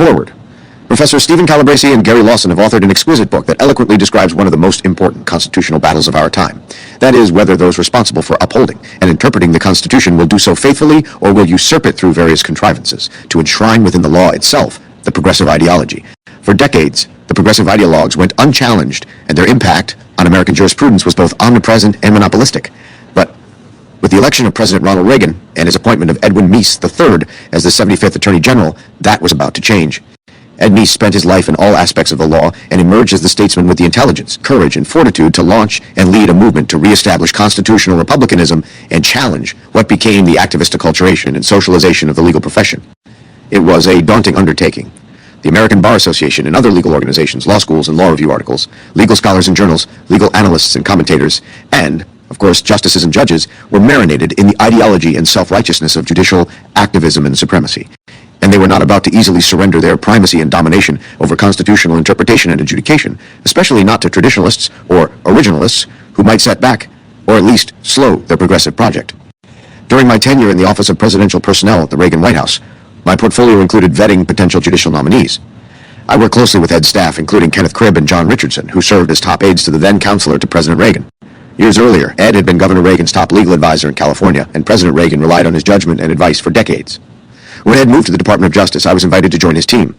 Forward. Professor Stephen Calabresi and Gary Lawson have authored an exquisite book that eloquently describes one of the most important constitutional battles of our time. That is, whether those responsible for upholding and interpreting the Constitution will do so faithfully or will usurp it through various contrivances to enshrine within the law itself the progressive ideology. For decades, the progressive ideologues went unchallenged, and their impact on American jurisprudence was both omnipresent and monopolistic. But with the election of President Ronald Reagan and his appointment of Edwin Meese III as the 75th Attorney General, that was about to change. Ed Meese spent his life in all aspects of the law and emerged as the statesman with the intelligence, courage, and fortitude to launch and lead a movement to reestablish constitutional republicanism and challenge what became the activist acculturation and socialization of the legal profession. It was a daunting undertaking. The American Bar Association and other legal organizations, law schools and law review articles, legal scholars and journals, legal analysts and commentators, and, of course, justices and judges were marinated in the ideology and self-righteousness of judicial activism and supremacy. And they were not about to easily surrender their primacy and domination over constitutional interpretation and adjudication, especially not to traditionalists or originalists who might set back, or at least slow, their progressive project. During my tenure in the Office of Presidential Personnel at the Reagan White House, my portfolio included vetting potential judicial nominees. I worked closely with Ed's staff, including Kenneth Cribb and John Richardson, who served as top aides to the then counselor to President Reagan. Years earlier, Ed had been Governor Reagan's top legal advisor in California, and President Reagan relied on his judgment and advice for decades. When Ed moved to the Department of Justice, I was invited to join his team.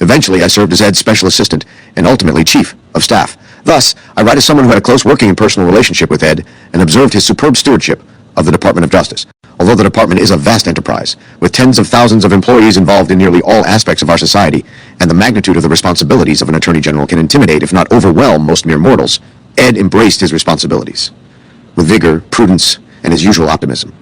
Eventually, I served as Ed's special assistant and ultimately chief of staff. Thus, I write as someone who had a close working and personal relationship with Ed and observed his superb stewardship of the Department of Justice. Although the department is a vast enterprise, with tens of thousands of employees involved in nearly all aspects of our society, and the magnitude of the responsibilities of an attorney general can intimidate, if not overwhelm, most mere mortals, Ed embraced his responsibilities with vigor, prudence, and his usual optimism.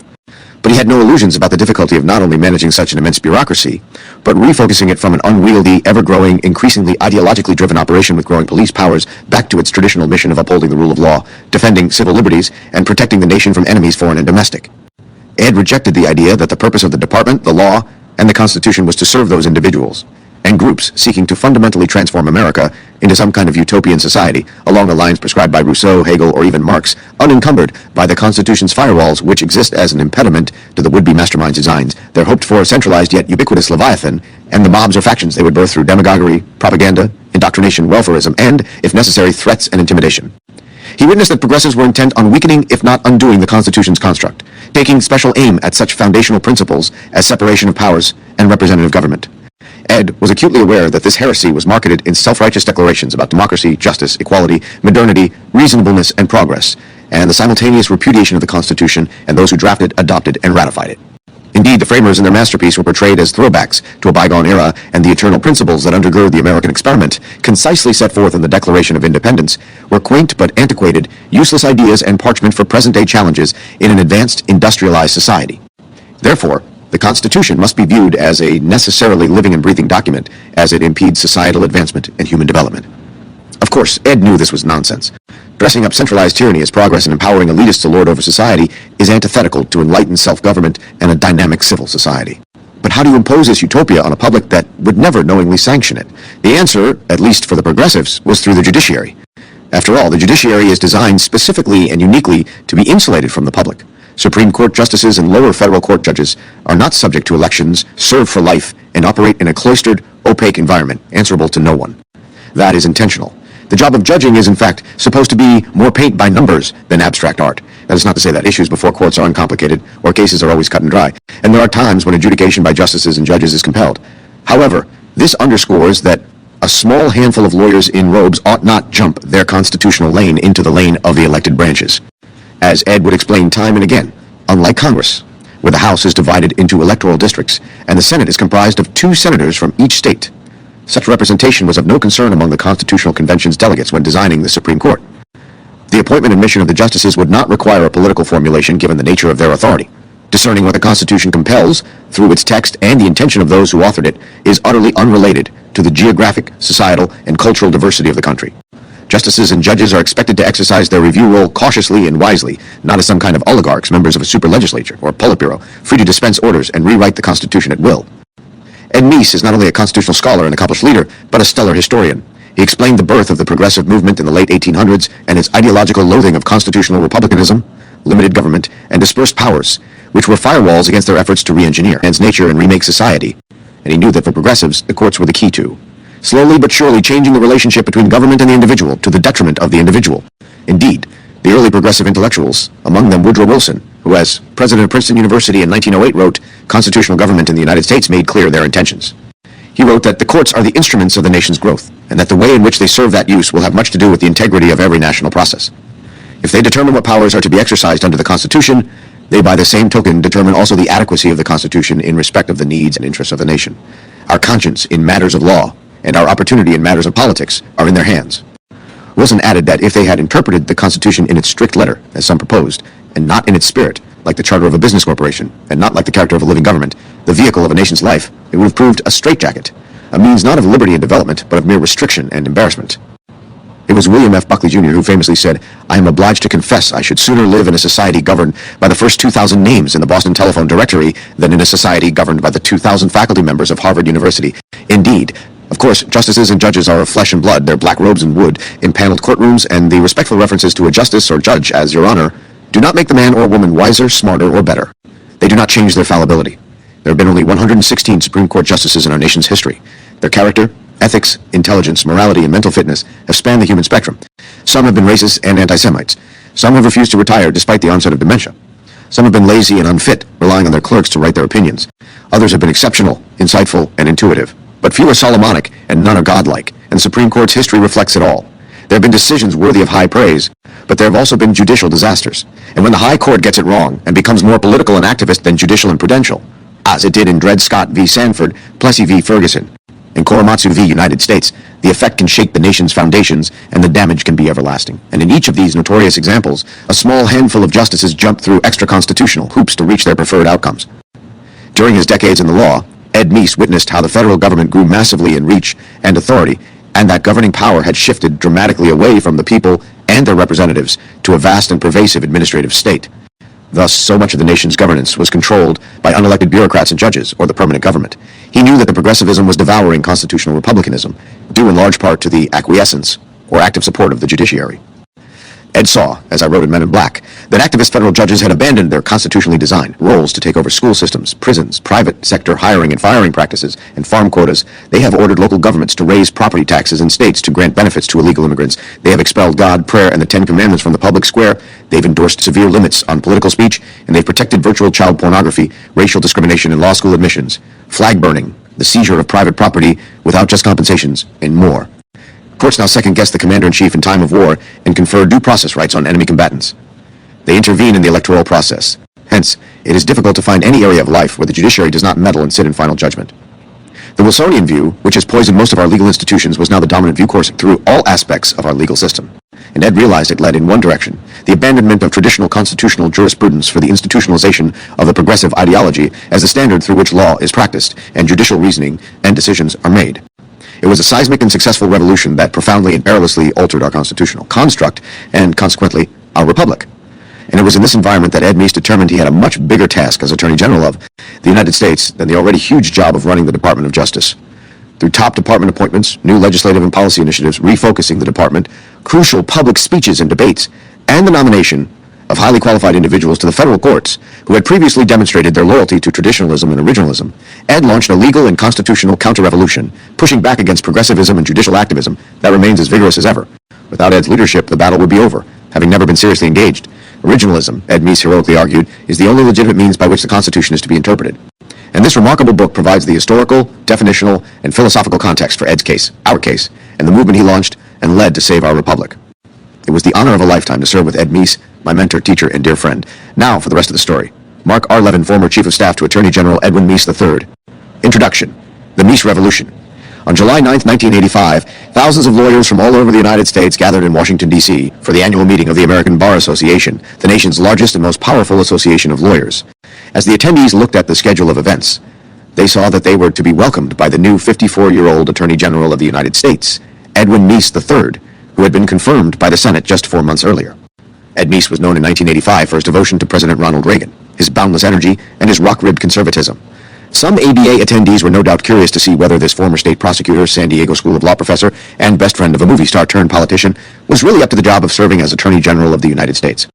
But he had no illusions about the difficulty of not only managing such an immense bureaucracy, but refocusing it from an unwieldy, ever-growing, increasingly ideologically driven operation with growing police powers back to its traditional mission of upholding the rule of law, defending civil liberties, and protecting the nation from enemies foreign and domestic. Ed rejected the idea that the purpose of the department, the law, and the Constitution was to serve those individuals and groups seeking to fundamentally transform America into some kind of utopian society along the lines prescribed by Rousseau, Hegel, or even Marx, unencumbered by the Constitution's firewalls which exist as an impediment to the would-be mastermind's designs, their hoped-for centralized yet ubiquitous Leviathan, and the mobs or factions they would birth through demagoguery, propaganda, indoctrination, welfarism, and, if necessary, threats and intimidation. He witnessed that progressives were intent on weakening, if not undoing, the Constitution's construct, taking special aim at such foundational principles as separation of powers and representative government. Ed was acutely aware that this heresy was marketed in self-righteous declarations about democracy, justice, equality, modernity, reasonableness, and progress, and the simultaneous repudiation of the Constitution and those who drafted, adopted, and ratified it. Indeed, the framers in their masterpiece were portrayed as throwbacks to a bygone era, and the eternal principles that undergird the American experiment, concisely set forth in the Declaration of Independence, were quaint but antiquated, useless ideas and parchment for present-day challenges in an advanced, industrialized society. Therefore, the Constitution must be viewed as a necessarily living and breathing document as it impedes societal advancement and human development. Of course, Ed knew this was nonsense. Dressing up centralized tyranny as progress and empowering elitists to lord over society is antithetical to enlightened self-government and a dynamic civil society. But how do you impose this utopia on a public that would never knowingly sanction it? The answer, at least for the progressives, was through the judiciary. After all, the judiciary is designed specifically and uniquely to be insulated from the public. Supreme Court justices and lower federal court judges are not subject to elections, serve for life, and operate in a cloistered, opaque environment, answerable to no one. That is intentional. The job of judging is, in fact, supposed to be more paint by numbers than abstract art. That is not to say that issues before courts are uncomplicated, or cases are always cut and dry, and there are times when adjudication by justices and judges is compelled. However, this underscores that a small handful of lawyers in robes ought not jump their constitutional lane into the lane of the elected branches. As Ed would explain time and again, unlike Congress, where the House is divided into electoral districts and the Senate is comprised of 2 senators from each state, such representation was of no concern among the Constitutional Convention's delegates when designing the Supreme Court. The appointment and mission of the justices would not require a political formulation given the nature of their authority. Discerning what the Constitution compels, through its text and the intention of those who authored it, is utterly unrelated to the geographic, societal, and cultural diversity of the country. Justices and judges are expected to exercise their review role cautiously and wisely, not as some kind of oligarchs, members of a super legislature or Politburo, free to dispense orders and rewrite the Constitution at will. Ed Meese is not only a constitutional scholar and accomplished leader, but a stellar historian. He explained the birth of the progressive movement in the late 1800s and its ideological loathing of constitutional republicanism, limited government, and dispersed powers, which were firewalls against their efforts to re-engineer man's nature and remake society. and he knew that for progressives, the courts were the key to, slowly but surely changing the relationship between government and the individual to the detriment of the individual. Indeed, the early progressive intellectuals, among them Woodrow Wilson, who as president of Princeton University in 1908 wrote, "Constitutional government in the United States made clear their intentions." He wrote that the courts are the instruments of the nation's growth, and that the way in which they serve that use will have much to do with the integrity of every national process. If they determine what powers are to be exercised under the Constitution, they by the same token determine also the adequacy of the Constitution in respect of the needs and interests of the nation. Our conscience in matters of law and our opportunity in matters of politics are in their hands. Wilson added that if they had interpreted the Constitution in its strict letter, as some proposed, and not in its spirit, like the charter of a business corporation, and not like the character of a living government, the vehicle of a nation's life, it would have proved a straitjacket, a means not of liberty and development, but of mere restriction and embarrassment. It was William F. Buckley Jr. who famously said, "I am obliged to confess I should sooner live in a society governed by the first 2,000 names in the Boston Telephone Directory than in a society governed by the 2,000 faculty members of Harvard University." Indeed, of course, justices and judges are of flesh and blood, their black robes and wood, impaneled courtrooms, and the respectful references to a justice or judge as Your Honor do not make the man or woman wiser, smarter, or better. They do not change their fallibility. There have been only 116 Supreme Court justices in our nation's history. Their character, ethics, intelligence, morality, and mental fitness have spanned the human spectrum. Some have been racists and anti-Semites. Some have refused to retire despite the onset of dementia. Some have been lazy and unfit, relying on their clerks to write their opinions. Others have been exceptional, insightful, and intuitive. But few are Solomonic, and none are godlike, and the Supreme Court's history reflects it all. There have been decisions worthy of high praise, but there have also been judicial disasters. And when the High Court gets it wrong and becomes more political and activist than judicial and prudential, as it did in Dred Scott v. Sanford, Plessy v. Ferguson, and Korematsu v. United States, the effect can shake the nation's foundations and the damage can be everlasting. And in each of these notorious examples, a small handful of justices jumped through extra-constitutional hoops to reach their preferred outcomes. During his decades in the law, Ed Meese witnessed how the federal government grew massively in reach and authority, and that governing power had shifted dramatically away from the people and their representatives to a vast and pervasive administrative state. Thus, so much of the nation's governance was controlled by unelected bureaucrats and judges, or the permanent government. He knew that the progressivism was devouring constitutional republicanism, due in large part to the acquiescence or active support of the judiciary. Ed saw, as I wrote in Men in Black, that activist federal judges had abandoned their constitutionally designed roles to take over school systems, prisons, private sector hiring and firing practices, and farm quotas. They have ordered local governments to raise property taxes in states to grant benefits to illegal immigrants. They have expelled God, prayer, and the Ten Commandments from the public square. They've endorsed severe limits on political speech, and they've protected virtual child pornography, racial discrimination in law school admissions, flag burning, the seizure of private property without just compensations, and more. Courts now second-guess the commander-in-chief in time of war and confer due process rights on enemy combatants. They intervene in the electoral process. Hence, it is difficult to find any area of life where the judiciary does not meddle and sit in final judgment. The Wilsonian view, which has poisoned most of our legal institutions, was now the dominant view coursing through all aspects of our legal system. And Ed realized it led in one direction, the abandonment of traditional constitutional jurisprudence for the institutionalization of the progressive ideology as the standard through which law is practiced and judicial reasoning and decisions are made. It was a seismic and successful revolution that profoundly and perilously altered our constitutional construct and, consequently, our republic. And it was in this environment that Ed Meese determined he had a much bigger task as Attorney General of the United States than the already huge job of running the Department of Justice. Through top department appointments, new legislative and policy initiatives refocusing the department, crucial public speeches and debates, and the nomination of highly qualified individuals to the federal courts who had previously demonstrated their loyalty to traditionalism and originalism, Ed launched a legal and constitutional counter-revolution, pushing back against progressivism and judicial activism that remains as vigorous as ever. Without Ed's leadership, the battle would be over, having never been seriously engaged. Originalism, Ed Meese heroically argued, is the only legitimate means by which the Constitution is to be interpreted. And this remarkable book provides the historical, definitional, and philosophical context for Ed's case, our case, and the movement he launched and led to save our republic. It was the honor of a lifetime to serve with Ed Meese, my mentor, teacher, and dear friend. Now for the rest of the story. Mark R. Levin, former Chief of Staff to Attorney General Edwin Meese III. Introduction. The Meese Revolution. On July 9, 1985, thousands of lawyers from all over the United States gathered in Washington, D.C. for the annual meeting of the American Bar Association, the nation's largest and most powerful association of lawyers. As the attendees looked at the schedule of events, they saw that they were to be welcomed by the new 54-year-old Attorney General of the United States, Edwin Meese III, who had been confirmed by the Senate just 4 months earlier. Ed Meese was known in 1985 for his devotion to President Ronald Reagan, his boundless energy, and his rock-ribbed conservatism. Some ABA attendees were no doubt curious to see whether this former state prosecutor, San Diego School of Law professor, and best friend of a movie star turned politician was really up to the job of serving as Attorney General of the United States.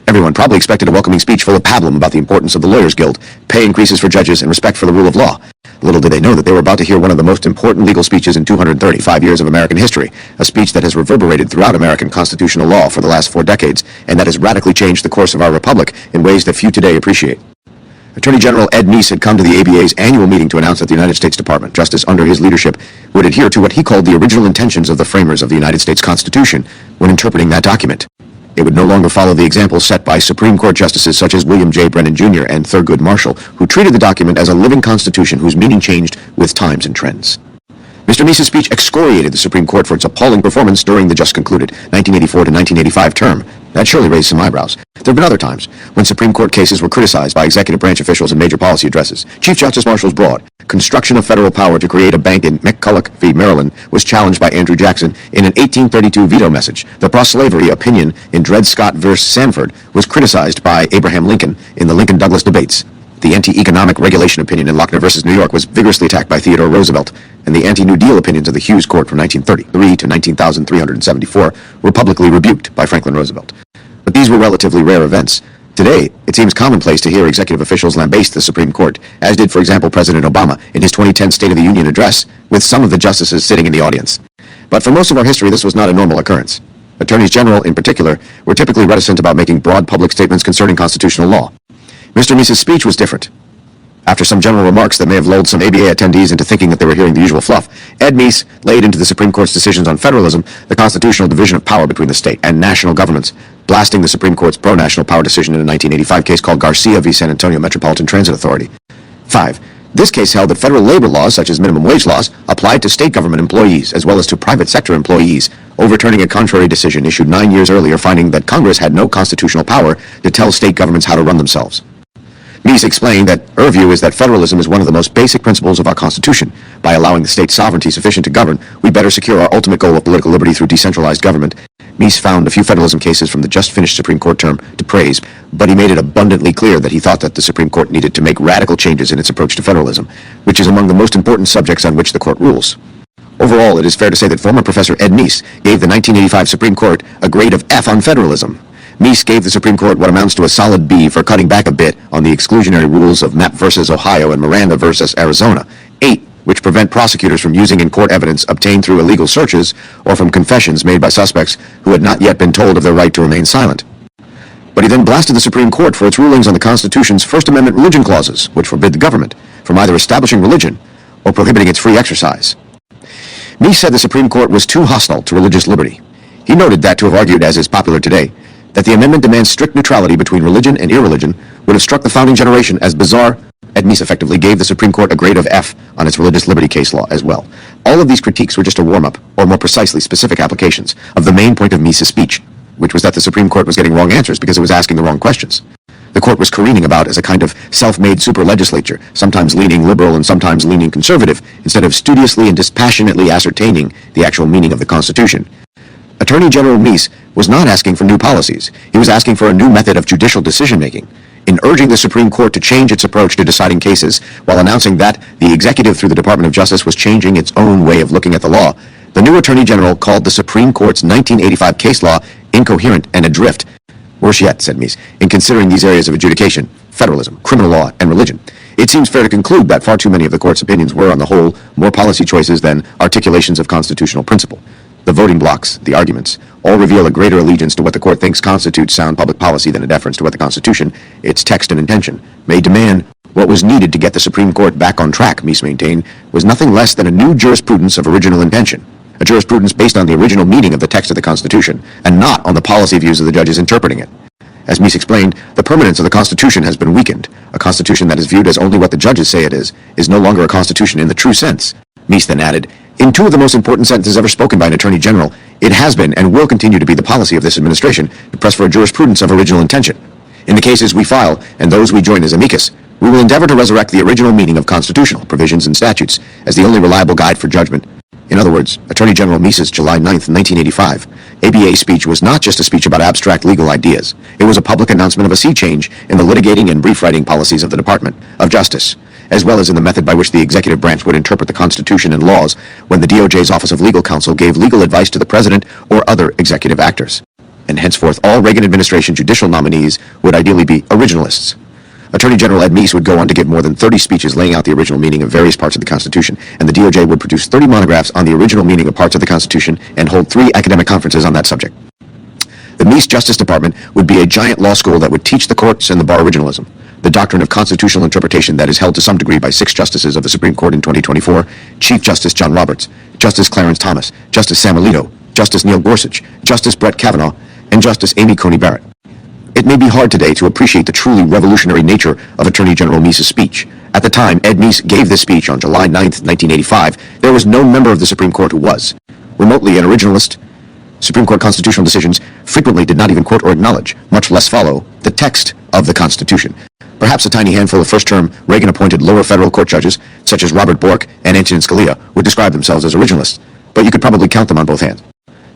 Everyone probably expected a welcoming speech full of pablum about the importance of the Lawyers Guild, pay increases for judges, and respect for the rule of law. Little did they know that they were about to hear one of the most important legal speeches in 235 years of American history, a speech that has reverberated throughout American constitutional law for the last 4 decades, and that has radically changed the course of our republic in ways that few today appreciate. Attorney General Ed Meese had come to the ABA's annual meeting to announce that the United States Department of Justice, under his leadership, would adhere to what he called the original intentions of the framers of the United States Constitution when interpreting that document. It would no longer follow the examples set by Supreme Court justices such as William J. Brennan Jr. and Thurgood Marshall, who treated the document as a living constitution whose meaning changed with times and trends. Mr. Meese's speech excoriated the Supreme Court for its appalling performance during the just concluded 1984 to 1985 term. That surely raised some eyebrows. There have been other times when Supreme Court cases were criticized by executive branch officials in major policy addresses. Chief Justice Marshall's broad construction of federal power to create a bank in McCulloch v. Maryland was challenged by Andrew Jackson in an 1832 veto message. The pro-slavery opinion in Dred Scott v. Sanford was criticized by Abraham Lincoln in the Lincoln-Douglas debates. The anti-economic regulation opinion in Lochner v. New York was vigorously attacked by Theodore Roosevelt, and the anti-New Deal opinions of the Hughes Court from 1933 to 19,374 were publicly rebuked by Franklin Roosevelt. But these were relatively rare events. Today, it seems commonplace to hear executive officials lambaste the Supreme Court, as did, for example, President Obama in his 2010 State of the Union address, with some of the justices sitting in the audience. But for most of our history, this was not a normal occurrence. Attorneys general, in particular, were typically reticent about making broad public statements concerning constitutional law. Mr. Meese's speech was different. After some general remarks that may have lulled some ABA attendees into thinking that they were hearing the usual fluff, Ed Meese laid into the Supreme Court's decisions on federalism the constitutional division of power between the state and national governments, blasting the Supreme Court's pro-national power decision in a 1985 case called Garcia v. San Antonio Metropolitan Transit Authority. 5. This case held that federal labor laws, such as minimum wage laws, applied to state government employees as well as to private sector employees, overturning a contrary decision issued 9 years earlier finding that Congress had no constitutional power to tell state governments how to run themselves. Meese explained that her view is that federalism is one of the most basic principles of our Constitution. By allowing the state sovereignty sufficient to govern, we better secure our ultimate goal of political liberty through decentralized government. Meese found a few federalism cases from the just-finished Supreme Court term to praise, but he made it abundantly clear that he thought that the Supreme Court needed to make radical changes in its approach to federalism, which is among the most important subjects on which the court rules. Overall, it is fair to say that former Professor Ed Meese gave the 1985 Supreme Court a grade of F on federalism. Meese gave the Supreme Court what amounts to a solid B for cutting back a bit on the exclusionary rules of Mapp v. Ohio and Miranda v. Arizona, 8, which prevent prosecutors from using in court evidence obtained through illegal searches or from confessions made by suspects who had not yet been told of their right to remain silent. But he then blasted the Supreme Court for its rulings on the Constitution's First Amendment religion clauses, which forbid the government from either establishing religion or prohibiting its free exercise. Meese said the Supreme Court was too hostile to religious liberty. He noted that to have argued, as is popular today, that the amendment demands strict neutrality between religion and irreligion would have struck the founding generation as bizarre. Ed Meese effectively gave the Supreme Court a grade of F on its religious liberty case law as well. All of these critiques were just a warm-up, or more precisely, specific applications of the main point of Meese's speech, which was that the Supreme Court was getting wrong answers because it was asking the wrong questions. The court was careening about as a kind of self-made super-legislature, sometimes leaning liberal and sometimes leaning conservative, instead of studiously and dispassionately ascertaining the actual meaning of the Constitution. Attorney General Meese was not asking for new policies. He was asking for a new method of judicial decision-making. In urging the Supreme Court to change its approach to deciding cases, while announcing that the executive through the Department of Justice was changing its own way of looking at the law, the new Attorney General called the Supreme Court's 1985 case law incoherent and adrift. Worse yet, said Meese, in considering these areas of adjudication, federalism, criminal law, and religion, it seems fair to conclude that far too many of the court's opinions were, on the whole, more policy choices than articulations of constitutional principle. The voting blocks, the arguments, all reveal a greater allegiance to what the court thinks constitutes sound public policy than a deference to what the Constitution, its text and intention, may demand. What was needed to get the Supreme Court back on track, Meese maintained, was nothing less than a new jurisprudence of original intention, a jurisprudence based on the original meaning of the text of the Constitution, and not on the policy views of the judges interpreting it. As Meese explained, the permanence of the Constitution has been weakened. A Constitution that is viewed as only what the judges say it is no longer a Constitution in the true sense. Meese then added, in 2 of the most important sentences ever spoken by an Attorney General, it has been and will continue to be the policy of this administration to press for a jurisprudence of original intention. In the cases we file, and those we join as amicus, we will endeavor to resurrect the original meaning of constitutional provisions and statutes as the only reliable guide for judgment. In other words, Attorney General Meese's July 9, 1985, ABA speech was not just a speech about abstract legal ideas. It was a public announcement of a sea change in the litigating and brief writing policies of the Department of Justice, as well as in the method by which the executive branch would interpret the Constitution and laws when the DOJ's Office of Legal Counsel gave legal advice to the President or other executive actors. And henceforth, all Reagan administration judicial nominees would ideally be originalists. Attorney General Ed Meese would go on to give more than 30 speeches laying out the original meaning of various parts of the Constitution, and the DOJ would produce 30 monographs on the original meaning of parts of the Constitution and hold 3 academic conferences on that subject. The Meese Justice Department would be a giant law school that would teach the courts and the bar originalism, the doctrine of constitutional interpretation that is held to some degree by 6 justices of the Supreme Court in 2024, Chief Justice John Roberts, Justice Clarence Thomas, Justice Sam Alito, Justice Neil Gorsuch, Justice Brett Kavanaugh, and Justice Amy Coney Barrett. It may be hard today to appreciate the truly revolutionary nature of Attorney General Meese's speech. At the time Ed Meese gave this speech on July 9, 1985, there was no member of the Supreme Court who was remotely an originalist. Supreme Court constitutional decisions frequently did not even quote or acknowledge, much less follow, the text of the Constitution. Perhaps a tiny handful of first-term Reagan-appointed lower federal court judges, such as Robert Bork and Antonin Scalia, would describe themselves as originalists, but you could probably count them on both hands.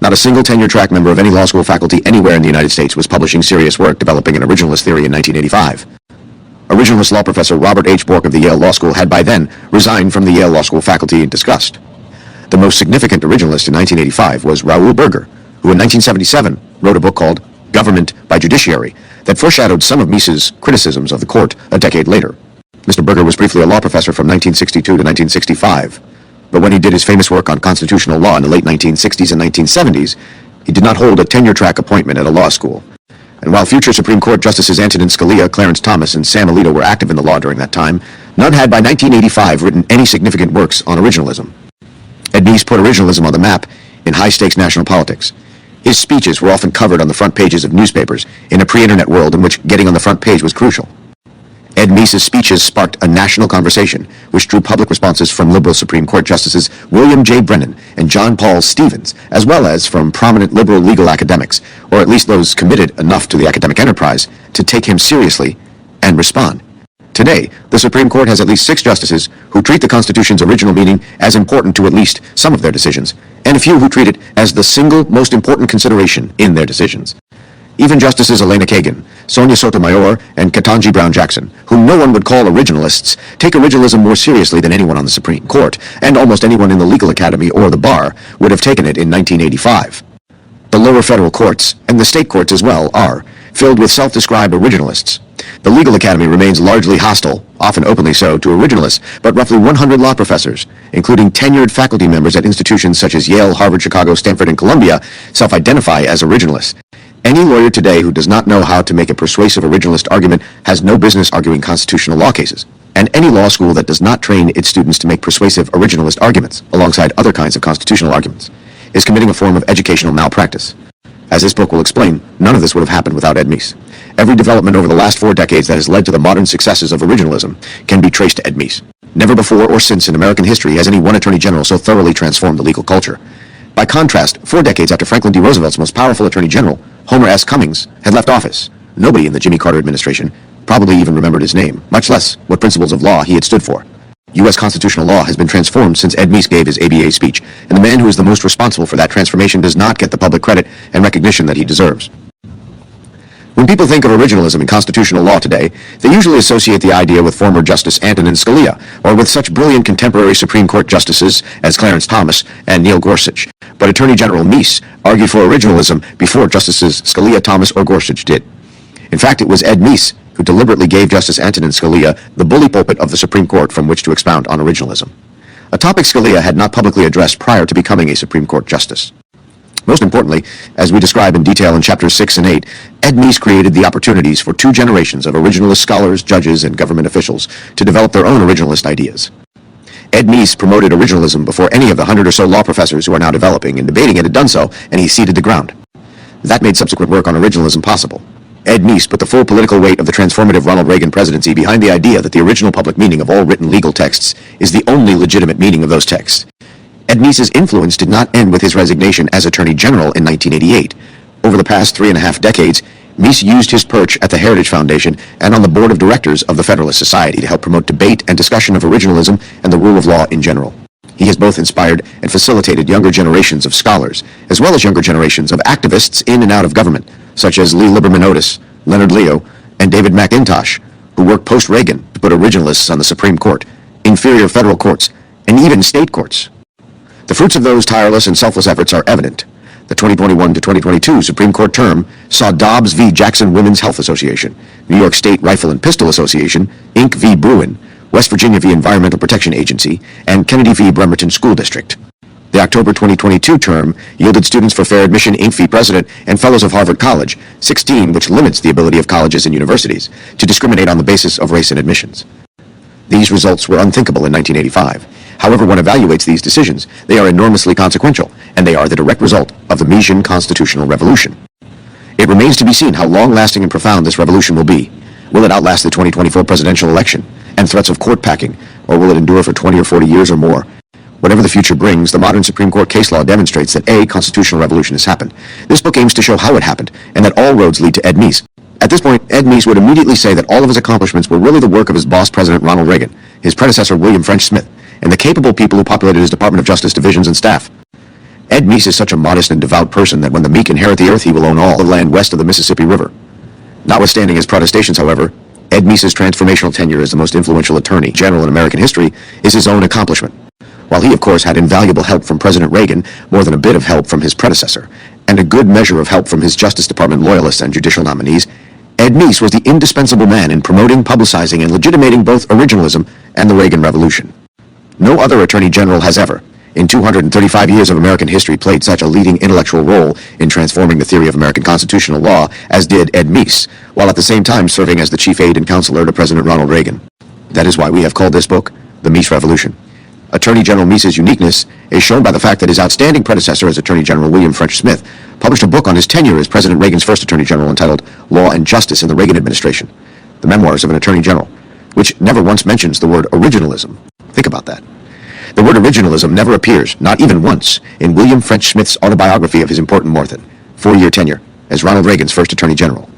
Not a single tenure-track member of any law school faculty anywhere in the United States was publishing serious work developing an originalist theory in 1985. Originalist law professor Robert H. Bork of the Yale Law School had by then resigned from the Yale Law School faculty in disgust. The most significant originalist in 1985 was Raoul Berger, who in 1977 wrote a book called Government by Judiciary that foreshadowed some of Meese's criticisms of the court a decade later. Mr. Berger was briefly a law professor from 1962 to 1965. But when he did his famous work on constitutional law in the late 1960s and 1970s, he did not hold a tenure-track appointment at a law school. And while future Supreme Court Justices Antonin Scalia, Clarence Thomas, and Sam Alito were active in the law during that time, none had by 1985 written any significant works on originalism. Ed Meese put originalism on the map in high-stakes national politics. His speeches were often covered on the front pages of newspapers in a pre-internet world in which getting on the front page was crucial. Ed Meese's speeches sparked a national conversation, which drew public responses from liberal Supreme Court Justices William J. Brennan and John Paul Stevens, as well as from prominent liberal legal academics, or at least those committed enough to the academic enterprise to take him seriously and respond. Today, the Supreme Court has at least 6 justices who treat the Constitution's original meaning as important to at least some of their decisions, and a few who treat it as the single most important consideration in their decisions. Even Justices Elena Kagan, Sonia Sotomayor, and Ketanji Brown Jackson, whom no one would call originalists, take originalism more seriously than anyone on the Supreme Court, and almost anyone in the legal academy or the bar would have taken it in 1985. The lower federal courts, and the state courts as well, are filled with self-described originalists. The legal academy remains largely hostile, often openly so, to originalists, but roughly 100 law professors, including tenured faculty members at institutions such as Yale, Harvard, Chicago, Stanford, and Columbia, self-identify as originalists. Any lawyer today who does not know how to make a persuasive originalist argument has no business arguing constitutional law cases. And any law school that does not train its students to make persuasive originalist arguments, alongside other kinds of constitutional arguments, is committing a form of educational malpractice. As this book will explain, none of this would have happened without Ed Meese. Every development over the last 4 decades that has led to the modern successes of originalism can be traced to Ed Meese. Never before or since in American history has any one attorney general so thoroughly transformed the legal culture. By contrast, 4 decades after Franklin D. Roosevelt's most powerful attorney general, Homer S. Cummings, had left office, nobody in the Jimmy Carter administration probably even remembered his name, much less what principles of law he had stood for. U.S. constitutional law has been transformed since Ed Meese gave his ABA speech, and the man who is the most responsible for that transformation does not get the public credit and recognition that he deserves. When people think of originalism in constitutional law today, they usually associate the idea with former Justice Antonin Scalia, or with such brilliant contemporary Supreme Court justices as Clarence Thomas and Neil Gorsuch. But Attorney General Meese argued for originalism before Justices Scalia, Thomas, or Gorsuch did. In fact, it was Ed Meese who deliberately gave Justice Antonin Scalia the bully pulpit of the Supreme Court from which to expound on originalism, a topic Scalia had not publicly addressed prior to becoming a Supreme Court justice. Most importantly, as we describe in detail in chapters 6 and 8, Ed Meese created the opportunities for 2 generations of originalist scholars, judges, and government officials to develop their own originalist ideas. Ed Meese promoted originalism before any of the 100 or so law professors who are now developing and debating it had done so, and he ceded the ground. That made subsequent work on originalism possible. Ed Meese put the full political weight of the transformative Ronald Reagan presidency behind the idea that the original public meaning of all written legal texts is the only legitimate meaning of those texts. Ed Meese's influence did not end with his resignation as Attorney General in 1988. Over the past 3.5 decades, Meese used his perch at the Heritage Foundation and on the board of directors of the Federalist Society to help promote debate and discussion of originalism and the rule of law in general. He has both inspired and facilitated younger generations of scholars, as well as younger generations of activists in and out of government, such as Lee Liberman Otis, Leonard Leo, and David McIntosh, who worked post-Reagan to put originalists on the Supreme Court, inferior federal courts, and even state courts. The fruits of those tireless and selfless efforts are evident. The 2021 to 2022 Supreme Court term saw Dobbs v. Jackson Women's Health Association, New York State Rifle and Pistol Association, Inc. v. Bruin, West Virginia v. Environmental Protection Agency, and Kennedy v. Bremerton School District. The October 2022 term yielded Students for Fair Admission, Inc. v. President, and Fellows of Harvard College, 16, which limits the ability of colleges and universities to discriminate on the basis of race in admissions. These results were unthinkable in 1985. However, one evaluates these decisions, they are enormously consequential, and they are the direct result of the Meesian constitutional revolution. It remains to be seen how long-lasting and profound this revolution will be. Will it outlast the 2024 presidential election and threats of court packing, or will it endure for 20 or 40 years or more? Whatever the future brings, the modern Supreme Court case law demonstrates that a constitutional revolution has happened. This book aims to show how it happened, and that all roads lead to Ed Meese. At this point, Ed Meese would immediately say that all of his accomplishments were really the work of his boss, President Ronald Reagan, his predecessor, William French Smith, and the capable people who populated his Department of Justice divisions and staff. Ed Meese is such a modest and devout person that when the meek inherit the earth, he will own all the land west of the Mississippi River. Notwithstanding his protestations, however, Ed Meese's transformational tenure as the most influential attorney general in American history is his own accomplishment. While he, of course, had invaluable help from President Reagan, more than a bit of help from his predecessor, and a good measure of help from his Justice Department loyalists and judicial nominees, Ed Meese was the indispensable man in promoting, publicizing, and legitimating both originalism and the Reagan Revolution. No other Attorney General has ever, in 235 years of American history, played such a leading intellectual role in transforming the theory of American constitutional law as did Ed Meese, while at the same time serving as the chief aide and counselor to President Ronald Reagan. That is why we have called this book The Meese Revolution. Attorney General Meese's uniqueness is shown by the fact that his outstanding predecessor as Attorney General, William French Smith, published a book on his tenure as President Reagan's first Attorney General entitled Law and Justice in the Reagan Administration, The Memoirs of an Attorney General, which never once mentions the word originalism. Think about that. The word originalism never appears, not even once, in William French Smith's autobiography of his important Morton, 4-year tenure as Ronald Reagan's first Attorney General.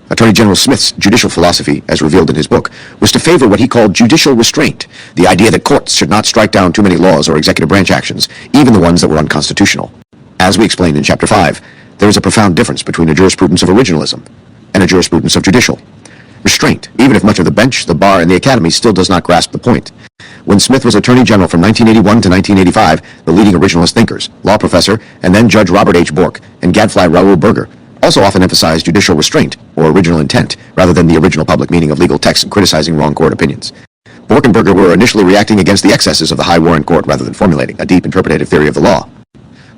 Attorney General Smith's judicial philosophy, as revealed in his book, was to favor what he called judicial restraint, the idea that courts should not strike down too many laws or executive branch actions, even the ones that were unconstitutional. As we explained in Chapter 5, there is a profound difference between a jurisprudence of originalism and a jurisprudence of judicial restraint, even if much of the bench, the bar, and the academy still does not grasp the point. When Smith was Attorney General from 1981 to 1985, the leading originalist thinkers, law professor, and then Judge Robert H. Bork and gadfly Raoul Berger, also often emphasized judicial restraint, or original intent, rather than the original public meaning of legal texts and criticizing wrong court opinions. Bork and Berger were initially reacting against the excesses of the high warrant court rather than formulating a deep interpretative theory of the law.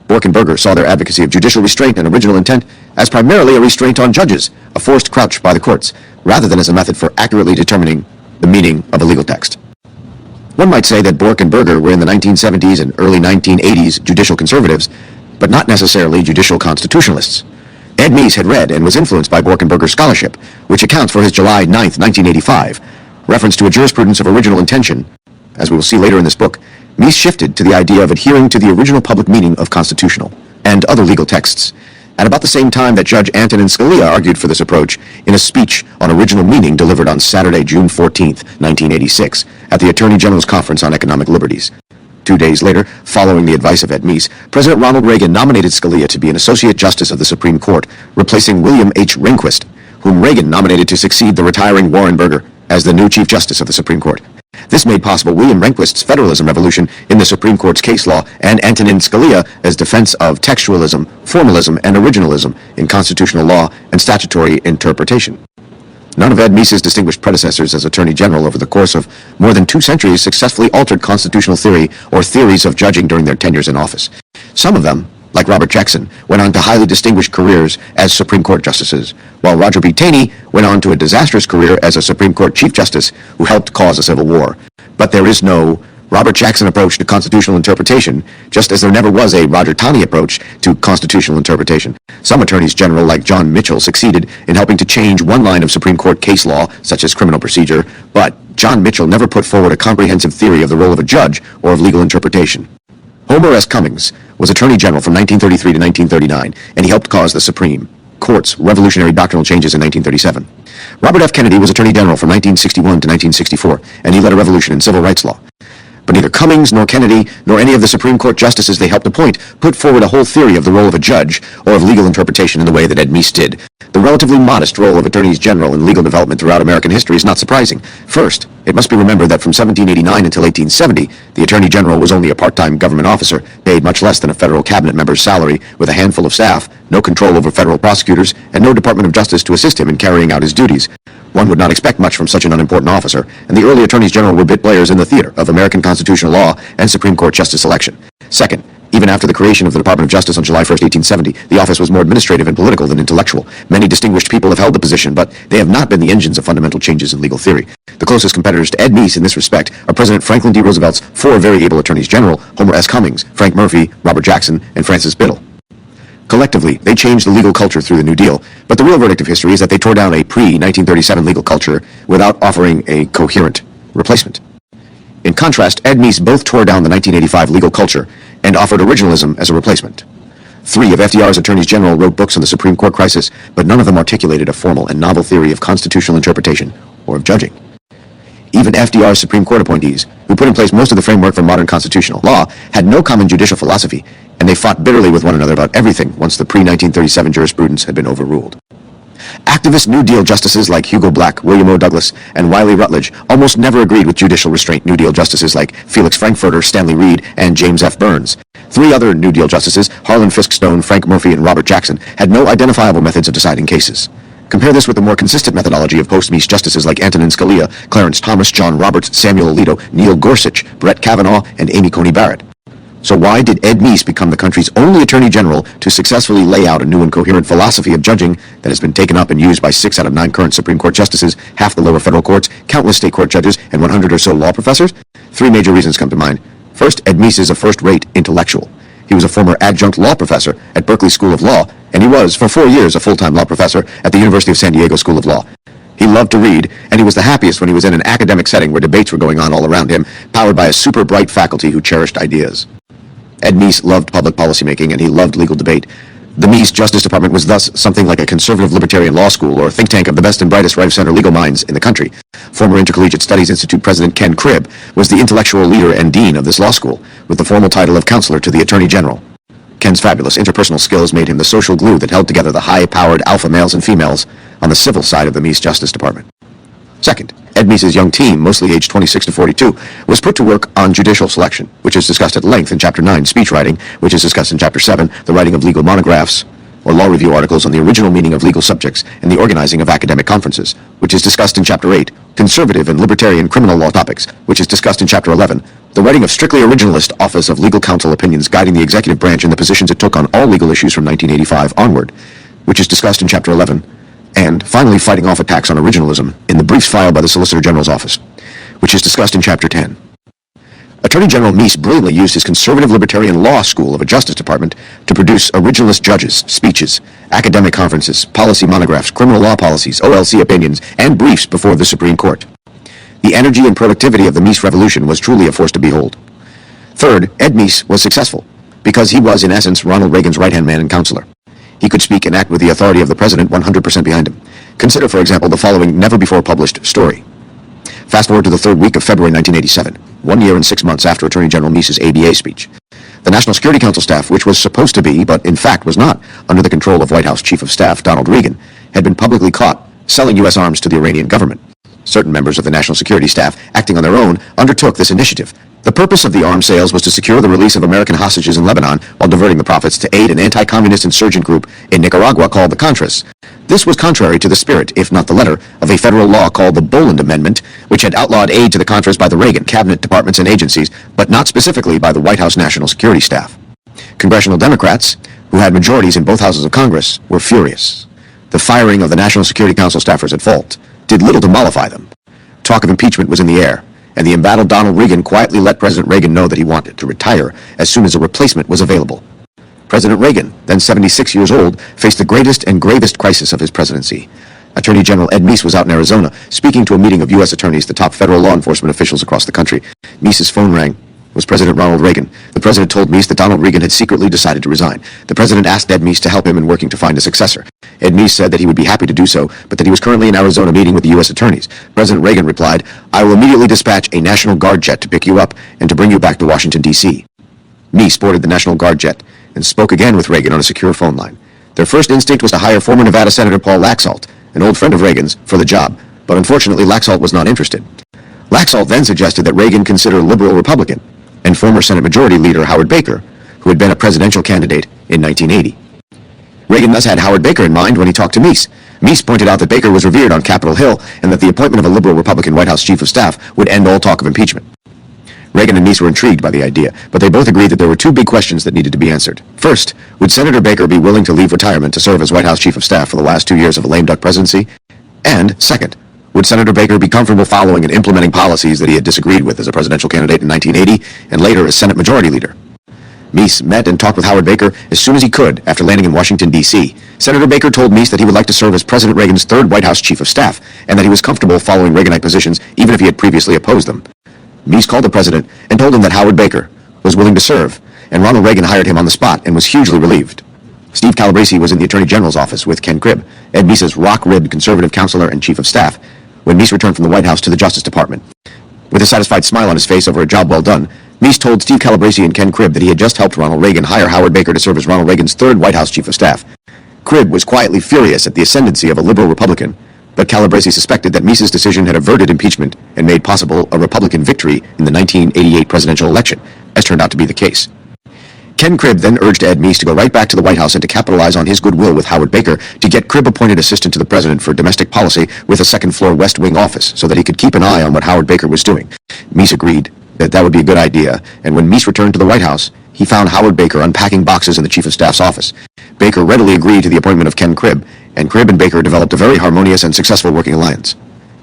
Bork and Berger saw their advocacy of judicial restraint and original intent as primarily a restraint on judges, a forced crouch by the courts, rather than as a method for accurately determining the meaning of a legal text. One might say that Bork and Berger were in the 1970s and early 1980s judicial conservatives, but not necessarily judicial constitutionalists. Ed Meese had read and was influenced by Bork and Berger's scholarship, which accounts for his July 9, 1985, reference to a jurisprudence of original intention. As we will see later in this book, Meese shifted to the idea of adhering to the original public meaning of constitutional and other legal texts, at about the same time that Judge Antonin Scalia argued for this approach in a speech on original meaning delivered on Saturday, June 14, 1986, at the Attorney General's Conference on Economic Liberties. 2 days later, following the advice of Ed Meese, President Ronald Reagan nominated Scalia to be an Associate Justice of the Supreme Court, replacing William H. Rehnquist, whom Reagan nominated to succeed the retiring Warren Burger as the new Chief Justice of the Supreme Court. This made possible William Rehnquist's federalism revolution in the Supreme Court's case law and Antonin Scalia as defense of textualism, formalism, and originalism in constitutional law and statutory interpretation. None of Ed Meese's distinguished predecessors as Attorney General over the course of more than 2 centuries successfully altered constitutional theory or theories of judging during their tenures in office. Some of them, like Robert Jackson, went on to highly distinguished careers as Supreme Court justices, while Roger B. Taney went on to a disastrous career as a Supreme Court Chief Justice who helped cause a civil war. But there is no Robert Jackson approach to constitutional interpretation, just as there never was a Roger Taney approach to constitutional interpretation. Some attorneys general, like John Mitchell, succeeded in helping to change one line of Supreme Court case law, such as criminal procedure, but John Mitchell never put forward a comprehensive theory of the role of a judge or of legal interpretation. Homer S. Cummings was Attorney General from 1933 to 1939, and he helped cause the Supreme Court's revolutionary doctrinal changes in 1937. Robert F. Kennedy was Attorney General from 1961 to 1964, and he led a revolution in civil rights law. But neither Cummings nor Kennedy nor any of the Supreme Court justices they helped appoint put forward a whole theory of the role of a judge or of legal interpretation in the way that Ed Meese did. The relatively modest role of attorneys general in legal development throughout American history is not surprising. First, it must be remembered that from 1789 until 1870, the attorney general was only a part-time government officer, paid much less than a federal cabinet member's salary, with a handful of staff, no control over federal prosecutors, and no Department of Justice to assist him in carrying out his duties. One would not expect much from such an unimportant officer, and the early attorneys general were bit players in the theater of American constitutional law and Supreme Court justice election. Second, even after the creation of the Department of Justice on July 1, 1870, the office was more administrative and political than intellectual. Many distinguished people have held the position, but they have not been the engines of fundamental changes in legal theory. The closest competitors to Ed Meese in this respect are President Franklin D. Roosevelt's four very able attorneys general, Homer S. Cummings, Frank Murphy, Robert Jackson, and Francis Biddle. Collectively, they changed the legal culture through the New Deal, but the real verdict of history is that they tore down a pre-1937 legal culture without offering a coherent replacement. In contrast, Ed Meese both tore down the 1985 legal culture and offered originalism as a replacement. Three of FDR's attorneys general wrote books on the Supreme Court crisis, but none of them articulated a formal and novel theory of constitutional interpretation or of judging. Even FDR's Supreme Court appointees, who put in place most of the framework for modern constitutional law, had no common judicial philosophy, and they fought bitterly with one another about everything once the pre-1937 jurisprudence had been overruled. Activist New Deal justices like Hugo Black, William O. Douglas, and Wiley Rutledge almost never agreed with judicial restraint New Deal justices like Felix Frankfurter, Stanley Reed, and James F. Burns. Three other New Deal justices, Harlan Fiske Stone, Frank Murphy, and Robert Jackson, had no identifiable methods of deciding cases. Compare this with the more consistent methodology of post-Meese justices like Antonin Scalia, Clarence Thomas, John Roberts, Samuel Alito, Neil Gorsuch, Brett Kavanaugh, and Amy Coney Barrett. So why did Ed Meese become the country's only attorney general to successfully lay out a new and coherent philosophy of judging that has been taken up and used by 6 out of 9 current Supreme Court justices, half the lower federal courts, countless state court judges, and 100 or so law professors? 3 major reasons come to mind. First, Ed Meese is a first-rate intellectual. He was a former adjunct law professor at Berkeley School of Law, and he was, for 4 years, a full-time law professor at the University of San Diego School of Law. He loved to read, and he was the happiest when he was in an academic setting where debates were going on all around him, powered by a super bright faculty who cherished ideas. Ed Meese loved public policymaking, and he loved legal debate. The Meese Justice Department was thus something like a conservative libertarian law school or think tank of the best and brightest right-of-center legal minds in the country. Former Intercollegiate Studies Institute President Ken Cribb was the intellectual leader and dean of this law school, with the formal title of counselor to the Attorney General. Ken's fabulous interpersonal skills made him the social glue that held together the high-powered alpha males and females on the civil side of the Meese Justice Department. Second, Ed Meese's young team, mostly aged 26 to 42, was put to work on judicial selection, which is discussed at length in Chapter 9, speechwriting, which is discussed in Chapter 7, the writing of legal monographs, or law review articles on the original meaning of legal subjects, and the organizing of academic conferences, which is discussed in Chapter 8, conservative and libertarian criminal law topics, which is discussed in Chapter 11, the writing of strictly originalist Office of Legal Counsel opinions guiding the executive branch in the positions it took on all legal issues from 1985 onward, which is discussed in Chapter 11, and finally fighting off attacks on originalism in the briefs filed by the Solicitor General's office, which is discussed in Chapter 10. Attorney General Meese brilliantly used his conservative libertarian law school of a Justice Department to produce originalist judges, speeches, academic conferences, policy monographs, criminal law policies, OLC opinions, and briefs before the Supreme Court. The energy and productivity of the Meese Revolution was truly a force to behold. Third, Ed Meese was successful because he was, in essence, Ronald Reagan's right-hand man and counselor. He could speak and act with the authority of the president 100% behind him. Consider, for example, the following never-before-published story. Fast forward to the 3rd week of February 1987, 1 year and 6 months after Attorney General Meese's ABA speech. The National Security Council staff, which was supposed to be, but in fact was not, under the control of White House Chief of Staff Donald Regan, had been publicly caught selling U.S. arms to the Iranian government. Certain members of the National Security Staff, acting on their own, undertook this initiative. The purpose of the arms sales was to secure the release of American hostages in Lebanon while diverting the profits to aid an anti-communist insurgent group in Nicaragua called the Contras. This was contrary to the spirit, if not the letter, of a federal law called the Boland Amendment, which had outlawed aid to the Contras by the Reagan cabinet departments and agencies, but not specifically by the White House National Security Staff. Congressional Democrats, who had majorities in both houses of Congress, were furious. The firing of the National Security Council staffers at fault did little to mollify them. Talk of impeachment was in the air, and the embattled Donald Regan quietly let President Reagan know that he wanted to retire as soon as a replacement was available. President Reagan, then 76 years old, faced the greatest and gravest crisis of his presidency. Attorney General Ed Meese was out in Arizona, speaking to a meeting of U.S. attorneys, the top federal law enforcement officials across the country. Meese's phone rang. It was President Ronald Reagan. The president told Meese that Donald Regan had secretly decided to resign. The president asked Ed Meese to help him in working to find a successor. Ed Meese said that he would be happy to do so, but that he was currently in Arizona meeting with the U.S. attorneys. President Reagan replied, "I will immediately dispatch a National Guard jet to pick you up and to bring you back to Washington, D.C." Meese boarded the National Guard jet and spoke again with Reagan on a secure phone line. Their first instinct was to hire former Nevada Senator Paul Laxalt, an old friend of Reagan's, for the job, but unfortunately Laxalt was not interested. Laxalt then suggested that Reagan consider liberal Republican and former Senate Majority Leader Howard Baker, who had been a presidential candidate in 1980. Reagan thus had Howard Baker in mind when he talked to Meese. Meese pointed out that Baker was revered on Capitol Hill and that the appointment of a liberal Republican White House Chief of Staff would end all talk of impeachment. Reagan and Meese were intrigued by the idea, but they both agreed that there were two big questions that needed to be answered. First, would Senator Baker be willing to leave retirement to serve as White House Chief of Staff for the last 2 years of a lame duck presidency? And second, would Senator Baker be comfortable following and implementing policies that he had disagreed with as a presidential candidate in 1980 and later as Senate Majority Leader? Meese met and talked with Howard Baker as soon as he could after landing in Washington, D.C. Senator Baker told Meese that he would like to serve as President Reagan's third White House Chief of Staff and that he was comfortable following Reaganite positions even if he had previously opposed them. Meese called the president and told him that Howard Baker was willing to serve, and Ronald Reagan hired him on the spot and was hugely relieved. Steve Calabrese was in the Attorney General's office with Ken Cribb, Ed Meese's rock-ribbed conservative counselor and Chief of Staff, when Meese returned from the White House to the Justice Department. With a satisfied smile on his face over a job well done, Meese told Steve Calabrese and Ken Cribb that he had just helped Ronald Reagan hire Howard Baker to serve as Ronald Reagan's third White House Chief of Staff. Cribb was quietly furious at the ascendancy of a liberal Republican, but Calabrese suspected that Meese's decision had averted impeachment and made possible a Republican victory in the 1988 presidential election, as turned out to be the case. Ken Cribb then urged Ed Meese to go right back to the White House and to capitalize on his goodwill with Howard Baker to get Cribb appointed assistant to the president for domestic policy with a second-floor West Wing office so that he could keep an eye on what Howard Baker was doing. Meese agreed that that would be a good idea, and when Meese returned to the White House, he found Howard Baker unpacking boxes in the Chief of Staff's office. Baker readily agreed to the appointment of Ken Cribb, and Cribb and Baker developed a very harmonious and successful working alliance.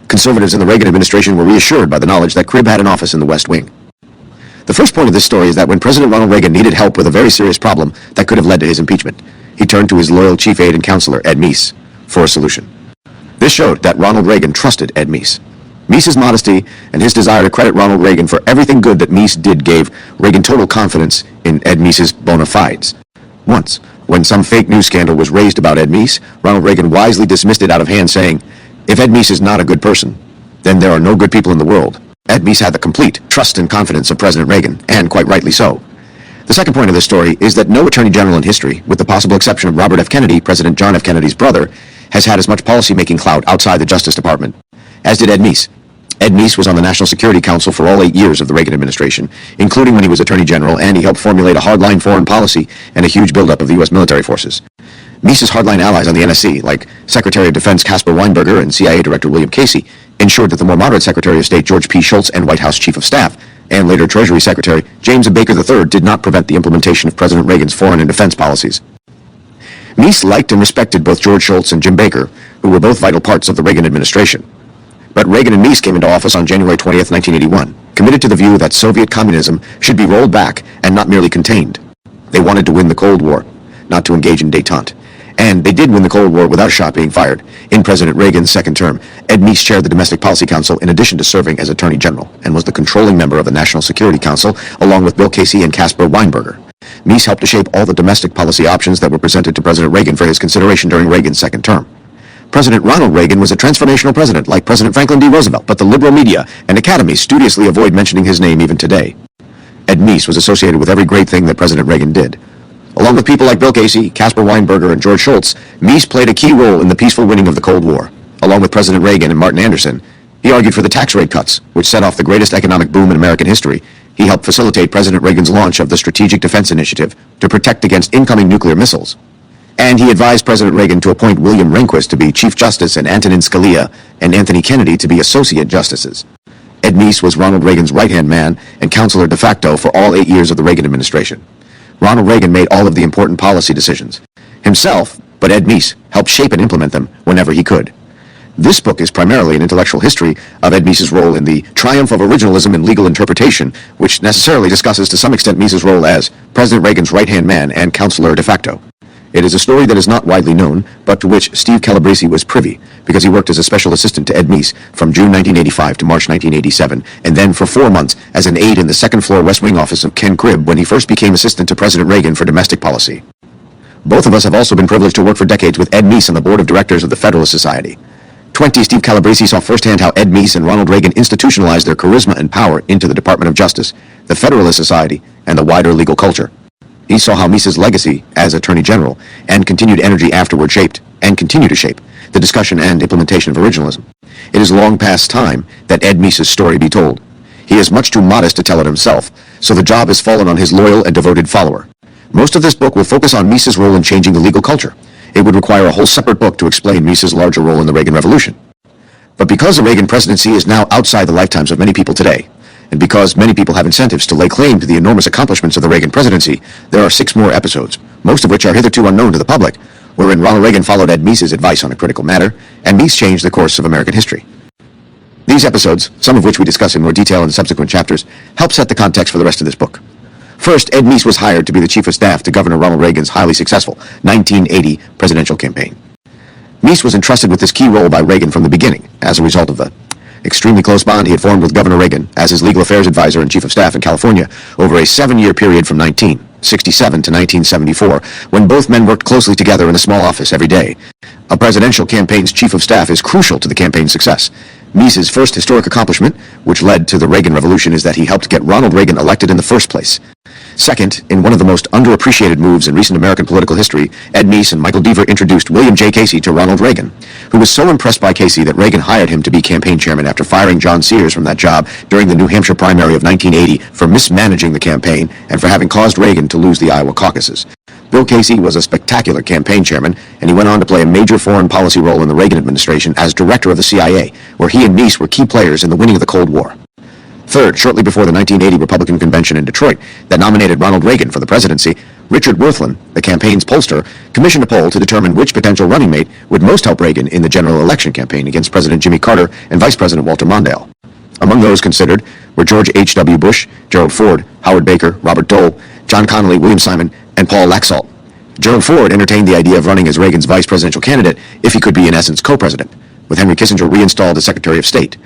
Conservatives in the Reagan administration were reassured by the knowledge that Cribb had an office in the West Wing. The first point of this story is that when President Ronald Reagan needed help with a very serious problem that could have led to his impeachment, he turned to his loyal chief aide and counselor, Ed Meese, for a solution. This showed that Ronald Reagan trusted Ed Meese. Meese's modesty and his desire to credit Ronald Reagan for everything good that Meese did gave Reagan total confidence in Ed Meese's bona fides. Once, when some fake news scandal was raised about Ed Meese, Ronald Reagan wisely dismissed it out of hand, saying, "If Ed Meese is not a good person, then there are no good people in the world." Ed Meese had the complete trust and confidence of President Reagan, and quite rightly so. The second point of this story is that no Attorney General in history, with the possible exception of Robert F. Kennedy, President John F. Kennedy's brother, has had as much policy-making clout outside the Justice Department, as did Ed Meese. Ed Meese was on the National Security Council for all 8 years of the Reagan administration, including when he was Attorney General, and he helped formulate a hardline foreign policy and a huge buildup of the U.S. military forces. Meese's hardline allies on the NSC, like Secretary of Defense Caspar Weinberger and CIA Director William Casey, ensured that the more moderate Secretary of State George P. Shultz and White House Chief of Staff, and later Treasury Secretary James Baker III, did not prevent the implementation of President Reagan's foreign and defense policies. Meese liked and respected both George Shultz and Jim Baker, who were both vital parts of the Reagan administration. But Reagan and Meese came into office on January 20th, 1981, committed to the view that Soviet communism should be rolled back and not merely contained. They wanted to win the Cold War, not to engage in détente. And they did win the Cold War without a shot being fired. In President Reagan's second term, Ed Meese chaired the Domestic Policy Council in addition to serving as Attorney General, and was the controlling member of the National Security Council, along with Bill Casey and Caspar Weinberger. Meese helped to shape all the domestic policy options that were presented to President Reagan for his consideration during Reagan's second term. President Ronald Reagan was a transformational president like President Franklin D. Roosevelt, but the liberal media and academies studiously avoid mentioning his name even today. Ed Meese was associated with every great thing that President Reagan did. Along with people like Bill Casey, Caspar Weinberger, and George Shultz, Meese played a key role in the peaceful winning of the Cold War. Along with President Reagan and Martin Anderson, he argued for the tax rate cuts, which set off the greatest economic boom in American history. He helped facilitate President Reagan's launch of the Strategic Defense Initiative to protect against incoming nuclear missiles. And he advised President Reagan to appoint William Rehnquist to be Chief Justice and Antonin Scalia and Anthony Kennedy to be Associate Justices. Ed Meese was Ronald Reagan's right-hand man and counselor de facto for all 8 years of the Reagan administration. Ronald Reagan made all of the important policy decisions himself, but Ed Meese helped shape and implement them whenever he could. This book is primarily an intellectual history of Ed Meese's role in the triumph of originalism in legal interpretation, which necessarily discusses to some extent Meese's role as President Reagan's right-hand man and counselor de facto. It is a story that is not widely known, but to which Steve Calabrese was privy, because he worked as a special assistant to Ed Meese from June 1985 to March 1987, and then for 4 months as an aide in the second-floor West Wing office of Ken Cribb when he first became assistant to President Reagan for domestic policy. Both of us have also been privileged to work for decades with Ed Meese on the board of directors of the Federalist Society. Steve Calabrese saw firsthand how Ed Meese and Ronald Reagan institutionalized their charisma and power into the Department of Justice, the Federalist Society, and the wider legal culture. He saw how Meese's legacy as Attorney General and continued energy afterward shaped, and continue to shape, the discussion and implementation of originalism. It is long past time that Ed Meese's story be told. He is much too modest to tell it himself, so the job has fallen on his loyal and devoted follower. Most of this book will focus on Meese's role in changing the legal culture. It would require a whole separate book to explain Meese's larger role in the Reagan Revolution. But because the Reagan presidency is now outside the lifetimes of many people today, and because many people have incentives to lay claim to the enormous accomplishments of the Reagan presidency, there are 6 more episodes, most of which are hitherto unknown to the public, wherein Ronald Reagan followed Ed Meese's advice on a critical matter, and Meese changed the course of American history. These episodes, some of which we discuss in more detail in subsequent chapters, help set the context for the rest of this book. First, Ed Meese was hired to be the chief of staff to Governor Ronald Reagan's highly successful 1980 presidential campaign. Meese was entrusted with this key role by Reagan from the beginning, as a result of the extremely close bond he had formed with Governor Reagan as his legal affairs advisor and chief of staff in California over a 7-year period from 1967 to 1974, when both men worked closely together in a small office every day. A presidential campaign's chief of staff is crucial to the campaign's success. Meese's first historic accomplishment, which led to the Reagan Revolution, is that he helped get Ronald Reagan elected in the first place. Second, in one of the most underappreciated moves in recent American political history, Ed Meese and Michael Deaver introduced William J. Casey to Ronald Reagan, who was so impressed by Casey that Reagan hired him to be campaign chairman after firing John Sears from that job during the New Hampshire primary of 1980 for mismanaging the campaign and for having caused Reagan to lose the Iowa caucuses. Bill Casey was a spectacular campaign chairman, and he went on to play a major foreign policy role in the Reagan administration as director of the CIA, where he and Meese were key players in the winning of the Cold War. Third, shortly before the 1980 Republican convention in Detroit that nominated Ronald Reagan for the presidency, Richard Worthlin, the campaign's pollster, commissioned a poll to determine which potential running mate would most help Reagan in the general election campaign against President Jimmy Carter and Vice President Walter Mondale. Among those considered were George H.W. Bush, Gerald Ford, Howard Baker, Robert Dole, John Connally, William Simon, and Paul Laxalt. Gerald Ford entertained the idea of running as Reagan's vice presidential candidate if he could be in essence co-president, with Henry Kissinger reinstalled as Secretary of State.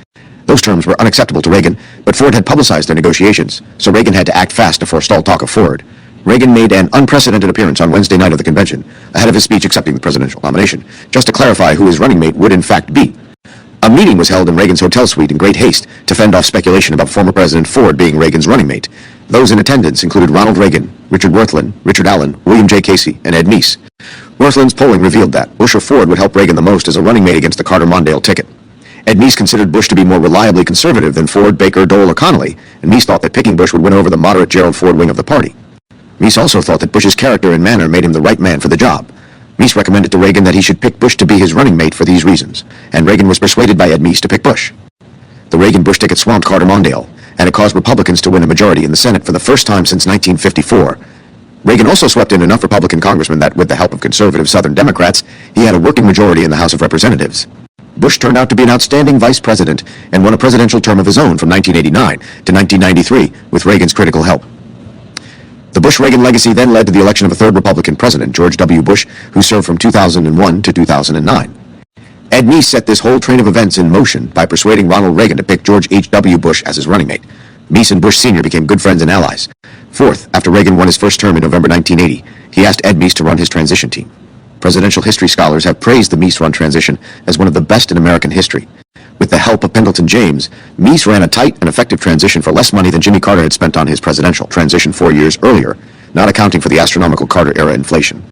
Those terms were unacceptable to Reagan, but Ford had publicized their negotiations, so Reagan had to act fast to forestall talk of Ford. Reagan made an unprecedented appearance on Wednesday night of the convention, ahead of his speech accepting the presidential nomination, just to clarify who his running mate would in fact be. A meeting was held in Reagan's hotel suite in great haste to fend off speculation about former President Ford being Reagan's running mate. Those in attendance included Ronald Reagan, Richard Worthlin, Richard Allen, William J. Casey, and Ed Meese. Worthlin's polling revealed that Bush or Ford would help Reagan the most as a running mate against the Carter-Mondale ticket. Ed Meese considered Bush to be more reliably conservative than Ford, Baker, Dole, or Connally, and Meese thought that picking Bush would win over the moderate Gerald Ford wing of the party. Meese also thought that Bush's character and manner made him the right man for the job. Meese recommended to Reagan that he should pick Bush to be his running mate for these reasons, and Reagan was persuaded by Ed Meese to pick Bush. The Reagan-Bush ticket swamped Carter-Mondale, and it caused Republicans to win a majority in the Senate for the first time since 1954. Reagan also swept in enough Republican congressmen that, with the help of conservative Southern Democrats, he had a working majority in the House of Representatives. Bush turned out to be an outstanding vice president and won a presidential term of his own from 1989 to 1993 with Reagan's critical help. The Bush-Reagan legacy then led to the election of a third Republican president, George W. Bush, who served from 2001 to 2009. Ed Meese set this whole train of events in motion by persuading Ronald Reagan to pick George H.W. Bush as his running mate. Meese and Bush Sr. became good friends and allies. Fourth, after Reagan won his first term in November 1980, he asked Ed Meese to run his transition team. Presidential history scholars have praised the Meese-run transition as one of the best in American history. With the help of Pendleton James, Meese ran a tight and effective transition for less money than Jimmy Carter had spent on his presidential transition 4 years earlier, not accounting for the astronomical Carter-era inflation.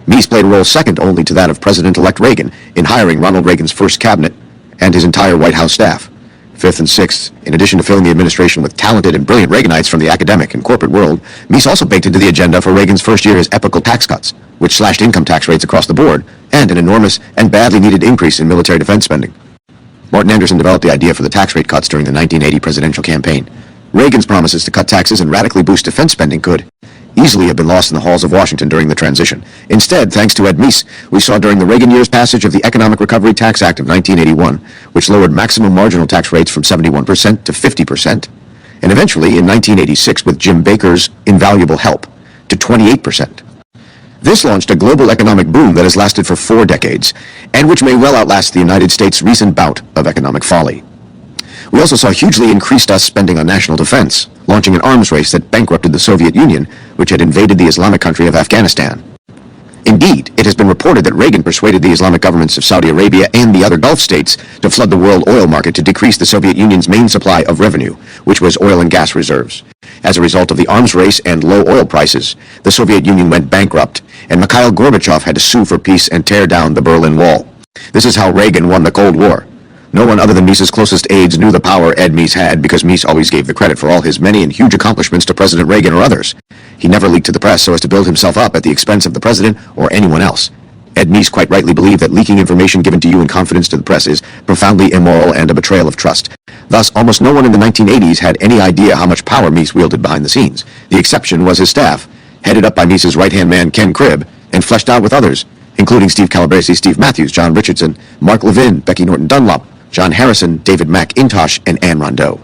Meese played a role second only to that of President-elect Reagan in hiring Ronald Reagan's first cabinet and his entire White House staff. Fifth and sixth, in addition to filling the administration with talented and brilliant Reaganites from the academic and corporate world, Meese also baked into the agenda for Reagan's first year his epical tax cuts, which slashed income tax rates across the board, and an enormous and badly needed increase in military defense spending. Martin Anderson developed the idea for the tax rate cuts during the 1980 presidential campaign. Reagan's promises to cut taxes and radically boost defense spending could easily have been lost in the halls of Washington during the transition. Instead, thanks to Ed Meese, we saw during the Reagan years passage of the Economic Recovery Tax Act of 1981, which lowered maximum marginal tax rates from 71% to 50%, and eventually in 1986 with Jim Baker's invaluable help to 28%. This launched a global economic boom that has lasted for 4 decades, and which may well outlast the United States' recent bout of economic folly. We also saw hugely increased spending on national defense, launching an arms race that bankrupted the Soviet Union, which had invaded the Islamic country of Afghanistan. In Indeed, it has been reported that Reagan persuaded the Islamic governments of Saudi Arabia and the other Gulf states to flood the world oil market to decrease the Soviet Union's main supply of revenue, which was oil and gas reserves. As a result of the arms race and low oil prices, the Soviet Union went bankrupt, and Mikhail Gorbachev had to sue for peace and tear down the Berlin Wall. This is how Reagan won the Cold War. No one other than Meese's closest aides knew the power Ed Meese had, because Meese always gave the credit for all his many and huge accomplishments to President Reagan or others. He never leaked to the press so as to build himself up at the expense of the president or anyone else. Ed Meese quite rightly believed that leaking information given to you in confidence to the press is profoundly immoral and a betrayal of trust. Thus, almost no one in the 1980s had any idea how much power Meese wielded behind the scenes. The exception was his staff, headed up by Meese's right-hand man Ken Cribb, and fleshed out with others, including Steve Calabresi, Steve Matthews, John Richardson, Mark Levin, Becky Norton Dunlop, John Harrison, David McIntosh, and Anne Rondeau.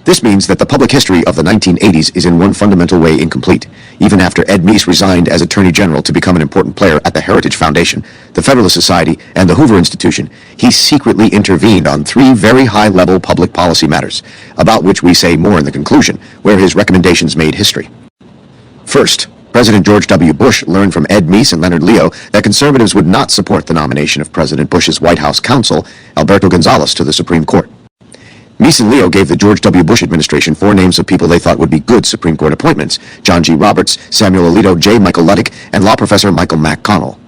This means that the public history of the 1980s is in one fundamental way incomplete. Even after Ed Meese resigned as Attorney General to become an important player at the Heritage Foundation, the Federalist Society, and the Hoover Institution, he secretly intervened on 3 very high-level public policy matters, about which we say more in the conclusion, where his recommendations made history. First, President George W. Bush learned from Ed Meese and Leonard Leo that conservatives would not support the nomination of President Bush's White House counsel, Alberto Gonzales, to the Supreme Court. Meese and Leo gave the George W. Bush administration 4 names of people they thought would be good Supreme Court appointments: John G. Roberts, Samuel Alito, J. Michael Luddick, and law professor Michael McConnell.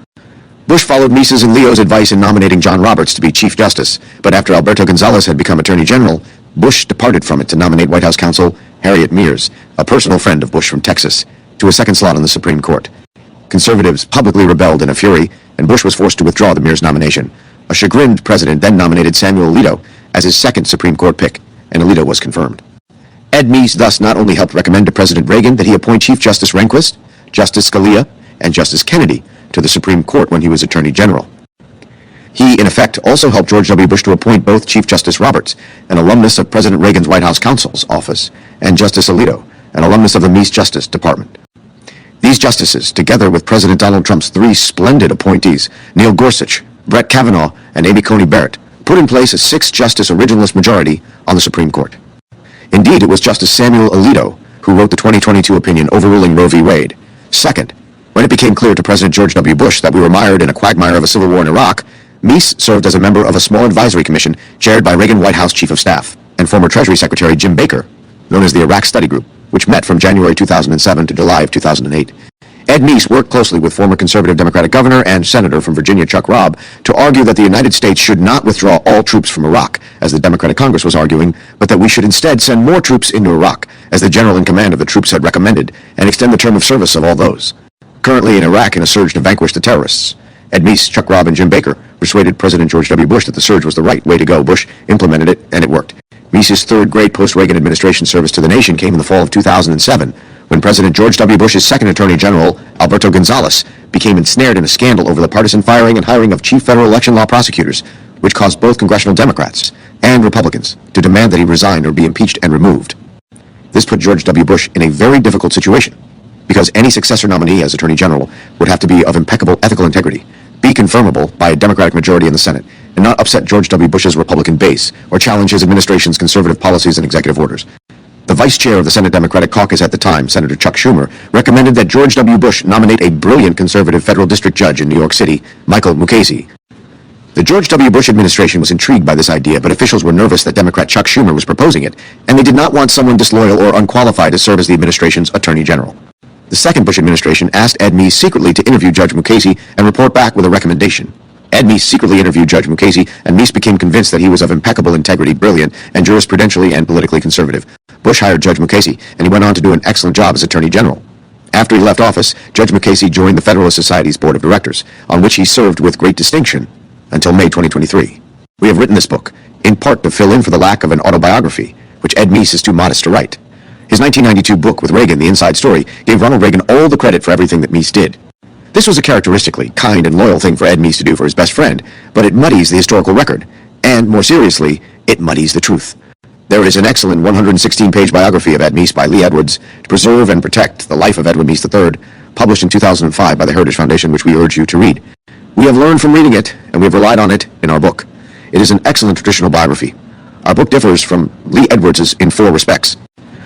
Bush followed Meese's and Leo's advice in nominating John Roberts to be Chief Justice, but after Alberto Gonzales had become Attorney General, Bush departed from it to nominate White House counsel Harriet Meese, a personal friend of Bush from Texas, to a second slot on the Supreme Court. Conservatives publicly rebelled in a fury, and Bush was forced to withdraw the Meese nomination. A chagrined president then nominated Samuel Alito as his second Supreme Court pick, and Alito was confirmed. Ed Meese thus not only helped recommend to President Reagan that he appoint Chief Justice Rehnquist, Justice Scalia, and Justice Kennedy to the Supreme Court when he was Attorney General. He, in effect, also helped George W. Bush to appoint both Chief Justice Roberts, an alumnus of President Reagan's White House counsel's office, and Justice Alito, an alumnus of the Meese Justice Department. These justices, together with President Donald Trump's 3 splendid appointees, Neil Gorsuch, Brett Kavanaugh, and Amy Coney Barrett, put in place a 6-justice originalist majority on the Supreme Court. Indeed, it was Justice Samuel Alito who wrote the 2022 opinion overruling Roe v. Wade. Second, when it became clear to President George W. Bush that we were mired in a quagmire of a civil war in Iraq, Meese served as a member of a small advisory commission chaired by Reagan White House Chief of Staff and former Treasury Secretary Jim Baker, known as the Iraq Study Group, which met from January 2007 to July of 2008. Ed Meese worked closely with former conservative Democratic governor and senator from Virginia Chuck Robb to argue that the United States should not withdraw all troops from Iraq, as the Democratic Congress was arguing, but that we should instead send more troops into Iraq, as the general in command of the troops had recommended, and extend the term of service of all those currently in Iraq in a surge to vanquish the terrorists. Ed Meese, Chuck Robb, and Jim Baker persuaded President George W. Bush that the surge was the right way to go. Bush implemented it, and it worked. Meese's 3rd great post-Reagan administration service to the nation came in the fall of 2007, when President George W. Bush's second Attorney General, Alberto Gonzales, became ensnared in a scandal over the partisan firing and hiring of chief federal election law prosecutors, which caused both congressional Democrats and Republicans to demand that he resign or be impeached and removed. This put George W. Bush in a very difficult situation, because any successor nominee as Attorney General would have to be of impeccable ethical integrity, be confirmable by a Democratic majority in the Senate, and not upset George W. Bush's Republican base or challenge his administration's conservative policies and executive orders. The vice chair of the Senate Democratic Caucus at the time, Senator Chuck Schumer, recommended that George W. Bush nominate a brilliant conservative federal district judge in New York City, Michael Mukasey. The George W. Bush administration was intrigued by this idea, but officials were nervous that Democrat Chuck Schumer was proposing it, and they did not want someone disloyal or unqualified to serve as the administration's Attorney General. The second Bush administration asked Ed Meese secretly to interview Judge Mukasey and report back with a recommendation. Ed Meese secretly interviewed Judge Mukasey, and Meese became convinced that he was of impeccable integrity, brilliant, and jurisprudentially and politically conservative. Bush hired Judge Mukasey, and he went on to do an excellent job as Attorney General. After he left office, Judge Mukasey joined the Federalist Society's Board of Directors, on which he served with great distinction until May 2023. We have written this book, in part to fill in for the lack of an autobiography, which Ed Meese is too modest to write. His 1992 book with Reagan, The Inside Story, gave Ronald Reagan all the credit for everything that Meese did. This was a characteristically kind and loyal thing for Ed Meese to do for his best friend, but it muddies the historical record, and, more seriously, it muddies the truth. There is an excellent 116-page biography of Ed Meese by Lee Edwards, To Preserve and Protect the Life of Edwin Meese III, published in 2005 by the Heritage Foundation, which we urge you to read. We have learned from reading it, and we have relied on it in our book. It is an excellent traditional biography. Our book differs from Lee Edwards's in 4 respects.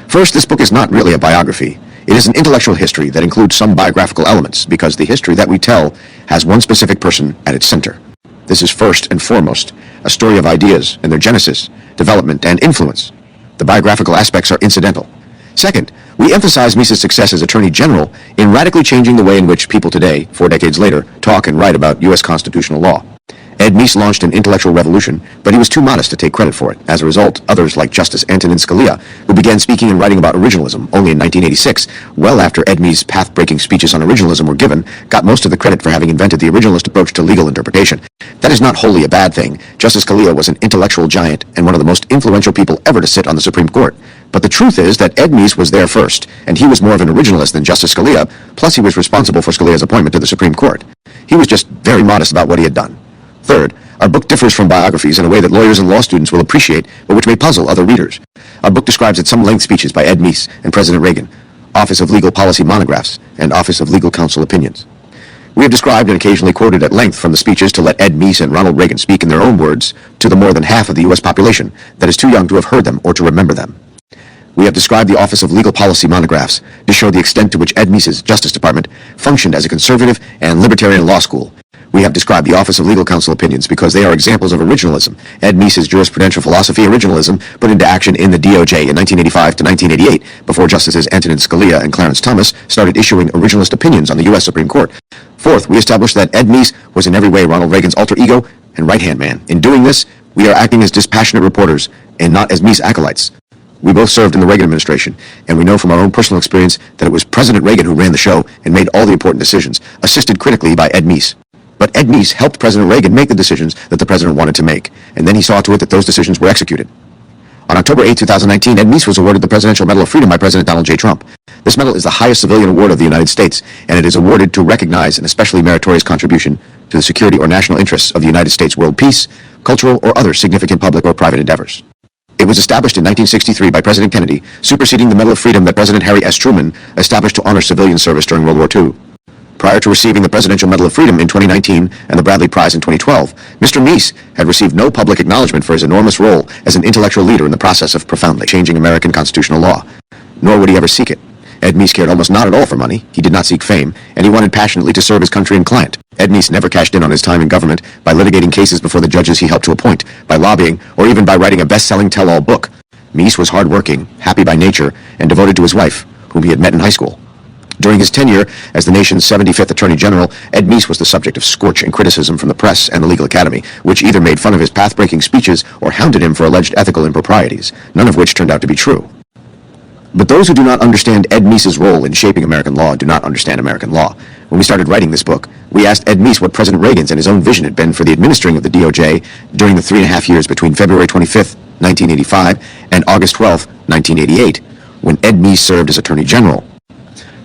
First, this book is not really a biography. It is an intellectual history that includes some biographical elements because the history that we tell has one specific person at its center. This is first and foremost a story of ideas and their genesis, development, and influence. The biographical aspects are incidental. Second, we emphasize Meese's success as Attorney General in radically changing the way in which people today, 4 decades later, talk and write about U.S. constitutional law. Ed Meese launched an intellectual revolution, but he was too modest to take credit for it. As a result, others like Justice Antonin Scalia, who began speaking and writing about originalism only in 1986, well after Ed Meese's path-breaking speeches on originalism were given, got most of the credit for having invented the originalist approach to legal interpretation. That is not wholly a bad thing. Justice Scalia was an intellectual giant and one of the most influential people ever to sit on the Supreme Court. But the truth is that Ed Meese was there first, and he was more of an originalist than Justice Scalia, plus he was responsible for Scalia's appointment to the Supreme Court. He was just very modest about what he had done. Third, our book differs from biographies in a way that lawyers and law students will appreciate, but which may puzzle other readers. Our book describes at some length speeches by Ed Meese and President Reagan, Office of Legal Policy monographs, and Office of Legal Counsel opinions. We have described and occasionally quoted at length from the speeches to let Ed Meese and Ronald Reagan speak in their own words to the more than half of the U.S. population that is too young to have heard them or to remember them. We have described the Office of Legal Policy monographs to show the extent to which Ed Meese's Justice Department functioned as a conservative and libertarian law school. We have described the Office of Legal Counsel opinions because they are examples of originalism. Ed Meese's jurisprudential philosophy, originalism, put into action in the DOJ in 1985 to 1988, before Justices Antonin Scalia and Clarence Thomas started issuing originalist opinions on the U.S. Supreme Court. Fourth, we established that Ed Meese was in every way Ronald Reagan's alter ego and right-hand man. In doing this, we are acting as dispassionate reporters and not as Meese acolytes. We both served in the Reagan administration, and we know from our own personal experience that it was President Reagan who ran the show and made all the important decisions, assisted critically by Ed Meese. But Ed Meese helped President Reagan make the decisions that the president wanted to make, and then he saw to it that those decisions were executed. On October 8, 2019, Ed Meese was awarded the Presidential Medal of Freedom by President Donald J. Trump. This medal is the highest civilian award of the United States, and it is awarded to recognize an especially meritorious contribution to the security or national interests of the United States world peace, cultural, or other significant public or private endeavors. It was established in 1963 by President Kennedy, superseding the Medal of Freedom that President Harry S. Truman established to honor civilian service during World War II. Prior to receiving the Presidential Medal of Freedom in 2019 and the Bradley Prize in 2012, Mr. Meese had received no public acknowledgement for his enormous role as an intellectual leader in the process of profoundly changing American constitutional law. Nor would he ever seek it. Ed Meese cared almost not at all for money, he did not seek fame, and he wanted passionately to serve his country and client. Ed Meese never cashed in on his time in government by litigating cases before the judges he helped to appoint, by lobbying, or even by writing a best-selling tell-all book. Meese was hardworking, happy by nature, and devoted to his wife, whom he had met in high school. During his tenure as the nation's 75th Attorney General, Ed Meese was the subject of scorching criticism from the press and the legal academy, which either made fun of his path-breaking speeches or hounded him for alleged ethical improprieties, none of which turned out to be true. But those who do not understand Ed Meese's role in shaping American law do not understand American law. When we started writing this book, we asked Ed Meese what President Reagan's and his own vision had been for the administering of the DOJ during the 3.5 years between February 25th, 1985 and August 12th, 1988, when Ed Meese served as Attorney General.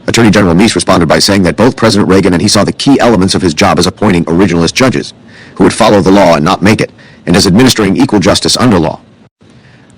Attorney General Meese responded by saying that both President Reagan and he saw the key elements of his job as appointing originalist judges, who would follow the law and not make it, and as administering equal justice under law.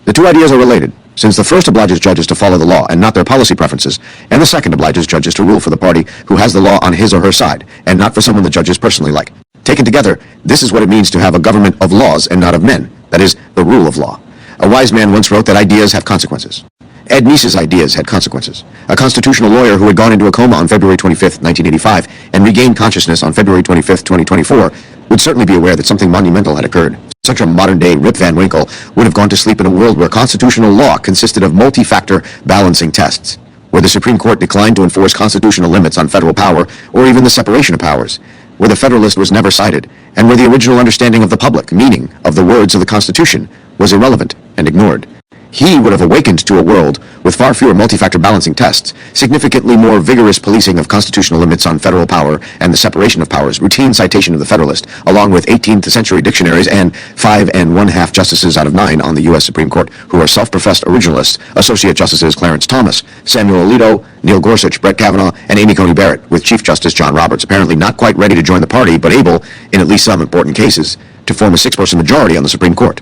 The two ideas are related, since the first obliges judges to follow the law and not their policy preferences, and the second obliges judges to rule for the party who has the law on his or her side, and not for someone the judges personally like. Taken together, this is what it means to have a government of laws and not of men, that is, the rule of law. A wise man once wrote that ideas have consequences. Ed Meese's ideas had consequences. A constitutional lawyer who had gone into a coma on February 25th, 1985, and regained consciousness on February 25th, 2024, would certainly be aware that something monumental had occurred. Such a modern-day Rip Van Winkle would have gone to sleep in a world where constitutional law consisted of multi-factor balancing tests, where the Supreme Court declined to enforce constitutional limits on federal power or even the separation of powers, where the Federalist was never cited, and where the original understanding of the public meaning of the words of the Constitution was irrelevant and ignored. He would have awakened to a world with far fewer multi-factor balancing tests, significantly more vigorous policing of constitutional limits on federal power and the separation of powers, routine citation of the Federalist, along with 18th century dictionaries and 5 1/2 justices out of 9 on the U.S. Supreme Court who are self-professed originalists, Associate Justices Clarence Thomas, Samuel Alito, Neil Gorsuch, Brett Kavanaugh, and Amy Coney Barrett, with Chief Justice John Roberts apparently not quite ready to join the party, but able, in at least some important cases, to form a 6-person majority on the Supreme Court.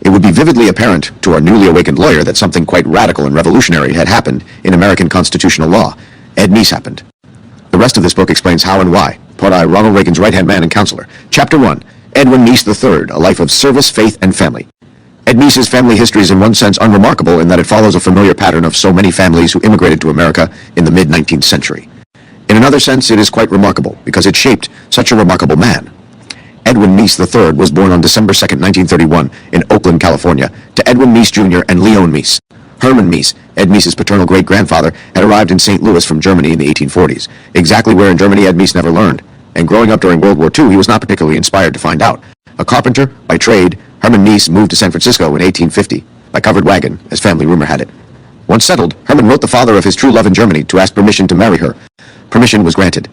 It would be vividly apparent to our newly awakened lawyer that something quite radical and revolutionary had happened in American constitutional law. Ed Meese happened. The rest of this book explains how and why. Part I, Ronald Reagan's right-hand man and counselor. Chapter 1, Edwin Meese III, A Life of Service, Faith, and Family. Ed Meese's family history is in one sense unremarkable in that it follows a familiar pattern of so many families who immigrated to America in the mid-19th century. In another sense, it is quite remarkable because it shaped such a remarkable man. Edwin Meese III was born on December 2, 1931, in Oakland, California, to Edwin Meese Jr. and Leon Meese. Herman Meese, Ed Meese's paternal great-grandfather, had arrived in St. Louis from Germany in the 1840s, exactly where in Germany Ed Meese never learned, and growing up during World War II, he was not particularly inspired to find out. A carpenter by trade, Herman Meese moved to San Francisco in 1850, by covered wagon, as family rumor had it. Once settled, Herman wrote the father of his true love in Germany to ask permission to marry her. Permission was granted.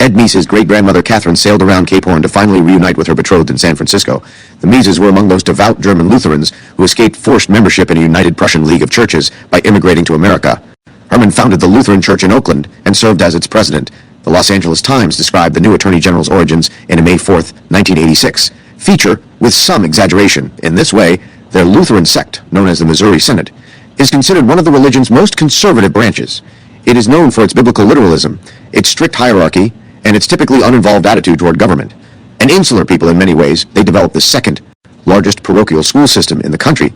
Ed Meese's great-grandmother Catherine sailed around Cape Horn to finally reunite with her betrothed in San Francisco. The Meeses were among those devout German Lutherans who escaped forced membership in a United Prussian League of Churches by immigrating to America. Herman founded the Lutheran Church in Oakland and served as its president. The Los Angeles Times described the new Attorney General's origins in a May 4, 1986 feature with some exaggeration. In this way, their Lutheran sect, known as the Missouri Synod, is considered one of the religion's most conservative branches. It is known for its biblical literalism, its strict hierarchy, and its typically uninvolved attitude toward government. An insular people in many ways, they developed the second largest parochial school system in the country.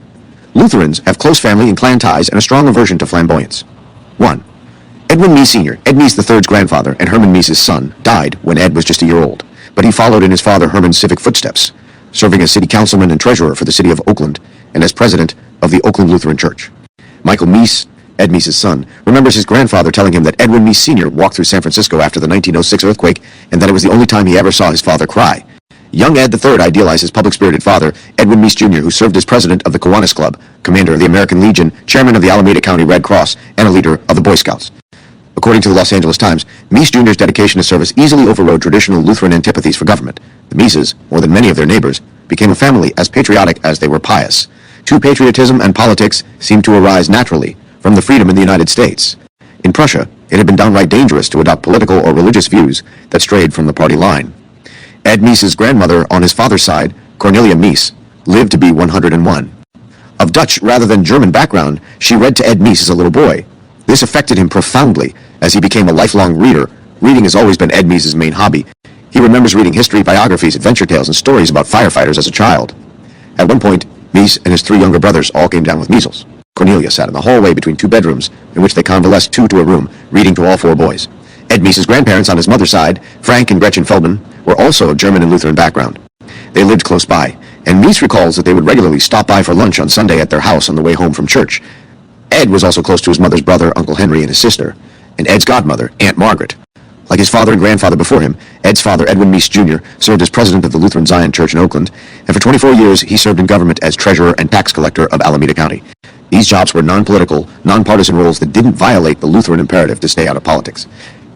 Lutherans have close family and clan ties and a strong aversion to flamboyance. 1. Edwin Meese Sr., Ed Meese III's grandfather and Herman Meese's son, died when Ed was just a year old, but he followed in his father Herman's civic footsteps, serving as city councilman and treasurer for the city of Oakland and as president of the Oakland Lutheran Church. Michael Meese, Ed Meese's son, remembers his grandfather telling him that Edwin Meese Sr. walked through San Francisco after the 1906 earthquake and that it was the only time he ever saw his father cry. Young Ed III idealized his public-spirited father, Edwin Meese Jr., who served as president of the Kiwanis Club, commander of the American Legion, chairman of the Alameda County Red Cross, and a leader of the Boy Scouts. According to the Los Angeles Times, Meese Jr.'s dedication to service easily overrode traditional Lutheran antipathies for government. The Meeses, more than many of their neighbors, became a family as patriotic as they were pious. True patriotism and politics seemed to arise naturally from the freedom in the United States. In Prussia, it had been downright dangerous to adopt political or religious views that strayed from the party line. Ed Meese's grandmother on his father's side, Cornelia Meese, lived to be 101. Of Dutch rather than German background, she read to Ed Meese as a little boy. This affected him profoundly as he became a lifelong reader. Reading has always been Ed Meese's main hobby. He remembers reading history, biographies, adventure tales, and stories about firefighters as a child. At one point, Meese and his 3 younger brothers all came down with measles. Cornelia sat in the hallway between 2 bedrooms, in which they convalesced 2 to a room, reading to all 4 boys. Ed Meese's grandparents on his mother's side, Frank and Gretchen Feldman, were also of German and Lutheran background. They lived close by, and Meese recalls that they would regularly stop by for lunch on Sunday at their house on the way home from church. Ed was also close to his mother's brother, Uncle Henry, and his sister, and Ed's godmother, Aunt Margaret. Like his father and grandfather before him, Ed's father, Edwin Meese Jr., served as president of the Lutheran Zion Church in Oakland, and for 24 years he served in government as treasurer and tax collector of Alameda County. These jobs were non-political, non-partisan roles that didn't violate the Lutheran imperative to stay out of politics.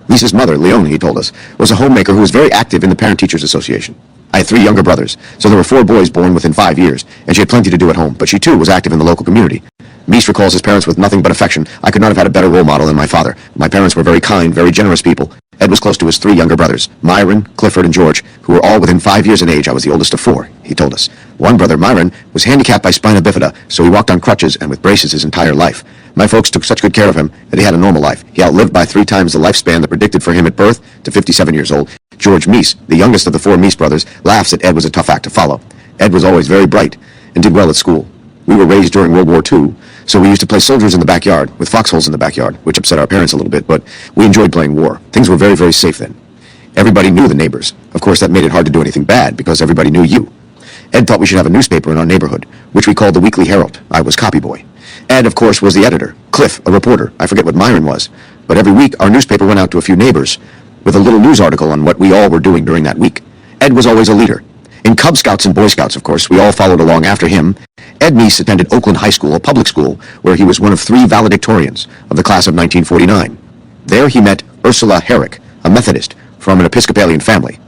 Meese's mother, Leonie, he told us, was a homemaker who was very active in the Parent-Teachers Association. I had 3 younger brothers, so there were 4 boys born within 5 years, and she had plenty to do at home, but she too was active in the local community. Meese recalls his parents with nothing but affection. I could not have had a better role model than my father. My parents were very kind, very generous people. Ed was close to his 3 younger brothers, Myron, Clifford, and George, who were all within 5 years in age. I was the oldest of 4, he told us. One brother, Myron, was handicapped by spina bifida, so he walked on crutches and with braces his entire life. My folks took such good care of him that he had a normal life. He outlived by 3 times the lifespan that predicted for him at birth to 57 years old. George Meese, the youngest of the 4 Meese brothers, laughs that Ed was a tough act to follow. Ed was always very bright and did well at school. We were raised during World War II, so we used to play soldiers in the backyard, with foxholes in the backyard, which upset our parents a little bit, but we enjoyed playing war. Things were very, very safe then. Everybody knew the neighbors. Of course, that made it hard to do anything bad, because everybody knew you. Ed thought we should have a newspaper in our neighborhood, which we called the Weekly Herald. I was copy boy. Ed, of course, was the editor. Cliff, a reporter. I forget what Myron was. But every week, our newspaper went out to a few neighbors with a little news article on what we all were doing during that week. Ed was always a leader. In Cub Scouts and Boy Scouts, of course, we all followed along after him. Ed Meese attended Oakland High School, a public school, where he was one of 3 valedictorians of the class of 1949. There he met Ursula Herrick, a Methodist from an Episcopalian family.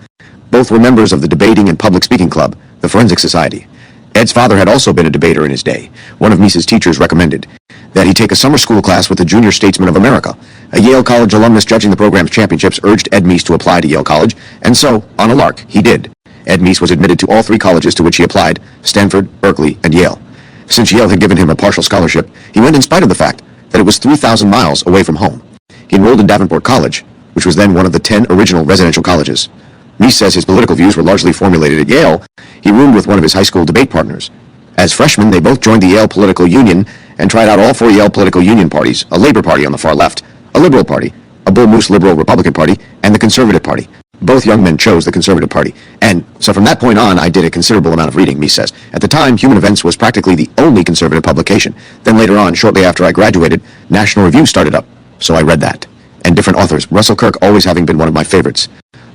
Both were members of the debating and public speaking club, the Forensic Society. Ed's father had also been a debater in his day. One of Meese's teachers recommended that he take a summer school class with the Junior Statesmen of America. A Yale College alumnus judging the program's championships urged Ed Meese to apply to Yale College, and so, on a lark, he did. Ed Meese was admitted to all 3 colleges to which he applied, Stanford, Berkeley, and Yale. Since Yale had given him a partial scholarship, he went in spite of the fact that it was 3,000 miles away from home. He enrolled in Davenport College, which was then one of the 10 original residential colleges. Meese says his political views were largely formulated at Yale. He roomed with one of his high school debate partners. As freshmen, they both joined the Yale Political Union and tried out all four Yale Political Union parties, a Labor Party on the far left, a Liberal Party, a Bull Moose Liberal Republican Party, and the Conservative Party. Both young men chose the Conservative Party. And so from that point on, I did a considerable amount of reading, Meese says. At the time, Human Events was practically the only conservative publication. Then later on, shortly after I graduated, National Review started up. So I read that. And different authors, Russell Kirk always having been one of my favorites.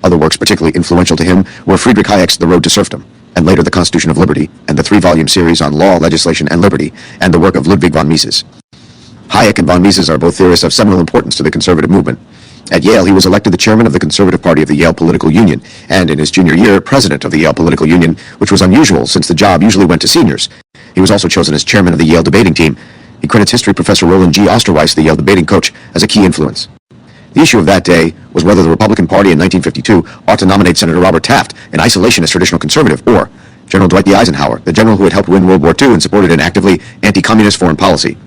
Other works particularly influential to him were Friedrich Hayek's The Road to Serfdom, and later The Constitution of Liberty, and the 3-volume series on law, legislation, and liberty, and the work of Ludwig von Mises. Hayek and von Mises are both theorists of seminal importance to the conservative movement. At Yale, he was elected the chairman of the Conservative Party of the Yale Political Union, and in his junior year, president of the Yale Political Union, which was unusual since the job usually went to seniors. He was also chosen as chairman of the Yale debating team. He credits history professor Roland G. Osterweiss, the Yale debating coach, as a key influence. The issue of that day was whether the Republican Party in 1952 ought to nominate Senator Robert Taft, an isolationist traditional conservative, or General Dwight D. Eisenhower, the general who had helped win World War II and supported an actively anti-communist foreign policy.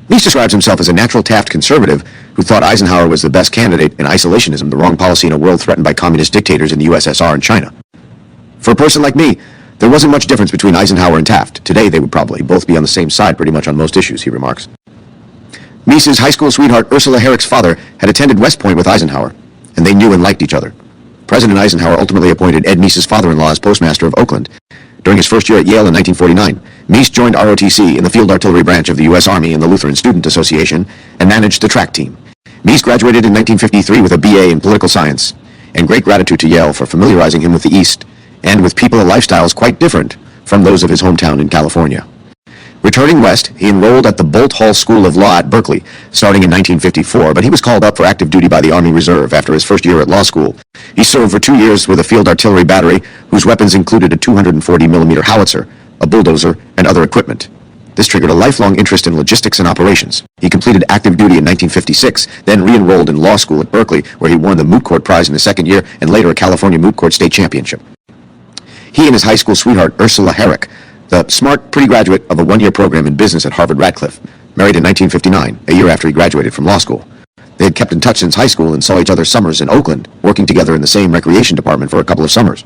Meese describes himself as a natural Taft conservative who thought Eisenhower was the best candidate and isolationism the wrong policy in a world threatened by communist dictators in the USSR and China. For a person like me, there wasn't much difference between Eisenhower and Taft. Today they would probably both be on the same side pretty much on most issues, he remarks. Meese's high school sweetheart Ursula Herrick's father had attended West Point with Eisenhower, and they knew and liked each other. President Eisenhower ultimately appointed Ed Meese's father-in-law as postmaster of Oakland. During his first year at Yale in 1949, Meese joined ROTC in the Field Artillery Branch of the U.S. Army in the Lutheran Student Association and managed the track team. Meese graduated in 1953 with a B.A. in political science, and great gratitude to Yale for familiarizing him with the East and with people and lifestyles quite different from those of his hometown in California. Returning west, he enrolled at the Bolt Hall School of Law at Berkeley, starting in 1954, but he was called up for active duty by the Army Reserve after his first year at law school. He served for 2 years with a field artillery battery whose weapons included a 240mm howitzer, a bulldozer, and other equipment. This triggered a lifelong interest in logistics and operations. He completed active duty in 1956, then re-enrolled in law school at Berkeley, where he won the Moot Court Prize in his second year and later a California Moot Court State Championship. He and his high school sweetheart, Ursula Herrick, the smart pre-graduate of a one-year program in business at Harvard-Radcliffe, married in 1959, a year after he graduated from law school. They had kept in touch since high school and saw each other summers in Oakland, working together in the same recreation department for a couple of summers.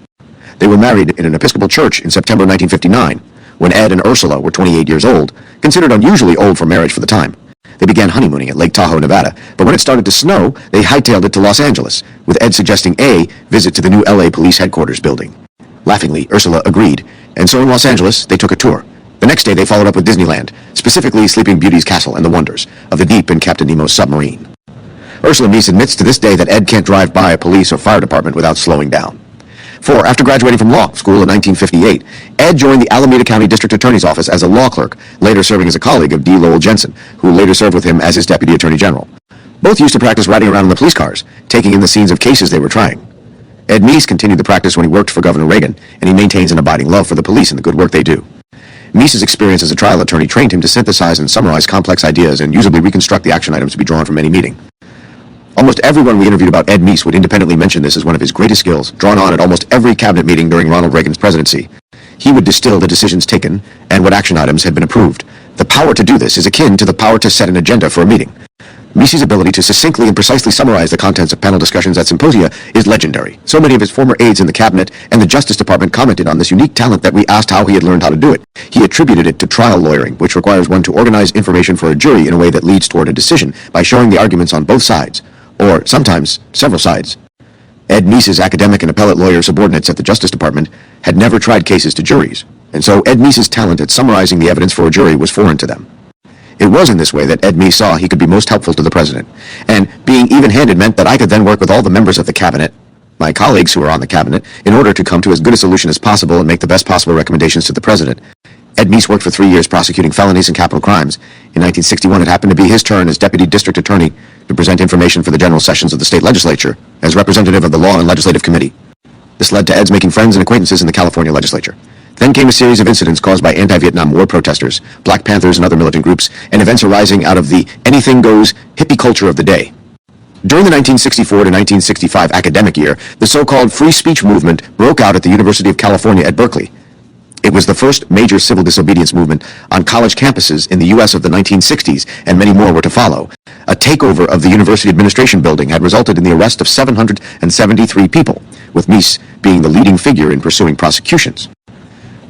They were married in an Episcopal church in September 1959, when Ed and Ursula were 28 years old, considered unusually old for marriage for the time. They began honeymooning at Lake Tahoe, Nevada, but when it started to snow, they hightailed it to Los Angeles, with Ed suggesting a visit to the new LA Police Headquarters building. Laughingly, Ursula agreed, and so in Los Angeles, they took a tour. The next day, they followed up with Disneyland, specifically Sleeping Beauty's castle and the wonders of the deep in Captain Nemo's submarine. Ursula Meese admits to this day that Ed can't drive by a police or fire department without slowing down. For after graduating from law school in 1958, Ed joined the Alameda County District Attorney's Office as a law clerk, later serving as a colleague of D. Lowell Jensen, who later served with him as his Deputy Attorney General. Both used to practice riding around in the police cars, taking in the scenes of cases they were trying. Ed Meese continued the practice when he worked for Governor Reagan, and he maintains an abiding love for the police and the good work they do. Meese's experience as a trial attorney trained him to synthesize and summarize complex ideas and usably reconstruct the action items to be drawn from any meeting. Almost everyone we interviewed about Ed Meese would independently mention this as one of his greatest skills, drawn on at almost every cabinet meeting during Ronald Reagan's presidency. He would distill the decisions taken and what action items had been approved. The power to do this is akin to the power to set an agenda for a meeting. Meese's ability to succinctly and precisely summarize the contents of panel discussions at symposia is legendary. So many of his former aides in the cabinet and the Justice Department commented on this unique talent that we asked how he had learned how to do it. He attributed it to trial lawyering, which requires one to organize information for a jury in a way that leads toward a decision by showing the arguments on both sides, or sometimes several sides. Ed Meese's academic and appellate lawyer subordinates at the Justice Department had never tried cases to juries, and so Ed Meese's talent at summarizing the evidence for a jury was foreign to them. It was in this way that Ed Meese saw he could be most helpful to the president, and being even-handed meant that I could then work with all the members of the cabinet, my colleagues who were on the cabinet, in order to come to as good a solution as possible and make the best possible recommendations to the president. Ed Meese worked for 3 years prosecuting felonies and capital crimes. In 1961, it happened to be his turn as deputy district attorney to present information for the general sessions of the state legislature as representative of the Law and Legislative Committee. This led to Ed's making friends and acquaintances in the California legislature. Then came a series of incidents caused by anti-Vietnam War protesters, Black Panthers and other militant groups, and events arising out of the anything-goes hippie culture of the day. During the 1964 to 1965 academic year, the so-called free speech movement broke out at the University of California at Berkeley. It was the first major civil disobedience movement on college campuses in the U.S. of the 1960s, and many more were to follow. A takeover of the university administration building had resulted in the arrest of 773 people, with Meese being the leading figure in pursuing prosecutions.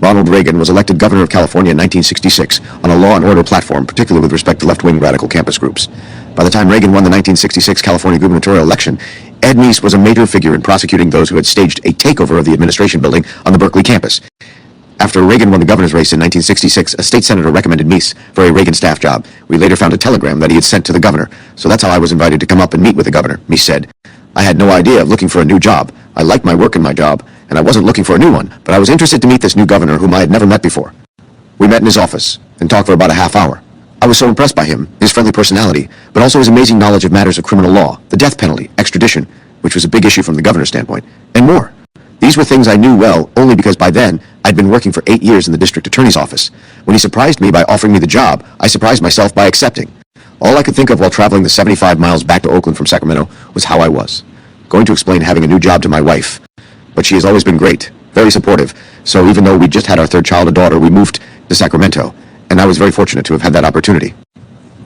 Ronald Reagan was elected governor of California in 1966 on a law and order platform, particularly with respect to left-wing radical campus groups. By the time Reagan won the 1966 California gubernatorial election, Ed Meese was a major figure in prosecuting those who had staged a takeover of the administration building on the Berkeley campus. After Reagan won the governor's race in 1966, a state senator recommended Meese for a Reagan staff job. We later found a telegram that he had sent to the governor, so that's how I was invited to come up and meet with the governor, Meese said. I had no idea of looking for a new job. I liked my work and my job, and I wasn't looking for a new one, but I was interested to meet this new governor whom I had never met before. We met in his office and talked for about a half hour. I was so impressed by him, his friendly personality, but also his amazing knowledge of matters of criminal law, the death penalty, extradition, which was a big issue from the governor's standpoint, and more. These were things I knew well only because by then I'd been working for 8 years in the district attorney's office. When he surprised me by offering me the job, I surprised myself by accepting. All I could think of while traveling the 75 miles back to Oakland from Sacramento was how I was. Going to explain having a new job to my wife. But she has always been great, very supportive, so even though we just had our third child, a daughter, we moved to Sacramento, and I was very fortunate to have had that opportunity.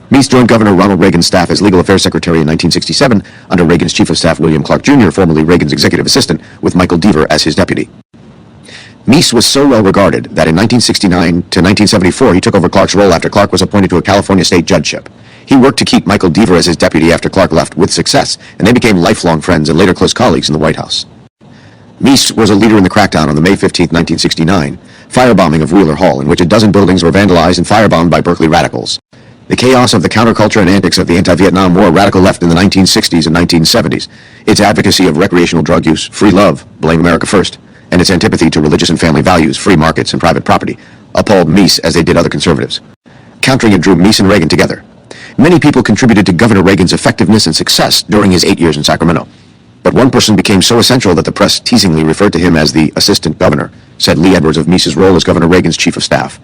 Meese joined Governor Ronald Reagan's staff as Legal Affairs Secretary in 1967 under Reagan's Chief of Staff William Clark Jr., formerly Reagan's executive assistant, with Michael Deaver as his deputy. Meese was so well regarded that in 1969 to 1974 he took over Clark's role after Clark was appointed to a California state judgeship. He worked to keep Michael Deaver as his deputy after Clark left with success, and they became lifelong friends and later close colleagues in the White House. Meese was a leader in the crackdown on the May 15, 1969, firebombing of Wheeler Hall, in which a dozen buildings were vandalized and firebombed by Berkeley radicals. The chaos of the counterculture and antics of the anti-Vietnam War radical left in the 1960s and 1970s, its advocacy of recreational drug use, free love, blame America first, and its antipathy to religious and family values, free markets, and private property, appalled Meese as they did other conservatives. Countering it drew Meese and Reagan together. Many people contributed to Governor Reagan's effectiveness and success during his 8 years in Sacramento. But one person became so essential that the press teasingly referred to him as the assistant governor, said Lee Edwards of Meese's role as Governor Reagan's chief of staff.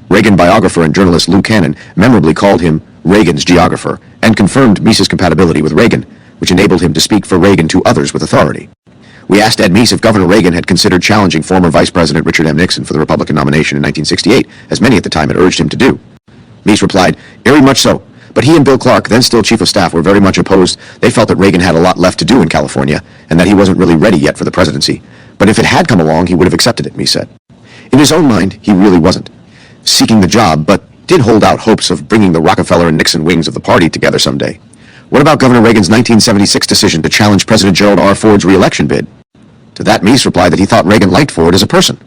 Reagan biographer and journalist Lou Cannon memorably called him Reagan's geographer and confirmed Meese's compatibility with Reagan, which enabled him to speak for Reagan to others with authority. We asked Ed Meese if Governor Reagan had considered challenging former Vice President Richard M. Nixon for the Republican nomination in 1968, as many at the time had urged him to do. Meese replied, "Very much so. But he and Bill Clark, then still chief of staff, were very much opposed. They felt that Reagan had a lot left to do in California, and that he wasn't really ready yet for the presidency. But if it had come along, he would have accepted it," Meese said. In his own mind, he really wasn't seeking the job, but did hold out hopes of bringing the Rockefeller and Nixon wings of the party together someday. What about Governor Reagan's 1976 decision to challenge President Gerald R. Ford's re-election bid? To that, Meese replied that he thought Reagan liked Ford as a person.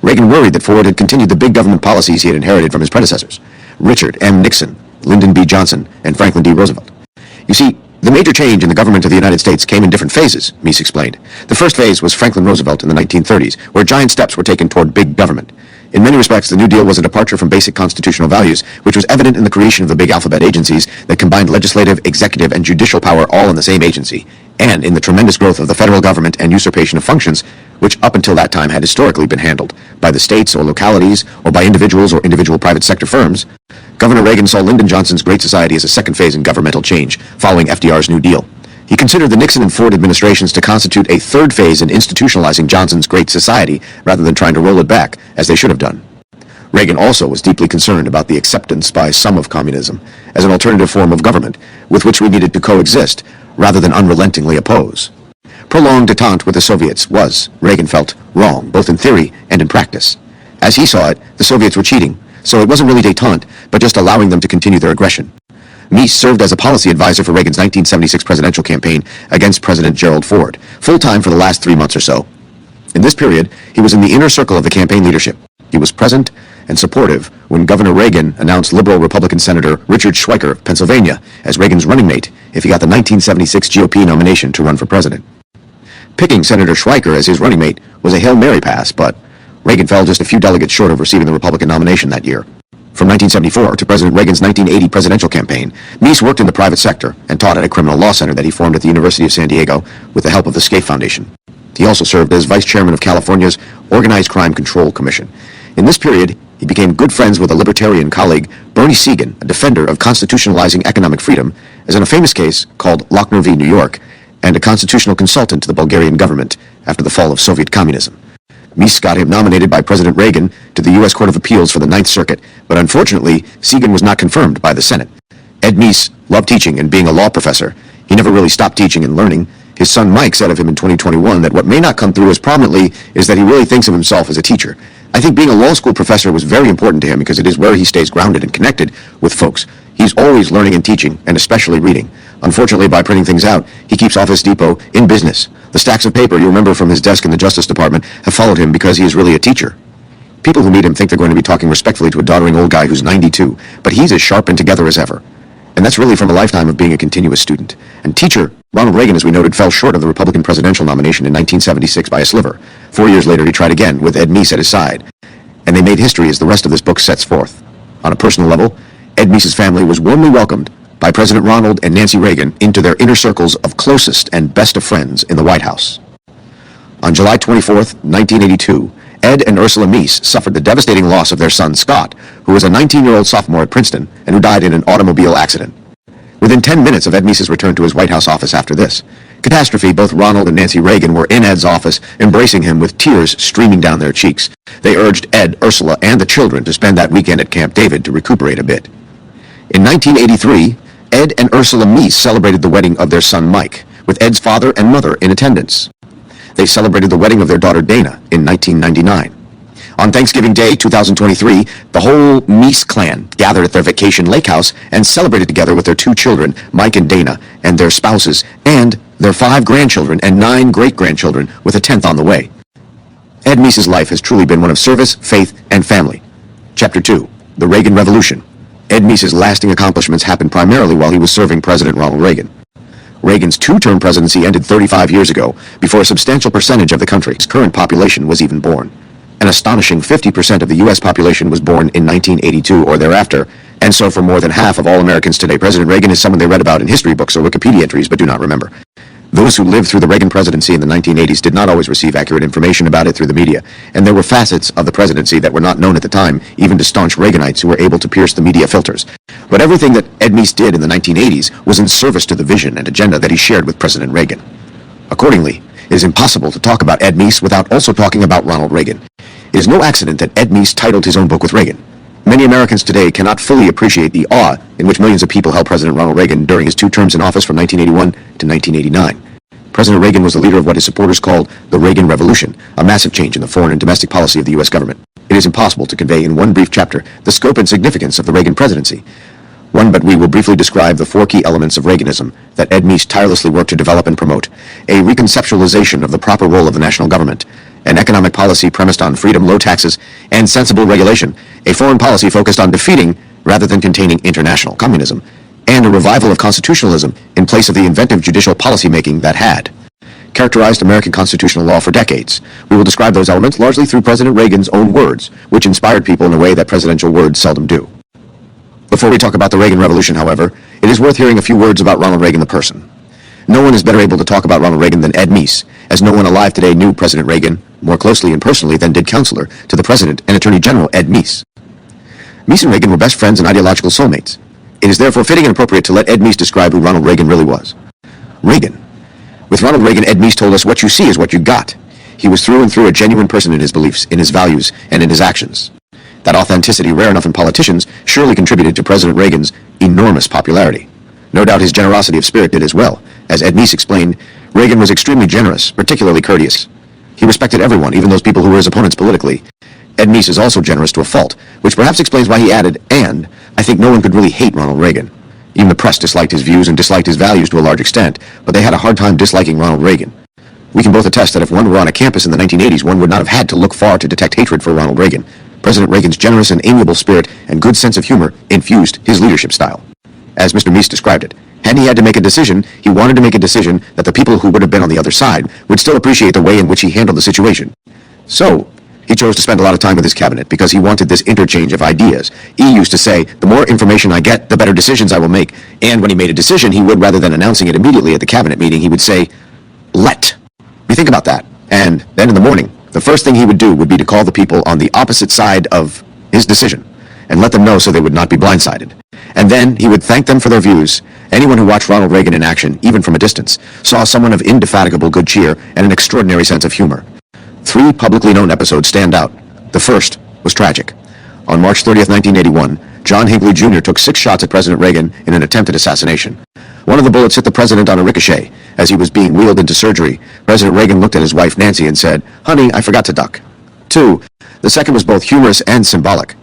Reagan worried that Ford had continued the big government policies he had inherited from his predecessors, Richard M. Nixon, Lyndon B. Johnson, and Franklin D. Roosevelt. You see, the major change in the government of the United States came in different phases, Meese explained. The first phase was Franklin Roosevelt in the 1930s, where giant steps were taken toward big government. In many respects, the New Deal was a departure from basic constitutional values, which was evident in the creation of the big alphabet agencies that combined legislative, executive, and judicial power all in the same agency, and in the tremendous growth of the federal government and usurpation of functions, which up until that time had historically been handled by the states or localities or by individuals or individual private sector firms. Governor Reagan saw Lyndon Johnson's Great Society as a second phase in governmental change, following FDR's New Deal. He considered the Nixon and Ford administrations to constitute a third phase in institutionalizing Johnson's Great Society, rather than trying to roll it back, as they should have done. Reagan also was deeply concerned about the acceptance by some of communism as an alternative form of government, with which we needed to coexist, rather than unrelentingly oppose. Prolonged detente with the Soviets was, Reagan felt, wrong, both in theory and in practice. As he saw it, the Soviets were cheating, so it wasn't really detente, but just allowing them to continue their aggression. Meese served as a policy advisor for Reagan's 1976 presidential campaign against President Gerald Ford, full-time for the last 3 months or so. In this period, he was in the inner circle of the campaign leadership. He was present and supportive when Governor Reagan announced liberal Republican Senator Richard Schweiker of Pennsylvania as Reagan's running mate if he got the 1976 GOP nomination to run for president. Picking Senator Schweiker as his running mate was a Hail Mary pass, but Reagan fell just a few delegates short of receiving the Republican nomination that year. From 1974 to President Reagan's 1980 presidential campaign, Meese worked in the private sector and taught at a criminal law center that he formed at the University of San Diego with the help of the Scaife Foundation. He also served as vice chairman of California's Organized Crime Control Commission. In this period, he became good friends with a libertarian colleague, Bernie Segan, a defender of constitutionalizing economic freedom, as in a famous case called Lochner v. New York, and a constitutional consultant to the Bulgarian government after the fall of Soviet communism. Meese got him nominated by President Reagan to the U.S. Court of Appeals for the Ninth Circuit, but unfortunately, Segan was not confirmed by the Senate. Ed Meese loved teaching and being a law professor. He never really stopped teaching and learning. His son Mike said of him in 2021 that what may not come through as prominently is that he really thinks of himself as a teacher. I think being a law school professor was very important to him because it is where he stays grounded and connected with folks. He's always learning and teaching, and especially reading. Unfortunately, by printing things out, he keeps Office Depot in business. The stacks of paper you remember from his desk in the Justice Department have followed him because he is really a teacher. People who meet him think they're going to be talking respectfully to a doddering old guy who's 92, but he's as sharp and together as ever. And that's really from a lifetime of being a continuous student. And teacher Ronald Reagan, as we noted, fell short of the Republican presidential nomination in 1976 by a sliver. 4 years later, he tried again with Ed Meese at his side. And they made history as the rest of this book sets forth. On a personal level, Ed Meese's family was warmly welcomed by President Ronald and Nancy Reagan into their inner circles of closest and best of friends in the White House. On July 24, 1982, Ed and Ursula Meese suffered the devastating loss of their son Scott, who was a 19-year-old sophomore at Princeton and who died in an automobile accident. Within 10 minutes of Ed Meese's return to his White House office after this catastrophe, both Ronald and Nancy Reagan were in Ed's office, embracing him with tears streaming down their cheeks. They urged Ed, Ursula, and the children to spend that weekend at Camp David to recuperate a bit. In 1983, Ed and Ursula Meese celebrated the wedding of their son Mike, with Ed's father and mother in attendance. They celebrated the wedding of their daughter Dana in 1999. On Thanksgiving Day 2023, the whole Meese clan gathered at their vacation lake house and celebrated together with their 2 children, Mike and Dana, and their spouses, and their 5 grandchildren and 9 great-grandchildren, with a 10th on the way. Ed Meese's life has truly been one of service, faith, and family. Chapter 2, The Reagan Revolution. Ed Meese's lasting accomplishments happened primarily while he was serving President Ronald Reagan. Reagan's 2-term presidency ended 35 years ago, before a substantial percentage of the country's current population was even born. An astonishing 50% of the U.S. population was born in 1982 or thereafter, and so for more than half of all Americans today, President Reagan is someone they read about in history books or Wikipedia entries but do not remember. Those who lived through the Reagan presidency in the 1980s did not always receive accurate information about it through the media, and there were facets of the presidency that were not known at the time, even to staunch Reaganites who were able to pierce the media filters. But everything that Ed Meese did in the 1980s was in service to the vision and agenda that he shared with President Reagan. Accordingly, it is impossible to talk about Ed Meese without also talking about Ronald Reagan. It is no accident that Ed Meese titled his own book with Reagan. Many Americans today cannot fully appreciate the awe in which millions of people held President Ronald Reagan during his 2 terms in office from 1981 to 1989. President Reagan was the leader of what his supporters called the Reagan Revolution, a massive change in the foreign and domestic policy of the U.S. government. It is impossible to convey in one brief chapter the scope and significance of the Reagan presidency. But we will briefly describe the 4 key elements of Reaganism that Ed Meese tirelessly worked to develop and promote: a reconceptualization of the proper role of the national government, an economic policy premised on freedom, low taxes, and sensible regulation, a foreign policy focused on defeating rather than containing international communism, and a revival of constitutionalism in place of the inventive judicial policymaking that had characterized American constitutional law for decades. We will describe those elements largely through President Reagan's own words, which inspired people in a way that presidential words seldom do. Before we talk about the Reagan Revolution, however, it is worth hearing a few words about Ronald Reagan the person. No one is better able to talk about Ronald Reagan than Ed Meese, as no one alive today knew President Reagan more closely and personally than did counselor to the President and Attorney General Ed Meese. Meese and Reagan were best friends and ideological soulmates. It is therefore fitting and appropriate to let Ed Meese describe who Ronald Reagan really was. Reagan. With Ronald Reagan, Ed Meese told us, "What you see is what you got." He was through and through a genuine person in his beliefs, in his values, and in his actions. That authenticity, rare enough in politicians, surely contributed to President Reagan's enormous popularity. No doubt his generosity of spirit did as well. As Ed Meese explained, Reagan was extremely generous, particularly courteous. He respected everyone, even those people who were his opponents politically. Ed Meese is also generous to a fault, which perhaps explains why he added, "And I think no one could really hate Ronald Reagan." Even the press disliked his views and disliked his values to a large extent, but they had a hard time disliking Ronald Reagan. We can both attest that if one were on a campus in the 1980s, one would not have had to look far to detect hatred for Ronald Reagan. President Reagan's generous and amiable spirit and good sense of humor infused his leadership style. As Mr. Meese described it, had he had to make a decision, he wanted to make a decision that the people who would have been on the other side would still appreciate the way in which he handled the situation. So, he chose to spend a lot of time with his cabinet because he wanted this interchange of ideas. He used to say, "The more information I get, the better decisions I will make." And when he made a decision, he would, rather than announcing it immediately at the cabinet meeting, he would say, "Let me think about that." And then in the morning, the first thing he would do would be to call the people on the opposite side of his decision and let them know so they would not be blindsided. And then he would thank them for their views. Anyone who watched Ronald Reagan in action, even from a distance, saw someone of indefatigable good cheer and an extraordinary sense of humor. 3 publicly known episodes stand out. The first was tragic. On March 30th, 1981, John Hinckley Jr. took 6 shots at President Reagan in an attempted assassination. One of the bullets hit the president on a ricochet. As he was being wheeled into surgery, President Reagan looked at his wife Nancy and said, "Honey, I forgot to duck." 2. The second was both humorous and symbolic.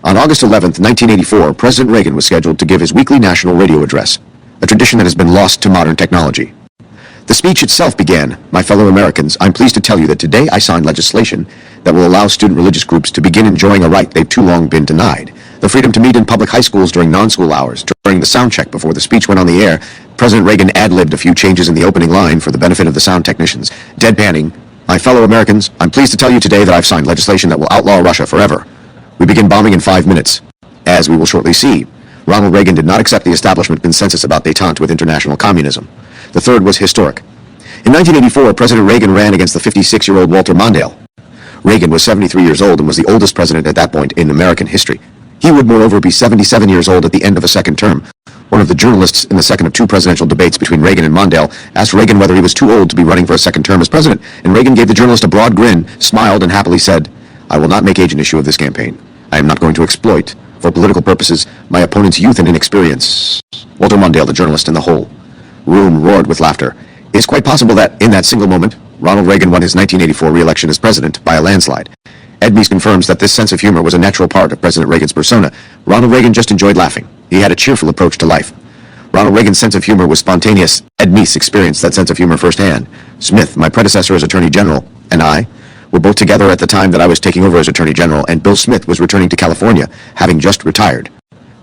On August 11, 1984, President Reagan was scheduled to give his weekly national radio address, a tradition that has been lost to modern technology. The speech itself began, "My fellow Americans, I'm pleased to tell you that today I signed legislation that will allow student religious groups to begin enjoying a right they've too long been denied. The freedom to meet in public high schools during non-school hours." During the sound check before the speech went on the air, President Reagan ad-libbed a few changes in the opening line for the benefit of the sound technicians, deadpanning, "My fellow Americans, I'm pleased to tell you today that I've signed legislation that will outlaw Russia forever. We begin bombing in 5 minutes." As we will shortly see, Ronald Reagan did not accept the establishment consensus about détente with international communism. The third was historic. In 1984, President Reagan ran against the 56-year-old Walter Mondale. Reagan was 73 years old and was the oldest president at that point in American history. He would, moreover, be 77 years old at the end of a second term. One of the journalists in the second of two presidential debates between Reagan and Mondale asked Reagan whether he was too old to be running for a second term as president, and Reagan gave the journalist a broad grin, smiled, and happily said, "I will not make age an issue of this campaign. I am not going to exploit, for political purposes, my opponent's youth and inexperience." Walter Mondale, the journalist, in the whole room roared with laughter. It is quite possible that, in that single moment, Ronald Reagan won his 1984 re-election as president by a landslide. Ed Meese confirms that this sense of humor was a natural part of President Reagan's persona. Ronald Reagan just enjoyed laughing. He had a cheerful approach to life. Ronald Reagan's sense of humor was spontaneous. Ed Meese experienced that sense of humor firsthand. Smith, my predecessor as Attorney General, and I were both together at the time that I was taking over as Attorney General, and Bill Smith was returning to California, having just retired.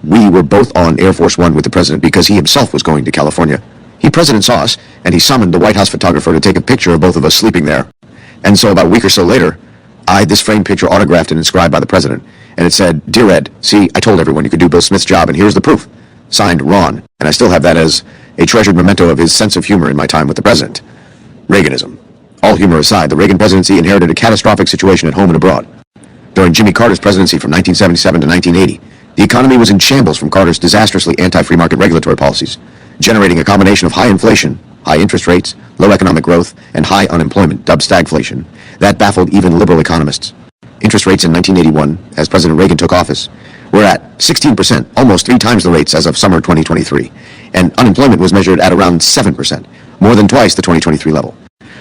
We were both on Air Force One with the president because he himself was going to California. He, president, saw us, and he summoned the White House photographer to take a picture of both of us sleeping there. And so about a week or so later, I had this framed picture autographed and inscribed by the president, and it said, "Dear Ed, see, I told everyone you could do Bill Smith's job, and here's the proof. Signed, Ron." And I still have that as a treasured memento of his sense of humor in my time with the president. Reaganism. All humor aside, the Reagan presidency inherited a catastrophic situation at home and abroad. During Jimmy Carter's presidency from 1977 to 1980, the economy was in shambles from Carter's disastrously anti-free market regulatory policies, generating a combination of high inflation, high interest rates, low economic growth, and high unemployment, dubbed stagflation, that baffled even liberal economists. Interest rates in 1981, as President Reagan took office, were at 16%, almost 3 times the rates as of summer 2023, and unemployment was measured at around 7%, more than twice the 2023 level.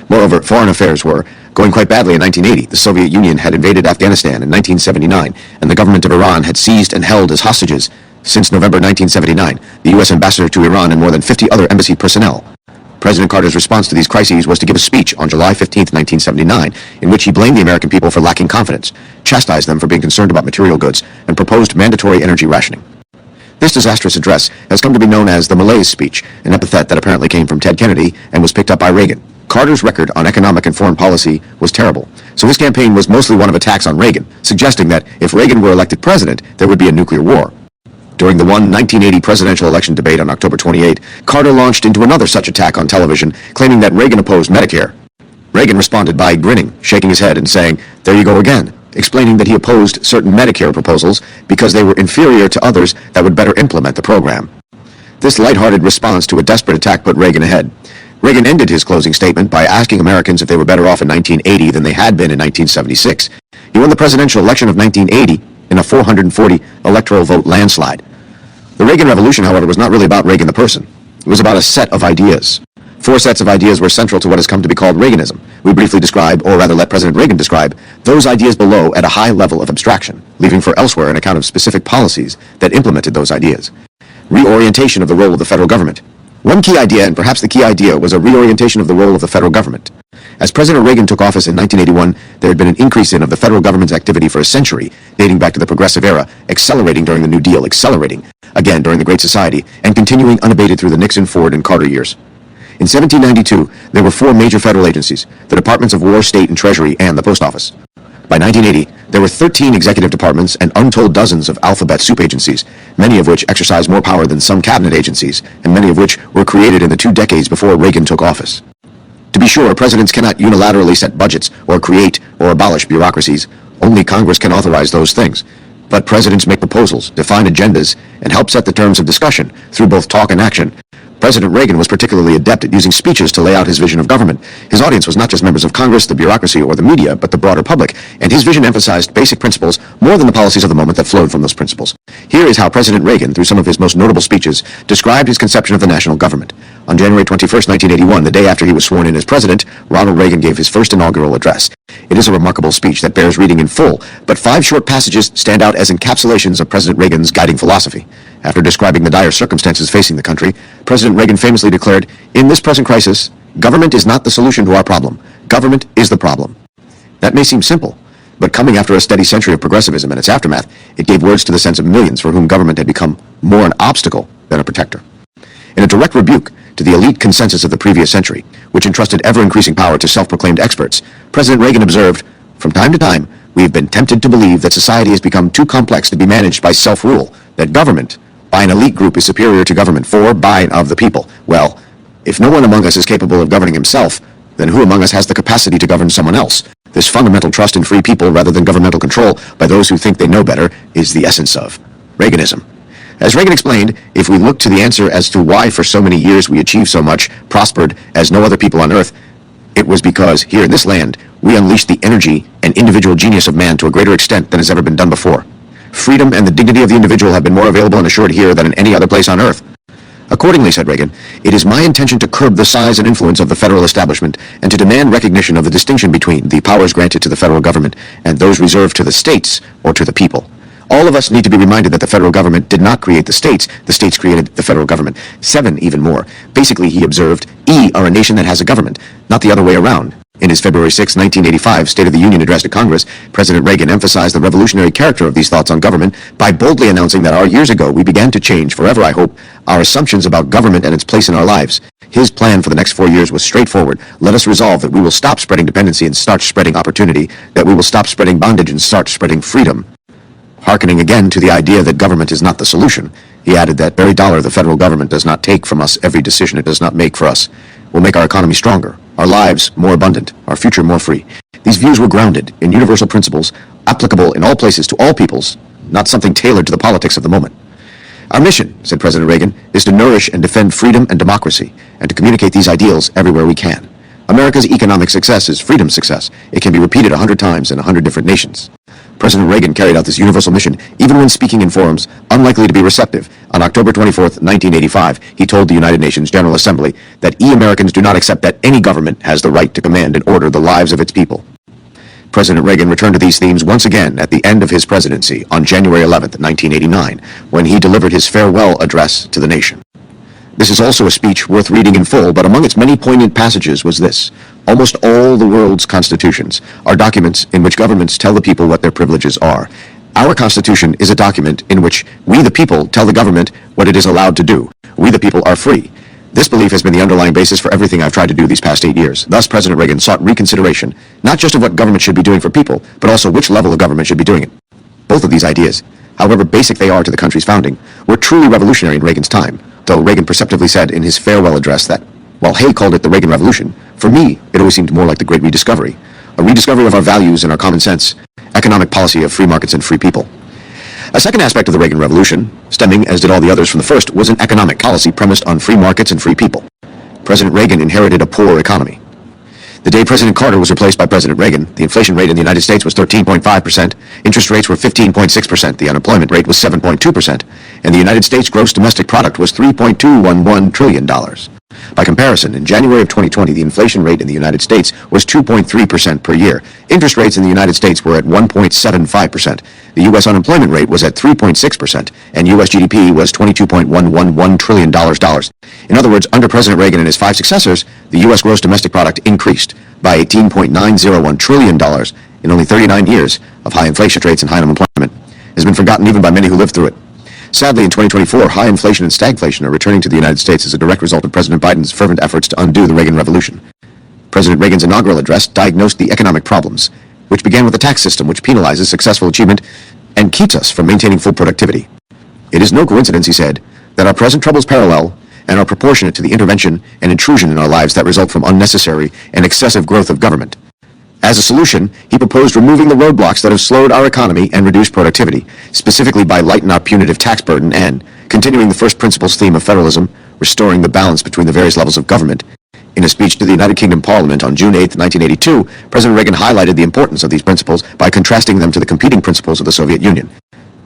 Moreover, foreign affairs were going quite badly in 1980. The Soviet Union had invaded Afghanistan in 1979, and the government of Iran had seized and held as hostages, since November 1979, the U.S. ambassador to Iran and more than 50 other embassy personnel. President Carter's response to these crises was to give a speech on July 15, 1979, in which he blamed the American people for lacking confidence, chastised them for being concerned about material goods, and proposed mandatory energy rationing. This disastrous address has come to be known as the Malaise speech, an epithet that apparently came from Ted Kennedy and was picked up by Reagan. Carter's record on economic and foreign policy was terrible, so his campaign was mostly one of attacks on Reagan, suggesting that if Reagan were elected president, there would be a nuclear war. During the 1980 presidential election debate on October 28, Carter launched into another such attack on television, claiming that Reagan opposed Medicare. Reagan responded by grinning, shaking his head, and saying, "There you go again," explaining that he opposed certain Medicare proposals because they were inferior to others that would better implement the program. This lighthearted response to a desperate attack put Reagan ahead. Reagan ended his closing statement by asking Americans if they were better off in 1980 than they had been in 1976. He won the presidential election of 1980 in a 440 electoral vote landslide. The Reagan Revolution, however, was not really about Reagan the person. It was about a set of ideas. 4 sets of ideas were central to what has come to be called Reaganism. We briefly describe, or rather let President Reagan describe, those ideas below at a high level of abstraction, leaving for elsewhere an account of specific policies that implemented those ideas. Reorientation of the role of the federal government. One key idea, and perhaps the key idea, was a reorientation of the role of the federal government. As President Reagan took office in 1981, there had been an increase of the federal government's activity for a century, dating back to the Progressive Era, accelerating during the New Deal, accelerating again during the Great Society, and continuing unabated through the Nixon, Ford, and Carter years. In 1792, there were 4 major federal agencies: the Departments of War, State, and Treasury, and the Post Office. By 1980, there were 13 executive departments and untold dozens of alphabet soup agencies, many of which exercised more power than some cabinet agencies, and many of which were created in the 2 decades before Reagan took office. To be sure, presidents cannot unilaterally set budgets or create or abolish bureaucracies. Only Congress can authorize those things. But presidents make proposals, define agendas, and help set the terms of discussion through both talk and action. President Reagan was particularly adept at using speeches to lay out his vision of government. His audience was not just members of Congress, the bureaucracy, or the media, but the broader public, and his vision emphasized basic principles more than the policies of the moment that flowed from those principles. Here is how President Reagan, through some of his most notable speeches, described his conception of the national government. On January 21, 1981, the day after he was sworn in as president, Ronald Reagan gave his first inaugural address. It is a remarkable speech that bears reading in full, but 5 short passages stand out as encapsulations of President Reagan's guiding philosophy. After describing the dire circumstances facing the country, President Reagan famously declared, "In this present crisis, government is not the solution to our problem. Government is the problem." That may seem simple, but coming after a steady century of progressivism and its aftermath, it gave words to the sense of millions for whom government had become more an obstacle than a protector. In a direct rebuke to the elite consensus of the previous century, which entrusted ever-increasing power to self-proclaimed experts, President Reagan observed, "From time to time, we have been tempted to believe that society has become too complex to be managed by self-rule, that government by an elite group is superior to government for, by, and of the people. Well, if no one among us is capable of governing himself, then who among us has the capacity to govern someone else? This fundamental trust in free people rather than governmental control by those who think they know better is the essence of Reaganism." As Reagan explained, if we look to the answer as to why for so many years we achieved so much, prospered as no other people on earth, it was because here in this land, we unleashed the energy and individual genius of man to a greater extent than has ever been done before. Freedom and the dignity of the individual have been more available and assured here than in any other place on earth. Accordingly, said Reagan, it is my intention to curb the size and influence of the federal establishment and to demand recognition of the distinction between the powers granted to the federal government and those reserved to the states or to the people. All of us need to be reminded that the federal government did not create the states created the federal government. 7 even more. Basically, he observed, are a nation that has a government, not the other way around. In his February 6, 1985 State of the Union address to Congress, President Reagan emphasized the revolutionary character of these thoughts on government by boldly announcing that years ago we began to change, forever I hope, our assumptions about government and its place in our lives. His plan for the next 4 years was straightforward. Let us resolve that we will stop spreading dependency and start spreading opportunity, that we will stop spreading bondage and start spreading freedom. Hearkening again to the idea that government is not the solution, he added that very dollar the federal government does not take from us, every decision it does not make for us, will make our economy stronger, our lives more abundant, our future more free. These views were grounded in universal principles, applicable in all places to all peoples, not something tailored to the politics of the moment. Our mission, said President Reagan, is to nourish and defend freedom and democracy, and to communicate these ideals everywhere we can. America's economic success is freedom's success. It can be repeated 100 times in 100 different nations. President Reagan carried out this universal mission even when speaking in forums unlikely to be receptive. On October 24, 1985, he told the United Nations General Assembly that Americans do not accept that any government has the right to command and order the lives of its people. President Reagan returned to these themes once again at the end of his presidency on January 11, 1989, when he delivered his farewell address to the nation. This is also a speech worth reading in full, but among its many poignant passages was this: almost all the world's constitutions are documents in which governments tell the people what their privileges are. Our Constitution is a document in which we, the people, tell the government what it is allowed to do. We, the people, are free. This belief has been the underlying basis for everything I've tried to do these past 8 years. Thus, President Reagan sought reconsideration, not just of what government should be doing for people, but also which level of government should be doing it. Both of these ideas, however basic they are to the country's founding, were truly revolutionary in Reagan's time, though Reagan perceptively said in his farewell address that, while Hay called it the Reagan Revolution, for me, it always seemed more like the Great Rediscovery, a rediscovery of our values and our common sense, economic policy of free markets and free people. A second aspect of the Reagan Revolution, stemming, as did all the others from the first, was an economic policy premised on free markets and free people. President Reagan inherited a poor economy. The day President Carter was replaced by President Reagan, the inflation rate in the United States was 13.5%, interest rates were 15.6%, the unemployment rate was 7.2%, and the United States gross domestic product was $3.211 trillion. By comparison, in January of 2020, the inflation rate in the United States was 2.3% per year. Interest rates in the United States were at 1.75%. The U.S. unemployment rate was at 3.6%, and U.S. GDP was $22.111 trillion. In other words, under President Reagan and his 5 successors, the U.S. gross domestic product increased by $18.901 trillion in only 39 years of high inflation rates and high unemployment. It has been forgotten even by many who lived through it. Sadly, in 2024, high inflation and stagflation are returning to the United States as a direct result of President Biden's fervent efforts to undo the Reagan Revolution. President Reagan's inaugural address diagnosed the economic problems, which began with a tax system which penalizes successful achievement and keeps us from maintaining full productivity. It is no coincidence, he said, that our present troubles parallel and are proportionate to the intervention and intrusion in our lives that result from unnecessary and excessive growth of government. As a solution, he proposed removing the roadblocks that have slowed our economy and reduced productivity, specifically by lightening our punitive tax burden and, continuing the first principles theme of federalism, restoring the balance between the various levels of government. In a speech to the United Kingdom Parliament on June 8, 1982, President Reagan highlighted the importance of these principles by contrasting them to the competing principles of the Soviet Union.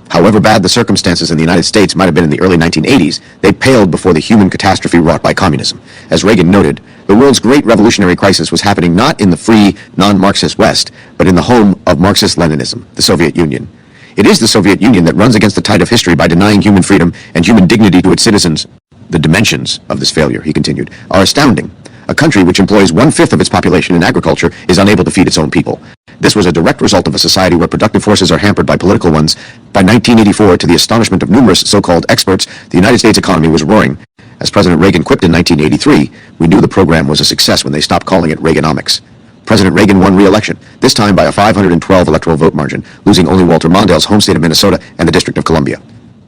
However bad the circumstances in the United States might have been in the early 1980s, they paled before the human catastrophe wrought by communism. As Reagan noted, the world's great revolutionary crisis was happening not in the free, non-Marxist West, but in the home of Marxist-Leninism, the Soviet Union. It is the Soviet Union that runs against the tide of history by denying human freedom and human dignity to its citizens. The dimensions of this failure, he continued, are astounding. A country which employs 1/5 of its population in agriculture is unable to feed its own people. This was a direct result of a society where productive forces are hampered by political ones. By 1984, to the astonishment of numerous so-called experts, the United States economy was roaring. As President Reagan quipped in 1983, we knew the program was a success when they stopped calling it Reaganomics. President Reagan won re-election, this time by a 512 electoral vote margin, losing only Walter Mondale's home state of Minnesota and the District of Columbia.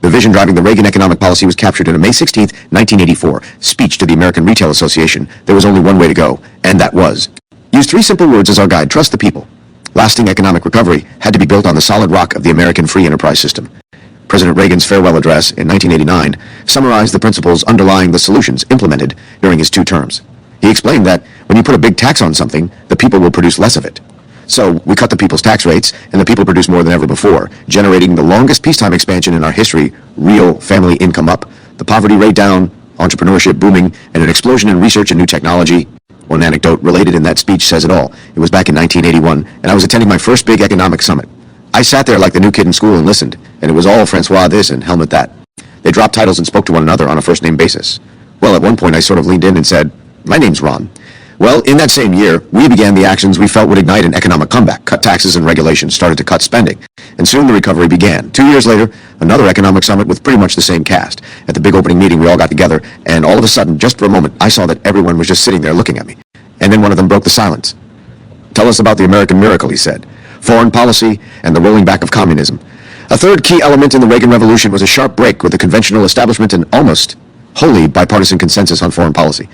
The vision driving the Reagan economic policy was captured in a May 16, 1984, speech to the American Retail Association. There was only one way to go, and that was, use 3 simple words as our guide: trust the people. Lasting economic recovery had to be built on the solid rock of the American free enterprise system. President Reagan's farewell address in 1989 summarized the principles underlying the solutions implemented during his 2 terms. He explained that when you put a big tax on something, the people will produce less of it. So we cut the people's tax rates, and the people produce more than ever before, generating the longest peacetime expansion in our history, real family income up, the poverty rate down, entrepreneurship booming, and an explosion in research and new technology. One anecdote related in that speech says it all. It was back in 1981, and I was attending my first big economic summit. I sat there like the new kid in school and listened, and it was all Francois this and Helmut that. They dropped titles and spoke to one another on a first-name basis. Well, at one point I sort of leaned in and said, "My name's Ron." Well, in that same year, we began the actions we felt would ignite an economic comeback, cut taxes and regulations, started to cut spending, and soon the recovery began. 2 years later, another economic summit with pretty much the same cast. At the big opening meeting, we all got together, and all of a sudden, just for a moment, I saw that everyone was just sitting there looking at me. And then one of them broke the silence. "Tell us about the American miracle," he said. "Foreign policy and the rolling back of communism." A third key element in the Reagan Revolution was a sharp break with the conventional establishment and almost wholly bipartisan consensus on foreign policy.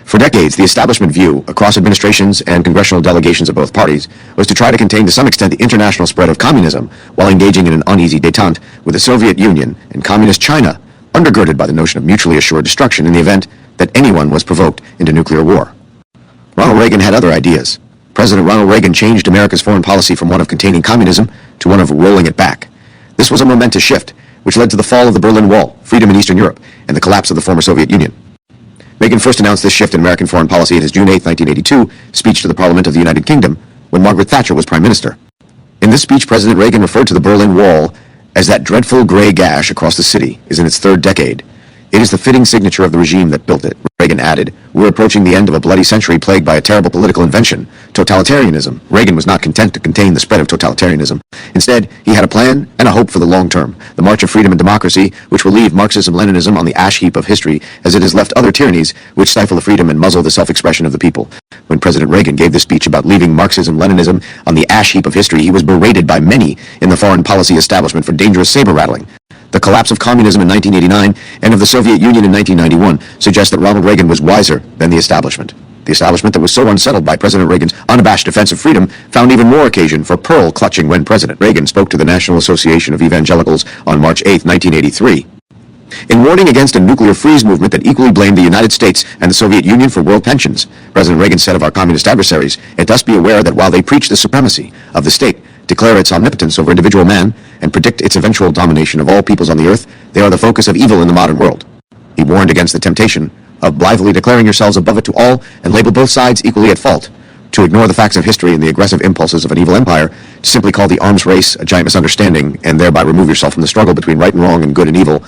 For decades, the establishment view, across administrations and congressional delegations of both parties, was to try to contain to some extent the international spread of communism while engaging in an uneasy détente with the Soviet Union and Communist China, undergirded by the notion of mutually assured destruction in the event that anyone was provoked into nuclear war. Ronald Reagan had other ideas. President Ronald Reagan changed America's foreign policy from one of containing communism to one of rolling it back. This was a momentous shift, which led to the fall of the Berlin Wall, freedom in Eastern Europe, and the collapse of the former Soviet Union. Reagan first announced this shift in American foreign policy in his June 8, 1982, speech to the Parliament of the United Kingdom, when Margaret Thatcher was Prime Minister. In this speech, President Reagan referred to the Berlin Wall as that dreadful gray gash across the city is in its 3rd decade. It is the fitting signature of the regime that built it. Reagan added, "We're approaching the end of a bloody century plagued by a terrible political invention, totalitarianism." Reagan was not content to contain the spread of totalitarianism. Instead, he had a plan and a hope for the long term, the march of freedom and democracy, which will leave Marxism-Leninism on the ash heap of history as it has left other tyrannies which stifle the freedom and muzzle the self-expression of the people. When President Reagan gave this speech about leaving Marxism-Leninism on the ash heap of history, he was berated by many in the foreign policy establishment for dangerous saber-rattling. The collapse of communism in 1989 and of the Soviet Union in 1991 suggests that Ronald Reagan was wiser than the establishment. The establishment that was so unsettled by President Reagan's unabashed defense of freedom found even more occasion for pearl-clutching when President Reagan spoke to the National Association of Evangelicals on March 8, 1983. In warning against a nuclear freeze movement that equally blamed the United States and the Soviet Union for world tensions, President Reagan said of our communist adversaries, "It thus be aware that while they preach the supremacy of the state, declare its omnipotence over individual man, and predict its eventual domination of all peoples on the earth, they are the focus of evil in the modern world." He warned against the temptation of blithely declaring yourselves above it to all and label both sides equally at fault, to ignore the facts of history and the aggressive impulses of an evil empire, to simply call the arms race a giant misunderstanding, and thereby remove yourself from the struggle between right and wrong and good and evil.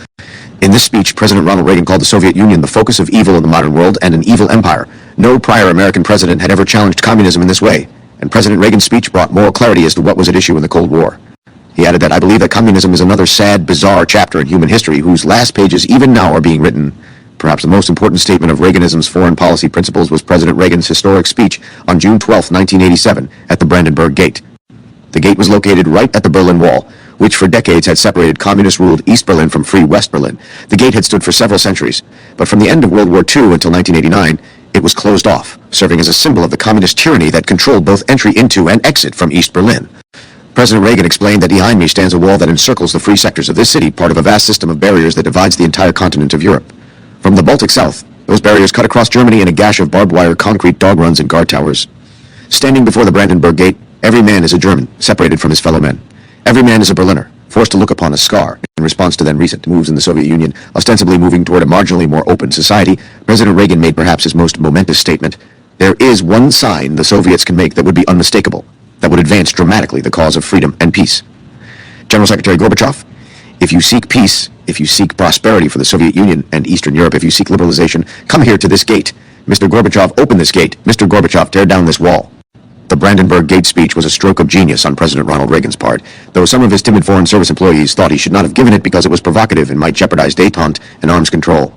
In this speech, President Ronald Reagan called the Soviet Union the focus of evil in the modern world and an evil empire. No prior American president had ever challenged communism in this way, and President Reagan's speech brought moral clarity as to what was at issue in the Cold War. He added that, "I believe that communism is another sad, bizarre chapter in human history whose last pages even now are being written." Perhaps the most important statement of Reaganism's foreign policy principles was President Reagan's historic speech on June 12, 1987, at the Brandenburg Gate. The gate was located right at the Berlin Wall, which for decades had separated communist-ruled East Berlin from free West Berlin. The gate had stood for several centuries, but from the end of World War II until 1989, it was closed off, serving as a symbol of the communist tyranny that controlled both entry into and exit from East Berlin. President Reagan explained that behind me stands a wall that encircles the free sectors of this city, part of a vast system of barriers that divides the entire continent of Europe. From the Baltic south, those barriers cut across Germany in a gash of barbed wire concrete dog runs and guard towers. Standing before the Brandenburg Gate, every man is a German, separated from his fellow men. Every man is a Berliner, forced to look upon a scar in response to then recent moves in the Soviet Union, ostensibly moving toward a marginally more open society. President Reagan made perhaps his most momentous statement: "There is one sign the Soviets can make that would be unmistakable, that would advance dramatically the cause of freedom and peace." General Secretary Gorbachev, if you seek peace, if you seek prosperity for the Soviet Union and Eastern Europe, if you seek liberalization, come here to this gate. Mr. Gorbachev, open this gate. Mr. Gorbachev, tear down this wall. The Brandenburg Gate speech was a stroke of genius on President Ronald Reagan's part, though some of his timid Foreign Service employees thought he should not have given it because it was provocative and might jeopardize détente and arms control.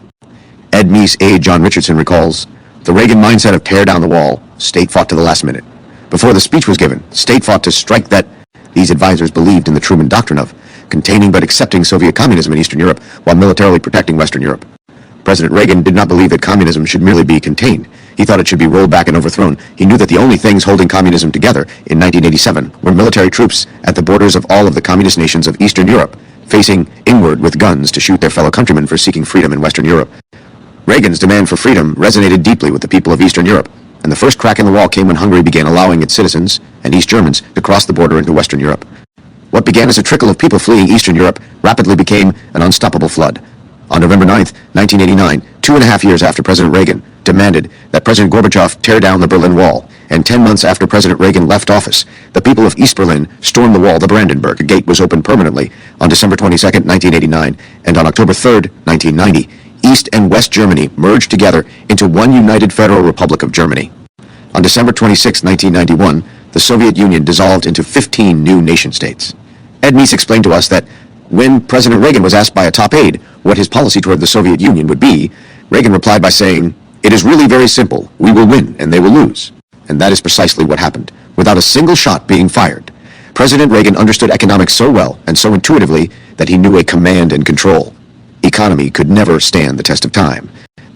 Ed Meese aide John Richardson recalls, "The Reagan mindset of tear down the wall, state fought to the last minute. Before the speech was given, state fought to strike that these advisors believed in the Truman Doctrine of containing but accepting Soviet communism in Eastern Europe while militarily protecting Western Europe. President Reagan did not believe that communism should merely be contained. He thought it should be rolled back and overthrown. He knew that the only things holding communism together in 1987 were military troops at the borders of all of the communist nations of Eastern Europe, facing inward with guns to shoot their fellow countrymen for seeking freedom in Western Europe." Reagan's demand for freedom resonated deeply with the people of Eastern Europe, and the first crack in the wall came when Hungary began allowing its citizens, and East Germans, to cross the border into Western Europe. What began as a trickle of people fleeing Eastern Europe rapidly became an unstoppable flood. On November 9th, 1989, 2.5 years after President Reagan demanded that President Gorbachev tear down the Berlin Wall, and 10 months after President Reagan left office, the people of East Berlin stormed the wall. The Brandenburg Gate was opened permanently on December 22nd, 1989, and on October 3rd, 1990, East and West Germany merged together into one united Federal Republic of Germany. On December 26, 1991, the Soviet Union dissolved into 15 new nation-states. Ed Meese explained to us that when President Reagan was asked by a top aide what his policy toward the Soviet Union would be, Reagan replied by saying, "It is really very simple. We will win and they will lose." And that is precisely what happened, without a single shot being fired. President Reagan understood economics so well and so intuitively that he knew a command and control. Economy could never stand the test of time.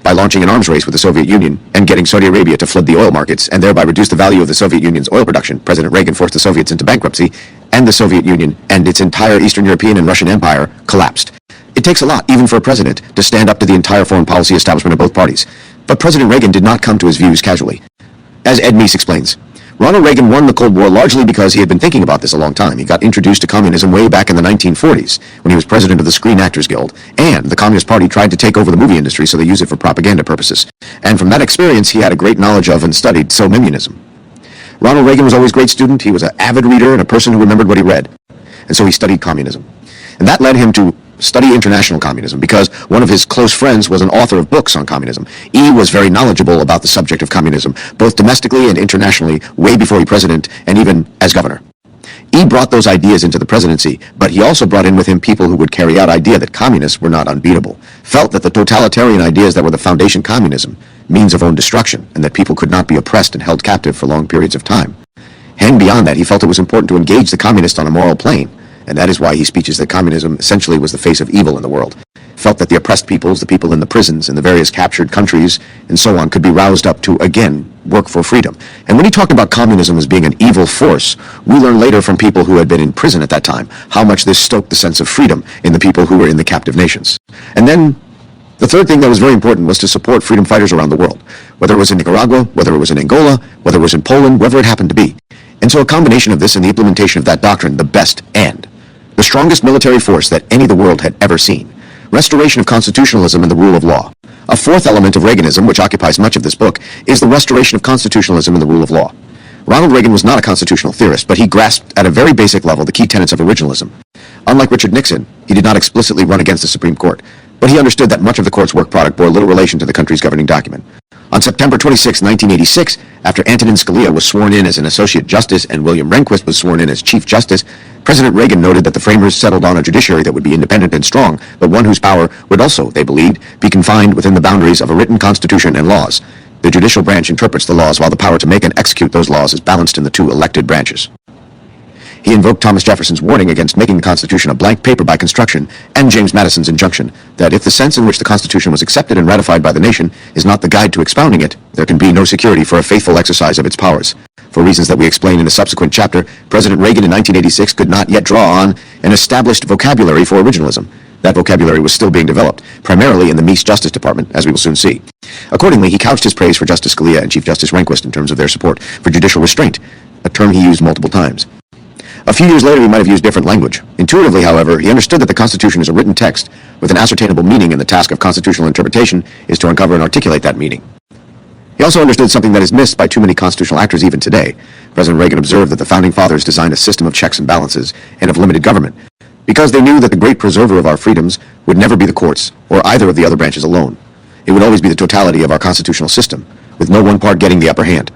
By launching an arms race with the Soviet Union and getting Saudi Arabia to flood the oil markets and thereby reduce the value of the Soviet Union's oil production, President Reagan forced the Soviets into bankruptcy, and the Soviet Union and its entire Eastern European and Russian empire collapsed. It takes a lot, even for a president, to stand up to the entire foreign policy establishment of both parties. But President Reagan did not come to his views casually. As Ed Meese explains, Ronald Reagan won the Cold War largely because he had been thinking about this a long time. He got introduced to communism way back in the 1940s when he was president of the Screen Actors Guild, and the Communist Party tried to take over the movie industry so they use it for propaganda purposes. And from that experience, he had a great knowledge of and studied Soviet-Communism. Ronald Reagan was always a great student. He was an avid reader and a person who remembered what he read. And so he studied communism. And that led him to study international communism because one of his close friends was an author of books on communism. E was very knowledgeable about the subject of communism, both domestically and internationally, way before he was president and even as governor. E brought those ideas into the presidency, but he also brought in with him people who would carry out idea that communists were not unbeatable, felt that the totalitarian ideas that were the foundation communism, means of own destruction, and that people could not be oppressed and held captive for long periods of time. And beyond that, he felt it was important to engage the communists on a moral plane, and that is why he speeches that communism essentially was the face of evil in the world. Felt that the oppressed peoples, the people in the prisons, in the various captured countries, and so on, could be roused up to, again, work for freedom. And when he talked about communism as being an evil force, we learned later from people who had been in prison at that time how much this stoked the sense of freedom in the people who were in the captive nations. And then the third thing that was very important was to support freedom fighters around the world, whether it was in Nicaragua, whether it was in Angola, whether it was in Poland, wherever it happened to be. And so a combination of this and the implementation of that doctrine, the best and the strongest military force that any of the world had ever seen, restoration of constitutionalism and the rule of law. A fourth element of Reaganism, which occupies much of this book, is the restoration of constitutionalism and the rule of law. Ronald Reagan was not a constitutional theorist, but he grasped at a very basic level the key tenets of originalism. Unlike Richard Nixon, he did not explicitly run against the Supreme Court, but he understood that much of the court's work product bore little relation to the country's governing document. On September 26, 1986, after Antonin Scalia was sworn in as an Associate Justice and William Rehnquist was sworn in as Chief Justice, President Reagan noted that the framers settled on a judiciary that would be independent and strong, but one whose power would also, they believed, be confined within the boundaries of a written constitution and laws. The judicial branch interprets the laws while the power to make and execute those laws is balanced in the two elected branches. He invoked Thomas Jefferson's warning against making the Constitution a blank paper by construction, and James Madison's injunction that if the sense in which the Constitution was accepted and ratified by the nation is not the guide to expounding it, there can be no security for a faithful exercise of its powers. For reasons that we explain in a subsequent chapter, President Reagan in 1986 could not yet draw on an established vocabulary for originalism. That vocabulary was still being developed, primarily in the Meese Justice Department, as we will soon see. Accordingly, he couched his praise for Justice Scalia and Chief Justice Rehnquist in terms of their support for judicial restraint, a term he used multiple times. A few years later, he might have used different language. Intuitively, however, he understood that the Constitution is a written text with an ascertainable meaning, and the task of constitutional interpretation is to uncover and articulate that meaning. He also understood something that is missed by too many constitutional actors even today. President Reagan observed that the Founding Fathers designed a system of checks and balances and of limited government, because they knew that the great preserver of our freedoms would never be the courts or either of the other branches alone. It would always be the totality of our constitutional system, with no one part getting the upper hand.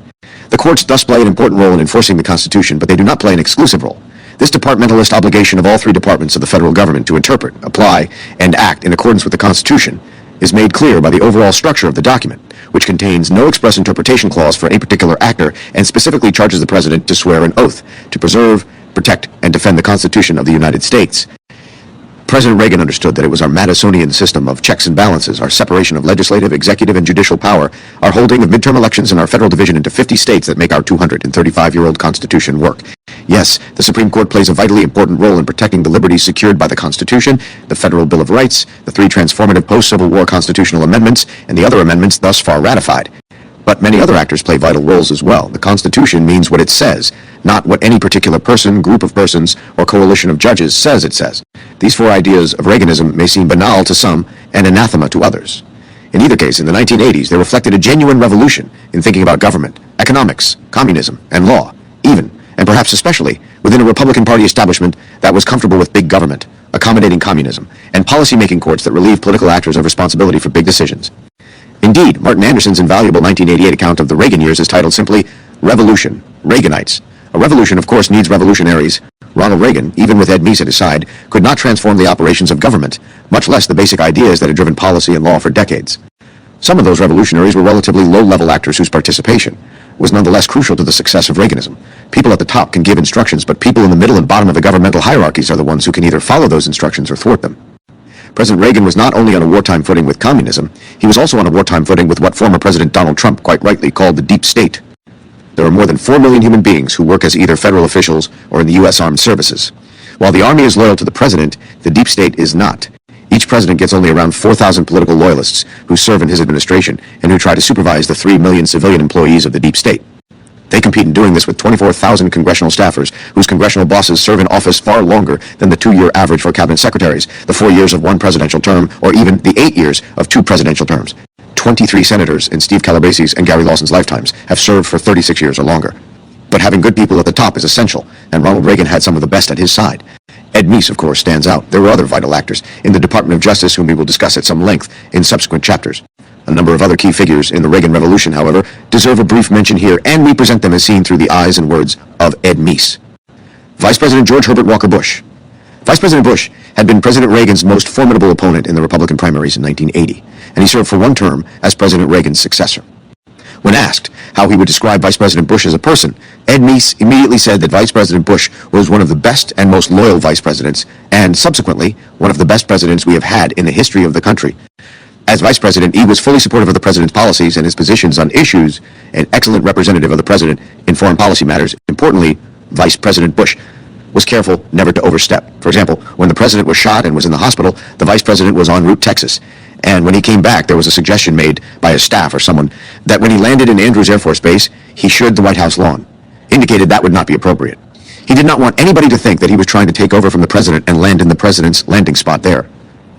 The courts thus play an important role in enforcing the Constitution, but they do not play an exclusive role. This departmentalist obligation of all three departments of the federal government to interpret, apply, and act in accordance with the Constitution is made clear by the overall structure of the document, which contains no express interpretation clause for any particular actor and specifically charges the President to swear an oath to preserve, protect, and defend the Constitution of the United States. President Reagan understood that it was our Madisonian system of checks and balances, our separation of legislative, executive, and judicial power, our holding of midterm elections, and our federal division into 50 states that make our 235-year-old Constitution work. Yes, the Supreme Court plays a vitally important role in protecting the liberties secured by the Constitution, the Federal Bill of Rights, the three transformative post-Civil War constitutional amendments, and the other amendments thus far ratified. But many other actors play vital roles as well. The Constitution means what it says, not what any particular person, group of persons, or coalition of judges says it says. These four ideas of Reaganism may seem banal to some and anathema to others. In either case, in the 1980s, they reflected a genuine revolution in thinking about government, economics, communism, and law, even, and perhaps especially, within a Republican Party establishment that was comfortable with big government, accommodating communism, and policy-making courts that relieve political actors of responsibility for big decisions. Indeed, Martin Anderson's invaluable 1988 account of the Reagan years is titled simply Revolution, Reaganites. A revolution, of course, needs revolutionaries. Ronald Reagan, even with Ed Meese at his side, could not transform the operations of government, much less the basic ideas that had driven policy and law for decades. Some of those revolutionaries were relatively low-level actors whose participation was nonetheless crucial to the success of Reaganism. People at the top can give instructions, but people in the middle and bottom of the governmental hierarchies are the ones who can either follow those instructions or thwart them. President Reagan was not only on a wartime footing with communism, he was also on a wartime footing with what former President Donald Trump quite rightly called the deep state. There are more than 4 million human beings who work as either federal officials or in the U.S. Armed Services. While the Army is loyal to the President, the deep state is not. Each president gets only around 4,000 political loyalists who serve in his administration and who try to supervise the 3 million civilian employees of the deep state. They compete in doing this with 24,000 congressional staffers whose congressional bosses serve in office far longer than the 2-year average for cabinet secretaries, the 4 years of one presidential term, or even the 8 years of 2 presidential terms. 23 senators in Steve Calabresi's and Gary Lawson's lifetimes have served for 36 years or longer. But having good people at the top is essential, and Ronald Reagan had some of the best at his side. Ed Meese, of course, stands out. There were other vital actors in the Department of Justice whom we will discuss at some length in subsequent chapters. A number of other key figures in the Reagan Revolution, however, deserve a brief mention here, and we present them as seen through the eyes and words of Ed Meese. Vice President George Herbert Walker Bush. Vice President Bush had been President Reagan's most formidable opponent in the Republican primaries in 1980, and he served for one term as President Reagan's successor. When asked how he would describe Vice President Bush as a person, Ed Meese immediately said that Vice President Bush was one of the best and most loyal vice presidents, and subsequently, one of the best presidents we have had in the history of the country. As vice president, he was fully supportive of the president's policies and his positions on issues, an excellent representative of the president in foreign policy matters. Importantly, Vice President Bush was careful never to overstep. For example, when the president was shot and was in the hospital, the vice president was en route to Texas. And when he came back, there was a suggestion made by his staff or someone that when he landed in Andrews Air Force Base, he should the White House lawn, indicated that would not be appropriate. He did not want anybody to think that he was trying to take over from the president and land in the president's landing spot there.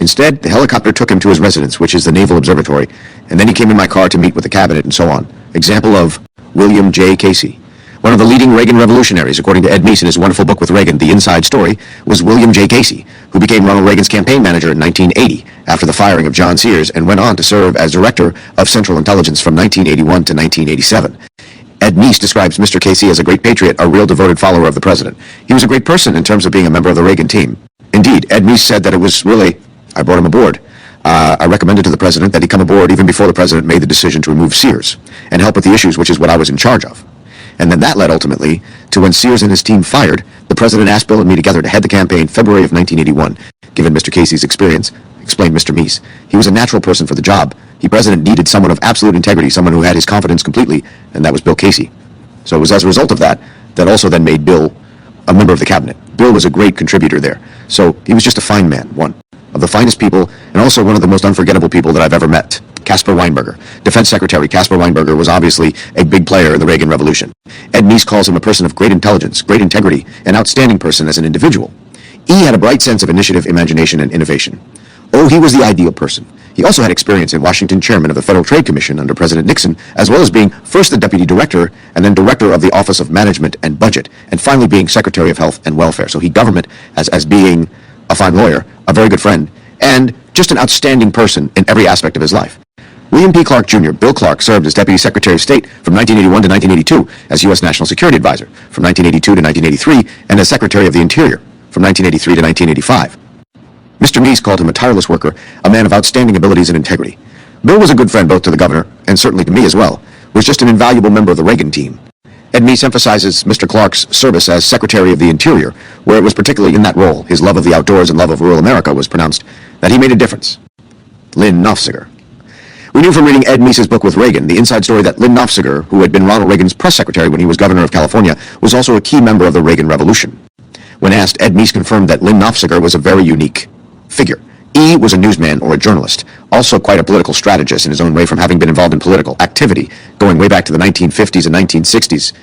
Instead, the helicopter took him to his residence, which is the Naval Observatory, and then he came in my car to meet with the cabinet and so on. Example of William J. Casey. One of the leading Reagan revolutionaries, according to Ed Meese in his wonderful book with Reagan, The Inside Story, was William J. Casey, who became Ronald Reagan's campaign manager in 1980 after the firing of John Sears and went on to serve as director of Central Intelligence from 1981 to 1987. Ed Meese describes Mr. Casey as a great patriot, a real devoted follower of the president. He was a great person in terms of being a member of the Reagan team. Indeed, Ed Meese said that it was really, I brought him aboard. I recommended to the president that he come aboard even before the president made the decision to remove Sears and help with the issues, which is what I was in charge of. And then that led ultimately to when Sears and his team fired, the president asked Bill and me together to head the campaign February of 1981. Given Mr. Casey's experience, explained Mr. Meese, he was a natural person for the job. The president needed someone of absolute integrity, someone who had his confidence completely, and that was Bill Casey. So it was as a result of that that also then made Bill a member of the cabinet. Bill was a great contributor there. So he was just a fine man, one. of the finest people, and also one of the most unforgettable people that I've ever met. Caspar Weinberger. Defense Secretary Caspar Weinberger was obviously a big player in the Reagan Revolution. Ed Meese calls him a person of great intelligence, great integrity, an outstanding person as an individual. E had a bright sense of initiative, imagination, and innovation. O, he was the ideal person. He also had experience in Washington chairman of the Federal Trade Commission under President Nixon, as well as being first the deputy director and then director of the Office of Management and Budget, and finally being Secretary of Health and Welfare. So he government as being a fine lawyer, a very good friend, and just an outstanding person in every aspect of his life. William P. Clark Jr., Bill Clark, served as Deputy Secretary of State from 1981 to 1982, as U.S. National Security Advisor from 1982 to 1983, and as Secretary of the Interior from 1983 to 1985. Mr. Meese called him a tireless worker, a man of outstanding abilities and integrity. Bill was a good friend both to the governor, and certainly to me as well, was just an invaluable member of the Reagan team. Ed Meese emphasizes Mr. Clark's service as Secretary of the Interior, where it was particularly in that role, his love of the outdoors and love of rural America was pronounced, that he made a difference. Lynn Nofziger. We knew from reading Ed Meese's book with Reagan, the inside story that Lynn Nofziger, who had been Ronald Reagan's press secretary when he was governor of California, was also a key member of the Reagan Revolution. When asked, Ed Meese confirmed that Lynn Nofziger was a very unique figure. E was a newsman or a journalist, also quite a political strategist in his own way from having been involved in political activity, going way back to the 1950s and 1960s.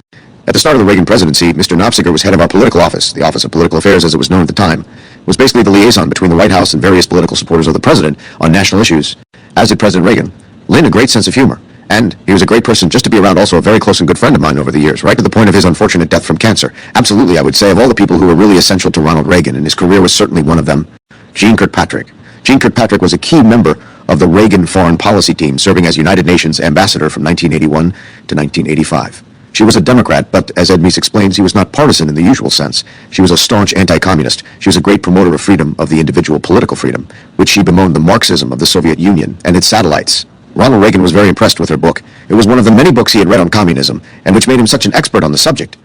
At the start of the Reagan presidency, Mr. Nofziger was head of our political office, the Office of Political Affairs as it was known at the time, was basically the liaison between the White House and various political supporters of the president on national issues, as did President Reagan. Lynn, a great sense of humor, and he was a great person just to be around, also a very close and good friend of mine over the years, right to the point of his unfortunate death from cancer. Absolutely, I would say, of all the people who were really essential to Ronald Reagan, and his career was certainly one of them, Jeane Kirkpatrick. Jeane Kirkpatrick was a key member of the Reagan foreign policy team, serving as United Nations ambassador from 1981 to 1985. She was a Democrat, but as Ed Meese explains, he was not partisan in the usual sense. She was a staunch anti-communist. She was a great promoter of freedom, of the individual political freedom, which she bemoaned the Marxism of the Soviet Union and its satellites. Ronald Reagan was very impressed with her book. It was one of the many books he had read on communism, and which made him such an expert on the subject.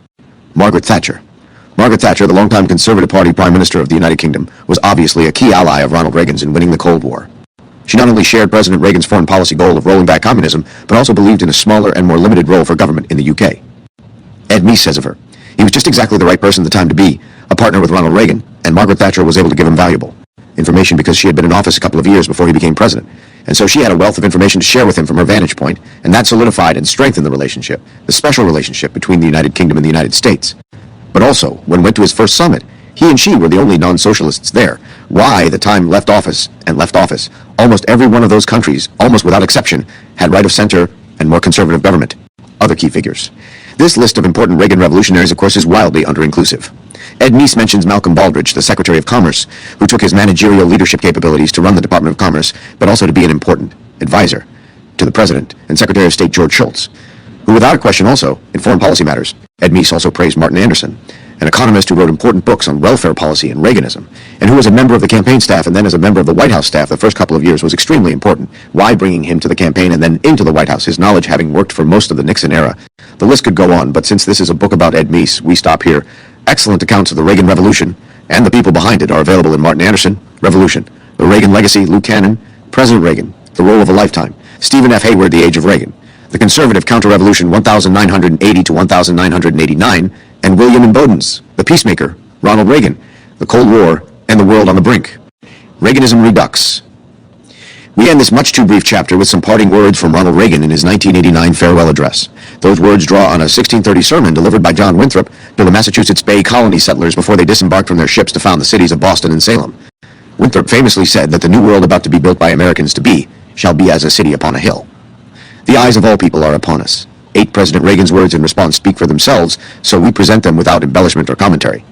Margaret Thatcher. Margaret Thatcher, the longtime Conservative Party Prime Minister of the United Kingdom, was obviously a key ally of Ronald Reagan's in winning the Cold War. She not only shared President Reagan's foreign policy goal of rolling back communism, but also believed in a smaller and more limited role for government in the UK. Ed Meese says of her, he was just exactly the right person at the time to be, a partner with Ronald Reagan, and Margaret Thatcher was able to give him valuable information because she had been in office a couple of years before he became president, and so she had a wealth of information to share with him from her vantage point, and that solidified and strengthened the relationship, the special relationship between the United Kingdom and the United States. But also, when went to his first summit, he and she were the only non-socialists there. Why, the time left office, almost every one of those countries, almost without exception, had right of center and more conservative government. Other key figures. This list of important Reagan revolutionaries, of course, is wildly under-inclusive. Ed Meese mentions Malcolm Baldrige, the Secretary of Commerce, who took his managerial leadership capabilities to run the Department of Commerce, but also to be an important advisor to the President and Secretary of State George Shultz, who without a question also, in foreign policy matters, Ed Meese also praised Martin Anderson, an economist who wrote important books on welfare policy and Reaganism, and who was a member of the campaign staff and then as a member of the White House staff the first couple of years was extremely important. Why bringing him to the campaign and then into the White House, his knowledge having worked for most of the Nixon era. The list could go on, but since this is a book about Ed Meese, we stop here. Excellent accounts of the Reagan Revolution and the people behind it are available in Martin Anderson, Revolution, The Reagan Legacy, Lou Cannon, President Reagan, The Role of a Lifetime, Stephen F. Hayward, The Age of Reagan, The Conservative Counter-Revolution 1980 to 1989, and William and Bowden's The Peacemaker, Ronald Reagan, The Cold War, and The World on the Brink. Reaganism Redux. We end this much too brief chapter with some parting words from Ronald Reagan in his 1989 farewell address. Those words draw on a 1630 sermon delivered by John Winthrop to the Massachusetts Bay Colony settlers before they disembarked from their ships to found the cities of Boston and Salem. Winthrop famously said that the new world about to be built by Americans to be shall be as a city upon a hill. The eyes of all people are upon us. 8 President Reagan's words in response speak for themselves, so we present them without embellishment or commentary.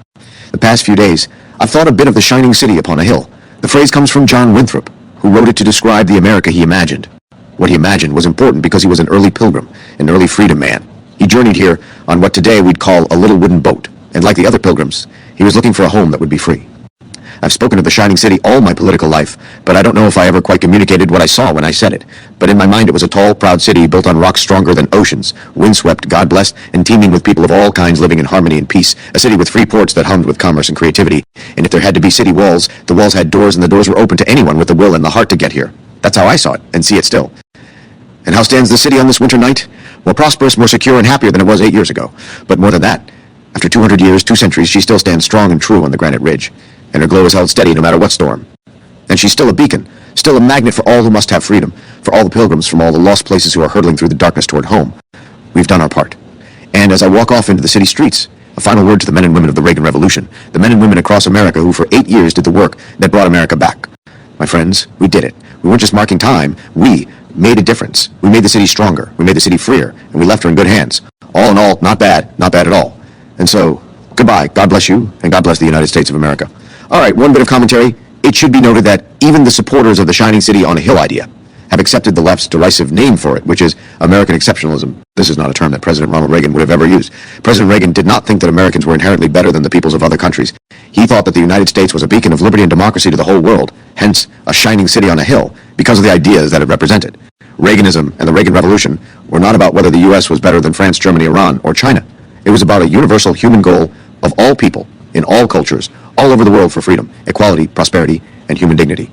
The past few days, I've thought a bit of the shining city upon a hill. The phrase comes from John Winthrop, who wrote it to describe the America he imagined. What he imagined was important because he was an early pilgrim, an early freedom man. He journeyed here on what today we'd call a little wooden boat, and like the other pilgrims, he was looking for a home that would be free. I've spoken of the shining city all my political life, but I don't know if I ever quite communicated what I saw when I said it. But in my mind it was a tall, proud city built on rocks stronger than oceans, windswept, God-blessed, and teeming with people of all kinds living in harmony and peace, a city with free ports that hummed with commerce and creativity. And if there had to be city walls, the walls had doors and the doors were open to anyone with the will and the heart to get here. That's how I saw it, and see it still. And how stands the city on this winter night? More prosperous, more secure, and happier than it was 8 years ago. But more than that, after 200 years, 2 centuries, she still stands strong and true on the granite ridge, and her glow is held steady no matter what storm. And she's still a beacon, still a magnet for all who must have freedom, for all the pilgrims from all the lost places who are hurtling through the darkness toward home. We've done our part. And as I walk off into the city streets, a final word to the men and women of the Reagan Revolution, the men and women across America who for 8 years did the work that brought America back. My friends, we did it. We weren't just marking time, we made a difference. We made the city stronger, we made the city freer, and we left her in good hands. All in all, not bad at all. And so, goodbye, God bless you, and God bless the United States of America. All right, one bit of commentary. It should be noted that even the supporters of the Shining City on a Hill idea have accepted the left's derisive name for it, which is American exceptionalism. This is not a term that President Ronald Reagan would have ever used. President Reagan did not think that Americans were inherently better than the peoples of other countries. He thought that the United States was a beacon of liberty and democracy to the whole world, hence a shining city on a hill, because of the ideas that it represented. Reaganism and the Reagan Revolution were not about whether the U.S. was better than France, Germany, Iran, or China. It was about a universal human goal of all people, in all cultures, all over the world for freedom, equality, prosperity, and human dignity.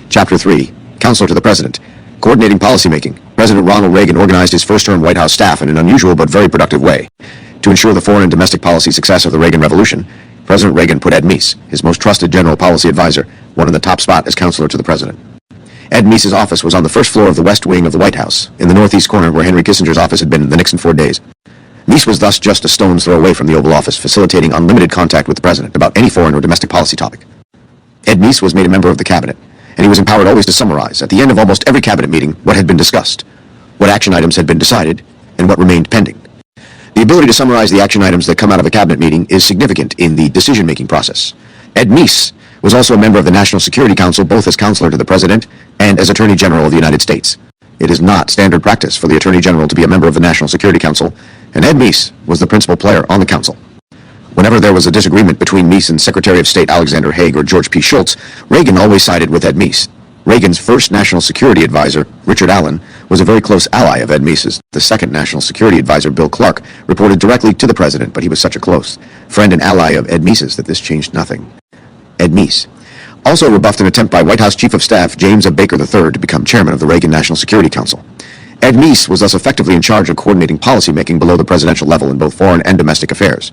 Chapter 3. Counselor to the President. Coordinating policymaking. President Ronald Reagan organized his first-term White House staff in an unusual but very productive way. To ensure the foreign and domestic policy success of the Reagan Revolution, President Reagan put Ed Meese, his most trusted general policy advisor, one in the top spot as counselor to the President. Ed Meese's office was on the first floor of the West Wing of the White House, in the northeast corner where Henry Kissinger's office had been in the Nixon 4 days. Meese was thus just a stone's throw away from the Oval Office, facilitating unlimited contact with the President about any foreign or domestic policy topic. Ed Meese was made a member of the Cabinet, and he was empowered always to summarize, at the end of almost every Cabinet meeting, what had been discussed, what action items had been decided, and what remained pending. The ability to summarize the action items that come out of a Cabinet meeting is significant in the decision-making process. Ed Meese was also a member of the National Security Council, both as counselor to the President and as Attorney General of the United States. It is not standard practice for the Attorney General to be a member of the National Security Council, and Ed Meese was the principal player on the council. Whenever there was a disagreement between Meese and Secretary of State Alexander Haig or George P. Shultz, Reagan always sided with Ed Meese. Reagan's first national security advisor, Richard Allen, was a very close ally of Ed Meese's. The second national security advisor, Bill Clark, reported directly to the President, but he was such a close friend and ally of Ed Meese's that this changed nothing. Ed Meese also rebuffed an attempt by White House Chief of Staff James A. Baker III to become chairman of the Reagan National Security Council. Ed Meese was thus effectively in charge of coordinating policymaking below the presidential level in both foreign and domestic affairs.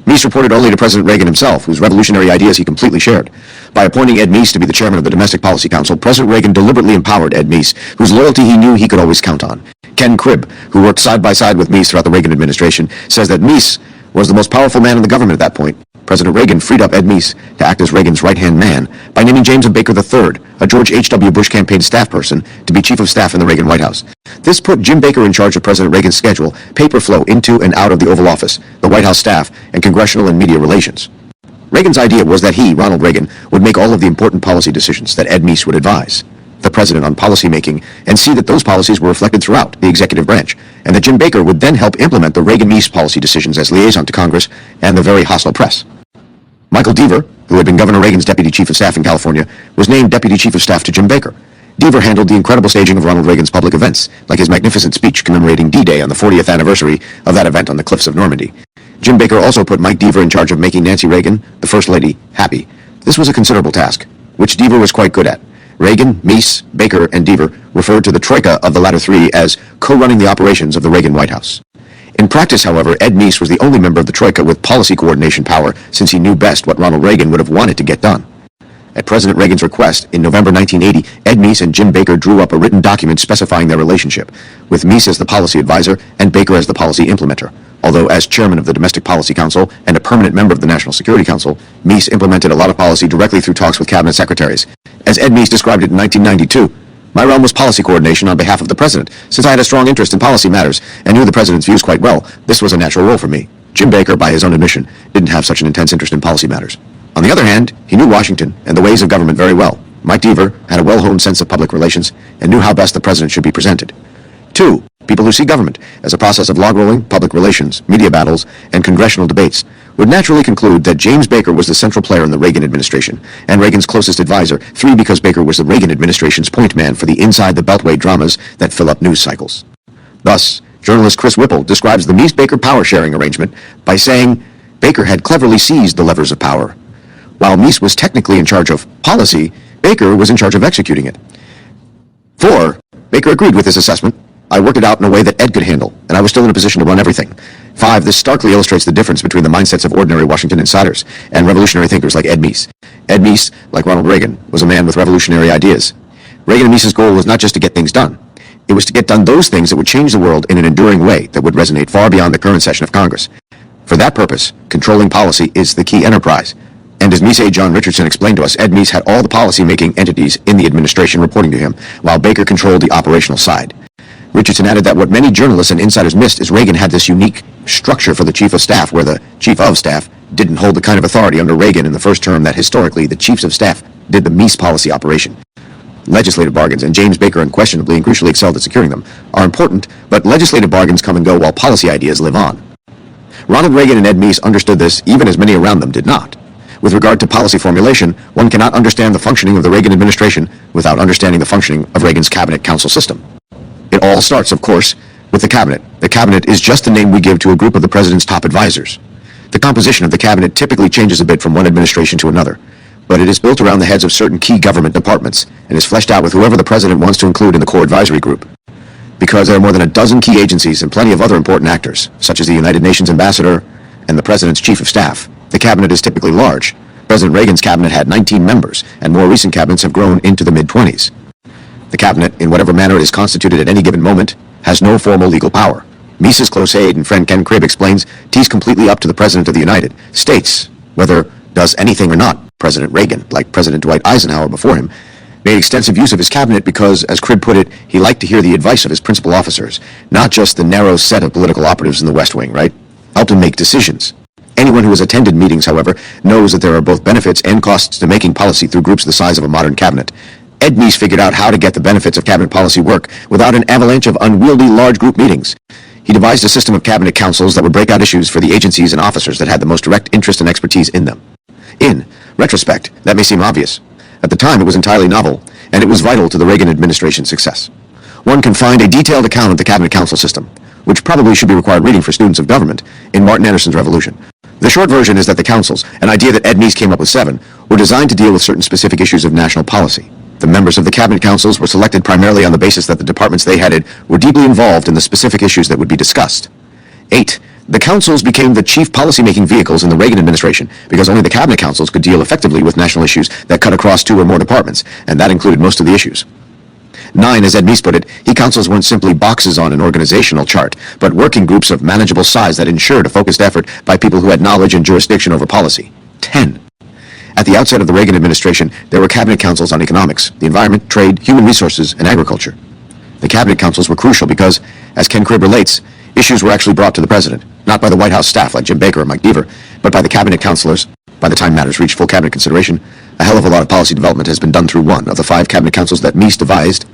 Meese reported only to President Reagan himself, whose revolutionary ideas he completely shared. By appointing Ed Meese to be the chairman of the Domestic Policy Council, President Reagan deliberately empowered Ed Meese, whose loyalty he knew he could always count on. Ken Cribb, who worked side by side with Meese throughout the Reagan administration, says that Meese was the most powerful man in the government at that point. President Reagan freed up Ed Meese to act as Reagan's right-hand man by naming James A. Baker III, a George H.W. Bush campaign staff person, to be chief of staff in the Reagan White House. This put Jim Baker in charge of President Reagan's schedule, paper flow into and out of the Oval Office, the White House staff, and congressional and media relations. Reagan's idea was that he, Ronald Reagan, would make all of the important policy decisions that Ed Meese would advise the President on policy making and see that those policies were reflected throughout the executive branch, and that Jim Baker would then help implement the Reagan-Meese policy decisions as liaison to Congress and the very hostile press. Michael Deaver, who had been Governor Reagan's deputy chief of staff in California, was named deputy chief of staff to Jim Baker. Deaver handled the incredible staging of Ronald Reagan's public events, like his magnificent speech commemorating D-Day on the 40th anniversary of that event on the cliffs of Normandy. Jim Baker also put Mike Deaver in charge of making Nancy Reagan, the First Lady, happy. This was a considerable task, which Deaver was quite good at. Reagan, Meese, Baker, and Deaver referred to the troika of the latter three as co-running the operations of the Reagan White House. In practice, however, Ed Meese was the only member of the troika with policy coordination power, since he knew best what Ronald Reagan would have wanted to get done. At President Reagan's request, in November 1980, Ed Meese and Jim Baker drew up a written document specifying their relationship, with Meese as the policy advisor and Baker as the policy implementer. Although as chairman of the Domestic Policy Council and a permanent member of the National Security Council, Meese implemented a lot of policy directly through talks with cabinet secretaries. As Ed Meese described it in 1992, "My realm was policy coordination on behalf of the President. Since I had a strong interest in policy matters and knew the President's views quite well, this was a natural role for me." Jim Baker, by his own admission, didn't have such an intense interest in policy matters. On the other hand, he knew Washington and the ways of government very well. Mike Deaver had a well-honed sense of public relations and knew how best the President should be presented. 2. People who see government as a process of log rolling, public relations, media battles, and congressional debates would naturally conclude that James Baker was the central player in the Reagan administration and Reagan's closest advisor. 3. Because Baker was the Reagan administration's point man for the inside-the-beltway dramas that fill up news cycles. Thus, journalist Chris Whipple describes the Meese-Baker power-sharing arrangement by saying Baker had cleverly seized the levers of power. While Meese was technically in charge of policy, Baker was in charge of executing it. 4. Baker agreed with this assessment. I worked it out in a way that Ed could handle, and I was still in a position to run everything. 5. This starkly illustrates the difference between the mindsets of ordinary Washington insiders and revolutionary thinkers like Ed Meese. Ed Meese, like Ronald Reagan, was a man with revolutionary ideas. Reagan and Meese's goal was not just to get things done. It was to get done those things that would change the world in an enduring way that would resonate far beyond the current session of Congress. For that purpose, controlling policy is the key enterprise. And as Meese John Richardson explained to us, Ed Meese had all the policy-making entities in the administration reporting to him, while Baker controlled the operational side. Richardson added that what many journalists and insiders missed is Reagan had this unique structure for the chief of staff, where the chief of staff didn't hold the kind of authority under Reagan in the first term that historically the chiefs of staff did the Meese policy operation. Legislative bargains, and James Baker unquestionably and crucially excelled at securing them, are important, but legislative bargains come and go while policy ideas live on. Ronald Reagan and Ed Meese understood this even as many around them did not. With regard to policy formulation, one cannot understand the functioning of the Reagan administration without understanding the functioning of Reagan's cabinet council system. It all starts, of course, with the cabinet. The cabinet is just the name we give to a group of the president's top advisors. The composition of the cabinet typically changes a bit from one administration to another, but it is built around the heads of certain key government departments and is fleshed out with whoever the president wants to include in the core advisory group. Because there are more than a dozen key agencies and plenty of other important actors, such as the United Nations ambassador and the president's chief of staff, the cabinet is typically large. President Reagan's cabinet had 19 members, and more recent cabinets have grown into the mid-20s. The cabinet, in whatever manner it is constituted at any given moment, has no formal legal power. Meese's close aide and friend Ken Cribb explains, "'Tis completely up to the President of the United States whether does anything or not." President Reagan, like President Dwight Eisenhower before him, made extensive use of his cabinet because, as Cribb put it, he liked to hear the advice of his principal officers, not just the narrow set of political operatives in the West Wing, right? Helped him make decisions. Anyone who has attended meetings, however, knows that there are both benefits and costs to making policy through groups the size of a modern cabinet. Ed Meese figured out how to get the benefits of cabinet policy work without an avalanche of unwieldy large group meetings. He devised a system of cabinet councils that would break out issues for the agencies and officers that had the most direct interest and expertise in them. In retrospect, that may seem obvious. At the time, it was entirely novel, and it was vital to the Reagan administration's success. One can find a detailed account of the cabinet council system, which probably should be required reading for students of government, in Martin Anderson's Revolution. The short version is that the councils, an idea that Ed Meese came up with 7, were designed to deal with certain specific issues of national policy. The members of the cabinet councils were selected primarily on the basis that the departments they headed were deeply involved in the specific issues that would be discussed. 8. The councils became the chief policymaking vehicles in the Reagan administration because only the cabinet councils could deal effectively with national issues that cut across 2 or more departments, and that included most of the issues. 9, as Ed Meese put it, he councils weren't simply boxes on an organizational chart, but working groups of manageable size that ensured a focused effort by people who had knowledge and jurisdiction over policy. 10. At the outset of the Reagan administration, there were cabinet councils on economics, the environment, trade, human resources, and agriculture. The cabinet councils were crucial because, as Ken Cribb relates, issues were actually brought to the president, not by the White House staff like Jim Baker or Mike Deaver, but by the cabinet counselors. By the time matters reached full cabinet consideration, a hell of a lot of policy development has been done through one of the 5 cabinet councils that Meese devised,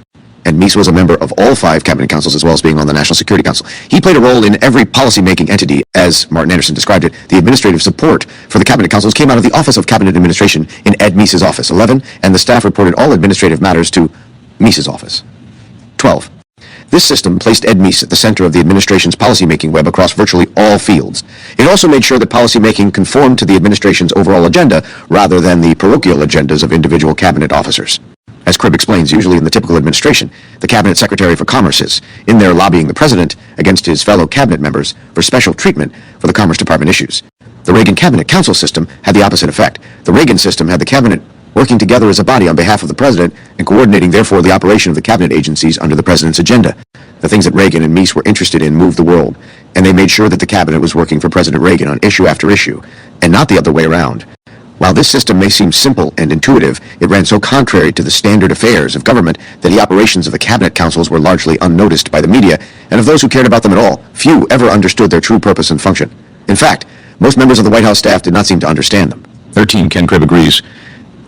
and Meese was a member of all 5 cabinet councils as well as being on the National Security Council. He played a role in every policy-making entity. As Martin Anderson described it, the administrative support for the cabinet councils came out of the Office of Cabinet Administration in Ed Meese's office, 11, and the staff reported all administrative matters to Meese's office. 12. This system placed Ed Meese at the center of the administration's policymaking web across virtually all fields. It also made sure that policymaking conformed to the administration's overall agenda rather than the parochial agendas of individual cabinet officers. As Cribb explains, usually in the typical administration, the Cabinet Secretary for Commerce is in there lobbying the President against his fellow cabinet members for special treatment for the Commerce Department issues. The Reagan Cabinet Council system had the opposite effect. The Reagan system had the Cabinet working together as a body on behalf of the President and coordinating, therefore, the operation of the cabinet agencies under the President's agenda. The things that Reagan and Meese were interested in moved the world, and they made sure that the Cabinet was working for President Reagan on issue after issue, and not the other way around. While this system may seem simple and intuitive, it ran so contrary to the standard affairs of government that the operations of the cabinet councils were largely unnoticed by the media, and of those who cared about them at all, few ever understood their true purpose and function. In fact, most members of the White House staff did not seem to understand them. 13. Ken Cribb agrees.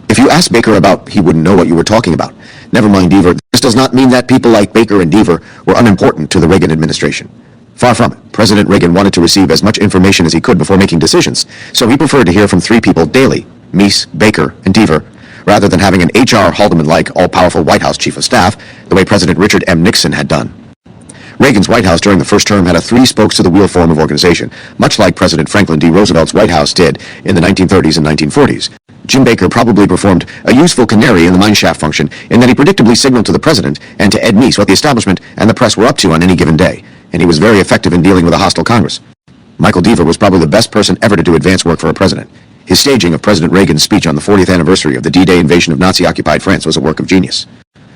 If you asked Baker about, he wouldn't know what you were talking about. Never mind Deaver. This does not mean that people like Baker and Deaver were unimportant to the Reagan administration. Far from it. President Reagan wanted to receive as much information as he could before making decisions, so he preferred to hear from 3 people daily, Meese, Baker, and Deaver, rather than having an H.R. Haldeman-like all-powerful White House chief of staff, the way President Richard M. Nixon had done. Reagan's White House during the first term had a 3-spokes-to-the-wheel form of organization, much like President Franklin D. Roosevelt's White House did in the 1930s and 1940s. Jim Baker probably performed a useful canary in the mineshaft function in that he predictably signaled to the president and to Ed Meese what the establishment and the press were up to on any given day, and he was very effective in dealing with a hostile Congress. Michael Deaver was probably the best person ever to do advance work for a president. His staging of President Reagan's speech on the 40th anniversary of the D-Day invasion of Nazi-occupied France was a work of genius.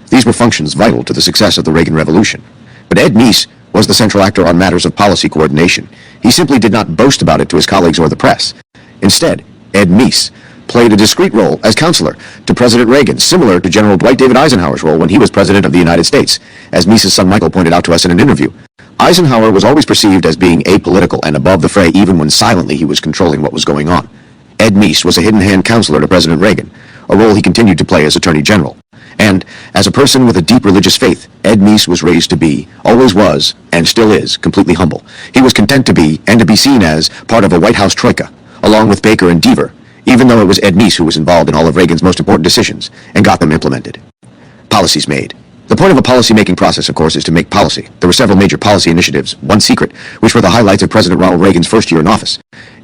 These were functions vital to the success of the Reagan Revolution. But Ed Meese was the central actor on matters of policy coordination. He simply did not boast about it to his colleagues or the press. Instead, Ed Meese played a discreet role as counselor to President Reagan, similar to General Dwight David Eisenhower's role when he was president of the United States, as Meese's son Michael pointed out to us in an interview. Eisenhower was always perceived as being apolitical and above the fray even when silently he was controlling what was going on. Ed Meese was a hidden-hand counselor to President Reagan, a role he continued to play as Attorney General. And, as a person with a deep religious faith, Ed Meese was raised to be, always was, and still is, completely humble. He was content to be, and to be seen as, part of a White House troika, along with Baker and Deaver, even though it was Ed Meese who was involved in all of Reagan's most important decisions, and got them implemented. Policies made. The point of a policy-making process, of course, is to make policy. There were several major policy initiatives, one secret, which were the highlights of President Ronald Reagan's first year in office.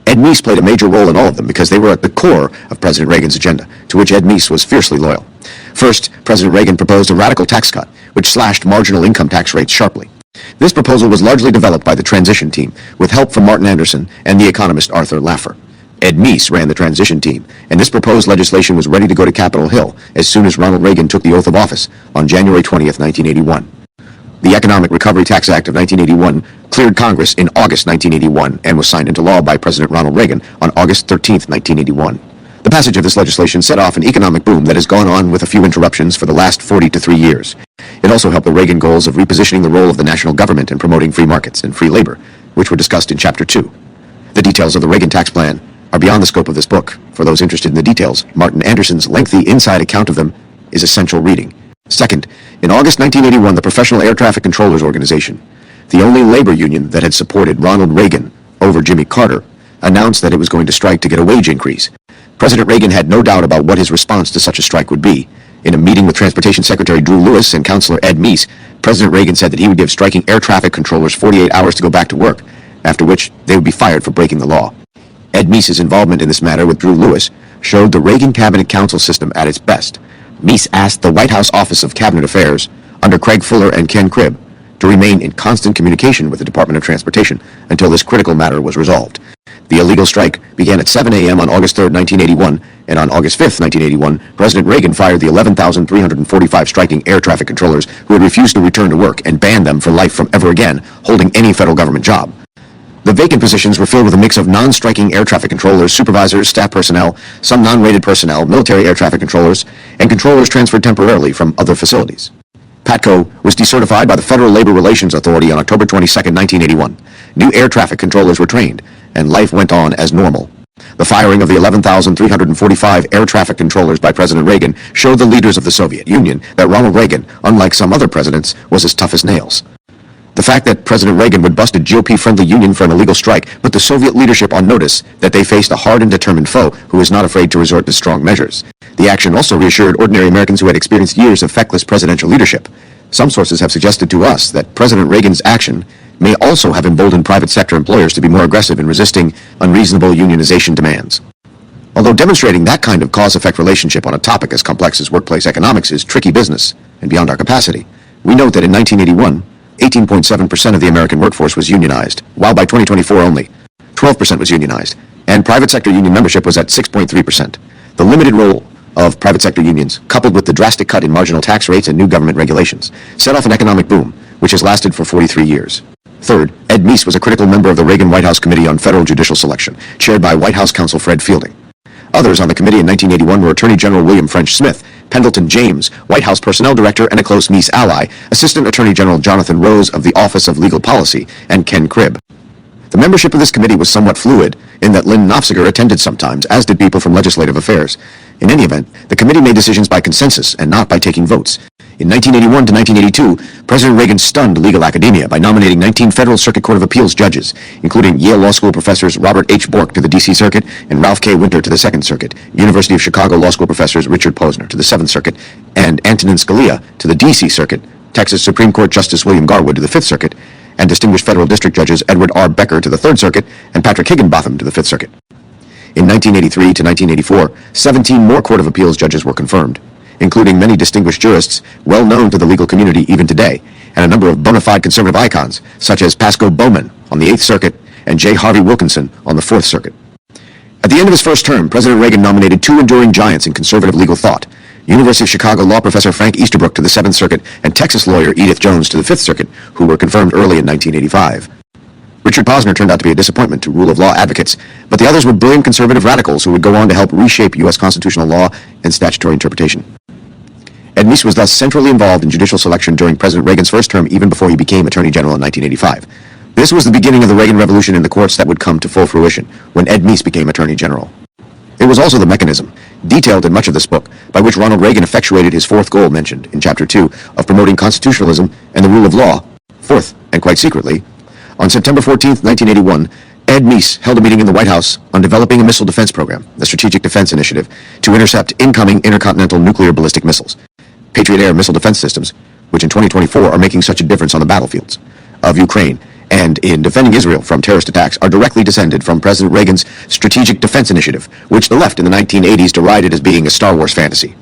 Ed Meese played a major role in all of them because they were at the core of President Reagan's agenda, to which Ed Meese was fiercely loyal. First, President Reagan proposed a radical tax cut, which slashed marginal income tax rates sharply. This proposal was largely developed by the transition team, with help from Martin Anderson and the economist Arthur Laffer. Ed Meese ran the transition team, and this proposed legislation was ready to go to Capitol Hill as soon as Ronald Reagan took the oath of office on January 20th, 1981. The Economic Recovery Tax Act of 1981 cleared Congress in August 1981 and was signed into law by President Ronald Reagan on August 13th, 1981. The passage of this legislation set off an economic boom that has gone on with a few interruptions for the last 43 years. It also helped the Reagan goals of repositioning the role of the national government in promoting free markets and free labor, which were discussed in Chapter 2. The details of the Reagan tax plan are beyond the scope of this book. For those interested in the details, Martin Anderson's lengthy inside account of them is essential reading. Second, in August 1981, the Professional Air Traffic Controllers Organization, the only labor union that had supported Ronald Reagan over Jimmy Carter, announced that it was going to strike to get a wage increase. President Reagan had no doubt about what his response to such a strike would be. In a meeting with Transportation Secretary Drew Lewis and Counselor Ed Meese, President Reagan said that he would give striking air traffic controllers 48 hours to go back to work, after which they would be fired for breaking the law. Ed Meese's involvement in this matter with Drew Lewis showed the Reagan Cabinet Council system at its best. Meese asked the White House Office of Cabinet Affairs, under Craig Fuller and Ken Cribb, to remain in constant communication with the Department of Transportation until this critical matter was resolved. The illegal strike began at 7 a.m. on August 3, 1981, and on August 5, 1981, President Reagan fired the 11,345 striking air traffic controllers who had refused to return to work and banned them for life from ever again holding any federal government job. The vacant positions were filled with a mix of non-striking air traffic controllers, supervisors, staff personnel, some non-rated personnel, military air traffic controllers, and controllers transferred temporarily from other facilities. PATCO was decertified by the Federal Labor Relations Authority on October 22, 1981. New air traffic controllers were trained, and life went on as normal. The firing of the 11,345 air traffic controllers by President Reagan showed the leaders of the Soviet Union that Ronald Reagan, unlike some other presidents, was as tough as nails. The fact that President Reagan would bust a GOP-friendly union for an illegal strike put the Soviet leadership on notice that they faced a hard and determined foe who was not afraid to resort to strong measures. The action also reassured ordinary Americans who had experienced years of feckless presidential leadership. Some sources have suggested to us that President Reagan's action may also have emboldened private sector employers to be more aggressive in resisting unreasonable unionization demands. Although demonstrating that kind of cause-effect relationship on a topic as complex as workplace economics is tricky business and beyond our capacity, we note that in 1981, 18.7% of the American workforce was unionized, while by 2024 only 12% was unionized, and private sector union membership was at 6.3%. The limited role of private sector unions, coupled with the drastic cut in marginal tax rates and new government regulations, set off an economic boom, which has lasted for 43 years. Third, Ed Meese was a critical member of the Reagan White House Committee on Federal Judicial Selection, chaired by White House counsel Fred Fielding. Others on the committee in 1981 were Attorney General William French Smith, Pendleton James, White House Personnel Director and a close Meese ally, Assistant Attorney General Jonathan Rose of the Office of Legal Policy, and Ken Cribb. The membership of this committee was somewhat fluid, in that Lynn Nofziger attended sometimes, as did people from legislative affairs. In any event, the committee made decisions by consensus and not by taking votes. In 1981 to 1982, President Reagan stunned legal academia by nominating 19 Federal Circuit Court of Appeals judges, including Yale Law School professors Robert H. Bork to the D.C. Circuit and Ralph K. Winter to the Second Circuit, University of Chicago Law School professors Richard Posner to the Seventh Circuit, and Antonin Scalia to the D.C. Circuit, Texas Supreme Court Justice William Garwood to the Fifth Circuit, and distinguished federal district judges Edward R. Becker to the Third Circuit and Patrick Higginbotham to the Fifth Circuit. In 1983 to 1984, 17 more Court of Appeals judges were confirmed, including many distinguished jurists well known to the legal community even today, and a number of bona fide conservative icons, such as Pasco Bowman on the 8th Circuit and J. Harvey Wilkinson on the 4th Circuit. At the end of his first term, President Reagan nominated two enduring giants in conservative legal thought, University of Chicago law professor Frank Easterbrook to the 7th Circuit and Texas lawyer Edith Jones to the 5th Circuit, who were confirmed early in 1985. Richard Posner turned out to be a disappointment to rule of law advocates, but the others were brilliant conservative radicals who would go on to help reshape U.S. constitutional law and statutory interpretation. Ed Meese was thus centrally involved in judicial selection during President Reagan's first term, even before he became Attorney General in 1985. This was the beginning of the Reagan Revolution in the courts that would come to full fruition when Ed Meese became Attorney General. It was also the mechanism, detailed in much of this book, by which Ronald Reagan effectuated his fourth goal mentioned in Chapter 2 of promoting constitutionalism and the rule of law. Fourth, and quite secretly, on September 14, 1981, Ed Meese held a meeting in the White House on developing a missile defense program, the Strategic Defense Initiative, to intercept incoming intercontinental nuclear ballistic missiles, Patriot Air missile defense systems, which in 2024 are making such a difference on the battlefields of Ukraine and in defending Israel from terrorist attacks, are directly descended from President Reagan's Strategic Defense Initiative, which the left in the 1980s derided as being a Star Wars fantasy.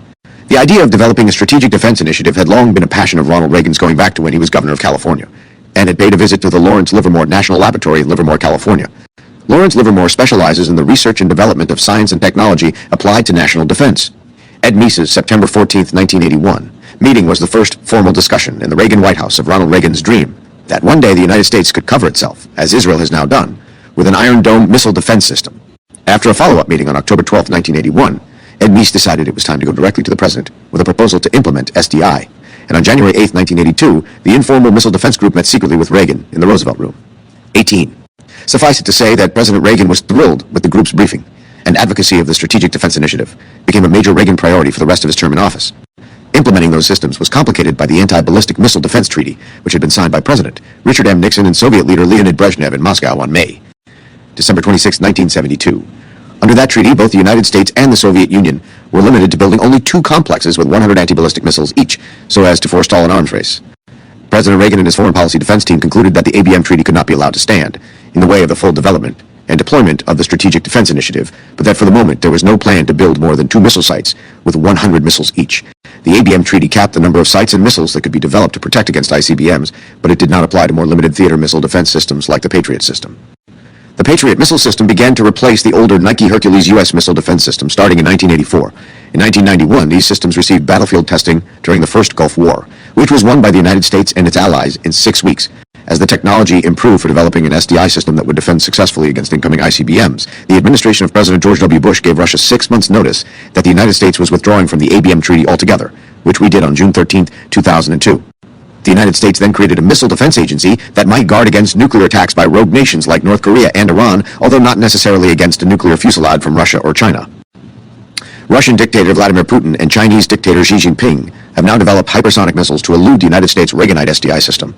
The idea of developing a Strategic Defense Initiative had long been a passion of Ronald Reagan's going back to when he was governor of California, and had paid a visit to the Lawrence Livermore National Laboratory in Livermore, California. Lawrence Livermore specializes in the research and development of science and technology applied to national defense. Ed Meese's September 14, 1981, meeting was the first formal discussion in the Reagan White House of Ronald Reagan's dream that one day the United States could cover itself, as Israel has now done, with an Iron Dome missile defense system. After a follow-up meeting on October 12, 1981, Ed Meese decided it was time to go directly to the president with a proposal to implement SDI. And on January 8, 1982, the informal missile defense group met secretly with Reagan in the Roosevelt Room. 18. Suffice it to say that President Reagan was thrilled with the group's briefing, and advocacy of the Strategic Defense Initiative became a major Reagan priority for the rest of his term in office. Implementing those systems was complicated by the Anti-Ballistic Missile Defense Treaty, which had been signed by President Richard M. Nixon and Soviet leader Leonid Brezhnev in Moscow on December 26, 1972. Under that treaty, both the United States and the Soviet Union were limited to building only two complexes with 100 anti-ballistic missiles each, so as to forestall an arms race. President Reagan and his foreign policy defense team concluded that the ABM treaty could not be allowed to stand in the way of the full development and deployment of the Strategic Defense Initiative, but that for the moment there was no plan to build more than 2 missile sites with 100 missiles each. The ABM treaty capped the number of sites and missiles that could be developed to protect against ICBMs, but it did not apply to more limited theater missile defense systems like the Patriot system. The Patriot missile system began to replace the older Nike Hercules U.S. missile defense system starting in 1984. In 1991, these systems received battlefield testing during the First Gulf War, which was won by the United States and its allies in 6 weeks. As the technology improved for developing an SDI system that would defend successfully against incoming ICBMs, the administration of President George W. Bush gave Russia 6 months' notice that the United States was withdrawing from the ABM treaty altogether, which we did on June 13, 2002. The United States then created a missile defense agency that might guard against nuclear attacks by rogue nations like North Korea and Iran, although not necessarily against a nuclear fusillade from Russia or China. Russian dictator Vladimir Putin and Chinese dictator Xi Jinping have now developed hypersonic missiles to elude the United States Reaganite SDI system.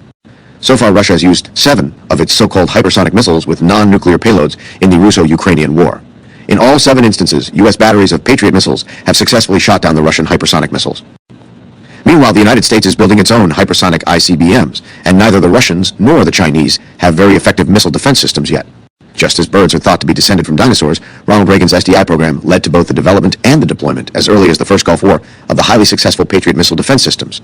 So far, Russia has used 7 of its so-called hypersonic missiles with non-nuclear payloads in the Russo-Ukrainian war. In all 7 instances, U.S. batteries of Patriot missiles have successfully shot down the Russian hypersonic missiles. Meanwhile, the United States is building its own hypersonic ICBMs, and neither the Russians nor the Chinese have very effective missile defense systems yet. Just as birds are thought to be descended from dinosaurs, Ronald Reagan's SDI program led to both the development and the deployment, as early as the First Gulf War, of the highly successful Patriot missile defense systems.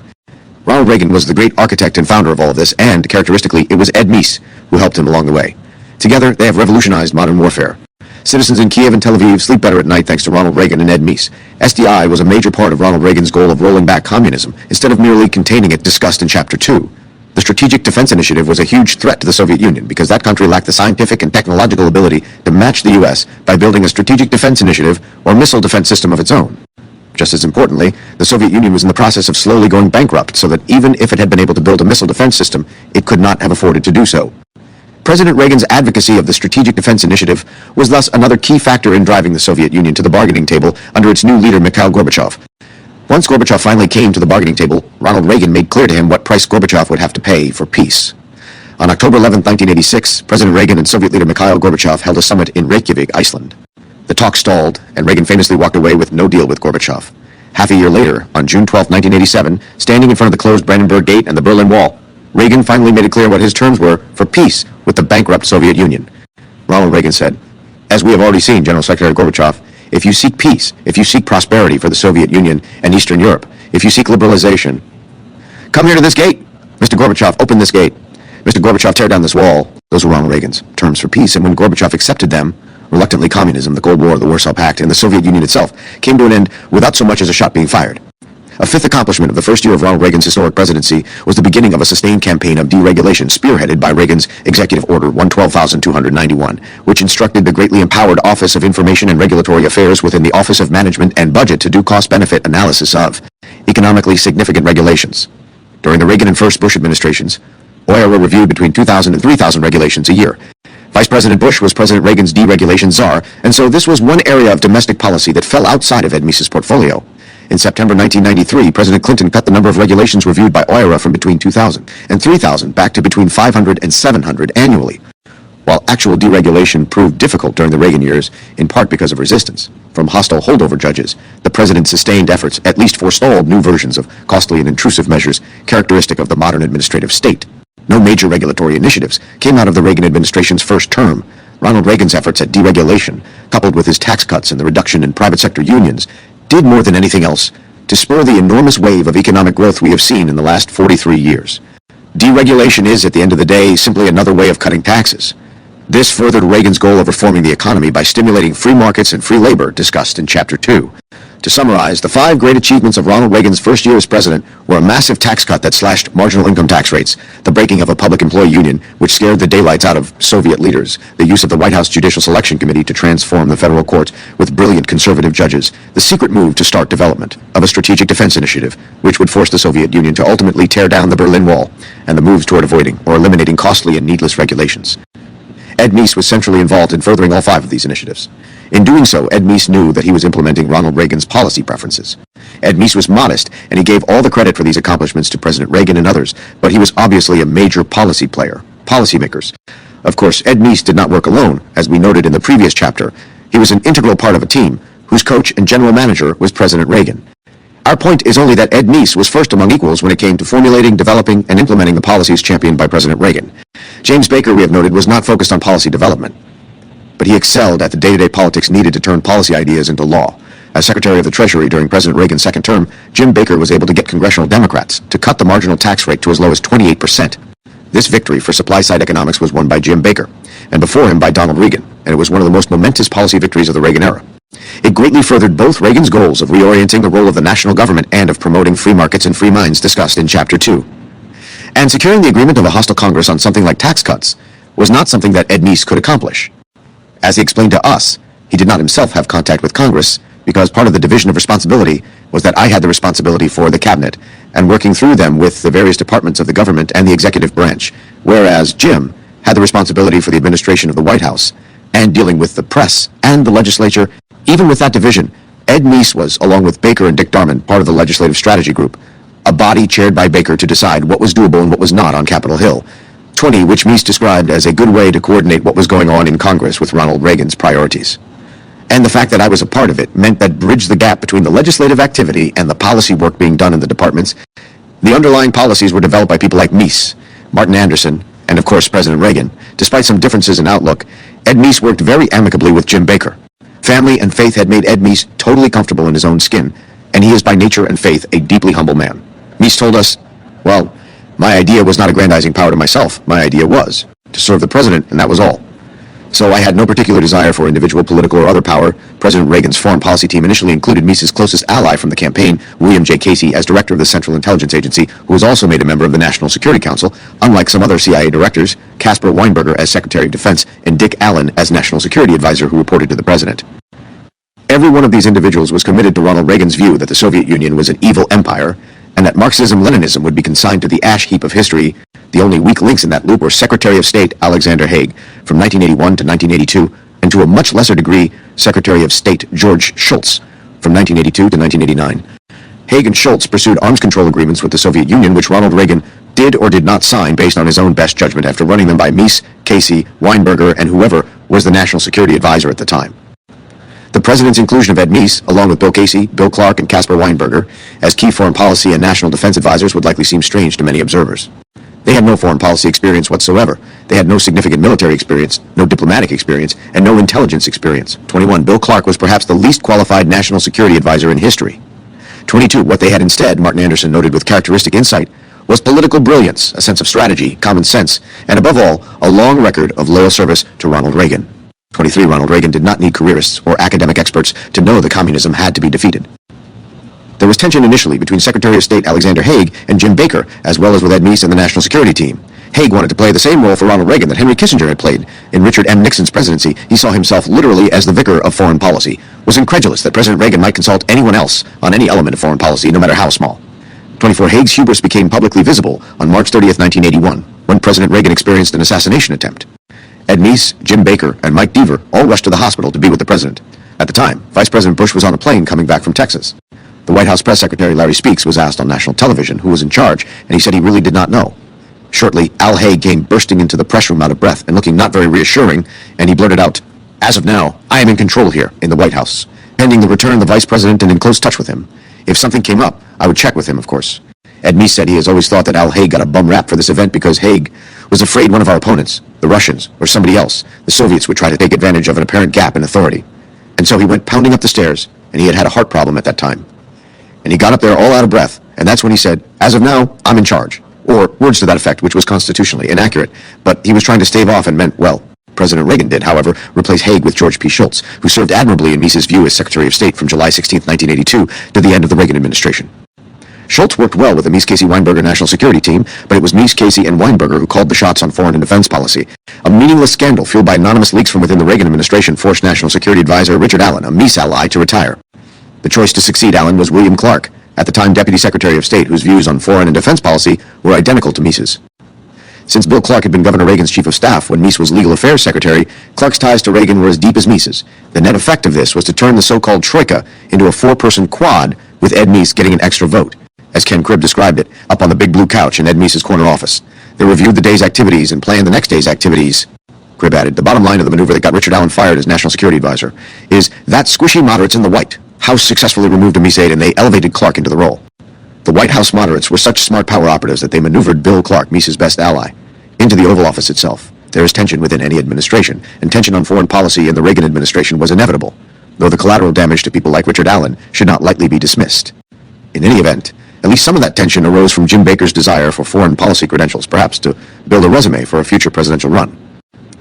Ronald Reagan was the great architect and founder of all of this, and, characteristically, it was Ed Meese who helped him along the way. Together, they have revolutionized modern warfare. Citizens in Kiev and Tel Aviv sleep better at night thanks to Ronald Reagan and Ed Meese. SDI was a major part of Ronald Reagan's goal of rolling back communism, instead of merely containing it discussed in Chapter 2. The Strategic Defense Initiative was a huge threat to the Soviet Union because that country lacked the scientific and technological ability to match the U.S. by building a Strategic Defense Initiative or missile defense system of its own. Just as importantly, the Soviet Union was in the process of slowly going bankrupt, so that even if it had been able to build a missile defense system, it could not have afforded to do so. President Reagan's advocacy of the Strategic Defense Initiative was thus another key factor in driving the Soviet Union to the bargaining table under its new leader Mikhail Gorbachev. Once Gorbachev finally came to the bargaining table, Ronald Reagan made clear to him what price Gorbachev would have to pay for peace. On October 11, 1986, President Reagan and Soviet leader Mikhail Gorbachev held a summit in Reykjavik, Iceland. The talks stalled, and Reagan famously walked away with no deal with Gorbachev. Half a year later, on June 12, 1987, standing in front of the closed Brandenburg Gate and the Berlin Wall, Reagan finally made it clear what his terms were for peace with the bankrupt Soviet Union. Ronald Reagan said, As we have already seen, General Secretary Gorbachev, if you seek peace, if you seek prosperity for the Soviet Union and Eastern Europe, if you seek liberalization, come here to this gate. Mr. Gorbachev, open this gate. Mr. Gorbachev, tear down this wall. Those were Ronald Reagan's terms for peace, and when Gorbachev accepted them, reluctantly communism, the Cold War, the Warsaw Pact, and the Soviet Union itself came to an end without so much as a shot being fired. A fifth accomplishment of the first year of Ronald Reagan's historic presidency was the beginning of a sustained campaign of deregulation spearheaded by Reagan's Executive Order 112,291, which instructed the greatly empowered Office of Information and Regulatory Affairs within the Office of Management and Budget to do cost-benefit analysis of economically significant regulations. During the Reagan and first Bush administrations, OIRA reviewed between 2,000 and 3,000 regulations a year. Vice President Bush was President Reagan's deregulation czar, and so this was one area of domestic policy that fell outside of Ed Meese's portfolio. In September 1993, President Clinton cut the number of regulations reviewed by OIRA from between 2,000 and 3,000 back to between 500 and 700 annually. While actual deregulation proved difficult during the Reagan years, in part because of resistance from hostile holdover judges, the president's sustained efforts at least forestalled new versions of costly and intrusive measures characteristic of the modern administrative state. No major regulatory initiatives came out of the Reagan administration's first term. Ronald Reagan's efforts at deregulation, coupled with his tax cuts and the reduction in private sector unions, did more than anything else to spur the enormous wave of economic growth we have seen in the last 43 years. Deregulation is, at the end of the day, simply another way of cutting taxes. This furthered Reagan's goal of reforming the economy by stimulating free markets and free labor, discussed in Chapter 2. To summarize, the 5 great achievements of Ronald Reagan's first year as president were a massive tax cut that slashed marginal income tax rates, the breaking of a public employee union, which scared the daylights out of Soviet leaders, the use of the White House Judicial Selection Committee to transform the federal courts with brilliant conservative judges, the secret move to start development of a strategic defense initiative, which would force the Soviet Union to ultimately tear down the Berlin Wall, and the moves toward avoiding or eliminating costly and needless regulations. Ed Meese was centrally involved in furthering all 5 of these initiatives. In doing so, Ed Meese knew that he was implementing Ronald Reagan's policy preferences. Ed Meese was modest, and he gave all the credit for these accomplishments to President Reagan and others, but he was obviously a major policy player, policymakers. Of course, Ed Meese did not work alone, as we noted in the previous chapter. He was an integral part of a team, whose coach and general manager was President Reagan. Our point is only that Ed Meese was first among equals when it came to formulating, developing, and implementing the policies championed by President Reagan. James Baker, we have noted, was not focused on policy development, but he excelled at the day-to-day politics needed to turn policy ideas into law. As Secretary of the Treasury during President Reagan's second term, Jim Baker was able to get congressional Democrats to cut the marginal tax rate to as low as 28%. This victory for supply-side economics was won by Jim Baker, and before him by Donald Reagan, and it was one of the most momentous policy victories of the Reagan era. It greatly furthered both Reagan's goals of reorienting the role of the national government and of promoting free markets and free minds discussed in Chapter 2. And securing the agreement of a hostile Congress on something like tax cuts was not something that Ed Meese could accomplish. As he explained to us, he did not himself have contact with Congress because part of the division of responsibility was that I had the responsibility for the cabinet and working through them with the various departments of the government and the executive branch, whereas Jim had the responsibility for the administration of the White House and dealing with the press and the legislature. Even with that division, Ed Meese was, along with Baker and Dick Darman, part of the Legislative Strategy Group, a body chaired by Baker to decide what was doable and what was not on Capitol Hill. 20, which Meese described as a good way to coordinate what was going on in Congress with Ronald Reagan's priorities. And the fact that I was a part of it meant that bridged the gap between the legislative activity and the policy work being done in the departments. The underlying policies were developed by people like Meese, Martin Anderson, and of course President Reagan. Despite some differences in outlook, Ed Meese worked very amicably with Jim Baker. Family and faith had made Ed Meese totally comfortable in his own skin, and he is by nature and faith a deeply humble man. Meese told us, well, my idea was not aggrandizing power to myself. My idea was to serve the president, and that was all. So I had no particular desire for individual political or other power. President Reagan's foreign policy team initially included Meese's closest ally from the campaign, William J. Casey, as director of the Central Intelligence Agency, who was also made a member of the National Security Council, unlike some other CIA directors, Caspar Weinberger as Secretary of Defense, and Dick Allen as National Security Advisor who reported to the president. Every one of these individuals was committed to Ronald Reagan's view that the Soviet Union was an evil empire, and that Marxism-Leninism would be consigned to the ash heap of history. The only weak links in that loop were Secretary of State Alexander Haig from 1981 to 1982, and to a much lesser degree, Secretary of State George Shultz from 1982 to 1989. Haig and Shultz pursued arms control agreements with the Soviet Union, which Ronald Reagan did or did not sign based on his own best judgment after running them by Meese, Casey, Weinberger, and whoever was the National Security Advisor at the time. The president's inclusion of Ed Meese, along with Bill Casey, Bill Clark, and Caspar Weinberger, as key foreign policy and national defense advisors would likely seem strange to many observers. They had no foreign policy experience whatsoever. They had no significant military experience, no diplomatic experience, and no intelligence experience. 21. Bill Clark was perhaps the least qualified national security advisor in history. 22. What they had instead, Martin Anderson noted with characteristic insight, was political brilliance, a sense of strategy, common sense, and above all, a long record of loyal service to Ronald Reagan. 23. Ronald Reagan did not need careerists or academic experts to know that communism had to be defeated. There was tension initially between Secretary of State Alexander Haig and Jim Baker, as well as with Ed Meese and the National Security Team. Haig wanted to play the same role for Ronald Reagan that Henry Kissinger had played. In Richard M. Nixon's presidency, he saw himself literally as the vicar of foreign policy, was incredulous that President Reagan might consult anyone else on any element of foreign policy, no matter how small. 24. Haig's hubris became publicly visible on March 30th, 1981, when President Reagan experienced an assassination attempt. Ed Meese, Jim Baker, and Mike Deaver all rushed to the hospital to be with the president. At the time, Vice President Bush was on a plane coming back from Texas. The White House press secretary Larry Speakes was asked on national television who was in charge, and he said he really did not know. Shortly, Al Haig came bursting into the press room out of breath and looking not very reassuring, and he blurted out, "As of now, I am in control here in the White House, pending the return of the vice president and in close touch with him. If something came up, I would check with him, of course." Ed Meese said he has always thought that Al Haig got a bum rap for this event because Haig was afraid one of our opponents, the Russians, or somebody else, the Soviets, would try to take advantage of an apparent gap in authority. And so he went pounding up the stairs, and he had a heart problem at that time. And he got up there all out of breath, and that's when he said, "As of now, I'm in charge," or words to that effect, which was constitutionally inaccurate, but he was trying to stave off and meant, well, President Reagan did, however, replace Haig with George P. Shultz, who served admirably in Meese's view as Secretary of State from July 16, 1982 to the end of the Reagan administration. Shultz worked well with the Meese, Casey, Weinberger National Security Team, but it was Meese, Casey, and Weinberger who called the shots on foreign and defense policy. A meaningless scandal fueled by anonymous leaks from within the Reagan administration forced National Security Advisor Richard Allen, a Meese ally, to retire. The choice to succeed Allen was William Clark, at the time Deputy Secretary of State, whose views on foreign and defense policy were identical to Meese's. Since Bill Clark had been Governor Reagan's Chief of Staff when Meese was Legal Affairs Secretary, Clark's ties to Reagan were as deep as Meese's. The net effect of this was to turn the so-called Troika into a four-person quad, with Ed Meese getting an extra vote, as Ken Cribb described it, up on the big blue couch in Ed Meese's corner office. They reviewed the day's activities and planned the next day's activities. Cribb added, "The bottom line of the maneuver that got Richard Allen fired as National Security Advisor is that squishy moderates in the White House successfully removed a Meese aide and they elevated Clark into the role. The White House moderates were such smart power operatives that they maneuvered Bill Clark, Meese's best ally, into the Oval Office itself. There is tension within any administration, and tension on foreign policy in the Reagan administration was inevitable, though the collateral damage to people like Richard Allen should not lightly be dismissed. In any event, at least some of that tension arose from Jim Baker's desire for foreign policy credentials, perhaps to build a resume for a future presidential run.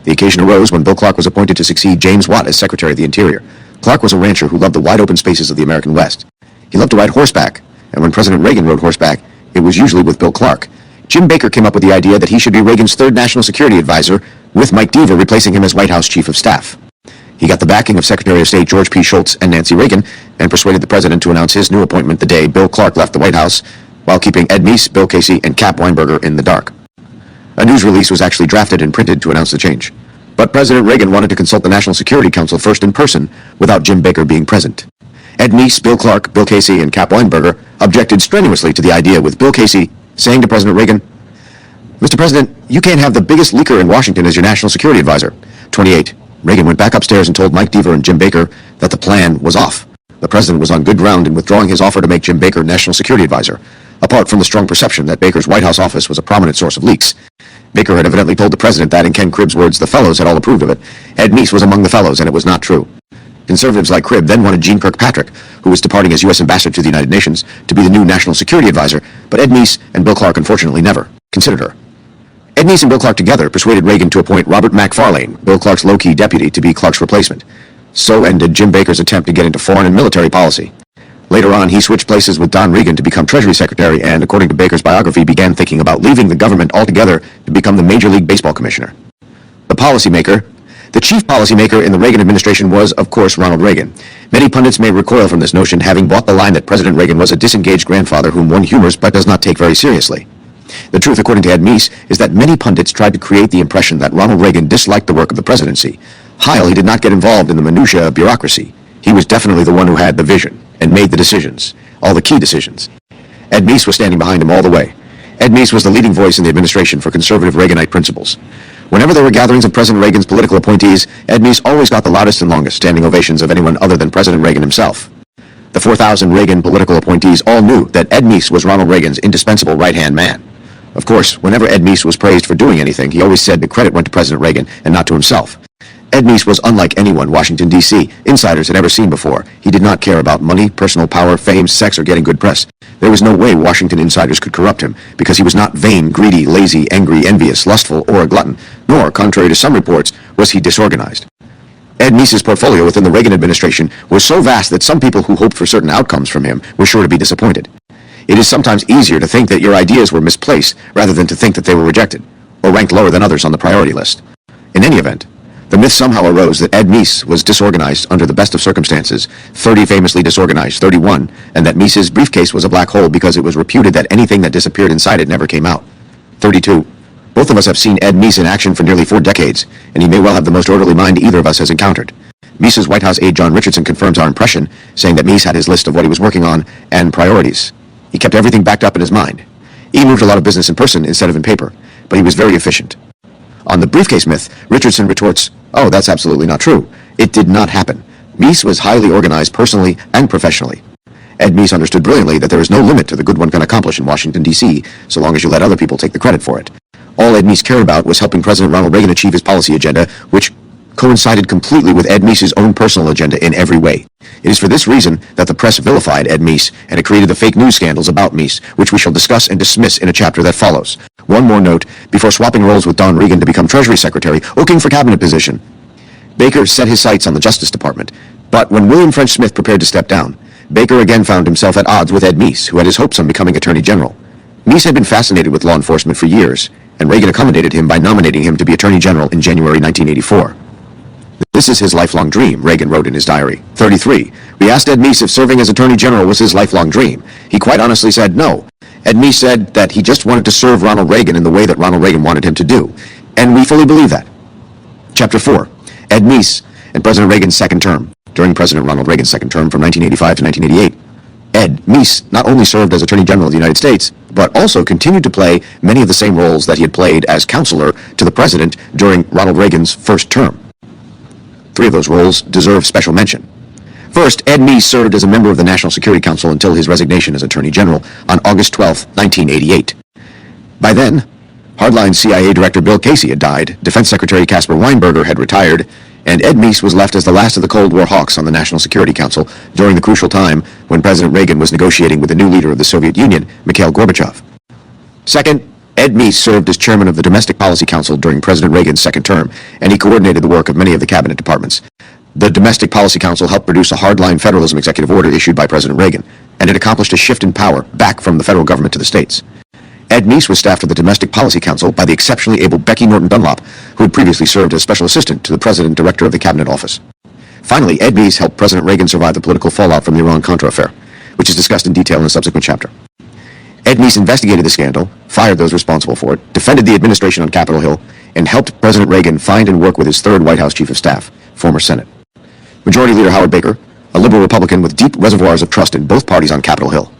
The occasion arose when Bill Clark was appointed to succeed James Watt as Secretary of the Interior. Clark was a rancher who loved the wide open spaces of the American West. He loved to ride horseback, and when President Reagan rode horseback, it was usually with Bill Clark. Jim Baker came up with the idea that he should be Reagan's third national security advisor, with Mike Deaver replacing him as White House Chief of Staff. He got the backing of Secretary of State George P. Shultz and Nancy Reagan, and persuaded the president to announce his new appointment the day Bill Clark left the White House, while keeping Ed Meese, Bill Casey, and Cap Weinberger in the dark. A news release was actually drafted and printed to announce the change. But President Reagan wanted to consult the National Security Council first in person, without Jim Baker being present. Ed Meese, Bill Clark, Bill Casey, and Cap Weinberger objected strenuously to the idea, with Bill Casey saying to President Reagan, "Mr. President, you can't have the biggest leaker in Washington as your national security advisor." 28. Reagan went back upstairs and told Mike Deaver and Jim Baker that the plan was off. The president was on good ground in withdrawing his offer to make Jim Baker national security advisor, apart from the strong perception that Baker's White House office was a prominent source of leaks. Baker had evidently told the president that, in Ken Cribb's words, the fellows had all approved of it. Ed Meese was among the fellows, and it was not true. Conservatives like Cribb then wanted Jeane Kirkpatrick, who was departing as U.S. ambassador to the United Nations, to be the new national security advisor, but Ed Meese and Bill Clark unfortunately never considered her. Ed Meese and Bill Clark together persuaded Reagan to appoint Robert McFarlane, Bill Clark's low-key deputy, to be Clark's replacement. So ended Jim Baker's attempt to get into foreign and military policy. Later on, he switched places with Don Regan to become Treasury Secretary and, according to Baker's biography, began thinking about leaving the government altogether to become the Major League Baseball commissioner. The chief policymaker in the Reagan administration was, of course, Ronald Reagan. Many pundits may recoil from this notion, having bought the line that President Reagan was a disengaged grandfather whom one humors but does not take very seriously. The truth, according to Ed Meese, is that many pundits tried to create the impression that Ronald Reagan disliked the work of the presidency. He did not get involved in the minutiae of bureaucracy. He was definitely the one who had the vision and made the decisions, all the key decisions. Ed Meese was standing behind him all the way. Ed Meese was the leading voice in the administration for conservative Reaganite principles. Whenever there were gatherings of President Reagan's political appointees, Ed Meese always got the loudest and longest standing ovations of anyone other than President Reagan himself. The 4,000 Reagan political appointees all knew that Ed Meese was Ronald Reagan's indispensable right-hand man. Of course, whenever Ed Meese was praised for doing anything, he always said the credit went to President Reagan and not to himself. Ed Meese was unlike anyone Washington, D.C. insiders had ever seen before. He did not care about money, personal power, fame, sex, or getting good press. There was no way Washington insiders could corrupt him, because he was not vain, greedy, lazy, angry, envious, lustful, or a glutton, nor, contrary to some reports, was he disorganized. Ed Meese's portfolio within the Reagan administration was so vast that some people who hoped for certain outcomes from him were sure to be disappointed. It is sometimes easier to think that your ideas were misplaced rather than to think that they were rejected, or ranked lower than others on the priority list. In any event, the myth somehow arose that Ed Meese was disorganized under the best of circumstances, 30 famously disorganized, 31, and that Meese's briefcase was a black hole because it was reputed that anything that disappeared inside it never came out, 32. Both of us have seen Ed Meese in action for nearly 4 decades, and he may well have the most orderly mind either of us has encountered. Meese's White House aide John Richardson confirms our impression, saying that Meese had his list of what he was working on and priorities. He kept everything backed up in his mind. He moved a lot of business in person instead of in paper, but he was very efficient. On the briefcase myth, Richardson retorts, "Oh, that's absolutely not true. It did not happen. Meese was highly organized personally and professionally." Ed Meese understood brilliantly that there is no limit to the good one can accomplish in Washington, D.C., so long as you let other people take the credit for it. All Ed Meese cared about was helping President Ronald Reagan achieve his policy agenda, which coincided completely with Ed Meese's own personal agenda in every way. It is for this reason that the press vilified Ed Meese, and it created the fake news scandals about Meese, which we shall discuss and dismiss in a chapter that follows. One more note, before swapping roles with Don Regan to become Treasury Secretary, looking for cabinet position, Baker set his sights on the Justice Department. But when William French Smith prepared to step down, Baker again found himself at odds with Ed Meese, who had his hopes on becoming Attorney General. Meese had been fascinated with law enforcement for years, and Reagan accommodated him by nominating him to be Attorney General in January 1984. "This is his lifelong dream," Reagan wrote in his diary. 33. We asked Ed Meese if serving as Attorney General was his lifelong dream. He quite honestly said no. Ed Meese said that he just wanted to serve Ronald Reagan in the way that Ronald Reagan wanted him to do. And we fully believe that. Chapter 4. Ed Meese and President Reagan's second term. During President Ronald Reagan's second term from 1985 to 1988, Ed Meese not only served as Attorney General of the United States, but also continued to play many of the same roles that he had played as counselor to the President during Ronald Reagan's first term. 3 of those roles deserve special mention. First, Ed Meese served as a member of the National Security Council until his resignation as Attorney General on August 12, 1988. By then, hardline CIA Director Bill Casey had died, Defense Secretary Caspar Weinberger had retired, and Ed Meese was left as the last of the Cold War hawks on the National Security Council during the crucial time when President Reagan was negotiating with the new leader of the Soviet Union, Mikhail Gorbachev. Second, Ed Meese served as chairman of the Domestic Policy Council during President Reagan's second term, and he coordinated the work of many of the cabinet departments. The Domestic Policy Council helped produce a hardline federalism executive order issued by President Reagan, and it accomplished a shift in power back from the federal government to the states. Ed Meese was staffed at the Domestic Policy Council by the exceptionally able Becky Norton Dunlop, who had previously served as special assistant to the President Director of the Cabinet Office. Finally, Ed Meese helped President Reagan survive the political fallout from the Iran-Contra affair, which is discussed in detail in a subsequent chapter. Ed Meese investigated the scandal, fired those responsible for it, defended the administration on Capitol Hill, and helped President Reagan find and work with his third White House Chief of Staff, former Senate Majority Leader Howard Baker, a liberal Republican with deep reservoirs of trust in both parties on Capitol Hill.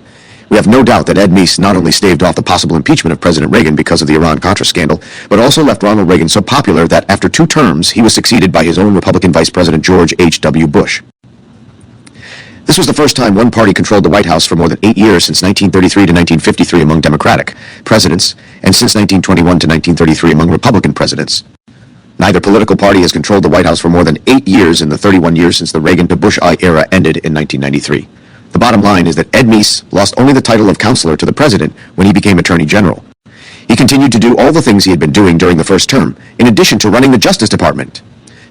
We have no doubt that Ed Meese not only staved off the possible impeachment of President Reagan because of the Iran-Contra scandal, but also left Ronald Reagan so popular that after 2 terms, he was succeeded by his own Republican Vice President George H.W. Bush. This was the first time one party controlled the White House for more than 8 years since 1933 to 1953 among Democratic presidents, and since 1921 to 1933 among Republican presidents. Neither political party has controlled the White House for more than 8 years in the 31 years since the Reagan to Bush era ended in 1993. The bottom line is that Ed Meese lost only the title of counselor to the president when he became Attorney General. He continued to do all the things he had been doing during the first term, in addition to running the Justice Department.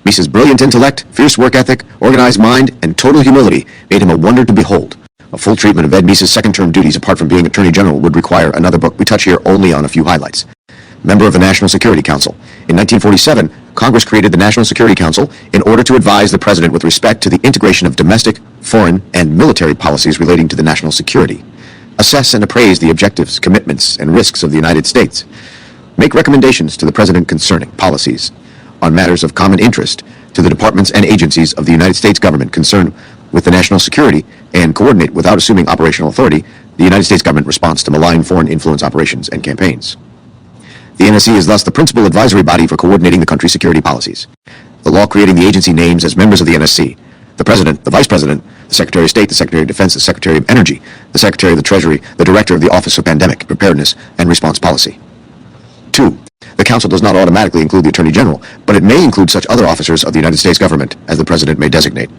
Meese's brilliant intellect, fierce work ethic, organized mind, and total humility made him a wonder to behold. A full treatment of Ed Meese's second-term duties apart from being Attorney General would require another book. We touch here only on a few highlights. Member of the National Security Council. In 1947, Congress created the National Security Council in order to advise the President with respect to the integration of domestic, foreign, and military policies relating to the national security. Assess and appraise the objectives, commitments, and risks of the United States. Make recommendations to the President concerning policies on matters of common interest to the departments and agencies of the United States government concerned with the national security, and coordinate without assuming operational authority the United States government response to malign foreign influence operations and campaigns. The NSC is thus the principal advisory body for coordinating the country's security policies. The law creating the agency names as members of the NSC the President, the Vice President, the Secretary of State, the Secretary of Defense, the Secretary of Energy, the Secretary of the Treasury, the Director of the Office of Pandemic Preparedness and Response Policy. 2. The Council does not automatically include the Attorney General, but it may include such other officers of the United States government as the President may designate.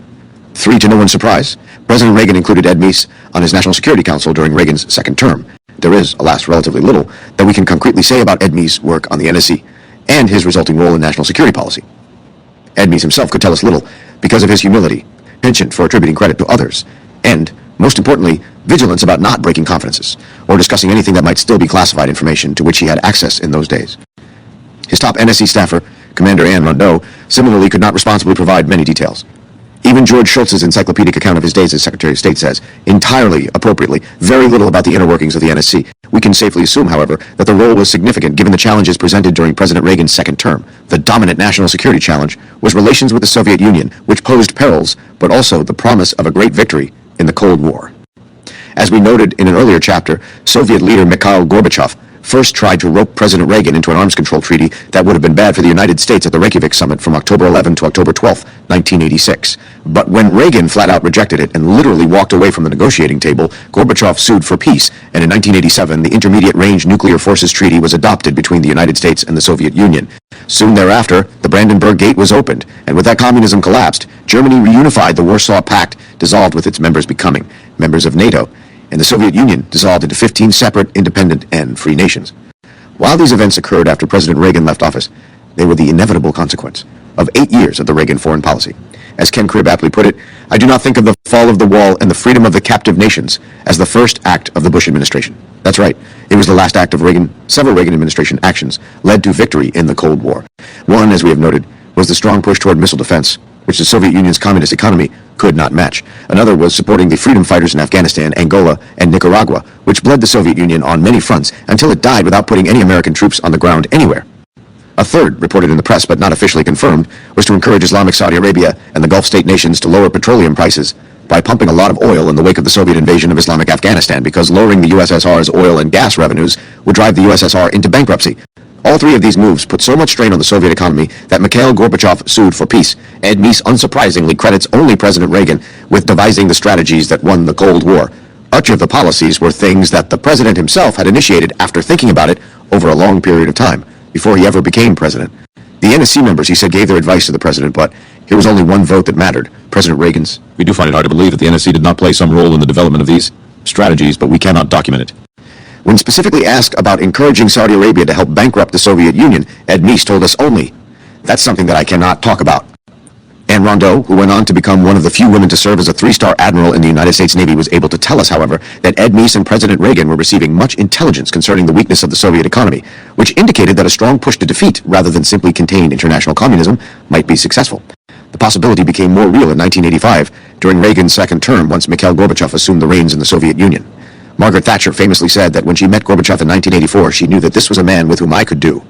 3. To no one's surprise, President Reagan included Ed Meese on his National Security Council during Reagan's second term. There is, alas, relatively little that we can concretely say about Ed Meese's work on the NSC and his resulting role in national security policy. Ed Meese himself could tell us little because of his humility, penchant for attributing credit to others, and, most importantly, vigilance about not breaking confidences or discussing anything that might still be classified information to which he had access in those days. His top NSC staffer, Commander Anne Rondeau, similarly could not responsibly provide many details. Even George Shultz's encyclopedic account of his days as Secretary of State says, entirely appropriately, very little about the inner workings of the NSC. We can safely assume, however, that the role was significant given the challenges presented during President Reagan's second term. The dominant national security challenge was relations with the Soviet Union, which posed perils, but also the promise of a great victory in the Cold War. As we noted in an earlier chapter, Soviet leader Mikhail Gorbachev first tried to rope President Reagan into an arms control treaty that would have been bad for the United States at the Reykjavik summit from October 11 to October 12, 1986. But when Reagan flat out rejected it and literally walked away from the negotiating table, Gorbachev sued for peace, and in 1987 the Intermediate Range Nuclear Forces Treaty was adopted between the United States and the Soviet Union. Soon thereafter, the Brandenburg Gate was opened, and with that communism collapsed, Germany reunified the Warsaw Pact, dissolved with its members becoming members of NATO, and the Soviet Union dissolved into 15 separate, independent, and free nations. While these events occurred after President Reagan left office, they were the inevitable consequence of 8 years of the Reagan foreign policy. As Ken Cribb aptly put it, I do not think of the fall of the wall and the freedom of the captive nations as the first act of the Bush administration. That's right. It was the last act of several Reagan administration actions led to victory in the Cold War. One, as we have noted, was the strong push toward missile defense, which the Soviet Union's communist economy could not match. Another was supporting the freedom fighters in Afghanistan, Angola, and Nicaragua, which bled the Soviet Union on many fronts until it died without putting any American troops on the ground anywhere. A third, reported in the press but not officially confirmed, was to encourage Islamic Saudi Arabia and the Gulf state nations to lower petroleum prices by pumping a lot of oil in the wake of the Soviet invasion of Islamic Afghanistan, because lowering the USSR's oil and gas revenues would drive the USSR into bankruptcy. All three of these moves put so much strain on the Soviet economy that Mikhail Gorbachev sued for peace. Ed Meese unsurprisingly credits only President Reagan with devising the strategies that won the Cold War. Much of the policies were things that the president himself had initiated after thinking about it over a long period of time, before he ever became president. The NSC members, he said, gave their advice to the president, but here was only one vote that mattered, President Reagan's. We do find it hard to believe that the NSC did not play some role in the development of these strategies, but we cannot document it. When specifically asked about encouraging Saudi Arabia to help bankrupt the Soviet Union, Ed Meese told us only, "That's something that I cannot talk about." Anne Rondeau, who went on to become one of the few women to serve as a 3-star admiral in the United States Navy, was able to tell us, however, that Ed Meese and President Reagan were receiving much intelligence concerning the weakness of the Soviet economy, which indicated that a strong push to defeat, rather than simply contain international communism, might be successful. The possibility became more real in 1985, during Reagan's second term, once Mikhail Gorbachev assumed the reins in the Soviet Union. Margaret Thatcher famously said that when she met Gorbachev in 1984, she knew that this was a man with whom I could do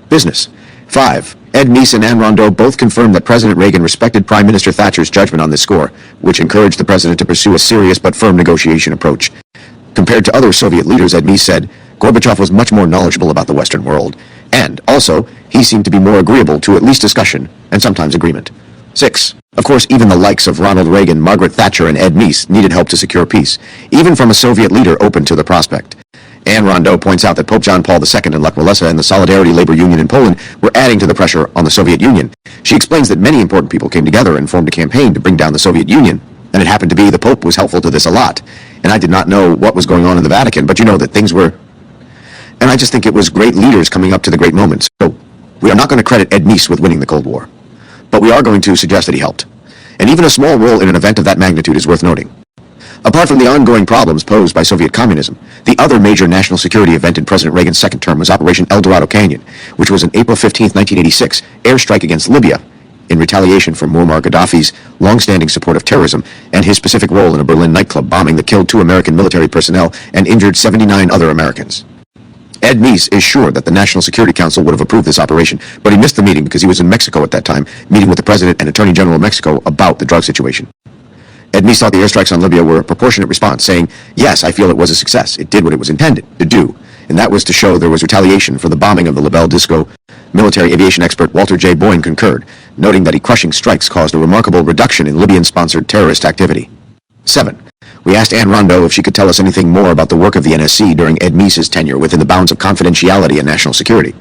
business. 5. Ed Meese and Anne Rondeau both confirmed that President Reagan respected Prime Minister Thatcher's judgment on this score, which encouraged the president to pursue a serious but firm negotiation approach. Compared to other Soviet leaders, Ed Meese said, Gorbachev was much more knowledgeable about the Western world, and also, he seemed to be more agreeable to at least discussion, and sometimes agreement. 6. Of course, even the likes of Ronald Reagan, Margaret Thatcher, and Ed Meese needed help to secure peace, even from a Soviet leader open to the prospect. Anne Rondeau points out that Pope John Paul II and Lech Walesa and the Solidarity Labor Union in Poland were adding to the pressure on the Soviet Union. She explains that many important people came together and formed a campaign to bring down the Soviet Union, and it happened to be the Pope was helpful to this a lot. And I did not know what was going on in the Vatican, but you know that things were... And I just think it was great leaders coming up to the great moments. So we are not going to credit Ed Meese with winning the Cold War, but we are going to suggest that he helped. And even a small role in an event of that magnitude is worth noting. Apart from the ongoing problems posed by Soviet communism, the other major national security event in President Reagan's second term was Operation El Dorado Canyon, which was an April 15, 1986 airstrike against Libya in retaliation for Muammar Gaddafi's long-standing support of terrorism and his specific role in a Berlin nightclub bombing that killed 2 American military personnel and injured 79 other Americans. Ed Meese is sure that the National Security Council would have approved this operation, but he missed the meeting because he was in Mexico at that time, meeting with the President and Attorney General of Mexico about the drug situation. Ed Meese thought the airstrikes on Libya were a proportionate response, saying, yes, I feel it was a success. It did what it was intended to do, and that was to show there was retaliation for the bombing of the LaBelle Disco. Military aviation expert Walter J. Boyne concurred, noting that crushing strikes caused a remarkable reduction in Libyan-sponsored terrorist activity. 7. We asked Anne Rondeau if she could tell us anything more about the work of the NSC during Ed Meese's tenure within the bounds of confidentiality and national security.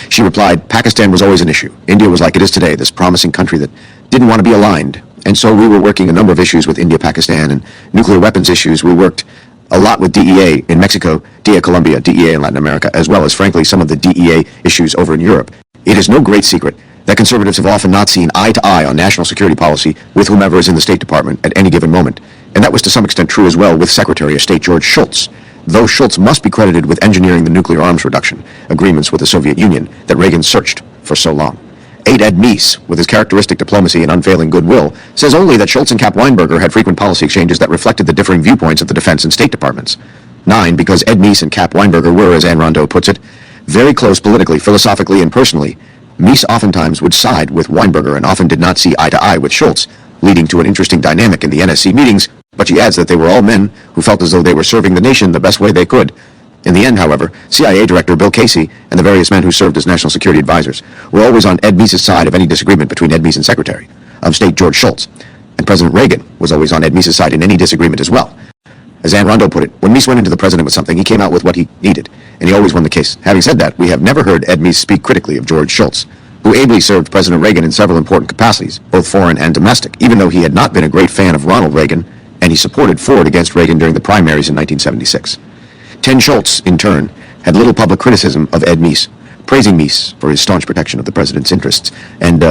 She replied, Pakistan was always an issue. India was like it is today, this promising country that didn't want to be aligned. And so we were working a number of issues with India, Pakistan, and nuclear weapons issues. We worked a lot with DEA in Mexico, DEA Colombia, DEA in Latin America, as well as, frankly, some of the DEA issues over in Europe. It is no great secret that conservatives have often not seen eye to eye on national security policy with whomever is in the State Department at any given moment. And that was to some extent true as well with Secretary of State George Shultz, though Shultz must be credited with engineering the nuclear arms reduction agreements with the Soviet Union that Reagan searched for so long. 8 Ed Meese, with his characteristic diplomacy and unfailing goodwill, says only that Shultz and Cap Weinberger had frequent policy exchanges that reflected the differing viewpoints of the Defense and State Departments. 9, because Ed Meese and Cap Weinberger were, as Anne Rondeau puts it, very close politically, philosophically, and personally. Meese oftentimes would side with Weinberger and often did not see eye to eye with Shultz, leading to an interesting dynamic in the NSC meetings, but she adds that they were all men who felt as though they were serving the nation the best way they could. In the end, however, CIA Director Bill Casey and the various men who served as national security advisors were always on Ed Meese's side of any disagreement between Ed Meese and Secretary of State George Shultz, and President Reagan was always on Ed Meese's side in any disagreement as well. As Anne Rondeau put it, when Meese went into the president with something, he came out with what he needed, and he always won the case. Having said that, we have never heard Ed Meese speak critically of George Shultz, who ably served President Reagan in several important capacities, both foreign and domestic, even though he had not been a great fan of Ronald Reagan, and he supported Ford against Reagan during the primaries in 1976. Ten Shultz, in turn, had little public criticism of Ed Meese, praising Meese for his staunch protection of the president's interests, and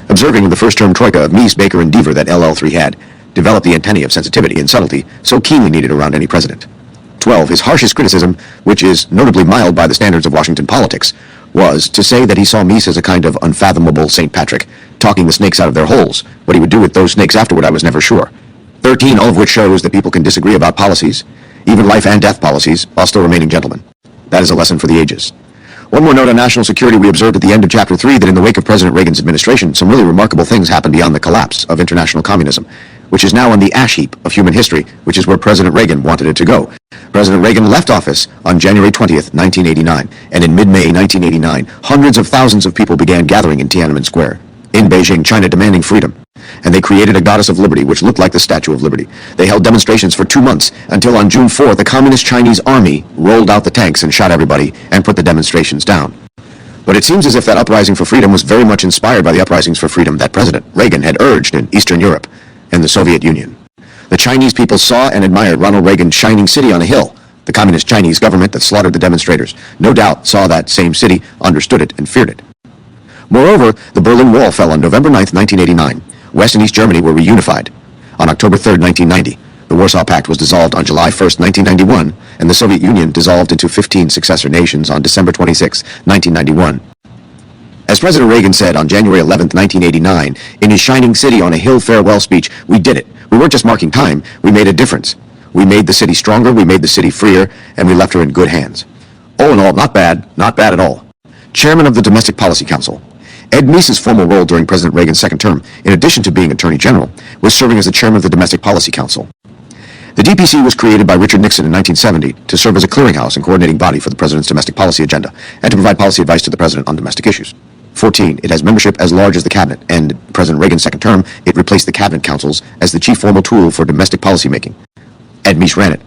observing in the first-term troika of Meese, Baker, and Deaver that LL3 had developed the antennae of sensitivity and subtlety so keenly needed around any president. 12. His harshest criticism, which is notably mild by the standards of Washington politics, was to say that he saw Meese as a kind of unfathomable St. Patrick, talking the snakes out of their holes. What he would do with those snakes afterward, I was never sure. 13. All of which shows that people can disagree about policies, even life and death policies, while still remaining gentlemen. That is a lesson for the ages. One more note on national security. We observed at the end of Chapter 3 that in the wake of President Reagan's administration, some really remarkable things happened beyond the collapse of international communism, which is now on the ash heap of human history, which is where President Reagan wanted it to go. President Reagan left office on January 20th, 1989, and in mid-May 1989, hundreds of thousands of people began gathering in Tiananmen Square, in Beijing, China, demanding freedom. And they created a goddess of liberty, which looked like the Statue of Liberty. They held demonstrations for 2 months, until on June 4th, the Communist Chinese army rolled out the tanks and shot everybody and put the demonstrations down. But it seems as if that uprising for freedom was very much inspired by the uprisings for freedom that President Reagan had urged in Eastern Europe and the Soviet Union. The Chinese people saw and admired Ronald Reagan's shining city on a hill. The Communist Chinese government that slaughtered the demonstrators no doubt saw that same city, understood it, and feared it. Moreover, the Berlin Wall fell on November 9th, 1989. West and East Germany were reunified. On October 3rd, 1990, the Warsaw Pact was dissolved on July 1st, 1991, and the Soviet Union dissolved into 15 successor nations on December 26, 1991. As President Reagan said on January 11, 1989, in his Shining City on a Hill farewell speech, we did it. We weren't just marking time, we made a difference. We made the city stronger, we made the city freer, and we left her in good hands. All in all, not bad at all. Chairman of the Domestic Policy Council. Ed Meese's formal role during President Reagan's second term, in addition to being Attorney General, was serving as the chairman of the Domestic Policy Council. The DPC was created by Richard Nixon in 1970 to serve as a clearinghouse and coordinating body for the president's domestic policy agenda and to provide policy advice to the president on domestic issues. 14. It has membership as large as the cabinet, and in President Reagan's second term, it replaced the cabinet councils as the chief formal tool for domestic policy making. Ed Meese ran it.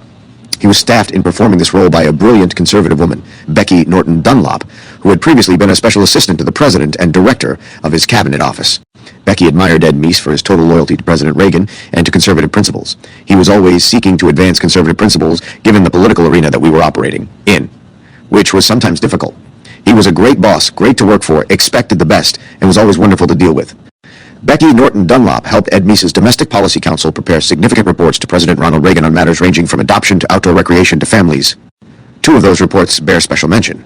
He was staffed in performing this role by a brilliant conservative woman, Becky Norton Dunlop, who had previously been a special assistant to the president and director of his cabinet office. Becky admired Ed Meese for his total loyalty to President Reagan and to conservative principles. He was always seeking to advance conservative principles given the political arena that we were operating in, which was sometimes difficult. He was a great boss, great to work for, expected the best, and was always wonderful to deal with. Becky Norton Dunlop helped Ed Meese's Domestic Policy Council prepare significant reports to President Ronald Reagan on matters ranging from adoption to outdoor recreation to families. 2 of those reports bear special mention.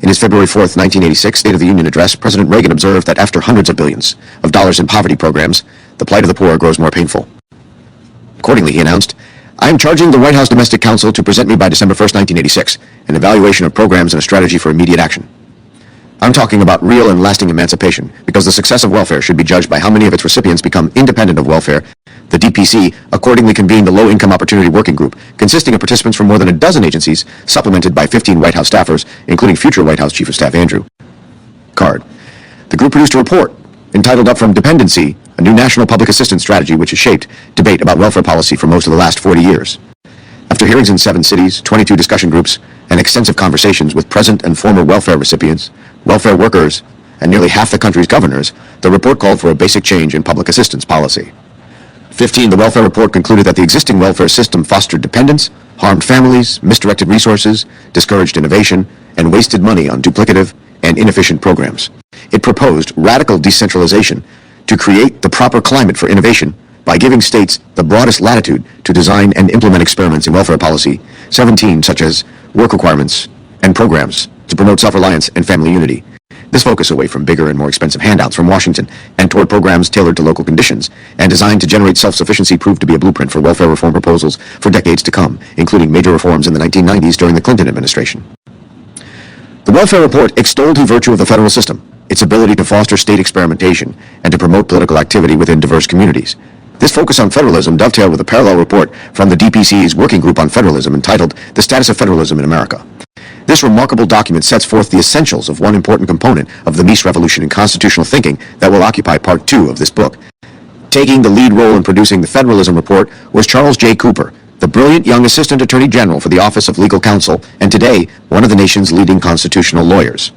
In his February 4, 1986 State of the Union address, President Reagan observed that after hundreds of billions of dollars in poverty programs, the plight of the poor grows more painful. Accordingly, he announced, I am charging the White House Domestic Council to present me by December 1, 1986, an evaluation of programs and a strategy for immediate action. I'm talking about real and lasting emancipation, because the success of welfare should be judged by how many of its recipients become independent of welfare. The DPC accordingly convened the Low Income Opportunity Working Group, consisting of participants from more than a dozen agencies, supplemented by 15 White House staffers, including future White House Chief of Staff Andrew Card. The group produced a report entitled Up From Dependency, a new national public assistance strategy which has shaped debate about welfare policy for most of the last 40 years. After hearings in 7 cities, 22 discussion groups, and extensive conversations with present and former welfare recipients, welfare workers, and nearly half the country's governors, the report called for a basic change in public assistance policy. 15. The welfare report concluded that the existing welfare system fostered dependence, harmed families, misdirected resources, discouraged innovation, and wasted money on duplicative and inefficient programs. It proposed radical decentralization to create the proper climate for innovation by giving states the broadest latitude to design and implement experiments in welfare policy, 17 such as work requirements and programs to promote self-reliance and family unity. This focus away from bigger and more expensive handouts from Washington and toward programs tailored to local conditions and designed to generate self-sufficiency proved to be a blueprint for welfare reform proposals for decades to come, including major reforms in the 1990s during the Clinton administration. The welfare report extolled the virtue of the federal system, its ability to foster state experimentation and to promote political activity within diverse communities. This focus on federalism dovetailed with a parallel report from the DPC's Working Group on Federalism entitled The Status of Federalism in America. This remarkable document sets forth the essentials of one important component of the Meese revolution in constitutional thinking that will occupy part 2 of this book. Taking the lead role in producing the Federalism Report was Charles J. Cooper, the brilliant young Assistant Attorney General for the Office of Legal Counsel, and today one of the nation's leading constitutional lawyers.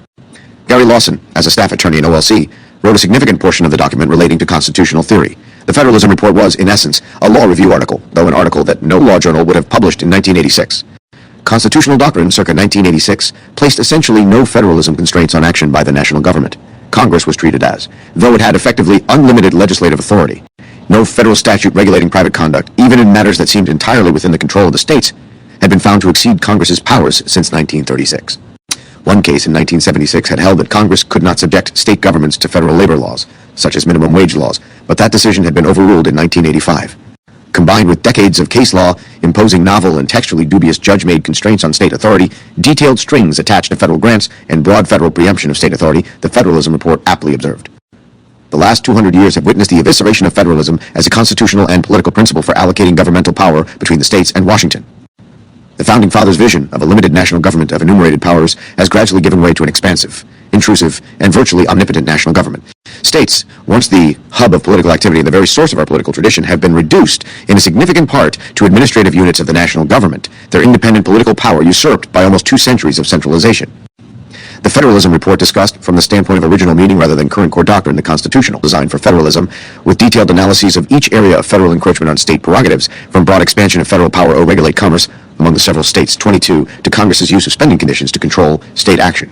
Gary Lawson, as a staff attorney in OLC, wrote a significant portion of the document relating to constitutional theory. The Federalism Report was, in essence, a law review article, though an article that no law journal would have published in 1986. Constitutional doctrine, circa 1986, placed essentially no federalism constraints on action by the national government. Congress was treated as, though it had effectively unlimited legislative authority. No federal statute regulating private conduct, even in matters that seemed entirely within the control of the states, had been found to exceed Congress's powers since 1936. One case in 1976 had held that Congress could not subject state governments to federal labor laws, such as minimum wage laws, but that decision had been overruled in 1985. Combined with decades of case law imposing novel and textually dubious judge-made constraints on state authority, detailed strings attached to federal grants, and broad federal preemption of state authority, the Federalism Report aptly observed. The last 200 years have witnessed the evisceration of federalism as a constitutional and political principle for allocating governmental power between the states and Washington. The Founding Fathers' vision of a limited national government of enumerated powers has gradually given way to an expansive, intrusive, and virtually omnipotent national government. States, once the hub of political activity and the very source of our political tradition, have been reduced in a significant part to administrative units of the national government, their independent political power usurped by almost 2 centuries of centralization. The Federalism Report discussed, from the standpoint of original meaning rather than current core doctrine, the constitutional design for federalism, with detailed analyses of each area of federal encroachment on state prerogatives, from broad expansion of federal power to regulate commerce among the several states, 22, to Congress's use of spending conditions to control state action.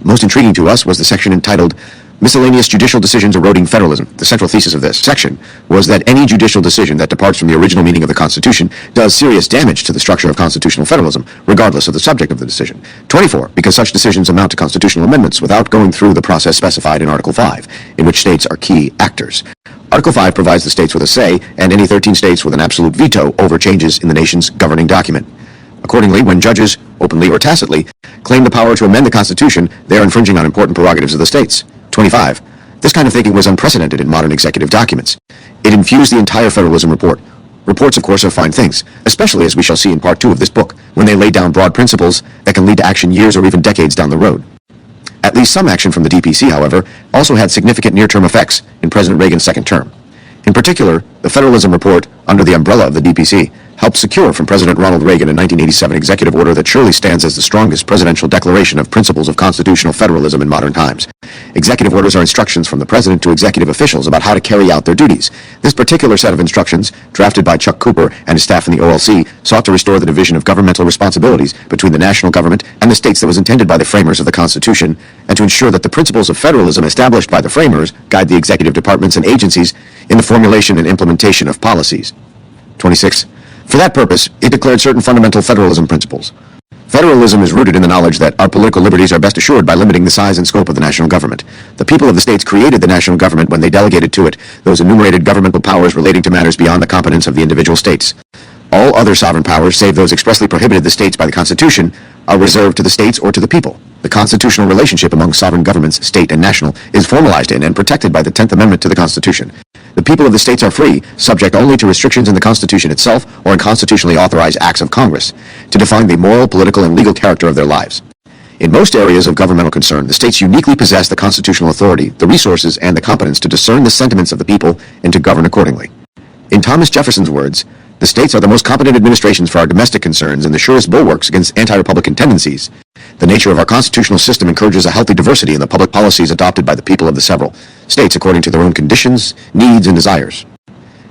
Most intriguing to us was the section entitled Miscellaneous Judicial Decisions Eroding Federalism. The central thesis of this section was that any judicial decision that departs from the original meaning of the Constitution does serious damage to the structure of constitutional federalism, regardless of the subject of the decision. 24, because such decisions amount to constitutional amendments without going through the process specified in Article 5, in which states are key actors. Article 5 provides the states with a say, and any 13 states with an absolute veto over changes in the nation's governing document. Accordingly, when judges, openly or tacitly, claim the power to amend the Constitution, they are infringing on important prerogatives of the states. 25. This kind of thinking was unprecedented in modern executive documents. It infused the entire Federalism Report. Reports, of course, are fine things, especially as we shall see in Part 2 of this book, when they lay down broad principles that can lead to action years or even decades down the road. At least some action from the DPC, however, also had significant near-term effects in President Reagan's second term. In particular, the Federalism Report, under the umbrella of the DPC, helped secure from President Ronald Reagan a 1987 executive order that surely stands as the strongest presidential declaration of principles of constitutional federalism in modern times. Executive orders are instructions from the president to executive officials about how to carry out their duties. This particular set of instructions, drafted by Chuck Cooper and his staff in the OLC, sought to restore the division of governmental responsibilities between the national government and the states that was intended by the framers of the Constitution, and to ensure that the principles of federalism established by the framers guide the executive departments and agencies in the formulation and implementation of policies. 26. For that purpose, it declared certain fundamental federalism principles. Federalism is rooted in the knowledge that our political liberties are best assured by limiting the size and scope of the national government. The people of the states created the national government when they delegated to it those enumerated governmental powers relating to matters beyond the competence of the individual states. All other sovereign powers, save those expressly prohibited the states by the Constitution, are reserved to the states or to the people. The constitutional relationship among sovereign governments, state and national, is formalized in and protected by the 10th Amendment to the Constitution. The people of the states are free, subject only to restrictions in the Constitution itself or in constitutionally authorized acts of Congress, to define the moral, political, and legal character of their lives. In most areas of governmental concern, the states uniquely possess the constitutional authority, the resources, and the competence to discern the sentiments of the people and to govern accordingly. In Thomas Jefferson's words, The states are the most competent administrations for our domestic concerns and the surest bulwarks against anti-republican tendencies. The nature of our constitutional system encourages a healthy diversity in the public policies adopted by the people of the several states according to their own conditions, needs, and desires.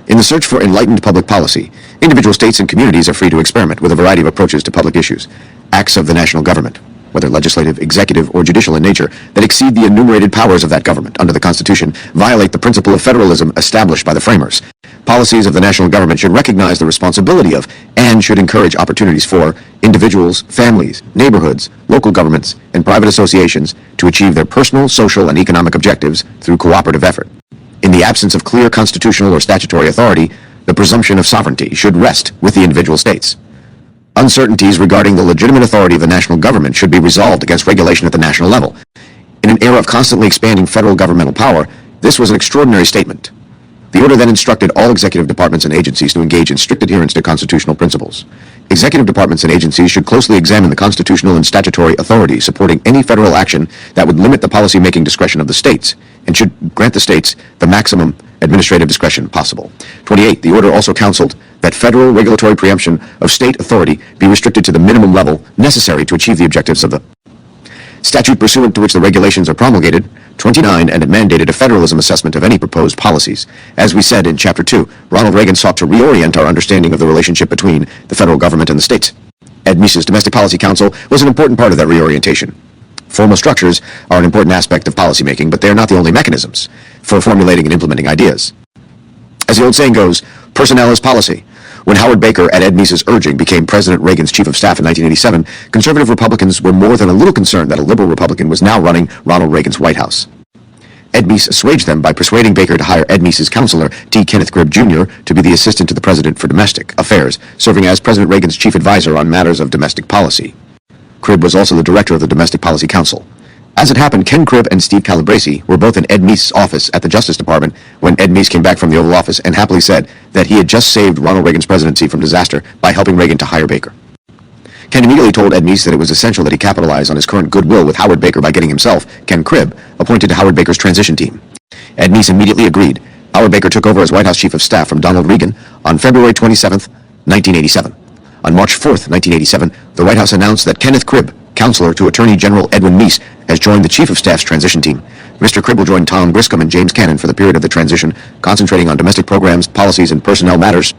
In the search for enlightened public policy, individual states and communities are free to experiment with a variety of approaches to public issues, acts of the national government, whether legislative, executive, or judicial in nature, that exceed the enumerated powers of that government under the Constitution, violate the principle of federalism established by the framers. Policies of the national government should recognize the responsibility of, and should encourage opportunities for, individuals, families, neighborhoods, local governments, and private associations to achieve their personal, social, and economic objectives through cooperative effort. In the absence of clear constitutional or statutory authority, the presumption of sovereignty should rest with the individual states. Uncertainties regarding the legitimate authority of the national government should be resolved against regulation at the national level. In an era of constantly expanding federal governmental power, this was an extraordinary statement. The order then instructed all executive departments and agencies to engage in strict adherence to constitutional principles. Executive departments and agencies should closely examine the constitutional and statutory authority supporting any federal action that would limit the policy-making discretion of the states, and should grant the states the maximum administrative discretion possible. 28. The order also counseled that federal regulatory preemption of state authority be restricted to the minimum level necessary to achieve the objectives of the statute pursuant to which the regulations are promulgated. 29. And it mandated a federalism assessment of any proposed policies. As we said in Chapter 2, Ronald Reagan sought to reorient our understanding of the relationship between the federal government and the states. Ed Meese's Domestic Policy Council was an important part of that reorientation. Formal structures are an important aspect of policymaking, but they are not the only mechanisms for formulating and implementing ideas. As the old saying goes, personnel is policy. When Howard Baker, at Ed Meese's urging, became President Reagan's chief of staff in 1987, conservative Republicans were more than a little concerned that a liberal Republican was now running Ronald Reagan's White House. Ed Meese assuaged them by persuading Baker to hire Ed Meese's counselor, T. Kenneth Cribb, Jr., to be the assistant to the president for domestic affairs, serving as President Reagan's chief advisor on matters of domestic policy. Cribb was also the director of the Domestic Policy Council. As it happened, Ken Cribb and Steve Calabresi were both in Ed Meese's office at the Justice Department when Ed Meese came back from the Oval Office and happily said that he had just saved Ronald Reagan's presidency from disaster by helping Reagan to hire Baker. Ken immediately told Ed Meese that it was essential that he capitalize on his current goodwill with Howard Baker by getting himself, Ken Cribb, appointed to Howard Baker's transition team. Ed Meese immediately agreed. Howard Baker took over as White House Chief of Staff from Donald Reagan on February 27, 1987. On March 4, 1987, the White House announced that Kenneth Cribb, counselor to Attorney General Edwin Meese, has joined the Chief of Staff's transition team. Mr. Cribb will join Tom Griscom and James Cannon for the period of the transition, concentrating on domestic programs, policies, and personnel matters.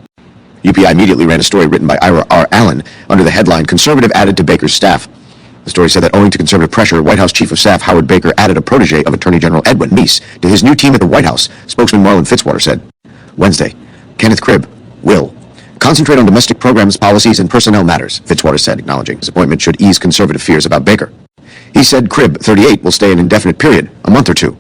UPI immediately ran a story written by Ira R. Allen under the headline, Conservative Added to Baker's Staff. The story said that owing to conservative pressure, White House Chief of Staff Howard Baker added a protege of Attorney General Edwin Meese to his new team at the White House, spokesman Marlon Fitzwater said. Wednesday, Kenneth Cribb will concentrate on domestic programs, policies, and personnel matters, Fitzwater said, acknowledging his appointment should ease conservative fears about Baker. He said Cribb, 38, will stay an indefinite period, a month or two.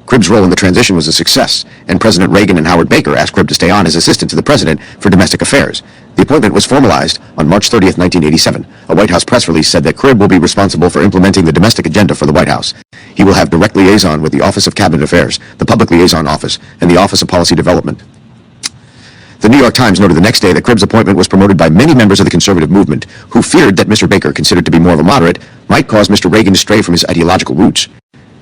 Cribb's role in the transition was a success, and President Reagan and Howard Baker asked Cribb to stay on as assistant to the president for domestic affairs. The appointment was formalized on March 30, 1987. A White House press release said that Cribb will be responsible for implementing the domestic agenda for the White House. He will have direct liaison with the Office of Cabinet Affairs, the Public Liaison Office, and the Office of Policy Development. The New York Times noted the next day that Cribb's appointment was promoted by many members of the conservative movement who feared that Mr. Baker, considered to be more of a moderate, might cause Mr. Reagan to stray from his ideological roots.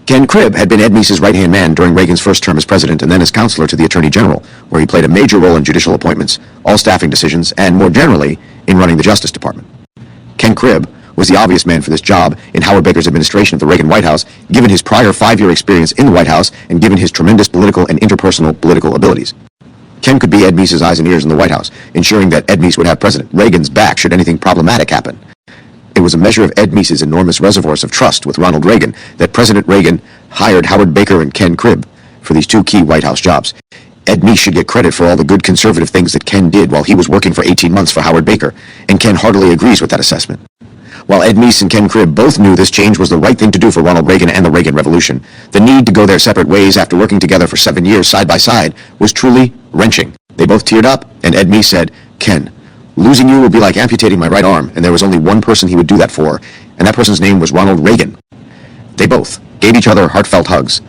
Ken Cribb had been Ed Meese's right-hand man during Reagan's first term as president and then as counselor to the Attorney General, where he played a major role in judicial appointments, all staffing decisions, and more generally, in running the Justice Department. Ken Cribb was the obvious man for this job in Howard Baker's administration of the Reagan White House, given his prior 5-year experience in the White House and given his tremendous political and interpersonal political abilities. Ken could be Ed Meese's eyes and ears in the White House, ensuring that Ed Meese would have President Reagan's back should anything problematic happen. It was a measure of Ed Meese's enormous reservoirs of trust with Ronald Reagan that President Reagan hired Howard Baker and Ken Cribb for these two key White House jobs. Ed Meese should get credit for all the good conservative things that Ken did while he was working for 18 months for Howard Baker, and Ken heartily agrees with that assessment. While Ed Meese and Ken Cribb both knew this change was the right thing to do for Ronald Reagan and the Reagan Revolution, the need to go their separate ways after working together for 7 years side by side was truly wrenching. They both teared up, and Ed Meese said, Ken, losing you will be like amputating my right arm, and there was only one person he would do that for, and that person's name was Ronald Reagan. They both gave each other heartfelt hugs.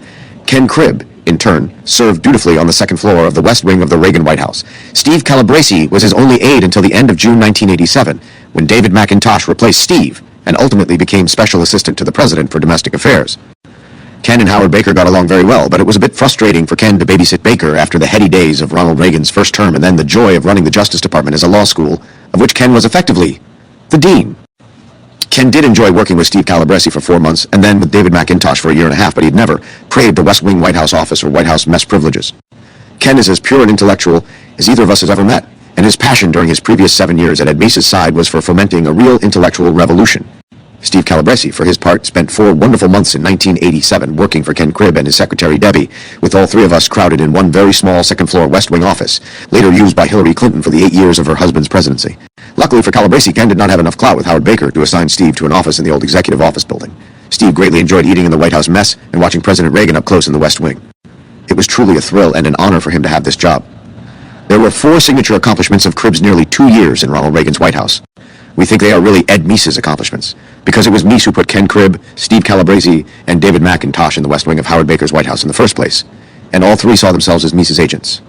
Ken Cribb, in turn, served dutifully on the second floor of the West Wing of the Reagan White House. Steve Calabresi was his only aide until the end of June 1987, when David McIntosh replaced Steve and ultimately became Special Assistant to the President for Domestic Affairs. Ken and Howard Baker got along very well, but it was a bit frustrating for Ken to babysit Baker after the heady days of Ronald Reagan's first term and then the joy of running the Justice Department as a law school, of which Ken was effectively the dean. Ken did enjoy working with Steve Calabresi for 4 months, and then with David McIntosh for a year and a half, but he'd never craved the West Wing White House office or White House mess privileges. Ken is as pure an intellectual as either of us has ever met, and his passion during his previous 7 years at Ed Meese's side was for fomenting a real intellectual revolution. Steve Calabresi, for his part, spent 4 wonderful months in 1987 working for Ken Cribb and his secretary Debbie, with all 3 of us crowded in one very small second-floor West Wing office, later used by Hillary Clinton for the 8 years of her husband's presidency. Luckily for Calabresi, Ken did not have enough clout with Howard Baker to assign Steve to an office in the old executive office building. Steve greatly enjoyed eating in the White House mess and watching President Reagan up close in the West Wing. It was truly a thrill and an honor for him to have this job. There were 4 signature accomplishments of Cribb's nearly 2 years in Ronald Reagan's White House. We think they are really Ed Meese's accomplishments, because it was Meese who put Ken Cribb, Steve Calabresi, and David McIntosh in the West Wing of Howard Baker's White House in the first place, and all 3 saw themselves as Meese's agents.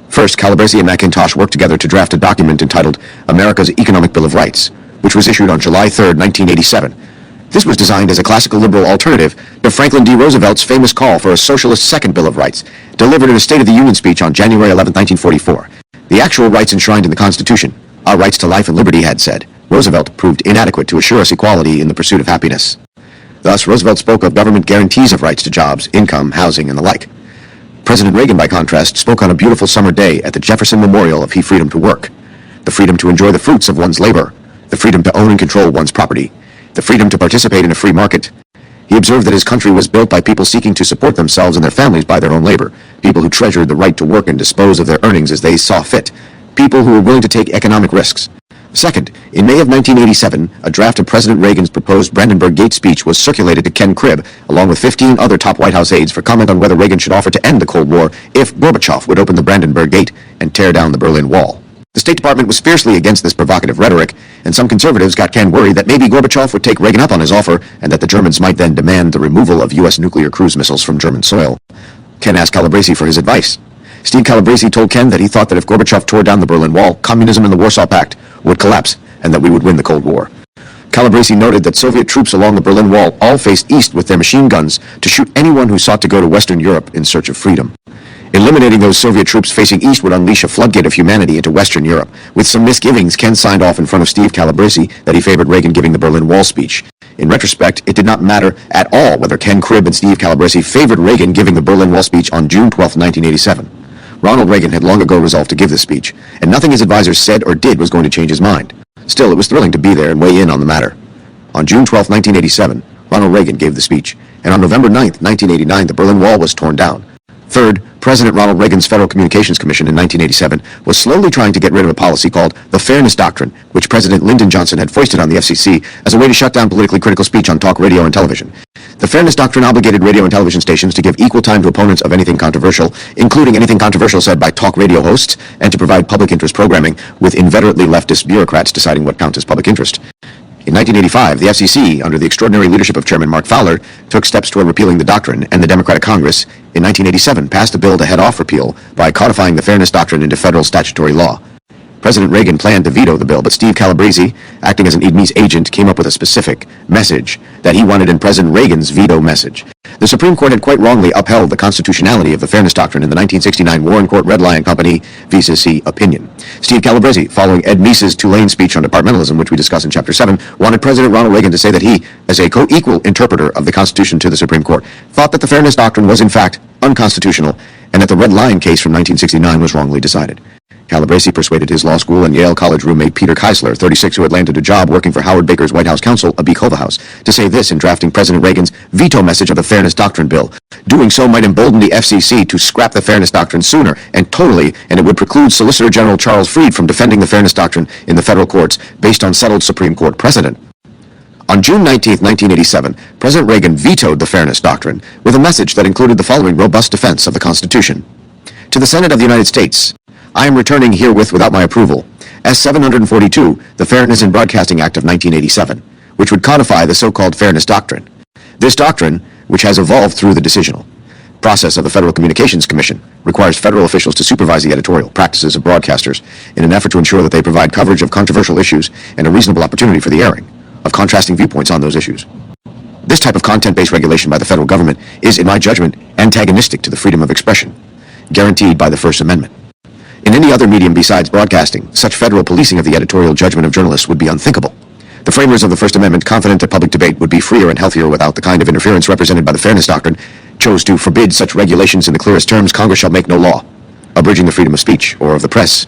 First, Calabresi and McIntosh worked together to draft a document entitled America's Economic Bill of Rights, which was issued on July 3, 1987. This was designed as a classical liberal alternative to Franklin D. Roosevelt's famous call for a socialist second Bill of Rights, delivered in a State of the Union speech on January 11, 1944. The actual rights enshrined in the Constitution, our rights to life and liberty, had said, Roosevelt proved inadequate to assure us equality in the pursuit of happiness. Thus, Roosevelt spoke of government guarantees of rights to jobs, income, housing, and the like. President Reagan, by contrast, spoke on a beautiful summer day at the Jefferson Memorial of freedom to work, the freedom to enjoy the fruits of one's labor, the freedom to own and control one's property, the freedom to participate in a free market. He observed that his country was built by people seeking to support themselves and their families by their own labor, people who treasured the right to work and dispose of their earnings as they saw fit, people who were willing to take economic risks. Second, in May of 1987, a draft of President Reagan's proposed Brandenburg Gate speech was circulated to Ken Cribb, along with 15 other top White House aides, for comment on whether Reagan should offer to end the Cold War if Gorbachev would open the Brandenburg Gate and tear down the Berlin Wall. The State Department was fiercely against this provocative rhetoric, and some conservatives got Ken worried that maybe Gorbachev would take Reagan up on his offer and that the Germans might then demand the removal of U.S. nuclear cruise missiles from German soil. Ken asked Calabresi for his advice. Steve Calabresi told Ken that he thought that if Gorbachev tore down the Berlin Wall, communism and the Warsaw Pact would collapse, and that we would win the Cold War. Calabresi noted that Soviet troops along the Berlin Wall all faced east with their machine guns to shoot anyone who sought to go to Western Europe in search of freedom. Eliminating those Soviet troops facing east would unleash a floodgate of humanity into Western Europe. With some misgivings, Ken signed off in front of Steve Calabresi that he favored Reagan giving the Berlin Wall speech. In retrospect, it did not matter at all whether Ken Cribb and Steve Calabresi favored Reagan giving the Berlin Wall speech on June 12, 1987. Ronald Reagan had long ago resolved to give this speech, and nothing his advisors said or did was going to change his mind. Still, it was thrilling to be there and weigh in on the matter. On June 12, 1987, Ronald Reagan gave the speech, and on November 9, 1989, the Berlin Wall was torn down. Third, President Ronald Reagan's Federal Communications Commission in 1987 was slowly trying to get rid of a policy called the Fairness Doctrine, which President Lyndon Johnson had foisted on the FCC as a way to shut down politically critical speech on talk radio and television. The Fairness Doctrine obligated radio and television stations to give equal time to opponents of anything controversial, including anything controversial said by talk radio hosts, and to provide public interest programming, with inveterately leftist bureaucrats deciding what counts as public interest. In 1985, the FCC, under the extraordinary leadership of Chairman Mark Fowler, took steps toward repealing the doctrine, and the Democratic Congress, in 1987, passed a bill to head off repeal by codifying the Fairness Doctrine into federal statutory law. President Reagan planned to veto the bill, but Steve Calabresi, acting as an Ed Meese agent, came up with a specific message that he wanted in President Reagan's veto message. The Supreme Court had quite wrongly upheld the constitutionality of the Fairness Doctrine in the 1969 Warren Court Red Lion Company v. C. opinion. Steve Calabresi, following Ed Meese's Tulane speech on departmentalism, which we discuss in Chapter 7, wanted President Ronald Reagan to say that he, as a co-equal interpreter of the Constitution to the Supreme Court, thought that the Fairness Doctrine was in fact unconstitutional, and that the Red Lion case from 1969 was wrongly decided. Calabresi persuaded his law school and Yale College roommate Peter Keisler, 36, who had landed a job working for Howard Baker's White House counsel, Abie Kovahaus, to say this in drafting President Reagan's veto message of the Fairness Doctrine bill. Doing so might embolden the FCC to scrap the Fairness Doctrine sooner and totally, and it would preclude Solicitor General Charles Freed from defending the Fairness Doctrine in the federal courts based on settled Supreme Court precedent. On June 19, 1987, President Reagan vetoed the Fairness Doctrine with a message that included the following robust defense of the Constitution. To the Senate of the United States, I am returning herewith without my approval, S-742, the Fairness in Broadcasting Act of 1987, which would codify the so-called Fairness Doctrine. This doctrine, which has evolved through the decisional process of the Federal Communications Commission, requires federal officials to supervise the editorial practices of broadcasters in an effort to ensure that they provide coverage of controversial issues and a reasonable opportunity for the airing of contrasting viewpoints on those issues. This type of content-based regulation by the federal government is, in my judgment, antagonistic to the freedom of expression, guaranteed by the First Amendment. In any other medium besides broadcasting, such federal policing of the editorial judgment of journalists would be unthinkable. The framers of the First Amendment, confident that public debate would be freer and healthier without the kind of interference represented by the Fairness Doctrine, chose to forbid such regulations in the clearest terms: Congress shall make no law abridging the freedom of speech or of the press.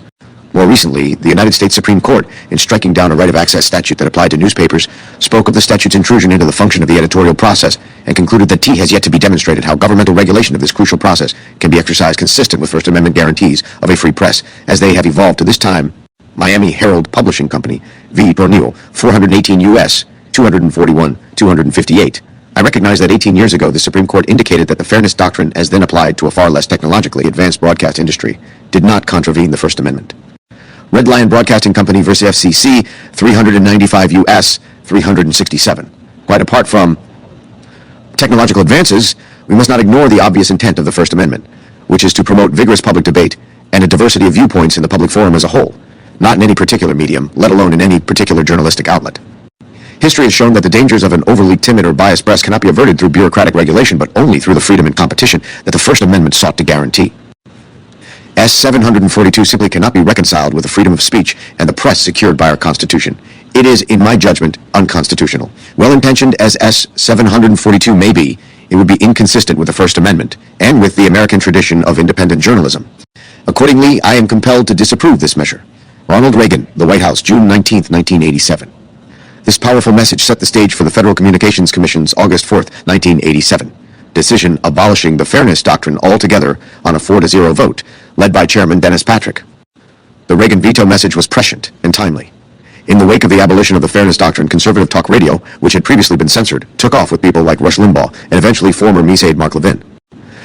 More recently, the United States Supreme Court, in striking down a right of access statute that applied to newspapers, spoke of the statute's intrusion into the function of the editorial process and concluded that T has yet to be demonstrated how governmental regulation of this crucial process can be exercised consistent with First Amendment guarantees of a free press, as they have evolved to this time. Miami Herald Publishing Company, v. Bernil, 418 U.S., 241, 258. I recognize that 18 years ago, the Supreme Court indicated that the Fairness Doctrine, as then applied to a far less technologically advanced broadcast industry, did not contravene the First Amendment. Red Lion Broadcasting Company vs. FCC, 395 U.S., 367. Quite apart from technological advances, we must not ignore the obvious intent of the First Amendment, which is to promote vigorous public debate and a diversity of viewpoints in the public forum as a whole, not in any particular medium, let alone in any particular journalistic outlet. History has shown that the dangers of an overly timid or biased press cannot be averted through bureaucratic regulation, but only through the freedom and competition that the First Amendment sought to guarantee. S-742 simply cannot be reconciled with the freedom of speech and the press secured by our Constitution. It is, in my judgment, unconstitutional. Well-intentioned as S-742 may be, it would be inconsistent with the First Amendment and with the American tradition of independent journalism. Accordingly, I am compelled to disapprove this measure. Ronald Reagan, The White House, June 19, 1987. This powerful message set the stage for the Federal Communications Commission's August 4, 1987. Decision abolishing the Fairness Doctrine altogether on a 4-0 vote, led by Chairman Dennis Patrick. The Reagan veto message was prescient and timely. In the wake of the abolition of the Fairness Doctrine, conservative talk radio, which had previously been censored, took off with people like Rush Limbaugh and eventually former Meese aide Mark Levin.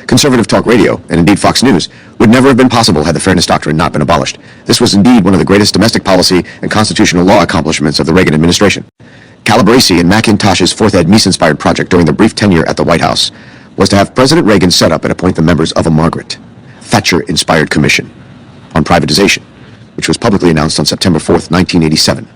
Conservative talk radio, and indeed Fox News, would never have been possible had the Fairness Doctrine not been abolished. This was indeed one of the greatest domestic policy and constitutional law accomplishments of the Reagan administration. Calabresi and McIntosh's fourth Ed Meese-inspired project during the brief tenure at the White House was to have President Reagan set up and appoint the members of a Margaret Thatcher-inspired commission on privatization, which was publicly announced on September 4, 1987.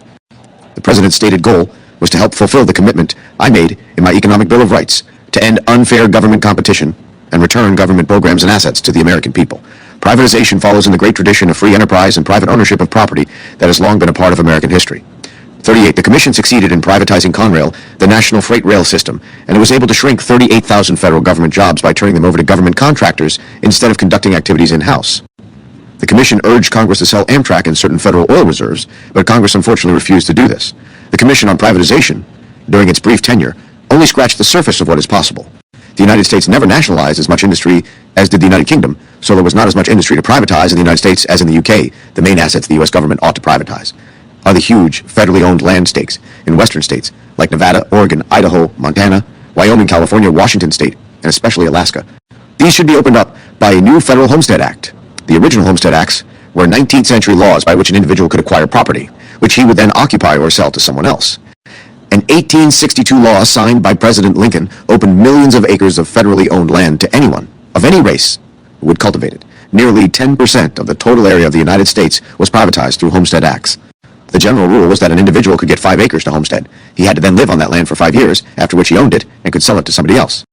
The president's stated goal was to help fulfill the commitment I made in my Economic Bill of Rights to end unfair government competition and return government programs and assets to the American people. Privatization follows in the great tradition of free enterprise and private ownership of property that has long been a part of American history. 38. The Commission succeeded in privatizing Conrail, the national freight rail system, and it was able to shrink 38,000 federal government jobs by turning them over to government contractors instead of conducting activities in-house. The Commission urged Congress to sell Amtrak and certain federal oil reserves, but Congress unfortunately refused to do this. The Commission on Privatization, during its brief tenure, only scratched the surface of what is possible. The United States never nationalized as much industry as did the United Kingdom, so there was not as much industry to privatize in the United States as in the UK. The main assets the U.S. government ought to privatize are the huge federally owned land stakes in western states like Nevada, Oregon, Idaho, Montana, Wyoming, California, Washington State, and especially Alaska. These should be opened up by a new federal Homestead Act. The original Homestead Acts were 19th century laws by which an individual could acquire property, which he would then occupy or sell to someone else. An 1862 law signed by President Lincoln opened millions of acres of federally owned land to anyone, of any race, who would cultivate it. Nearly 10% of the total area of the United States was privatized through Homestead Acts. The general rule was that an individual could get 5 acres to homestead. He had to then live on that land for 5 years, after which he owned it and could sell it to somebody else.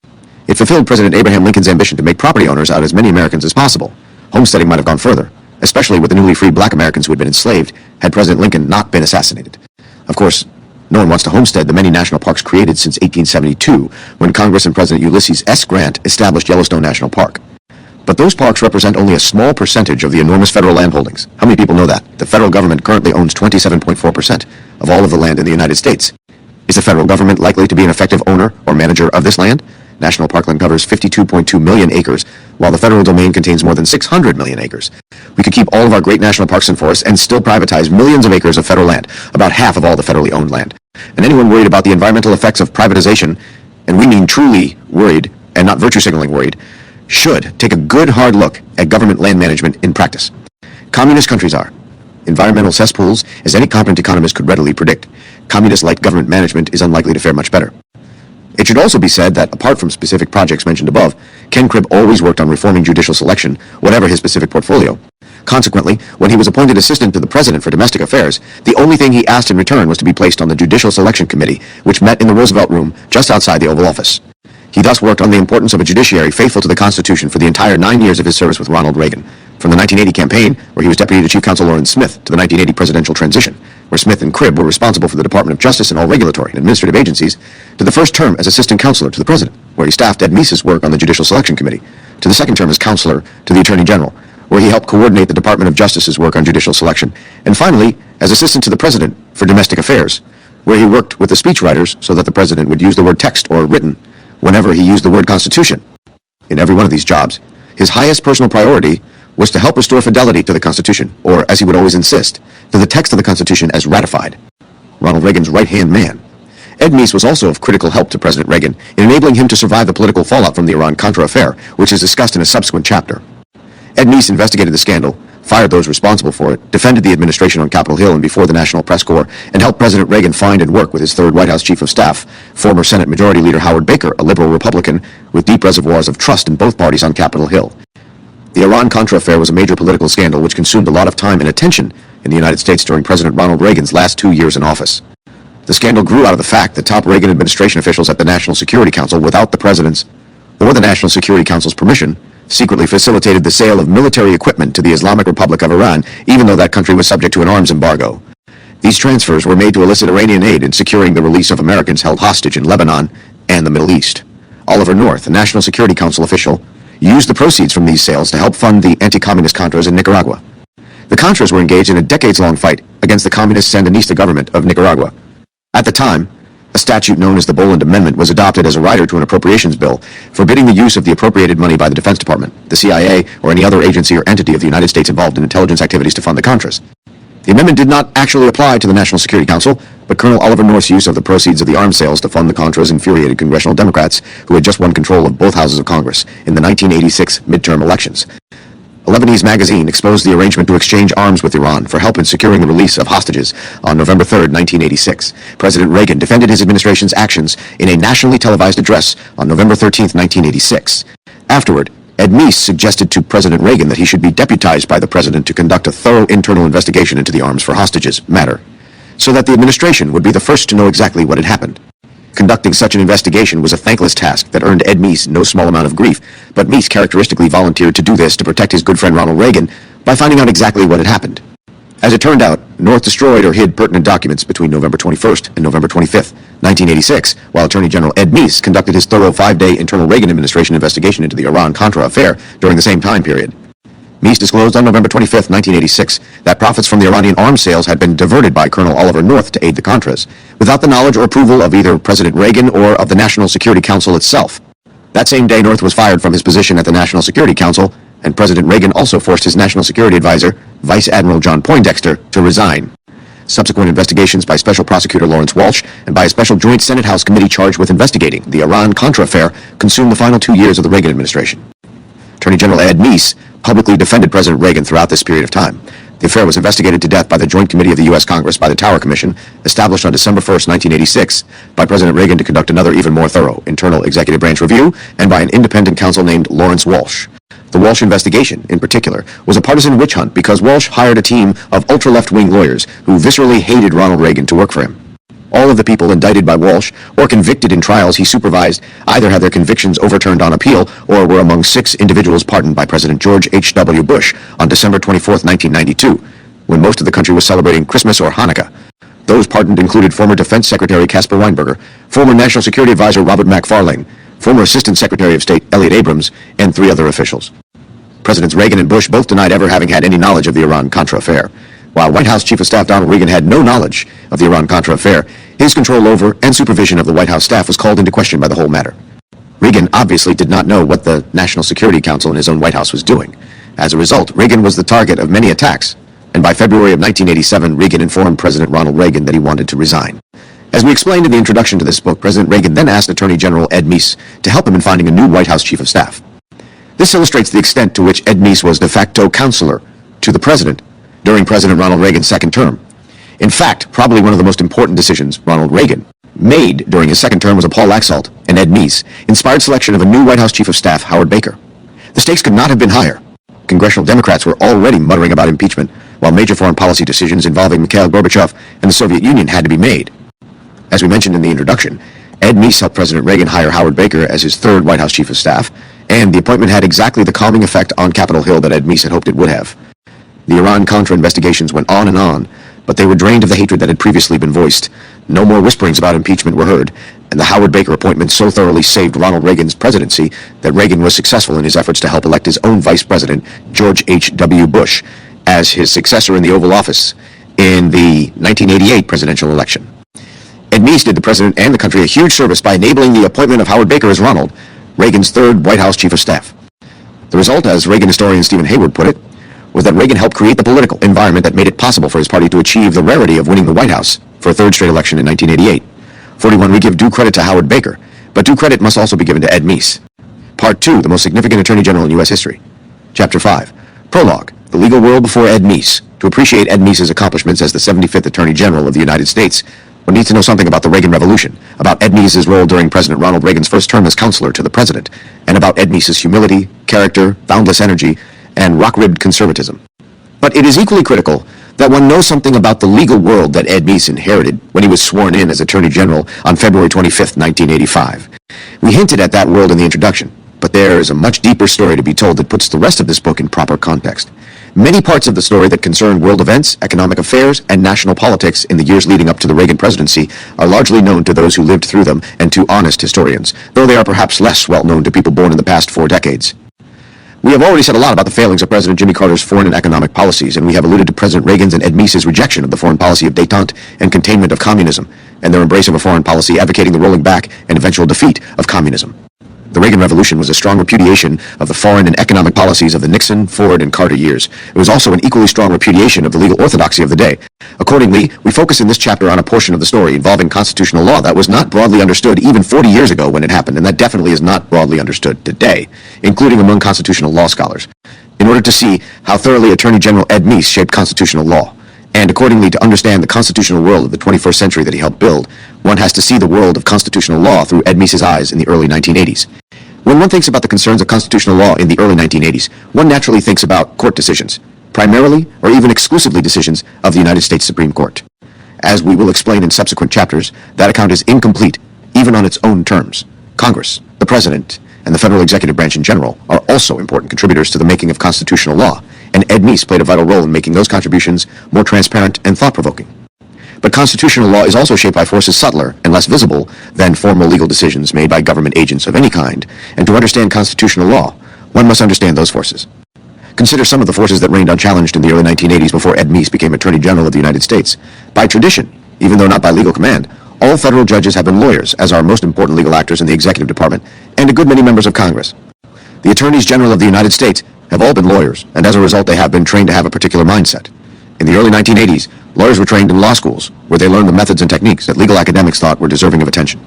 It fulfilled President Abraham Lincoln's ambition to make property owners out of as many Americans as possible. Homesteading might have gone further, especially with the newly freed black Americans who had been enslaved, had President Lincoln not been assassinated. Of course, no one wants to homestead the many national parks created since 1872, when Congress and President Ulysses S. Grant established Yellowstone National Park. But those parks represent only a small percentage of the enormous federal land holdings. How many people know that? The federal government currently owns 27.4% of all of the land in the United States. Is the federal government likely to be an effective owner or manager of this land? National parkland covers 52.2 million acres, while the federal domain contains more than 600 million acres. We could keep all of our great national parks and forests and still privatize millions of acres of federal land, about half of all the federally owned land. And anyone worried about the environmental effects of privatization, and we mean truly worried and not virtue signaling worried, should take a good hard look at government land management in practice. Communist countries are environmental cesspools, as any competent economist could readily predict. Communist-like government management is unlikely to fare much better. It should also be said that, apart from specific projects mentioned above, Ken Cribb always worked on reforming judicial selection, whatever his specific portfolio. Consequently, when he was appointed assistant to the president for domestic affairs, the only thing he asked in return was to be placed on the Judicial Selection Committee, which met in the Roosevelt Room just outside the Oval Office. He thus worked on the importance of a judiciary faithful to the Constitution for the entire 9 years of his service with Ronald Reagan, from the 1980 campaign, where he was deputy to Chief Counsel Lawrence Smith, to the 1980 presidential transition, where Smith and Cribb were responsible for the Department of Justice and all regulatory and administrative agencies, to the first term as assistant counselor to the president, where he staffed Ed Meese's work on the Judicial Selection Committee, to the second term as counselor to the Attorney General, where he helped coordinate the Department of Justice's work on judicial selection, and finally, as assistant to the president for domestic affairs, where he worked with the speechwriters so that the president would use the word text or written whenever he used the word Constitution. In every one of these jobs, his highest personal priority was to help restore fidelity to the Constitution, or, as he would always insist, to the text of the Constitution as ratified. Ronald Reagan's right-hand man. Ed Meese was also of critical help to President Reagan in enabling him to survive the political fallout from the Iran-Contra affair, which is discussed in a subsequent chapter. Ed Meese investigated the scandal, fired those responsible for it, defended the administration on Capitol Hill and before the National Press Corps, and helped President Reagan find and work with his third White House Chief of Staff, former Senate Majority Leader Howard Baker, a liberal Republican with deep reservoirs of trust in both parties on Capitol Hill. The Iran-Contra affair was a major political scandal which consumed a lot of time and attention in the United States during President Ronald Reagan's last 2 years in office. The scandal grew out of the fact that top Reagan administration officials at the National Security Council, without the President's or the National Security Council's permission, secretly facilitated the sale of military equipment to the Islamic Republic of Iran, even though that country was subject to an arms embargo. These transfers were made to elicit Iranian aid in securing the release of Americans held hostage in Lebanon and the Middle East. Oliver North, a National Security Council official, used the proceeds from these sales to help fund the anti-communist Contras in Nicaragua. The Contras were engaged in a decades-long fight against the communist Sandinista government of Nicaragua. At the time, a statute known as the Boland Amendment was adopted as a rider to an appropriations bill, forbidding the use of the appropriated money by the Defense Department, the CIA, or any other agency or entity of the United States involved in intelligence activities to fund the Contras. The amendment did not actually apply to the National Security Council, but Colonel Oliver North's use of the proceeds of the arms sales to fund the Contras infuriated congressional Democrats who had just won control of both houses of Congress in the 1986 midterm elections. A Lebanese magazine exposed the arrangement to exchange arms with Iran for help in securing the release of hostages on November 3, 1986. President Reagan defended his administration's actions in a nationally televised address on November 13, 1986. Afterward, Ed Meese suggested to President Reagan that he should be deputized by the president to conduct a thorough internal investigation into the arms for hostages matter, so that the administration would be the first to know exactly what had happened. Conducting such an investigation was a thankless task that earned Ed Meese no small amount of grief, but Meese characteristically volunteered to do this to protect his good friend Ronald Reagan by finding out exactly what had happened. As it turned out, North destroyed or hid pertinent documents between November 21st and November 25th, 1986, while Attorney General Ed Meese conducted his thorough 5-day internal Reagan administration investigation into the Iran-Contra affair during the same time period. Meese disclosed on November 25, 1986, that profits from the Iranian arms sales had been diverted by Colonel Oliver North to aid the Contras, without the knowledge or approval of either President Reagan or of the National Security Council itself. That same day, North was fired from his position at the National Security Council, and President Reagan also forced his National Security Advisor, Vice Admiral John Poindexter, to resign. Subsequent investigations by Special Prosecutor Lawrence Walsh and by a special Joint Senate-House committee charged with investigating the Iran-Contra affair consumed the final 2 years of the Reagan administration. Attorney General Ed Meese publicly defended President Reagan throughout this period of time. The affair was investigated to death by the Joint Committee of the U.S. Congress by the Tower Commission, established on December 1, 1986, by President Reagan to conduct another even more thorough internal executive branch review, and by an independent counsel named Lawrence Walsh. The Walsh investigation, in particular, was a partisan witch hunt because Walsh hired a team of ultra-left-wing lawyers who viscerally hated Ronald Reagan to work for him. All of the people indicted by Walsh or convicted in trials he supervised either had their convictions overturned on appeal or were among 6 individuals pardoned by President George H.W. Bush on December 24, 1992, when most of the country was celebrating Christmas or Hanukkah. Those pardoned included former Defense Secretary Caspar Weinberger, former National Security Advisor Robert McFarlane, former Assistant Secretary of State Elliott Abrams, and 3 other officials. Presidents Reagan and Bush both denied ever having had any knowledge of the Iran-Contra affair. While White House Chief of Staff Donald Regan had no knowledge of the Iran-Contra affair, his control over and supervision of the White House staff was called into question by the whole matter. Reagan obviously did not know what the National Security Council in his own White House was doing. As a result, Reagan was the target of many attacks, and by February of 1987, Reagan informed President Ronald Reagan that he wanted to resign. As we explained in the introduction to this book, President Reagan then asked Attorney General Ed Meese to help him in finding a new White House Chief of Staff. This illustrates the extent to which Ed Meese was de facto counselor to the President during President Ronald Reagan's second term. In fact, probably one of the most important decisions Ronald Reagan made during his second term was a Paul Laxalt and Ed Meese inspired selection of a new White House Chief of Staff, Howard Baker. The stakes could not have been higher. Congressional Democrats were already muttering about impeachment, while major foreign policy decisions involving Mikhail Gorbachev and the Soviet Union had to be made. As we mentioned in the introduction, Ed Meese helped President Reagan hire Howard Baker as his third White House chief of staff, and the appointment had exactly the calming effect on Capitol Hill that Ed Meese had hoped it would have. The Iran-Contra investigations went on and on, but they were drained of the hatred that had previously been voiced. No more whisperings about impeachment were heard, and the Howard Baker appointment so thoroughly saved Ronald Reagan's presidency that Reagan was successful in his efforts to help elect his own vice president, George H.W. Bush, as his successor in the Oval Office in the 1988 presidential election. Ed Meese did the president and the country a huge service by enabling the appointment of Howard Baker as Ronald, Reagan's third White House chief of staff. The result, as Reagan historian Stephen Hayward put it, was that Reagan helped create the political environment that made it possible for his party to achieve the rarity of winning the White House for a third straight election in 1988. 41, we give due credit to Howard Baker, but due credit must also be given to Ed Meese. Part 2, the most significant attorney general in U.S. history. Chapter 5, Prologue, the legal world before Ed Meese. To appreciate Ed Meese's accomplishments as the 75th Attorney General of the United States, one needs to know something about the Reagan Revolution, about Ed Meese's role during President Ronald Reagan's first term as counselor to the president, and about Ed Meese's humility, character, boundless energy, and rock-ribbed conservatism. But it is equally critical that one knows something about the legal world that Ed Meese inherited when he was sworn in as Attorney General on February 25, 1985. We hinted at that world in the introduction, but there is a much deeper story to be told that puts the rest of this book in proper context. Many parts of the story that concern world events, economic affairs, and national politics in the years leading up to the Reagan presidency are largely known to those who lived through them and to honest historians, though they are perhaps less well known to people born in the past 4 decades. We have already said a lot about the failings of President Jimmy Carter's foreign and economic policies, and we have alluded to President Reagan's and Ed Meese's rejection of the foreign policy of détente and containment of communism, and their embrace of a foreign policy advocating the rolling back and eventual defeat of communism. The Reagan Revolution was a strong repudiation of the foreign and economic policies of the Nixon, Ford, and Carter years. It was also an equally strong repudiation of the legal orthodoxy of the day. Accordingly, we focus in this chapter on a portion of the story involving constitutional law that was not broadly understood even 40 years ago when it happened, and that definitely is not broadly understood today, including among constitutional law scholars, in order to see how thoroughly Attorney General Ed Meese shaped constitutional law. And accordingly, to understand the constitutional world of the 21st century that he helped build, one has to see the world of constitutional law through Ed Meese's eyes in the early 1980s. When one thinks about the concerns of constitutional law in the early 1980s, one naturally thinks about court decisions, primarily or even exclusively decisions of the United States Supreme Court. As we will explain in subsequent chapters, that account is incomplete, even on its own terms. Congress, the President, and the federal executive branch in general are also important contributors to the making of constitutional law, and Ed Meese played a vital role in making those contributions more transparent and thought-provoking. But constitutional law is also shaped by forces subtler and less visible than formal legal decisions made by government agents of any kind, and to understand constitutional law, one must understand those forces. Consider some of the forces that reigned unchallenged in the early 1980s before Ed Meese became Attorney General of the United States. By tradition, even though not by legal command, all federal judges have been lawyers, as are most important legal actors in the executive department, and a good many members of Congress. The Attorneys General of the United States have all been lawyers, and as a result they have been trained to have a particular mindset. In the early 1980s, lawyers were trained in law schools, where they learned the methods and techniques that legal academics thought were deserving of attention.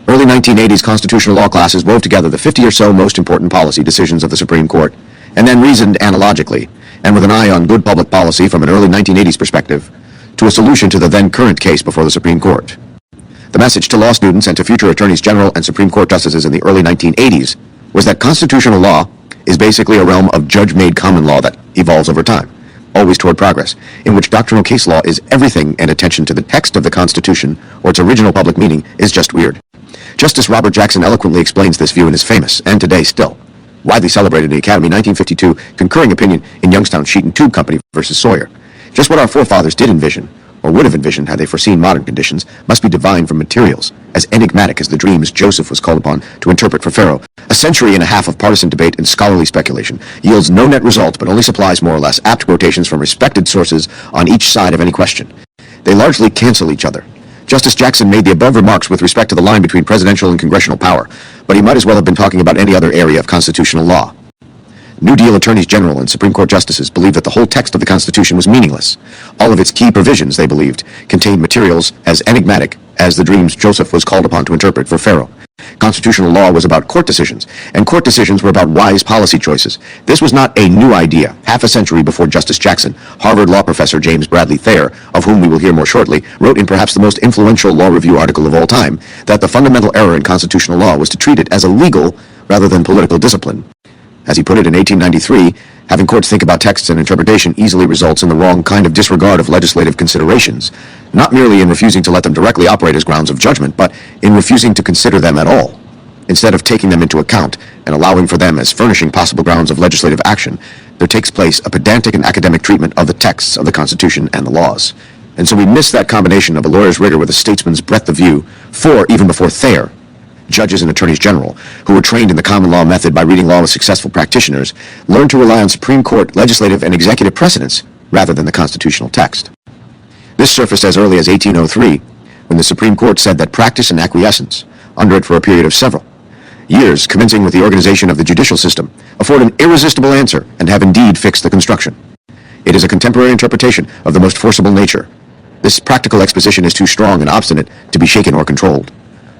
Early 1980s constitutional law classes wove together the 50 or so most important policy decisions of the Supreme Court, and then reasoned analogically, and with an eye on good public policy from an early 1980s perspective, to a solution to the then current case before the Supreme Court. The message to law students and to future attorneys general and Supreme Court justices in the early 1980s was that constitutional law is basically a realm of judge-made common law that evolves over time, always toward progress, in which doctrinal case law is everything and attention to the text of the Constitution or its original public meaning is just weird. Justice Robert Jackson eloquently explains this view in his famous, and today still, widely celebrated in the Academy 1952 concurring opinion in Youngstown Sheet and Tube Company versus Sawyer. Just what our forefathers did envision, or would have envisioned had they foreseen modern conditions, must be divined from materials, as enigmatic as the dreams Joseph was called upon to interpret for Pharaoh. A century and a half of partisan debate and scholarly speculation yields no net result, but only supplies more or less apt quotations from respected sources on each side of any question. They largely cancel each other. Justice Jackson made the above remarks with respect to the line between presidential and congressional power, but he might as well have been talking about any other area of constitutional law. New Deal attorneys general and Supreme Court justices believed that the whole text of the Constitution was meaningless. All of its key provisions, they believed, contained materials as enigmatic as the dreams Joseph was called upon to interpret for Pharaoh. Constitutional law was about court decisions, and court decisions were about wise policy choices. This was not a new idea. Half a century before Justice Jackson, Harvard law professor James Bradley Thayer, of whom we will hear more shortly, wrote in perhaps the most influential law review article of all time that the fundamental error in constitutional law was to treat it as a legal rather than political discipline. As he put it in 1893, having courts think about texts and interpretation easily results in the wrong kind of disregard of legislative considerations, not merely in refusing to let them directly operate as grounds of judgment, but in refusing to consider them at all. Instead of taking them into account and allowing for them as furnishing possible grounds of legislative action, there takes place a pedantic and academic treatment of the texts of the Constitution and the laws. And so we miss that combination of a lawyer's rigor with a statesman's breadth of view, for, even before Thayer, judges and attorneys general, who were trained in the common law method by reading law with successful practitioners, learned to rely on Supreme Court, legislative, and executive precedents rather than the constitutional text. This surfaced as early as 1803, when the Supreme Court said that practice and acquiescence, under it for a period of several years, commencing with the organization of the judicial system, afford an irresistible answer and have indeed fixed the construction. It is a contemporary interpretation of the most forcible nature. This practical exposition is too strong and obstinate to be shaken or controlled.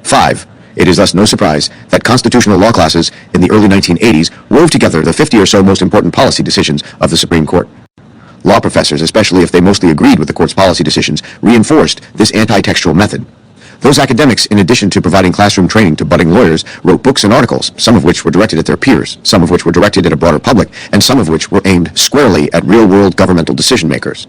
5. It is thus no surprise that constitutional law classes in the early 1980s wove together the 50 or so most important policy decisions of the Supreme Court. Law professors, especially if they mostly agreed with the court's policy decisions, reinforced this anti-textual method. Those academics, in addition to providing classroom training to budding lawyers, wrote books and articles, some of which were directed at their peers, some of which were directed at a broader public, and some of which were aimed squarely at real-world governmental decision-makers.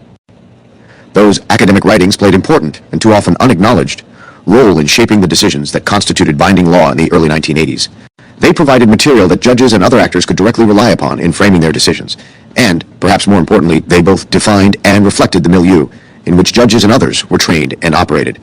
Those academic writings played important, and too often unacknowledged, role in shaping the decisions that constituted binding law in the early 1980s. They provided material that judges and other actors could directly rely upon in framing their decisions, and, perhaps more importantly, they both defined and reflected the milieu in which judges and others were trained and operated.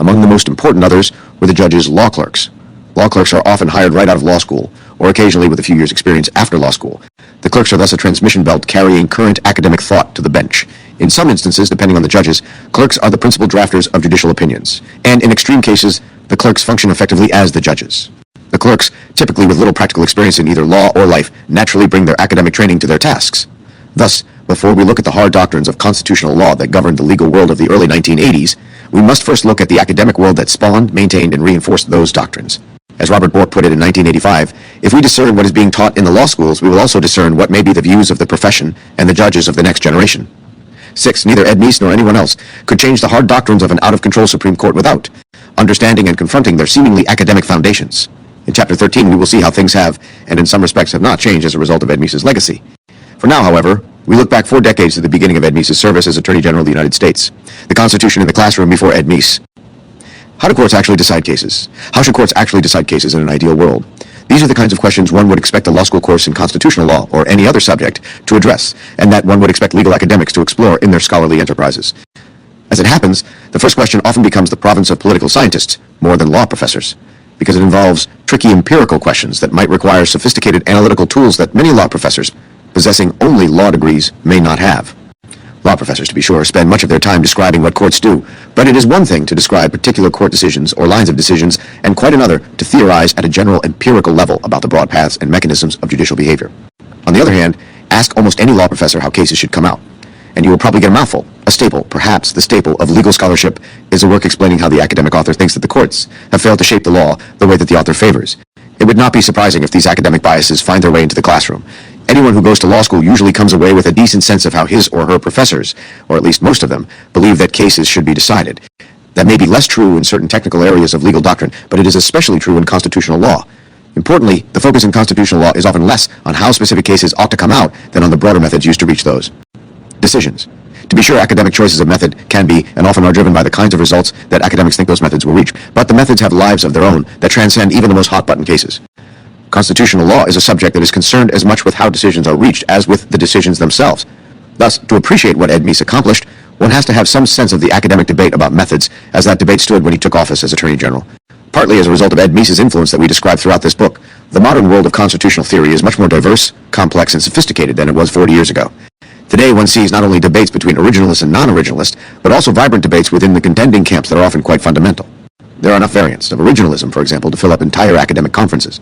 Among the most important others were the judges' law clerks. Law clerks are often hired right out of law school, or occasionally with a few years' experience after law school. The clerks are thus a transmission belt carrying current academic thought to the bench. In some instances, depending on the judges, clerks are the principal drafters of judicial opinions, and in extreme cases, the clerks function effectively as the judges. The clerks, typically with little practical experience in either law or life, naturally bring their academic training to their tasks. Thus, before we look at the hard doctrines of constitutional law that governed the legal world of the early 1980s, we must first look at the academic world that spawned, maintained, and reinforced those doctrines. As Robert Bork put it in 1985, if we discern what is being taught in the law schools, we will also discern what may be the views of the profession and the judges of the next generation. 6. Neither Ed Meese nor anyone else could change the hard doctrines of an out-of-control Supreme Court without understanding and confronting their seemingly academic foundations. In Chapter 13, we will see how things have, and in some respects have not changed as a result of Ed Meese's legacy. For now, however, we look back 4 decades to the beginning of Ed Meese's service as Attorney General of the United States. The Constitution in the classroom before Ed Meese. How do courts actually decide cases? How should courts actually decide cases in an ideal world? These are the kinds of questions one would expect a law school course in constitutional law or any other subject to address, and that one would expect legal academics to explore in their scholarly enterprises. As it happens, the first question often becomes the province of political scientists, more than law professors, because it involves tricky empirical questions that might require sophisticated analytical tools that many law professors, possessing only law degrees, may not have. Law professors, to be sure, spend much of their time describing what courts do, but it is one thing to describe particular court decisions or lines of decisions, and quite another to theorize at a general empirical level about the broad paths and mechanisms of judicial behavior. On the other hand, ask almost any law professor how cases should come out, and you will probably get a mouthful. A staple, perhaps the staple, of legal scholarship is a work explaining how the academic author thinks that the courts have failed to shape the law the way that the author favors. It would not be surprising if these academic biases find their way into the classroom. Anyone who goes to law school usually comes away with a decent sense of how his or her professors, or at least most of them, believe that cases should be decided. That may be less true in certain technical areas of legal doctrine, but it is especially true in constitutional law. Importantly, the focus in constitutional law is often less on how specific cases ought to come out than on the broader methods used to reach those decisions. To be sure, academic choices of method can be, and often are driven by the kinds of results that academics think those methods will reach, but the methods have lives of their own that transcend even the most hot-button cases. Constitutional law is a subject that is concerned as much with how decisions are reached as with the decisions themselves. Thus, to appreciate what Ed Meese accomplished, one has to have some sense of the academic debate about methods as that debate stood when he took office as Attorney General. Partly as a result of Ed Meese's influence that we describe throughout this book, the modern world of constitutional theory is much more diverse, complex, and sophisticated than it was 40 years ago. Today, one sees not only debates between originalists and non-originalists, but also vibrant debates within the contending camps that are often quite fundamental. There are enough variants of originalism, for example, to fill up entire academic conferences.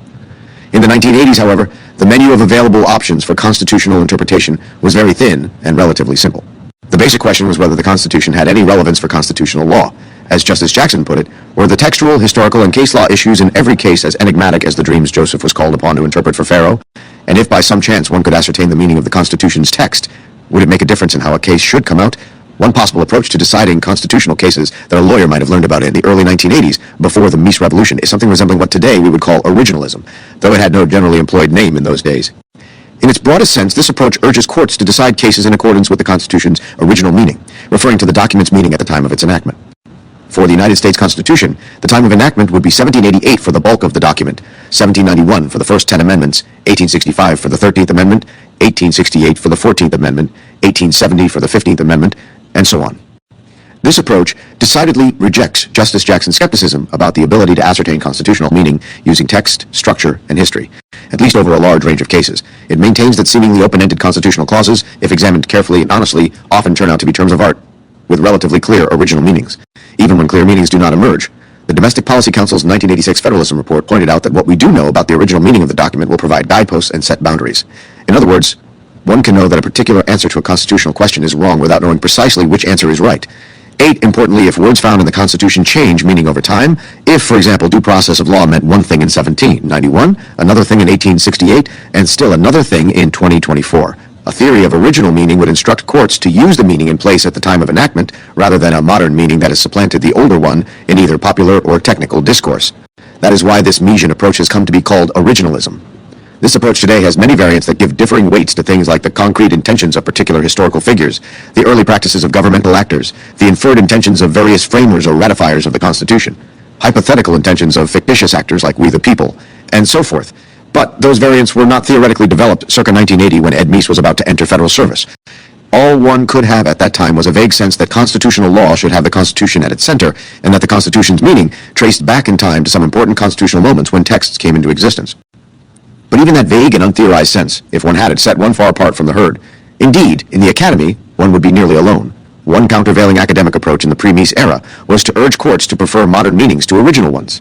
In the 1980s, however, the menu of available options for constitutional interpretation was very thin and relatively simple. The basic question was whether the Constitution had any relevance for constitutional law. As Justice Jackson put it, were the textual, historical, and case law issues in every case as enigmatic as the dreams Joseph was called upon to interpret for Pharaoh? And if by some chance one could ascertain the meaning of the Constitution's text, would it make a difference in how a case should come out? One possible approach to deciding constitutional cases that a lawyer might have learned about in the early 1980s, before the Meese Revolution, is something resembling what today we would call originalism, though it had no generally employed name in those days. In its broadest sense, this approach urges courts to decide cases in accordance with the Constitution's original meaning, referring to the document's meaning at the time of its enactment. For the United States Constitution, the time of enactment would be 1788 for the bulk of the document, 1791 for the first 10 amendments, 1865 for the 13th Amendment, 1868 for the 14th Amendment, 1870 for the 15th Amendment, and so on. This approach decidedly rejects Justice Jackson's skepticism about the ability to ascertain constitutional meaning using text, structure, and history, at least over a large range of cases. It maintains that seemingly open-ended constitutional clauses, if examined carefully and honestly, often turn out to be terms of art, with relatively clear original meanings, even when clear meanings do not emerge. The Domestic Policy Council's 1986 Federalism Report pointed out that what we do know about the original meaning of the document will provide guideposts and set boundaries. In other words, one can know that a particular answer to a constitutional question is wrong without knowing precisely which answer is right. 8, importantly, if words found in the Constitution change meaning over time, if, for example, due process of law meant one thing in 1791, another thing in 1868, and still another thing in 2024. A theory of original meaning would instruct courts to use the meaning in place at the time of enactment, rather than a modern meaning that has supplanted the older one in either popular or technical discourse. That is why this Meesian approach has come to be called originalism. This approach today has many variants that give differing weights to things like the concrete intentions of particular historical figures, the early practices of governmental actors, the inferred intentions of various framers or ratifiers of the Constitution, hypothetical intentions of fictitious actors like we the people, and so forth. But those variants were not theoretically developed circa 1980 when Ed Meese was about to enter federal service. All one could have at that time was a vague sense that constitutional law should have the Constitution at its center, and that the Constitution's meaning traced back in time to some important constitutional moments when texts came into existence. But even that vague and untheorized sense, if one had it, set one far apart from the herd. Indeed, in the academy, one would be nearly alone. One countervailing academic approach in the pre-Meese era was to urge courts to prefer modern meanings to original ones.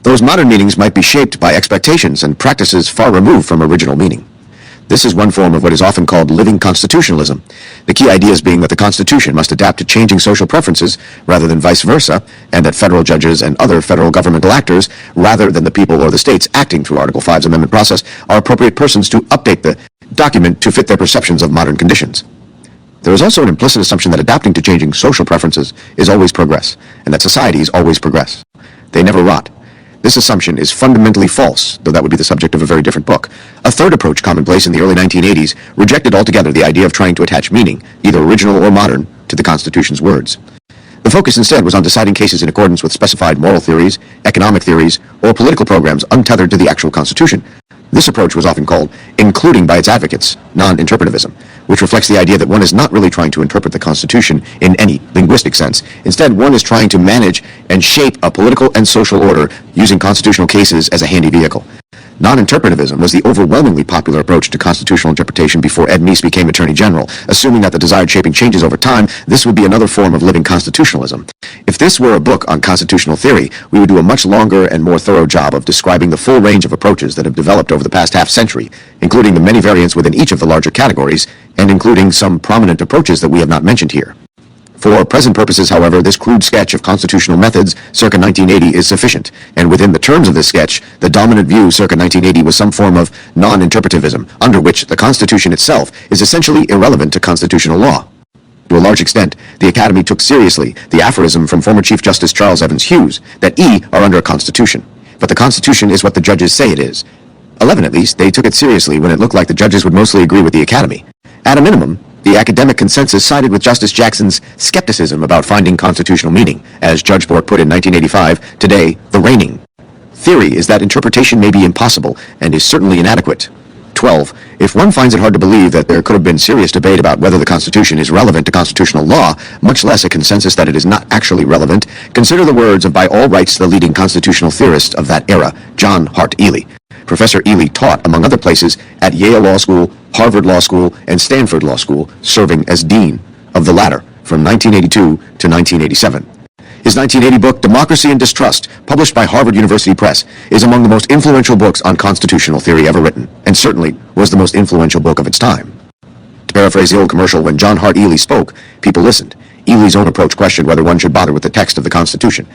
Those modern meanings might be shaped by expectations and practices far removed from original meaning. This is one form of what is often called living constitutionalism, the key ideas being that the Constitution must adapt to changing social preferences rather than vice versa, and that federal judges and other federal governmental actors, rather than the people or the states acting through Article 5's amendment process, are appropriate persons to update the document to fit their perceptions of modern conditions. There is also an implicit assumption that adapting to changing social preferences is always progress, and that societies always progress. They never rot. This assumption is fundamentally false, though that would be the subject of a very different book. A third approach commonplace in the early 1980s rejected altogether the idea of trying to attach meaning, either original or modern, to the Constitution's words. The focus instead was on deciding cases in accordance with specified moral theories, economic theories, or political programs untethered to the actual Constitution. This approach was often called, including by its advocates, non-interpretivism, which reflects the idea that one is not really trying to interpret the Constitution in any linguistic sense. Instead, one is trying to manage and shape a political and social order using constitutional cases as a handy vehicle. Non-interpretivism was the overwhelmingly popular approach to constitutional interpretation before Ed Meese became Attorney General. Assuming that the desired shaping changes over time, this would be another form of living constitutionalism. If this were a book on constitutional theory, we would do a much longer and more thorough job of describing the full range of approaches that have developed over the past half-century, including the many variants within each of the larger categories, and including some prominent approaches that we have not mentioned here. For present purposes, however, this crude sketch of constitutional methods circa 1980 is sufficient, and within the terms of this sketch, the dominant view circa 1980 was some form of non-interpretivism, under which the Constitution itself is essentially irrelevant to constitutional law. To a large extent, the Academy took seriously the aphorism from former Chief Justice Charles Evans Hughes that E are under a Constitution, but the Constitution is what the judges say it is. 11, at least, they took it seriously when it looked like the judges would mostly agree with the Academy. At a minimum, the academic consensus sided with Justice Jackson's skepticism about finding constitutional meaning, as Judge Bork put in 1985, today, the reigning theory is that interpretation may be impossible and is certainly inadequate. 12. If one finds it hard to believe that there could have been serious debate about whether the Constitution is relevant to constitutional law, much less a consensus that it is not actually relevant, consider the words of by all rights the leading constitutional theorist of that era, John Hart Ely. Professor Ely taught, among other places, at Yale Law School, Harvard Law School, and Stanford Law School, serving as dean of the latter from 1982 to 1987. His 1980 book, Democracy and Distrust, published by Harvard University Press, is among the most influential books on constitutional theory ever written, and certainly was the most influential book of its time. To paraphrase the old commercial, when John Hart Ely spoke, people listened. Ely's own approach questioned whether one should bother with the text of the Constitution.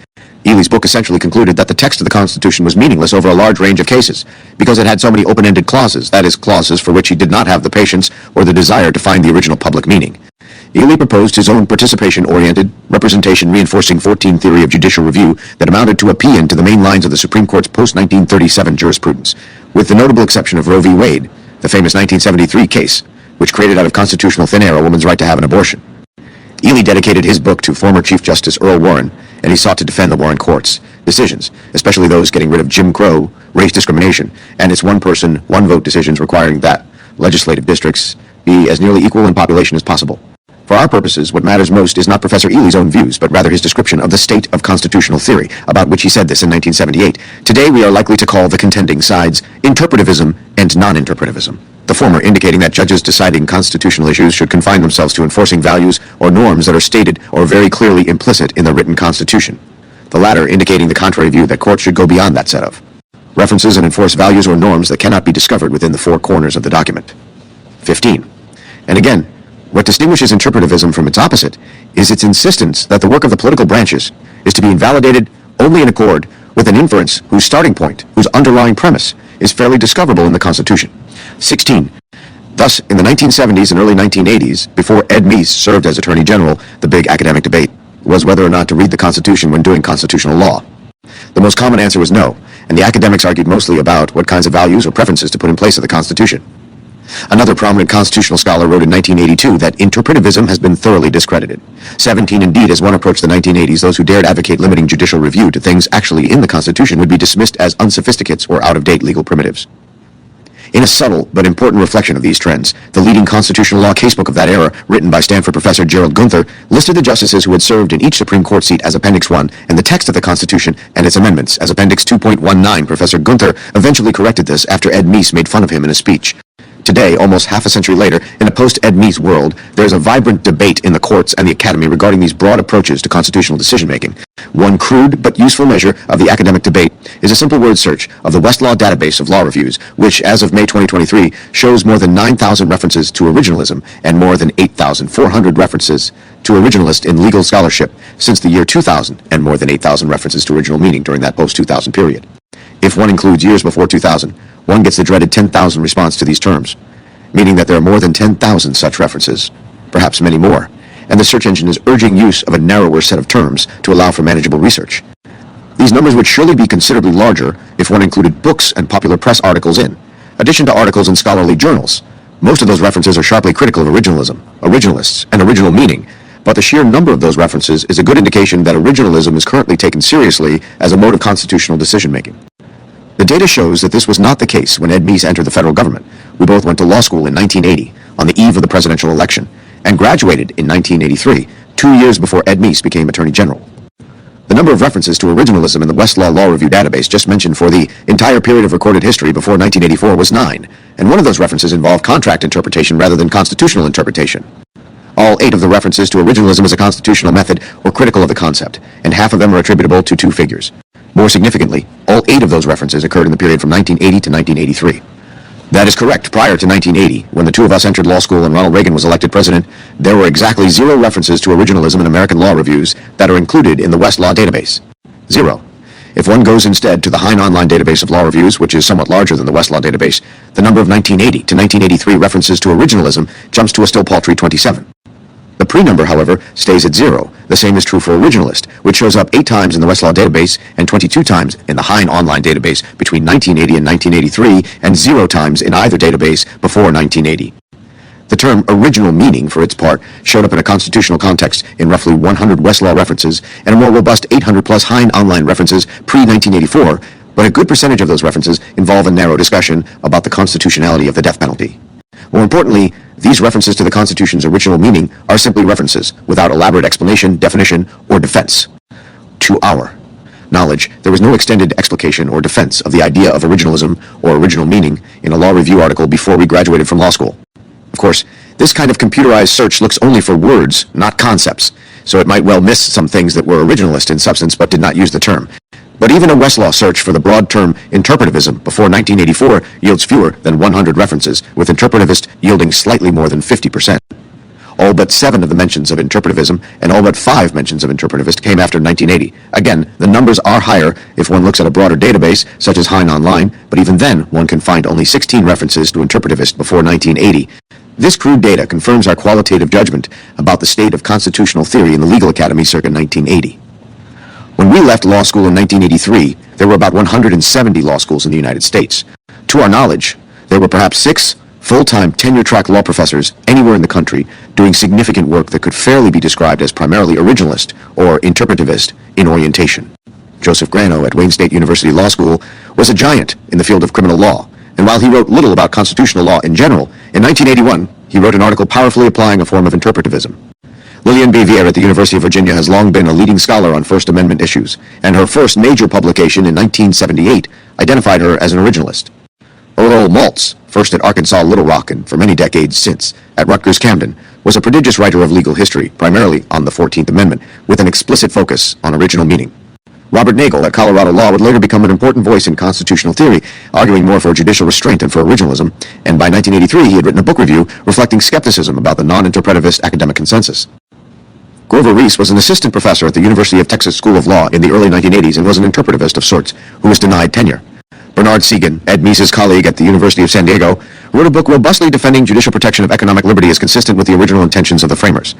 Ely's book essentially concluded that the text of the Constitution was meaningless over a large range of cases, because it had so many open-ended clauses, that is, clauses for which he did not have the patience or the desire to find the original public meaning. Ely proposed his own participation-oriented, representation-reinforcing 14 theory of judicial review that amounted to a paean to the main lines of the Supreme Court's post-1937 jurisprudence, with the notable exception of Roe v. Wade, the famous 1973 case, which created out of constitutional thin air a woman's right to have an abortion. Ely dedicated his book to former Chief Justice Earl Warren, and he sought to defend the Warren court's decisions, especially those getting rid of Jim Crow, race discrimination, and its one-person, one-vote decisions requiring that legislative districts be as nearly equal in population as possible. For our purposes, what matters most is not Professor Ely's own views, but rather his description of the state of constitutional theory, about which he said this in 1978. Today we are likely to call the contending sides interpretivism and non-interpretivism. The former indicating that judges deciding constitutional issues should confine themselves to enforcing values or norms that are stated or very clearly implicit in the written Constitution. The latter indicating the contrary view that courts should go beyond that set of references and enforce values or norms that cannot be discovered within the four corners of the document. 15. And again, what distinguishes interpretivism from its opposite is its insistence that the work of the political branches is to be invalidated only in accord with an inference whose starting point, whose underlying premise, is fairly discoverable in the Constitution. 16. Thus, in the 1970s and early 1980s, before Ed Meese served as Attorney General, the big academic debate was whether or not to read the Constitution when doing constitutional law. The most common answer was no, and the academics argued mostly about what kinds of values or preferences to put in place of the Constitution. Another prominent constitutional scholar wrote in 1982 that interpretivism has been thoroughly discredited. 17. Indeed, as one approached the 1980s, those who dared advocate limiting judicial review to things actually in the Constitution would be dismissed as unsophisticates or out-of-date legal primitives. In a subtle but important reflection of these trends, the leading constitutional law casebook of that era, written by Stanford professor Gerald Gunther, listed the justices who had served in each Supreme Court seat as Appendix 1, and the text of the Constitution and its amendments as Appendix 2.19. Professor Gunther eventually corrected this after Ed Meese made fun of him in a speech. Today, almost half a century later, in a post-Ed Meese world, there is a vibrant debate in the courts and the academy regarding these broad approaches to constitutional decision-making. One crude but useful measure of the academic debate is a simple word search of the Westlaw database of law reviews, which, as of May 2023, shows more than 9,000 references to originalism and more than 8,400 references to originalist in legal scholarship since the year 2000, and more than 8,000 references to original meaning during that post-2000 period. If one includes years before 2000, one gets the dreaded 10,000 response to these terms, meaning that there are more than 10,000 such references, perhaps many more, and the search engine is urging use of a narrower set of terms to allow for manageable research. These numbers would surely be considerably larger if one included books and popular press articles in addition to articles in scholarly journals. Most of those references are sharply critical of originalism, originalists, and original meaning, but the sheer number of those references is a good indication that originalism is currently taken seriously as a mode of constitutional decision-making. The data shows that this was not the case when Ed Meese entered the federal government. We both went to law school in 1980, on the eve of the presidential election, and graduated in 1983, 2 years before Ed Meese became Attorney General. The number of references to originalism in the Westlaw Law Review database just mentioned for the entire period of recorded history before 1984 was 9, and one of those references involved contract interpretation rather than constitutional interpretation. All 8 of the references to originalism as a constitutional method were critical of the concept, and half of them are attributable to 2 figures. More significantly, all 8 of those references occurred in the period from 1980 to 1983. That is correct. Prior to 1980, when the two of us entered law school and Ronald Reagan was elected president, there were exactly 0 references to originalism in American law reviews that are included in the Westlaw database. 0. If one goes instead to the Hein online database of law reviews, which is somewhat larger than the Westlaw database, the number of 1980 to 1983 references to originalism jumps to a still paltry 27. The pre-number, however, stays at 0. The same is true for originalist, which shows up 8 times in the Westlaw database and 22 times in the Hein online database between 1980 and 1983, and 0 times in either database before 1980. The term original meaning, for its part, showed up in a constitutional context in roughly 100 Westlaw references and a more robust 800-plus Hein online references pre-1984, but a good percentage of those references involve a narrow discussion about the constitutionality of the death penalty. More importantly, these references to the Constitution's original meaning are simply references, without elaborate explanation, definition, or defense. To our knowledge, there was no extended explication or defense of the idea of originalism or original meaning in a law review article before we graduated from law school. Of course, this kind of computerized search looks only for words, not concepts, so it might well miss some things that were originalist in substance but did not use the term. But even a Westlaw search for the broad term interpretivism before 1984 yields fewer than 100 references, with interpretivist yielding slightly more than 50%. All but 7 of the mentions of interpretivism and all but 5 mentions of interpretivist came after 1980. Again, the numbers are higher if one looks at a broader database, such as Hein Online, but even then, one can find only 16 references to interpretivist before 1980. This crude data confirms our qualitative judgment about the state of constitutional theory in the legal academy circa 1980. When we left law school in 1983, there were about 170 law schools in the United States. To our knowledge, there were perhaps 6 Full-time tenure-track law professors anywhere in the country doing significant work that could fairly be described as primarily originalist or interpretivist in orientation. Joseph Grano at Wayne State University Law School was a giant in the field of criminal law, and while he wrote little about constitutional law in general, in 1981 he wrote an article powerfully applying a form of interpretivism. Lillian B. Vieira at the University of Virginia has long been a leading scholar on First Amendment issues, and her first major publication in 1978 identified her as an originalist. Earl Maltz, first at Arkansas Little Rock and for many decades since at Rutgers Camden, was a prodigious writer of legal history, primarily on the 14th Amendment, with an explicit focus on original meaning. Robert Nagel at Colorado Law would later become an important voice in constitutional theory, arguing more for judicial restraint than for originalism, and by 1983 he had written a book review reflecting skepticism about the non-interpretivist academic consensus. Grover Reese was an assistant professor at the University of Texas School of Law in the early 1980s and was an interpretivist of sorts, who was denied tenure. Bernard Segan, Ed Meese's colleague at the University of San Diego, wrote a book robustly defending judicial protection of economic liberty as consistent with the original intentions of the framers.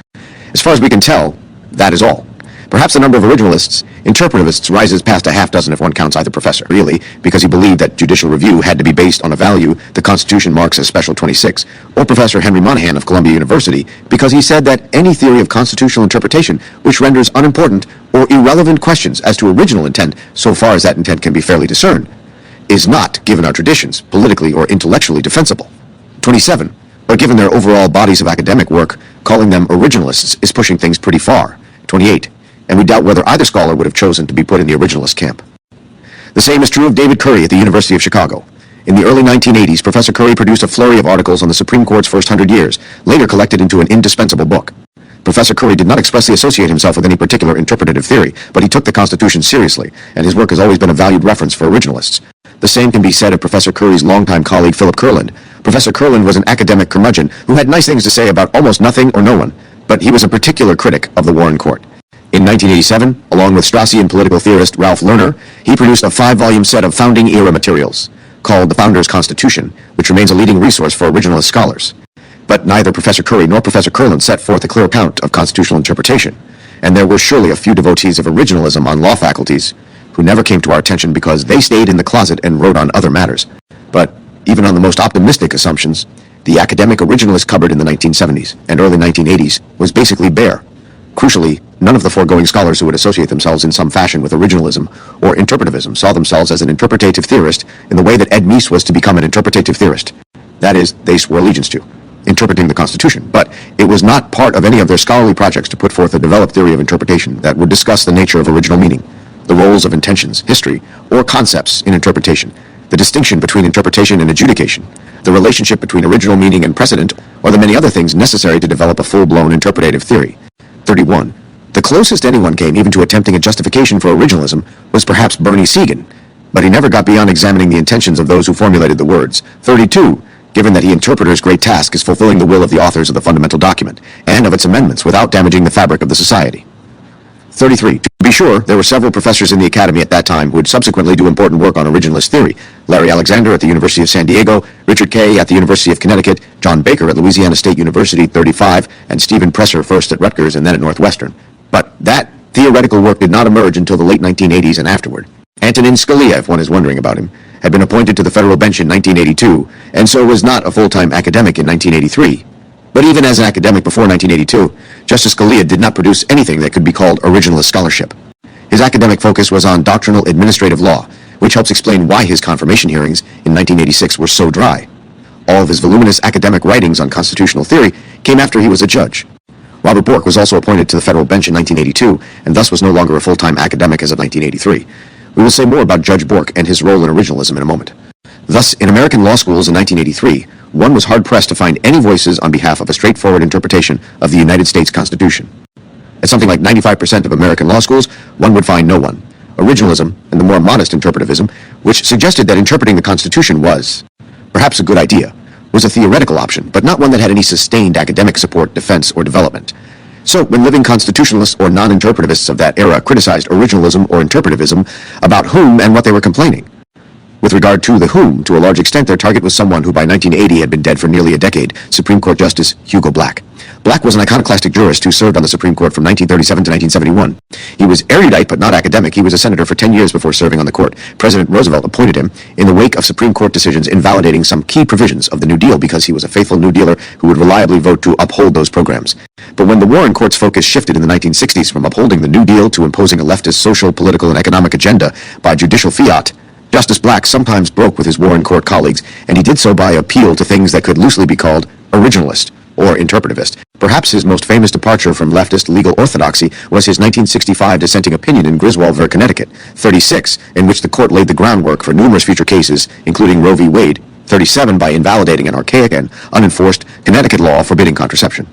As far as we can tell, that is all. Perhaps the number of originalists, interpretivists, rises past a half dozen if one counts either professor, really, because he believed that judicial review had to be based on a value the Constitution marks as Special 26, or Professor Henry Monahan of Columbia University, because he said that any theory of constitutional interpretation which renders unimportant or irrelevant questions as to original intent, so far as that intent can be fairly discerned, is not, given our traditions, politically or intellectually defensible. 27, but given their overall bodies of academic work, calling them originalists is pushing things pretty far. 28, and we doubt whether either scholar would have chosen to be put in the originalist camp. The same is true of David Curry at the University of Chicago. In the early 1980s, Professor Curry produced a flurry of articles on the Supreme Court's first 100 years, later collected into an indispensable book. Professor Curry did not expressly associate himself with any particular interpretative theory, but he took the Constitution seriously, and his work has always been a valued reference for originalists. The same can be said of Professor Curry's longtime colleague Philip Kurland. Professor Kurland was an academic curmudgeon who had nice things to say about almost nothing or no one, but he was a particular critic of the Warren Court. In 1987, along with Straussian political theorist Ralph Lerner, he produced a 5-volume set of founding-era materials called The Founders' Constitution, which remains a leading resource for originalist scholars. But neither Professor Curry nor Professor Kurland set forth a clear account of constitutional interpretation, and there were surely a few devotees of originalism on law faculties who never came to our attention because they stayed in the closet and wrote on other matters. But even on the most optimistic assumptions, the academic originalist cupboard in the 1970s and early 1980s was basically bare. Crucially, none of the foregoing scholars who would associate themselves in some fashion with originalism or interpretivism saw themselves as an interpretative theorist in the way that Ed Meese was to become an interpretative theorist. That is, they swore allegiance to, interpreting the Constitution, but it was not part of any of their scholarly projects to put forth a developed theory of interpretation that would discuss the nature of original meaning, the roles of intentions, history, or concepts in interpretation, the distinction between interpretation and adjudication, the relationship between original meaning and precedent, or the many other things necessary to develop a full-blown interpretative theory. 31. The closest anyone came even to attempting a justification for originalism was perhaps Bernie Segan, but he never got beyond examining the intentions of those who formulated the words. 32. Given that the interpreter's great task is fulfilling the will of the authors of the fundamental document, and of its amendments without damaging the fabric of the society. 33. To be sure, there were several professors in the academy at that time who would subsequently do important work on originalist theory. Larry Alexander at the University of San Diego, Richard Kay at the University of Connecticut, John Baker at Louisiana State University, 35, and Stephen Presser first at Rutgers and then at Northwestern. But that theoretical work did not emerge until the late 1980s and afterward. Antonin Scalia, if one is wondering about him, had been appointed to the federal bench in 1982, and so was not a full-time academic in 1983. But even as an academic before 1982, Justice Scalia did not produce anything that could be called originalist scholarship. His academic focus was on doctrinal administrative law, which helps explain why his confirmation hearings in 1986 were so dry. All of his voluminous academic writings on constitutional theory came after he was a judge. Robert Bork was also appointed to the federal bench in 1982, and thus was no longer a full-time academic as of 1983. We will say more about Judge Bork and his role in originalism in a moment. Thus, in American law schools in 1983, one was hard-pressed to find any voices on behalf of a straightforward interpretation of the United States Constitution. At something like 95% of American law schools, one would find no one. Originalism, and the more modest interpretivism, which suggested that interpreting the Constitution was, perhaps a good idea, was a theoretical option, but not one that had any sustained academic support, defense, or development. So, when living constitutionalists or non-interpretivists of that era criticized originalism or interpretivism, about whom and what they were complaining? With regard to the whom, to a large extent, their target was someone who by 1980 had been dead for nearly a decade, Supreme Court Justice Hugo Black. Black was an iconoclastic jurist who served on the Supreme Court from 1937 to 1971. He was erudite but not academic. He was a senator for 10 years before serving on the court. President Roosevelt appointed him in the wake of Supreme Court decisions invalidating some key provisions of the New Deal because he was a faithful New Dealer who would reliably vote to uphold those programs. But when the Warren Court's focus shifted in the 1960s from upholding the New Deal to imposing a leftist social, political, and economic agenda by judicial fiat, Justice Black sometimes broke with his Warren Court colleagues, and he did so by appeal to things that could loosely be called originalist or interpretivist. Perhaps his most famous departure from leftist legal orthodoxy was his 1965 dissenting opinion in Griswold v. Connecticut, 36, in which the court laid the groundwork for numerous future cases, including Roe v. Wade, 37 by invalidating an archaic and unenforced Connecticut law forbidding contraception.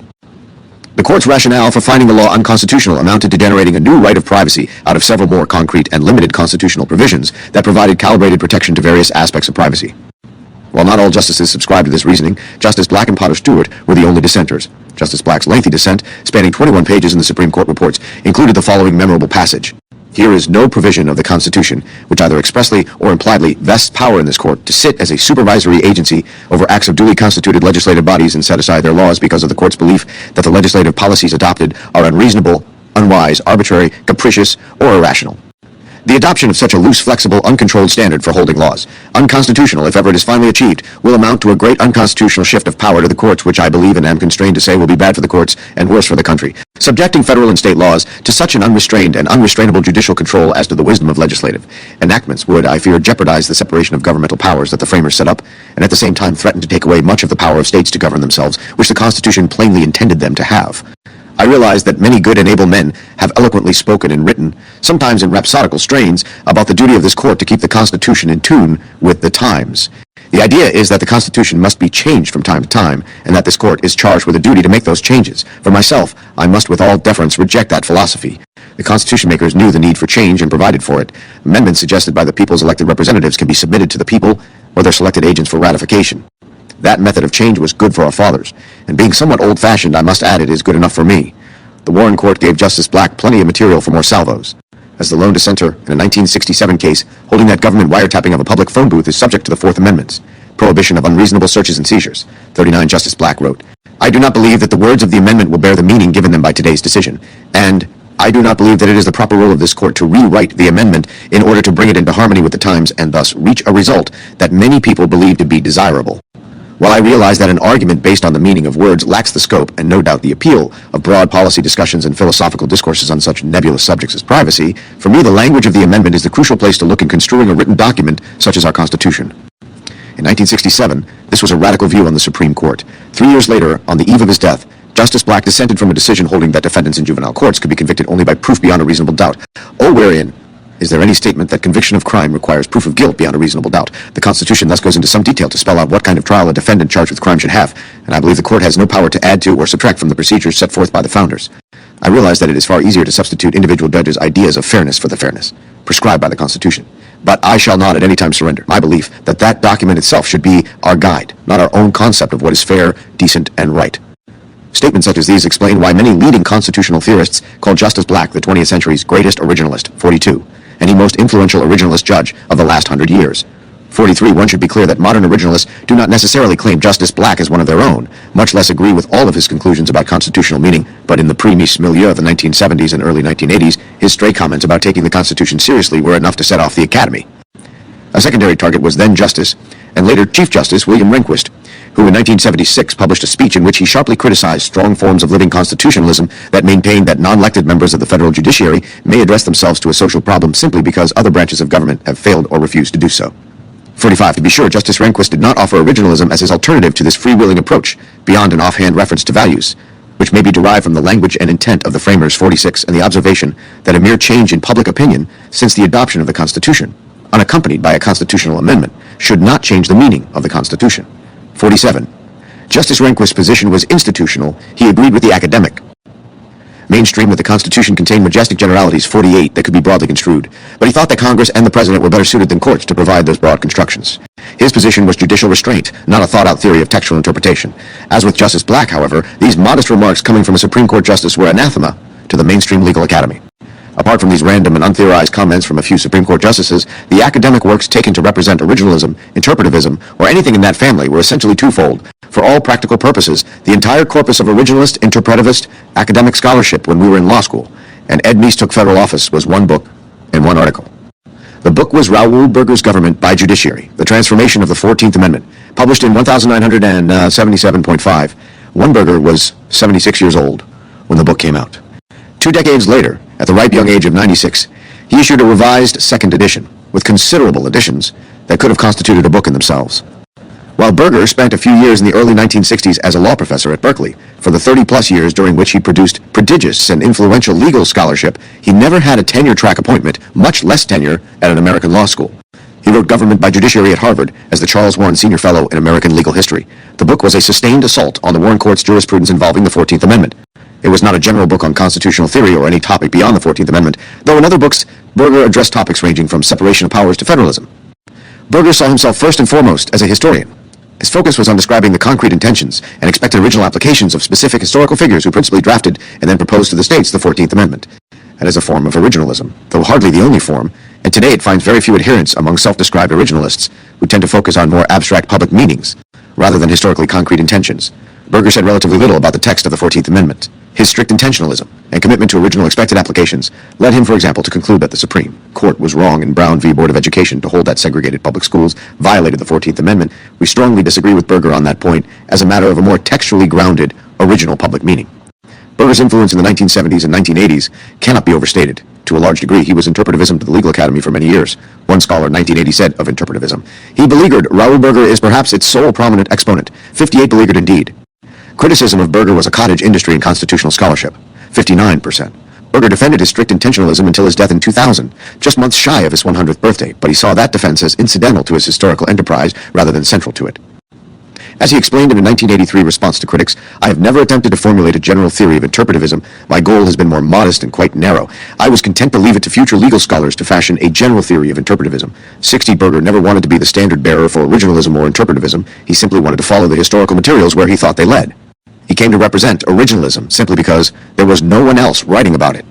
The court's rationale for finding the law unconstitutional amounted to generating a new right of privacy out of several more concrete and limited constitutional provisions that provided calibrated protection to various aspects of privacy. While not all justices subscribed to this reasoning, Justice Black and Potter Stewart were the only dissenters. Justice Black's lengthy dissent, spanning 21 pages in the Supreme Court reports, included the following memorable passage. Here is no provision of the Constitution which either expressly or impliedly vests power in this court to sit as a supervisory agency over acts of duly constituted legislative bodies and set aside their laws because of the court's belief that the legislative policies adopted are unreasonable, unwise, arbitrary, capricious, or irrational. The adoption of such a loose, flexible, uncontrolled standard for holding laws, unconstitutional if ever it is finally achieved, will amount to a great unconstitutional shift of power to the courts, which I believe and am constrained to say will be bad for the courts and worse for the country. Subjecting federal and state laws to such an unrestrained and unrestrainable judicial control as to the wisdom of legislative enactments would, I fear, jeopardize the separation of governmental powers that the framers set up, and at the same time threaten to take away much of the power of states to govern themselves, which the Constitution plainly intended them to have. I realize that many good and able men have eloquently spoken and written, sometimes in rhapsodical strains, about the duty of this court to keep the Constitution in tune with the times. The idea is that the Constitution must be changed from time to time, and that this court is charged with a duty to make those changes. For myself, I must with all deference reject that philosophy. The Constitution makers knew the need for change and provided for it. Amendments suggested by the people's elected representatives can be submitted to the people or their selected agents for ratification. That method of change was good for our fathers, and being somewhat old-fashioned, I must add, it is good enough for me. The Warren Court gave Justice Black plenty of material for more salvos. As the lone dissenter in a 1967 case holding that government wiretapping of a public phone booth is subject to the Fourth Amendment's prohibition of unreasonable searches and seizures, 39 Justice Black wrote, I do not believe that the words of the amendment will bear the meaning given them by today's decision, and I do not believe that it is the proper role of this court to rewrite the amendment in order to bring it into harmony with the times and thus reach a result that many people believe to be desirable. While I realize that an argument based on the meaning of words lacks the scope and no doubt the appeal of broad policy discussions and philosophical discourses on such nebulous subjects as privacy, for me the language of the amendment is the crucial place to look in construing a written document such as our Constitution. In 1967, this was a radical view on the Supreme Court. 3 years later, on the eve of his death, Justice Black dissented from a decision holding that defendants in juvenile courts could be convicted only by proof beyond a reasonable doubt. Oh, wherein is there any statement that conviction of crime requires proof of guilt beyond a reasonable doubt? The Constitution thus goes into some detail to spell out what kind of trial a defendant charged with crime should have, and I believe the court has no power to add to or subtract from the procedures set forth by the founders. I realize that it is far easier to substitute individual judges' ideas of fairness for the fairness prescribed by the Constitution. But I shall not at any time surrender my belief that that document itself should be our guide, not our own concept of what is fair, decent, and right. Statements such as these explain why many leading constitutional theorists call Justice Black the 20th century's greatest originalist, 42, and the most influential originalist judge of the last 100 years. 43, one should be clear that modern originalists do not necessarily claim Justice Black as one of their own, much less agree with all of his conclusions about constitutional meaning, but in the pre-Meese milieu of the 1970s and early 1980s, his stray comments about taking the Constitution seriously were enough to set off the Academy. A secondary target was then Justice, and later Chief Justice William Rehnquist, who in 1976 published a speech in which he sharply criticized strong forms of living constitutionalism that maintained that non-elected members of the federal judiciary may address themselves to a social problem simply because other branches of government have failed or refused to do so. 45. To be sure, Justice Rehnquist did not offer originalism as his alternative to this freewheeling approach, beyond an offhand reference to values, which may be derived from the language and intent of the framers, 46, and the observation that a mere change in public opinion since the adoption of the Constitution, unaccompanied by a constitutional amendment, should not change the meaning of the Constitution. 47. Justice Rehnquist's position was institutional. He agreed with the academic mainstream that the Constitution contained majestic generalities, 48, that could be broadly construed, but he thought that Congress and the President were better suited than courts to provide those broad constructions. His position was judicial restraint, not a thought-out theory of textual interpretation. As with Justice Black, however, these modest remarks coming from a Supreme Court justice were anathema to the mainstream legal academy. Apart from these random and untheorized comments from a few Supreme Court justices, the academic works taken to represent originalism, interpretivism, or anything in that family were essentially twofold. For all practical purposes, the entire corpus of originalist, interpretivist, academic scholarship when we were in law school, and Ed Meese took federal office, was one book and one article. The book was Raoul Berger's Government by Judiciary, The Transformation of the 14th Amendment, published in 1977.5. One Berger was 76 years old when the book came out. 2 decades later, at the ripe young age of 96, he issued a revised second edition, with considerable additions that could have constituted a book in themselves. While Berger spent a few years in the early 1960s as a law professor at Berkeley, for the 30-plus years during which he produced prodigious and influential legal scholarship, he never had a tenure-track appointment, much less tenure at an American law school. He wrote Government by Judiciary at Harvard as the Charles Warren Senior Fellow in American Legal History. The book was a sustained assault on the Warren Court's jurisprudence involving the 14th Amendment. It was not a general book on constitutional theory or any topic beyond the 14th Amendment, though in other books, Berger addressed topics ranging from separation of powers to federalism. Berger saw himself first and foremost as a historian. His focus was on describing the concrete intentions and expected original applications of specific historical figures who principally drafted and then proposed to the states the 14th Amendment. That is a form of originalism, though hardly the only form, and today it finds very few adherents among self-described originalists who tend to focus on more abstract public meanings rather than historically concrete intentions. Berger said relatively little about the text of the 14th Amendment. His strict intentionalism and commitment to original expected applications led him, for example, to conclude that the Supreme Court was wrong in Brown v. Board of Education to hold that segregated public schools violated the 14th Amendment. We strongly disagree with Berger on that point as a matter of a more textually grounded, original public meaning. Berger's influence in the 1970s and 1980s cannot be overstated. To a large degree, he was interpretivism to the legal academy for many years. One scholar in 1980 said of interpretivism, "He beleaguered. Raoul Berger is perhaps its sole prominent exponent. 58 beleaguered indeed." Criticism of Berger was a cottage industry in constitutional scholarship, 59%. Berger defended his strict intentionalism until his death in 2000, just months shy of his 100th birthday, but he saw that defense as incidental to his historical enterprise rather than central to it. As he explained in a 1983 response to critics, "I have never attempted to formulate a general theory of interpretivism. My goal has been more modest and quite narrow. I was content to leave it to future legal scholars to fashion a general theory of interpretivism." 60 Berger never wanted to be the standard bearer for originalism or interpretivism. He simply wanted to follow the historical materials where he thought they led. He came to represent originalism simply because there was no one else writing about it.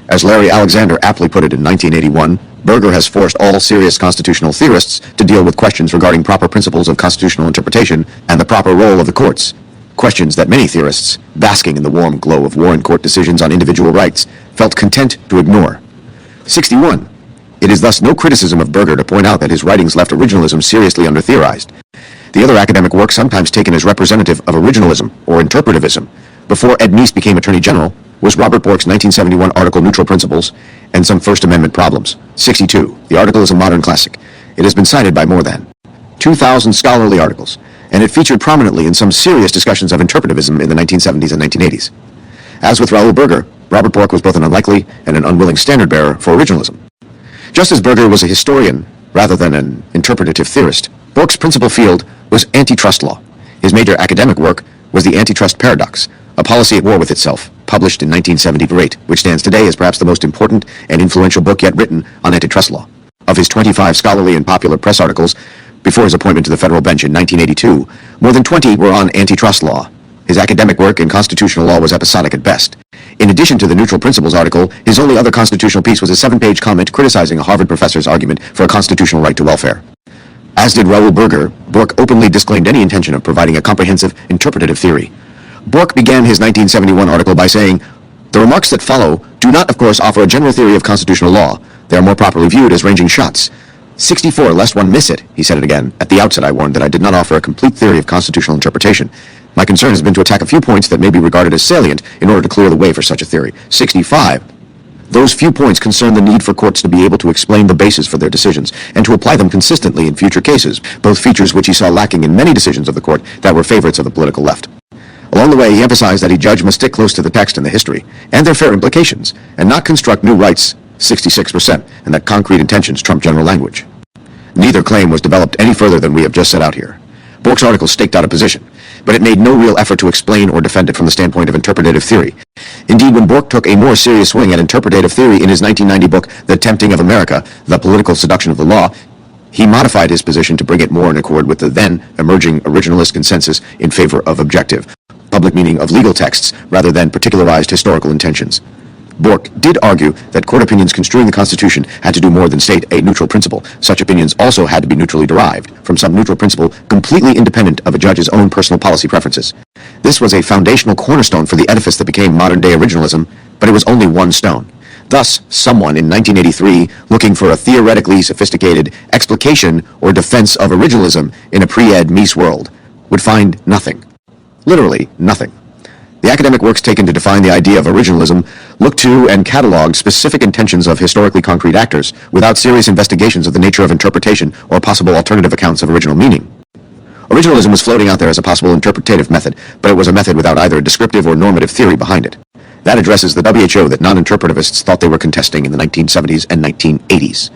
As Larry Alexander aptly put it in 1981, Berger has forced all serious constitutional theorists to deal with questions regarding proper principles of constitutional interpretation and the proper role of the courts. Questions that many theorists, basking in the warm glow of Warren Court decisions on individual rights, felt content to ignore. 61. It is thus no criticism of Berger to point out that his writings left originalism seriously under-theorized. The other academic work sometimes taken as representative of originalism or interpretivism before Ed Meese became Attorney General was Robert Bork's 1971 article Neutral Principles and Some First Amendment Problems. 62. The article is a modern classic. It has been cited by more than 2,000 scholarly articles, and it featured prominently in some serious discussions of interpretivism in the 1970s and 1980s. As with Raoul Berger, Robert Bork was both an unlikely and an unwilling standard-bearer for originalism. Just as Berger was a historian rather than an interpretative theorist, Bork's principal field was antitrust law. His major academic work was The Antitrust Paradox, a policy at war with itself, published in 1978, which stands today as perhaps the most important and influential book yet written on antitrust law. Of his 25 scholarly and popular press articles before his appointment to the federal bench in 1982, more than 20 were on antitrust law. His academic work in constitutional law was episodic at best. In addition to the Neutral Principles article, his only other constitutional piece was a 7-page comment criticizing a Harvard professor's argument for a constitutional right to welfare. As did Raoul Berger, Bork openly disclaimed any intention of providing a comprehensive interpretative theory. Bork began his 1971 article by saying, "The remarks that follow do not, of course, offer a general theory of constitutional law. They are more properly viewed as ranging shots. 64, lest one miss it," he said it again. "At the outset I warned that I did not offer a complete theory of constitutional interpretation. My concern has been to attack a few points that may be regarded as salient in order to clear the way for such a theory." 65. Those few points concern the need for courts to be able to explain the basis for their decisions and to apply them consistently in future cases, both features which he saw lacking in many decisions of the court that were favorites of the political left. Along the way, he emphasized that a judge must stick close to the text and the history, and their fair implications, and not construct new rights, 66%, and that concrete intentions trump general language. Neither claim was developed any further than we have just set out here. Bork's article staked out a position, but it made no real effort to explain or defend it from the standpoint of interpretative theory. Indeed, when Bork took a more serious swing at interpretative theory in his 1990 book, The Tempting of America, The Political Seduction of the Law, he modified his position to bring it more in accord with the then emerging originalist consensus in favor of objective, public meaning of legal texts rather than particularized historical intentions. Bork did argue that court opinions construing the Constitution had to do more than state a neutral principle. Such opinions also had to be neutrally derived from some neutral principle completely independent of a judge's own personal policy preferences. This was a foundational cornerstone for the edifice that became modern-day originalism, but it was only one stone. Thus, someone in 1983, looking for a theoretically sophisticated explication or defense of originalism in a pre-ed Meese world, would find nothing. Literally nothing. The academic works taken to define the idea of originalism look to and catalog specific intentions of historically concrete actors without serious investigations of the nature of interpretation or possible alternative accounts of original meaning. Originalism was floating out there as a possible interpretative method, but it was a method without either a descriptive or normative theory behind it. That addresses the WHO that non-interpretivists thought they were contesting in the 1970s and 1980s.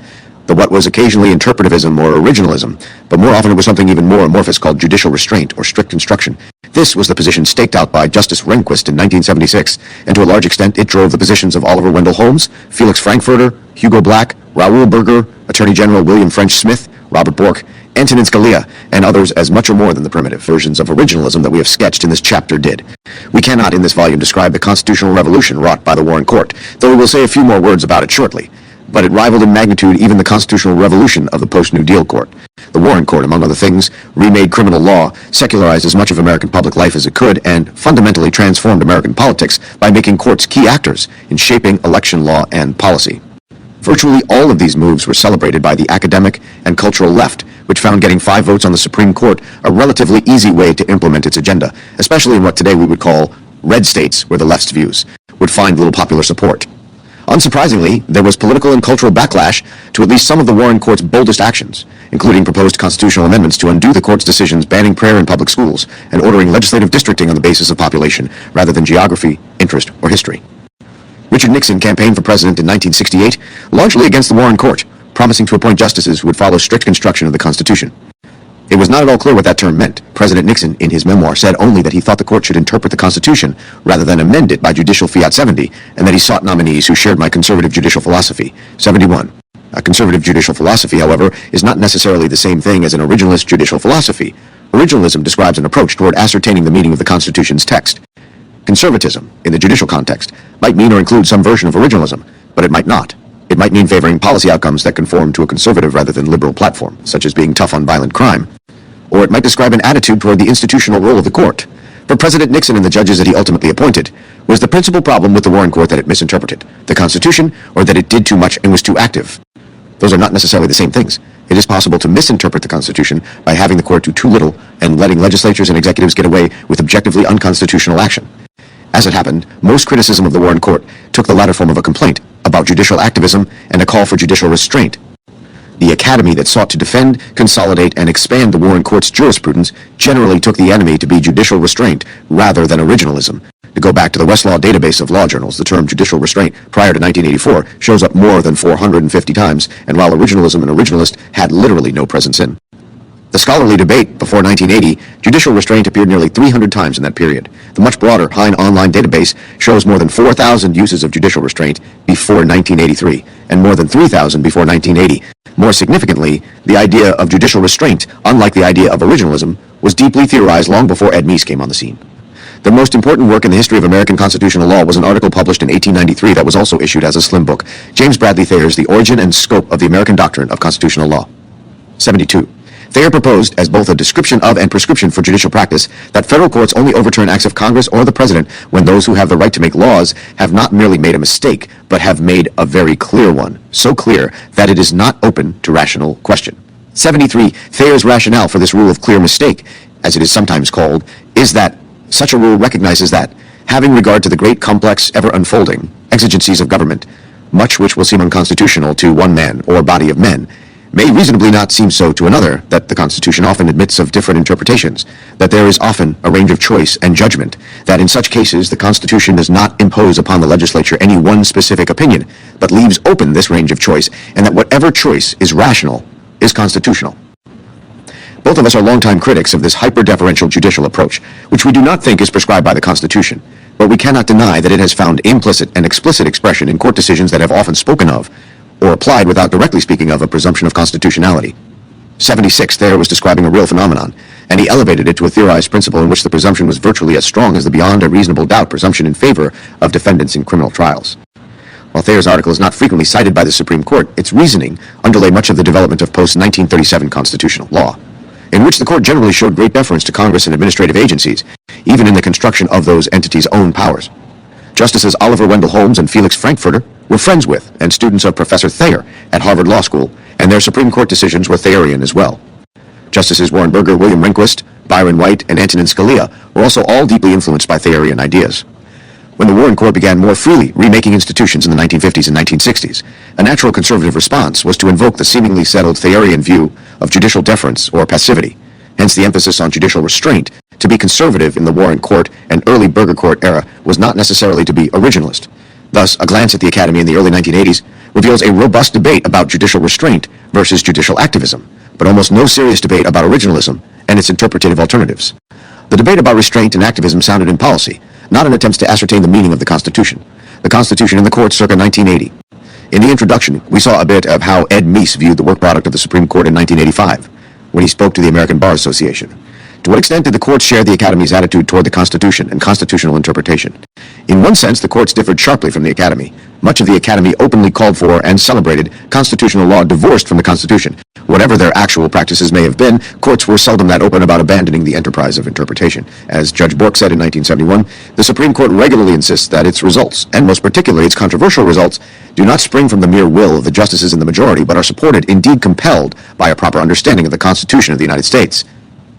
The what was occasionally interpretivism or originalism, but more often it was something even more amorphous called judicial restraint or strict construction. This was the position staked out by Justice Rehnquist in 1976, and to a large extent it drove the positions of Oliver Wendell Holmes, Felix Frankfurter, Hugo Black, Raoul Berger, Attorney General William French Smith, Robert Bork, Antonin Scalia, and others as much or more than the primitive versions of originalism that we have sketched in this chapter did. We cannot in this volume describe the constitutional revolution wrought by the Warren Court, though we will say a few more words about it shortly. But it rivaled in magnitude even the constitutional revolution of the post-New Deal Court. The Warren Court, among other things, remade criminal law, secularized as much of American public life as it could, and fundamentally transformed American politics by making courts key actors in shaping election law and policy. Virtually all of these moves were celebrated by the academic and cultural left, which found getting 5 votes on the Supreme Court a relatively easy way to implement its agenda, especially in what today we would call red states where the left's views would find little popular support. Unsurprisingly, there was political and cultural backlash to at least some of the Warren Court's boldest actions, including proposed constitutional amendments to undo the court's decisions banning prayer in public schools and ordering legislative districting on the basis of population rather than geography, interest, or history. Richard Nixon campaigned for president in 1968, largely against the Warren Court, promising to appoint justices who would follow strict construction of the Constitution. It was not at all clear what that term meant. President Nixon, in his memoir, said only that he thought the court should interpret the Constitution rather than amend it by judicial fiat 70, and that he sought nominees who shared my conservative judicial philosophy. 71. A conservative judicial philosophy, however, is not necessarily the same thing as an originalist judicial philosophy. Originalism describes an approach toward ascertaining the meaning of the Constitution's text. Conservatism, in the judicial context, might mean or include some version of originalism, but it might not. It might mean favoring policy outcomes that conform to a conservative rather than liberal platform, such as being tough on violent crime. Or it might describe an attitude toward the institutional role of the court. For President Nixon and the judges that he ultimately appointed, was the principal problem with the Warren Court that it misinterpreted the Constitution, or that it did too much and was too active? Those are not necessarily the same things. It is possible to misinterpret the Constitution by having the court do too little and letting legislatures and executives get away with objectively unconstitutional action. As it happened, most criticism of the Warren Court took the latter form of a complaint about judicial activism and a call for judicial restraint. The academy that sought to defend, consolidate, and expand the Warren Court's jurisprudence generally took the enemy to be judicial restraint rather than originalism. To go back to the Westlaw database of law journals, the term judicial restraint prior to 1984 shows up more than 450 times, and while originalism and originalist had literally no presence in the scholarly debate before 1980, judicial restraint appeared nearly 300 times in that period. The much broader Hein online database shows more than 4,000 uses of judicial restraint before 1983, and more than 3,000 before 1980. More significantly, the idea of judicial restraint, unlike the idea of originalism, was deeply theorized long before Ed Meese came on the scene. The most important work in the history of American constitutional law was an article published in 1893 that was also issued as a slim book, James Bradley Thayer's The Origin and Scope of the American Doctrine of Constitutional Law. 72. Thayer proposed, as both a description of and prescription for judicial practice, that federal courts only overturn acts of Congress or the President when those who have the right to make laws have not merely made a mistake, but have made a very clear one, so clear that it is not open to rational question. 73. Thayer's rationale for this rule of clear mistake, as it is sometimes called, is that such a rule recognizes that, having regard to the great, complex, ever-unfolding exigencies of government, much which will seem unconstitutional to one man or body of men, may reasonably not seem so to another, that the Constitution often admits of different interpretations, that there is often a range of choice and judgment, that in such cases the Constitution does not impose upon the legislature any one specific opinion, but leaves open this range of choice, and that whatever choice is rational is constitutional. Both of us are longtime critics of this hyper-deferential judicial approach, which we do not think is prescribed by the Constitution, but we cannot deny that it has found implicit and explicit expression in court decisions that have often spoken of, or applied without directly speaking of, a presumption of constitutionality. 76, Thayer was describing a real phenomenon, and he elevated it to a theorized principle in which the presumption was virtually as strong as the beyond a reasonable doubt presumption in favor of defendants in criminal trials. While Thayer's article is not frequently cited by the Supreme Court, its reasoning underlay much of the development of post-1937 constitutional law, in which the court generally showed great deference to Congress and administrative agencies, even in the construction of those entities' own powers. Justices Oliver Wendell Holmes and Felix Frankfurter were friends with and students of Professor Thayer at Harvard Law School, and their Supreme Court decisions were Thayerian as well. Justices Warren Burger, William Rehnquist, Byron White, and Antonin Scalia were also all deeply influenced by Thayerian ideas. When the Warren Court began more freely remaking institutions in the 1950s and 1960s, a natural conservative response was to invoke the seemingly settled Thayerian view of judicial deference or passivity, hence the emphasis on judicial restraint. To be conservative in the Warren Court and early Burger Court era was not necessarily to be originalist. Thus, a glance at the Academy in the early 1980s reveals a robust debate about judicial restraint versus judicial activism, but almost no serious debate about originalism and its interpretative alternatives. The debate about restraint and activism sounded in policy, not in attempts to ascertain the meaning of the Constitution. The Constitution and the Court circa 1980. In the introduction, we saw a bit of how Ed Meese viewed the work product of the Supreme Court in 1985, when he spoke to the American Bar Association. To what extent did the courts share the Academy's attitude toward the Constitution and constitutional interpretation? In one sense, the courts differed sharply from the Academy. Much of the Academy openly called for and celebrated constitutional law divorced from the Constitution. Whatever their actual practices may have been, courts were seldom that open about abandoning the enterprise of interpretation. As Judge Bork said in 1971, the Supreme Court regularly insists that its results, and most particularly its controversial results, do not spring from the mere will of the justices in the majority, but are supported, indeed compelled, by a proper understanding of the Constitution of the United States.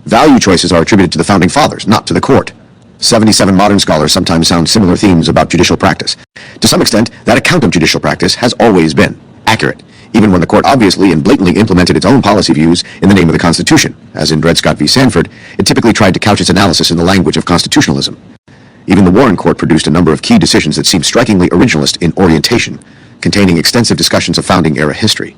Value choices are attributed to the Founding Fathers, not to the court. 77 modern scholars sometimes sound similar themes about judicial practice. To some extent, that account of judicial practice has always been accurate, even when the court obviously and blatantly implemented its own policy views in the name of the Constitution. As in Dred Scott v. Sanford, it typically tried to couch its analysis in the language of constitutionalism. Even the Warren Court produced a number of key decisions that seemed strikingly originalist in orientation, containing extensive discussions of founding-era history.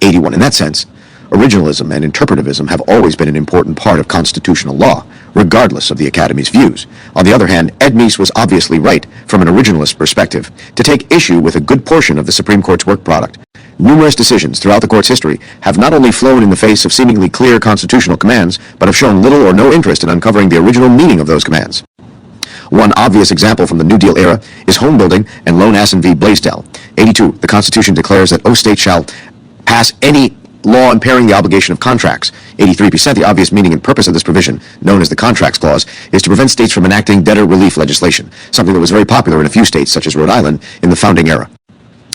81. In that sense, originalism and interpretivism have always been an important part of constitutional law, regardless of the Academy's views. On the other hand, Ed Meese was obviously right, from an originalist perspective, to take issue with a good portion of the Supreme Court's work product. Numerous decisions throughout the court's history have not only flown in the face of seemingly clear constitutional commands, but have shown little or no interest in uncovering the original meaning of those commands. One obvious example from the New Deal era is home building and Lone Assen v. Blaisdell. 82. The Constitution declares that no state shall pass any law impairing the obligation of contracts. 83%. The obvious meaning and purpose of this provision, known as the Contracts Clause, is to prevent states from enacting debtor relief legislation, something that was very popular in a few states, such as Rhode Island, in the founding era.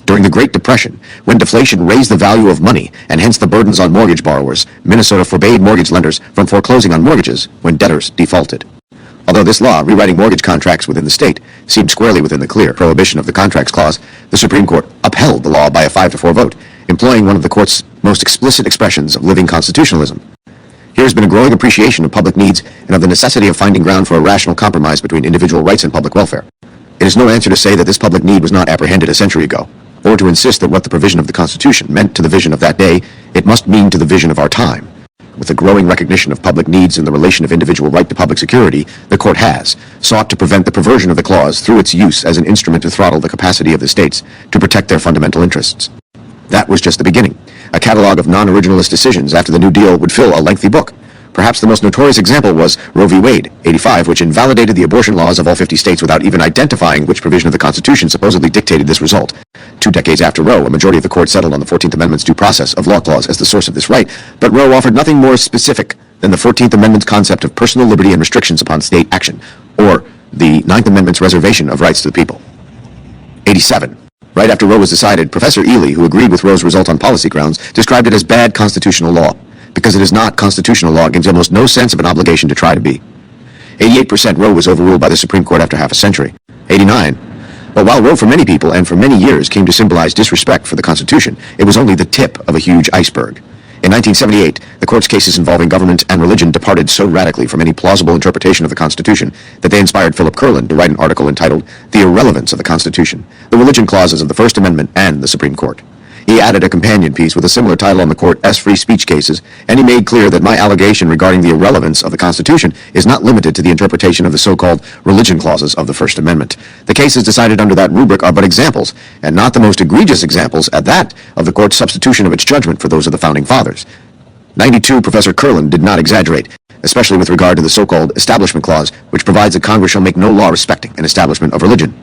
During the Great Depression, when deflation raised the value of money and hence the burdens on mortgage borrowers, Minnesota forbade mortgage lenders from foreclosing on mortgages when debtors defaulted. Although this law, rewriting mortgage contracts within the state, seemed squarely within the clear prohibition of the Contracts Clause, the Supreme Court upheld the law by a 5-4 vote, employing one of the court's most explicit expressions of living constitutionalism. Here has been a growing appreciation of public needs and of the necessity of finding ground for a rational compromise between individual rights and public welfare. It is no answer to say that this public need was not apprehended a century ago, or to insist that what the provision of the Constitution meant to the vision of that day, it must mean to the vision of our time. With a growing recognition of public needs and the relation of individual right to public security, the court has sought to prevent the perversion of the clause through its use as an instrument to throttle the capacity of the states to protect their fundamental interests. That was just the beginning. A catalog of non-originalist decisions after the New Deal would fill a lengthy book. Perhaps the most notorious example was Roe v. Wade, 85, which invalidated the abortion laws of all 50 states without even identifying which provision of the Constitution supposedly dictated this result. 2 decades after Roe, a majority of the court settled on the 14th Amendment's due process of law clause as the source of this right, but Roe offered nothing more specific than the 14th Amendment's concept of personal liberty and restrictions upon state action, or the 9th Amendment's reservation of rights to the people. 87. Right after Roe was decided, Professor Ely, who agreed with Roe's result on policy grounds, described it as bad constitutional law. Because it is not constitutional law, it gives almost no sense of an obligation to try to be. 88%. Roe was overruled by the Supreme Court after half a century. 89. But while Roe for many people and for many years came to symbolize disrespect for the Constitution, it was only the tip of a huge iceberg. In 1978, the court's cases involving government and religion departed so radically from any plausible interpretation of the Constitution that they inspired Philip Kurland to write an article entitled The Irrelevance of the Constitution, the Religion Clauses of the First Amendment and the Supreme Court. He added a companion piece with a similar title on the court's free speech cases, and he made clear that my allegation regarding the irrelevance of the Constitution is not limited to the interpretation of the so-called religion clauses of the First Amendment. The cases decided under that rubric are but examples, and not the most egregious examples at that, of the court's substitution of its judgment for those of the Founding Fathers. 92. Professor Kurland did not exaggerate, especially with regard to the so-called Establishment Clause, which provides that Congress shall make no law respecting an establishment of religion.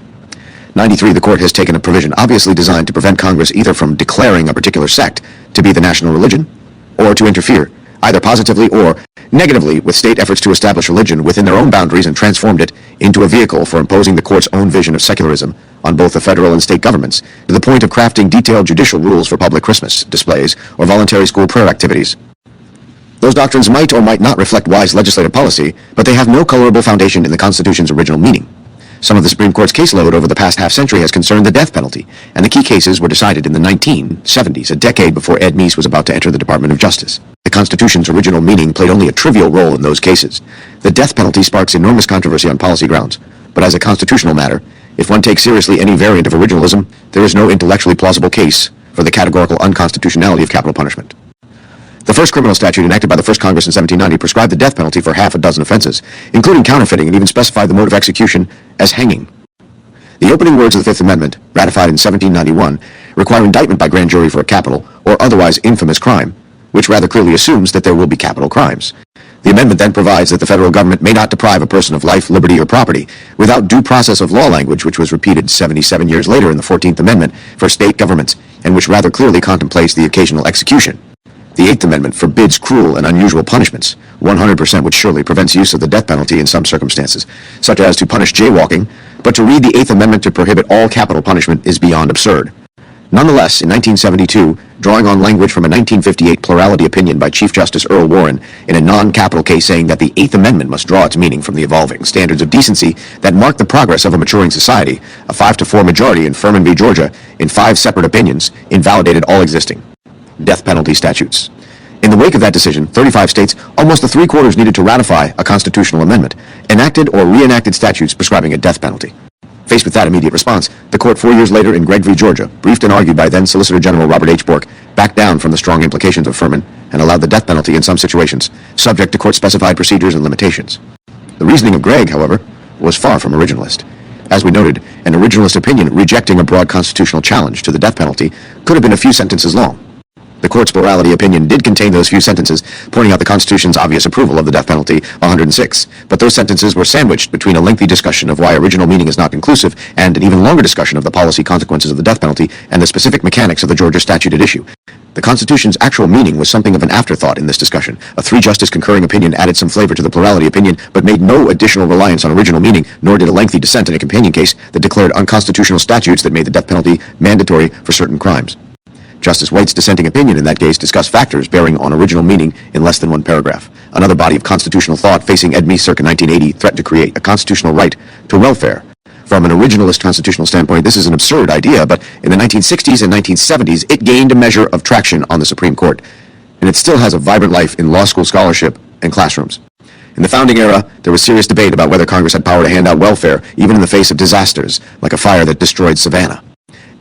93, the court has taken a provision obviously designed to prevent Congress either from declaring a particular sect to be the national religion, or to interfere, either positively or negatively, with state efforts to establish religion within their own boundaries, and transformed it into a vehicle for imposing the court's own vision of secularism on both the federal and state governments, to the point of crafting detailed judicial rules for public Christmas displays or voluntary school prayer activities. Those doctrines might or might not reflect wise legislative policy, but they have no colorable foundation in the Constitution's original meaning. Some of the Supreme Court's caseload over the past half-century has concerned the death penalty, and the key cases were decided in the 1970s, a decade before Ed Meese was about to enter the Department of Justice. The Constitution's original meaning played only a trivial role in those cases. The death penalty sparks enormous controversy on policy grounds, but as a constitutional matter, if one takes seriously any variant of originalism, there is no intellectually plausible case for the categorical unconstitutionality of capital punishment. The first criminal statute enacted by the first Congress in 1790 prescribed the death penalty for half a dozen offenses, including counterfeiting, and even specified the mode of execution as hanging. The opening words of the Fifth Amendment, ratified in 1791, require indictment by grand jury for a capital or otherwise infamous crime, which rather clearly assumes that there will be capital crimes. The amendment then provides that the federal government may not deprive a person of life, liberty, or property without due process of law language, which was repeated 77 years later in the 14th Amendment for state governments, and which rather clearly contemplates the occasional execution. The Eighth Amendment forbids cruel and unusual punishments, 100% which surely prevents use of the death penalty in some circumstances, such as to punish jaywalking, but to read the Eighth Amendment to prohibit all capital punishment is beyond absurd. Nonetheless, in 1972, drawing on language from a 1958 plurality opinion by Chief Justice Earl Warren in a non-capital case saying that the Eighth Amendment must draw its meaning from the evolving standards of decency that mark the progress of a maturing society, a 5-4 majority in Furman v. Georgia, in 5 separate opinions, invalidated all existing death penalty statutes. In the wake of that decision, 35 states, almost the 3/4, needed to ratify a constitutional amendment, enacted or reenacted statutes prescribing a death penalty. Faced with that immediate response, the court 4 years later in Gregg v. Georgia, briefed and argued by then Solicitor General Robert H. Bork, backed down from the strong implications of Furman and allowed the death penalty in some situations, subject to court-specified procedures and limitations. The reasoning of Gregg, however, was far from originalist. As we noted, an originalist opinion rejecting a broad constitutional challenge to the death penalty could have been a few sentences long. The court's plurality opinion did contain those few sentences, pointing out the Constitution's obvious approval of the death penalty, 106, but those sentences were sandwiched between a lengthy discussion of why original meaning is not conclusive and an even longer discussion of the policy consequences of the death penalty and the specific mechanics of the Georgia statute at issue. The Constitution's actual meaning was something of an afterthought in this discussion. A 3-justice concurring opinion added some flavor to the plurality opinion, but made no additional reliance on original meaning, nor did a lengthy dissent in a companion case that declared unconstitutional statutes that made the death penalty mandatory for certain crimes. Justice White's dissenting opinion in that case discussed factors bearing on original meaning in less than one paragraph. Another body of constitutional thought facing Ed Meese circa 1980 threatened to create a constitutional right to welfare. From an originalist constitutional standpoint, this is an absurd idea, but in the 1960s and 1970s, it gained a measure of traction on the Supreme Court, and it still has a vibrant life in law school scholarship and classrooms. In the founding era, there was serious debate about whether Congress had power to hand out welfare, even in the face of disasters, like a fire that destroyed Savannah.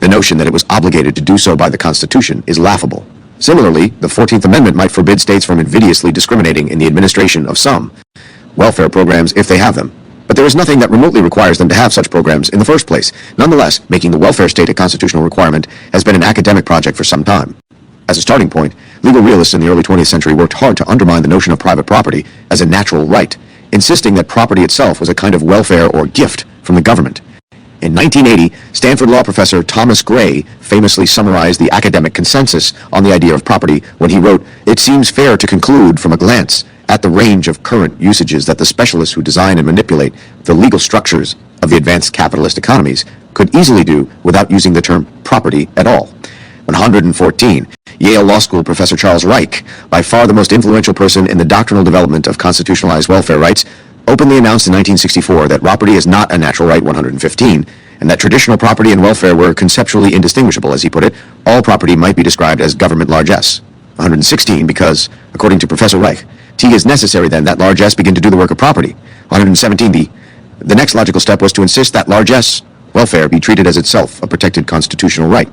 The notion that it was obligated to do so by the Constitution is laughable. Similarly, the 14th Amendment might forbid states from invidiously discriminating in the administration of some welfare programs if they have them. But there is nothing that remotely requires them to have such programs in the first place. Nonetheless, making the welfare state a constitutional requirement has been an academic project for some time. As a starting point, legal realists in the early 20th century worked hard to undermine the notion of private property as a natural right, insisting that property itself was a kind of welfare or gift from the government. In 1980, Stanford law professor Thomas Gray famously summarized the academic consensus on the idea of property when he wrote, "It seems fair to conclude from a glance at the range of current usages that the specialists who design and manipulate the legal structures of the advanced capitalist economies could easily do without using the term property at all." 114, Yale Law School professor Charles Reich, by far the most influential person in the doctrinal development of constitutionalized welfare rights, openly announced in 1964 that property is not a natural right. 115, and that traditional property and welfare were conceptually indistinguishable. As he put it, all property might be described as government largesse. 116, because, according to Professor Reich, T is necessary then that largesse begin to do the work of property. 117, the next logical step was to insist that largesse, welfare, be treated as itself a protected constitutional right.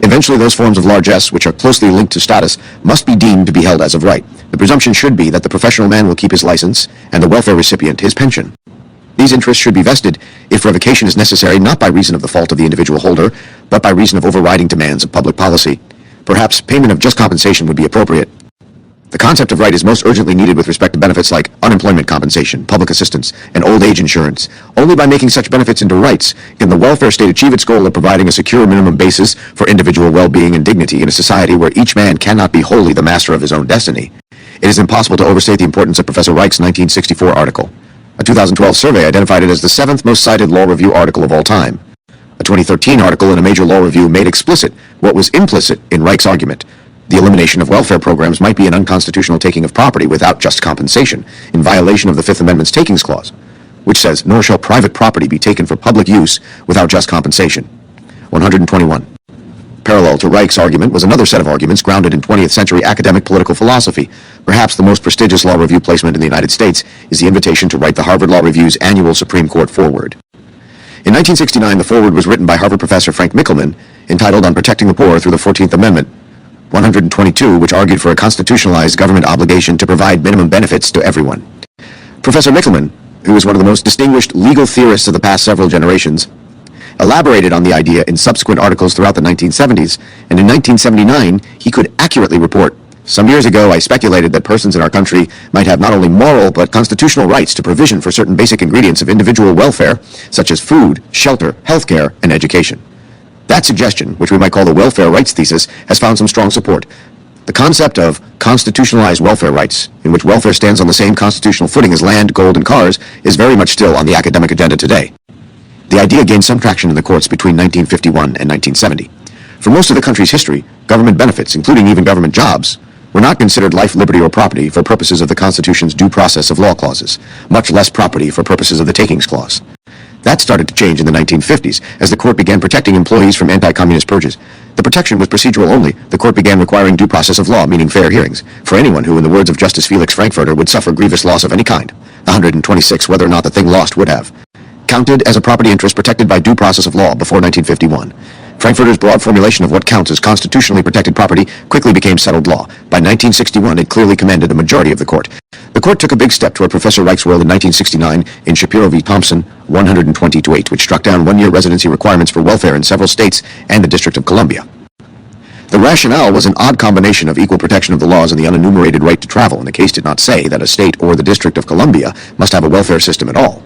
Eventually, those forms of largesse, which are closely linked to status, must be deemed to be held as of right. The presumption should be that the professional man will keep his license, and the welfare recipient his pension. These interests should be vested if revocation is necessary not by reason of the fault of the individual holder, but by reason of overriding demands of public policy. Perhaps payment of just compensation would be appropriate. The concept of right is most urgently needed with respect to benefits like unemployment compensation, public assistance, and old age insurance. Only by making such benefits into rights can the welfare state achieve its goal of providing a secure minimum basis for individual well-being and dignity in a society where each man cannot be wholly the master of his own destiny. It is impossible to overstate the importance of Professor Reich's 1964 article. A 2012 survey identified it as the 7th most cited law review article of all time. A 2013 article in a major law review made explicit what was implicit in Reich's argument. The elimination of welfare programs might be an unconstitutional taking of property without just compensation, in violation of the Fifth Amendment's Takings Clause, which says, "Nor shall private property be taken for public use without just compensation." 121. Parallel to Reich's argument was another set of arguments grounded in 20th century academic political philosophy. Perhaps the most prestigious law review placement in the United States is the invitation to write the Harvard Law Review's annual Supreme Court foreword. In 1969, the foreword was written by Harvard professor Frank Mickelman, entitled On Protecting the Poor Through the 14th Amendment. 122, which argued for a constitutionalized government obligation to provide minimum benefits to everyone. Professor Mickelman, who was one of the most distinguished legal theorists of the past several generations, elaborated on the idea in subsequent articles throughout the 1970s, and in 1979, he could accurately report, "Some years ago, I speculated that persons in our country might have not only moral but constitutional rights to provision for certain basic ingredients of individual welfare, such as food, shelter, healthcare, and education." That suggestion, which we might call the welfare rights thesis, has found some strong support. The concept of constitutionalized welfare rights, in which welfare stands on the same constitutional footing as land, gold, and cars, is very much still on the academic agenda today. The idea gained some traction in the courts between 1951 and 1970. For most of the country's history, government benefits, including even government jobs, were not considered life, liberty, or property for purposes of the Constitution's due process of law clauses, much less property for purposes of the Takings Clause. That started to change in the 1950s, as the court began protecting employees from anti-communist purges. The protection was procedural only. The court began requiring due process of law, meaning fair hearings, for anyone who, in the words of Justice Felix Frankfurter, would suffer grievous loss of any kind. 126, whether or not the thing lost would have. Counted as a property interest protected by due process of law before 1951. Frankfurter's broad formulation of what counts as constitutionally protected property quickly became settled law. By 1961, it clearly commanded a majority of the court. The court took a big step toward Professor Reich's will in 1969 in Shapiro v. Thompson, 120-8, which struck down one-year residency requirements for welfare in several states and the District of Columbia. The rationale was an odd combination of equal protection of the laws and the unenumerated right to travel, and the case did not say that a state or the District of Columbia must have a welfare system at all.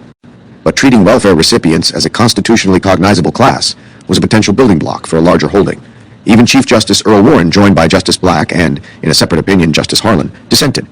But treating welfare recipients as a constitutionally cognizable class was a potential building block for a larger holding. Even Chief Justice Earl Warren, joined by Justice Black and, in a separate opinion, Justice Harlan, dissented.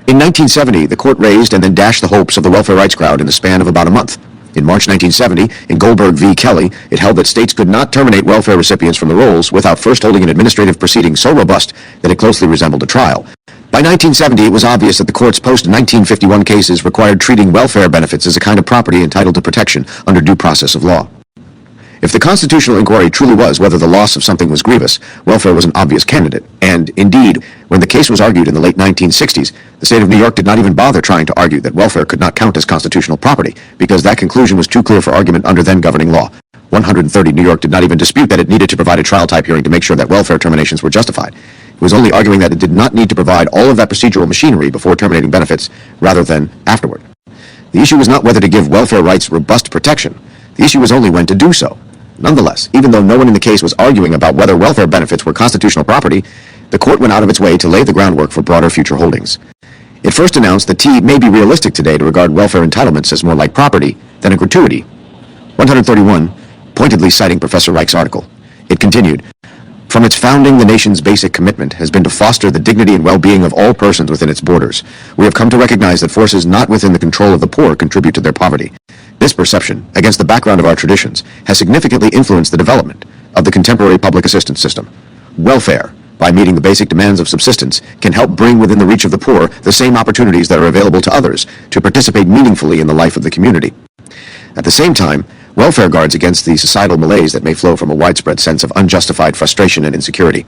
In 1970, the court raised and then dashed the hopes of the welfare rights crowd in the span of about a month. In March 1970, in Goldberg v. Kelly, it held that states could not terminate welfare recipients from the rolls without first holding an administrative proceeding so robust that it closely resembled a trial. By 1970, it was obvious that the court's post-1951 cases required treating welfare benefits as a kind of property entitled to protection under due process of law. If the constitutional inquiry truly was whether the loss of something was grievous, welfare was an obvious candidate. And, indeed, when the case was argued in the late 1960s, the state of New York did not even bother trying to argue that welfare could not count as constitutional property, because that conclusion was too clear for argument under then governing law. 130, New York did not even dispute that it needed to provide a trial-type hearing to make sure that welfare terminations were justified. It was only arguing that it did not need to provide all of that procedural machinery before terminating benefits, rather than afterward. The issue was not whether to give welfare rights robust protection. The issue was only when to do so. Nonetheless, even though no one in the case was arguing about whether welfare benefits were constitutional property, the court went out of its way to lay the groundwork for broader future holdings. It first announced that it may be realistic today to regard welfare entitlements as more like property than a gratuity. 131, pointedly citing Professor Reich's article. It continued, "From its founding, the nation's basic commitment has been to foster the dignity and well-being of all persons within its borders. We have come to recognize that forces not within the control of the poor contribute to their poverty. This perception, against the background of our traditions, has significantly influenced the development of the contemporary public assistance system. Welfare, by meeting the basic demands of subsistence, can help bring within the reach of the poor the same opportunities that are available to others to participate meaningfully in the life of the community. At the same time, welfare guards against the societal malaise that may flow from a widespread sense of unjustified frustration and insecurity.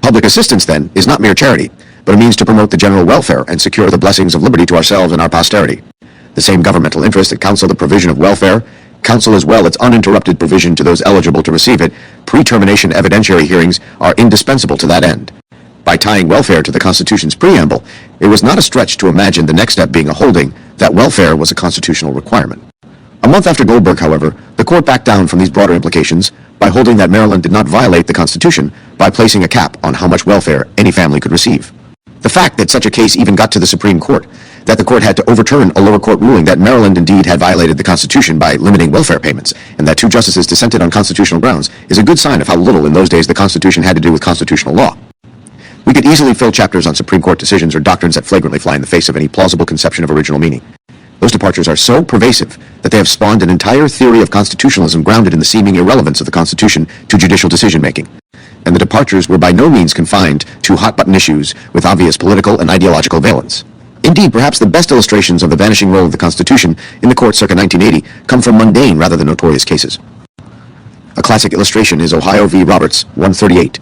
Public assistance, then, is not mere charity, but a means to promote the general welfare and secure the blessings of liberty to ourselves and our posterity. The same governmental interests that counsel the provision of welfare counsel as well its uninterrupted provision to those eligible to receive it. Pre-termination evidentiary hearings are indispensable to that end. By tying welfare to the Constitution's preamble, it was not a stretch to imagine the next step being a holding that welfare was a constitutional requirement. A month after Goldberg, however, the court backed down from these broader implications by holding that Maryland did not violate the Constitution by placing a cap on how much welfare any family could receive. The fact that such a case even got to the Supreme Court, that the court had to overturn a lower court ruling that Maryland indeed had violated the Constitution by limiting welfare payments, and that two justices dissented on constitutional grounds, is a good sign of how little in those days the Constitution had to do with constitutional law. We could easily fill chapters on Supreme Court decisions or doctrines that flagrantly fly in the face of any plausible conception of original meaning. Those departures are so pervasive that they have spawned an entire theory of constitutionalism grounded in the seeming irrelevance of the Constitution to judicial decision-making. And the departures were by no means confined to hot-button issues with obvious political and ideological valence. Indeed, perhaps the best illustrations of the vanishing role of the Constitution in the court circa 1980 come from mundane rather than notorious cases. A classic illustration is Ohio v. Roberts, 138.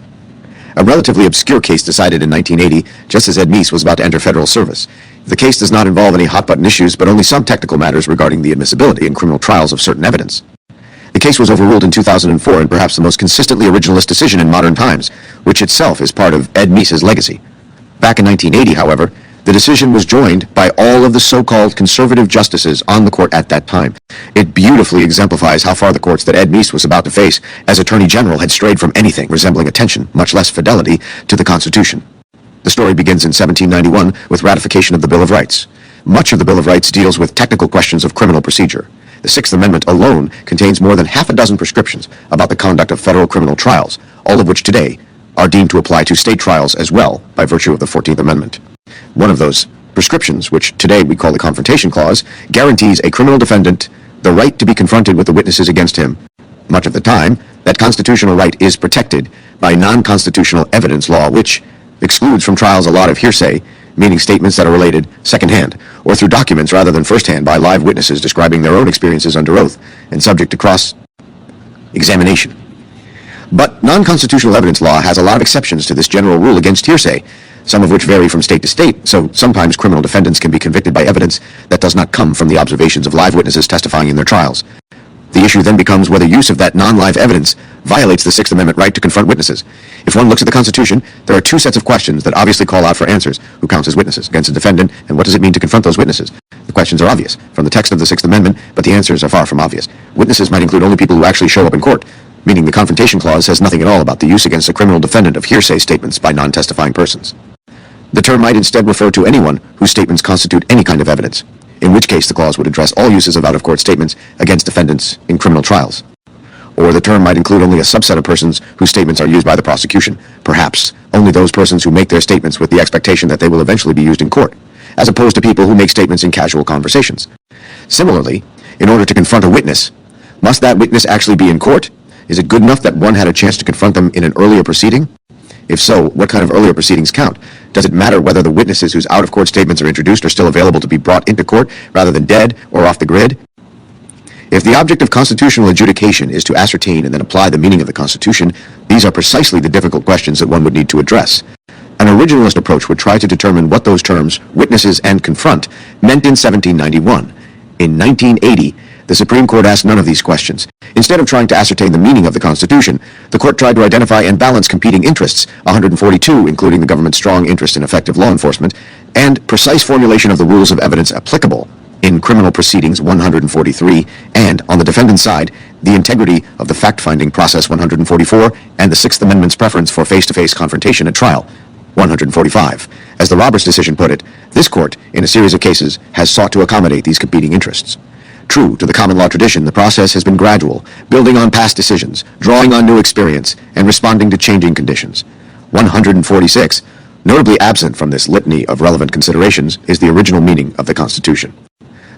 A relatively obscure case decided in 1980, just as Ed Meese was about to enter federal service. The case does not involve any hot-button issues, but only some technical matters regarding the admissibility in criminal trials of certain evidence. The case was overruled in 2004 in perhaps the most consistently originalist decision in modern times, which itself is part of Ed Meese's legacy. Back in 1980, however, the decision was joined by all of the so-called conservative justices on the court at that time. It beautifully exemplifies how far the courts that Ed Meese was about to face as Attorney General had strayed from anything resembling attention, much less fidelity, to the Constitution. The story begins in 1791 with ratification of the Bill of Rights. Much of the Bill of Rights deals with technical questions of criminal procedure. The Sixth Amendment alone contains more than half a dozen prescriptions about the conduct of federal criminal trials, all of which today are deemed to apply to state trials as well by virtue of the 14th Amendment. One of those prescriptions, which today we call the Confrontation Clause, guarantees a criminal defendant the right to be confronted with the witnesses against him. Much of the time, that constitutional right is protected by non-constitutional evidence law, which excludes from trials a lot of hearsay, meaning statements that are related secondhand, or through documents rather than firsthand by live witnesses describing their own experiences under oath and subject to cross-examination. But non-constitutional evidence law has a lot of exceptions to this general rule against hearsay, some of which vary from state to state, so sometimes criminal defendants can be convicted by evidence that does not come from the observations of live witnesses testifying in their trials. The issue then becomes whether use of that non-live evidence violates the Sixth Amendment right to confront witnesses. If one looks at the Constitution, there are two sets of questions that obviously call out for answers. Who counts as witnesses against a defendant, and what does it mean to confront those witnesses? The questions are obvious from the text of the Sixth Amendment, but the answers are far from obvious. Witnesses might include only people who actually show up in court, meaning the Confrontation Clause says nothing at all about the use against a criminal defendant of hearsay statements by non-testifying persons. The term might instead refer to anyone whose statements constitute any kind of evidence, in which case the clause would address all uses of out-of-court statements against defendants in criminal trials. Or the term might include only a subset of persons whose statements are used by the prosecution, perhaps only those persons who make their statements with the expectation that they will eventually be used in court, as opposed to people who make statements in casual conversations. Similarly, in order to confront a witness, must that witness actually be in court? Is it good enough that one had a chance to confront them in an earlier proceeding? If so, what kind of earlier proceedings count? Does it matter whether the witnesses whose out-of-court statements are introduced are still available to be brought into court rather than dead or off the grid? If the object of constitutional adjudication is to ascertain and then apply the meaning of the Constitution, these are precisely the difficult questions that one would need to address. An originalist approach would try to determine what those terms, witnesses and confront, meant in 1791. In 1980, the Supreme Court asked none of these questions. Instead of trying to ascertain the meaning of the Constitution, the court tried to identify and balance competing interests, 142, including the government's strong interest in effective law enforcement, and precise formulation of the rules of evidence applicable in criminal proceedings, 143, and, on the defendant's side, the integrity of the fact-finding process, 144, and the Sixth Amendment's preference for face-to-face confrontation at trial, 145. As the Roberts decision put it, this court, in a series of cases, has sought to accommodate these competing interests. True to the common law tradition, the process has been gradual, building on past decisions, drawing on new experience, and responding to changing conditions. 146, notably absent from this litany of relevant considerations, is the original meaning of the Constitution.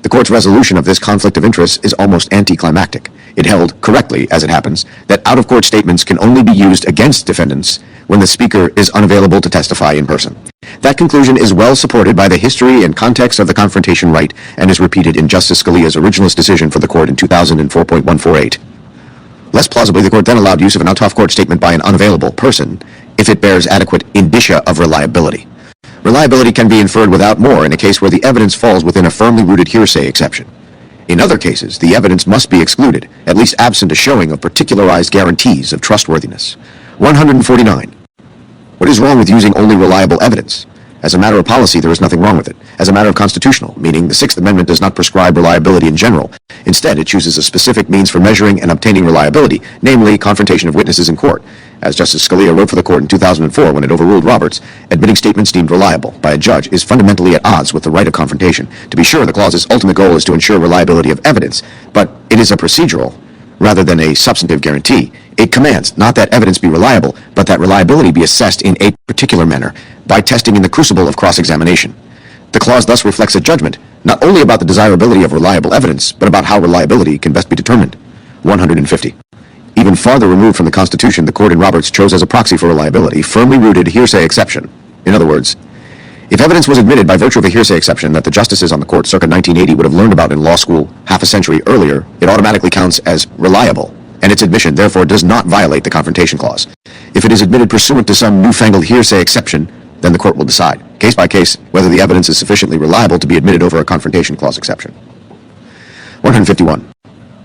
The court's resolution of this conflict of interests is almost anticlimactic. It held, correctly as it happens, that out-of-court statements can only be used against defendants when the speaker is unavailable to testify in person. That conclusion is well supported by the history and context of the confrontation right and is repeated in Justice Scalia's originalist decision for the court in 2004.148. Less plausibly, the court then allowed use of an out-of-court statement by an unavailable person if it bears adequate indicia of reliability. Reliability can be inferred without more in a case where the evidence falls within a firmly rooted hearsay exception. In other cases, the evidence must be excluded, at least absent a showing of particularized guarantees of trustworthiness. 149. What is wrong with using only reliable evidence? As a matter of policy, there is nothing wrong with it. As a matter of constitutional, meaning the Sixth Amendment does not prescribe reliability in general. Instead, it chooses a specific means for measuring and obtaining reliability, namely confrontation of witnesses in court. As Justice Scalia wrote for the court in 2004 when it overruled Roberts, admitting statements deemed reliable by a judge is fundamentally at odds with the right of confrontation. To be sure, the clause's ultimate goal is to ensure reliability of evidence, but it is a procedural rather than a substantive guarantee. It commands not that evidence be reliable, but that reliability be assessed in a particular manner by testing in the crucible of cross-examination. The clause thus reflects a judgment not only about the desirability of reliable evidence, but about how reliability can best be determined. 150. Even farther removed from the Constitution, the court in Roberts chose as a proxy for reliability firmly rooted hearsay exception. In other words, if evidence was admitted by virtue of a hearsay exception that the justices on the court circa 1980 would have learned about in law school half a century earlier, it automatically counts as reliable, and its admission therefore does not violate the Confrontation Clause. If it is admitted pursuant to some newfangled hearsay exception, then the court will decide, case by case, whether the evidence is sufficiently reliable to be admitted over a Confrontation Clause exception. 151.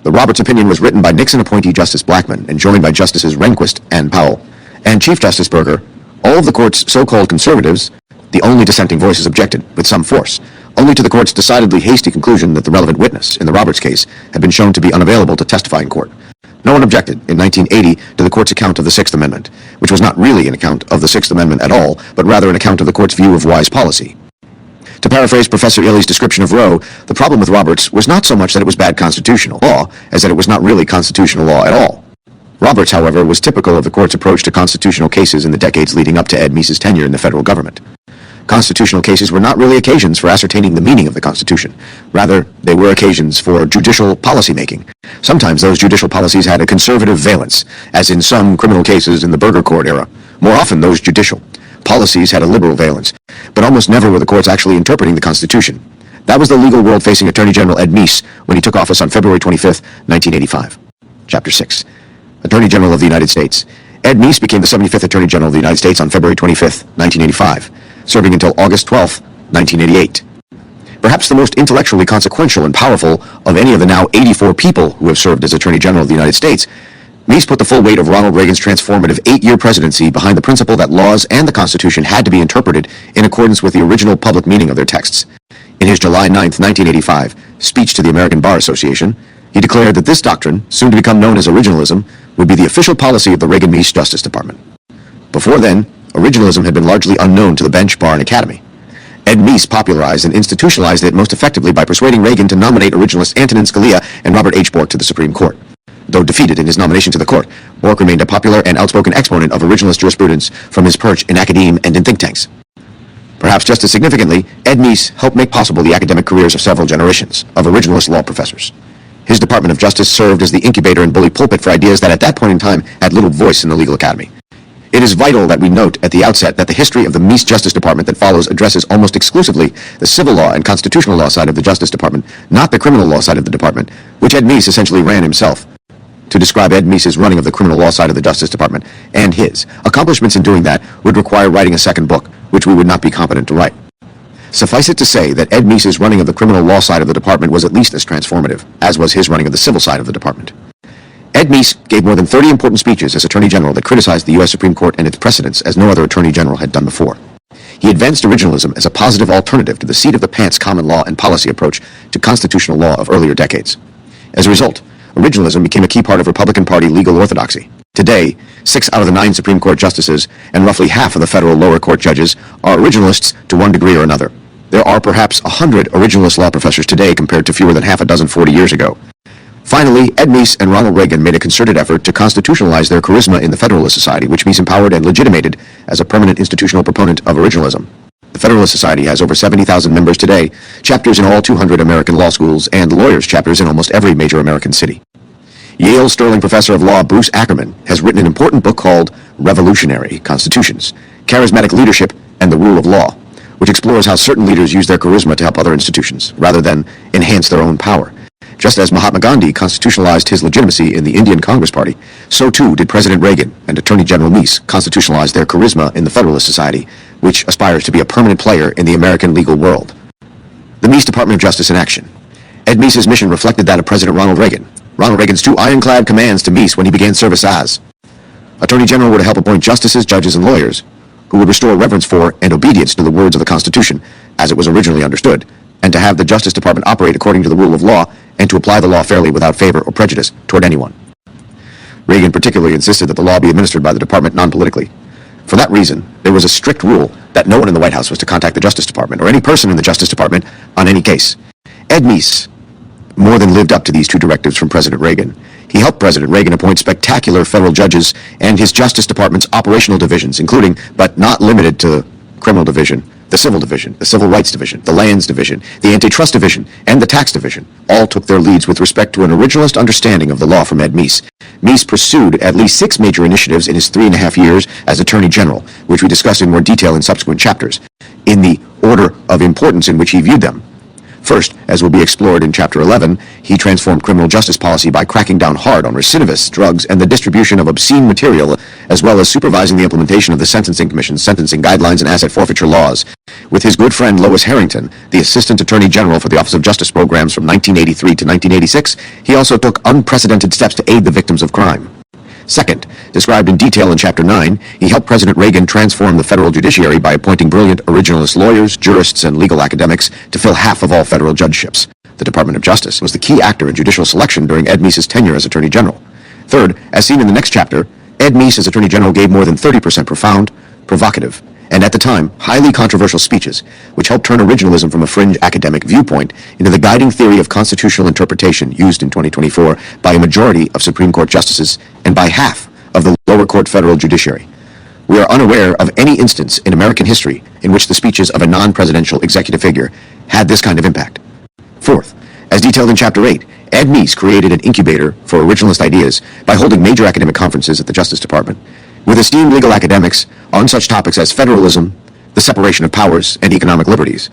The Roberts opinion was written by Nixon appointee Justice Blackmun and joined by Justices Rehnquist and Powell, and Chief Justice Berger. All of the court's so-called conservatives, the only dissenting voices, objected, with some force, only to the court's decidedly hasty conclusion that the relevant witness, in the Roberts case, had been shown to be unavailable to testify in court. No one objected, in 1980, to the court's account of the Sixth Amendment, which was not really an account of the Sixth Amendment at all, but rather an account of the court's view of wise policy. To paraphrase Professor Illy's description of Roe, the problem with Roberts was not so much that it was bad constitutional law, as that it was not really constitutional law at all. Roberts, however, was typical of the court's approach to constitutional cases in the decades leading up to Ed Meese's tenure in the federal government. Constitutional cases were not really occasions for ascertaining the meaning of the Constitution. Rather, they were occasions for judicial policymaking. Sometimes those judicial policies had a conservative valence, as in some criminal cases in the Berger Court era. More often, those judicial policies had a liberal valence, but almost never were the courts actually interpreting the Constitution. That was the legal world facing Attorney General Ed Meese when he took office on February 25, 1985. Chapter 6. Attorney General of the United States. Ed Meese became the 75th Attorney General of the United States on February 25, 1985, serving until August 12, 1988. Perhaps the most intellectually consequential and powerful of any of the now 84 people who have served as Attorney General of the United States, Meese put the full weight of Ronald Reagan's transformative 8-year presidency behind the principle that laws and the Constitution had to be interpreted in accordance with the original public meaning of their texts. In his July 9, 1985, speech to the American Bar Association, he declared that this doctrine, soon to become known as originalism, would be the official policy of the Reagan-Meese Justice Department. Before then, originalism had been largely unknown to the bench, bar, and academy. Ed Meese popularized and institutionalized it most effectively by persuading Reagan to nominate originalists Antonin Scalia and Robert H. Bork to the Supreme Court. Though defeated in his nomination to the court, Bork remained a popular and outspoken exponent of originalist jurisprudence from his perch in academe and in think tanks. Perhaps just as significantly, Ed Meese helped make possible the academic careers of several generations of originalist law professors. His Department of Justice served as the incubator and bully pulpit for ideas that at that point in time had little voice in the legal academy. It is vital that we note at the outset that the history of the Meese Justice Department that follows addresses almost exclusively the civil law and constitutional law side of the Justice Department, not the criminal law side of the department, which Ed Meese essentially ran himself. To describe Ed Meese's running of the criminal law side of the Justice Department and his accomplishments in doing that would require writing a second book, which we would not be competent to write. Suffice it to say that Ed Meese's running of the criminal law side of the department was at least as transformative, as was his running of the civil side of the department. Ed Meese gave more than 30 important speeches as Attorney General that criticized the U.S. Supreme Court and its precedents as no other Attorney General had done before. He advanced originalism as a positive alternative to the seat-of-the-pants common law and policy approach to constitutional law of earlier decades. As a result, originalism became a key part of Republican Party legal orthodoxy. Today, 6 out of the 9 Supreme Court justices and roughly half of the federal lower court judges are originalists to one degree or another. There are perhaps 100 originalist law professors today compared to fewer than half a dozen 40 years ago. Finally, Ed Meese and Ronald Reagan made a concerted effort to constitutionalize their charisma in the Federalist Society, which Meese empowered and legitimated as a permanent institutional proponent of originalism. The Federalist Society has over 70,000 members today, chapters in all 200 American law schools, and lawyers' chapters in almost every major American city. Yale Sterling Professor of Law Bruce Ackerman has written an important book called Revolutionary Constitutions, Charismatic Leadership and the Rule of Law, which explores how certain leaders use their charisma to help other institutions, rather than enhance their own power. Just as Mahatma Gandhi constitutionalized his legitimacy in the Indian Congress Party, so too did President Reagan and Attorney General Meese constitutionalize their charisma in the Federalist Society, which aspires to be a permanent player in the American legal world. The Meese Department of Justice in action. Ed Meese's mission reflected that of President Ronald Reagan. Ronald Reagan's 2 ironclad commands to Meese when he began service as Attorney General were to help appoint justices, judges, and lawyers who would restore reverence for and obedience to the words of the Constitution as it was originally understood, and to have the Justice Department operate according to the rule of law and to apply the law fairly without favor or prejudice toward anyone. Reagan particularly insisted that the law be administered by the department non-politically. For that reason, there was a strict rule that no one in the White House was to contact the Justice Department or any person in the Justice Department on any case. Ed Meese more than lived up to these two directives from President Reagan. He helped President Reagan appoint spectacular federal judges and his Justice Department's operational divisions, including, but not limited to, Criminal Division, the Civil Division, the Civil Rights Division, the Lands Division, the Antitrust Division, and the Tax Division. All took their leads with respect to an originalist understanding of the law from Ed Meese. Meese pursued at least 6 major initiatives in his 3.5 years as Attorney General, which we discussed in more detail in subsequent chapters, in the order of importance in which he viewed them. First, as will be explored in Chapter 11, he transformed criminal justice policy by cracking down hard on recidivists, drugs, and the distribution of obscene material, as well as supervising the implementation of the Sentencing Commission's sentencing guidelines and asset forfeiture laws. With his good friend Lois Harrington, the Assistant Attorney General for the Office of Justice Programs from 1983 to 1986, he also took unprecedented steps to aid the victims of crime. Second, described in detail in Chapter 9, he helped President Reagan transform the federal judiciary by appointing brilliant originalist lawyers, jurists, and legal academics to fill half of all federal judgeships. The Department of Justice was the key actor in judicial selection during Ed Meese's tenure as Attorney General. Third, as seen in the next chapter, Ed Meese as Attorney General gave more than 30% profound, provocative, and at the time, highly controversial speeches, which helped turn originalism from a fringe academic viewpoint into the guiding theory of constitutional interpretation used in 2024 by a majority of Supreme Court justices and by half of the lower court federal judiciary. We are unaware of any instance in American history in which the speeches of a non-presidential executive figure had this kind of impact. Fourth, as detailed in Chapter 8, Ed Meese created an incubator for originalist ideas by holding major academic conferences at the Justice Department with esteemed legal academics on such topics as federalism, the separation of powers, and economic liberties.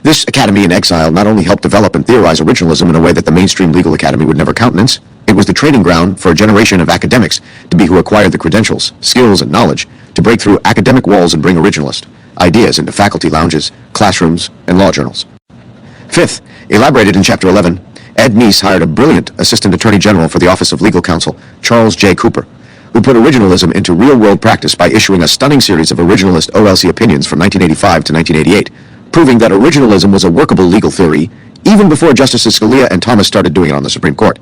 This academy in exile not only helped develop and theorize originalism in a way that the mainstream legal academy would never countenance, it was the training ground for a generation of academics to be who acquired the credentials, skills, and knowledge to break through academic walls and bring originalist ideas into faculty lounges, classrooms, and law journals. Fifth, elaborated in Chapter 11, Ed Meese hired a brilliant Assistant Attorney General for the Office of Legal Counsel, Charles J. Cooper, who put originalism into real-world practice by issuing a stunning series of originalist OLC opinions from 1985 to 1988, proving that originalism was a workable legal theory even before Justices Scalia and Thomas started doing it on the Supreme Court.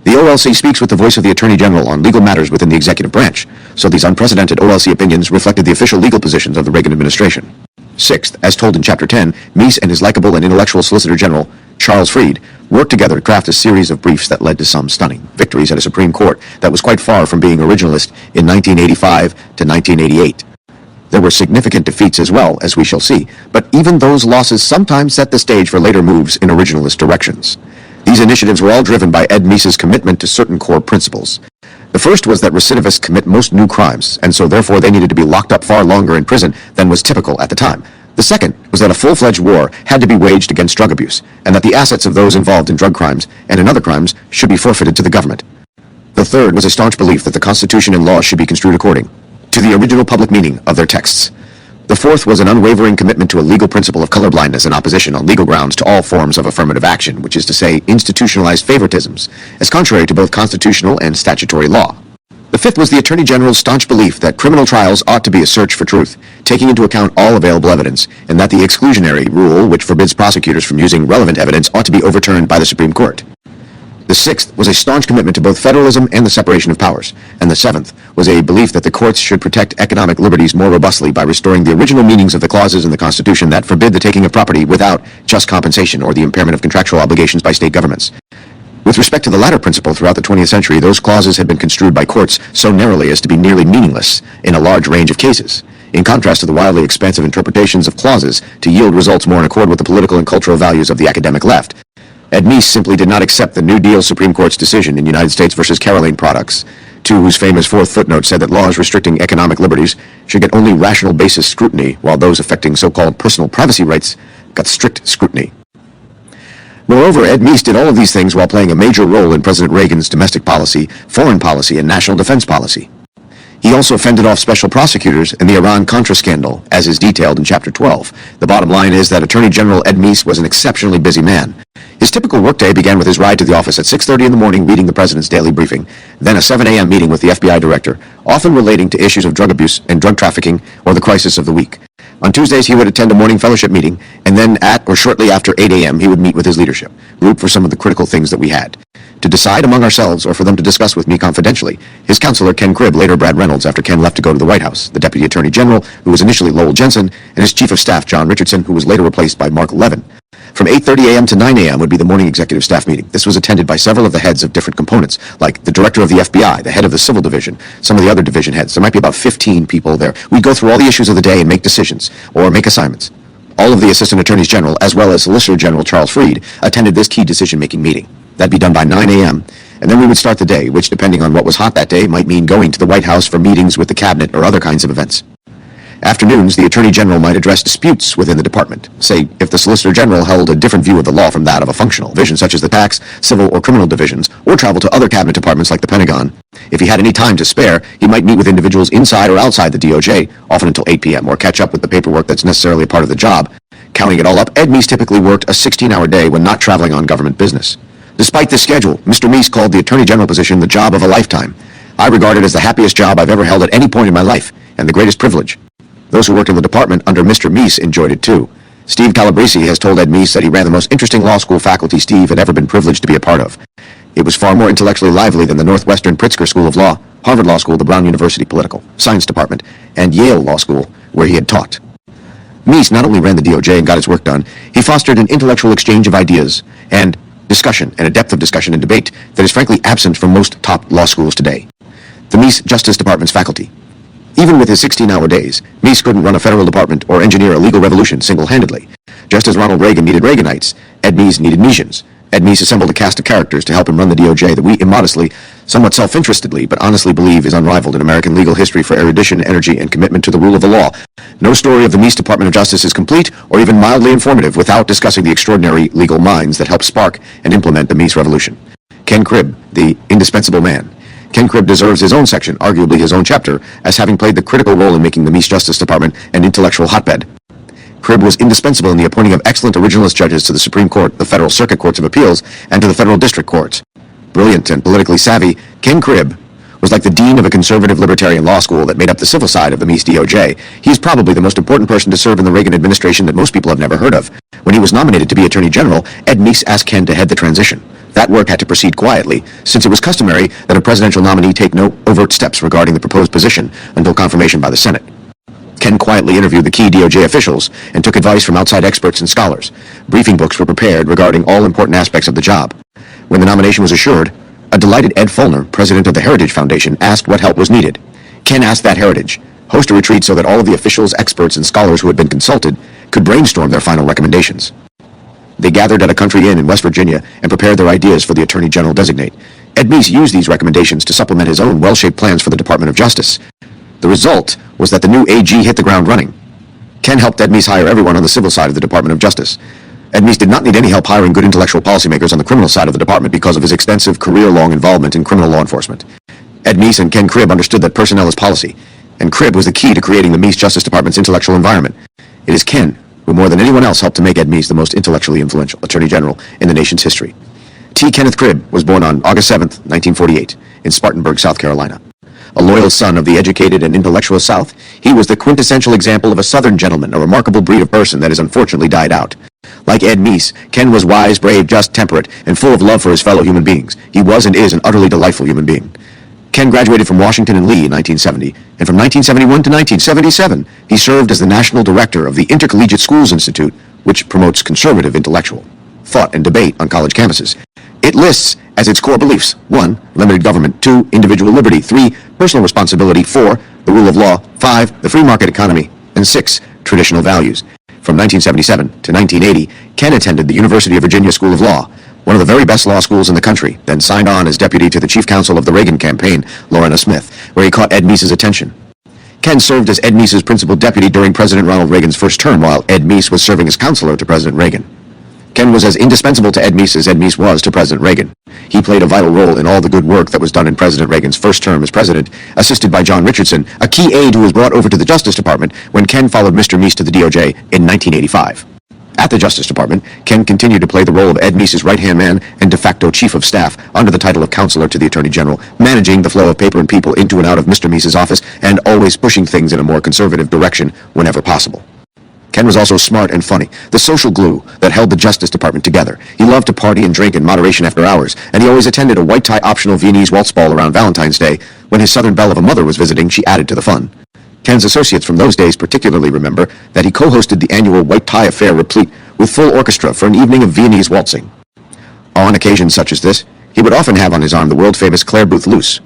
The OLC speaks with the voice of the Attorney General on legal matters within the executive branch, so these unprecedented OLC opinions reflected the official legal positions of the Reagan administration. Sixth, as told in Chapter 10, Meese and his likable and intellectual Solicitor General, Charles Freed, worked together to craft a series of briefs that led to some stunning victories at a Supreme Court that was quite far from being originalist in 1985 to 1988. There were significant defeats as well, as we shall see, but even those losses sometimes set the stage for later moves in originalist directions. These initiatives were all driven by Ed Meese's commitment to certain core principles. The first was that recidivists commit most new crimes, and so therefore they needed to be locked up far longer in prison than was typical at the time. The second was that a full-fledged war had to be waged against drug abuse, and that the assets of those involved in drug crimes and in other crimes should be forfeited to the government. The third was a staunch belief that the Constitution and laws should be construed according to the original public meaning of their texts. The fourth was an unwavering commitment to a legal principle of colorblindness and opposition on legal grounds to all forms of affirmative action, which is to say, institutionalized favoritisms, as contrary to both constitutional and statutory law. The fifth was the Attorney General's staunch belief that criminal trials ought to be a search for truth, taking into account all available evidence, and that the exclusionary rule, which forbids prosecutors from using relevant evidence, ought to be overturned by the Supreme Court. The sixth was a staunch commitment to both federalism and the separation of powers, and the seventh was a belief that the courts should protect economic liberties more robustly by restoring the original meanings of the clauses in the Constitution that forbid the taking of property without just compensation or the impairment of contractual obligations by state governments. With respect to the latter principle throughout the 20th century, those clauses had been construed by courts so narrowly as to be nearly meaningless in a large range of cases, in contrast to the wildly expansive interpretations of clauses to yield results more in accord with the political and cultural values of the academic left. Ed Meese simply did not accept the New Deal Supreme Court's decision in United States versus Caroline Products, to whose famous fourth footnote said that laws restricting economic liberties should get only rational basis scrutiny, while those affecting so-called personal privacy rights got strict scrutiny. Moreover, Ed Meese did all of these things while playing a major role in President Reagan's domestic policy, foreign policy, and national defense policy. He also fended off special prosecutors in the Iran-Contra scandal, as is detailed in Chapter 12. The bottom line is that Attorney General Ed Meese was an exceptionally busy man. His typical workday began with his ride to the office at 6:30 in the morning reading the President's daily briefing, then a 7 a.m. meeting with the FBI director, often relating to issues of drug abuse and drug trafficking or the crisis of the week. On Tuesdays, he would attend a morning fellowship meeting, and then at or shortly after 8 a.m., he would meet with his leadership, root for some of the critical things that we had. to decide among ourselves or for them to discuss with me confidentially. His counselor, Ken Cribb, later Brad Reynolds after Ken left to go to the White House, the Deputy Attorney General, who was initially Lowell Jensen, and his Chief of Staff, John Richardson, who was later replaced by Mark Levin. From 8:30 a.m. to 9 a.m. would be the morning executive staff meeting. This was attended by several of the heads of different components, like the director of the FBI, the head of the civil division, some of the other division heads. There might be about 15 people there. We'd go through all the issues of the day and make decisions, or make assignments. All of the Assistant Attorneys General, as well as Solicitor General Charles Freed, attended this key decision-making meeting. That'd be done by 9 a.m., and then we would start the day, which, depending on what was hot that day, might mean going to the White House for meetings with the cabinet or other kinds of events. Afternoons, the Attorney General might address disputes within the department. Say, if the Solicitor General held a different view of the law from that of a functional division, such as the tax, civil, or criminal divisions, or travel to other cabinet departments like the Pentagon. If he had any time to spare, he might meet with individuals inside or outside the DOJ, often until 8 p.m., or catch up with the paperwork that's necessarily a part of the job. Counting it all up, Ed Meese typically worked a 16-hour day when not traveling on government business. Despite this schedule, Mr. Meese called the Attorney General position the job of a lifetime. I regard it as the happiest job I've ever held at any point in my life, and the greatest privilege. Those who worked in the department under Mr. Meese enjoyed it too. Steve Calabrese has told Ed Meese that he ran the most interesting law school faculty Steve had ever been privileged to be a part of. It was far more intellectually lively than the Northwestern Pritzker School of Law, Harvard Law School, the Brown University Political Science Department, and Yale Law School, where he had taught. Meese not only ran the DOJ and got his work done, he fostered an intellectual exchange of ideas and discussion and a depth of discussion and debate that is frankly absent from most top law schools today. The Meese Justice Department's faculty. Even with his 16-hour days, Meese couldn't run a federal department or engineer a legal revolution single-handedly. Just as Ronald Reagan needed Reaganites, Ed Meese needed Meesians. Ed Meese assembled a cast of characters to help him run the DOJ that we immodestly, somewhat self-interestedly, but honestly believe is unrivaled in American legal history for erudition, energy, and commitment to the rule of the law. No story of the Meese Department of Justice is complete or even mildly informative without discussing the extraordinary legal minds that helped spark and implement the Meese Revolution. Ken Cribb, the indispensable man. Ken Cribb deserves his own section, arguably his own chapter, as having played the critical role in making the Meese Justice Department an intellectual hotbed. Cribb was indispensable in the appointing of excellent originalist judges to the Supreme Court, the federal circuit courts of appeals, and to the federal district courts. Brilliant and politically savvy, Ken Cribb was like the dean of a conservative libertarian law school that made up the civil side of the Meese DOJ. He's probably the most important person to serve in the Reagan administration that most people have never heard of. When he was nominated to be Attorney General, Ed Meese asked Ken to head the transition. That work had to proceed quietly, since it was customary that a presidential nominee take no overt steps regarding the proposed position until confirmation by the Senate. Ken quietly interviewed the key DOJ officials and took advice from outside experts and scholars. Briefing books were prepared regarding all important aspects of the job. When the nomination was assured, a delighted Ed Follner, president of the Heritage Foundation, asked what help was needed. Ken asked that Heritage host a retreat so that all of the officials, experts, and scholars who had been consulted could brainstorm their final recommendations. They gathered at a country inn in West Virginia and prepared their ideas for the Attorney General designate. Ed Meese used these recommendations to supplement his own well-shaped plans for the Department of Justice. The result was that the new AG hit the ground running. Ken helped Ed Meese hire everyone on the civil side of the Department of Justice. Ed Meese did not need any help hiring good intellectual policymakers on the criminal side of the department because of his extensive career-long involvement in criminal law enforcement. Ed Meese and Ken Cribb understood that personnel is policy, and Cribb was the key to creating the Meese Justice Department's intellectual environment. It is Ken who more than anyone else helped to make Ed Meese the most intellectually influential Attorney General in the nation's history. T. Kenneth Cribb was born on August 7, 1948, in Spartanburg, South Carolina. A loyal son of the educated and intellectual South, he was the quintessential example of a Southern gentleman, a remarkable breed of person that has unfortunately died out. Like Ed Meese, Ken was wise, brave, just, temperate, and full of love for his fellow human beings. He was and is an utterly delightful human being. Ken graduated from Washington and Lee in 1970, and from 1971 to 1977, he served as the national director of the Intercollegiate Schools Institute, which promotes conservative intellectual thought and debate on college campuses. It lists as its core beliefs: 1. Limited government; 2. Individual liberty; 3. Personal responsibility; 4. The rule of law; 5. The free market economy; and 6. Traditional values. From 1977 to 1980, Ken attended the University of Virginia School of Law, one of the very best law schools in the country, then signed on as deputy to the chief counsel of the Reagan campaign, Lorena Smith, where he caught Ed Meese's attention. Ken served as Ed Meese's principal deputy during President Ronald Reagan's first term, while Ed Meese was serving as counselor to President Reagan. Ken was as indispensable to Ed Meese as Ed Meese was to President Reagan. He played a vital role in all the good work that was done in President Reagan's first term as president, assisted by John Richardson, a key aide who was brought over to the Justice Department when Ken followed Mr. Meese to the DOJ in 1985. At the Justice Department, Ken continued to play the role of Ed Meese's right-hand man and de facto chief of staff under the title of counselor to the Attorney General, managing the flow of paper and people into and out of Mr. Meese's office and always pushing things in a more conservative direction whenever possible. Ken was also smart and funny, the social glue that held the Justice Department together. He loved to party and drink in moderation after hours, and he always attended a white-tie optional Viennese waltz ball around Valentine's Day. When his southern belle of a mother was visiting, she added to the fun. Ken's associates from those days particularly remember that he co-hosted the annual white tie affair replete with full orchestra for an evening of Viennese waltzing. On occasions such as this, he would often have on his arm the world-famous Clare Booth Luce.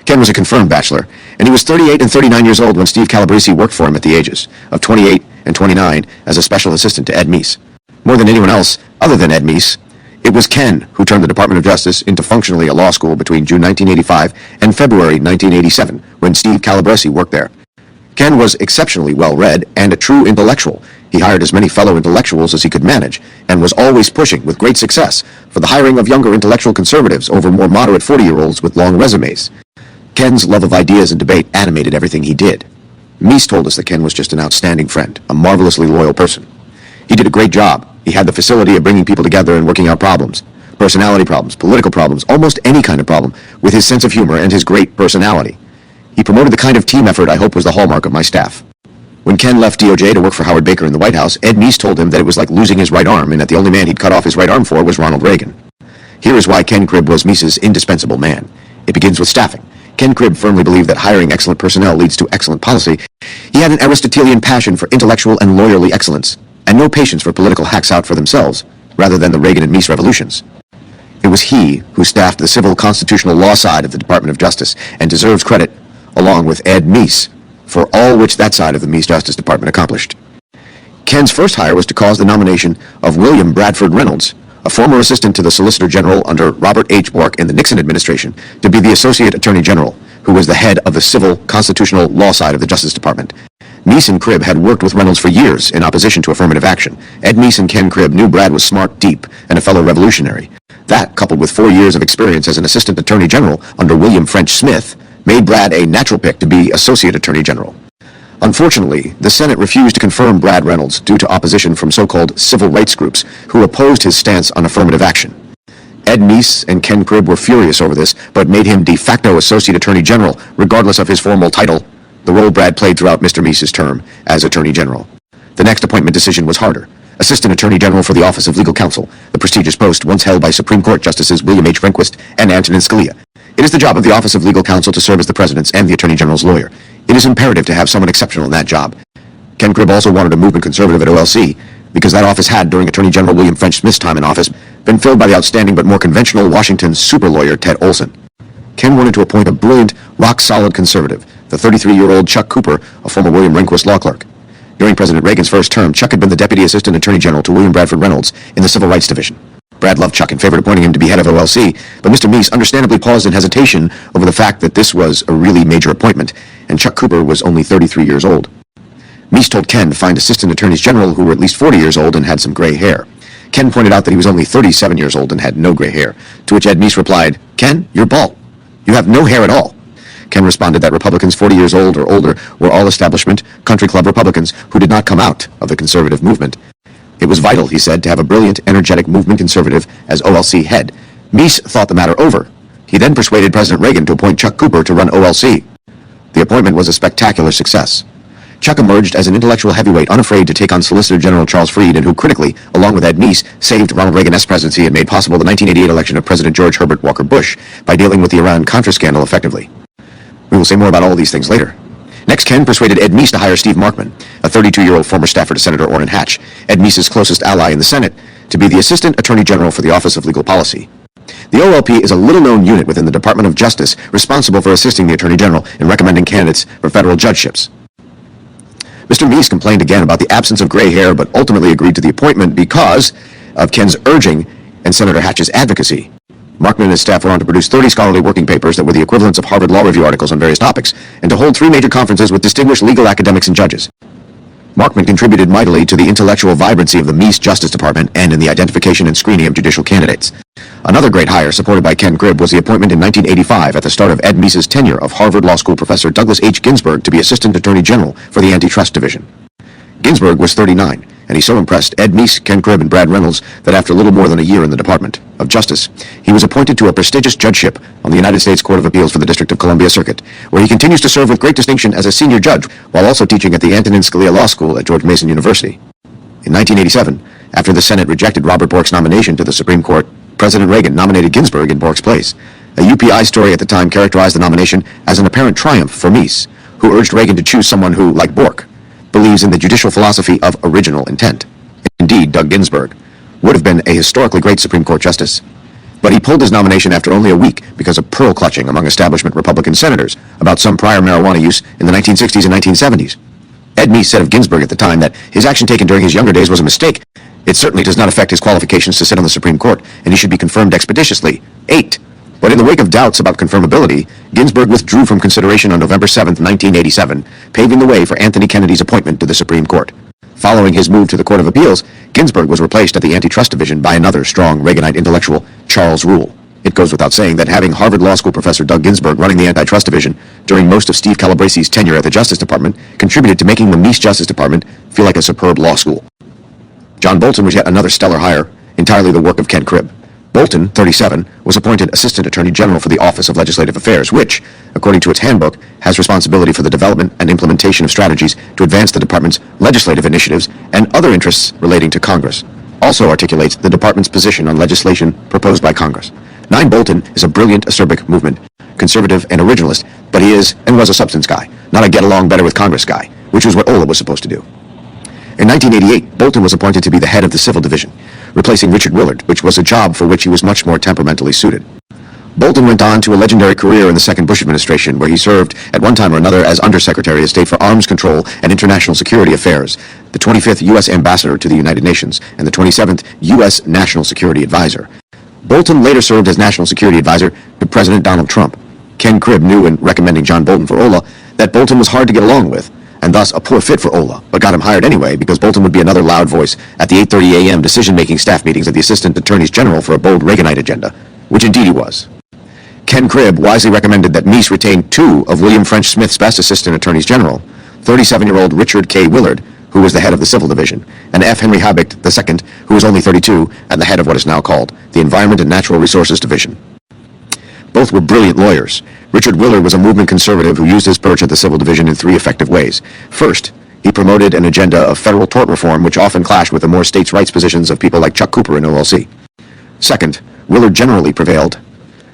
Ken was a confirmed bachelor, and he was 38 and 39 years old when Steve Calabrese worked for him at the ages of 28 and 29 as a special assistant to Ed Meese. More than anyone else, other than Ed Meese, it was Ken who turned the Department of Justice into functionally a law school between June 1985 and February 1987, when Steve Calabrese worked there. Ken was exceptionally well-read and a true intellectual. He hired as many fellow intellectuals as he could manage, and was always pushing, with great success, for the hiring of younger intellectual conservatives over more moderate 40-year-olds with long resumes. Ken's love of ideas and debate animated everything he did. Meese told us that Ken was just an outstanding friend, a marvelously loyal person. He did a great job. He had the facility of bringing people together and working out problems. Personality problems, political problems, almost any kind of problem, with his sense of humor and his great personality. He promoted the kind of team effort I hope was the hallmark of my staff. When Ken left DOJ to work for Howard Baker in the White House, Ed Meese told him that it was like losing his right arm and that the only man he'd cut off his right arm for was Ronald Reagan. Here is why Ken Cribb was Meese's indispensable man. It begins with staffing. Ken Cribb firmly believed that hiring excellent personnel leads to excellent policy. He had an Aristotelian passion for intellectual and lawyerly excellence, and no patience for political hacks out for themselves, rather than the Reagan and Meese revolutions. It was he who staffed the civil constitutional law side of the Department of Justice, and deserves credit, along with Ed Meese, for all which that side of the Meese Justice Department accomplished. Ken's first hire was to cause the nomination of William Bradford Reynolds, a former assistant to the Solicitor General under Robert H. Bork in the Nixon administration, to be the Associate Attorney General, who was the head of the civil constitutional law side of the Justice Department. Meese and Cribb had worked with Reynolds for years in opposition to affirmative action. Ed Meese and Ken Cribb knew Brad was smart, deep, and a fellow revolutionary. That, coupled with 4 years of experience as an Assistant Attorney General under William French Smith, made Brad a natural pick to be Associate Attorney General. Unfortunately, the Senate refused to confirm Brad Reynolds due to opposition from so-called civil rights groups who opposed his stance on affirmative action. Ed Meese and Ken Cribb were furious over this, but made him de facto Associate Attorney General, regardless of his formal title, the role Brad played throughout Mr. Meese's term as Attorney General. The next appointment decision was harder. Assistant Attorney General for the Office of Legal Counsel, the prestigious post once held by Supreme Court Justices William H. Rehnquist and Antonin Scalia. It is the job of the Office of Legal Counsel to serve as the President's and the Attorney General's lawyer. It is imperative to have someone exceptional in that job. Ken Cribb also wanted a movement conservative at OLC, because that office had, during Attorney General William French Smith's time in office, been filled by the outstanding but more conventional Washington super lawyer Ted Olson. Ken wanted to appoint a brilliant, rock-solid conservative, the 33-year-old Chuck Cooper, a former William Rehnquist law clerk. During President Reagan's first term, Chuck had been the Deputy Assistant Attorney General to William Bradford Reynolds in the Civil Rights Division. Brad loved Chuck and favored appointing him to be head of OLC, but Mr. Meese understandably paused in hesitation over the fact that this was a really major appointment, and Chuck Cooper was only 33 years old. Meese told Ken to find Assistant Attorneys General who were at least 40 years old and had some gray hair. Ken pointed out that he was only 37 years old and had no gray hair, to which Ed Meese replied, "Ken, you're bald. You have no hair at all." Ken responded that Republicans 40 years old or older were all establishment, country club Republicans who did not come out of the conservative movement. It was vital, he said, to have a brilliant, energetic movement conservative as OLC head. Meese thought the matter over. He then persuaded President Reagan to appoint Chuck Cooper to run OLC. The appointment was a spectacular success. Chuck emerged as an intellectual heavyweight unafraid to take on Solicitor General Charles Fried, and who critically, along with Ed Meese, saved Ronald Reagan's presidency and made possible the 1988 election of President George Herbert Walker Bush by dealing with the Iran-Contra scandal effectively. We will say more about all these things later. Next, Ken persuaded Ed Meese to hire Steve Markman, a 32-year-old former staffer to Senator Orrin Hatch, Ed Meese's closest ally in the Senate, to be the Assistant Attorney General for the Office of Legal Policy. The OLP is a little-known unit within the Department of Justice responsible for assisting the Attorney General in recommending candidates for federal judgeships. Mr. Meese complained again about the absence of gray hair, but ultimately agreed to the appointment because of Ken's urging and Senator Hatch's advocacy. Markman and his staff were on to produce 30 scholarly working papers that were the equivalents of Harvard Law Review articles on various topics, and to hold 3 major conferences with distinguished legal academics and judges. Markman contributed mightily to the intellectual vibrancy of the Meese Justice Department and in the identification and screening of judicial candidates. Another great hire supported by Ken Cribb was the appointment in 1985 at the start of Ed Meese's tenure of Harvard Law School professor Douglas H. Ginsburg to be Assistant Attorney General for the Antitrust Division. Ginsburg was 39, and he so impressed Ed Meese, Ken Cribb, and Brad Reynolds that after little more than a year in the department, of Justice, he was appointed to a prestigious judgeship on the United States Court of Appeals for the District of Columbia Circuit, where he continues to serve with great distinction as a senior judge, while also teaching at the Antonin Scalia Law School at George Mason University. In 1987, after the Senate rejected Robert Bork's nomination to the Supreme Court, President Reagan nominated Ginsburg in Bork's place. A UPI story at the time characterized the nomination as an apparent triumph for Meese, who urged Reagan to choose someone who, like Bork, believes in the judicial philosophy of original intent. Indeed, Doug Ginsburg would have been a historically great Supreme Court justice. But he pulled his nomination after only a week because of pearl clutching among establishment Republican senators about some prior marijuana use in the 1960s and 1970s. Ed Meese said of Ginsburg at the time that his action taken during his younger days was a mistake. It certainly does not affect his qualifications to sit on the Supreme Court, and he should be confirmed expeditiously. 8. But in the wake of doubts about confirmability, Ginsburg withdrew from consideration on November 7, 1987, paving the way for Anthony Kennedy's appointment to the Supreme Court. Following his move to the Court of Appeals, Ginsburg was replaced at the Antitrust Division by another strong Reaganite intellectual, Charles Rule. It goes without saying that having Harvard Law School professor Doug Ginsburg running the Antitrust Division during most of Steve Calabresi's tenure at the Justice Department contributed to making the Meese Justice Department feel like a superb law school. John Bolton was yet another stellar hire, entirely the work of Ken Cribb. Bolton, 37, was appointed Assistant Attorney General for the Office of Legislative Affairs, which, according to its handbook, has responsibility for the development and implementation of strategies to advance the department's legislative initiatives and other interests relating to Congress. Also articulates the department's position on legislation proposed by Congress. 9. Bolton is a brilliant acerbic movement, conservative and originalist, but he is and was a substance guy, not a get-along-better-with-Congress guy, which was what Ola was supposed to do. In 1988, Bolton was appointed to be the head of the Civil Division, replacing Richard Willard, which was a job for which he was much more temperamentally suited. Bolton went on to a legendary career in the second Bush administration, where he served at one time or another as Undersecretary of State for Arms Control and International Security Affairs, the 25th U.S. Ambassador to the United Nations, and the 27th U.S. National Security Advisor. Bolton later served as National Security Advisor to President Donald Trump. Ken Cribb knew in recommending John Bolton for Ola that Bolton was hard to get along with, and thus a poor fit for Ola, but got him hired anyway because Bolton would be another loud voice at the 8:30 a.m. decision-making staff meetings of the Assistant Attorneys General for a bold Reaganite agenda, which indeed he was. Ken Cribb wisely recommended that Meese retain 2 of William French Smith's best Assistant Attorneys General, 37-year-old Richard K. Willard, who was the head of the Civil Division, and F. Henry Habicht II, who was only 32 and the head of what is now called the Environment and Natural Resources Division. Both were brilliant lawyers. Richard Willard was a movement conservative who used his perch at the Civil Division in 3 effective ways. First, he promoted an agenda of federal tort reform which often clashed with the more states' rights positions of people like Chuck Cooper in OLC. Second, Willard generally prevailed.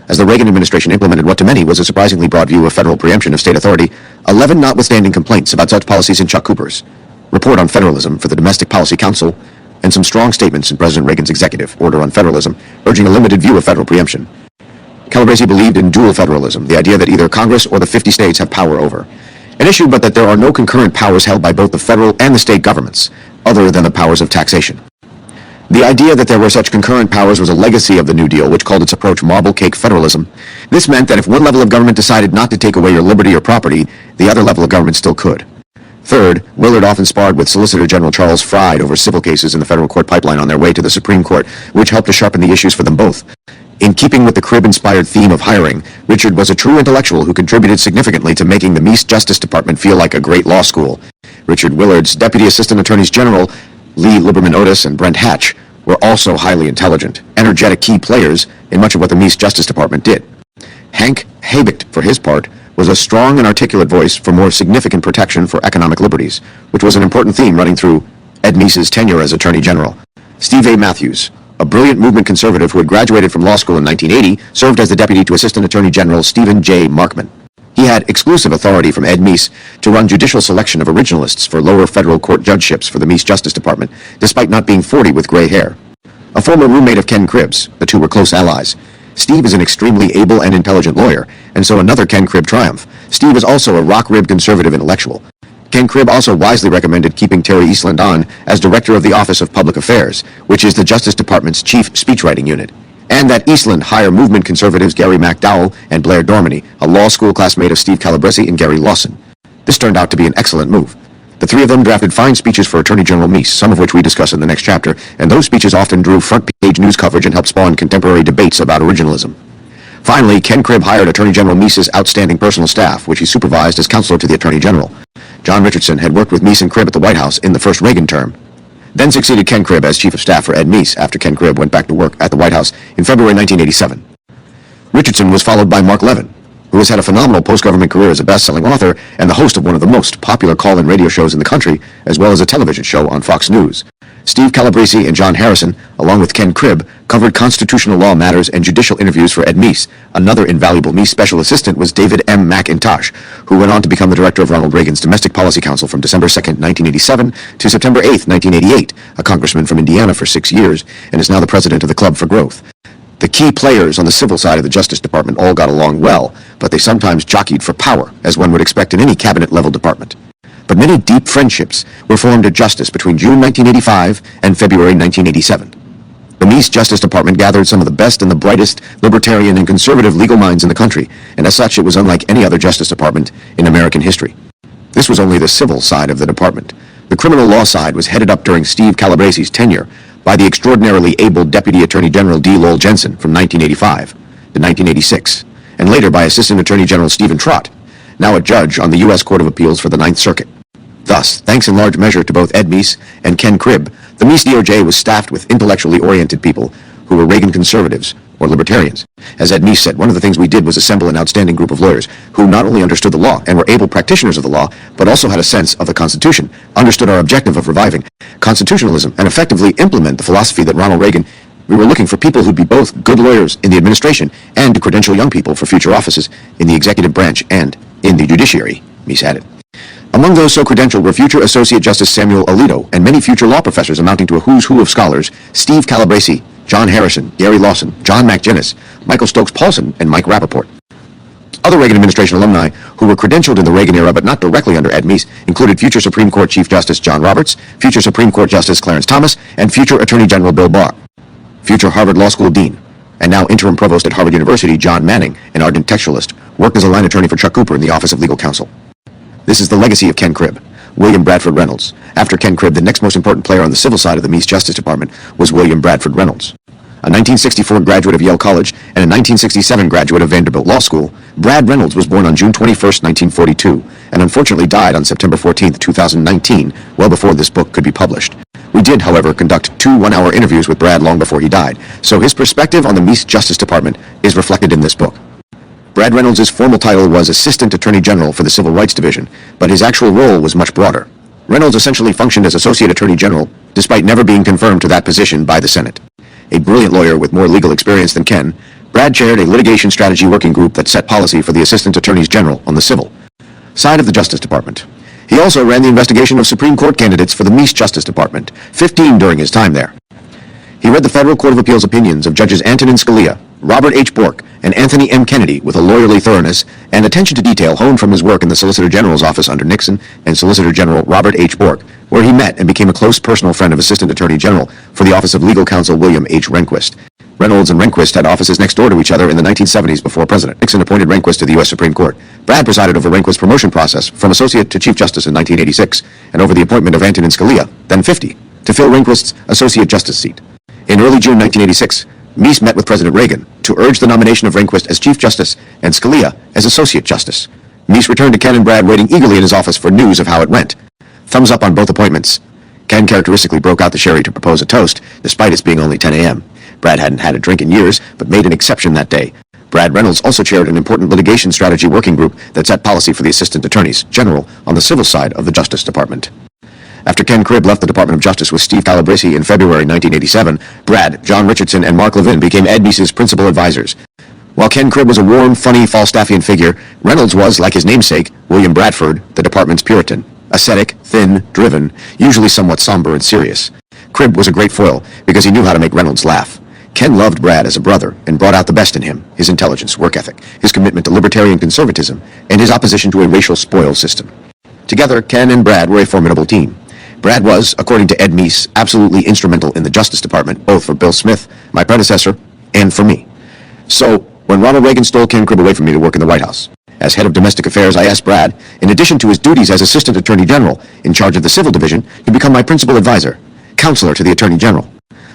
As the Reagan administration implemented what to many was a surprisingly broad view of federal preemption of state authority, 11 notwithstanding complaints about such policies in Chuck Cooper's Report on Federalism for the Domestic Policy Council, and some strong statements in President Reagan's Executive Order on Federalism, urging a limited view of federal preemption. Calabresi believed in dual federalism, the idea that either Congress or the 50 states have power over an issue, but that there are no concurrent powers held by both the federal and the state governments, other than the powers of taxation. The idea that there were such concurrent powers was a legacy of the New Deal, which called its approach marble cake federalism. This meant that if one level of government decided not to take away your liberty or property, the other level of government still could. Third, Willard often sparred with Solicitor General Charles Fried over civil cases in the federal court pipeline on their way to the Supreme Court, which helped to sharpen the issues for them both. In keeping with the Cribb-inspired theme of hiring, Richard was a true intellectual who contributed significantly to making the Meese Justice Department feel like a great law school. Richard Willard's Deputy Assistant Attorneys General, Lee Liberman Otis and Brent Hatch, were also highly intelligent, energetic key players in much of what the Meese Justice Department did. Hank Habicht, for his part, was a strong and articulate voice for more significant protection for economic liberties, which was an important theme running through Ed Meese's tenure as Attorney General. Steve A. Matthews, a brilliant movement conservative who had graduated from law school in 1980, served as the deputy to Assistant Attorney General Stephen J. Markman. He had exclusive authority from Ed Meese to run judicial selection of originalists for lower federal court judgeships for the Meese Justice Department, despite not being 40 with gray hair. A former roommate of Ken Cribb's, the two were close allies. Steve is an extremely able and intelligent lawyer, and so another Ken Cribb triumph. Steve is also a rock-ribbed conservative intellectual. Ken Cribb also wisely recommended keeping Terry Eastland on as director of the Office of Public Affairs, which is the Justice Department's chief speechwriting unit, and that Eastland hire movement conservatives Gary McDowell and Blair Dorminey, a law school classmate of Steve Calabresi and Gary Lawson. This turned out to be an excellent move. The three of them drafted fine speeches for Attorney General Meese, some of which we discuss in the next chapter, and those speeches often drew front-page news coverage and helped spawn contemporary debates about originalism. Finally, Ken Cribb hired Attorney General Meese's outstanding personal staff, which he supervised as counselor to the Attorney General. John Richardson had worked with Meese and Cribb at the White House in the first Reagan term. then succeeded Ken Cribb as Chief of Staff for Ed Meese after Ken Cribb went back to work at the White House in February 1987. Richardson was followed by Mark Levin, who has had a phenomenal post-government career as a best-selling author and the host of one of the most popular call-in radio shows in the country, as well as a television show on Fox News. Steve Calabrese and John Harrison, along with Ken Cribb, covered constitutional law matters and judicial interviews for Ed Meese. Another invaluable Meese special assistant was David M. McIntosh, who went on to become the director of Ronald Reagan's Domestic Policy Council from December 2, 1987 to September 8, 1988, a congressman from Indiana for 6 years, and is now the president of the Club for Growth. The key players on the civil side of the Justice Department all got along well, but they sometimes jockeyed for power, as one would expect in any cabinet-level department. But many deep friendships were formed at Justice between June 1985 and February 1987. The Meese Justice Department gathered some of the best and the brightest libertarian and conservative legal minds in the country, and as such it was unlike any other Justice Department in American history. This was only the civil side of the department. The criminal law side was headed up during Steve Calabrese's tenure by the extraordinarily able Deputy Attorney General D. Lowell Jensen from 1985 to 1986, and later by Assistant Attorney General Stephen Trott, now a judge on the U.S. Court of Appeals for the Ninth Circuit. Thus, thanks in large measure to both Ed Meese and Ken Cribb, the Meese DOJ was staffed with intellectually oriented people who were Reagan conservatives or libertarians. As Ed Meese said, one of the things we did was assemble an outstanding group of lawyers who not only understood the law and were able practitioners of the law, but also had a sense of the Constitution, understood our objective of reviving constitutionalism, and effectively implement the philosophy that Ronald Reagan. We were looking for people who'd be both good lawyers in the administration and to credential young people for future offices in the executive branch and in the judiciary, Meese added. Among those so credentialed were future Associate Justice Samuel Alito and many future law professors amounting to a who's who of scholars: Steve Calabrese, John Harrison, Gary Lawson, John McGinnis, Michael Stokes Paulson, and Mike Rappaport. Other Reagan administration alumni who were credentialed in the Reagan era but not directly under Ed Meese included future Supreme Court Chief Justice John Roberts, future Supreme Court Justice Clarence Thomas, and future Attorney General Bill Barr, future Harvard Law School Dean, and now interim provost at Harvard University John Manning, an ardent textualist, worked as a line attorney for Chuck Cooper in the Office of Legal Counsel. This is the legacy of Ken Cribb, William Bradford Reynolds. After Ken Cribb, the next most important player on the civil side of the Meese Justice Department was William Bradford Reynolds. A 1964 graduate of Yale College and a 1967 graduate of Vanderbilt Law School, Brad Reynolds was born on June 21, 1942, and unfortunately died on September 14, 2019, well before this book could be published. We did, however, conduct 2 one-hour interviews with Brad long before he died, so his perspective on the Meese Justice Department is reflected in this book. Brad Reynolds' formal title was Assistant Attorney General for the Civil Rights Division, but his actual role was much broader. Reynolds essentially functioned as Associate Attorney General, despite never being confirmed to that position by the Senate. A brilliant lawyer with more legal experience than Ken, Brad chaired a litigation strategy working group that set policy for the Assistant Attorneys General on the civil side of the Justice Department. He also ran the investigation of Supreme Court candidates for the Meese Justice Department, 15 during his time there. He read the Federal Court of Appeals opinions of Judges Antonin Scalia, Robert H. Bork, and Anthony M. Kennedy with a lawyerly thoroughness and attention to detail honed from his work in the Solicitor General's office under Nixon and Solicitor General Robert H. Bork, where he met and became a close personal friend of Assistant Attorney General for the Office of Legal Counsel William H. Rehnquist. Reynolds and Rehnquist had offices next door to each other in the 1970s before President Nixon appointed Rehnquist to the U.S. Supreme Court. Brad presided over Rehnquist's promotion process from Associate to Chief Justice in 1986 and over the appointment of Antonin Scalia, then 50, to fill Rehnquist's Associate Justice seat. In early June 1986, Meese met with President Reagan to urge the nomination of Rehnquist as Chief Justice and Scalia as Associate Justice. Meese returned to Ken and Brad waiting eagerly in his office for news of how it went. Thumbs up on both appointments. Ken characteristically broke out the sherry to propose a toast, despite it being only 10 a.m. Brad hadn't had a drink in years, but made an exception that day. Brad Reynolds also chaired an important litigation strategy working group that set policy for the Assistant Attorneys General on the civil side of the Justice Department. After Ken Cribb left the Department of Justice with Steve Calabrese in February 1987, Brad, John Richardson, and Mark Levin became Ed Meese's principal advisors. While Ken Cribb was a warm, funny Falstaffian figure, Reynolds was, like his namesake, William Bradford, the department's Puritan. Ascetic, thin, driven, usually somewhat somber and serious. Cribb was a great foil because he knew how to make Reynolds laugh. Ken loved Brad as a brother and brought out the best in him, his intelligence, work ethic, his commitment to libertarian conservatism, and his opposition to a racial spoil system. Together, Ken and Brad were a formidable team. Brad was, according to Ed Meese, absolutely instrumental in the Justice Department, both for Bill Smith, my predecessor, and for me. So, when Ronald Reagan stole Ken Cribb away from me to work in the White House, as head of domestic affairs, I asked Brad, in addition to his duties as Assistant Attorney General in charge of the Civil Division, to become my principal advisor, counselor to the Attorney General.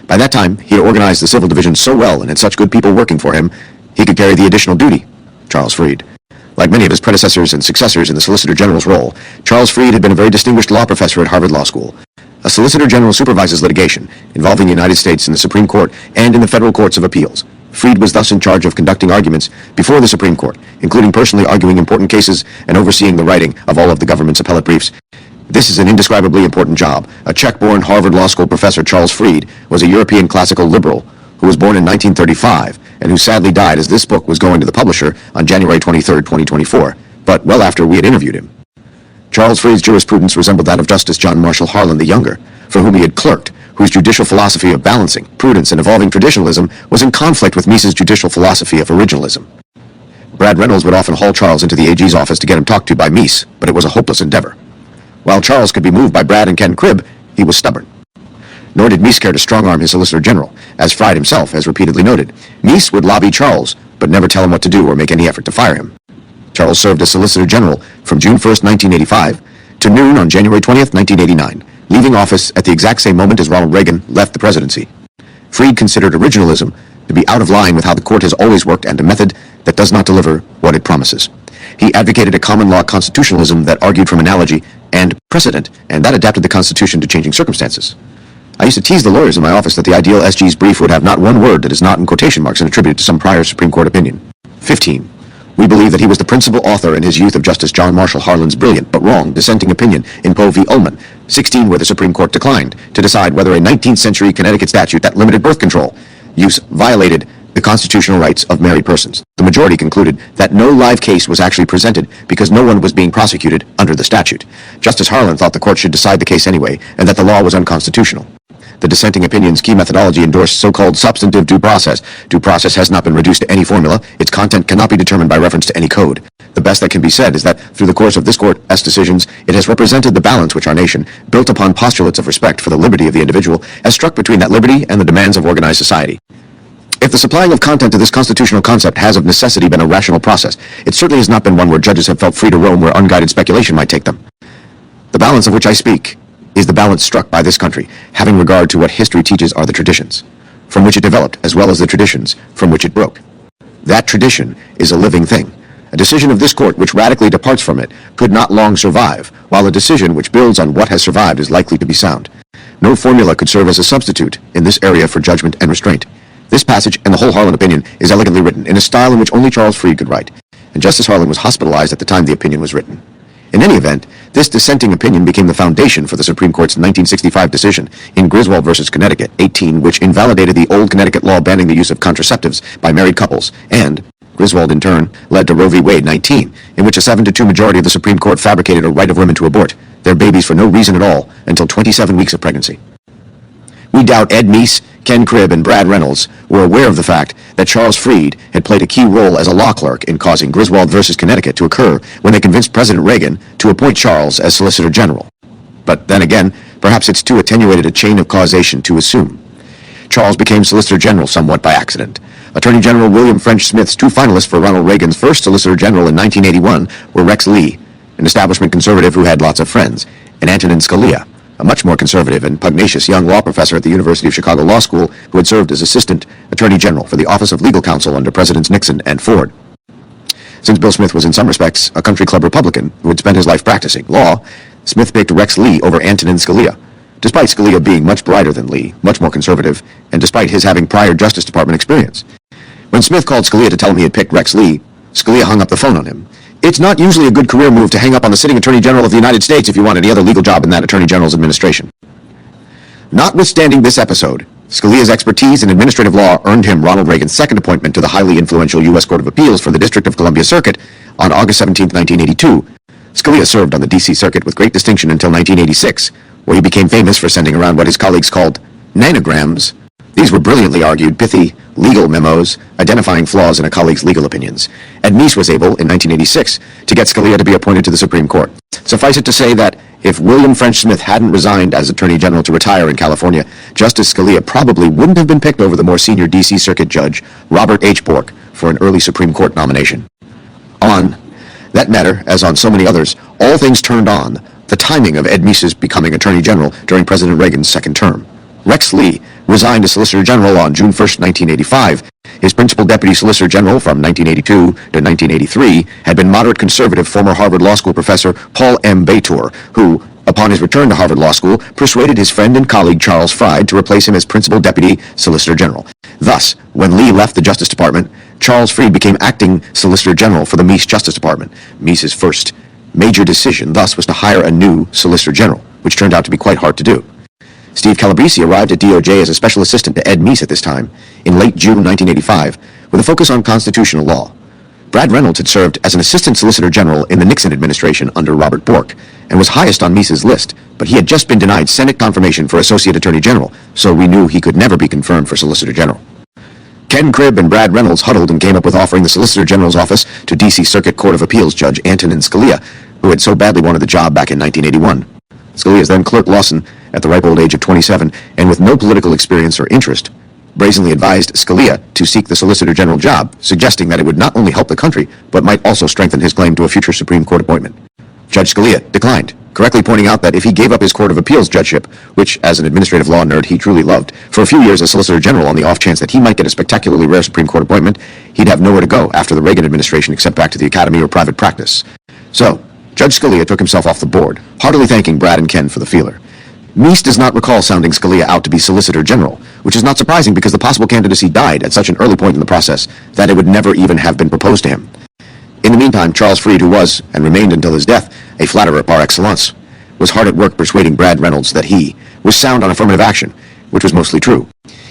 By that time, he had organized the Civil Division so well and had such good people working for him, he could carry the additional duty. Charles Freed. Like many of his predecessors and successors in the Solicitor General's role, Charles Freed had been a very distinguished law professor at Harvard Law School. A Solicitor General supervises litigation involving the United States in the Supreme Court and in the federal courts of appeals. Freed was thus in charge of conducting arguments before the Supreme Court, including personally arguing important cases and overseeing the writing of all of the government's appellate briefs. This is an indescribably important job. A Czech-born Harvard Law School professor, Charles Freed, was a European classical liberal who was born in 1935 and who sadly died as this book was going to the publisher on January 23, 2024, but well after we had interviewed him. Charles Freed's jurisprudence resembled that of Justice John Marshall Harlan the Younger, for whom he had clerked, whose judicial philosophy of balancing, prudence, and evolving traditionalism was in conflict with Meese's judicial philosophy of originalism. Brad Reynolds would often haul Charles into the AG's office to get him talked to by Meese, but it was a hopeless endeavor. While Charles could be moved by Brad and Ken Cribb, he was stubborn. Nor did Meese care to strong-arm his Solicitor General, as Fried himself has repeatedly noted. Meese would lobby Charles, but never tell him what to do or make any effort to fire him. Charles served as Solicitor General from June 1, 1985, to noon on January 20, 1989, leaving office at the exact same moment as Ronald Reagan left the presidency. Freed considered originalism to be out of line with how the court has always worked and a method that does not deliver what it promises. He advocated a common law constitutionalism that argued from analogy and precedent, and that adapted the Constitution to changing circumstances. I used to tease the lawyers in my office that the ideal SG's brief would have not one word that is not in quotation marks and attributed to some prior Supreme Court opinion. 15. We believe that he was the principal author in his youth of Justice John Marshall Harlan's brilliant but wrong dissenting opinion in Poe v. Ullman. 16, where the Supreme Court declined to decide whether a 19th century Connecticut statute that limited birth control use violated the constitutional rights of married persons. The majority concluded that no live case was actually presented because no one was being prosecuted under the statute. Justice Harlan thought the court should decide the case anyway, and that the law was unconstitutional. The dissenting opinion's key methodology endorsed so-called substantive due process. Due process has not been reduced to any formula. Its content cannot be determined by reference to any code. The best that can be said is that through the course of this court's decisions, it has represented the balance which our nation, built upon postulates of respect for the liberty of the individual, has struck between that liberty and the demands of organized society. If the supplying of content to this constitutional concept has of necessity been a rational process, it certainly has not been one where judges have felt free to roam where unguided speculation might take them. The balance of which I speak is the balance struck by this country, having regard to what history teaches are the traditions, from which it developed, as well as the traditions from which it broke. That tradition is a living thing. A decision of this court which radically departs from it could not long survive, while a decision which builds on what has survived is likely to be sound. No formula could serve as a substitute in this area for judgment and restraint. This passage and the whole Harlan opinion is elegantly written in a style in which only Charles Freed could write, and Justice Harlan was hospitalized at the time the opinion was written. In any event, this dissenting opinion became the foundation for the Supreme Court's 1965 decision in Griswold v. Connecticut 18, which invalidated the old Connecticut law banning the use of contraceptives by married couples, and Griswold, in turn, led to Roe v. Wade 19, in which a 7-2 majority of the Supreme Court fabricated a right of women to abort their babies for no reason at all until 27 weeks of pregnancy. We doubt Ed Meese, Ken Cribb, and Brad Reynolds were aware of the fact that Charles Freed had played a key role as a law clerk in causing Griswold v. Connecticut to occur when they convinced President Reagan to appoint Charles as Solicitor General. But then again, perhaps it's too attenuated a chain of causation to assume. Charles became Solicitor General somewhat by accident. Attorney General William French Smith's two finalists for Ronald Reagan's first Solicitor General in 1981 were Rex Lee, an establishment conservative who had lots of friends, and Antonin Scalia, a much more conservative and pugnacious young law professor at the University of Chicago Law School who had served as Assistant Attorney General for the Office of Legal Counsel under Presidents Nixon and Ford. Since Bill Smith was in some respects a country club Republican who had spent his life practicing law, Smith picked Rex Lee over Antonin Scalia. Despite Scalia being much brighter than Lee, much more conservative, and despite his having prior Justice Department experience. When Smith called Scalia to tell him he had picked Rex Lee, Scalia hung up the phone on him. It's not usually a good career move to hang up on the sitting Attorney General of the United States if you want any other legal job in that Attorney General's administration. Notwithstanding this episode, Scalia's expertise in administrative law earned him Ronald Reagan's second appointment to the highly influential U.S. Court of Appeals for the District of Columbia Circuit on August 17, 1982. Scalia served on the D.C. Circuit with great distinction until 1986, where he became famous for sending around what his colleagues called nanograms. These were brilliantly argued, pithy, legal memos identifying flaws in a colleague's legal opinions. Ed Meese was able, in 1986, to get Scalia to be appointed to the Supreme Court. Suffice it to say that if William French Smith hadn't resigned as Attorney General to retire in California, Justice Scalia probably wouldn't have been picked over the more senior D.C. Circuit Judge Robert H. Bork for an early Supreme Court nomination. On that matter, as on so many others, all things turned on the timing of Ed Meese's becoming Attorney General during President Reagan's second term. Rex Lee resigned as Solicitor General on June 1, 1985. His principal deputy Solicitor General from 1982 to 1983 had been moderate conservative former Harvard Law School professor Paul M. Bator, who, upon his return to Harvard Law School, persuaded his friend and colleague Charles Fried to replace him as Principal Deputy Solicitor General. Thus, when Lee left the Justice Department, Charles Fried became acting Solicitor General for the Meese Justice Department. Meese's first major decision, thus, was to hire a new Solicitor General, which turned out to be quite hard to do. Steve Calabrese arrived at DOJ as a special assistant to Ed Meese at this time, in late June 1985, with a focus on constitutional law. Brad Reynolds had served as an assistant solicitor general in the Nixon administration under Robert Bork, and was highest on Meese's list, but he had just been denied Senate confirmation for Associate Attorney General, so we knew he could never be confirmed for Solicitor General. Ken Cribb and Brad Reynolds huddled and came up with offering the Solicitor General's office to D.C. Circuit Court of Appeals Judge Antonin Scalia, who had so badly wanted the job back in 1981. Scalia's then Clerk Lawson, at the ripe old age of 27, and with no political experience or interest, brazenly advised Scalia to seek the Solicitor General job, suggesting that it would not only help the country, but might also strengthen his claim to a future Supreme Court appointment. Judge Scalia declined, correctly pointing out that if he gave up his Court of Appeals judgeship, which, as an administrative law nerd, he truly loved, for a few years as Solicitor General on the off chance that he might get a spectacularly rare Supreme Court appointment, he'd have nowhere to go after the Reagan administration except back to the academy or private practice. So, Judge Scalia took himself off the board, heartily thanking Brad and Ken for the feeler. Meese does not recall sounding Scalia out to be Solicitor General, which is not surprising because the possible candidacy died at such an early point in the process that it would never even have been proposed to him. In the meantime, Charles Fried, who was, and remained until his death, a flatterer par excellence, was hard at work persuading Brad Reynolds that he was sound on affirmative action, which was mostly true.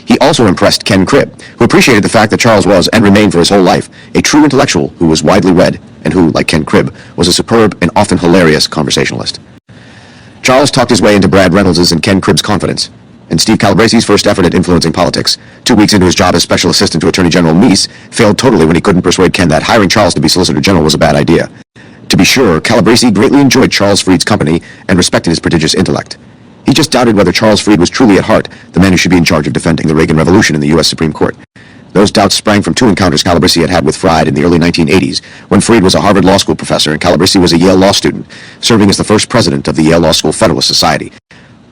He also impressed Ken Cribb, who appreciated the fact that Charles was, and remained for his whole life, a true intellectual who was widely read, and who, like Ken Cribb, was a superb and often hilarious conversationalist. Charles talked his way into Brad Reynolds' and Ken Cribb's confidence, and Steve Calabrese's first effort at influencing politics, 2 weeks into his job as special assistant to Attorney General Meese, failed totally when he couldn't persuade Ken that hiring Charles to be Solicitor General was a bad idea. To be sure, Calabrese greatly enjoyed Charles Fried's company and respected his prodigious intellect. He just doubted whether Charles Fried was truly at heart the man who should be in charge of defending the Reagan Revolution in the U.S. Supreme Court. Those doubts sprang from 2 encounters Calabrese had had with Fried in the early 1980s, when Fried was a Harvard Law School professor and Calabrese was a Yale Law student, serving as the first president of the Yale Law School Federalist Society.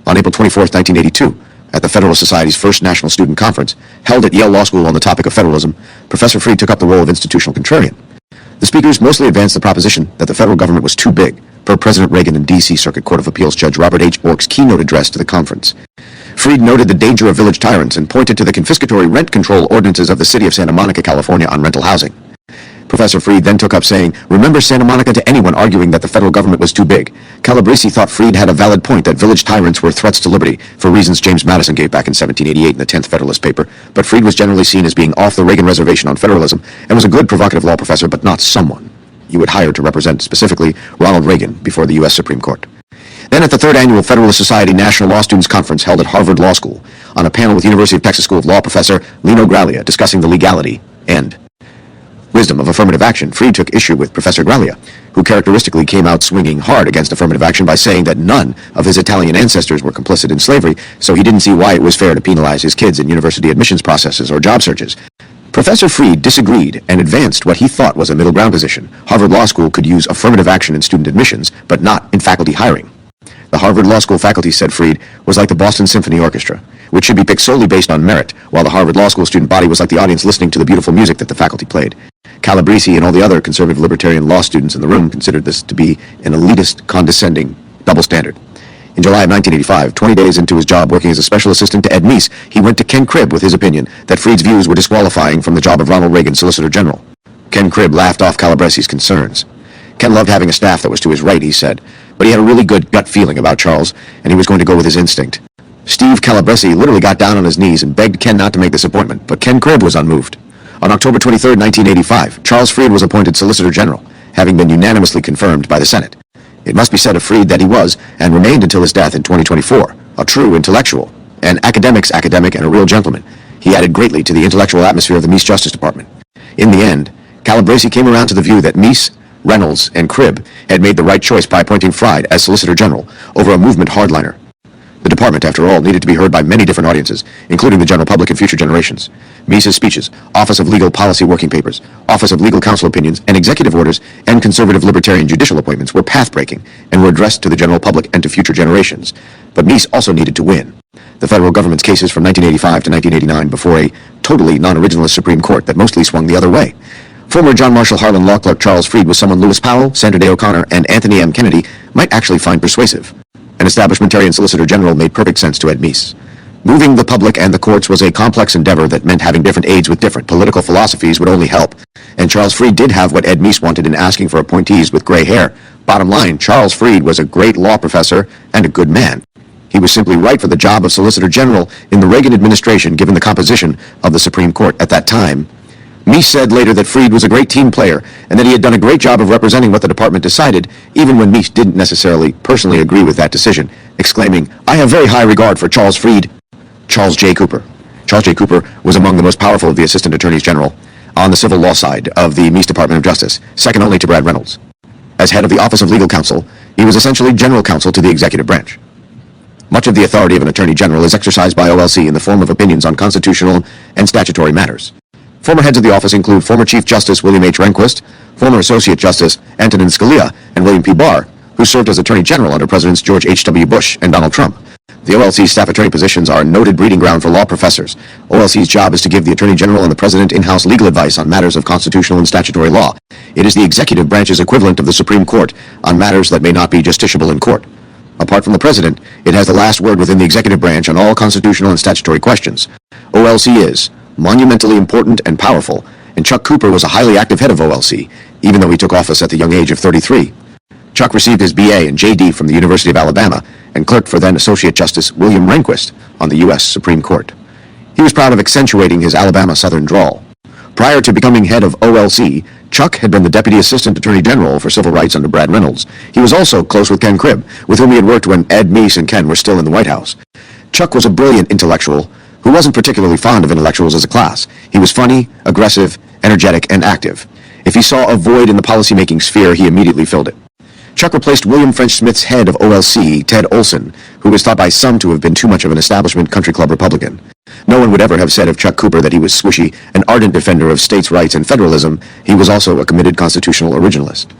On April 24, 1982, at the Federalist Society's first National Student Conference, held at Yale Law School on the topic of federalism, Professor Fried took up the role of institutional contrarian. The speakers mostly advanced the proposition that the federal government was too big, per President Reagan and D.C. Circuit Court of Appeals Judge Robert H. Bork's keynote address to the conference. Fried noted the danger of village tyrants and pointed to the confiscatory rent control ordinances of the city of Santa Monica, California on rental housing. Professor Fried then took up saying, "Remember Santa Monica," to anyone arguing that the federal government was too big. Calabrese thought Fried had a valid point that village tyrants were threats to liberty, for reasons James Madison gave back in 1788 in the 10th Federalist paper, but Fried was generally seen as being off the Reagan reservation on federalism, and was a good provocative law professor, but not someone you would hire to represent, specifically, Ronald Reagan before the U.S. Supreme Court. Then at the 3rd Annual Federalist Society National Law Students Conference held at Harvard Law School, on a panel with University of Texas School of Law professor Lino Graglia discussing the legality and wisdom of affirmative action, Fried took issue with Professor Graglia, who characteristically came out swinging hard against affirmative action by saying that none of his Italian ancestors were complicit in slavery, so he didn't see why it was fair to penalize his kids in university admissions processes or job searches. Professor Fried disagreed and advanced what he thought was a middle ground position. Harvard Law School could use affirmative action in student admissions, but not in faculty hiring. The Harvard Law School faculty, said Fried, was like the Boston Symphony Orchestra, which should be picked solely based on merit, while the Harvard Law School student body was like the audience listening to the beautiful music that the faculty played. Calabrese and all the other conservative libertarian law students in the room considered this to be an elitist, condescending double standard. In July of 1985, 20 days into his job working as a special assistant to Ed Meese, he went to Ken Cribb with his opinion that Fried's views were disqualifying from the job of Ronald Reagan Solicitor General. Ken Cribb laughed off Calabrese's concerns. Ken loved having a staff that was to his right, he said, but he had a really good gut feeling about Charles, and he was going to go with his instinct. Steve Calabrese literally got down on his knees and begged Ken not to make this appointment, but Ken Cribb was unmoved. On October 23, 1985, Charles Fried was appointed Solicitor General, having been unanimously confirmed by the Senate. It must be said of Fried that he was, and remained until his death in 2024, a true intellectual, an academic's academic and a real gentleman. He added greatly to the intellectual atmosphere of the Meese Justice Department. In the end, Calabrese came around to the view that Meese, Reynolds, and Cribb had made the right choice by appointing Fried as Solicitor General over a movement hardliner. The department, after all, needed to be heard by many different audiences, including the general public and future generations. Meese's speeches, Office of Legal Policy Working Papers, Office of Legal Counsel Opinions, and executive orders, and conservative libertarian judicial appointments were path-breaking and were addressed to the general public and to future generations. But Meese also needed to win. The federal government's cases from 1985 to 1989 before a totally non-originalist Supreme Court that mostly swung the other way. Former John Marshall Harlan law clerk Charles Fried was someone Lewis Powell, Sandra Day O'Connor, and Anthony M. Kennedy might actually find persuasive. An establishmentarian Solicitor General made perfect sense to Ed Meese. Moving the public and the courts was a complex endeavor that meant having different aides with different political philosophies would only help. And Charles Freed did have what Ed Meese wanted in asking for appointees with gray hair. Bottom line, Charles Freed was a great law professor and a good man. He was simply right for the job of Solicitor General in the Reagan administration given the composition of the Supreme Court at that time. Meese said later that Freed was a great team player and that he had done a great job of representing what the department decided, even when Meese didn't necessarily personally agree with that decision, exclaiming, "I have very high regard for Charles Freed." Charles J. Cooper. Charles J. Cooper was among the most powerful of the Assistant Attorneys General on the civil law side of the Meese Department of Justice, second only to Brad Reynolds. As head of the Office of Legal Counsel, he was essentially general counsel to the executive branch. Much of the authority of an Attorney General is exercised by OLC in the form of opinions on constitutional and statutory matters. Former heads of the office include former Chief Justice William H. Rehnquist, former Associate Justice Antonin Scalia, and William P. Barr, who served as Attorney General under Presidents George H.W. Bush and Donald Trump. The OLC's staff attorney positions are a noted breeding ground for law professors. OLC's job is to give the Attorney General and the President in-house legal advice on matters of constitutional and statutory law. It is the executive branch's equivalent of the Supreme Court on matters that may not be justiciable in court. Apart from the President, it has the last word within the executive branch on all constitutional and statutory questions. OLC is monumentally important and powerful, and Chuck Cooper was a highly active head of OLC, even though he took office at the young age of 33. Chuck received his BA and JD from the University of Alabama and clerked for then Associate Justice William Rehnquist on the U.S. Supreme Court. He was proud of accentuating his Alabama Southern drawl. Prior to becoming head of OLC, Chuck had been the Deputy Assistant Attorney General for Civil Rights under Brad Reynolds. He was also close with Ken Cribb, with whom he had worked when Ed Meese and Ken were still in the White House. Chuck was a brilliant intellectual who wasn't particularly fond of intellectuals as a class. He was funny, aggressive, energetic, and active. If he saw a void in the policymaking sphere, he immediately filled it. Chuck replaced William French Smith's head of OLC, Ted Olson, who was thought by some to have been too much of an establishment country club Republican. No one would ever have said of Chuck Cooper that he was swishy, an ardent defender of states' rights and federalism. He was also a committed constitutional originalist.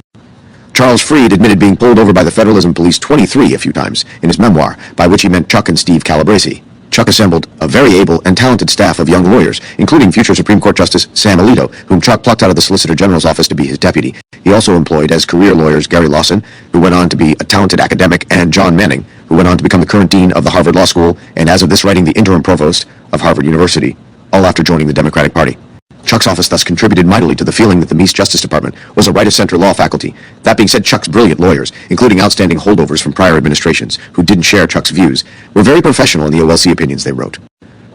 Charles Freed admitted being pulled over by the Federalism Police 23 a few times in his memoir, by which he meant Chuck and Steve Calabresi. Chuck assembled a very able and talented staff of young lawyers, including future Supreme Court Justice Sam Alito, whom Chuck plucked out of the Solicitor General's office to be his deputy. He also employed as career lawyers Gary Lawson, who went on to be a talented academic, and John Manning, who went on to become the current dean of the Harvard Law School and, as of this writing, the interim provost of Harvard University, all after joining the Democratic Party. Chuck's office thus contributed mightily to the feeling that the Meese Justice Department was a right-of-center law faculty. That being said, Chuck's brilliant lawyers, including outstanding holdovers from prior administrations who didn't share Chuck's views, were very professional in the OLC opinions they wrote.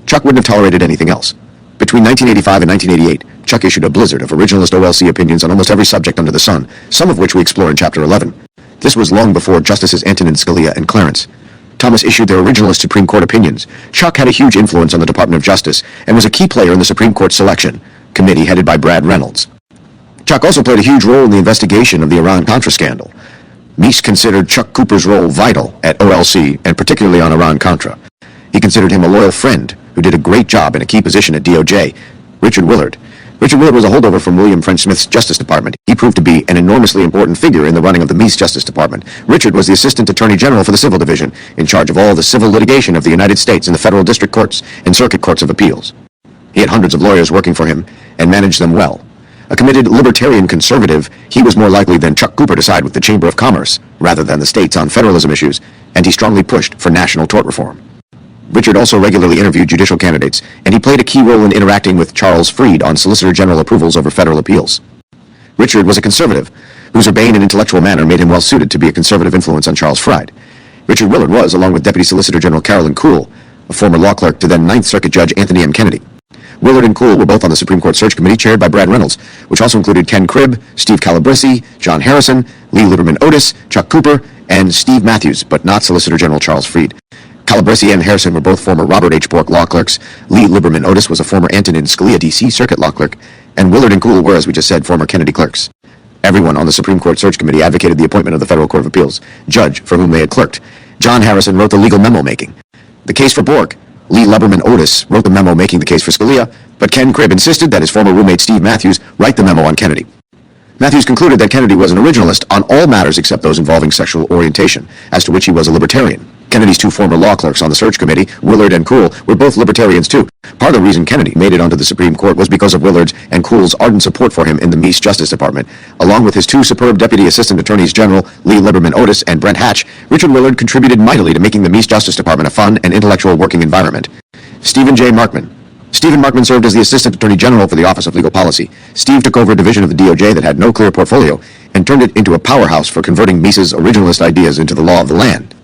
Chuck wouldn't have tolerated anything else. Between 1985 and 1988, Chuck issued a blizzard of originalist OLC opinions on almost every subject under the sun, some of which we explore in Chapter 11. This was long before Justices Antonin Scalia and Clarence Thomas issued their originalist Supreme Court opinions. Chuck had a huge influence on the Department of Justice and was a key player in the Supreme Court selection committee headed by Brad Reynolds. Chuck also played a huge role in the investigation of the Iran-Contra scandal. Meese considered Chuck Cooper's role vital at OLC, and particularly on Iran-Contra. He considered him a loyal friend who did a great job in a key position at DOJ. Richard Willard. Richard Willard was a holdover from William French Smith's Justice Department. He proved to be an enormously important figure in the running of the Meese Justice Department. Richard was the Assistant Attorney General for the Civil Division, in charge of all the civil litigation of the United States in the federal district courts and circuit courts of appeals. He had hundreds of lawyers working for him and managed them well. A committed libertarian conservative, he was more likely than Chuck Cooper to side with the Chamber of Commerce rather than the states on federalism issues, and he strongly pushed for national tort reform. Richard also regularly interviewed judicial candidates, and he played a key role in interacting with Charles Freed on Solicitor General approvals over federal appeals. Richard was a conservative, whose urbane and intellectual manner made him well suited to be a conservative influence on Charles Freed. Richard Willard was, along with Deputy Solicitor General Carolyn Kuhl, a former law clerk to then Ninth Circuit Judge Anthony M. Kennedy. Willard and Kuhl were both on the Supreme Court Search Committee chaired by Brad Reynolds, which also included Ken Cribb, Steve Calabresi, John Harrison, Lee Liberman Otis, Chuck Cooper, and Steve Matthews, but not Solicitor General Charles Freed. Calabresi and Harrison were both former Robert H. Bork law clerks. Lee Liberman Otis was a former Antonin Scalia D.C. Circuit law clerk, and Willard and Kuhl were, as we just said, former Kennedy clerks. Everyone on the Supreme Court Search Committee advocated the appointment of the Federal Court of Appeals judge for whom they had clerked. John Harrison wrote the legal memo making the case for Bork. Lee Liberman Otis wrote the memo making the case for Scalia, but Ken Cribb insisted that his former roommate Steve Matthews write the memo on Kennedy. Matthews concluded that Kennedy was an originalist on all matters except those involving sexual orientation, as to which he was a libertarian. Kennedy's two former law clerks on the search committee, Willard and Cool, were both libertarians too. Part of the reason Kennedy made it onto the Supreme Court was because of Willard's and Cool's ardent support for him in the Meese Justice Department. Along with his two superb Deputy Assistant Attorneys General, Lee Liberman Otis and Brent Hatch, Richard Willard contributed mightily to making the Meese Justice Department a fun and intellectual working environment. Stephen J. Markman. Stephen Markman served as the Assistant Attorney General for the Office of Legal Policy. Steve took over a division of the DOJ that had no clear portfolio and turned it into a powerhouse for converting Meese's originalist ideas into the law of the land.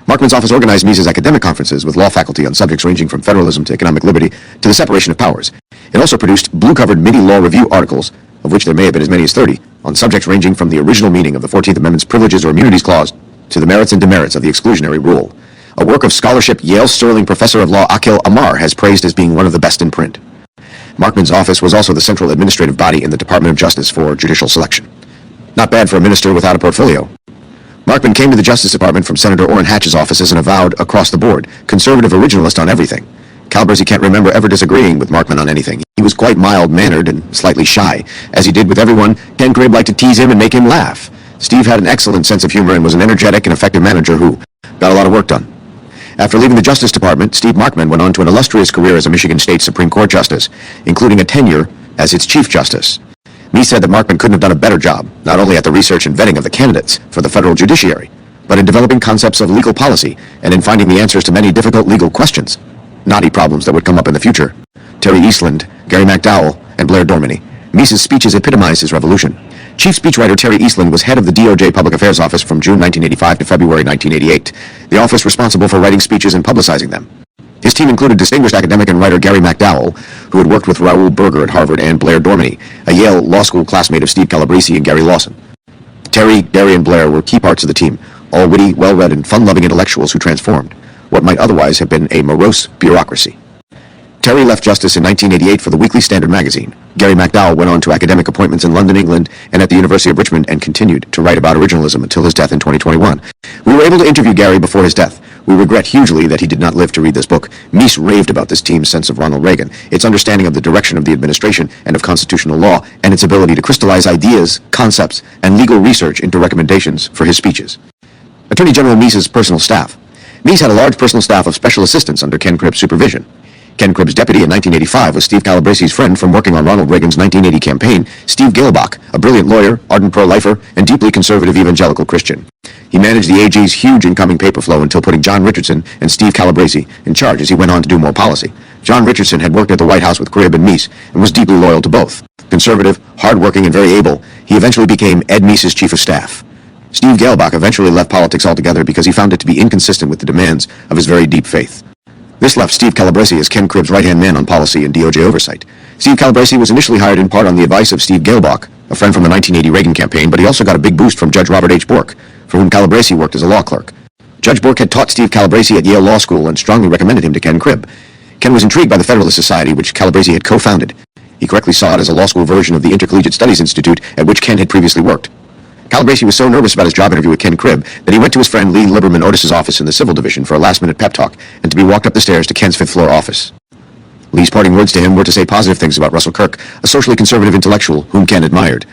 Markman's office organized Meese's academic conferences with law faculty on subjects ranging from federalism to economic liberty to the separation of powers. It also produced blue-covered mini law review articles, of which there may have been as many as 30, on subjects ranging from the original meaning of the 14th Amendment's Privileges or Immunities Clause to the merits and demerits of the exclusionary rule. A work of scholarship Yale Sterling Professor of Law Akhil Amar has praised as being one of the best in print. Markman's office was also the central administrative body in the Department of Justice for judicial selection. Not bad for a minister without a portfolio. Markman came to the Justice Department from Senator Orrin Hatch's office as an avowed, across-the-board, conservative originalist on everything. Calabresi can't remember ever disagreeing with Markman on anything. He was quite mild-mannered and slightly shy. As he did with everyone, Ken Cribb liked to tease him and make him laugh. Steve had an excellent sense of humor and was an energetic and effective manager who got a lot of work done. After leaving the Justice Department, Steve Markman went on to an illustrious career as a Michigan State Supreme Court Justice, including a tenure as its Chief Justice. Meese said that Markman couldn't have done a better job, not only at the research and vetting of the candidates for the federal judiciary, but in developing concepts of legal policy and in finding the answers to many difficult legal questions, knotty problems that would come up in the future. Terry Eastland, Gary McDowell, and Blair Dorminey. Meese's speeches epitomized his revolution. Chief speechwriter Terry Eastland was head of the DOJ Public Affairs Office from June 1985 to February 1988, the office responsible for writing speeches and publicizing them. His team included distinguished academic and writer Gary McDowell, who had worked with Raoul Berger at Harvard, and Blair Dorminey, a Yale Law School classmate of Steve Calabresi and Gary Lawson. Terry, Gary, and Blair were key parts of the team, all witty, well-read, and fun-loving intellectuals who transformed what might otherwise have been a morose bureaucracy. Terry left Justice in 1988 for the Weekly Standard magazine. Gary McDowell went on to academic appointments in London, England, and at the University of Richmond, and continued to write about originalism until his death in 2021. We were able to interview Gary before his death. We regret hugely that he did not live to read this book. Meese raved about this team's sense of Ronald Reagan, its understanding of the direction of the administration and of constitutional law, and its ability to crystallize ideas, concepts, and legal research into recommendations for his speeches. Attorney General Meese's personal staff. Meese had a large personal staff of special assistants under Ken Cribb's supervision. Ken Cribb's deputy in 1985 was Steve Calabresi's friend from working on Ronald Reagan's 1980 campaign, Steve Gehlbach, a brilliant lawyer, ardent pro-lifer, and deeply conservative evangelical Christian. He managed the AG's huge incoming paper flow until putting John Richardson and Steve Calabresi in charge as he went on to do more policy. John Richardson had worked at the White House with Cribb and Meese and was deeply loyal to both. Conservative, hard-working, and very able, he eventually became Ed Meese's chief of staff. Steve Gehlbach eventually left politics altogether because he found it to be inconsistent with the demands of his very deep faith. This left Steve Calabresi as Ken Cribb's right-hand man on policy and DOJ oversight. Steve Calabresi was initially hired in part on the advice of Steve Gehlbach, a friend from the 1980 Reagan campaign, but he also got a big boost from Judge Robert H. Bork, for whom Calabresi worked as a law clerk. Judge Bork had taught Steve Calabresi at Yale Law School and strongly recommended him to Ken Cribb. Ken was intrigued by the Federalist Society, which Calabresi had co-founded. He correctly saw it as a law school version of the Intercollegiate Studies Institute at which Ken had previously worked. Calabresi was so nervous about his job interview with Ken Cribb that he went to his friend Lee Liberman Otis's office in the Civil Division for a last-minute pep talk and to be walked up the stairs to Ken's fifth-floor office. Lee's parting words to him were to say positive things about Russell Kirk, a socially conservative intellectual whom Ken admired.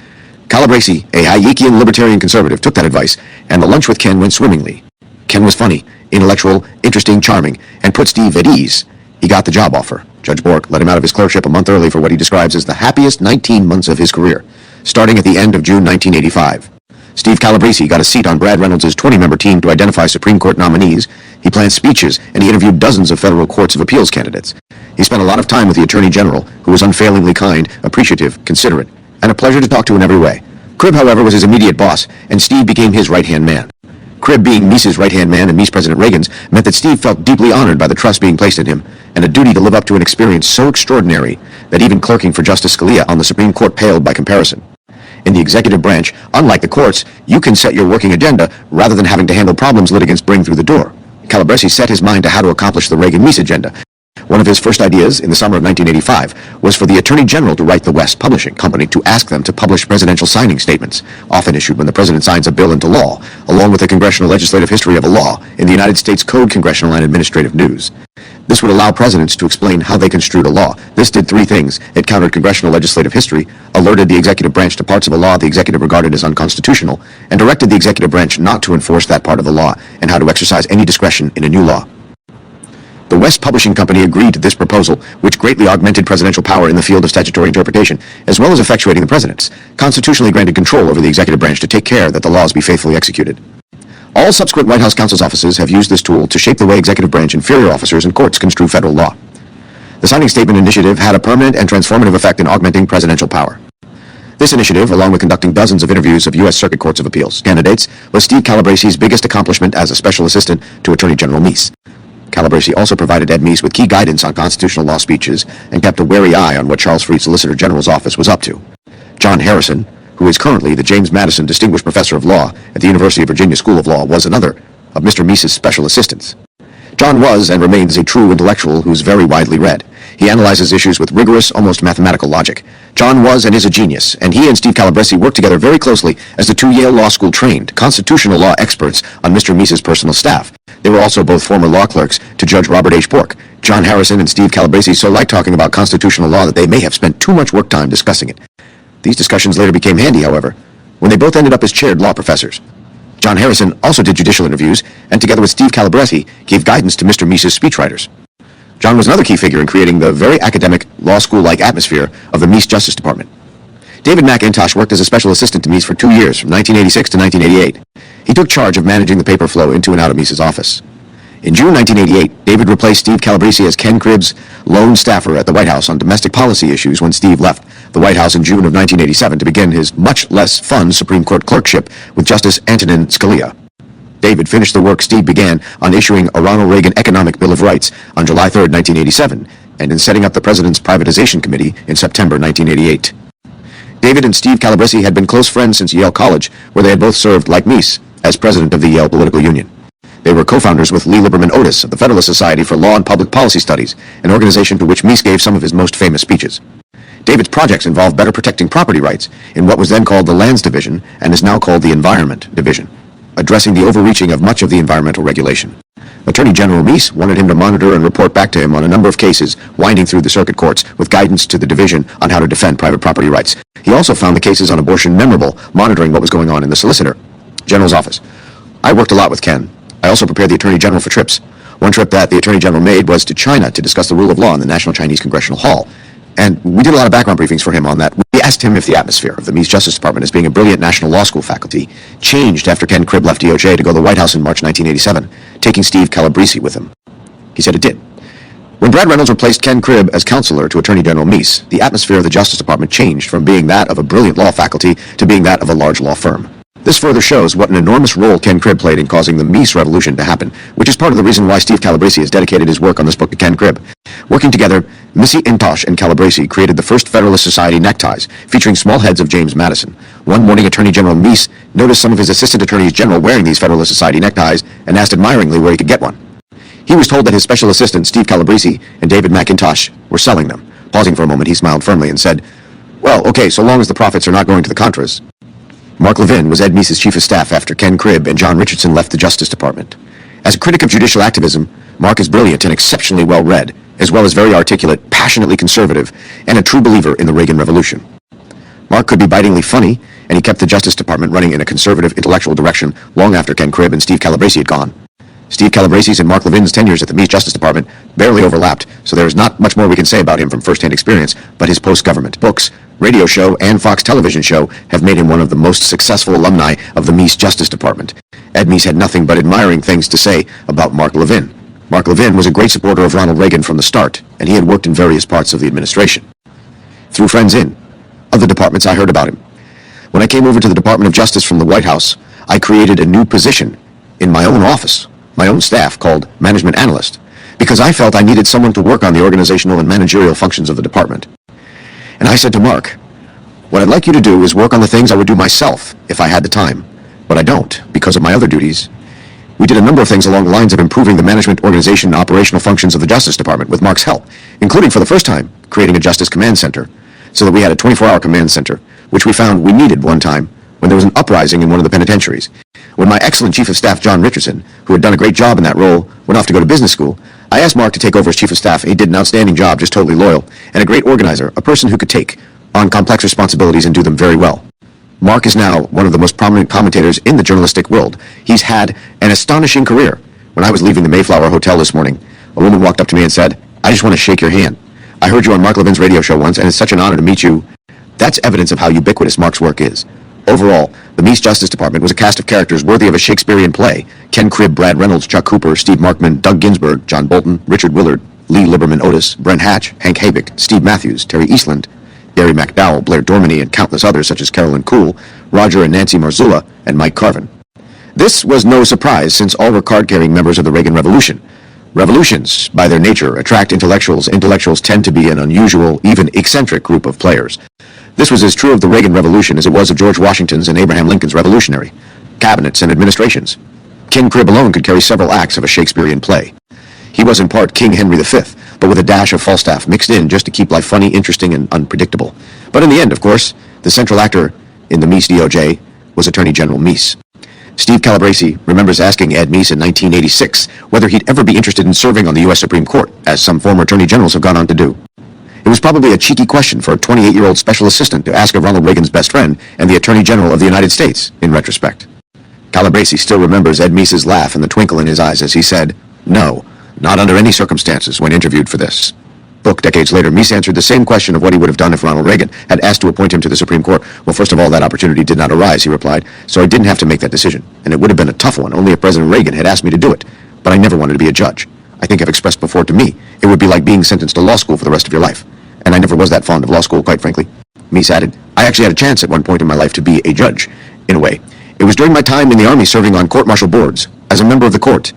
Calabresi, a Hayekian libertarian conservative, took that advice, and the lunch with Ken went swimmingly. Ken was funny, intellectual, interesting, charming, and put Steve at ease. He got the job offer. Judge Bork let him out of his clerkship a month early for what he describes as the happiest 19 months of his career, starting at the end of June 1985. Steve Calabresi got a seat on Brad Reynolds' 20-member team to identify Supreme Court nominees. He planned speeches, and he interviewed dozens of federal courts of appeals candidates. He spent a lot of time with the Attorney General, who was unfailingly kind, appreciative, considerate, and a pleasure to talk to in every way. Cribb, however, was his immediate boss, and Steve became his right-hand man. Cribb being Meese's right-hand man and Meese President Reagan's meant that Steve felt deeply honored by the trust being placed in him, and a duty to live up to an experience so extraordinary that even clerking for Justice Scalia on the Supreme Court paled by comparison. In the executive branch, unlike the courts, you can set your working agenda rather than having to handle problems litigants bring through the door. Calabresi set his mind to how to accomplish the Reagan-Meese agenda. One of his first ideas in the summer of 1985 was for the Attorney General to write the West Publishing Company to ask them to publish presidential signing statements, often issued when the president signs a bill into law, along with the congressional legislative history of a law in the United States Code, Congressional, and Administrative News. This would allow presidents to explain how they construed a law. This did three things. It countered congressional legislative history, alerted the executive branch to parts of a law the executive regarded as unconstitutional, and directed the executive branch not to enforce that part of the law and how to exercise any discretion in a new law. The West Publishing Company agreed to this proposal, which greatly augmented presidential power in the field of statutory interpretation, as well as effectuating the president's constitutionally granted control over the executive branch to take care that the laws be faithfully executed. All subsequent White House counsel's offices have used this tool to shape the way executive branch inferior officers and courts construe federal law. The signing statement initiative had a permanent and transformative effect in augmenting presidential power. This initiative, along with conducting dozens of interviews of U.S. Circuit Courts of Appeals candidates, was Steve Calabresi's biggest accomplishment as a special assistant to Attorney General Meese. Calabresi also provided Ed Meese with key guidance on constitutional law speeches and kept a wary eye on what Charles Freed Solicitor General's office was up to. John Harrison, who is currently the James Madison Distinguished Professor of Law at the University of Virginia School of Law, was another of Mr. Meese's special assistants. John was and remains a true intellectual who is very widely read. He analyzes issues with rigorous, almost mathematical logic. John was and is a genius, and he and Steve Calabresi worked together very closely as the two Yale Law School trained constitutional law experts on Mr. Meese's personal staff. They were also both former law clerks to Judge Robert H. Bork. John Harrison and Steve Calabresi so liked talking about constitutional law that they may have spent too much work time discussing it. These discussions later became handy, however, when they both ended up as chaired law professors. John Harrison also did judicial interviews, and together with Steve Calabresi, gave guidance to Mr. Meese's speechwriters. John was another key figure in creating the very academic, law school-like atmosphere of the Meese Justice Department. David McIntosh worked as a special assistant to Meese for 2 years, from 1986 to 1988. He took charge of managing the paper flow into and out of Meese's office. In June 1988, David replaced Steve Calabresi as Ken Cribb's lone staffer at the White House on domestic policy issues when Steve left the White House in June of 1987 to begin his much less fun Supreme Court clerkship with Justice Antonin Scalia. David finished the work Steve began on issuing a Ronald Reagan Economic Bill of Rights on July 3, 1987, and in setting up the President's Privatization Committee in September 1988. David and Steve Calabresi had been close friends since Yale College, where they had both served, like Meese, as president of the Yale Political Union. They were co-founders with Lee Liberman Otis of the Federalist Society for Law and Public Policy Studies, an organization to which Meese gave some of his most famous speeches. David's projects involved better protecting property rights in what was then called the Lands Division and is now called the Environment Division, addressing the overreaching of much of the environmental regulation. Attorney General Meese wanted him to monitor and report back to him on a number of cases winding through the circuit courts with guidance to the division on how to defend private property rights. He also found the cases on abortion memorable, monitoring what was going on in the Solicitor General's office. I worked a lot with Ken. I also prepared the Attorney General for trips. One trip that the Attorney General made was to China to discuss the rule of law in the National Chinese Congressional Hall. And we did a lot of background briefings for him on that. We asked him if the atmosphere of the Meese Justice Department as being a brilliant National Law School faculty changed after Ken Cribb left DOJ to go to the White House in March 1987, taking Steve Calabresi with him. He said it did. When Brad Reynolds replaced Ken Cribb as counselor to Attorney General Meese, the atmosphere of the Justice Department changed from being that of a brilliant law faculty to being that of a large law firm. This further shows what an enormous role Ken Cribb played in causing the Meese revolution to happen, which is part of the reason why Steve Calabresi has dedicated his work on this book to Ken Cribb. Working together, McIntosh and Calabresi created the first Federalist Society neckties, featuring small heads of James Madison. One morning, Attorney General Meese noticed some of his assistant attorneys general wearing these Federalist Society neckties and asked admiringly where he could get one. He was told that his special assistant, Steve Calabresi, and David McIntosh were selling them. Pausing for a moment, he smiled firmly and said, "Well, okay, so long as the profits are not going to the Contras." Mark Levin was Ed Meese's chief of staff after Ken Cribb and John Richardson left the Justice Department. As a critic of judicial activism, Mark is brilliant and exceptionally well-read, as well as very articulate, passionately conservative, and a true believer in the Reagan Revolution. Mark could be bitingly funny, and he kept the Justice Department running in a conservative intellectual direction long after Ken Cribb and Steve Calabresi had gone. Steve Calabresi's and Mark Levin's tenures at the Meese Justice Department barely overlapped, so there is not much more we can say about him from first-hand experience, but his post-government books, radio show, and Fox television show have made him one of the most successful alumni of the Meese Justice Department. Ed Meese had nothing but admiring things to say about Mark Levin. Mark Levin was a great supporter of Ronald Reagan from the start, and he had worked in various parts of the administration. Through friends in other departments, I heard about him. When I came over to the Department of Justice from the White House, I created a new position in my own office, my own staff, called Management Analyst, because I felt I needed someone to work on the organizational and managerial functions of the department. And I said to Mark, "What I'd like you to do is work on the things I would do myself if I had the time, but I don't because of my other duties." We did a number of things along the lines of improving the management, organization, and operational functions of the Justice Department with Mark's help, including for the first time creating a Justice Command Center, so that we had a 24-hour command center, which we found we needed one time when there was an uprising in one of the penitentiaries. When my excellent chief of staff, John Richardson, who had done a great job in that role, went off to go to business school, I asked Mark to take over as chief of staff, and he did an outstanding job, just totally loyal, and a great organizer, a person who could take on complex responsibilities and do them very well. Mark is now one of the most prominent commentators in the journalistic world. He's had an astonishing career. When I was leaving the Mayflower Hotel this morning, a woman walked up to me and said, "I just want to shake your hand. I heard you on Mark Levin's radio show once, and it's such an honor to meet you." That's evidence of how ubiquitous Mark's work is. Overall, the Meese Justice Department was a cast of characters worthy of a Shakespearean play. Ken Cribb, Brad Reynolds, Chuck Cooper, Steve Markman, Doug Ginsburg, John Bolton, Richard Willard, Lee Liberman Otis, Brent Hatch, Hank Havick, Steve Matthews, Terry Eastland, Gary McDowell, Blair Dorminey, and countless others such as Carolyn Cool, Roger and Nancy Marzullo, and Mike Carvin. This was no surprise, since all were card-carrying members of the Reagan Revolution. Revolutions, by their nature, attract intellectuals. Intellectuals tend to be an unusual, even eccentric group of players. This was as true of the Reagan Revolution as it was of George Washington's and Abraham Lincoln's revolutionary cabinets and administrations. King Cribb alone could carry several acts of a Shakespearean play. He was in part King Henry V, but with a dash of Falstaff mixed in just to keep life funny, interesting, and unpredictable. But in the end, of course, the central actor in the Meese DOJ was Attorney General Meese. Steve Calabresi remembers asking Ed Meese in 1986 whether he'd ever be interested in serving on the U.S. Supreme Court, as some former attorney generals have gone on to do. It was probably a cheeky question for a 28-year-old special assistant to ask of Ronald Reagan's best friend and the Attorney General of the United States, in retrospect. Calabresi still remembers Ed Meese's laugh and the twinkle in his eyes as he said, "No, not under any circumstances," when interviewed for this book decades later. Meese answered the same question of what he would have done if Ronald Reagan had asked to appoint him to the Supreme Court. "Well, first of all, that opportunity did not arise," he replied, "so I didn't have to make that decision. And it would have been a tough one, only if President Reagan had asked me to do it. But I never wanted to be a judge. I think I've expressed before, to me, it would be like being sentenced to law school for the rest of your life. And I never was that fond of law school, quite frankly." Meese added, "I actually had a chance at one point in my life to be a judge, in a way. It was during my time in the Army serving on court-martial boards, as a member of the court.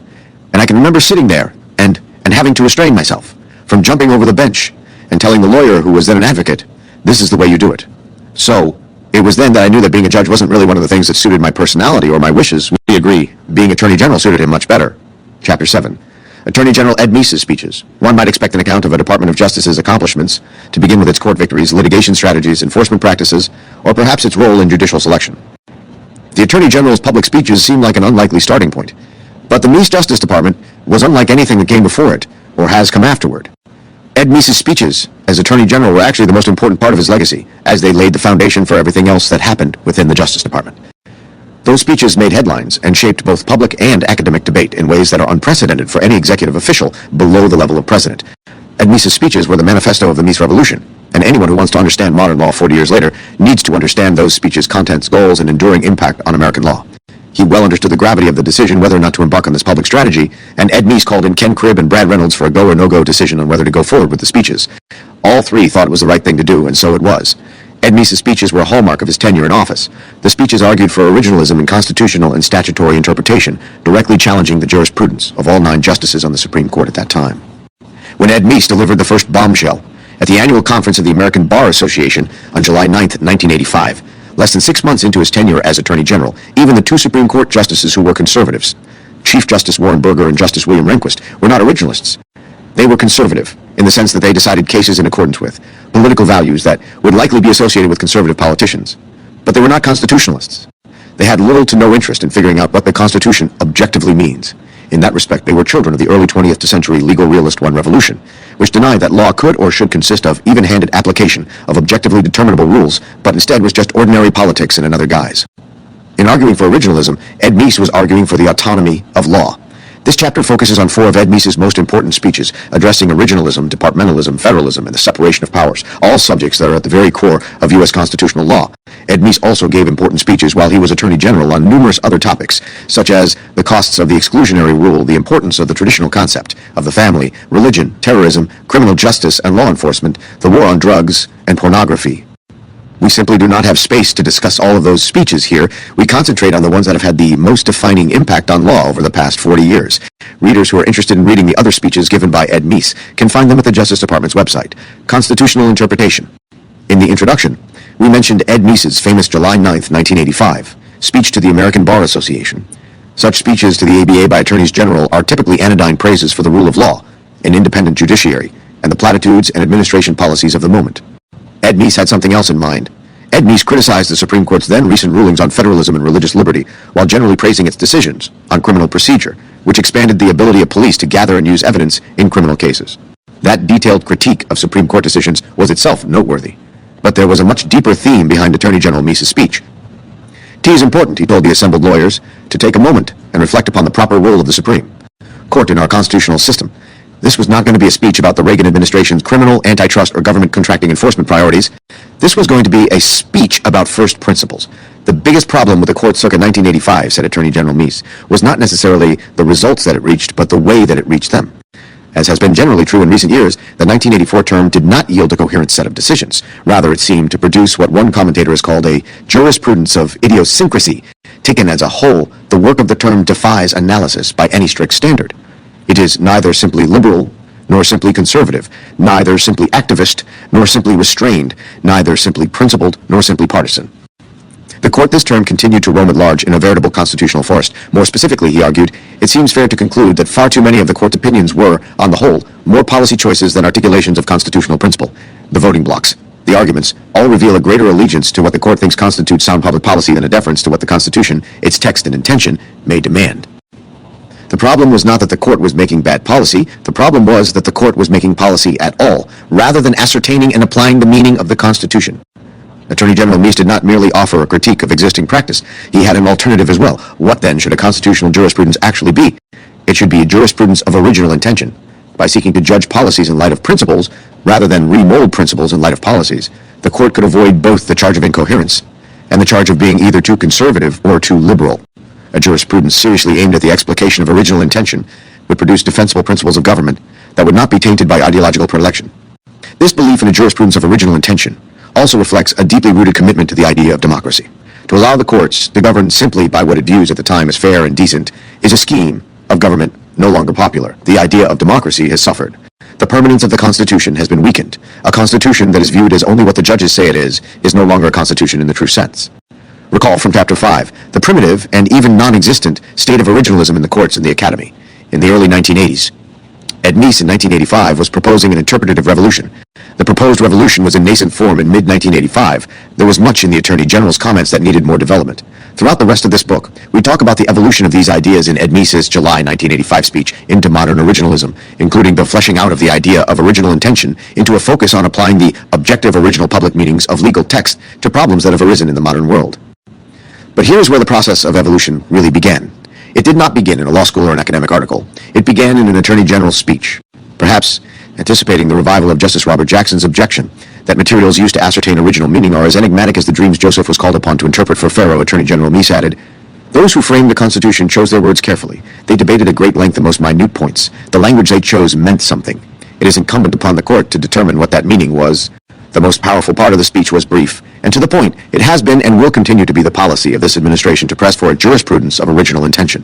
And I can remember sitting there and having to restrain myself from jumping over the bench and telling the lawyer, who was then an advocate, 'This is the way you do it.' So, it was then that I knew that being a judge wasn't really one of the things that suited my personality or my wishes." We agree. Being Attorney General suited him much better. Chapter 7. Attorney General Ed Meese's speeches. One might expect an account of a Department of Justice's accomplishments, to begin with its court victories, litigation strategies, enforcement practices, or perhaps its role in judicial selection. The Attorney General's public speeches seem like an unlikely starting point. But the Meese Justice Department was unlike anything that came before it, or has come afterward. Ed Meese's speeches as Attorney General were actually the most important part of his legacy, as they laid the foundation for everything else that happened within the Justice Department. Those speeches made headlines and shaped both public and academic debate in ways that are unprecedented for any executive official below the level of president. Ed Meese's speeches were the manifesto of the Meese Revolution, and anyone who wants to understand modern law 40 years later needs to understand those speeches' contents, goals, and enduring impact on American law. He well understood the gravity of the decision whether or not to embark on this public strategy, and Ed Meese called in Ken Cribb and Brad Reynolds for a go or no-go decision on whether to go forward with the speeches. All three thought it was the right thing to do, and so it was. Ed Meese's speeches were a hallmark of his tenure in office. The speeches argued for originalism in constitutional and statutory interpretation, directly challenging the jurisprudence of all 9 justices on the Supreme Court at that time. When Ed Meese delivered the first bombshell at the annual conference of the American Bar Association on July 9, 1985, less than 6 months into his tenure as Attorney General, even the 2 Supreme Court justices who were conservatives, Chief Justice Warren Burger and Justice William Rehnquist, were not originalists. They were conservative, in the sense that they decided cases in accordance with political values that would likely be associated with conservative politicians. But they were not constitutionalists. They had little to no interest in figuring out what the Constitution objectively means. In that respect, they were children of the early 20th century legal realist one revolution, which denied that law could or should consist of even-handed application of objectively determinable rules, but instead was just ordinary politics in another guise. In arguing for originalism, Ed Meese was arguing for the autonomy of law. This chapter focuses on 4 of Ed Meese's most important speeches, addressing originalism, departmentalism, federalism, and the separation of powers, all subjects that are at the very core of U.S. constitutional law. Ed Meese also gave important speeches while he was Attorney General on numerous other topics, such as the costs of the exclusionary rule, the importance of the traditional concept of the family, religion, terrorism, criminal justice and law enforcement, the war on drugs, and pornography. We simply do not have space to discuss all of those speeches here. We concentrate on the ones that have had the most defining impact on law over the past 40 years. Readers who are interested in reading the other speeches given by Ed Meese can find them at the Justice Department's website. Constitutional Interpretation. In the introduction, we mentioned Ed Meese's famous July 9, 1985, speech to the American Bar Association. Such speeches to the ABA by attorneys general are typically anodyne praises for the rule of law, an independent judiciary, and the platitudes and administration policies of the moment. Ed Meese had something else in mind. Ed Meese criticized the Supreme Court's then recent rulings on federalism and religious liberty, while generally praising its decisions on criminal procedure, which expanded the ability of police to gather and use evidence in criminal cases. That detailed critique of Supreme Court decisions was itself noteworthy. But there was a much deeper theme behind Attorney General Meese's speech. It is important, he told the assembled lawyers, to take a moment and reflect upon the proper role of the Supreme Court in our constitutional system. This was not going to be a speech about the Reagan administration's criminal, antitrust, or government contracting enforcement priorities. This was going to be a speech about first principles. The biggest problem with the court circa 1985, said Attorney General Meese, was not necessarily the results that it reached, but the way that it reached them. As has been generally true in recent years, the 1984 term did not yield a coherent set of decisions. Rather, it seemed to produce what one commentator has called a jurisprudence of idiosyncrasy. Taken as a whole, the work of the term defies analysis by any strict standard. It is neither simply liberal, nor simply conservative, neither simply activist, nor simply restrained, neither simply principled, nor simply partisan. The court this term continued to roam at large in a veritable constitutional forest. More specifically, he argued, it seems fair to conclude that far too many of the court's opinions were, on the whole, more policy choices than articulations of constitutional principle. The voting blocks, the arguments, all reveal a greater allegiance to what the court thinks constitutes sound public policy than a deference to what the Constitution, its text and intention, may demand. The problem was not that the court was making bad policy. The problem was that the court was making policy at all, rather than ascertaining and applying the meaning of the Constitution. Attorney General Meese did not merely offer a critique of existing practice. He had an alternative as well. What then should a constitutional jurisprudence actually be? It should be a jurisprudence of original intention. By seeking to judge policies in light of principles, rather than remold principles in light of policies, the court could avoid both the charge of incoherence and the charge of being either too conservative or too liberal. A jurisprudence seriously aimed at the explication of original intention would produce defensible principles of government that would not be tainted by ideological predilection. This belief in a jurisprudence of original intention also reflects a deeply rooted commitment to the idea of democracy. To allow the courts to govern simply by what it views at the time as fair and decent is a scheme of government no longer popular. The idea of democracy has suffered. The permanence of the Constitution has been weakened. A Constitution that is viewed as only what the judges say it is no longer a Constitution in the true sense. Recall from Chapter 5, the primitive and even non-existent state of originalism in the courts and the academy. In the early 1980s, Ed Meese in 1985 was proposing an interpretative revolution. The proposed revolution was in nascent form in mid-1985. There was much in the Attorney General's comments that needed more development. Throughout the rest of this book, we talk about the evolution of these ideas in Ed Meese's July 1985 speech into modern originalism, including the fleshing out of the idea of original intention into a focus on applying the objective original public meanings of legal text to problems that have arisen in the modern world. But here's where the process of evolution really began. It did not begin in a law school or an academic article. It began in an Attorney General's speech, perhaps anticipating the revival of Justice Robert Jackson's objection that materials used to ascertain original meaning are as enigmatic as the dreams Joseph was called upon to interpret for Pharaoh. Attorney General Meese added, "Those who framed the Constitution chose their words carefully. They debated at great length the most minute points. The language they chose meant something. It is incumbent upon the court to determine what that meaning was." The most powerful part of the speech was brief, and to the point. It has been and will continue to be the policy of this administration to press for a jurisprudence of original intention.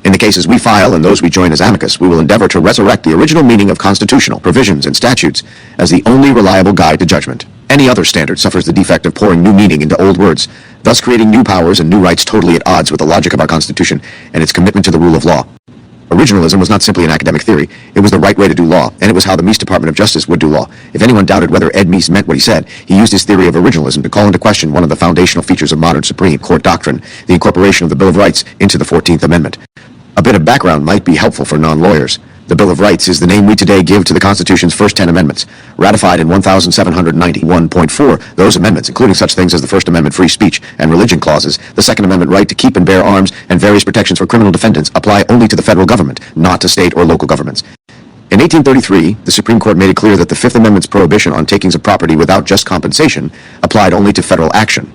In the cases we file and those we join as amicus, we will endeavor to resurrect the original meaning of constitutional provisions and statutes as the only reliable guide to judgment. Any other standard suffers the defect of pouring new meaning into old words, thus creating new powers and new rights totally at odds with the logic of our Constitution and its commitment to the rule of law. Originalism was not simply an academic theory. It was the right way to do law, and it was how the Meese Department of Justice would do law. If anyone doubted whether Ed Meese meant what he said, he used his theory of originalism to call into question one of the foundational features of modern Supreme Court doctrine, the incorporation of the Bill of Rights into the 14th Amendment. A bit of background might be helpful for non-lawyers. The Bill of Rights is the name we today give to the Constitution's first 10 amendments, ratified in 1791.4. Those amendments, including such things as the First Amendment free speech and religion clauses, the Second Amendment right to keep and bear arms, and various protections for criminal defendants, apply only to the federal government, not to state or local governments. In 1833, the Supreme Court made it clear that the Fifth Amendment's prohibition on takings of property without just compensation applied only to federal action.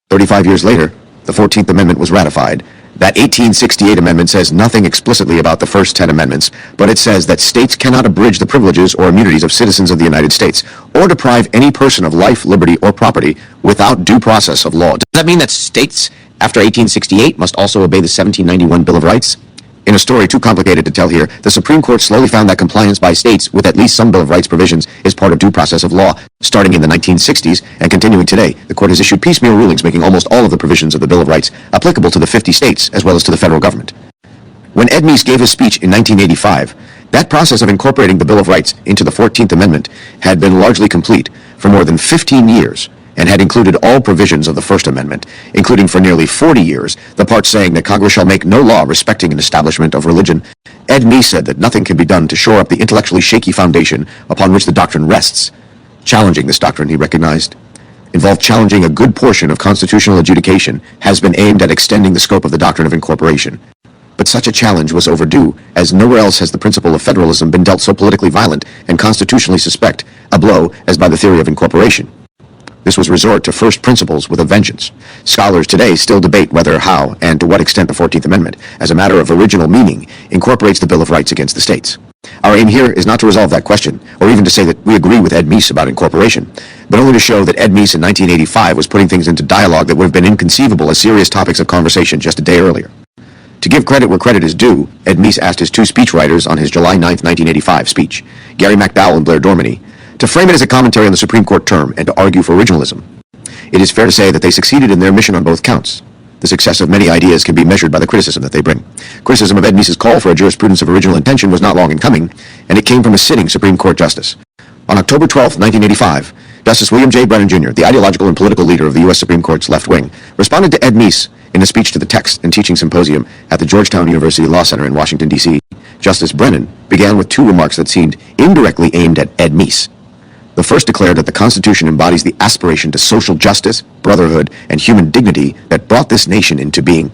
35 years later, the 14th Amendment was ratified. That 1868 amendment says nothing explicitly about the first 10 amendments, but it says that states cannot abridge the privileges or immunities of citizens of the United States, or deprive any person of life, liberty, or property without due process of law. Does that mean that states, after 1868, must also obey the 1791 Bill of Rights? In a story too complicated to tell here, the Supreme Court slowly found that compliance by states with at least some Bill of Rights provisions is part of due process of law. Starting in the 1960s and continuing today, the court has issued piecemeal rulings making almost all of the provisions of the Bill of Rights applicable to the 50 states as well as to the federal government. When Ed Meese gave his speech in 1985, that process of incorporating the Bill of Rights into the 14th Amendment had been largely complete. For more than 15 years, and had included all provisions of the First Amendment, including for nearly 40 years the part saying that Congress shall make no law respecting an establishment of religion, Ed Meese said that nothing can be done to shore up the intellectually shaky foundation upon which the doctrine rests. Challenging this doctrine, he recognized, involved challenging a good portion of constitutional adjudication has been aimed at extending the scope of the doctrine of incorporation. But such a challenge was overdue, as nowhere else has the principle of federalism been dealt so politically violent and constitutionally suspect a blow as by the theory of incorporation. This was resort to first principles with a vengeance. Scholars today still debate whether, how, and to what extent the 14th Amendment, as a matter of original meaning, incorporates the Bill of Rights against the states. Our aim here is not to resolve that question, or even to say that we agree with Ed Meese about incorporation, but only to show that Ed Meese in 1985 was putting things into dialogue that would have been inconceivable as serious topics of conversation just a day earlier. To give credit where credit is due, Ed Meese asked his two speechwriters on his July 9, 1985 speech, Gary McDowell and Blair Dorminey, to frame it as a commentary on the Supreme Court term and to argue for originalism. It is fair to say that they succeeded in their mission on both counts. The success of many ideas can be measured by the criticism that they bring. Criticism of Ed Meese's call for a jurisprudence of original intention was not long in coming, and it came from a sitting Supreme Court justice. On October 12, 1985, Justice William J. Brennan, Jr., the ideological and political leader of the U.S. Supreme Court's left wing, responded to Ed Meese in a speech to the Text and Teaching Symposium at the Georgetown University Law Center in Washington, D.C. Justice Brennan began with two remarks that seemed indirectly aimed at Ed Meese. The first declared that the Constitution embodies the aspiration to social justice, brotherhood, and human dignity that brought this nation into being.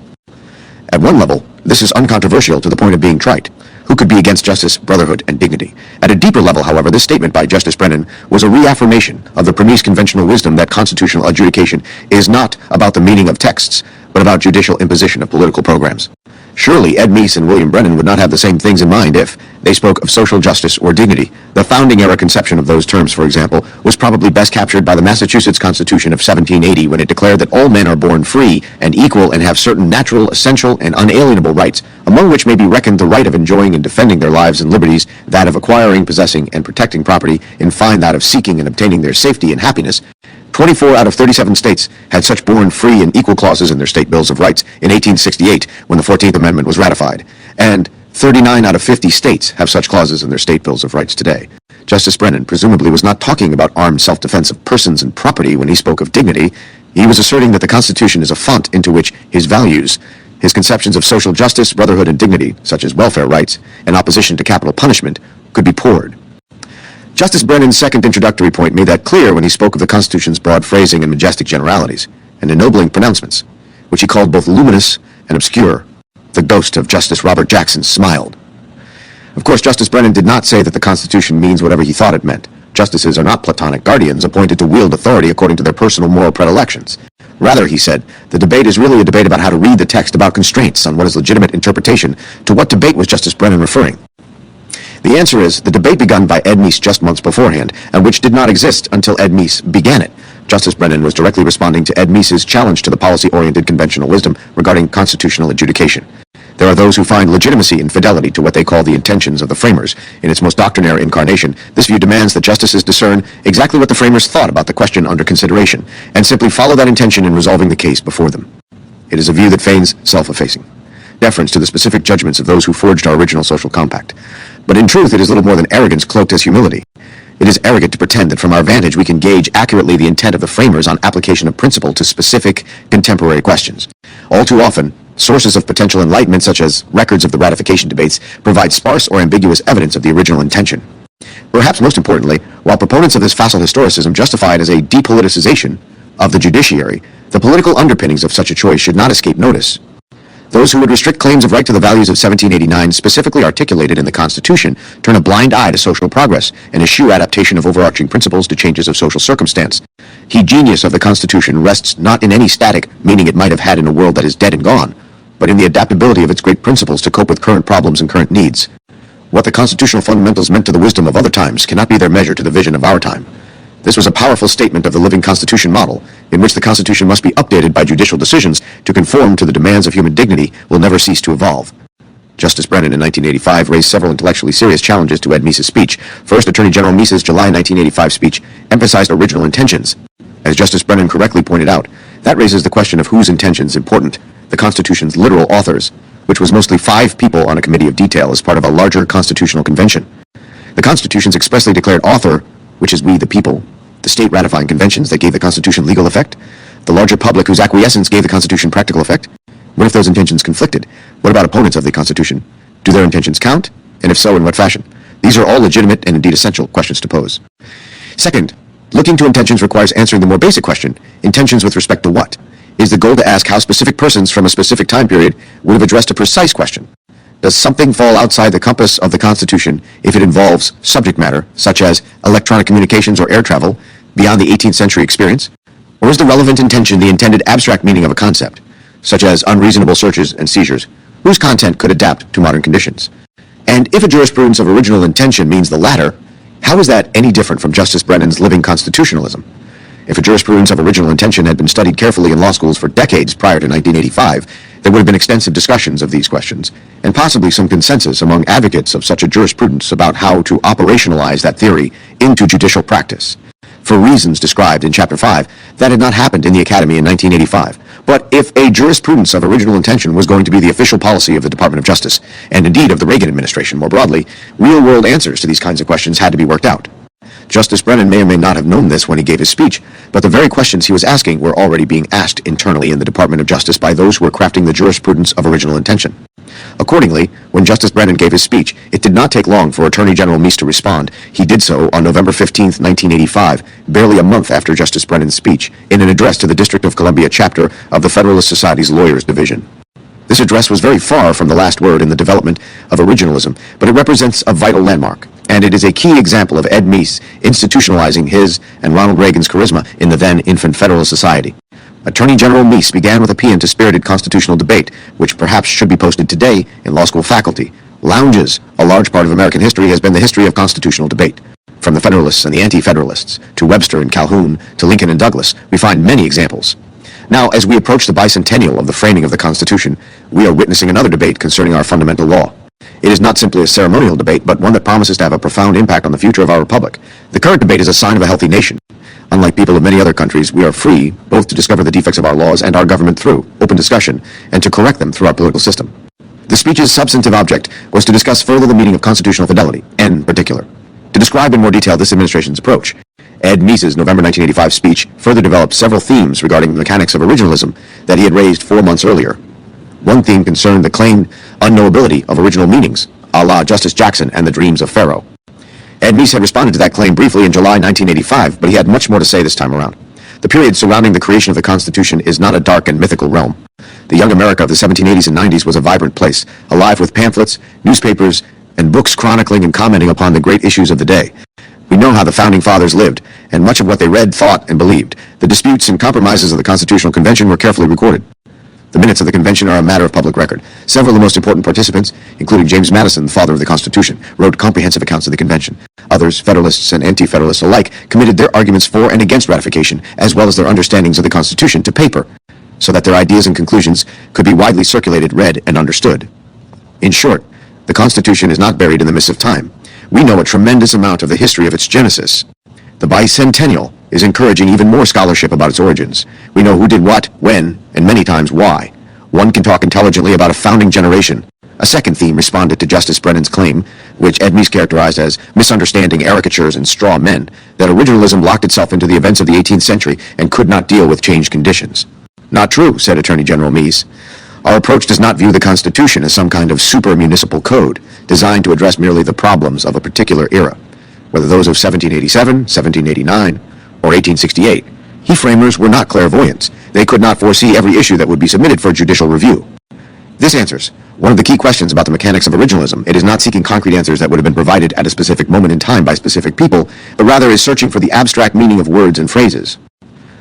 At one level, this is uncontroversial to the point of being trite. Who could be against justice, brotherhood, and dignity? At a deeper level, however, this statement by Justice Brennan was a reaffirmation of the premise conventional wisdom that constitutional adjudication is not about the meaning of texts, but about judicial imposition of political programs. Surely Ed Meese and William Brennan would not have the same things in mind if they spoke of social justice or dignity. The founding-era conception of those terms, for example, was probably best captured by the Massachusetts Constitution of 1780 when it declared that all men are born free and equal and have certain natural, essential, and unalienable rights, among which may be reckoned the right of enjoying and defending their lives and liberties, that of acquiring, possessing, and protecting property, in fine that of seeking and obtaining their safety and happiness. 24 out of 37 states had such born free and equal clauses in their state bills of rights in 1868 when the 14th Amendment was ratified, and 39 out of 50 states have such clauses in their state bills of rights today. Justice Brennan presumably was not talking about armed self-defense of persons and property when he spoke of dignity. He was asserting that the Constitution is a font into which his values, his conceptions of social justice, brotherhood, and dignity, such as welfare rights and opposition to capital punishment, could be poured. Justice Brennan's second introductory point made that clear when he spoke of the Constitution's broad phrasing and majestic generalities, and ennobling pronouncements, which he called both luminous and obscure. The ghost of Justice Robert Jackson smiled. Of course, Justice Brennan did not say that the Constitution means whatever he thought it meant. Justices are not platonic guardians appointed to wield authority according to their personal moral predilections. Rather, he said, the debate is really a debate about how to read the text, about constraints on what is legitimate interpretation. To what debate was Justice Brennan referring? The answer is the debate begun by Ed Meese just months beforehand, and which did not exist until Ed Meese began it. Justice Brennan was directly responding to Ed Meese's challenge to the policy-oriented conventional wisdom regarding constitutional adjudication. There are those who find legitimacy in fidelity to what they call the intentions of the framers. In its most doctrinaire incarnation, this view demands that justices discern exactly what the framers thought about the question under consideration, and simply follow that intention in resolving the case before them. It is a view that feigns self-effacing, deference to the specific judgments of those who forged our original social compact. But in truth, it is little more than arrogance cloaked as humility. It is arrogant to pretend that from our vantage we can gauge accurately the intent of the framers on application of principle to specific, contemporary questions. All too often, sources of potential enlightenment, such as records of the ratification debates, provide sparse or ambiguous evidence of the original intention. Perhaps most importantly, while proponents of this facile historicism justify it as a depoliticization of the judiciary, the political underpinnings of such a choice should not escape notice. Those who would restrict claims of right to the values of 1789 specifically articulated in the Constitution turn a blind eye to social progress and eschew adaptation of overarching principles to changes of social circumstance. The genius of the Constitution rests not in any static meaning it might have had in a world that is dead and gone, but in the adaptability of its great principles to cope with current problems and current needs. What the constitutional fundamentals meant to the wisdom of other times cannot be their measure to the vision of our time. This was a powerful statement of the living Constitution model, in which the Constitution must be updated by judicial decisions to conform to the demands of human dignity will never cease to evolve. Justice Brennan in 1985 raised several intellectually serious challenges to Ed Meese's speech. First, Attorney General Meese's July 1985 speech emphasized original intentions. As Justice Brennan correctly pointed out, that raises the question of whose intentions important, the Constitution's literal authors, which was mostly 5 people on a committee of detail as part of a larger constitutional convention. The Constitution's expressly declared author, which is we the people, The state ratifying conventions that gave the Constitution legal effect? The larger public whose acquiescence gave the Constitution practical effect? What if those intentions conflicted? What about opponents of the Constitution? Do their intentions count? And if so, in what fashion? These are all legitimate and indeed essential questions to pose. Second, looking to intentions requires answering the more basic question, intentions with respect to what? Is the goal to ask how specific persons from a specific time period would have addressed a precise question? Does something fall outside the compass of the Constitution if it involves subject matter, such as electronic communications or air travel, beyond the 18th century experience? Or is the relevant intention the intended abstract meaning of a concept, such as unreasonable searches and seizures, whose content could adapt to modern conditions? And if a jurisprudence of original intention means the latter, how is that any different from Justice Brennan's living constitutionalism? If a jurisprudence of original intention had been studied carefully in law schools for decades prior to 1985, there would have been extensive discussions of these questions, and possibly some consensus among advocates of such a jurisprudence about how to operationalize that theory into judicial practice. For reasons described in Chapter 5, that had not happened in the Academy in 1985. But if a jurisprudence of original intention was going to be the official policy of the Department of Justice, and indeed of the Reagan administration more broadly, real-world answers to these kinds of questions had to be worked out. Justice Brennan may or may not have known this when he gave his speech, but the very questions he was asking were already being asked internally in the Department of Justice by those who were crafting the jurisprudence of original intention. Accordingly, when Justice Brennan gave his speech, it did not take long for Attorney General Meese to respond. He did so on November 15, 1985, barely a month after Justice Brennan's speech, in an address to the District of Columbia chapter of the Federalist Society's Lawyers Division. This address was very far from the last word in the development of originalism, but it represents a vital landmark, and it is a key example of Ed Meese institutionalizing his and Ronald Reagan's charisma in the then infant Federalist Society. Attorney General Meese began with a paean to spirited constitutional debate, which perhaps should be posted today in law school faculty. Lounges, a large part of American history, has been the history of constitutional debate. From the Federalists and the Anti-Federalists, to Webster and Calhoun, to Lincoln and Douglas, we find many examples. Now, as we approach the bicentennial of the framing of the Constitution, we are witnessing another debate concerning our fundamental law. It is not simply a ceremonial debate, but one that promises to have a profound impact on the future of our republic. The current debate is a sign of a healthy nation. Unlike people of many other countries, we are free both to discover the defects of our laws and our government through open discussion, and to correct them through our political system. The speech's substantive object was to discuss further the meaning of constitutional fidelity, in particular. To describe in more detail this administration's approach, Ed Meese's November 1985 speech further developed several themes regarding the mechanics of originalism that he had raised 4 months earlier. One theme concerned the claimed unknowability of original meanings, a la Justice Jackson and the dreams of Pharaoh. Ed Meese had responded to that claim briefly in July 1985, but he had much more to say this time around. The period surrounding the creation of the Constitution is not a dark and mythical realm. The young America of the 1780s and 90s was a vibrant place, alive with pamphlets, newspapers, and books chronicling and commenting upon the great issues of the day. We know how the Founding Fathers lived, and much of what they read, thought, and believed. The disputes and compromises of the Constitutional Convention were carefully recorded. The minutes of the convention are a matter of public record. Several of the most important participants, including James Madison, the father of the Constitution, wrote comprehensive accounts of the convention. Others, Federalists and Anti-Federalists alike, committed their arguments for and against ratification, as well as their understandings of the Constitution, to paper, so that their ideas and conclusions could be widely circulated, read, and understood. In short, the Constitution is not buried in the mists of time. We know a tremendous amount of the history of its genesis. The bicentennial is encouraging even more scholarship about its origins. We know who did what, when, and many times why. One can talk intelligently about a founding generation. A second theme responded to Justice Brennan's claim, which Ed Meese characterized as misunderstanding, caricatures, and straw men, that originalism locked itself into the events of the 18th century and could not deal with changed conditions. Not true, said Attorney General Meese. Our approach does not view the Constitution as some kind of super-municipal code designed to address merely the problems of a particular era, whether those of 1787, 1789, or 1868. He framers were not clairvoyants. They could not foresee every issue that would be submitted for judicial review. This answers one of the key questions about the mechanics of originalism. It is not seeking concrete answers that would have been provided at a specific moment in time by specific people, but rather is searching for the abstract meaning of words and phrases.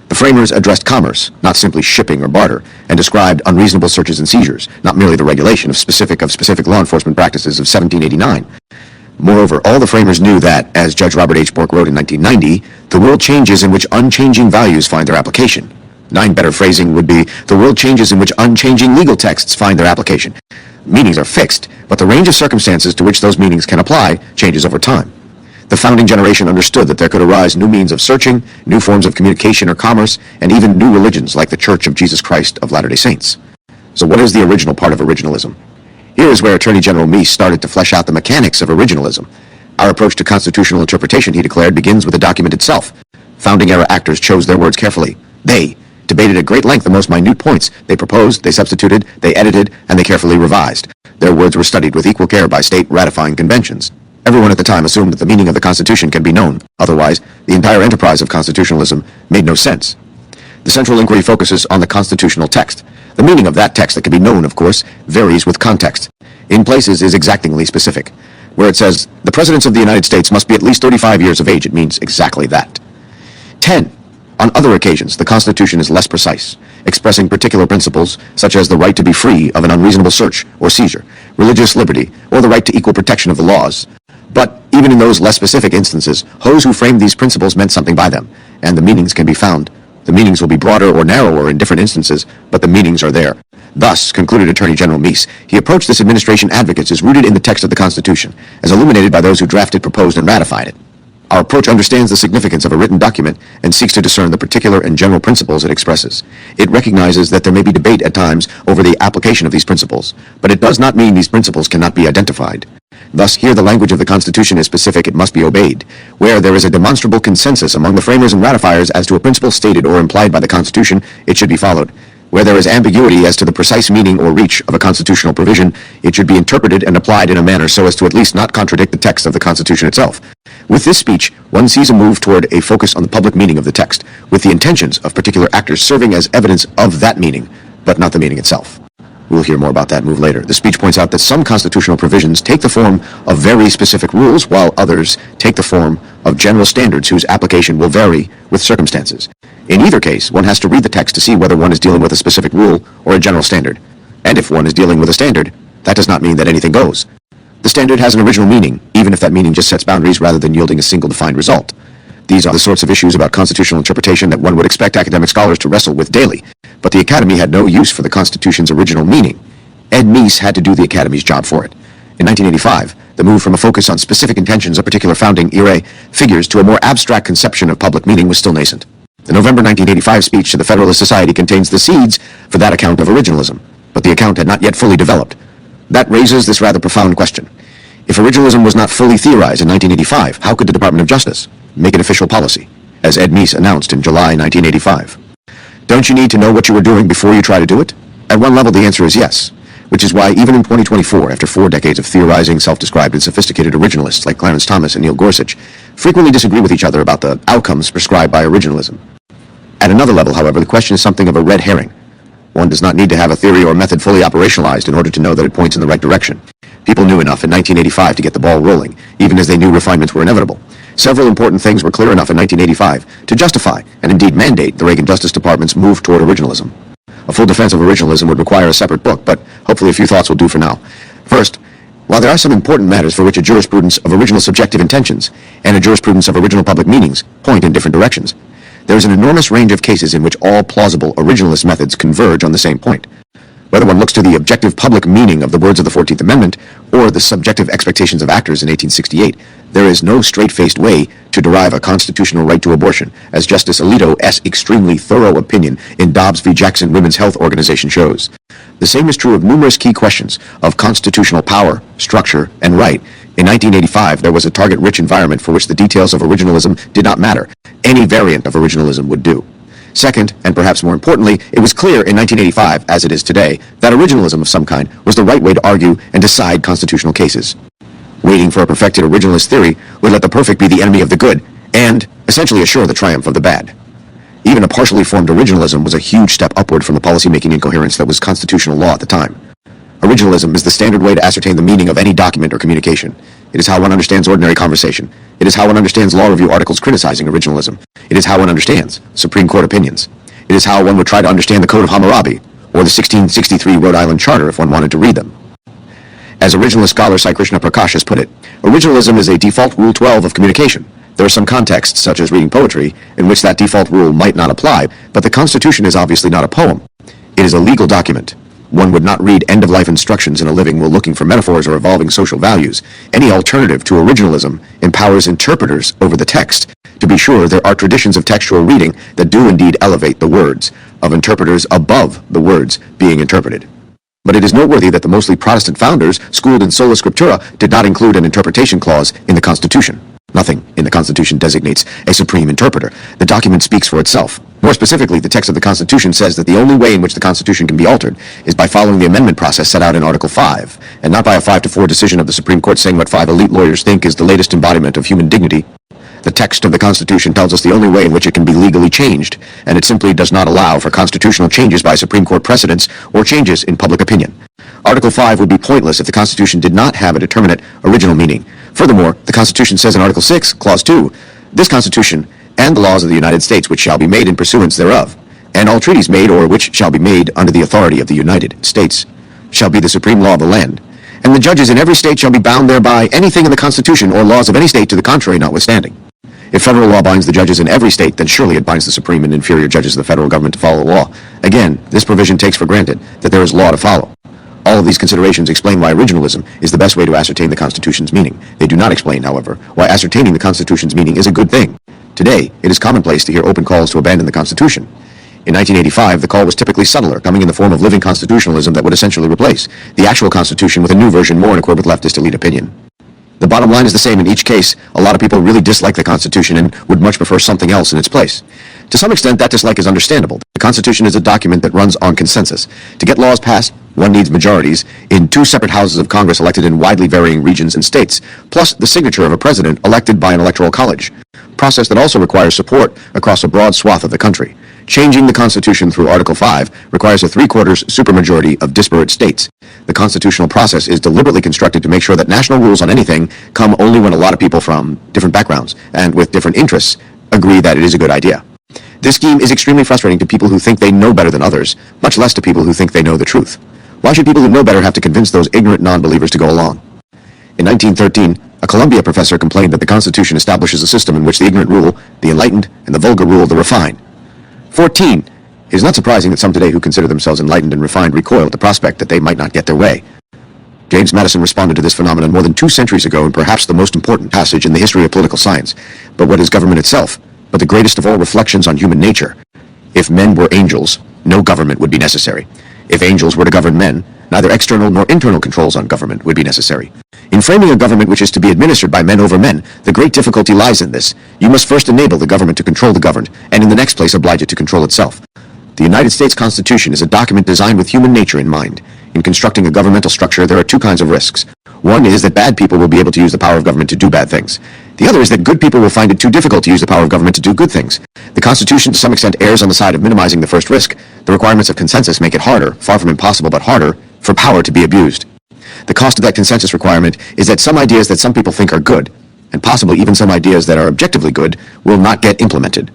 The framers addressed commerce, not simply shipping or barter, and described unreasonable searches and seizures, not merely the regulation of specific law enforcement practices of 1789. Moreover, all the framers knew that, as Judge Robert H. Bork wrote in 1990, the world changes in which unchanging values find their application. Better phrasing would be, the world changes in which unchanging legal texts find their application. Meanings are fixed, but the range of circumstances to which those meanings can apply changes over time. The founding generation understood that there could arise new means of searching, new forms of communication or commerce, and even new religions like the Church of Jesus Christ of Latter-day Saints. So what is the original part of originalism? Here is where Attorney General Meese started to flesh out the mechanics of originalism. Our approach to constitutional interpretation, he declared, begins with the document itself. Founding-era actors chose their words carefully. They debated at great length the most minute points. They proposed, they substituted, they edited, and they carefully revised. Their words were studied with equal care by state ratifying conventions. Everyone at the time assumed that the meaning of the Constitution can be known. Otherwise, the entire enterprise of constitutionalism made no sense. The central inquiry focuses on the constitutional text. The meaning of that text that can be known, of course, varies with context. In places is exactingly specific. Where it says, the presidents of the United States must be at least 35 years of age, it means exactly that. 10. On other occasions, the Constitution is less precise, expressing particular principles, such as the right to be free of an unreasonable search or seizure, religious liberty, or the right to equal protection of the laws. But even in those less specific instances, those who framed these principles meant something by them, and the meanings can be found. The meanings will be broader or narrower in different instances, but the meanings are there. Thus, concluded Attorney General Meese, he approached this administration advocates as rooted in the text of the Constitution, as illuminated by those who drafted, proposed, and ratified it. Our approach understands the significance of a written document and seeks to discern the particular and general principles it expresses. It recognizes that there may be debate at times over the application of these principles, but it does not mean these principles cannot be identified. Thus, here the language of the Constitution is specific, it must be obeyed. Where there is a demonstrable consensus among the framers and ratifiers as to a principle stated or implied by the Constitution, it should be followed. Where there is ambiguity as to the precise meaning or reach of a constitutional provision, it should be interpreted and applied in a manner so as to at least not contradict the text of the Constitution itself. With this speech, one sees a move toward a focus on the public meaning of the text, with the intentions of particular actors serving as evidence of that meaning, but not the meaning itself. We'll hear more about that move later. The speech points out that some constitutional provisions take the form of very specific rules, while others take the form of general standards whose application will vary with circumstances. In either case, one has to read the text to see whether one is dealing with a specific rule or a general standard. And if one is dealing with a standard, that does not mean that anything goes. The standard has an original meaning, even if that meaning just sets boundaries rather than yielding a single defined result. These are the sorts of issues about constitutional interpretation that one would expect academic scholars to wrestle with daily, but the Academy had no use for the Constitution's original meaning. Ed Meese had to do the Academy's job for it. In 1985, the move from a focus on specific intentions of particular founding-era figures to a more abstract conception of public meaning was still nascent. The November 1985 speech to the Federalist Society contains the seeds for that account of originalism, but the account had not yet fully developed. That raises this rather profound question. If originalism was not fully theorized in 1985, how could the Department of Justice make it official policy, as Ed Meese announced in July 1985? Don't you need to know what you were doing before you try to do it? At one level, the answer is yes, which is why even in 2024, after 4 decades of theorizing, self-described and sophisticated originalists like Clarence Thomas and Neil Gorsuch frequently disagree with each other about the outcomes prescribed by originalism. At another level, however, the question is something of a red herring. One does not need to have a theory or method fully operationalized in order to know that it points in the right direction. People knew enough in 1985 to get the ball rolling, even as they knew refinements were inevitable. Several important things were clear enough in 1985 to justify and indeed mandate the Reagan Justice Department's move toward originalism. A full defense of originalism would require a separate book, but hopefully a few thoughts will do for now. First, while there are some important matters for which a jurisprudence of original subjective intentions and a jurisprudence of original public meanings point in different directions, there is an enormous range of cases in which all plausible originalist methods converge on the same point. Whether one looks to the objective public meaning of the words of the 14th Amendment or the subjective expectations of actors in 1868, there is no straight-faced way to derive a constitutional right to abortion, as Justice Alito's extremely thorough opinion in Dobbs v. Jackson Women's Health Organization shows. The same is true of numerous key questions of constitutional power, structure, and right. In 1985, there was a target-rich environment for which the details of originalism did not matter. Any variant of originalism would do. Second, and perhaps more importantly, it was clear in 1985, as it is today, that originalism of some kind was the right way to argue and decide constitutional cases. Waiting for a perfected originalist theory would let the perfect be the enemy of the good, and essentially assure the triumph of the bad. Even a partially formed originalism was a huge step upward from the policymaking incoherence that was constitutional law at the time. Originalism is the standard way to ascertain the meaning of any document or communication. It is how one understands ordinary conversation. It is how one understands law review articles criticizing originalism. It is how one understands Supreme Court opinions. It is how one would try to understand the Code of Hammurabi or the 1663 Rhode Island Charter if one wanted to read them. As originalist scholar Sai Krishna Prakash has put it, originalism is a default Rule 12 of communication. There are some contexts, such as reading poetry, in which that default rule might not apply, but the Constitution is obviously not a poem. It is a legal document. One would not read end-of-life instructions in a living while looking for metaphors or evolving social values. Any alternative to originalism empowers interpreters over the text. To be sure, there are traditions of textual reading that do indeed elevate the words of interpreters above the words being interpreted. But it is noteworthy that the mostly Protestant founders, schooled in sola scriptura, did not include an interpretation clause in the Constitution. Nothing in the Constitution designates a supreme interpreter. The document speaks for itself. More specifically, the text of the Constitution says that the only way in which the Constitution can be altered is by following the amendment process set out in Article 5, and not by a 5-4 decision of the Supreme Court saying what 5 elite lawyers think is the latest embodiment of human dignity. The text of the Constitution tells us the only way in which it can be legally changed, and it simply does not allow for constitutional changes by Supreme Court precedents or changes in public opinion. Article 5 would be pointless if the Constitution did not have a determinate original meaning. Furthermore, the Constitution says in Article 6, Clause 2, "This Constitution and the laws of the United States which shall be made in pursuance thereof, and all treaties made or which shall be made under the authority of the United States, shall be the supreme law of the land. And the judges in every state shall be bound thereby, anything in the Constitution or laws of any state to the contrary notwithstanding." If federal law binds the judges in every state, then surely it binds the supreme and inferior judges of the federal government to follow the law. Again, this provision takes for granted that there is law to follow. All of these considerations explain why originalism is the best way to ascertain the Constitution's meaning. They do not explain, however, why ascertaining the Constitution's meaning is a good thing. Today, it is commonplace to hear open calls to abandon the Constitution. In 1985, the call was typically subtler, coming in the form of living constitutionalism that would essentially replace the actual Constitution with a new version more in accord with leftist elite opinion. The bottom line is the same in each case. A lot of people really dislike the Constitution and would much prefer something else in its place. To some extent, that dislike is understandable. The Constitution is a document that runs on consensus. To get laws passed, one needs majorities in 2 separate houses of Congress elected in widely varying regions and states, plus the signature of a president elected by an electoral college, a process that also requires support across a broad swath of the country. Changing the Constitution through Article 5 requires a 3/4 supermajority of disparate states. The constitutional process is deliberately constructed to make sure that national rules on anything come only when a lot of people from different backgrounds and with different interests agree that it is a good idea. This scheme is extremely frustrating to people who think they know better than others, much less to people who think they know the truth. Why should people who know better have to convince those ignorant non-believers to go along? In 1913, a Columbia professor complained that the Constitution establishes a system in which the ignorant rule the enlightened and the vulgar rule the refined. 14. It is not surprising that some today who consider themselves enlightened and refined recoil at the prospect that they might not get their way. James Madison responded to this phenomenon more than 2 centuries ago in perhaps the most important passage in the history of political science. But what is government itself, but the greatest of all reflections on human nature? If men were angels, no government would be necessary. If angels were to govern men, neither external nor internal controls on government would be necessary. In framing a government which is to be administered by men over men, the great difficulty lies in this. You must first enable the government to control the governed, and in the next place oblige it to control itself. The United States Constitution is a document designed with human nature in mind. In constructing a governmental structure, there are 2 kinds of risks. One is that bad people will be able to use the power of government to do bad things. The other is that good people will find it too difficult to use the power of government to do good things. The Constitution to some extent errs on the side of minimizing the first risk. The requirements of consensus make it harder, far from impossible but harder, for power to be abused. The cost of that consensus requirement is that some ideas that some people think are good, and possibly even some ideas that are objectively good, will not get implemented.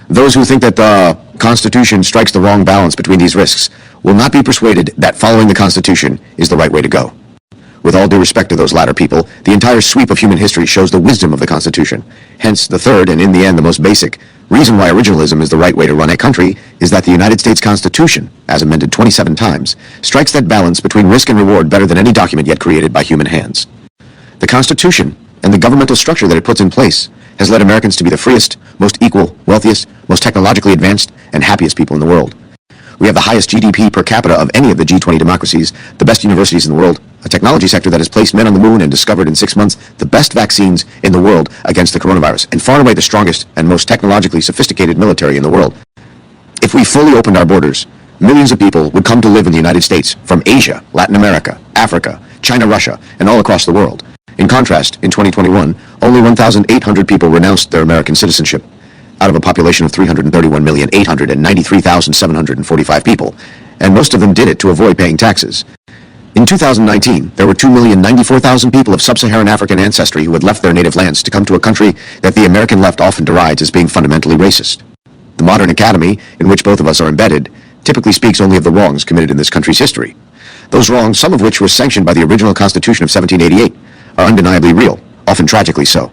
Those who think that the Constitution strikes the wrong balance between these risks will not be persuaded that following the Constitution is the right way to go. With all due respect to those latter people, the entire sweep of human history shows the wisdom of the Constitution. Hence, the third, and in the end the most basic, reason why originalism is the right way to run a country is that the United States Constitution, as amended 27 times, strikes that balance between risk and reward better than any document yet created by human hands. The Constitution, and the governmental structure that it puts in place, has led Americans to be the freest, most equal, wealthiest, most technologically advanced, and happiest people in the world. We have the highest GDP per capita of any of the G20 democracies, the best universities in the world, a technology sector that has placed men on the moon and discovered in 6 months the best vaccines in the world against the coronavirus, and far and away the strongest and most technologically sophisticated military in the world. If we fully opened our borders, millions of people would come to live in the United States from Asia, Latin America, Africa, China, Russia, and all across the world. In contrast, in 2021, only 1,800 people renounced their American citizenship, out of a population of 331,893,745 people, and most of them did it to avoid paying taxes. In 2019, there were 2,094,000 people of sub-Saharan African ancestry who had left their native lands to come to a country that the American left often derides as being fundamentally racist. The modern academy, in which both of us are embedded, typically speaks only of the wrongs committed in this country's history. Those wrongs, some of which were sanctioned by the original Constitution of 1788, are undeniably real, often tragically so.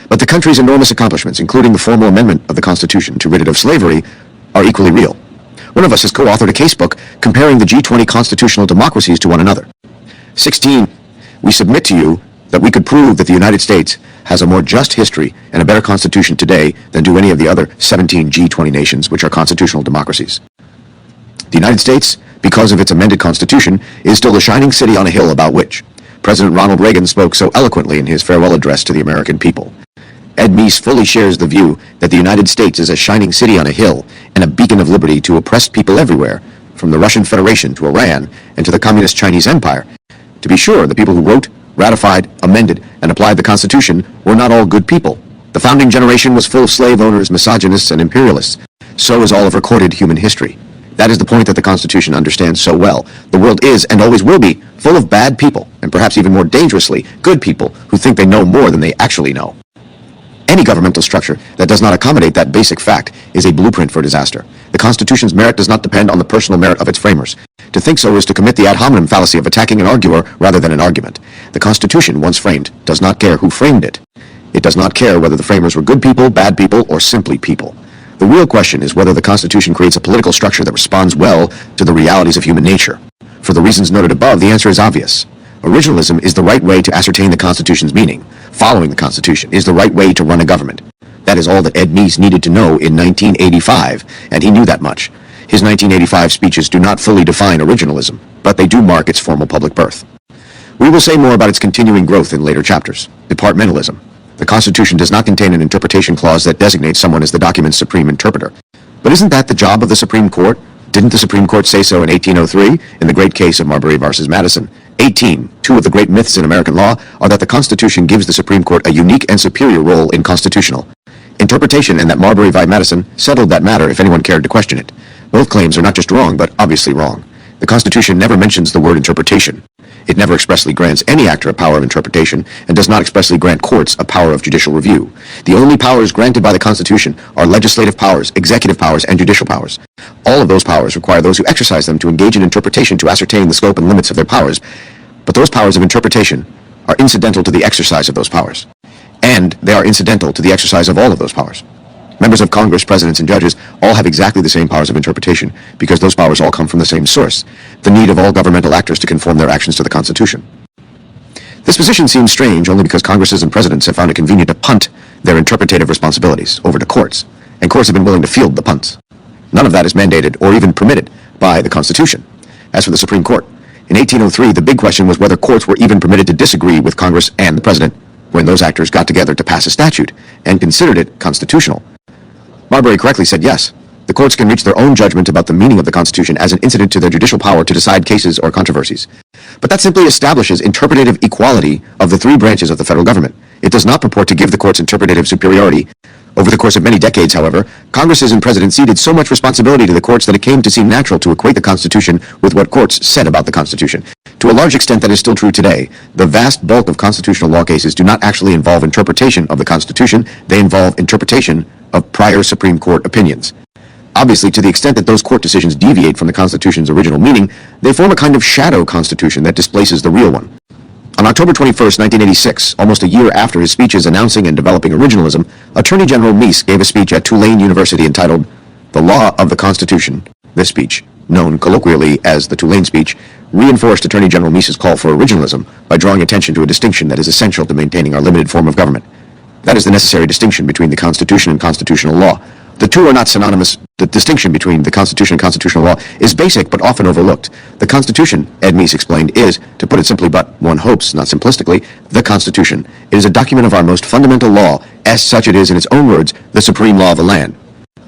But the country's enormous accomplishments, including the formal amendment of the Constitution to rid it of slavery, are equally real. One of us has co-authored a casebook comparing the G20 constitutional democracies to one another. 16. We submit to you that we could prove that the United States has a more just history and a better constitution today than do any of the other 17 G20 nations, which are constitutional democracies. The United States, because of its amended constitution, is still the shining city on a hill about which, President Ronald Reagan spoke so eloquently in his farewell address to the American people. Ed Meese fully shares the view that the United States is a shining city on a hill and a beacon of liberty to oppressed people everywhere, from the Russian Federation to Iran and to the Communist Chinese Empire. To be sure, the people who wrote, ratified, amended, and applied the Constitution were not all good people. The founding generation was full of slave owners, misogynists, and imperialists. So is all of recorded human history. That is the point that the Constitution understands so well. The world is, and always will be, full of bad people, and perhaps even more dangerously, good people who think they know more than they actually know. Any governmental structure that does not accommodate that basic fact is a blueprint for disaster. The Constitution's merit does not depend on the personal merit of its framers. To think so is to commit the ad hominem fallacy of attacking an arguer rather than an argument. The Constitution, once framed, does not care who framed it. It does not care whether the framers were good people, bad people, or simply people. The real question is whether the Constitution creates a political structure that responds well to the realities of human nature. For the reasons noted above, the answer is obvious. Originalism is the right way to ascertain the Constitution's meaning. Following the Constitution is the right way to run a government. That is all that Ed Meese needed to know in 1985, and he knew that much. His 1985 speeches do not fully define originalism, but they do mark its formal public birth. We will say more about its continuing growth in later chapters. Departmentalism. The Constitution does not contain an interpretation clause that designates someone as the document's supreme interpreter. But isn't that the job of the Supreme Court? Didn't the Supreme Court say so in 1803 in the great case of Marbury v. Madison? 18. Two of the great myths in American law are that the Constitution gives the Supreme Court a unique and superior role in constitutional interpretation, and that Marbury v. Madison settled that matter if anyone cared to question it. Both claims are not just wrong, but obviously wrong. The Constitution never mentions the word interpretation. It never expressly grants any actor a power of interpretation, and does not expressly grant courts a power of judicial review. The only powers granted by the Constitution are legislative powers, executive powers, and judicial powers. All of those powers require those who exercise them to engage in interpretation to ascertain the scope and limits of their powers. But those powers of interpretation are incidental to the exercise of those powers. And they are incidental to the exercise of all of those powers. Members of Congress, presidents, and judges all have exactly the same powers of interpretation, because those powers all come from the same source, the need of all governmental actors to conform their actions to the Constitution. This position seems strange only because Congresses and presidents have found it convenient to punt their interpretative responsibilities over to courts, and courts have been willing to field the punts. None of that is mandated or even permitted by the Constitution. As for the Supreme Court, in 1803, the big question was whether courts were even permitted to disagree with Congress and the president when those actors got together to pass a statute and considered it constitutional. Marbury correctly said yes. The courts can reach their own judgment about the meaning of the Constitution as an incident to their judicial power to decide cases or controversies. But that simply establishes interpretative equality of the three branches of the federal government. It does not purport to give the courts interpretative superiority. Over the course of many decades, however, Congresses and presidents ceded so much responsibility to the courts that it came to seem natural to equate the Constitution with what courts said about the Constitution. To a large extent, that is still true today. The vast bulk of constitutional law cases do not actually involve interpretation of the Constitution. They involve interpretation of prior Supreme Court opinions. Obviously, to the extent that those court decisions deviate from the Constitution's original meaning, they form a kind of shadow Constitution that displaces the real one. On October 21, 1986, almost a year after his speeches announcing and developing originalism, Attorney General Meese gave a speech at Tulane University entitled, "The Law of the Constitution." This speech, known colloquially as the Tulane speech, reinforced Attorney General Meese's call for originalism by drawing attention to a distinction that is essential to maintaining our limited form of government. That is the necessary distinction between the Constitution and constitutional law. The two are not synonymous. The distinction between the Constitution and constitutional law is basic but often overlooked. The Constitution, Ed Meese explained, is, to put it simply but one hopes, not simplistically, the Constitution. It is a document of our most fundamental law. As such, it is, in its own words, the supreme law of the land.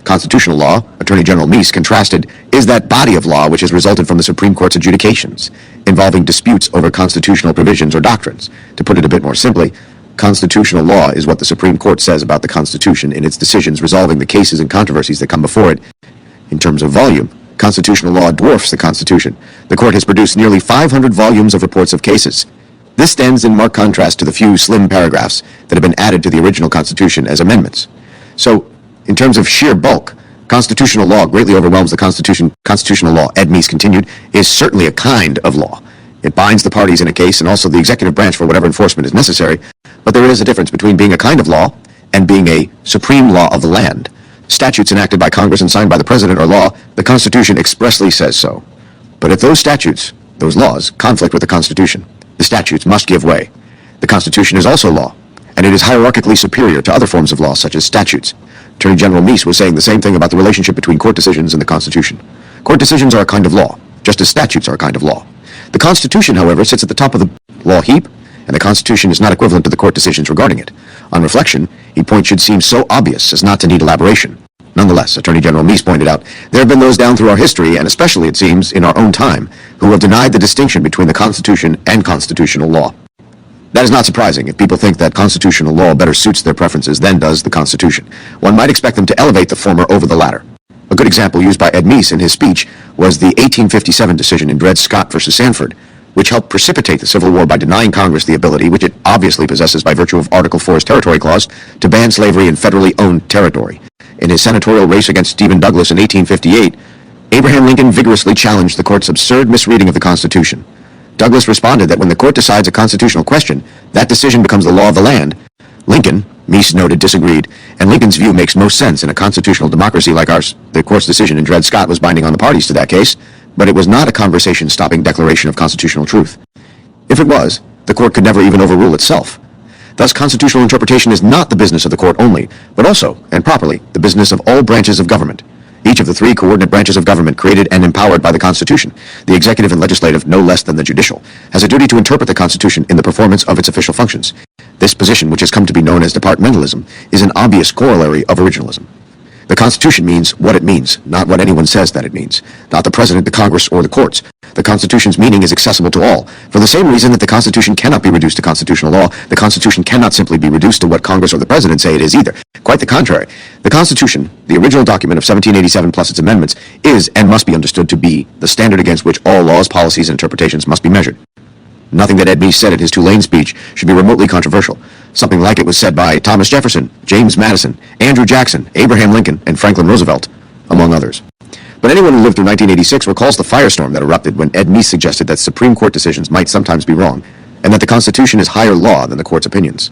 Constitutional law, Attorney General Meese contrasted, is that body of law which has resulted from the Supreme Court's adjudications, involving disputes over constitutional provisions or doctrines. To put it a bit more simply, constitutional law is what the Supreme Court says about the Constitution in its decisions resolving the cases and controversies that come before it. In terms of volume, constitutional law dwarfs the Constitution. The Court has produced nearly 500 volumes of reports of cases. This stands in marked contrast to the few slim paragraphs that have been added to the original Constitution as amendments. So, in terms of sheer bulk, constitutional law greatly overwhelms the Constitution. Constitutional law, Ed Meese continued, is certainly a kind of law. It binds the parties in a case and also the executive branch for whatever enforcement is necessary. But there is a difference between being a kind of law and being a supreme law of the land. Statutes enacted by Congress and signed by the President are law. The Constitution expressly says so. But if those statutes, those laws, conflict with the Constitution, the statutes must give way. The Constitution is also law, and it is hierarchically superior to other forms of law, such as statutes. Attorney General Meese was saying the same thing about the relationship between court decisions and the Constitution. Court decisions are a kind of law, just as statutes are a kind of law. The Constitution, however, sits at the top of the law heap, and the Constitution is not equivalent to the court decisions regarding it. On reflection, a point should seem so obvious as not to need elaboration. Nonetheless, Attorney General Meese pointed out, there have been those down through our history, and especially, it seems, in our own time, who have denied the distinction between the Constitution and constitutional law. That is not surprising if people think that constitutional law better suits their preferences than does the Constitution. One might expect them to elevate the former over the latter. A good example used by Ed Meese in his speech was the 1857 decision in Dred Scott versus Sanford, which helped precipitate the Civil War by denying Congress the ability, which it obviously possesses by virtue of Article 4's Territory Clause, to ban slavery in federally owned territory. In his senatorial race against Stephen Douglas in 1858, Abraham Lincoln vigorously challenged the court's absurd misreading of the Constitution. Douglas responded that when the court decides a constitutional question, that decision becomes the law of the land. Lincoln, Meese noted, disagreed, and Lincoln's view makes most sense in a constitutional democracy like ours. The court's decision in Dred Scott was binding on the parties to that case, but it was not a conversation-stopping declaration of constitutional truth. If it was, the court could never even overrule itself. Thus, constitutional interpretation is not the business of the court only, but also, and properly, the business of all branches of government. Each of the three coordinate branches of government created and empowered by the Constitution, the executive and legislative no less than the judicial, has a duty to interpret the Constitution in the performance of its official functions. This position, which has come to be known as departmentalism, is an obvious corollary of originalism. The Constitution means what it means, not what anyone says that it means, not the President, the Congress, or the courts. The Constitution's meaning is accessible to all. For the same reason that the Constitution cannot be reduced to constitutional law, the Constitution cannot simply be reduced to what Congress or the President say it is either. Quite the contrary. The Constitution, the original document of 1787 plus its amendments, is and must be understood to be the standard against which all laws, policies, and interpretations must be measured. Nothing that Ed Meese said at his Tulane speech should be remotely controversial. Something like it was said by Thomas Jefferson, James Madison, Andrew Jackson, Abraham Lincoln, and Franklin Roosevelt, among others. But anyone who lived through 1986 recalls the firestorm that erupted when Ed Meese suggested that Supreme Court decisions might sometimes be wrong, and that the Constitution is higher law than the court's opinions.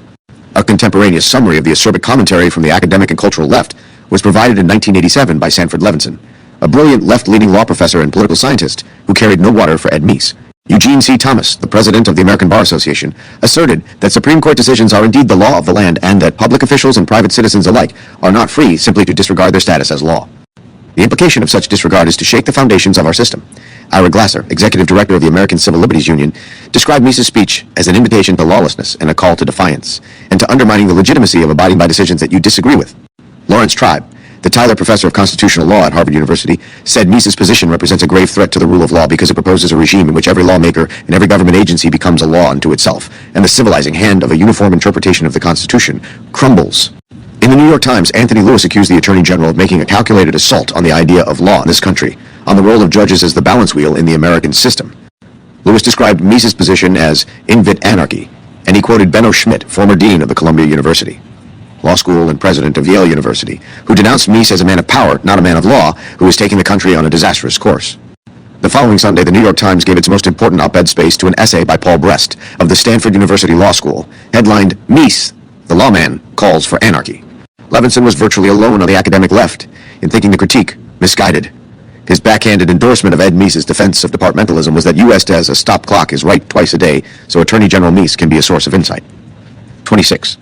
A contemporaneous summary of the acerbic commentary from the academic and cultural left was provided in 1987 by Sanford Levinson, a brilliant left-leaning law professor and political scientist who carried no water for Ed Meese. Eugene C. Thomas, the president of the American Bar Association, asserted that Supreme Court decisions are indeed the law of the land and that public officials and private citizens alike are not free simply to disregard their status as law. The implication of such disregard is to shake the foundations of our system. Ira Glasser, executive director of the American Civil Liberties Union, described Meese's speech as an invitation to lawlessness and a call to defiance, and to undermining the legitimacy of abiding by decisions that you disagree with. Lawrence Tribe, the Tyler Professor of Constitutional Law at Harvard University, said Meese's position represents a grave threat to the rule of law because it proposes a regime in which every lawmaker and every government agency becomes a law unto itself, and the civilizing hand of a uniform interpretation of the Constitution crumbles. In the New York Times, Anthony Lewis accused the Attorney General of making a calculated assault on the idea of law in this country, on the role of judges as the balance wheel in the American system. Lewis described Meese's position as invit anarchy, and he quoted Benno Schmidt, former dean of the Columbia University Law School and president of Yale University, who denounced Meese as a man of power, not a man of law, who was taking the country on a disastrous course. The following Sunday, the New York Times gave its most important op-ed space to an essay by Paul Brest of the Stanford University Law School, headlined, "Meese, the Lawman, Calls for Anarchy." Levinson was virtually alone on the academic left in thinking the critique misguided. His backhanded endorsement of Ed Meese's defense of departmentalism was that U.S. as a stop clock is right twice a day, so Attorney General Meese can be a source of insight. 26.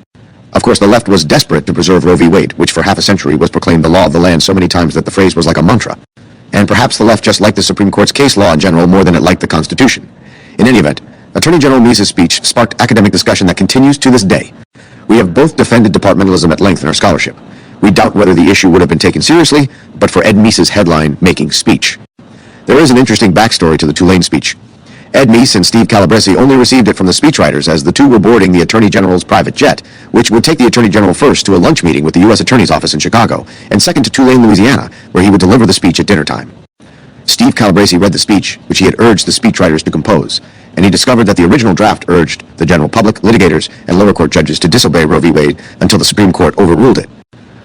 Of course, the left was desperate to preserve Roe v. Wade, which for half a century was proclaimed the law of the land so many times that the phrase was like a mantra. And perhaps the left just liked the Supreme Court's case law in general more than it liked the Constitution. In any event, Attorney General Meese's speech sparked academic discussion that continues to this day. We have both defended departmentalism at length in our scholarship. We doubt whether the issue would have been taken seriously, but for Ed Meese's headline-making speech. There is an interesting backstory to the Tulane speech. Ed Meese and Steve Calabresi only received it from the speechwriters as the two were boarding the Attorney General's private jet, which would take the Attorney General first to a lunch meeting with the U.S. Attorney's Office in Chicago, and second to Tulane, Louisiana, where he would deliver the speech at dinner time. Steve Calabresi read the speech, which he had urged the speechwriters to compose, and he discovered that the original draft urged the general public, litigators, and lower court judges to disobey Roe v. Wade until the Supreme Court overruled it.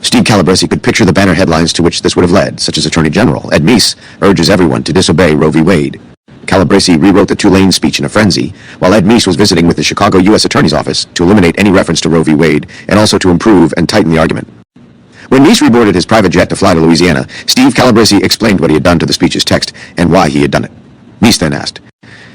Steve Calabresi could picture the banner headlines to which this would have led, such as Attorney General Ed Meese urges everyone to disobey Roe v. Wade. Calabresi rewrote the Tulane speech in a frenzy, while Ed Meese was visiting with the Chicago U.S. Attorney's Office to eliminate any reference to Roe v. Wade, and also to improve and tighten the argument. When Meese reboarded his private jet to fly to Louisiana, Steve Calabresi explained what he had done to the speech's text and why he had done it. Meese then asked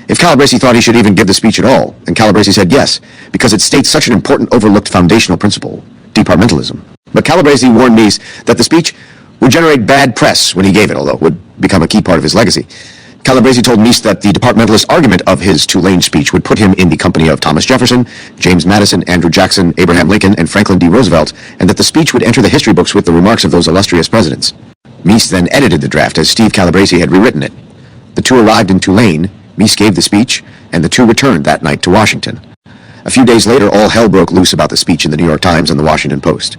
if Calabresi thought he should even give the speech at all, and Calabresi said yes, because it states such an important overlooked foundational principle, departmentalism. But Calabresi warned Meese that the speech would generate bad press when he gave it, although it would become a key part of his legacy. Calabresi told Meese that the departmentalist argument of his Tulane speech would put him in the company of Thomas Jefferson, James Madison, Andrew Jackson, Abraham Lincoln, and Franklin D. Roosevelt, and that the speech would enter the history books with the remarks of those illustrious presidents. Meese then edited the draft as Steve Calabresi had rewritten it. The two arrived in Tulane, Meese gave the speech, and the two returned that night to Washington. A few days later, all hell broke loose about the speech in the New York Times and the Washington Post.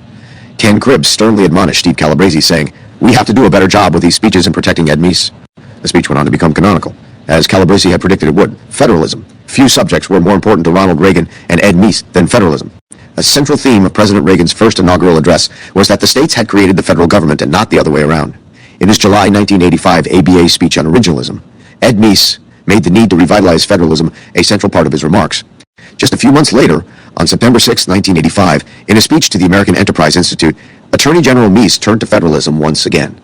Ken Cribbs sternly admonished Steve Calabresi, saying, "We have to do a better job with these speeches in protecting Ed Meese." The speech went on to become canonical, as Calabresi had predicted it would. Federalism. Few subjects were more important to Ronald Reagan and Ed Meese than federalism. A central theme of President Reagan's first inaugural address was that the states had created the federal government and not the other way around. In his July 1985 ABA speech on originalism, Ed Meese made the need to revitalize federalism a central part of his remarks. Just a few months later, on September 6, 1985, in a speech to the American Enterprise Institute, Attorney General Meese turned to federalism once again.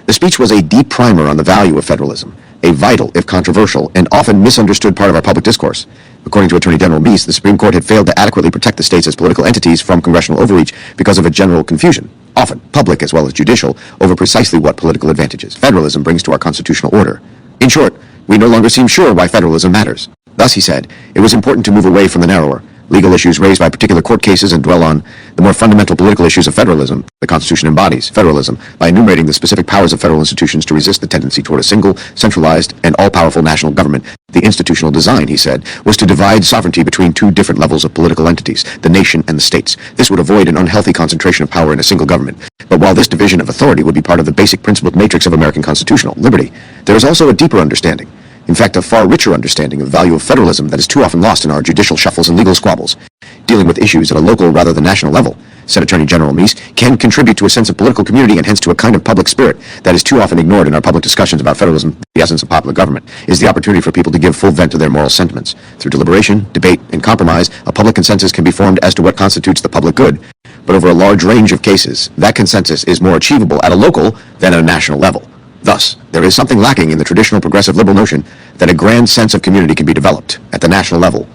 The speech was a deep primer on the value of federalism, a vital, if controversial, and often misunderstood part of our public discourse. According to Attorney General Meese, the Supreme Court had failed to adequately protect the states as political entities from congressional overreach because of a general confusion, often public as well as judicial, over precisely what political advantages federalism brings to our constitutional order. In short, we no longer seem sure why federalism matters. Thus, he said, it was important to move away from the narrower, legal issues raised by particular court cases and dwell on the more fundamental political issues of federalism. The Constitution embodies federalism by enumerating the specific powers of federal institutions to resist the tendency toward a single, centralized, and all-powerful national government. The institutional design, he said, was to divide sovereignty between two different levels of political entities, the nation and the states. This would avoid an unhealthy concentration of power in a single government. But while this division of authority would be part of the basic principled matrix of American constitutional liberty, there is also a deeper understanding. In fact, a far richer understanding of the value of federalism that is too often lost in our judicial shuffles and legal squabbles. Dealing with issues at a local rather than national level, said Attorney General Meese, can contribute to a sense of political community and hence to a kind of public spirit that is too often ignored in our public discussions about federalism. The essence of popular government is the opportunity for people to give full vent to their moral sentiments. Through deliberation, debate, and compromise, a public consensus can be formed as to what constitutes the public good. But over a large range of cases, that consensus is more achievable at a local than at a national level. Thus, there is something lacking in the traditional progressive liberal notion that a grand sense of community can be developed at the national level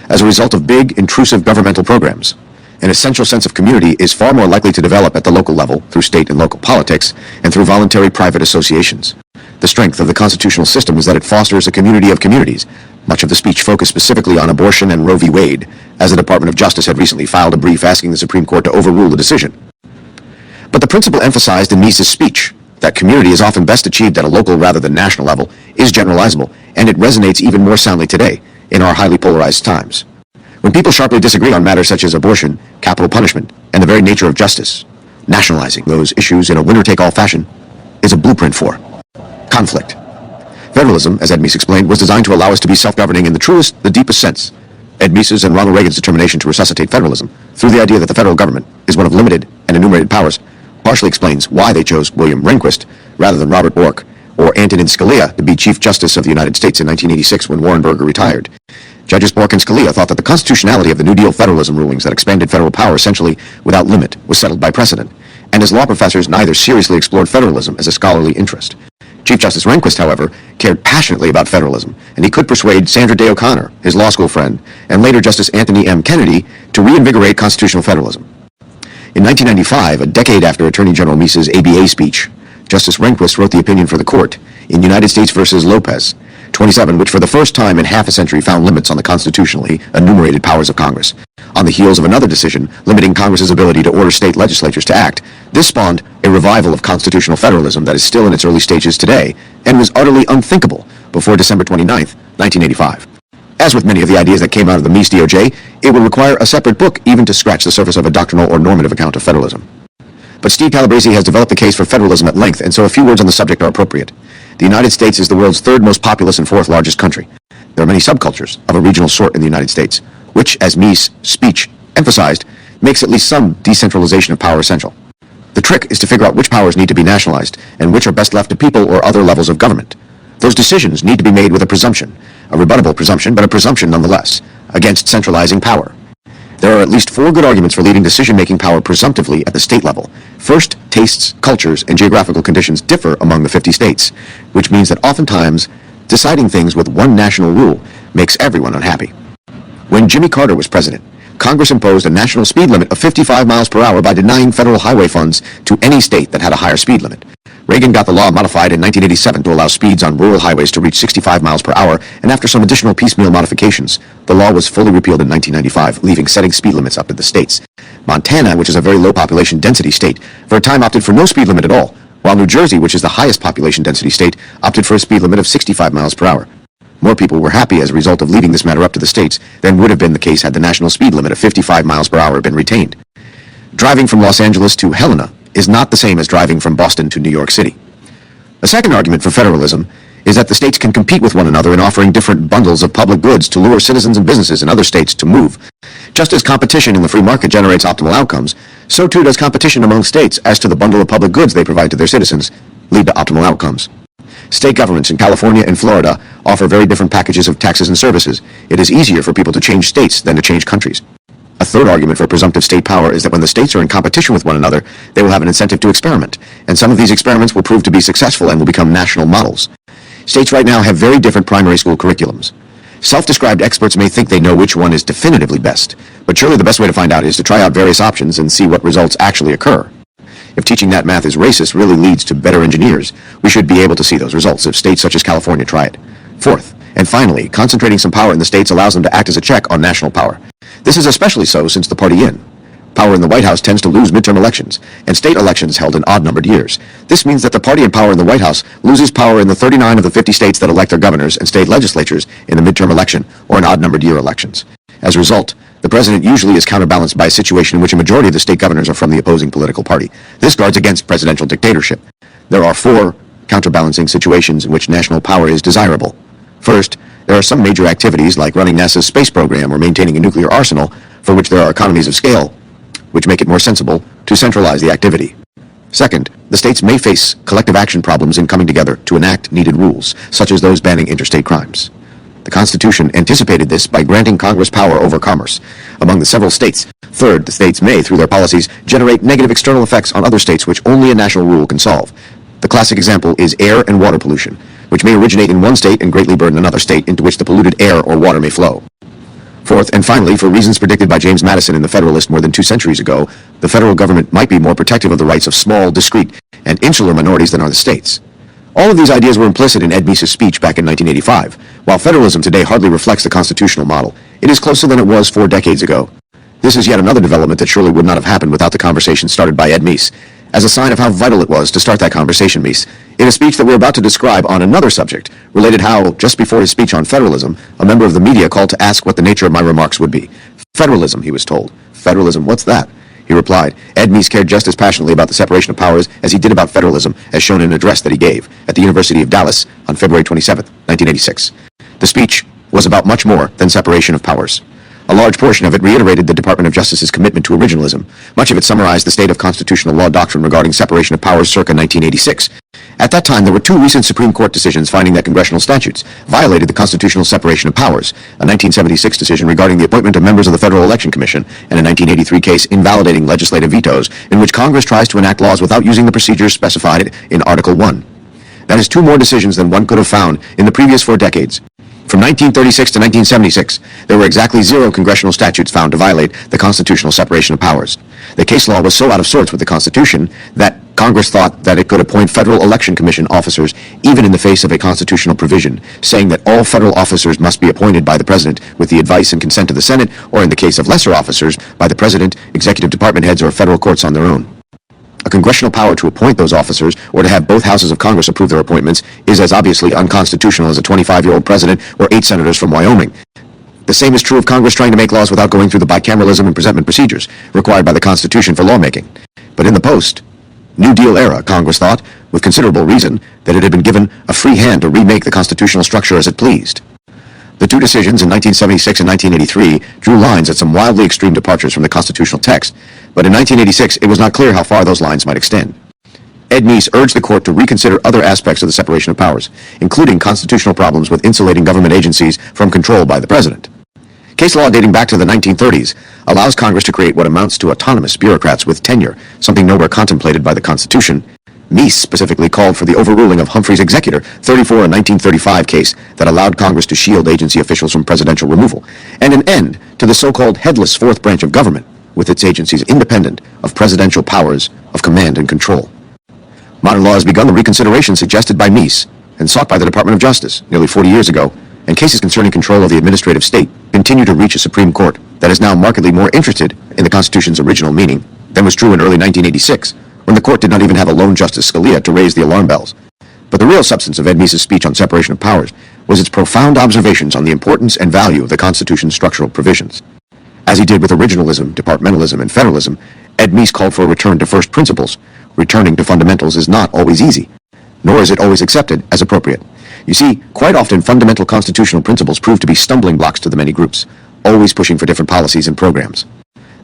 as a result of big, intrusive governmental programs. An essential sense of community is far more likely to develop at the local level through state and local politics and through voluntary private associations. The strength of the constitutional system is that it fosters a community of communities. Much of the speech focused specifically on abortion and Roe v. Wade, as the Department of Justice had recently filed a brief asking the Supreme Court to overrule the decision. But the principle emphasized in Meese's speech, that community is often best achieved at a local rather than national level, is generalizable, and it resonates even more soundly today, in our highly polarized times. When people sharply disagree on matters such as abortion, capital punishment, and the very nature of justice, nationalizing those issues in a winner-take-all fashion is a blueprint for conflict. Federalism, as Ed Meese explained, was designed to allow us to be self-governing in the truest, the deepest sense. Ed Meese's and Ronald Reagan's determination to resuscitate federalism through the idea that the federal government is one of limited and enumerated powers partially explains why they chose William Rehnquist rather than Robert Bork or Antonin Scalia to be Chief Justice of the United States in 1986 when Warren Burger retired. Judges Bork and Scalia thought that the constitutionality of the New Deal federalism rulings that expanded federal power essentially without limit was settled by precedent, and as law professors neither seriously explored federalism as a scholarly interest. Chief Justice Rehnquist, however, cared passionately about federalism, and he could persuade Sandra Day O'Connor, his law school friend, and later Justice Anthony M. Kennedy, to reinvigorate constitutional federalism. In 1995, a decade after Attorney General Meese's ABA speech, Justice Rehnquist wrote the opinion for the court in United States v. Lopez, 27, which for the first time in half a century found limits on the constitutionally enumerated powers of Congress. On the heels of another decision limiting Congress's ability to order state legislatures to act, this spawned a revival of constitutional federalism that is still in its early stages today and was utterly unthinkable before December 29, 1985. As with many of the ideas that came out of the Meese DOJ, it would require a separate book even to scratch the surface of a doctrinal or normative account of federalism. But Steve Calabresi has developed the case for federalism at length, and so a few words on the subject are appropriate. The United States is the world's third most populous and fourth largest country. There are many subcultures of a regional sort in the United States, which, as Meese's speech emphasized, makes at least some decentralization of power essential. The trick is to figure out which powers need to be nationalized and which are best left to people or other levels of government. Those decisions need to be made with a presumption, a rebuttable presumption, but a presumption nonetheless, against centralizing power. There are at least 4 good arguments for leaving decision-making power presumptively at the state level. First, tastes, cultures, and geographical conditions differ among the 50 states, which means that oftentimes deciding things with one national rule makes everyone unhappy. When Jimmy Carter was president, Congress imposed a national speed limit of 55 miles per hour by denying federal highway funds to any state that had a higher speed limit. Reagan got the law modified in 1987 to allow speeds on rural highways to reach 65 miles per hour, and after some additional piecemeal modifications, the law was fully repealed in 1995, leaving setting speed limits up to the states. Montana, which is a very low population density state, for a time opted for no speed limit at all, while New Jersey, which is the highest population density state, opted for a speed limit of 65 miles per hour. More people were happy as a result of leaving this matter up to the states than would have been the case had the national speed limit of 55 miles per hour been retained. Driving from Los Angeles to Helena is not the same as driving from Boston to New York City. A second argument for federalism is that the states can compete with one another in offering different bundles of public goods to lure citizens and businesses in other states to move. Just as competition in the free market generates optimal outcomes, so too does competition among states as to the bundle of public goods they provide to their citizens lead to optimal outcomes. State governments in California and Florida offer very different packages of taxes and services. It is easier for people to change states than to change countries. A third argument for presumptive state power is that when the states are in competition with one another, they will have an incentive to experiment, and some of these experiments will prove to be successful and will become national models. States right now have very different primary school curriculums. Self-described experts may think they know which one is definitively best, but surely the best way to find out is to try out various options and see what results actually occur. If teaching that math is racist really leads to better engineers, we should be able to see those results if states such as California try it. Fourth, and finally, concentrating some power in the states allows them to act as a check on national power. This is especially so since the party in. Power in the White House tends to lose midterm elections, and state elections held in odd-numbered years. This means that the party in power in the White House loses power in the 39 of the 50 states that elect their governors and state legislatures in the midterm election or in odd-numbered year elections. As a result, the president usually is counterbalanced by a situation in which a majority of the state governors are from the opposing political party. This guards against presidential dictatorship. There are 4 counterbalancing situations in which national power is desirable. First, there are some major activities like running NASA's space program or maintaining a nuclear arsenal for which there are economies of scale, which make it more sensible to centralize the activity. Second, the states may face collective action problems in coming together to enact needed rules, such as those banning interstate crimes. The Constitution anticipated this by granting Congress power over commerce among the several states. Third, the states may, through their policies, generate negative external effects on other states which only a national rule can solve. The classic example is air and water pollution, which may originate in one state and greatly burden another state into which the polluted air or water may flow. Fourth, and finally, for reasons predicted by James Madison in the Federalist more than 2 centuries ago, the federal government might be more protective of the rights of small, discrete, and insular minorities than are the states. All of these ideas were implicit in Ed Meese's speech back in 1985. While federalism today hardly reflects the constitutional model, it is closer than it was 4 decades ago. This is yet another development that surely would not have happened without the conversation started by Ed Meese. As a sign of how vital it was to start that conversation, Meese, in a speech that we're about to describe on another subject, related how, just before his speech on federalism, a member of the media called to ask what the nature of my remarks would be. Federalism, he was told. Federalism, what's that? He replied, Ed Meese cared just as passionately about the separation of powers as he did about federalism, as shown in an address that he gave at the University of Dallas on February 27, 1986. The speech was about much more than separation of powers. A large portion of it reiterated the Department of Justice's commitment to originalism. Much of it summarized the state of constitutional law doctrine regarding separation of powers circa 1986. At that time, there were 2 recent Supreme Court decisions finding that congressional statutes violated the constitutional separation of powers, a 1976 decision regarding the appointment of members of the Federal Election Commission, and a 1983 case invalidating legislative vetoes, in which Congress tries to enact laws without using the procedures specified in Article 1. That is 2 more decisions than one could have found in the previous 4 decades. From 1936 to 1976, there were exactly 0 congressional statutes found to violate the constitutional separation of powers. The case law was so out of sorts with the Constitution that Congress thought that it could appoint Federal Election Commission officers even in the face of a constitutional provision, saying that all federal officers must be appointed by the President with the advice and consent of the Senate, or in the case of lesser officers, by the President, executive department heads, or federal courts on their own. A congressional power to appoint those officers, or to have both houses of Congress approve their appointments, is as obviously unconstitutional as a 25-year-old president or 8 senators from Wyoming. The same is true of Congress trying to make laws without going through the bicameralism and presentment procedures required by the Constitution for lawmaking. But in the post-New Deal era, Congress thought, with considerable reason, that it had been given a free hand to remake the constitutional structure as it pleased. The 2 decisions in 1976 and 1983 drew lines at some wildly extreme departures from the constitutional text, but in 1986 it was not clear how far those lines might extend. Ed Meese urged the court to reconsider other aspects of the separation of powers, including constitutional problems with insulating government agencies from control by the president. Case law dating back to the 1930s allows Congress to create what amounts to autonomous bureaucrats with tenure, something nowhere contemplated by the Constitution. Meese specifically called for the overruling of Humphrey's Executor 34, a 1935 case that allowed Congress to shield agency officials from presidential removal, and an end to the so-called headless fourth branch of government, with its agencies independent of presidential powers of command and control. Modern law has begun the reconsideration suggested by Meese and sought by the Department of Justice nearly 40 years ago, and cases concerning control of the administrative state continue to reach a Supreme Court that is now markedly more interested in the Constitution's original meaning than was true in early 1986, when the court did not even have a lone Justice Scalia to raise the alarm bells. But the real substance of Ed Meese's speech on separation of powers was its profound observations on the importance and value of the Constitution's structural provisions. As he did with originalism, departmentalism, and federalism, Ed Meese called for a return to first principles. Returning to fundamentals is not always easy, nor is it always accepted as appropriate. You see, quite often fundamental constitutional principles prove to be stumbling blocks to the many groups, always pushing for different policies and programs.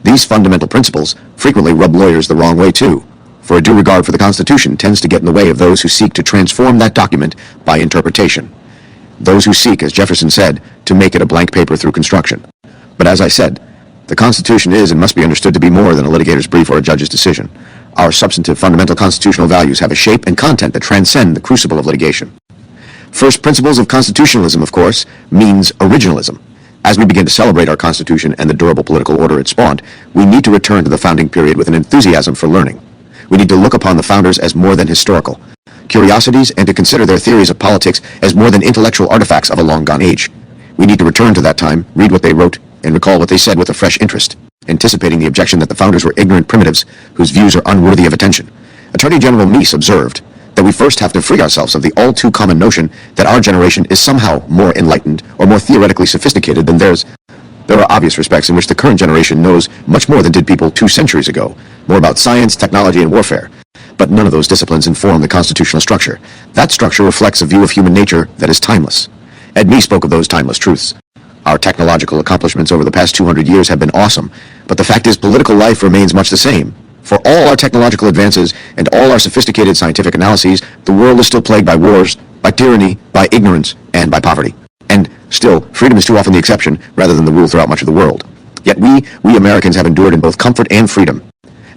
These fundamental principles frequently rub lawyers the wrong way too, for a due regard for the Constitution tends to get in the way of those who seek to transform that document by interpretation. Those who seek, as Jefferson said, to make it a blank paper through construction. But as I said, the Constitution is and must be understood to be more than a litigator's brief or a judge's decision. Our substantive fundamental constitutional values have a shape and content that transcend the crucible of litigation. First principles of constitutionalism, of course, means originalism. As we begin to celebrate our Constitution and the durable political order it spawned, we need to return to the founding period with an enthusiasm for learning. We need to look upon the founders as more than historical curiosities and to consider their theories of politics as more than intellectual artifacts of a long-gone age. We need to return to that time, read what they wrote, and recall what they said with a fresh interest, anticipating the objection that the founders were ignorant primitives whose views are unworthy of attention. Attorney General Meese observed that we first have to free ourselves of the all-too-common notion that our generation is somehow more enlightened or more theoretically sophisticated than theirs. There are obvious respects in which the current generation knows much more than did people 2 centuries ago, more about science, technology, and warfare. But none of those disciplines inform the constitutional structure. That structure reflects a view of human nature that is timeless. Ed Meese spoke of those timeless truths. Our technological accomplishments over the past 200 years have been awesome, but the fact is political life remains much the same. For all our technological advances and all our sophisticated scientific analyses, the world is still plagued by wars, by tyranny, by ignorance, and by poverty. And still, freedom is too often the exception rather than the rule throughout much of the world. Yet we Americans have endured in both comfort and freedom.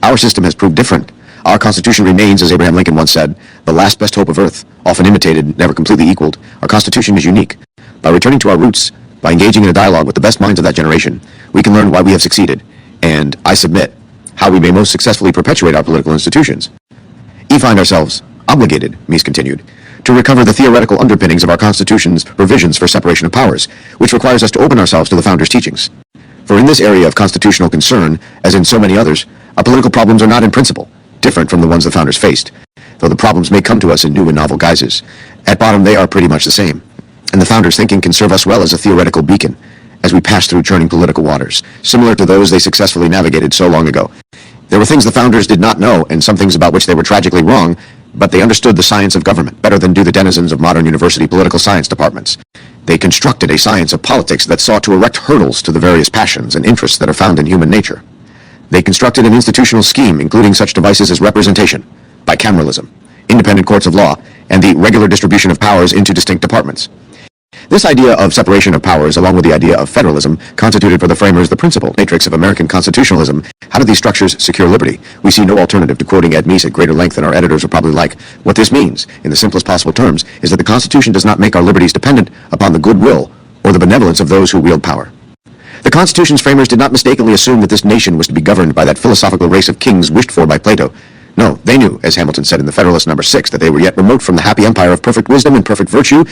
Our system has proved different. Our Constitution remains, as Abraham Lincoln once said, the last best hope of earth, often imitated, never completely equaled. Our Constitution is unique. By returning to our roots, by engaging in a dialogue with the best minds of that generation, we can learn why we have succeeded, and, I submit, how we may most successfully perpetuate our political institutions. We find ourselves obligated, Meese continued, to recover the theoretical underpinnings of our Constitution's provisions for separation of powers, which requires us to open ourselves to the Founders' teachings. For in this area of constitutional concern, as in so many others, our political problems are not in principle different from the ones the Founders faced, though the problems may come to us in new and novel guises. At bottom, they are pretty much the same, and the Founders' thinking can serve us well as a theoretical beacon as we pass through churning political waters, similar to those they successfully navigated so long ago. There were things the Founders did not know, and some things about which they were tragically wrong, but they understood the science of government better than do the denizens of modern university political science departments. They constructed a science of politics that sought to erect hurdles to the various passions and interests that are found in human nature. They constructed an institutional scheme including such devices as representation, bicameralism, independent courts of law, and the regular distribution of powers into distinct departments. This idea of separation of powers, along with the idea of federalism, constituted for the framers the principal matrix of American constitutionalism. How do these structures secure liberty? We see no alternative to quoting Ed Meese at greater length than our editors would probably like. What this means, in the simplest possible terms, is that the Constitution does not make our liberties dependent upon the goodwill or the benevolence of those who wield power. The Constitution's framers did not mistakenly assume that this nation was to be governed by that philosophical race of kings wished for by Plato. No, they knew, as Hamilton said in the Federalist No. 6, that they were yet remote from the happy empire of perfect wisdom and perfect virtue.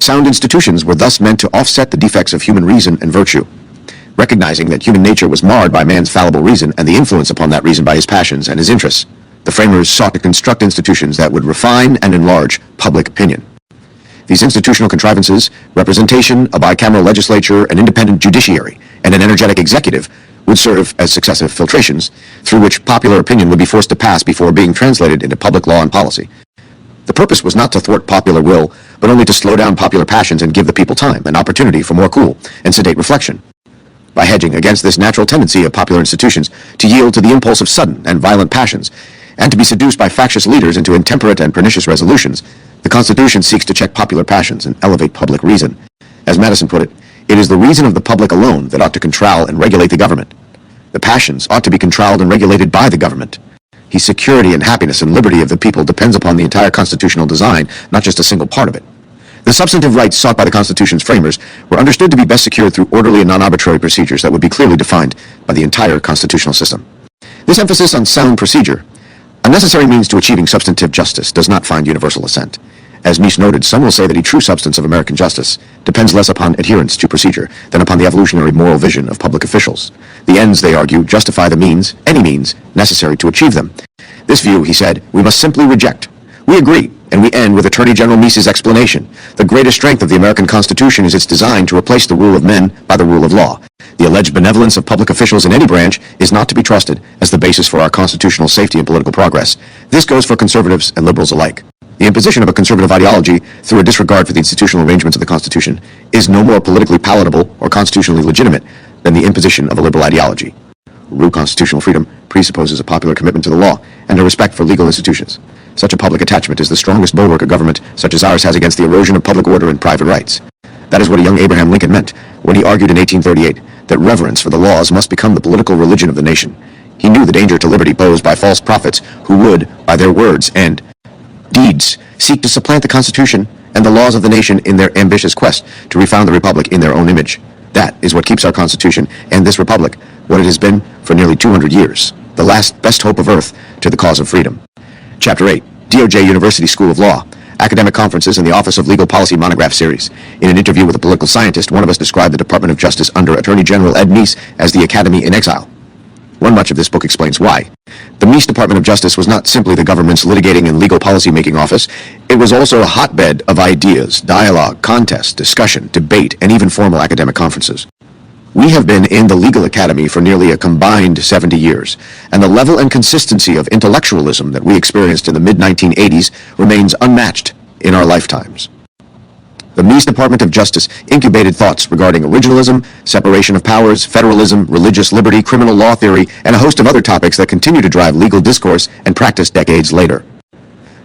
Sound institutions were thus meant to offset the defects of human reason and virtue. Recognizing that human nature was marred by man's fallible reason and the influence upon that reason by his passions and his interests, the framers sought to construct institutions that would refine and enlarge public opinion. These institutional contrivances, representation, a bicameral legislature, an independent judiciary, and an energetic executive, would serve as successive filtrations through which popular opinion would be forced to pass before being translated into public law and policy. The purpose was not to thwart popular will, but only to slow down popular passions and give the people time and opportunity for more cool and sedate reflection. By hedging against this natural tendency of popular institutions to yield to the impulse of sudden and violent passions, and to be seduced by factious leaders into intemperate and pernicious resolutions, the Constitution seeks to check popular passions and elevate public reason. As Madison put it, it is the reason of the public alone that ought to control and regulate the government. The passions ought to be controlled and regulated by the government. The security and happiness and liberty of the people depends upon the entire constitutional design, not just a single part of it. The substantive rights sought by the Constitution's framers were understood to be best secured through orderly and non-arbitrary procedures that would be clearly defined by the entire constitutional system. This emphasis on sound procedure A necessary means to achieving substantive justice does not find universal assent. As Meese noted, some will say that the true substance of American justice depends less upon adherence to procedure than upon the evolutionary moral vision of public officials. The ends, they argue, justify the means, any means, necessary to achieve them. This view, he said, we must simply reject. We agree, and we end with Attorney General Meese's explanation. The greatest strength of the American Constitution is its design to replace the rule of men by the rule of law. The alleged benevolence of public officials in any branch is not to be trusted as the basis for our constitutional safety and political progress. This goes for conservatives and liberals alike. The imposition of a conservative ideology through a disregard for the institutional arrangements of the Constitution is no more politically palatable or constitutionally legitimate than the imposition of a liberal ideology. Real constitutional freedom presupposes a popular commitment to the law and a respect for legal institutions. Such a public attachment is the strongest bulwark a government such as ours has against the erosion of public order and private rights. That is what a young Abraham Lincoln meant when he argued in 1838 that reverence for the laws must become the political religion of the nation. He knew the danger to liberty posed by false prophets who would, by their words and deeds, seek to supplant the Constitution and the laws of the nation in their ambitious quest to refound the Republic in their own image. That is what keeps our Constitution and this Republic what it has been for nearly 200 years, the last best hope of earth to the cause of freedom. Chapter 8, DOJ University School of Law, Academic Conferences and the Office of Legal Policy Monograph Series. In an interview with a political scientist, one of us described the Department of Justice under Attorney General Ed Meese as the Academy in exile. One much of this book explains why. The Meese Department of Justice was not simply the government's litigating and legal policy-making office. It was also a hotbed of ideas, dialogue, contest, discussion, debate, and even formal academic conferences. We have been in the legal academy for nearly a combined 70 years, and the level and consistency of intellectualism that we experienced in the mid-1980s remains unmatched in our lifetimes. The Meese Department of Justice incubated thoughts regarding originalism, separation of powers, federalism, religious liberty, criminal law theory, and a host of other topics that continue to drive legal discourse and practice decades later.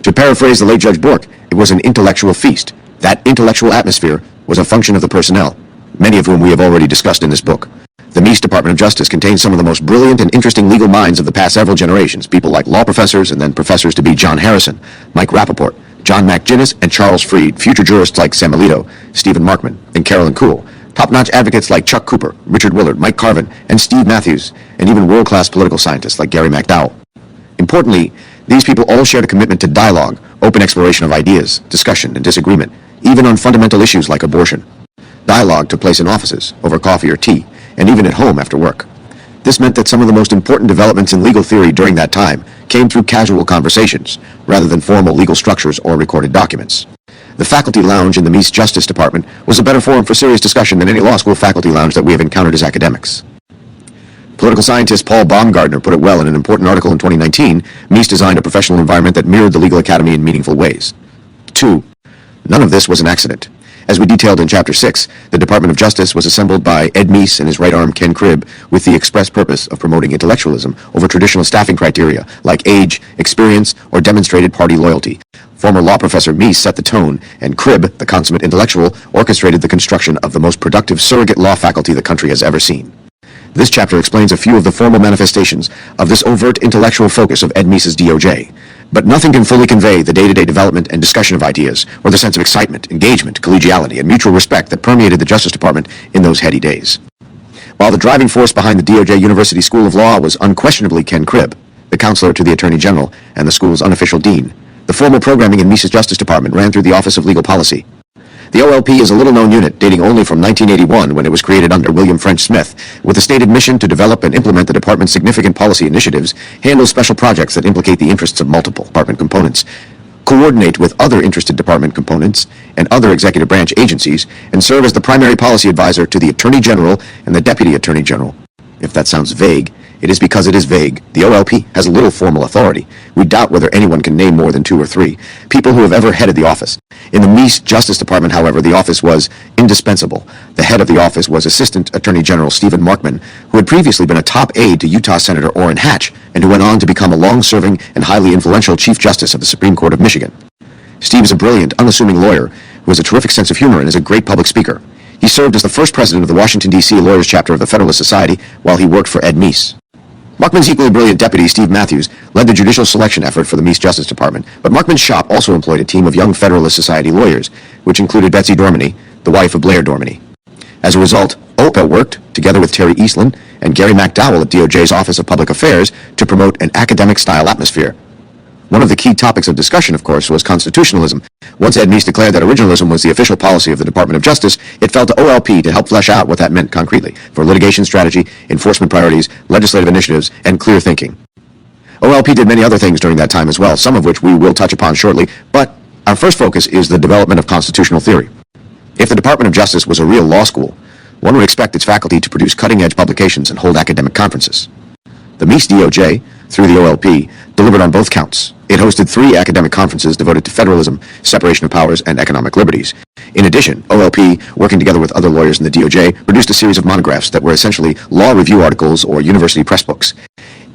To paraphrase the late Judge Bork, it was an intellectual feast. That intellectual atmosphere was a function of the personnel, many of whom we have already discussed in this book. The Meese Department of Justice contains some of the most brilliant and interesting legal minds of the past several generations, people like law professors and then professors to be John Harrison, Mike Rappaport, John McGinnis, and Charles Freed, future jurists like Sam Alito, Stephen Markman, and Carolyn Kuhl, top-notch advocates like Chuck Cooper, Richard Willard, Mike Carvin, and Steve Matthews, and even world-class political scientists like Gary McDowell. Importantly, these people all shared a commitment to dialogue, open exploration of ideas, discussion, and disagreement, even on fundamental issues like abortion. Dialogue took place in offices, over coffee or tea, and even at home after work. This meant that some of the most important developments in legal theory during that time came through casual conversations, rather than formal legal structures or recorded documents. The faculty lounge in the Meese Justice Department was a better forum for serious discussion than any law school faculty lounge that we have encountered as academics. Political scientist Paul Baumgardner put it well in an important article in 2019. Meese designed a professional environment that mirrored the legal academy in meaningful ways. 2. None of this was an accident. As we detailed in Chapter 6, the Department of Justice was assembled by Ed Meese and his right arm Ken Cribb with the express purpose of promoting intellectualism over traditional staffing criteria like age, experience, or demonstrated party loyalty. Former law professor Meese set the tone, and Cribb, the consummate intellectual, orchestrated the construction of the most productive surrogate law faculty the country has ever seen. This chapter explains a few of the formal manifestations of this overt intellectual focus of Ed Meese's DOJ. But nothing can fully convey the day-to-day development and discussion of ideas, or the sense of excitement, engagement, collegiality, and mutual respect that permeated the Justice Department in those heady days. While the driving force behind the DOJ University School of Law was unquestionably Ken Cribb, the counselor to the Attorney General and the school's unofficial dean, the formal programming in Meese's Justice Department ran through the Office of Legal Policy. The OLP is a little-known unit dating only from 1981 when it was created under William French Smith, with the stated mission to develop and implement the department's significant policy initiatives, handle special projects that implicate the interests of multiple department components, coordinate with other interested department components and other executive branch agencies, and serve as the primary policy advisor to the Attorney General and the Deputy Attorney General. If that sounds vague, it is because it is vague. The OLP has little formal authority. We doubt whether anyone can name more than 2 or 3 people who have ever headed the office. In the Meese Justice Department, however, the office was indispensable. The head of the office was Assistant Attorney General Stephen Markman, who had previously been a top aide to Utah Senator Orrin Hatch, and who went on to become a long-serving and highly influential Chief Justice of the Supreme Court of Michigan. Steve is a brilliant, unassuming lawyer who has a terrific sense of humor and is a great public speaker. He served as the first president of the Washington, D.C. Lawyers Chapter of the Federalist Society while he worked for Ed Meese. Markman's equally brilliant deputy, Steve Matthews, led the judicial selection effort for the Meese Justice Department, but Markman's shop also employed a team of young Federalist Society lawyers, which included Betsy Dorminey, the wife of Blair Dorminey. As a result, OPA worked, together with Terry Eastland and Gary McDowell at DOJ's Office of Public Affairs, to promote an academic-style atmosphere. One of the key topics of discussion, of course, was constitutionalism. Once Ed Meese declared that originalism was the official policy of the Department of Justice, it fell to OLP to help flesh out what that meant concretely for litigation strategy, enforcement priorities, legislative initiatives, and clear thinking. OLP did many other things during that time as well, some of which we will touch upon shortly, but our first focus is the development of constitutional theory. If the Department of Justice was a real law school, one would expect its faculty to produce cutting-edge publications and hold academic conferences. The Meese DOJ, through the OLP, delivered on both counts. It hosted 3 academic conferences devoted to federalism, separation of powers, and economic liberties. In addition, OLP, working together with other lawyers in the DOJ, produced a series of monographs that were essentially law review articles or university press books.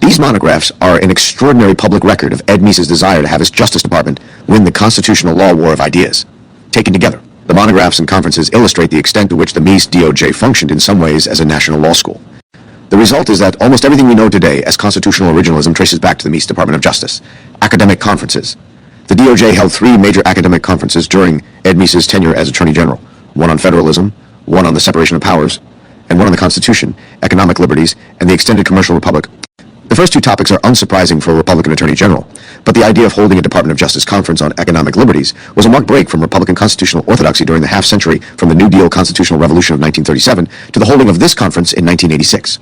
These monographs are an extraordinary public record of Ed Meese's desire to have his Justice Department win the constitutional law war of ideas. Taken together, the monographs and conferences illustrate the extent to which the Meese DOJ functioned in some ways as a national law school. The result is that almost everything we know today as constitutional originalism traces back to the Meese Department of Justice. Academic conferences. The DOJ held 3 major academic conferences during Ed Meese's tenure as Attorney General. One on federalism, one on the separation of powers, and one on the Constitution, economic liberties, and the extended commercial republic. The first 2 topics are unsurprising for a Republican Attorney General, but the idea of holding a Department of Justice conference on economic liberties was a marked break from Republican constitutional orthodoxy during the half-century from the New Deal constitutional revolution of 1937 to the holding of this conference in 1986.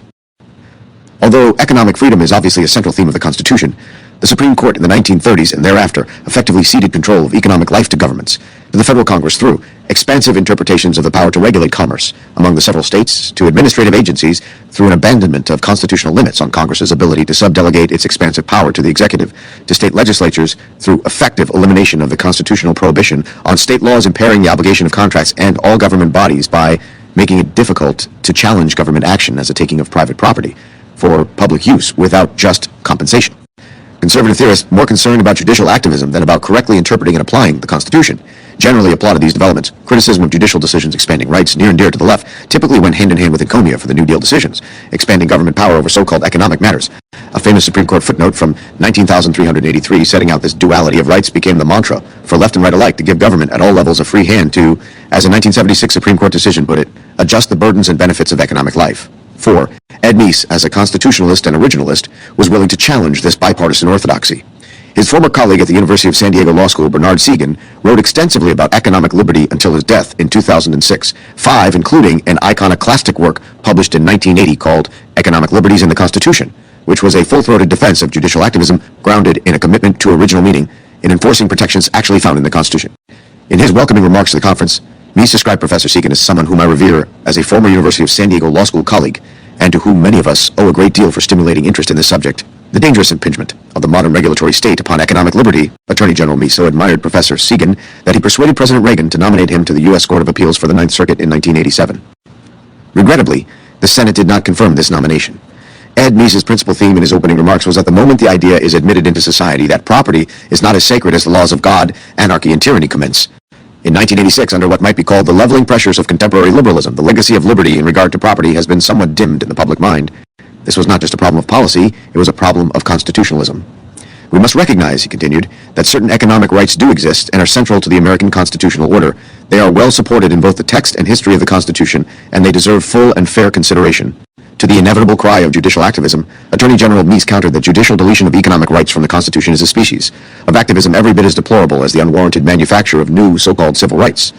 Although economic freedom is obviously a central theme of the Constitution, the Supreme Court in the 1930s and thereafter effectively ceded control of economic life to governments, to the federal Congress through expansive interpretations of the power to regulate commerce among the several states, to administrative agencies through an abandonment of constitutional limits on Congress's ability to subdelegate its expansive power to the executive, to state legislatures through effective elimination of the constitutional prohibition on state laws impairing the obligation of contracts and all government bodies by making it difficult to challenge government action as a taking of private property for public use without just compensation. Conservative theorists, more concerned about judicial activism than about correctly interpreting and applying the Constitution, generally applauded these developments. Criticism of judicial decisions expanding rights near and dear to the left typically went hand-in-hand with encomia for the New Deal decisions, expanding government power over so-called economic matters. A famous Supreme Court footnote from 19,383 setting out this duality of rights became the mantra for left and right alike to give government at all levels a free hand to, as a 1976 Supreme Court decision put it, adjust the burdens and benefits of economic life. 4. Ed Meese, as a constitutionalist and originalist, was willing to challenge this bipartisan orthodoxy. His former colleague at the University of San Diego Law School, Bernard Segan, wrote extensively about economic liberty until his death in 2006, 5 including an iconoclastic work published in 1980 called Economic Liberties in the Constitution, which was a full-throated defense of judicial activism grounded in a commitment to original meaning in enforcing protections actually found in the Constitution. In his welcoming remarks to the conference, Meese described Professor Segan as someone whom I revere as a former University of San Diego Law School colleague, and to whom many of us owe a great deal for stimulating interest in this subject, the dangerous impingement of the modern regulatory state upon economic liberty. Attorney General Meese so admired Professor Segan that he persuaded President Reagan to nominate him to the U.S. Court of Appeals for the Ninth Circuit in 1987. Regrettably, the Senate did not confirm this nomination. Ed Meese's principal theme in his opening remarks was that the moment the idea is admitted into society that property is not as sacred as the laws of God, anarchy and tyranny commence. In 1986, under what might be called the leveling pressures of contemporary liberalism, the legacy of liberty in regard to property has been somewhat dimmed in the public mind. This was not just a problem of policy, it was a problem of constitutionalism. We must recognize, he continued, that certain economic rights do exist and are central to the American constitutional order. They are well supported in both the text and history of the Constitution, and they deserve full and fair consideration. To the inevitable cry of judicial activism, Attorney General Meese countered that judicial deletion of economic rights from the Constitution is a species of activism every bit as deplorable as the unwarranted manufacture of new so-called civil rights.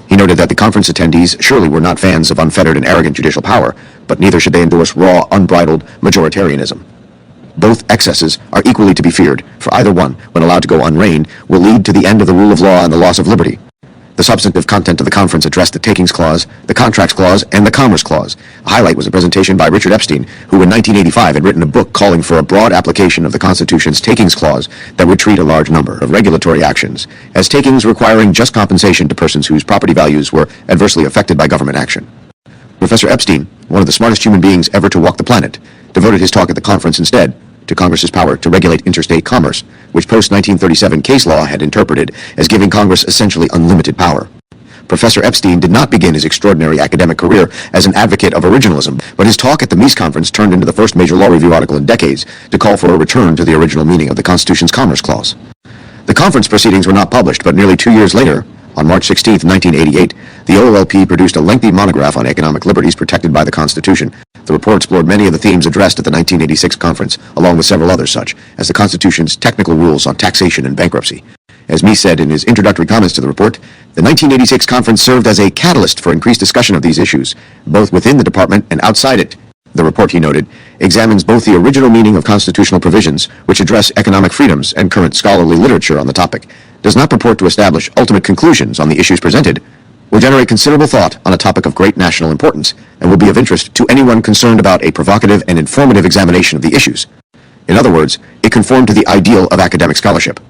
He noted that the conference attendees surely were not fans of unfettered and arrogant judicial power, but neither should they endorse raw, unbridled majoritarianism. Both excesses are equally to be feared, for either one, when allowed to go unreined, will lead to the end of the rule of law and the loss of liberty. The substantive content of the conference addressed the Takings Clause, the Contracts Clause, and the Commerce Clause. A highlight was a presentation by Richard Epstein, who in 1985 had written a book calling for a broad application of the Constitution's Takings Clause that would treat a large number of regulatory actions as takings requiring just compensation to persons whose property values were adversely affected by government action. Professor Epstein, one of the smartest human beings ever to walk the planet, devoted his talk at the conference instead to Congress's power to regulate interstate commerce, which post-1937 case law had interpreted as giving Congress essentially unlimited power. Professor Epstein did not begin his extraordinary academic career as an advocate of originalism, but his talk at the Meese Conference turned into the first major law review article in decades to call for a return to the original meaning of the Constitution's Commerce Clause. The conference proceedings were not published, but nearly 2 years later, on March 16, 1988, the OLP produced a lengthy monograph on economic liberties protected by the Constitution. The report explored many of the themes addressed at the 1986 conference, along with several others such as the Constitution's technical rules on taxation and bankruptcy. As Meese said in his introductory comments to the report, the 1986 conference served as a catalyst for increased discussion of these issues, both within the department and outside it. The report, he noted, examines both the original meaning of constitutional provisions, which address economic freedoms, and current scholarly literature on the topic, does not purport to establish ultimate conclusions on the issues presented, will generate considerable thought on a topic of great national importance, and will be of interest to anyone concerned about a provocative and informative examination of the issues. In other words, it conformed to the ideal of academic scholarship.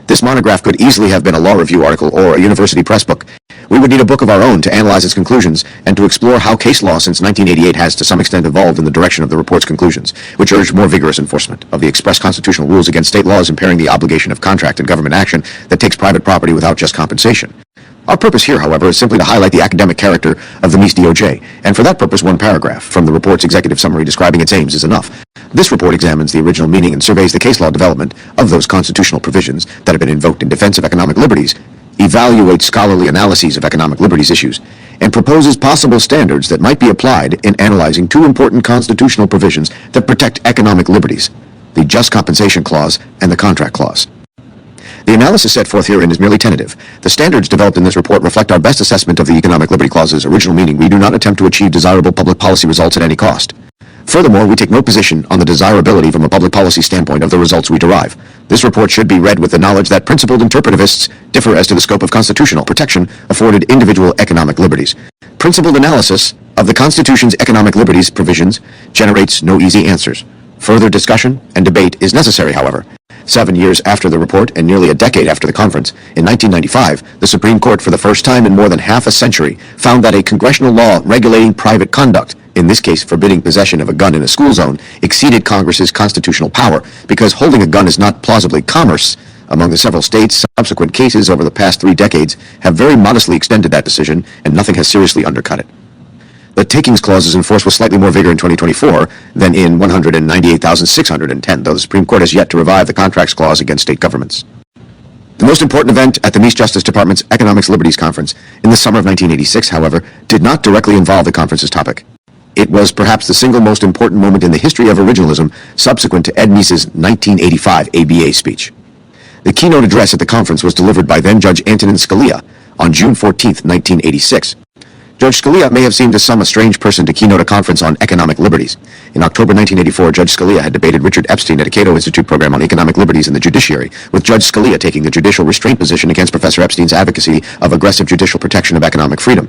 This monograph could easily have been a law review article or a university press book. We would need a book of our own to analyze its conclusions and to explore how case law since 1988 has to some extent evolved in the direction of the report's conclusions, which urged more vigorous enforcement of the express constitutional rules against state laws impairing the obligation of contract and government action that takes private property without just compensation. Our purpose here, however, is simply to highlight the academic character of the Meese DOJ, and for that purpose one paragraph from the report's executive summary describing its aims is enough. This report examines the original meaning and surveys the case law development of those constitutional provisions that have been invoked in defense of economic liberties, evaluates scholarly analyses of economic liberties issues, and proposes possible standards that might be applied in analyzing two important constitutional provisions that protect economic liberties, the Just Compensation Clause and the Contract Clause. The analysis set forth herein is merely tentative. The standards developed in this report reflect our best assessment of the Economic Liberty Clause's original meaning. We do not attempt to achieve desirable public policy results at any cost. Furthermore, we take no position on the desirability from a public policy standpoint of the results we derive. This report should be read with the knowledge that principled interpretivists differ as to the scope of constitutional protection afforded individual economic liberties. Principled analysis of the Constitution's economic liberties provisions generates no easy answers. Further discussion and debate is necessary, however. 7 years after the report and nearly a decade after the conference, in 1995, the Supreme Court, for the first time in more than half a century, found that a congressional law regulating private conduct, in this case forbidding possession of a gun in a school zone, exceeded Congress's constitutional power, because holding a gun is not plausibly commerce. Among the several states, subsequent cases over the past 3 decades have very modestly extended that decision, and nothing has seriously undercut it. The takings clause is enforced with slightly more vigor in 2024 than in 198,610, though the Supreme Court has yet to revive the contracts clause against state governments. The most important event at the Meese Justice Department's Economics Liberties Conference in the summer of 1986, however, did not directly involve the conference's topic. It was perhaps the single most important moment in the history of originalism subsequent to Ed Meese's 1985 ABA speech. The keynote address at the conference was delivered by then-Judge Antonin Scalia on June 14, 1986. Judge Scalia may have seemed to some a strange person to keynote a conference on economic liberties. In October 1984, Judge Scalia had debated Richard Epstein at a Cato Institute program on economic liberties in the judiciary, with Judge Scalia taking the judicial restraint position against Professor Epstein's advocacy of aggressive judicial protection of economic freedom.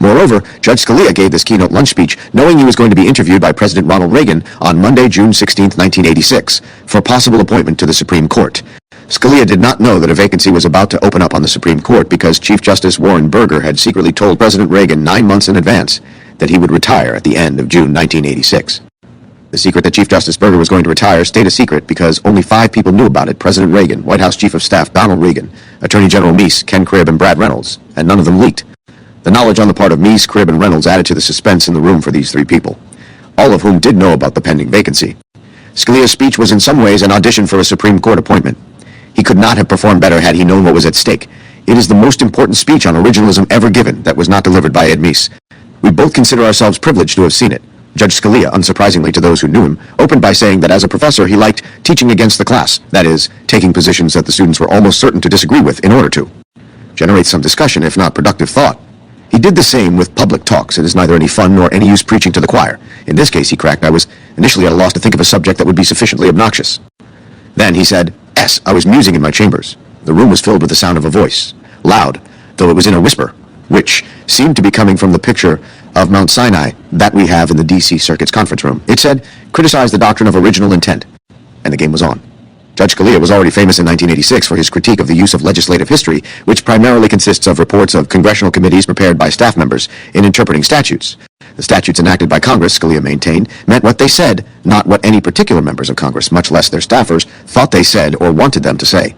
Moreover, Judge Scalia gave this keynote lunch speech knowing he was going to be interviewed by President Ronald Reagan on Monday, June 16, 1986, for possible appointment to the Supreme Court. Scalia did not know that a vacancy was about to open up on the Supreme Court because Chief Justice Warren Burger had secretly told President Reagan 9 months in advance that he would retire at the end of June 1986. The secret that Chief Justice Burger was going to retire stayed a secret because only 5 people knew about it: President Reagan, White House Chief of Staff Donald Regan, Attorney General Meese, Ken Cribb, and Brad Reynolds, and none of them leaked. The knowledge on the part of Meese, Cribb, and Reynolds added to the suspense in the room for these 3 people, all of whom did know about the pending vacancy. Scalia's speech was in some ways an audition for a Supreme Court appointment. He could not have performed better had he known what was at stake. It is the most important speech on originalism ever given that was not delivered by Ed Meese. We both consider ourselves privileged to have seen it. Judge Scalia, unsurprisingly to those who knew him, opened by saying that as a professor he liked teaching against the class, that is, taking positions that the students were almost certain to disagree with in order to generate some discussion, if not productive thought. He did the same with public talks. It is neither any fun nor any use preaching to the choir. In this case, he cracked, I was initially at a loss to think of a subject that would be sufficiently obnoxious. Then he said, I was musing in my chambers. The room was filled with the sound of a voice, loud, though it was in a whisper, which seemed to be coming from the picture of Mount Sinai that we have in the D.C. Circuit's conference room. It said, criticize the doctrine of original intent. And the game was on. Judge Scalia was already famous in 1986 for his critique of the use of legislative history, which primarily consists of reports of congressional committees prepared by staff members in interpreting statutes. The statutes enacted by Congress, Scalia maintained, meant what they said, not what any particular members of Congress, much less their staffers, thought they said or wanted them to say.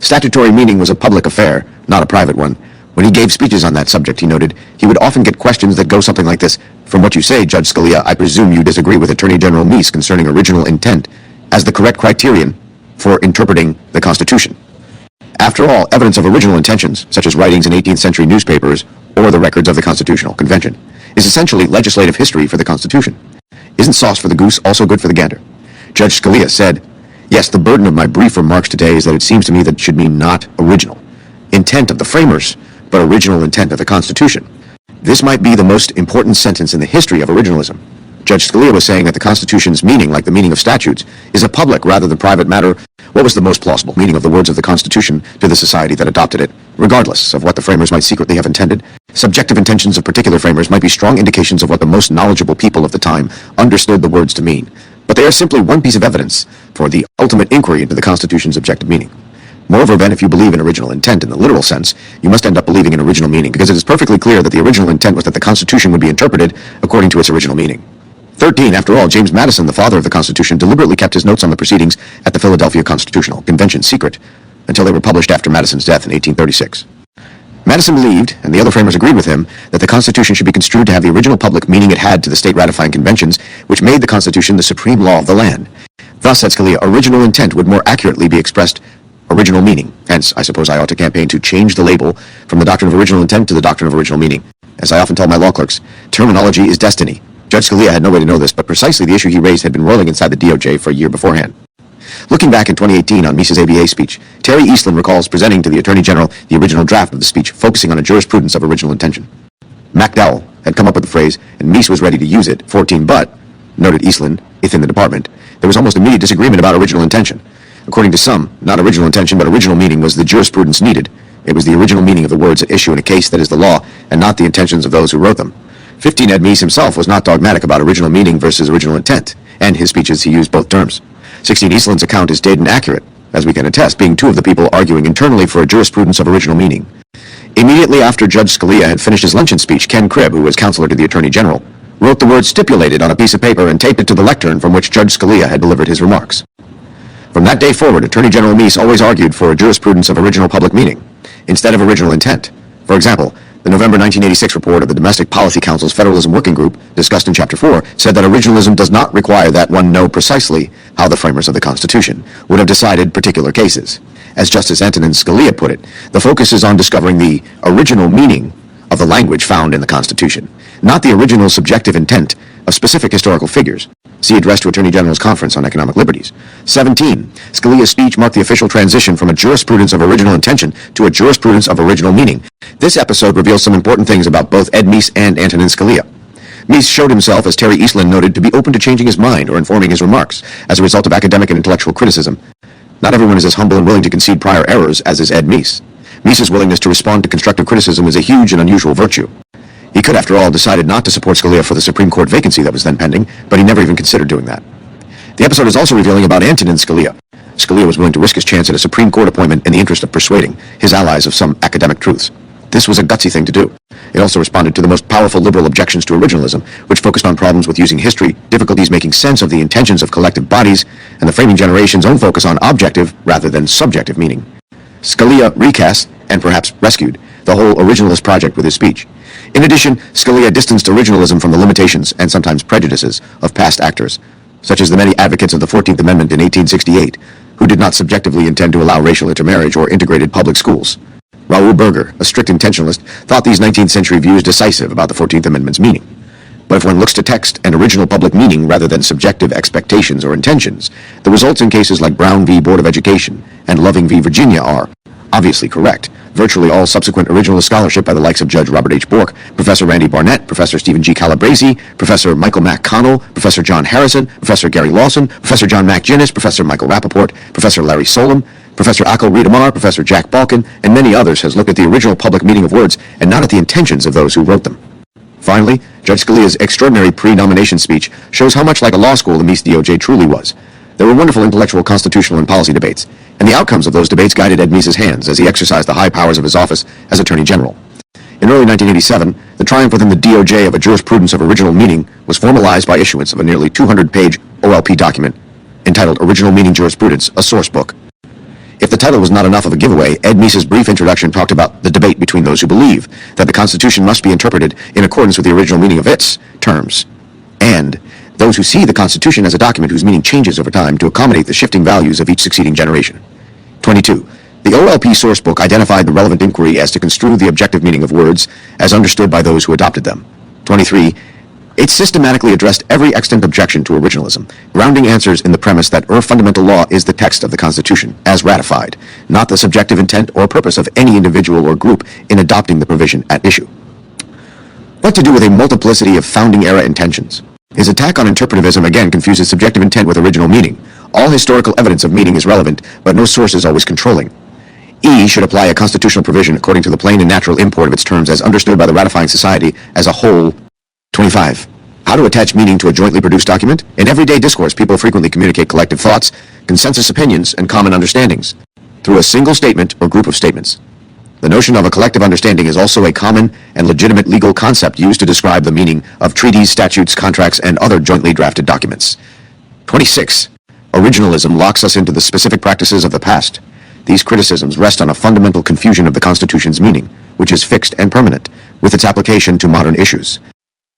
Statutory meaning was a public affair, not a private one. When he gave speeches on that subject, he noted, he would often get questions that go something like this: from what you say, Judge Scalia, I presume you disagree with Attorney General Meese concerning original intent as the correct criterion for interpreting the Constitution. After all, evidence of original intentions, such as writings in 18th century newspapers or the records of the Constitutional Convention, is essentially legislative history for the Constitution. Isn't sauce for the goose also good for the gander? Judge Scalia said, "Yes, the burden of my brief remarks today is that it seems to me that it should mean not original intent of the framers, but original intent of the Constitution." This might be the most important sentence in the history of originalism. Judge Scalia was saying that the Constitution's meaning, like the meaning of statutes, is a public rather than private matter. What was the most plausible meaning of the words of the Constitution to the society that adopted it, regardless of what the framers might secretly have intended? Subjective intentions of particular framers might be strong indications of what the most knowledgeable people of the time understood the words to mean, but they are simply one piece of evidence for the ultimate inquiry into the Constitution's objective meaning. Moreover, then, if you believe in original intent in the literal sense, you must end up believing in original meaning, because it is perfectly clear that the original intent was that the Constitution would be interpreted according to its original meaning. 13. After all, James Madison, the father of the Constitution, deliberately kept his notes on the proceedings at the Philadelphia Constitutional Convention secret until they were published after Madison's death in 1836. Madison believed, and the other framers agreed with him, that the Constitution should be construed to have the original public meaning it had to the state ratifying conventions, which made the Constitution the supreme law of the land. Thus, said Scalia, original intent would more accurately be expressed original meaning. Hence, I suppose I ought to campaign to change the label from the doctrine of original intent to the doctrine of original meaning. As I often tell my law clerks, terminology is destiny. Judge Scalia had no way to know this, but precisely the issue he raised had been rolling inside the DOJ for a year beforehand. Looking back in 2018 on Meese's ABA speech, Terry Eastland recalls presenting to the Attorney General the original draft of the speech, focusing on a jurisprudence of original intention. McDowell had come up with the phrase, and Meese was ready to use it, 14, but, noted Eastland, if in the department, there was almost immediate disagreement about original intention. According to some, not original intention, but original meaning was the jurisprudence needed. It was the original meaning of the words at issue in a case that is the law, and not the intentions of those who wrote them. 15. Ed Meese himself was not dogmatic about original meaning versus original intent, and his speeches he used both terms. 16. Eastland's account is dated and accurate, as we can attest, being two of the people arguing internally for a jurisprudence of original meaning. Immediately after Judge Scalia had finished his luncheon speech, Ken Cribb, who was counselor to the Attorney General, wrote the word stipulated on a piece of paper and taped it to the lectern from which Judge Scalia had delivered his remarks. From that day forward, Attorney General Meese always argued for a jurisprudence of original public meaning, instead of original intent. For example, the November 1986 report of the Domestic Policy Council's Federalism Working Group, discussed in Chapter 4, said that originalism does not require that one know precisely how the framers of the Constitution would have decided particular cases. As Justice Antonin Scalia put it, the focus is on discovering the original meaning of the language found in the Constitution, not the original subjective intent of specific historical figures. See Address to Attorney General's Conference on Economic Liberties. 17. Scalia's speech marked the official transition from a jurisprudence of original intention to a jurisprudence of original meaning. This episode reveals some important things about both Ed Meese and Antonin Scalia. Meese showed himself, as Terry Eastland noted, to be open to changing his mind or informing his remarks as a result of academic and intellectual criticism. Not everyone is as humble and willing to concede prior errors as is Ed Meese. Meese's willingness to respond to constructive criticism is a huge and unusual virtue. He could, after all, have decided not to support Scalia for the Supreme Court vacancy that was then pending, but he never even considered doing that. The episode is also revealing about Antonin Scalia. Scalia was willing to risk his chance at a Supreme Court appointment in the interest of persuading his allies of some academic truths. This was a gutsy thing to do. It also responded to the most powerful liberal objections to originalism, which focused on problems with using history, difficulties making sense of the intentions of collective bodies, and the framing generation's own focus on objective rather than subjective meaning. Scalia recast, and perhaps rescued, the whole originalist project with his speech. In addition, Scalia distanced originalism from the limitations and sometimes prejudices of past actors, such as the many advocates of the 14th Amendment in 1868, who did not subjectively intend to allow racial intermarriage or integrated public schools. Raoul Berger, a strict intentionalist, thought these 19th century views decisive about the 14th Amendment's meaning. But if one looks to text and original public meaning rather than subjective expectations or intentions, the results in cases like Brown v. Board of Education and Loving v. Virginia are obviously correct. Virtually all subsequent originalist scholarship by the likes of Judge Robert H. Bork, Professor Randy Barnett, Professor Stephen G. Calabresi, Professor Michael Mack Connell, Professor John Harrison, Professor Gary Lawson, Professor John Mack Ginnis, Professor Michael Rappaport, Professor Larry Solom, Professor Akil Riedemar, Professor Jack Balkin, and many others has looked at the original public meaning of words and not at the intentions of those who wrote them. Finally, Judge Scalia's extraordinary pre-nomination speech shows how much like a law school the Meese DOJ truly was. There were wonderful intellectual, constitutional, and policy debates, and the outcomes of those debates guided Ed Meese's hands as he exercised the high powers of his office as Attorney General. In early 1987, the triumph within the DOJ of a jurisprudence of original meaning was formalized by issuance of a nearly 200-page OLP document entitled Original Meaning Jurisprudence, a Source Book. If the title was not enough of a giveaway, Ed Meese's brief introduction talked about the debate between those who believe that the Constitution must be interpreted in accordance with the original meaning of its terms, and those who see the Constitution as a document whose meaning changes over time to accommodate the shifting values of each succeeding generation. 22. The OLP source book identified the relevant inquiry as to construe the objective meaning of words as understood by those who adopted them. 23. It systematically addressed every extant objection to originalism, grounding answers in the premise that our fundamental law is the text of the Constitution, as ratified, not the subjective intent or purpose of any individual or group in adopting the provision at issue. What to do with a multiplicity of founding-era intentions? His attack on interpretivism again confuses subjective intent with original meaning. All historical evidence of meaning is relevant, but no source is always controlling. E should apply a constitutional provision according to the plain and natural import of its terms as understood by the ratifying society as a whole. 25. How to attach meaning to a jointly produced document? In everyday discourse, people frequently communicate collective thoughts, consensus opinions, and common understandings through a single statement or group of statements. The notion of a collective understanding is also a common and legitimate legal concept used to describe the meaning of treaties, statutes, contracts, and other jointly drafted documents. 26. Originalism locks us into the specific practices of the past. These criticisms rest on a fundamental confusion of the Constitution's meaning, which is fixed and permanent, with its application to modern issues.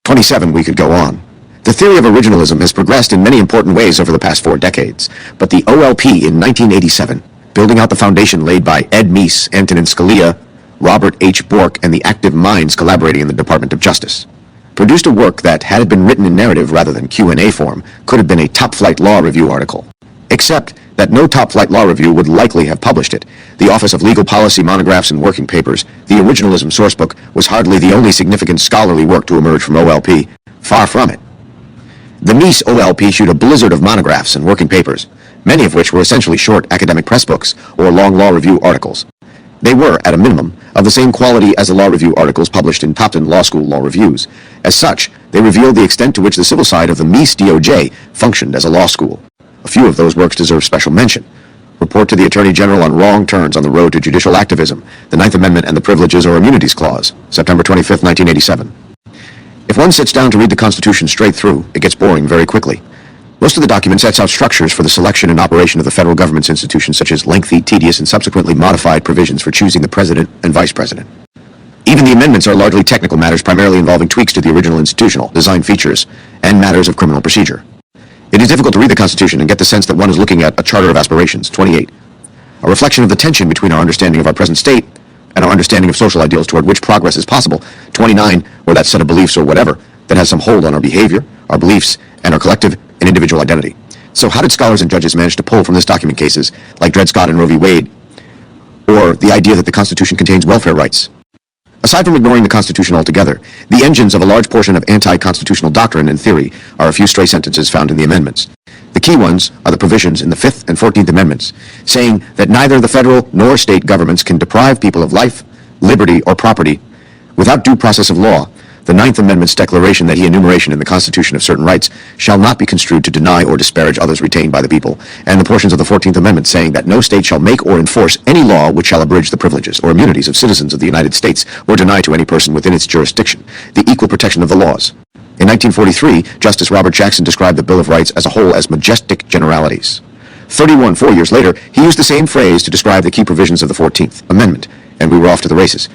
27. We could go on. The theory of originalism has progressed in many important ways over the past 4 decades, but the OLP in 1987, building out the foundation laid by Ed Meese, Antonin Scalia, Robert H. Bork, and the active minds collaborating in the Department of Justice, produced a work that, had it been written in narrative rather than Q&A form, could have been a top-flight law review article. Except that no top-flight law review would likely have published it. The Office of Legal Policy Monographs and Working Papers, the Originalism Sourcebook, was hardly the only significant scholarly work to emerge from OLP. Far from it. The Meese OLP issued a blizzard of monographs and working papers, many of which were essentially short academic press books or long law review articles. They were, at a minimum, of the same quality as the law review articles published in top-10 law school law reviews. As such, they revealed the extent to which the civil side of the Meese DOJ functioned as a law school. A few of those works deserve special mention. Report to the Attorney General on Wrong Turns on the Road to Judicial Activism, the Ninth Amendment and the Privileges or Immunities Clause, September 25, 1987. If one sits down to read the Constitution straight through, it gets boring very quickly. Most of the document sets out structures for the selection and operation of the federal government's institutions, such as lengthy, tedious, and subsequently modified provisions for choosing the president and vice president. Even the amendments are largely technical matters primarily involving tweaks to the original institutional design features and matters of criminal procedure. It is difficult to read the Constitution and get the sense that one is looking at a Charter of Aspirations, 28, a reflection of the tension between our understanding of our present state and our understanding of social ideals toward which progress is possible, 29, or that set of beliefs or whatever that has some hold on our behavior, our beliefs, and our collective and individual identity. So how did scholars and judges manage to pull from this document cases like Dred Scott and Roe v. Wade, or the idea that the Constitution contains welfare rights? Aside from ignoring the Constitution altogether, the engines of a large portion of anti-constitutional doctrine and theory are a few stray sentences found in the amendments. The key ones are the provisions in the 5th and 14th Amendments, saying that neither the federal nor state governments can deprive people of life, liberty, or property without due process of law. The 9th Amendment's declaration that enumeration in the Constitution of certain rights shall not be construed to deny or disparage others retained by the people, and the portions of the 14th Amendment saying that no state shall make or enforce any law which shall abridge the privileges or immunities of citizens of the United States or deny to any person within its jurisdiction the equal protection of the laws. In 1943, Justice Robert Jackson described the Bill of Rights as a whole as majestic generalities. 4 years later, he used the same phrase to describe the key provisions of the 14th Amendment, and we were off to the races.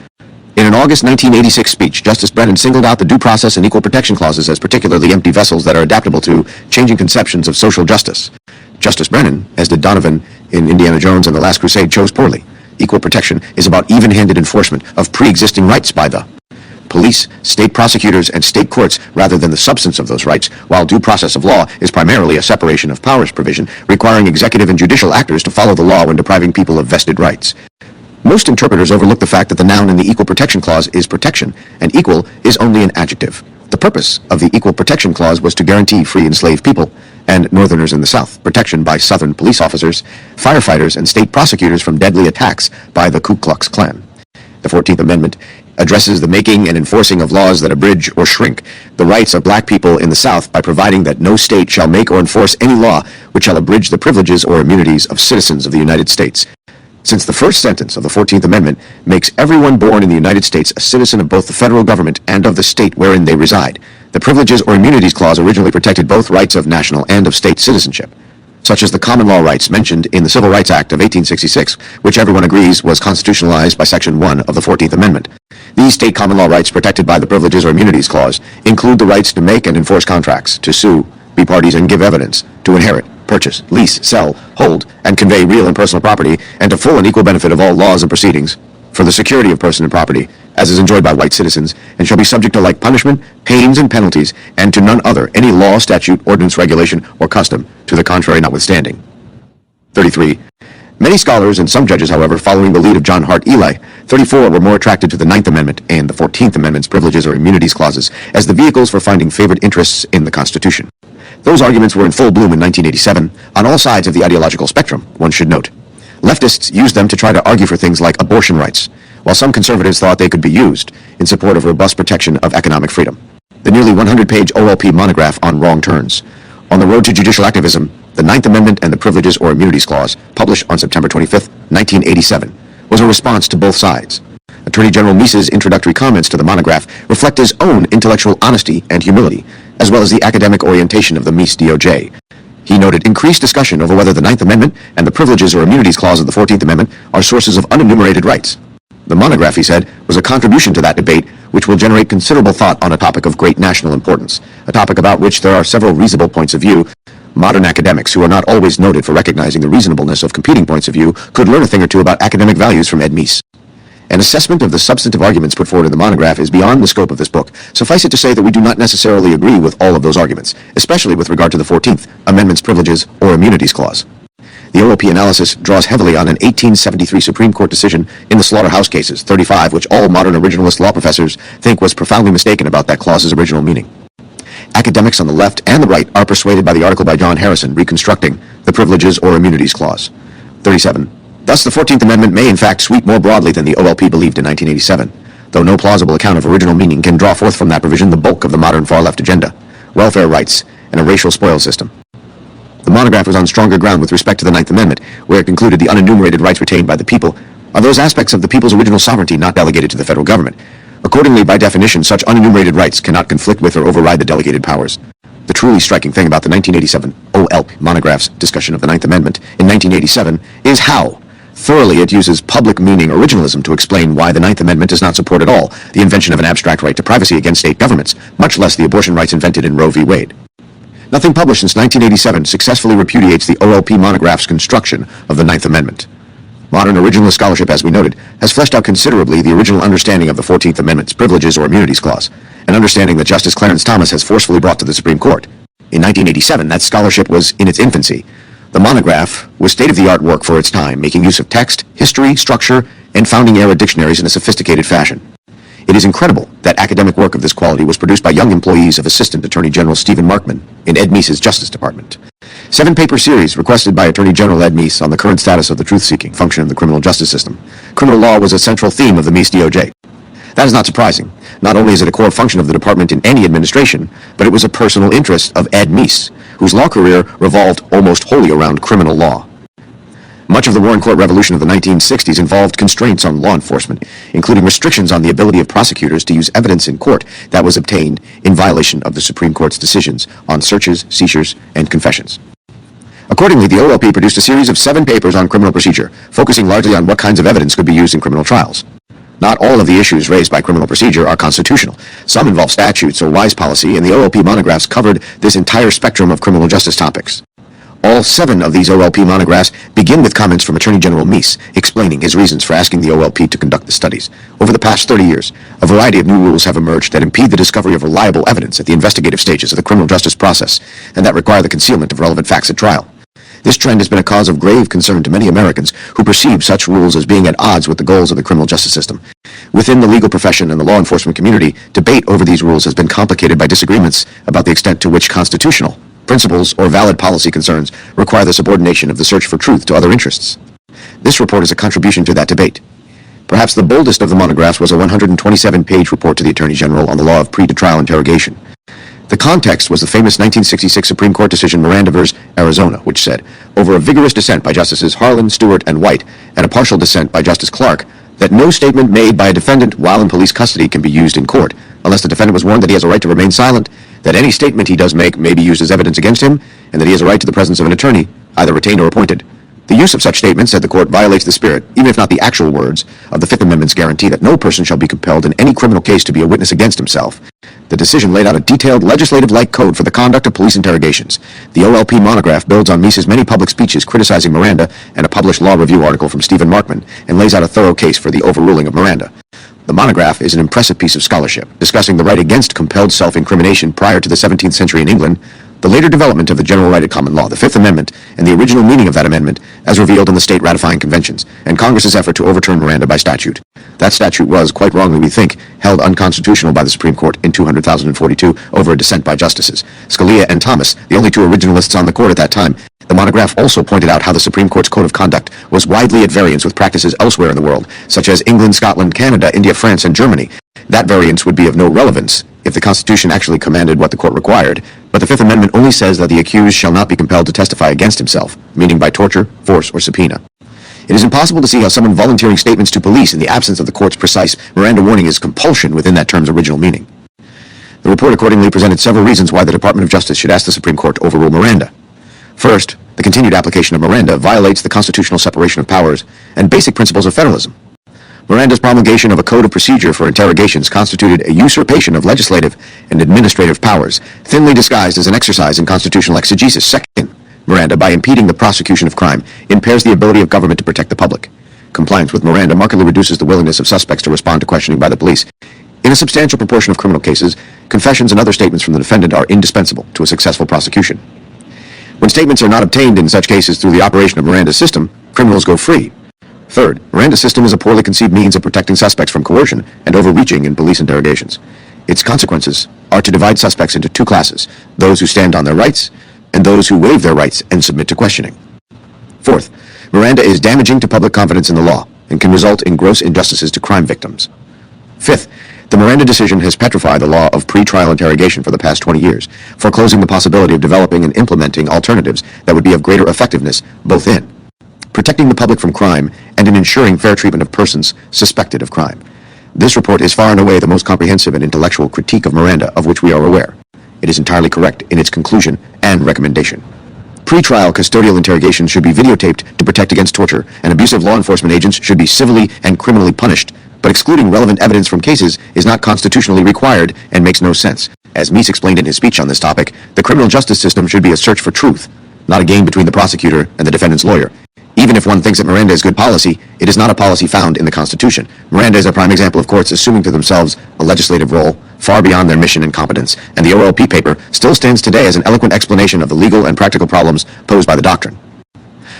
In an August 1986 speech, Justice Brennan singled out the due process and equal protection clauses as particularly empty vessels that are adaptable to changing conceptions of social justice. Justice Brennan, as did Donovan in Indiana Jones and the Last Crusade, chose poorly. Equal protection is about even-handed enforcement of pre-existing rights by the police, state prosecutors, and state courts rather than the substance of those rights, while due process of law is primarily a separation of powers provision requiring executive and judicial actors to follow the law when depriving people of vested rights. Most interpreters overlook the fact that the noun in the Equal Protection Clause is protection, and equal is only an adjective. The purpose of the Equal Protection Clause was to guarantee free enslaved people, and Northerners in the South, protection by Southern police officers, firefighters, and state prosecutors from deadly attacks by the Ku Klux Klan. The 14th Amendment addresses the making and enforcing of laws that abridge or shrink the rights of black people in the South by providing that no state shall make or enforce any law which shall abridge the privileges or immunities of citizens of the United States. Since the first sentence of the 14th Amendment makes everyone born in the United States a citizen of both the federal government and of the state wherein they reside, the Privileges or Immunities Clause originally protected both rights of national and of state citizenship, such as the common law rights mentioned in the Civil Rights Act of 1866, which everyone agrees was constitutionalized by Section 1 of the 14th Amendment. These state common law rights protected by the Privileges or Immunities Clause include the rights to make and enforce contracts, to sue, be parties and give evidence, to inherit, purchase, lease, sell, hold, and convey real and personal property, and to full and equal benefit of all laws and proceedings, for the security of person and property, as is enjoyed by white citizens, and shall be subject to like punishment, pains, and penalties, and to none other, any law, statute, ordinance, regulation, or custom, to the contrary notwithstanding. 33. Many scholars and some judges, however, following the lead of John Hart Ely, 34 were more attracted to the Ninth Amendment and the 14th Amendment's privileges or immunities clauses as the vehicles for finding favored interests in the Constitution. Those arguments were in full bloom in 1987 on all sides of the ideological spectrum, one should note. Leftists used them to try to argue for things like abortion rights, while some conservatives thought they could be used in support of robust protection of economic freedom. The nearly 100-page OLP monograph on wrong turns, On the Road to Judicial Activism, the Ninth Amendment and the Privileges or Immunities Clause, published on September 25, 1987, was a response to both sides. Attorney General Meese's introductory comments to the monograph reflect his own intellectual honesty and humility, as well as the academic orientation of the Meese DOJ. He noted increased discussion over whether the Ninth Amendment and the Privileges or Immunities Clause of the 14th Amendment are sources of unenumerated rights. The monograph, he said, was a contribution to that debate which will generate considerable thought on a topic of great national importance, a topic about which there are several reasonable points of view. Modern academics, who are not always noted for recognizing the reasonableness of competing points of view, could learn a thing or two about academic values from Ed Meese. An assessment of the substantive arguments put forward in the monograph is beyond the scope of this book. Suffice it to say that we do not necessarily agree with all of those arguments, especially with regard to the 14th Amendment's Privileges or Immunities Clause. The OLP analysis draws heavily on an 1873 Supreme Court decision in the Slaughterhouse Cases, 35, which all modern originalist law professors think was profoundly mistaken about that clause's original meaning. Academics on the left and the right are persuaded by the article by John Harrison, Reconstructing the Privileges or Immunities Clause. 37. Thus, the 14th Amendment may in fact sweep more broadly than the OLP believed in 1987, though no plausible account of original meaning can draw forth from that provision the bulk of the modern far-left agenda, welfare rights, and a racial spoils system. The monograph was on stronger ground with respect to the Ninth Amendment, where it concluded the unenumerated rights retained by the people are those aspects of the people's original sovereignty not delegated to the federal government. Accordingly, by definition, such unenumerated rights cannot conflict with or override the delegated powers. The truly striking thing about the 1987 OLP monograph's discussion of the Ninth Amendment in 1987 is how thoroughly it uses public meaning originalism to explain why the Ninth Amendment does not support at all the invention of an abstract right to privacy against state governments, much less the abortion rights invented in Roe v. Wade. Nothing published since 1987 successfully repudiates the OLP monograph's construction of the Ninth Amendment. Modern originalist scholarship, as we noted, has fleshed out considerably the original understanding of the 14th Amendment's Privileges or Immunities Clause, an understanding that Justice Clarence Thomas has forcefully brought to the Supreme Court. In 1987, that scholarship was in its infancy. The monograph was state-of-the-art work for its time, making use of text, history, structure, and founding-era dictionaries in a sophisticated fashion. It is incredible that academic work of this quality was produced by young employees of Assistant Attorney General Stephen Markman in Ed Meese's Justice Department. 7-paper series requested by Attorney General Ed Meese on the current status of the truth-seeking function of the criminal justice system. Criminal law was a central theme of the Meese DOJ. That is not surprising. Not only is it a core function of the department in any administration, but it was a personal interest of Ed Meese, whose law career revolved almost wholly around criminal law. Much of the Warren Court Revolution of the 1960s involved constraints on law enforcement, including restrictions on the ability of prosecutors to use evidence in court that was obtained in violation of the Supreme Court's decisions on searches, seizures, and confessions. Accordingly, the OLP produced a series of 7 papers on criminal procedure, focusing largely on what kinds of evidence could be used in criminal trials. Not all of the issues raised by criminal procedure are constitutional. Some involve statutes or wise policy, and the OLP monographs covered this entire spectrum of criminal justice topics. All 7 of these OLP monographs begin with comments from Attorney General Meese explaining his reasons for asking the OLP to conduct the studies. Over the past 30 years, a variety of new rules have emerged that impede the discovery of reliable evidence at the investigative stages of the criminal justice process, and that require the concealment of relevant facts at trial. This trend has been a cause of grave concern to many Americans who perceive such rules as being at odds with the goals of the criminal justice system. Within the legal profession and the law enforcement community, debate over these rules has been complicated by disagreements about the extent to which constitutional principles or valid policy concerns require the subordination of the search for truth to other interests. This report is a contribution to that debate. Perhaps the boldest of the monographs was a 127-page report to the Attorney General on the law of pre-trial interrogation. The context was the famous 1966 Supreme Court decision Miranda v. Arizona, which said, over a vigorous dissent by Justices Harlan, Stewart, and White, and a partial dissent by Justice Clark, that no statement made by a defendant while in police custody can be used in court, unless the defendant was warned that he has a right to remain silent, that any statement he does make may be used as evidence against him, and that he has a right to the presence of an attorney, either retained or appointed. The use of such statements, said the court, violates the spirit, even if not the actual words, of the Fifth Amendment's guarantee that no person shall be compelled in any criminal case to be a witness against himself. The decision laid out a detailed legislative-like code for the conduct of police interrogations. The OLP monograph builds on Meese's many public speeches criticizing Miranda and a published law review article from Stephen Markman, and lays out a thorough case for the overruling of Miranda. The monograph is an impressive piece of scholarship, discussing the right against compelled self-incrimination prior to the 17th century in England, the later development of the general right at common law, the Fifth Amendment, and the original meaning of that amendment as revealed in the state ratifying conventions, and Congress's effort to overturn Miranda by statute. That statute was, quite wrongly we think, held unconstitutional by the Supreme Court in 2042 over a dissent by Justices Scalia and Thomas, the only two originalists on the court at that time. The monograph also pointed out how the Supreme Court's code of conduct was widely at variance with practices elsewhere in the world, such as England, Scotland, Canada, India, France, and Germany. That variance would be of no relevance if the Constitution actually commanded what the court required, but the Fifth Amendment only says that the accused shall not be compelled to testify against himself, meaning by torture, force, or subpoena. It is impossible to see how someone volunteering statements to police in the absence of the court's precise Miranda warning is compulsion within that term's original meaning. The report accordingly presented several reasons why the Department of Justice should ask the Supreme Court to overrule Miranda. First, the continued application of Miranda violates the constitutional separation of powers and basic principles of federalism. Miranda's promulgation of a code of procedure for interrogations constituted a usurpation of legislative and administrative powers, thinly disguised as an exercise in constitutional exegesis. Second, Miranda, by impeding the prosecution of crime, impairs the ability of government to protect the public. Compliance with Miranda markedly reduces the willingness of suspects to respond to questioning by the police. In a substantial proportion of criminal cases, confessions and other statements from the defendant are indispensable to a successful prosecution. When statements are not obtained in such cases through the operation of Miranda's system, criminals go free. Third, Miranda's system is a poorly conceived means of protecting suspects from coercion and overreaching in police interrogations. Its consequences are to divide suspects into two classes, those who stand on their rights and those who waive their rights and submit to questioning. Fourth, Miranda is damaging to public confidence in the law and can result in gross injustices to crime victims. Fifth, the Miranda decision has petrified the law of pre-trial interrogation for the past 20 years, foreclosing the possibility of developing and implementing alternatives that would be of greater effectiveness both in protecting the public from crime and in ensuring fair treatment of persons suspected of crime. This report is far and away the most comprehensive and intellectual critique of Miranda of which we are aware. It is entirely correct in its conclusion and recommendation. Pre-trial custodial interrogations should be videotaped to protect against torture, and abusive law enforcement agents should be civilly and criminally punished, but excluding relevant evidence from cases is not constitutionally required and makes no sense. As Meese explained in his speech on this topic, the criminal justice system should be a search for truth, not a game between the prosecutor and the defendant's lawyer. Even if one thinks that Miranda is good policy, it is not a policy found in the Constitution. Miranda is a prime example of courts assuming to themselves a legislative role far beyond their mission and competence, and the OLP paper still stands today as an eloquent explanation of the legal and practical problems posed by the doctrine.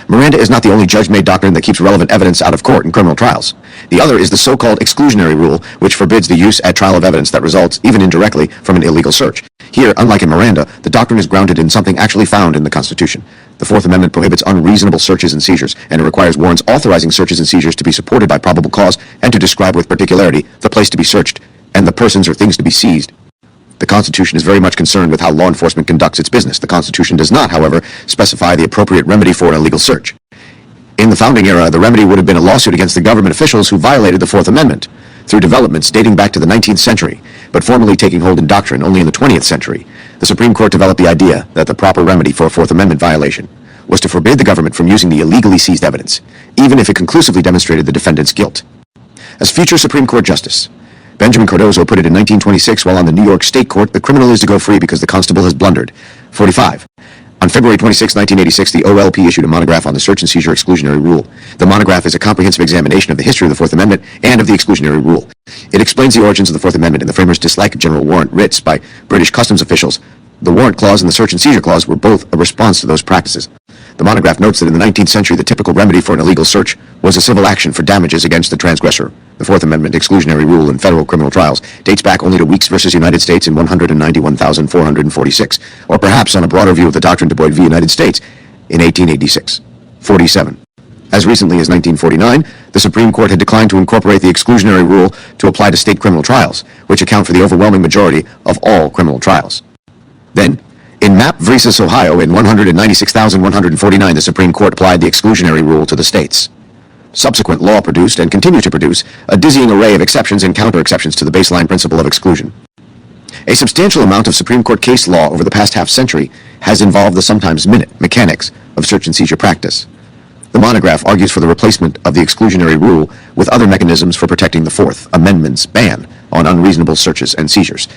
Miranda is not the only judge-made doctrine that keeps relevant evidence out of court in criminal trials. The other is the so-called exclusionary rule, which forbids the use at trial of evidence that results, even indirectly, from an illegal search. Here, unlike in Miranda, the doctrine is grounded in something actually found in the Constitution. The Fourth Amendment prohibits unreasonable searches and seizures, and it requires warrants authorizing searches and seizures to be supported by probable cause and to describe with particularity the place to be searched and the persons or things to be seized. The Constitution is very much concerned with how law enforcement conducts its business. The Constitution does not, however, specify the appropriate remedy for an illegal search. In the founding era, the remedy would have been a lawsuit against the government officials who violated the Fourth Amendment, through developments dating back to the 19th century, but formally taking hold in doctrine only in the 20th century. The Supreme Court developed the idea that the proper remedy for a Fourth Amendment violation was to forbid the government from using the illegally seized evidence, even if it conclusively demonstrated the defendant's guilt. As future Supreme Court Justice Benjamin Cardozo put it in 1926 while on the New York State Court, the criminal is to go free because the constable has blundered. 45. On February 26, 1986, the OLP issued a monograph on the search and seizure exclusionary rule. The monograph is a comprehensive examination of the history of the Fourth Amendment and of the exclusionary rule. It explains the origins of the Fourth Amendment and the framers' dislike of general warrant writs by British customs officials. The warrant clause and the search and seizure clause were both a response to those practices. The monograph notes that in the 19th century, the typical remedy for an illegal search was a civil action for damages against the transgressor. The Fourth Amendment exclusionary rule in federal criminal trials dates back only to Weeks versus United States in 191,446, or perhaps on a broader view of the doctrine Boyd v. United States in 1886. 47. As recently as 1949, the Supreme Court had declined to incorporate the exclusionary rule to apply to state criminal trials, which account for the overwhelming majority of all criminal trials. Then, in Mapp v. Ohio in 196,149, the Supreme Court applied the exclusionary rule to the states. Subsequent law produced, and continue to produce, a dizzying array of exceptions and counter-exceptions to the baseline principle of exclusion. A substantial amount of Supreme Court case law over the past half-century has involved the sometimes minute mechanics of search and seizure practice. The monograph argues for the replacement of the exclusionary rule with other mechanisms for protecting the Fourth Amendment's ban on unreasonable searches and seizures.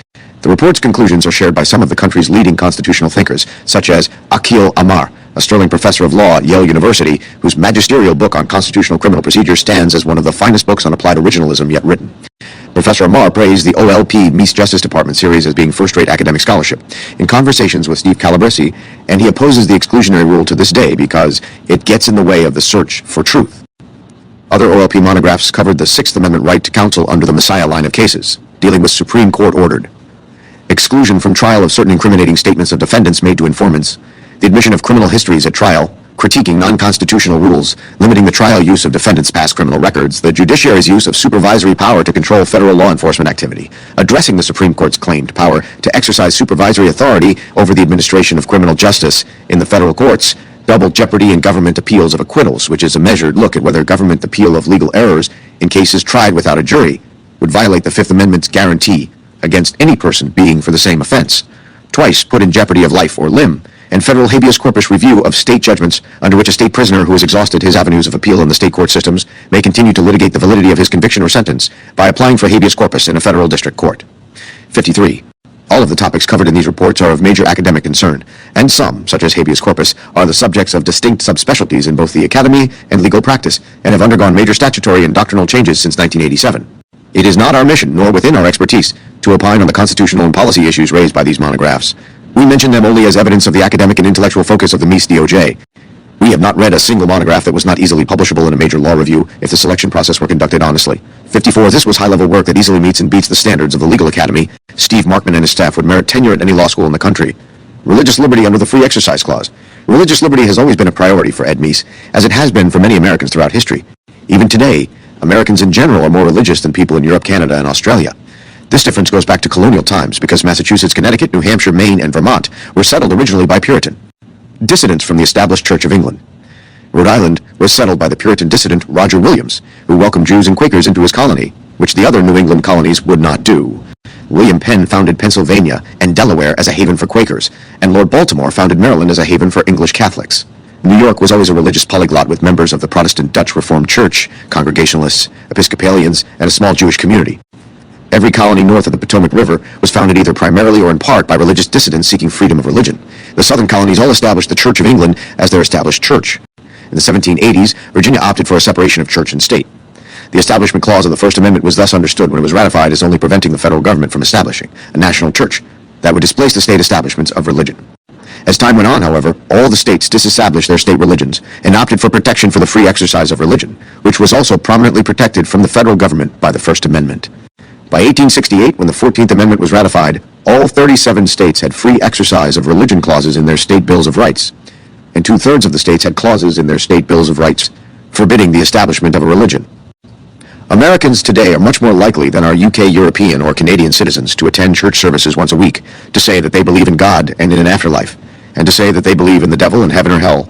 The report's conclusions are shared by some of the country's leading constitutional thinkers, such as Akhil Amar, a sterling professor of law at Yale University, whose magisterial book on constitutional criminal procedure stands as one of the finest books on applied originalism yet written. Professor Amar praised the OLP Meese Justice Department series as being first-rate academic scholarship in conversations with Steve Calabresi, and he opposes the exclusionary rule to this day because it gets in the way of the search for truth. Other OLP monographs covered the Sixth Amendment right to counsel under the Messiah line of cases, dealing with Supreme Court-ordered exclusion from trial of certain incriminating statements of defendants made to informants, the admission of criminal histories at trial, critiquing non-constitutional rules, limiting the trial use of defendants' past criminal records, the judiciary's use of supervisory power to control federal law enforcement activity, addressing the Supreme Court's claimed power to exercise supervisory authority over the administration of criminal justice in the federal courts, double jeopardy in government appeals of acquittals, which is a measured look at whether government appeal of legal errors in cases tried without a jury would violate the Fifth Amendment's guarantee against any person being for the same offense, twice put in jeopardy of life or limb, and federal habeas corpus review of state judgments under which a state prisoner who has exhausted his avenues of appeal in the state court systems may continue to litigate the validity of his conviction or sentence by applying for habeas corpus in a federal district court. 53. All of the topics covered in these reports are of major academic concern, and some, such as habeas corpus, are the subjects of distinct subspecialties in both the academy and legal practice, and have undergone major statutory and doctrinal changes since 1987. It is not our mission, nor within our expertise, to opine on the constitutional and policy issues raised by these monographs. We mention them only as evidence of the academic and intellectual focus of the Meese DOJ. We have not read a single monograph that was not easily publishable in a major law review if the selection process were conducted honestly. 54. This was high-level work that easily meets and beats the standards of the legal academy. Steve Markman and his staff would merit tenure at any law school in the country. Religious liberty under the Free Exercise Clause. Religious liberty has always been a priority for Ed Meese, as it has been for many Americans throughout history. Even today, Americans in general are more religious than people in Europe, Canada, and Australia. This difference goes back to colonial times because Massachusetts, Connecticut, New Hampshire, Maine, and Vermont were settled originally by Puritan dissidents from the established Church of England. Rhode Island was settled by the Puritan dissident Roger Williams, who welcomed Jews and Quakers into his colony, which the other New England colonies would not do. William Penn founded Pennsylvania and Delaware as a haven for Quakers, and Lord Baltimore founded Maryland as a haven for English Catholics. New York was always a religious polyglot with members of the Protestant Dutch Reformed Church, Congregationalists, Episcopalians, and a small Jewish community. Every colony north of the Potomac River was founded either primarily or in part by religious dissidents seeking freedom of religion. The southern colonies all established the Church of England as their established church. In the 1780s, Virginia opted for a separation of church and state. The Establishment Clause of the First Amendment was thus understood when it was ratified as only preventing the federal government from establishing a national church that would displace the state establishments of religion. As time went on, however, all the states disestablished their state religions and opted for protection for the free exercise of religion, which was also prominently protected from the federal government by the First Amendment. By 1868, when the 14th Amendment was ratified, all 37 states had free exercise of religion clauses in their state bills of rights, and 2/3 of the states had clauses in their state bills of rights forbidding the establishment of a religion. Americans today are much more likely than our UK, European, or Canadian citizens to attend church services once a week, to say that they believe in God and in an afterlife, and to say that they believe in the devil and heaven or hell.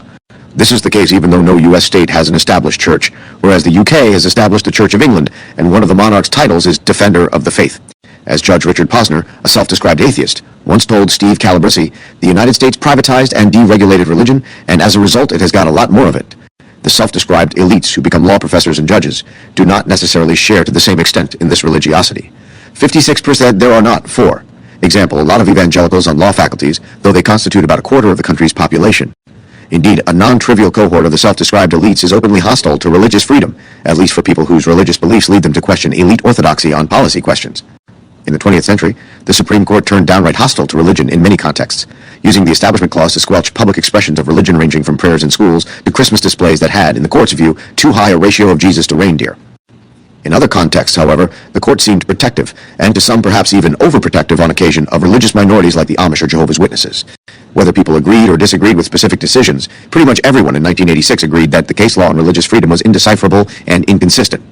This is the case even though no U.S. state has an established church, whereas the UK has established the Church of England, and one of the monarch's titles is Defender of the Faith. As Judge Richard Posner, a self-described atheist, once told Steve Calabresi, the United States privatized and deregulated religion, and as a result it has got a lot more of it. The self-described elites who become law professors and judges do not necessarily share to the same extent in this religiosity. 56% there are not. 4. Example, a lot of evangelicals on law faculties, though they constitute about a quarter of the country's population. Indeed, a non-trivial cohort of the self-described elites is openly hostile to religious freedom, at least for people whose religious beliefs lead them to question elite orthodoxy on policy questions. In the 20th century, the Supreme Court turned downright hostile to religion in many contexts, using the Establishment Clause to squelch public expressions of religion ranging from prayers in schools to Christmas displays that had, in the court's view, too high a ratio of Jesus to reindeer. In other contexts, however, the court seemed protective, and to some perhaps even overprotective on occasion, of religious minorities like the Amish or Jehovah's Witnesses. Whether people agreed or disagreed with specific decisions, pretty much everyone in 1986 agreed that the case law on religious freedom was indecipherable and inconsistent.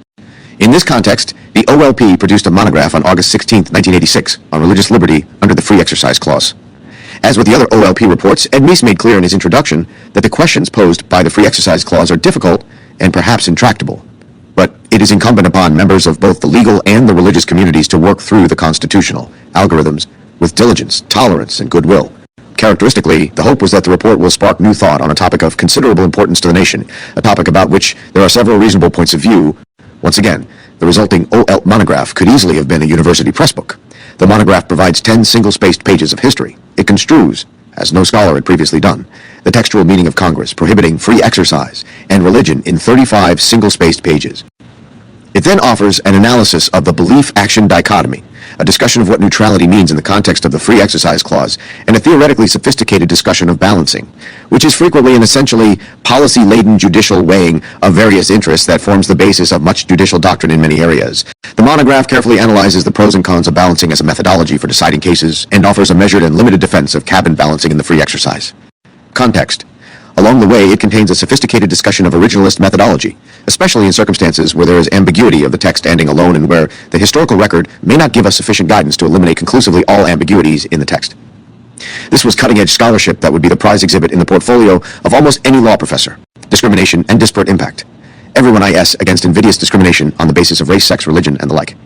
In this context, the OLP produced a monograph on August 16, 1986, on religious liberty under the Free Exercise Clause. As with the other OLP reports, Ed Meese made clear in his introduction that the questions posed by the Free Exercise Clause are difficult and perhaps intractable. But it is incumbent upon members of both the legal and the religious communities to work through the constitutional algorithms with diligence, tolerance, and goodwill. Characteristically, the hope was that the report will spark new thought on a topic of considerable importance to the nation, a topic about which there are several reasonable points of view. Once again, the resulting OL monograph could easily have been a university press book. The monograph provides 10 single-spaced pages of history. It construes, as no scholar had previously done, the textual meaning of Congress prohibiting free exercise and religion in 35 single-spaced pages. It then offers an analysis of the belief-action dichotomy, a discussion of what neutrality means in the context of the free exercise clause, and a theoretically sophisticated discussion of balancing, which is frequently an essentially policy-laden judicial weighing of various interests that forms the basis of much judicial doctrine in many areas. The monograph carefully analyzes the pros and cons of balancing as a methodology for deciding cases, and offers a measured and limited defense of cabin balancing in the free exercise. Context. Along the way, it contains a sophisticated discussion of originalist methodology, especially in circumstances where there is ambiguity of the text standing alone and where the historical record may not give us sufficient guidance to eliminate conclusively all ambiguities in the text. This was cutting-edge scholarship that would be the prize exhibit in the portfolio of almost any law professor. Discrimination and disparate impact. Everyone is against invidious discrimination on the basis of race, sex, religion, and the like.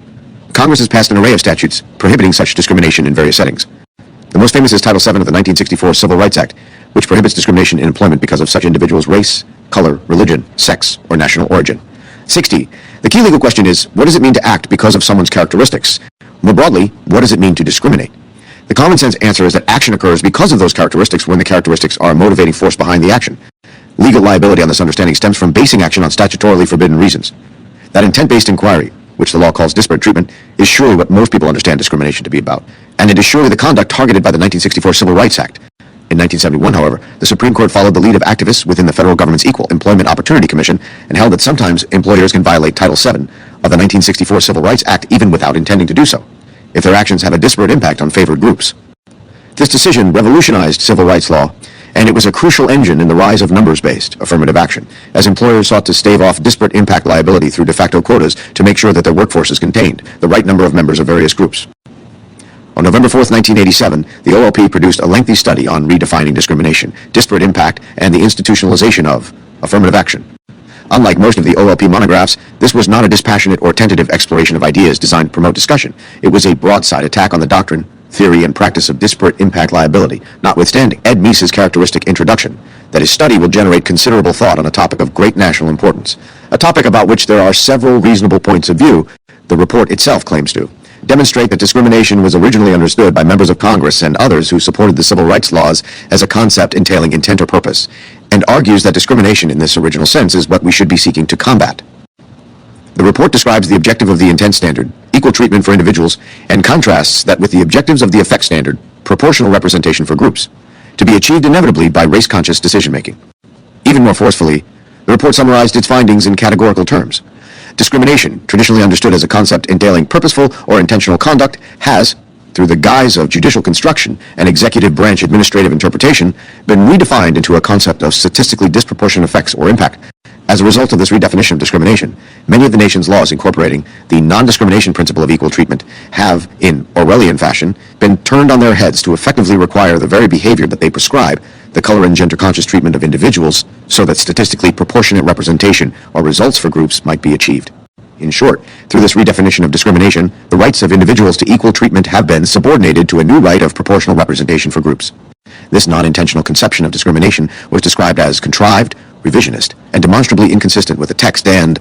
Congress has passed an array of statutes prohibiting such discrimination in various settings. The most famous is Title VII of the 1964 Civil Rights Act, which prohibits discrimination in employment because of such individuals' race, color, religion, sex, or national origin. 60. The key legal question is, what does it mean to act because of someone's characteristics? More broadly, what does it mean to discriminate? The common sense answer is that action occurs because of those characteristics when the characteristics are a motivating force behind the action. Legal liability on this understanding stems from basing action on statutorily forbidden reasons. That intent-based inquiry, which the law calls disparate treatment, is surely what most people understand discrimination to be about, and it is surely the conduct targeted by the 1964 Civil Rights Act. In 1971, however, the Supreme Court followed the lead of activists within the federal government's Equal Employment Opportunity Commission and held that sometimes employers can violate Title VII of the 1964 Civil Rights Act even without intending to do so, if their actions have a disparate impact on favored groups. This decision revolutionized civil rights law, and it was a crucial engine in the rise of numbers-based affirmative action, as employers sought to stave off disparate impact liability through de facto quotas to make sure that their workforces contained the right number of members of various groups. On November 4, 1987, the OLP produced a lengthy study on redefining discrimination, disparate impact, and the institutionalization of affirmative action. Unlike most of the OLP monographs, this was not a dispassionate or tentative exploration of ideas designed to promote discussion. It was a broadside attack on the doctrine, theory, and practice of disparate impact liability, notwithstanding Ed Meese's characteristic introduction, that his study will generate considerable thought on a topic of great national importance, a topic about which there are several reasonable points of view, the report itself claims to demonstrate that discrimination was originally understood by members of Congress and others who supported the civil rights laws as a concept entailing intent or purpose, and argues that discrimination in this original sense is what we should be seeking to combat. The report describes the objective of the intent standard, equal treatment for individuals, and contrasts that with the objectives of the effect standard, proportional representation for groups, to be achieved inevitably by race-conscious decision-making. Even more forcefully, the report summarized its findings in categorical terms. Discrimination, traditionally understood as a concept entailing purposeful or intentional conduct, has, through the guise of judicial construction and executive branch administrative interpretation, been redefined into a concept of statistically disproportionate effects or impact. As a result of this redefinition of discrimination, many of the nation's laws incorporating the non-discrimination principle of equal treatment have, in Orwellian fashion, been turned on their heads to effectively require the very behavior that they prescribe, the color and gender-conscious treatment of individuals, so that statistically proportionate representation or results for groups might be achieved. In short, through this redefinition of discrimination, the rights of individuals to equal treatment have been subordinated to a new right of proportional representation for groups. This non-intentional conception of discrimination was described as contrived, revisionist, and demonstrably inconsistent with the text and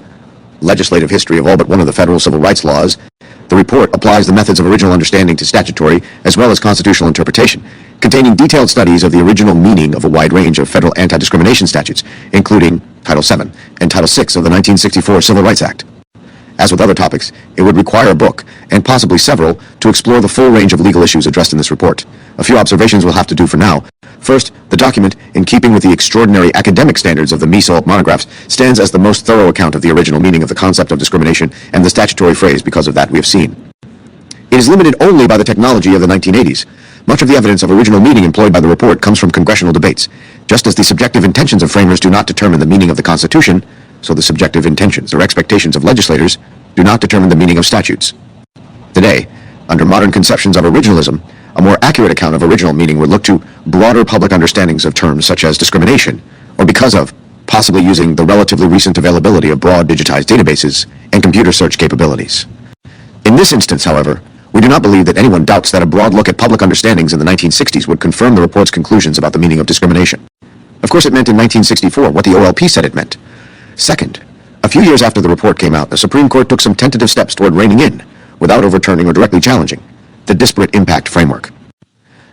legislative history of all but one of the federal civil rights laws. The report applies the methods of original understanding to statutory as well as constitutional interpretation, containing detailed studies of the original meaning of a wide range of federal anti-discrimination statutes, including Title VII and Title VI of the 1964 Civil Rights Act. As with other topics, it would require a book, and possibly several, to explore the full range of legal issues addressed in this report. A few observations we'll have to do for now. First, the document, in keeping with the extraordinary academic standards of the Meese monographs, stands as the most thorough account of the original meaning of the concept of discrimination and the statutory phrase because of that we have seen. It is limited only by the technology of the 1980s. Much of the evidence of original meaning employed by the report comes from congressional debates. Just as the subjective intentions of framers do not determine the meaning of the Constitution, so the subjective intentions or expectations of legislators do not determine the meaning of statutes. Today, under modern conceptions of originalism, a more accurate account of original meaning would look to broader public understandings of terms such as discrimination, or because of, possibly using the relatively recent availability of broad digitized databases and computer search capabilities. In this instance, however, we do not believe that anyone doubts that a broad look at public understandings in the 1960s would confirm the report's conclusions about the meaning of discrimination. Of course, it meant in 1964 what the OLP said it meant. Second, a few years after the report came out, the Supreme Court took some tentative steps toward reining in, without overturning or directly challenging, the disparate impact framework.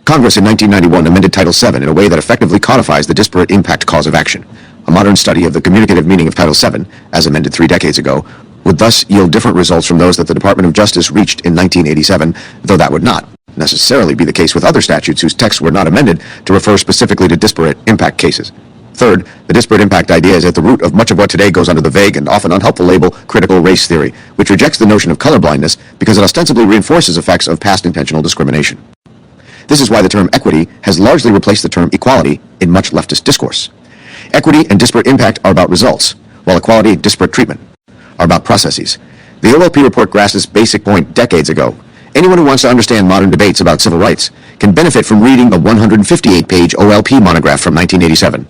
Congress in 1991 amended Title VII in a way that effectively codifies the disparate impact cause of action. A modern study of the communicative meaning of Title VII, as amended 3 decades ago, would thus yield different results from those that the Department of Justice reached in 1987, though that would not necessarily be the case with other statutes whose texts were not amended to refer specifically to disparate impact cases. Third, the disparate impact idea is at the root of much of what today goes under the vague and often unhelpful label critical race theory, which rejects the notion of colorblindness because it ostensibly reinforces effects of past intentional discrimination. This is why the term equity has largely replaced the term equality in much leftist discourse. Equity and disparate impact are about results, while equality and disparate treatment are about processes. The OLP report grasped this basic point decades ago. Anyone who wants to understand modern debates about civil rights can benefit from reading the 158-page OLP monograph from 1987.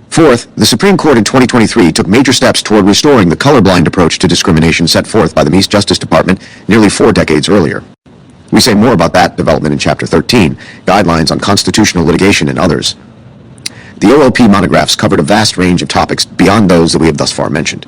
Fourth, the Supreme Court in 2023 took major steps toward restoring the colorblind approach to discrimination set forth by the Meese Justice Department nearly 4 decades earlier. We say more about that development in Chapter 13, Guidelines on Constitutional Litigation and Others. The OLP monographs covered a vast range of topics beyond those that we have thus far mentioned.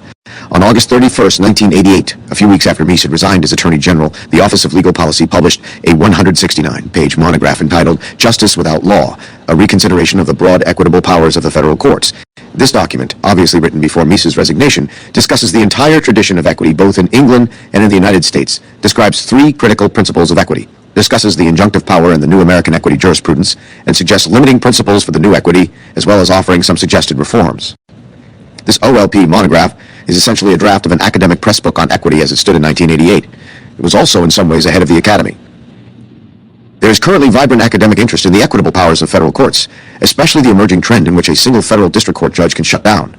On August 31st, 1988, a few weeks after Meese had resigned as Attorney General, the Office of Legal Policy published a 169-page monograph entitled Justice Without Law, a reconsideration of the broad equitable powers of the federal courts. This document, obviously written before Meese's resignation, discusses the entire tradition of equity both in England and in the United States, describes 3 critical principles of equity, discusses the injunctive power in the new American equity jurisprudence, and suggests limiting principles for the new equity, as well as offering some suggested reforms. This OLP monograph is essentially a draft of an academic press book on equity as it stood in 1988. It was also in some ways ahead of the Academy. There is currently vibrant academic interest in the equitable powers of federal courts, especially the emerging trend in which a single federal district court judge can shut down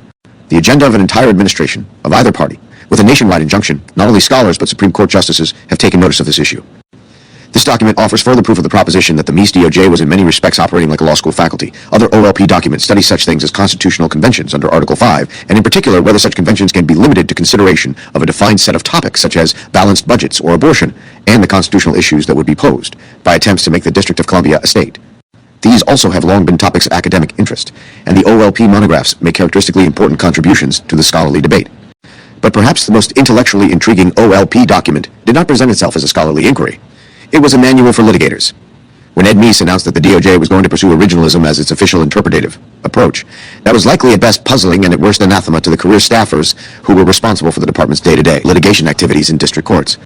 the agenda of an entire administration of either party. With a nationwide injunction, not only scholars but Supreme Court justices have taken notice of this issue. This document offers further proof of the proposition that the Meese DOJ was in many respects operating like a law school faculty. Other OLP documents study such things as constitutional conventions under Article 5, and in particular whether such conventions can be limited to consideration of a defined set of topics such as balanced budgets or abortion, and the constitutional issues that would be posed by attempts to make the District of Columbia a state. These also have long been topics of academic interest, and the OLP monographs make characteristically important contributions to the scholarly debate. But perhaps the most intellectually intriguing OLP document did not present itself as a scholarly inquiry. It was a manual for litigators. When Ed Meese announced that the DOJ was going to pursue originalism as its official interpretative approach, that was likely at best puzzling and at worst anathema to the career staffers who were responsible for the department's day-to-day litigation activities in district courts.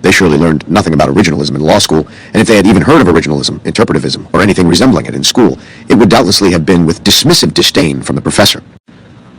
They surely learned nothing about originalism in law school, and if they had even heard of originalism, interpretivism, or anything resembling it in school, it would doubtlessly have been with dismissive disdain from the professor.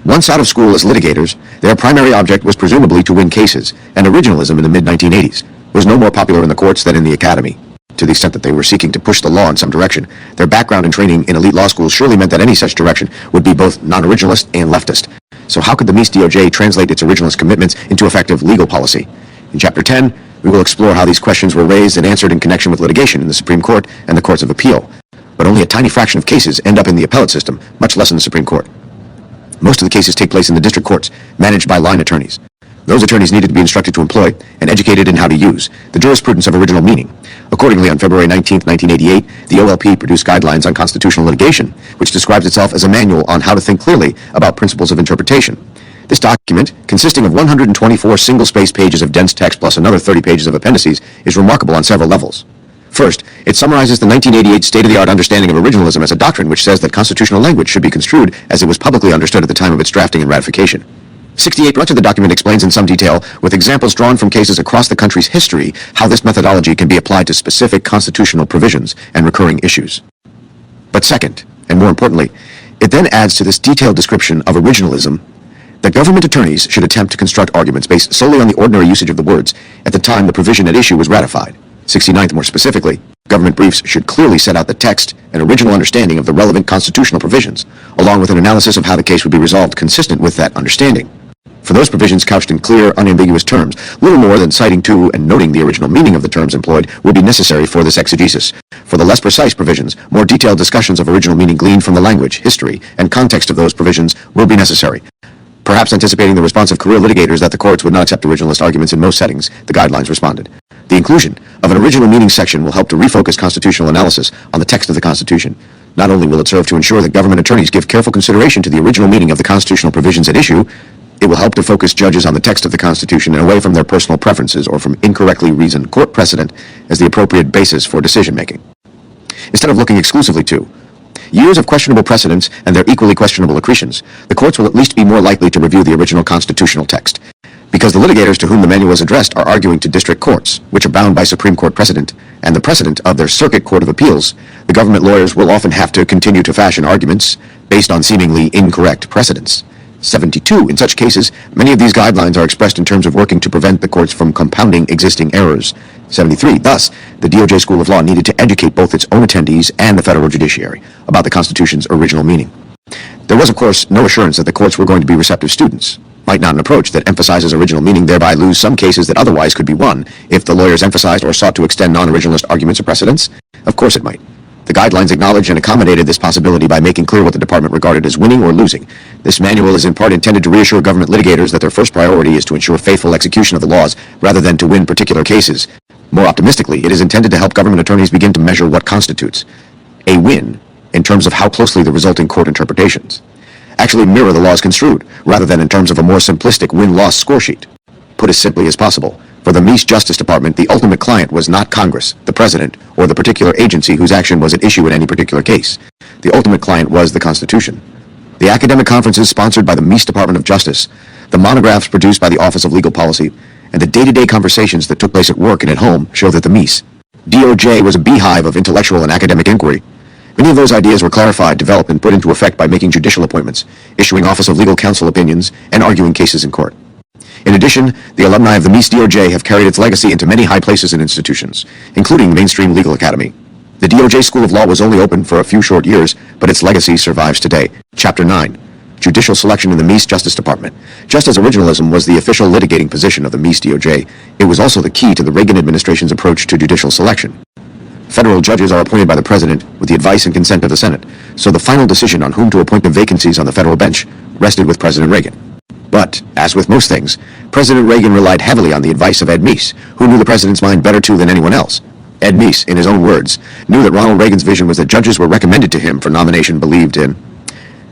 Once out of school as litigators, their primary object was presumably to win cases, and originalism in the mid-1980s was no more popular in the courts than in the academy. To the extent that they were seeking to push the law in some direction, their background and training in elite law schools surely meant that any such direction would be both non-originalist and leftist. So how could the Meese DOJ translate its originalist commitments into effective legal policy? In Chapter 10, we will explore how these questions were raised and answered in connection with litigation in the Supreme Court and the Courts of Appeal. But only a tiny fraction of cases end up in the appellate system, much less in the Supreme Court. Most of the cases take place in the district courts, managed by line attorneys. Those attorneys needed to be instructed to employ and educated in how to use the jurisprudence of original meaning. Accordingly, on February 19, 1988, the OLP produced Guidelines on Constitutional Litigation, which describes itself as a manual on how to think clearly about principles of interpretation. This document, consisting of 124 single-spaced pages of dense text plus another 30 pages of appendices, is remarkable on several levels. First, it summarizes the 1988 state-of-the-art understanding of originalism as a doctrine which says that constitutional language should be construed as it was publicly understood at the time of its drafting and ratification. 68. Much of the document explains in some detail, with examples drawn from cases across the country's history, how this methodology can be applied to specific constitutional provisions and recurring issues. But second, and more importantly, it then adds to this detailed description of originalism that government attorneys should attempt to construct arguments based solely on the ordinary usage of the words at the time the provision at issue was ratified. 69th, more specifically, government briefs should clearly set out the text and original understanding of the relevant constitutional provisions, along with an analysis of how the case would be resolved consistent with that understanding. For those provisions couched in clear, unambiguous terms, little more than citing to and noting the original meaning of the terms employed will be necessary for this exegesis. For the less precise provisions, more detailed discussions of original meaning gleaned from the language, history, and context of those provisions will be necessary. Perhaps anticipating the response of career litigators that the courts would not accept originalist arguments in most settings, the guidelines responded. The inclusion of an original meaning section will help to refocus constitutional analysis on the text of the Constitution. Not only will it serve to ensure that government attorneys give careful consideration to the original meaning of the constitutional provisions at issue, it will help to focus judges on the text of the Constitution and away from their personal preferences or from incorrectly reasoned court precedent as the appropriate basis for decision-making. Instead of looking exclusively to years of questionable precedents and their equally questionable accretions, the courts will at least be more likely to review the original constitutional text. Because the litigators to whom the manual is addressed are arguing to district courts, which are bound by Supreme Court precedent, and the precedent of their Circuit Court of Appeals, the government lawyers will often have to continue to fashion arguments based on seemingly incorrect precedents. 72. In such cases, many of these guidelines are expressed in terms of working to prevent the courts from compounding existing errors. 73. Thus, the DOJ School of Law needed to educate both its own attendees and the federal judiciary about the Constitution's original meaning. There was, of course, no assurance that the courts were going to be receptive students. Might not an approach that emphasizes original meaning thereby lose some cases that otherwise could be won if the lawyers emphasized or sought to extend non-originalist arguments or precedents? Of course it might. The guidelines acknowledged and accommodated this possibility by making clear what the department regarded as winning or losing. This manual is in part intended to reassure government litigators that their first priority is to ensure faithful execution of the laws rather than to win particular cases. More optimistically, it is intended to help government attorneys begin to measure what constitutes a win in terms of how closely the resulting court interpretations actually mirror the laws construed, rather than in terms of a more simplistic win-loss score sheet. Put as simply as possible, for the Meese Justice Department, the ultimate client was not Congress, the President, or the particular agency whose action was at issue in any particular case. The ultimate client was the Constitution. The academic conferences sponsored by the Meese Department of Justice, the monographs produced by the Office of Legal Policy, and the day-to-day conversations that took place at work and at home show that the Meese DOJ was a beehive of intellectual and academic inquiry. Many of those ideas were clarified, developed, and put into effect by making judicial appointments, issuing Office of Legal Counsel opinions, and arguing cases in court. In addition, the alumni of the Meese DOJ have carried its legacy into many high places and institutions, including the mainstream legal academy. The DOJ School of Law was only open for a few short years, but its legacy survives today. Chapter 9. Judicial Selection in the Meese Justice Department. Just as originalism was the official litigating position of the Meese DOJ, it was also the key to the Reagan administration's approach to judicial selection. Federal judges are appointed by the President with the advice and consent of the Senate, so the final decision on whom to appoint the vacancies on the federal bench rested with President Reagan. But, as with most things, President Reagan relied heavily on the advice of Ed Meese, who knew the President's mind better too than anyone else. Ed Meese, in his own words, knew that Ronald Reagan's vision was that judges were recommended to him for nomination believed in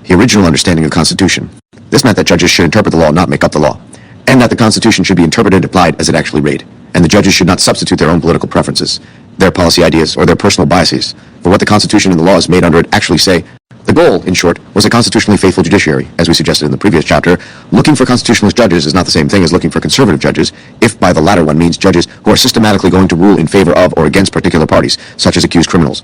the original understanding of the Constitution. This meant that judges should interpret the law, not make up the law, and that the Constitution should be interpreted and applied as it actually read, and the judges should not substitute their own political preferences, their policy ideas, or their personal biases for what the Constitution and the laws made under it actually say. The goal, in short, was a constitutionally faithful judiciary, as we suggested in the previous chapter. Looking for constitutionalist judges is not the same thing as looking for conservative judges, if by the latter one means judges who are systematically going to rule in favor of or against particular parties, such as accused criminals.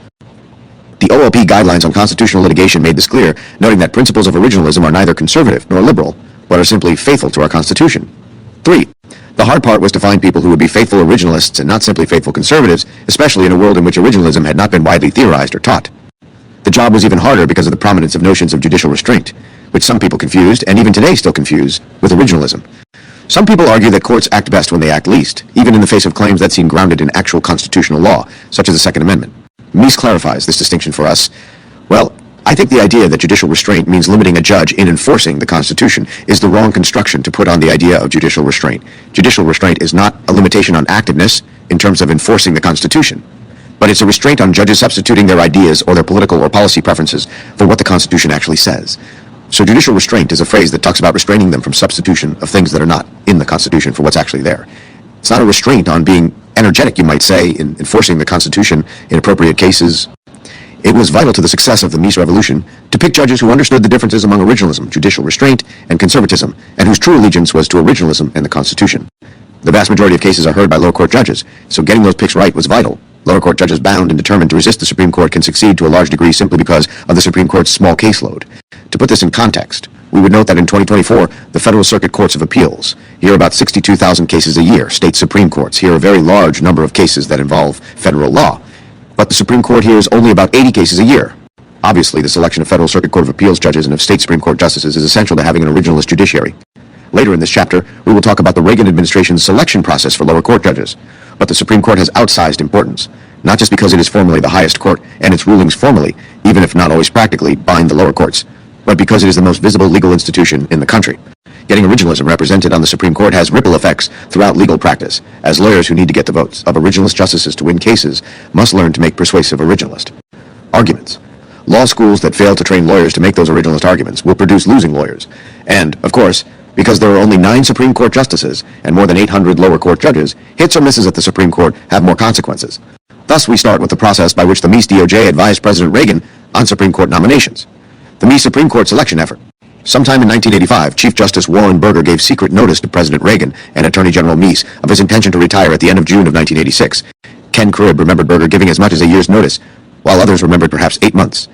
The OLP guidelines on constitutional litigation made this clear, noting that principles of originalism are neither conservative nor liberal, but are simply faithful to our Constitution. 3. The hard part was to find people who would be faithful originalists and not simply faithful conservatives, especially in a world in which originalism had not been widely theorized or taught. The job was even harder because of the prominence of notions of judicial restraint, which some people confused, and even today still confuse, with originalism. Some people argue that courts act best when they act least, even in the face of claims that seem grounded in actual constitutional law, such as the Second Amendment. Meese clarifies this distinction for us. Well, I think the idea that judicial restraint means limiting a judge in enforcing the Constitution is the wrong construction to put on the idea of judicial restraint. Judicial restraint is not a limitation on activeness in terms of enforcing the Constitution, but it's a restraint on judges substituting their ideas or their political or policy preferences for what the Constitution actually says. So judicial restraint is a phrase that talks about restraining them from substitution of things that are not in the Constitution for what's actually there. It's not a restraint on being energetic, you might say, in enforcing the Constitution in appropriate cases. It was vital to the success of the Meese Revolution to pick judges who understood the differences among originalism, judicial restraint, and conservatism, and whose true allegiance was to originalism and the Constitution. The vast majority of cases are heard by lower court judges, so getting those picks right was vital. Lower court judges bound and determined to resist the Supreme Court can succeed to a large degree simply because of the Supreme Court's small caseload. To put this in context, we would note that in 2024, the Federal Circuit Courts of Appeals hear about 62,000 cases a year. State Supreme Courts hear a very large number of cases that involve federal law. But the Supreme Court hears only about 80 cases a year. Obviously, the selection of Federal Circuit Court of Appeals judges and of State Supreme Court justices is essential to having an originalist judiciary. Later in this chapter, we will talk about the Reagan administration's selection process for lower court judges. But the Supreme Court has outsized importance, not just because it is formally the highest court, and its rulings formally, even if not always practically, bind the lower courts, but because it is the most visible legal institution in the country. Getting originalism represented on the Supreme Court has ripple effects throughout legal practice, as lawyers who need to get the votes of originalist justices to win cases must learn to make persuasive originalist arguments. Law schools that fail to train lawyers to make those originalist arguments will produce losing lawyers. And, of course, because there are only 9 Supreme Court justices and more than 800 lower court judges, hits or misses at the Supreme Court have more consequences. Thus, we start with the process by which the Meese DOJ advised President Reagan on Supreme Court nominations. The Meese Supreme Court selection effort. Sometime in 1985, Chief Justice Warren Burger gave secret notice to President Reagan and Attorney General Meese of his intention to retire at the end of June of 1986. Ken Cribb remembered Burger giving as much as a year's notice, while others remembered perhaps 8 months.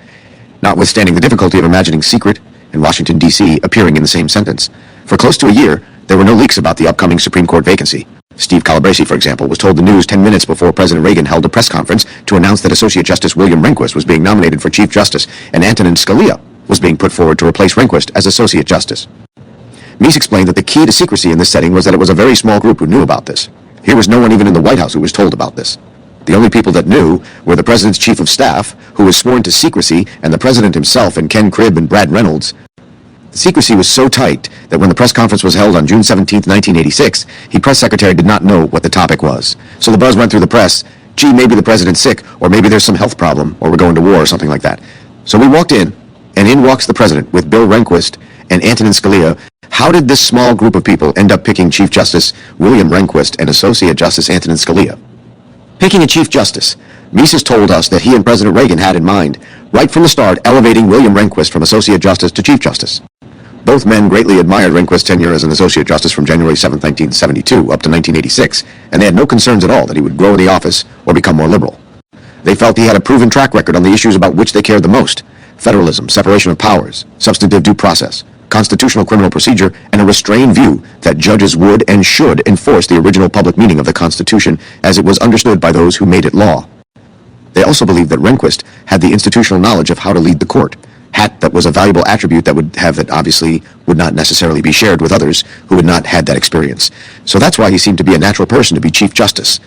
Notwithstanding the difficulty of imagining secret and Washington, D.C. appearing in the same sentence, for close to a year, there were no leaks about the upcoming Supreme Court vacancy. Steve Calabresi, for example, was told the news 10 minutes before President Reagan held a press conference to announce that Associate Justice William Rehnquist was being nominated for Chief Justice, and Antonin Scalia was being put forward to replace Rehnquist as Associate Justice. Meese explained that the key to secrecy in this setting was that it was a very small group who knew about this. Here was no one even in the White House who was told about this. The only people that knew were the President's Chief of Staff, who was sworn to secrecy, and the President himself and Ken Cribb and Brad Reynolds. The secrecy was so tight that when the press conference was held on June 17, 1986, the press secretary did not know what the topic was. So the buzz went through the press, gee, maybe the president's sick, or maybe there's some health problem, or we're going to war, or something like that. So we walked in, and in walks the president with Bill Rehnquist and Antonin Scalia. How did this small group of people end up picking Chief Justice William Rehnquist and Associate Justice Antonin Scalia? Picking a Chief Justice, Meese has told us that he and President Reagan had in mind, right from the start, elevating William Rehnquist from Associate Justice to Chief Justice. Both men greatly admired Rehnquist's tenure as an Associate Justice from January 7, 1972 up to 1986, and they had no concerns at all that he would grow in the office or become more liberal. They felt he had a proven track record on the issues about which they cared the most: federalism, separation of powers, substantive due process, constitutional criminal procedure, and a restrained view that judges would and should enforce the original public meaning of the Constitution as it was understood by those who made it law. They also believed that Rehnquist had the institutional knowledge of how to lead the court, that was a valuable attribute that obviously would not necessarily be shared with others who had not had that experience. So that's why he seemed to be a natural person to be Chief Justice.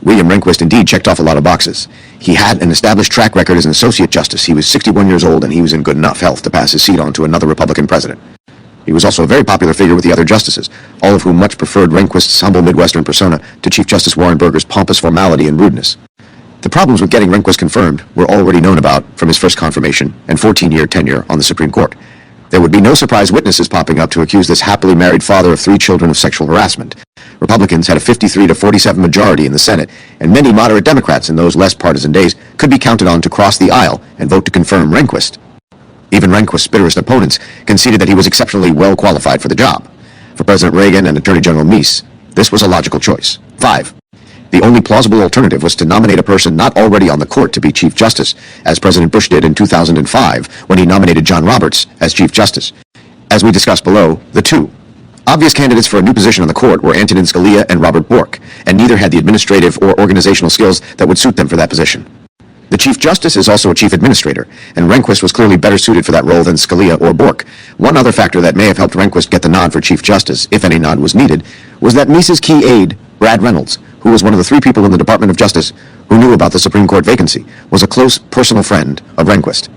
William Rehnquist indeed checked off a lot of boxes. He had an established track record as an Associate Justice. He was 61 years old, and he was in good enough health to pass his seat on to another Republican president. He was also a very popular figure with the other justices, all of whom much preferred Rehnquist's humble Midwestern persona to Chief Justice Warren Burger's pompous formality and rudeness. The problems with getting Rehnquist confirmed were already known about from his first confirmation and 14-year tenure on the Supreme Court. There would be no surprise witnesses popping up to accuse this happily married father of 3 children of sexual harassment. Republicans had a 53-47 majority in the Senate, and many moderate Democrats in those less partisan days could be counted on to cross the aisle and vote to confirm Rehnquist. Even Rehnquist's bitterest opponents conceded that he was exceptionally well qualified for the job. For President Reagan and Attorney General Meese, this was a logical choice. 5. The only plausible alternative was to nominate a person not already on the court to be Chief Justice, as President Bush did in 2005 when he nominated John Roberts as Chief Justice. As we discussed below, the 2 obvious candidates for a new position on the court were Antonin Scalia and Robert Bork, and neither had the administrative or organizational skills that would suit them for that position. The Chief Justice is also a Chief Administrator, and Rehnquist was clearly better suited for that role than Scalia or Bork. One other factor that may have helped Rehnquist get the nod for Chief Justice, if any nod was needed, was that Meese's key aide, Brad Reynolds, who was one of the 3 people in the Department of Justice who knew about the Supreme Court vacancy, was a close personal friend of Rehnquist.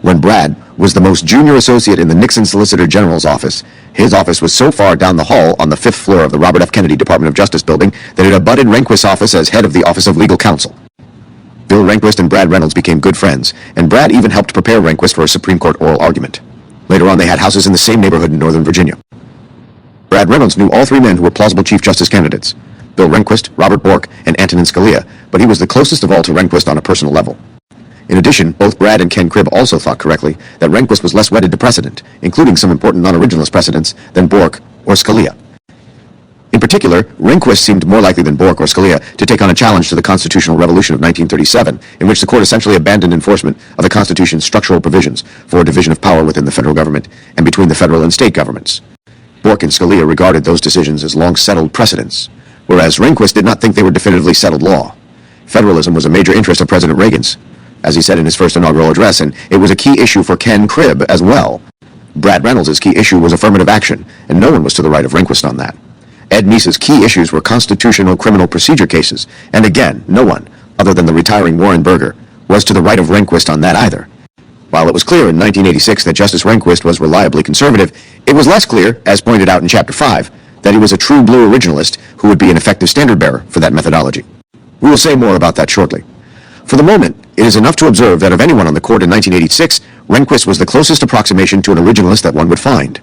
When Brad was the most junior associate in the Nixon Solicitor General's office, his office was so far down the hall on the 5th floor of the Robert F. Kennedy Department of Justice building that it abutted Rehnquist's office as head of the Office of Legal Counsel. Bill Rehnquist and Brad Reynolds became good friends, and Brad even helped prepare Rehnquist for a Supreme Court oral argument. Later on, they had houses in the same neighborhood in Northern Virginia. Brad Reynolds knew all 3 men who were plausible Chief Justice candidates: Bill Rehnquist, Robert Bork, and Antonin Scalia, but he was the closest of all to Rehnquist on a personal level. In addition, both Brad and Ken Cribb also thought correctly that Rehnquist was less wedded to precedent, including some important non-originalist precedents, than Bork or Scalia. In particular, Rehnquist seemed more likely than Bork or Scalia to take on a challenge to the constitutional revolution of 1937, in which the court essentially abandoned enforcement of the Constitution's structural provisions for a division of power within the federal government and between the federal and state governments. Bork and Scalia regarded those decisions as long-settled precedents, whereas Rehnquist did not think they were definitively settled law. Federalism was a major interest of President Reagan's, as he said in his first inaugural address, and it was a key issue for Ken Cribb as well. Brad Reynolds' key issue was affirmative action, and no one was to the right of Rehnquist on that. Ed Meese's key issues were constitutional criminal procedure cases, and again, no one, other than the retiring Warren Burger, was to the right of Rehnquist on that either. While it was clear in 1986 that Justice Rehnquist was reliably conservative, it was less clear, as pointed out in Chapter 5, that he was a true blue originalist who would be an effective standard-bearer for that methodology. We will say more about that shortly. For the moment, it is enough to observe that of anyone on the court in 1986, Rehnquist was the closest approximation to an originalist that one would find.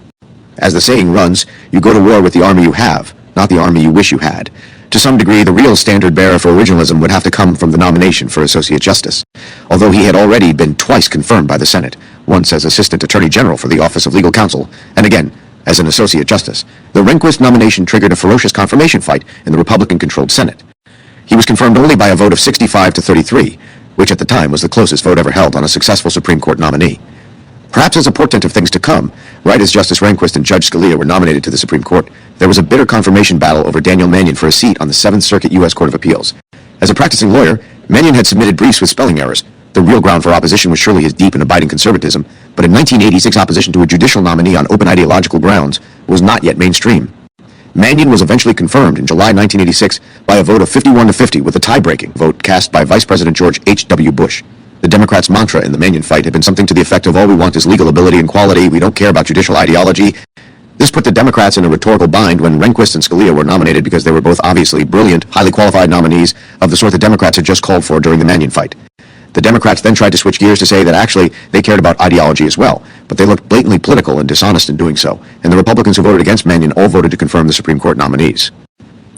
As the saying runs, you go to war with the army you have, not the army you wish you had. To some degree, the real standard-bearer for originalism would have to come from the nomination for Associate Justice. although he had already been twice confirmed by the Senate, once as Assistant Attorney General for the Office of Legal Counsel, and again as an Associate Justice. The Rehnquist nomination triggered a ferocious confirmation fight in the Republican-controlled Senate. He was confirmed only by a vote of 65 to 33, which at the time was the closest vote ever held on a successful Supreme Court nominee. Perhaps as a portent of things to come, right as Justice Rehnquist and Judge Scalia were nominated to the Supreme Court, there was a bitter confirmation battle over Daniel Mannion for a seat on the Seventh Circuit U.S. Court of Appeals. As a practicing lawyer, Mannion had submitted briefs with spelling errors. The real ground for opposition was surely his deep and abiding conservatism, but in 1986 opposition to a judicial nominee on open ideological grounds was not yet mainstream. Mannion was eventually confirmed in July 1986 by a vote of 51 to 50 with a tie-breaking vote cast by Vice President George H.W. Bush. The Democrats' mantra in the Mannion fight had been something to the effect of all we want is legal ability and quality, we don't care about judicial ideology. This put the Democrats in a rhetorical bind when Rehnquist and Scalia were nominated because they were both obviously brilliant, highly qualified nominees of the sort the Democrats had just called for during the Mannion fight. The Democrats then tried to switch gears to say that actually they cared about ideology as well, but they looked blatantly political and dishonest in doing so, and the Republicans who voted against Mannion all voted to confirm the Supreme Court nominees.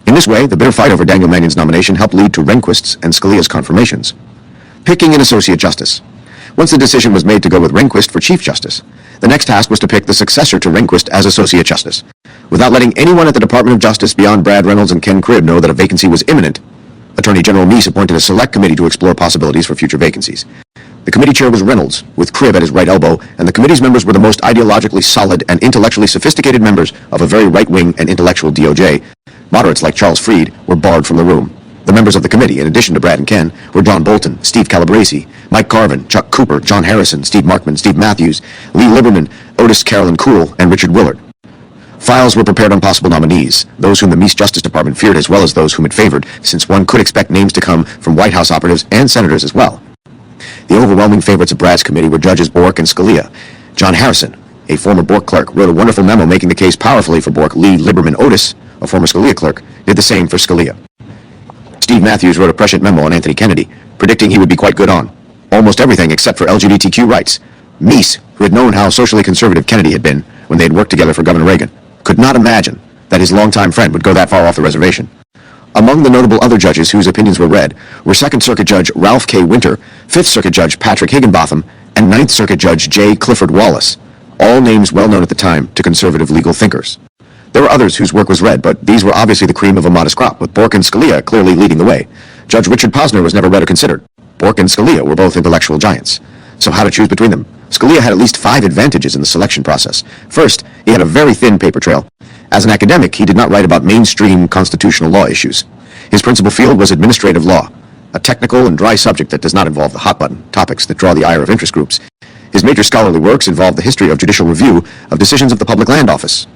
In this way, the bitter fight over Daniel Mannion's nomination helped lead to Rehnquist's and Scalia's confirmations. Picking an Associate Justice. Once the decision was made to go with Rehnquist for Chief Justice, the next task was to pick the successor to Rehnquist as Associate Justice. Without letting anyone at the Department of Justice beyond Brad Reynolds and Ken Cribb know that a vacancy was imminent, Attorney General Meese appointed a select committee to explore possibilities for future vacancies. The committee chair was Reynolds, with Cribb at his right elbow, and the committee's members were the most ideologically solid and intellectually sophisticated members of a very right-wing and intellectual DOJ. Moderates like Charles Fried were barred from the room. The members of the committee, in addition to Brad and Ken, were John Bolton, Steve Calabresi, Mike Carvin, Chuck Cooper, John Harrison, Steve Markman, Steve Matthews, Lee Liberman, Otis Carolyn Kuhl, and Richard Willard. Files were prepared on possible nominees, those whom the Meese Justice Department feared as well as those whom it favored, since one could expect names to come from White House operatives and senators as well. The overwhelming favorites of Brad's committee were Judges Bork and Scalia. John Harrison, a former Bork clerk, wrote a wonderful memo making the case powerfully for Bork. Lee Liberman Otis, a former Scalia clerk, did the same for Scalia. Steve Matthews wrote a prescient memo on Anthony Kennedy, predicting he would be quite good on almost everything except for LGBTQ rights. Meese, who had known how socially conservative Kennedy had been when they had worked together for Governor Reagan, could not imagine that his longtime friend would go that far off the reservation. Among the notable other judges whose opinions were read were Second Circuit Judge Ralph K. Winter, Fifth Circuit Judge Patrick Higginbotham, and Ninth Circuit Judge J. Clifford Wallace, all names well known at the time to conservative legal thinkers. There were others whose work was read, but these were obviously the cream of a modest crop, with Bork and Scalia clearly leading the way. Judge Richard Posner was never read or considered. Bork and Scalia were both intellectual giants. So how to choose between them? Scalia had at least 5 advantages in the selection process. First, he had a very thin paper trail. As an academic, he did not write about mainstream constitutional law issues. His principal field was administrative law, a technical and dry subject that does not involve the hot-button topics that draw the ire of interest groups. His major scholarly works involved the history of judicial review of decisions of the Public Land Office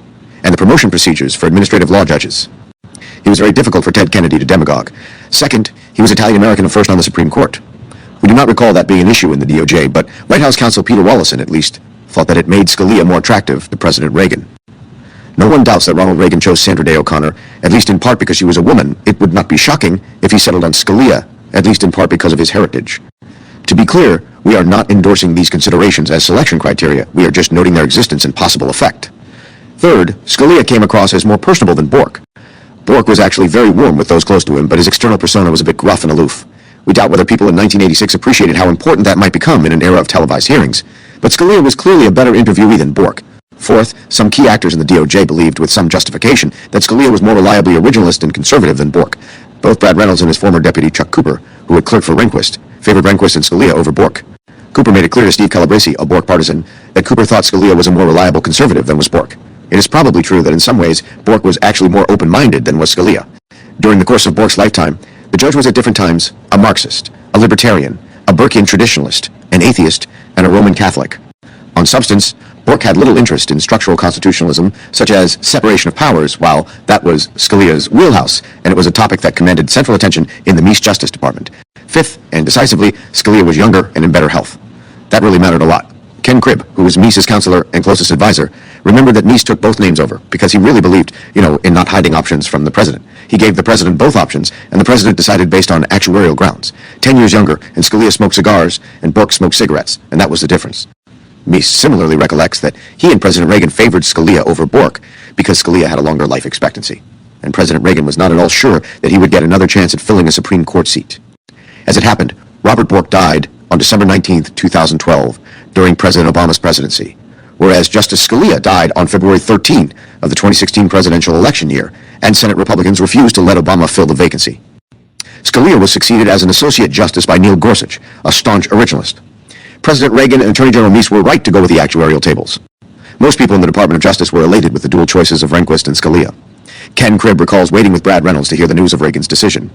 and the promotion procedures for administrative law judges. He was very difficult for Ted Kennedy to demagogue. Second, he was Italian-American and first on the Supreme Court. We do not recall that being an issue in the DOJ, but White House counsel Peter Wallison, at least, thought that it made Scalia more attractive to President Reagan. No one doubts that Ronald Reagan chose Sandra Day O'Connor, at least in part because she was a woman. It would not be shocking if he settled on Scalia, at least in part because of his heritage. To be clear, we are not endorsing these considerations as selection criteria. We are just noting their existence and possible effect. Third, Scalia came across as more personable than Bork. Bork was actually very warm with those close to him, but his external persona was a bit gruff and aloof. We doubt whether people in 1986 appreciated how important that might become in an era of televised hearings. But Scalia was clearly a better interviewee than Bork. Fourth, some key actors in the DOJ believed, with some justification, that Scalia was more reliably originalist and conservative than Bork. Both Brad Reynolds and his former deputy Chuck Cooper, who had clerked for Rehnquist, favored Rehnquist and Scalia over Bork. Cooper made it clear to Steve Calabresi, a Bork partisan, that Cooper thought Scalia was a more reliable conservative than was Bork. It is probably true that in some ways, Bork was actually more open-minded than was Scalia. During the course of Bork's lifetime, the judge was at different times a Marxist, a libertarian, a Burkean traditionalist, an atheist, and a Roman Catholic. On substance, Bork had little interest in structural constitutionalism, such as separation of powers, while that was Scalia's wheelhouse, and it was a topic that commanded central attention in the Meese Justice Department. Fifth, and decisively, Scalia was younger and in better health. That really mattered a lot. Ken Cribb, who was Meese's counselor and closest advisor, remembered that Meese took both names over because he really believed, in not hiding options from the president. He gave the president both options, and the president decided based on actuarial grounds. 10 years younger, and Scalia smoked cigars, and Bork smoked cigarettes, and that was the difference. Meese similarly recollects that he and President Reagan favored Scalia over Bork because Scalia had a longer life expectancy, and President Reagan was not at all sure that he would get another chance at filling a Supreme Court seat. As it happened, Robert Bork died on December 19, 2012, during President Obama's presidency, whereas Justice Scalia died on February 13 of the 2016 presidential election year, and Senate Republicans refused to let Obama fill the vacancy. Scalia was succeeded as an Associate Justice by Neil Gorsuch, a staunch originalist. President Reagan and Attorney General Meese were right to go with the actuarial tables. Most people in the Department of Justice were elated with the dual choices of Rehnquist and Scalia. Ken Cribb recalls waiting with Brad Reynolds to hear the news of Reagan's decision.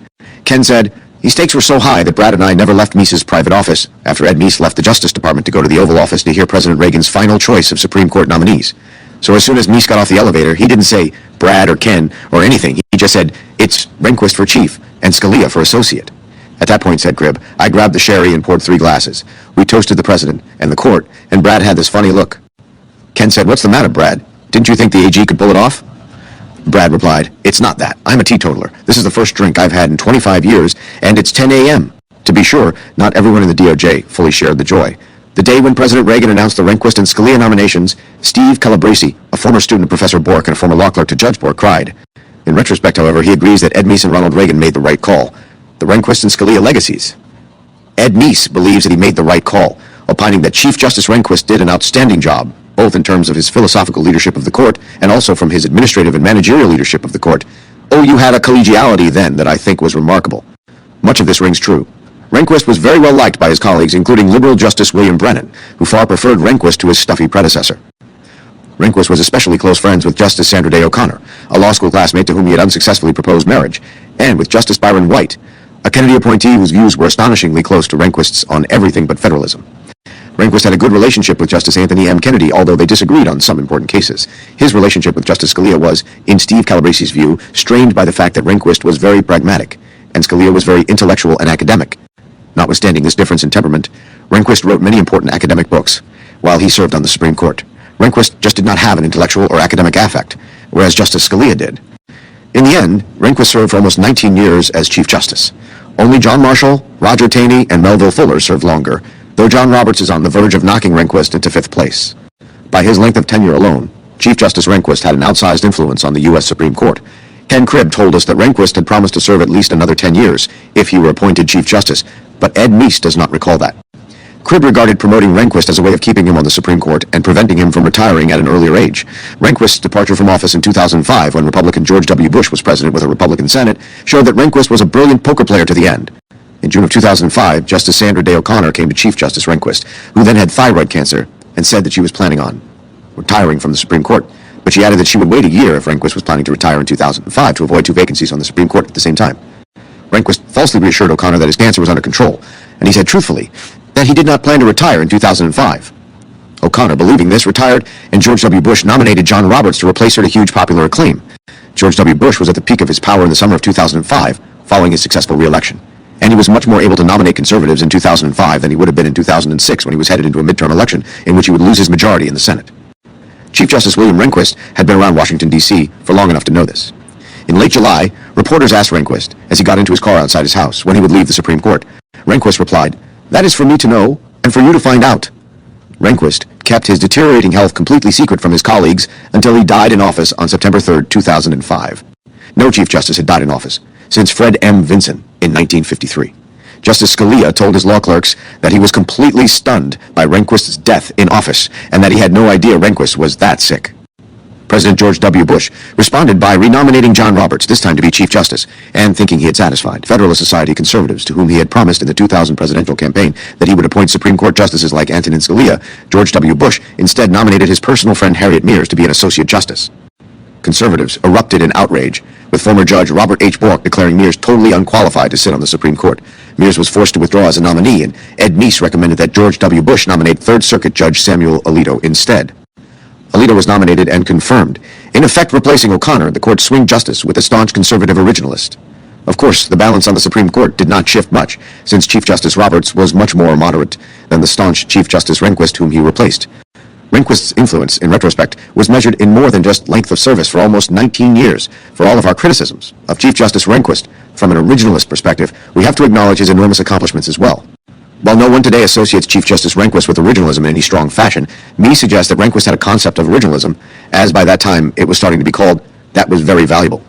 Ken said, "The stakes were so high that Brad and I never left Meese's private office after Ed Meese left the Justice Department to go to the Oval Office to hear President Reagan's final choice of Supreme Court nominees. So as soon as Meese got off the elevator, he didn't say Brad or Ken or anything. He just said, it's Rehnquist for chief and Scalia for associate. At that point," said Cribb, "I grabbed the sherry and poured 3 glasses. We toasted the president and the court, and Brad had this funny look." Ken said, "What's the matter, Brad? Didn't you think the AG could pull it off?" Brad replied, "It's not that. I'm a teetotaler. This is the first drink I've had in 25 years, and it's 10 a.m. To be sure, not everyone in the DOJ fully shared the joy. The day when President Reagan announced the Rehnquist and Scalia nominations, Steve Calabresi, a former student of Professor Bork and a former law clerk to Judge Bork, cried. In retrospect, however, he agrees that Ed Meese and Ronald Reagan made the right call. The Rehnquist and Scalia legacies. Ed Meese believes that he made the right call, opining that Chief Justice Rehnquist did an outstanding job, both in terms of his philosophical leadership of the court and also from his administrative and managerial leadership of the court. Oh, you had a collegiality then that I think was remarkable. Much of this rings true. Rehnquist was very well liked by his colleagues, including liberal Justice William Brennan, who far preferred Rehnquist to his stuffy predecessor. Rehnquist was especially close friends with Justice Sandra Day O'Connor, a law school classmate to whom he had unsuccessfully proposed marriage, and with Justice Byron White, a Kennedy appointee whose views were astonishingly close to Rehnquist's on everything but federalism. Rehnquist had a good relationship with Justice Anthony M. Kennedy, although they disagreed on some important cases. His relationship with Justice Scalia was, in Steve Calabresi's view, strained by the fact that Rehnquist was very pragmatic, and Scalia was very intellectual and academic. Notwithstanding this difference in temperament, Rehnquist wrote many important academic books while he served on the Supreme Court. Rehnquist just did not have an intellectual or academic affect, whereas Justice Scalia did. In the end, Rehnquist served for almost 19 years as Chief Justice. Only John Marshall, Roger Taney, and Melville Fuller served longer, though John Roberts is on the verge of knocking Rehnquist into 5th place. By his length of tenure alone, Chief Justice Rehnquist had an outsized influence on the U.S. Supreme Court. Ken Cribb told us that Rehnquist had promised to serve at least another 10 years if he were appointed Chief Justice, but Ed Meese does not recall that. Cribb regarded promoting Rehnquist as a way of keeping him on the Supreme Court and preventing him from retiring at an earlier age. Rehnquist's departure from office in 2005, when Republican George W. Bush was president with a Republican Senate, showed that Rehnquist was a brilliant poker player to the end. In June of 2005, Justice Sandra Day O'Connor came to Chief Justice Rehnquist, who then had thyroid cancer, and said that she was planning on retiring from the Supreme Court. But she added that she would wait a year if Rehnquist was planning to retire in 2005 to avoid 2 vacancies on the Supreme Court at the same time. Rehnquist falsely reassured O'Connor that his cancer was under control, and he said truthfully that he did not plan to retire in 2005. O'Connor, believing this, retired, and George W. Bush nominated John Roberts to replace her to huge popular acclaim. George W. Bush was at the peak of his power in the summer of 2005, following his successful re-election, and he was much more able to nominate conservatives in 2005 than he would have been in 2006 when he was headed into a midterm election in which he would lose his majority in the Senate. Chief Justice William Rehnquist had been around Washington, D.C. for long enough to know this. In late July, reporters asked Rehnquist, as he got into his car outside his house, when he would leave the Supreme Court. Rehnquist replied, "That is for me to know, and for you to find out." Rehnquist kept his deteriorating health completely secret from his colleagues until he died in office on September 3, 2005. No Chief Justice had died in office since Fred M. Vinson in 1953. Justice Scalia told his law clerks that he was completely stunned by Rehnquist's death in office and that he had no idea Rehnquist was that sick. President George W. Bush responded by renominating John Roberts, this time to be Chief Justice, and thinking he had satisfied Federalist Society conservatives to whom he had promised in the 2000 presidential campaign that he would appoint Supreme Court justices like Antonin Scalia, George W. Bush instead nominated his personal friend Harriet Meese to be an associate justice. Conservatives erupted in outrage, with former Judge Robert H. Bork declaring Meese totally unqualified to sit on the Supreme Court. Meese was forced to withdraw as a nominee, and Ed Meese recommended that George W. Bush nominate Third Circuit Judge Samuel Alito instead. Alito was nominated and confirmed, in effect replacing O'Connor, the court's swing justice, with a staunch conservative originalist. Of course, the balance on the Supreme Court did not shift much, since Chief Justice Roberts was much more moderate than the staunch Chief Justice Rehnquist whom he replaced. Rehnquist's influence, in retrospect, was measured in more than just length of service for almost 19 years. For all of our criticisms of Chief Justice Rehnquist, from an originalist perspective, we have to acknowledge his enormous accomplishments as well. While no one today associates Chief Justice Rehnquist with originalism in any strong fashion, Meese suggests that Rehnquist had a concept of originalism, as by that time it was starting to be called, that was very valuable.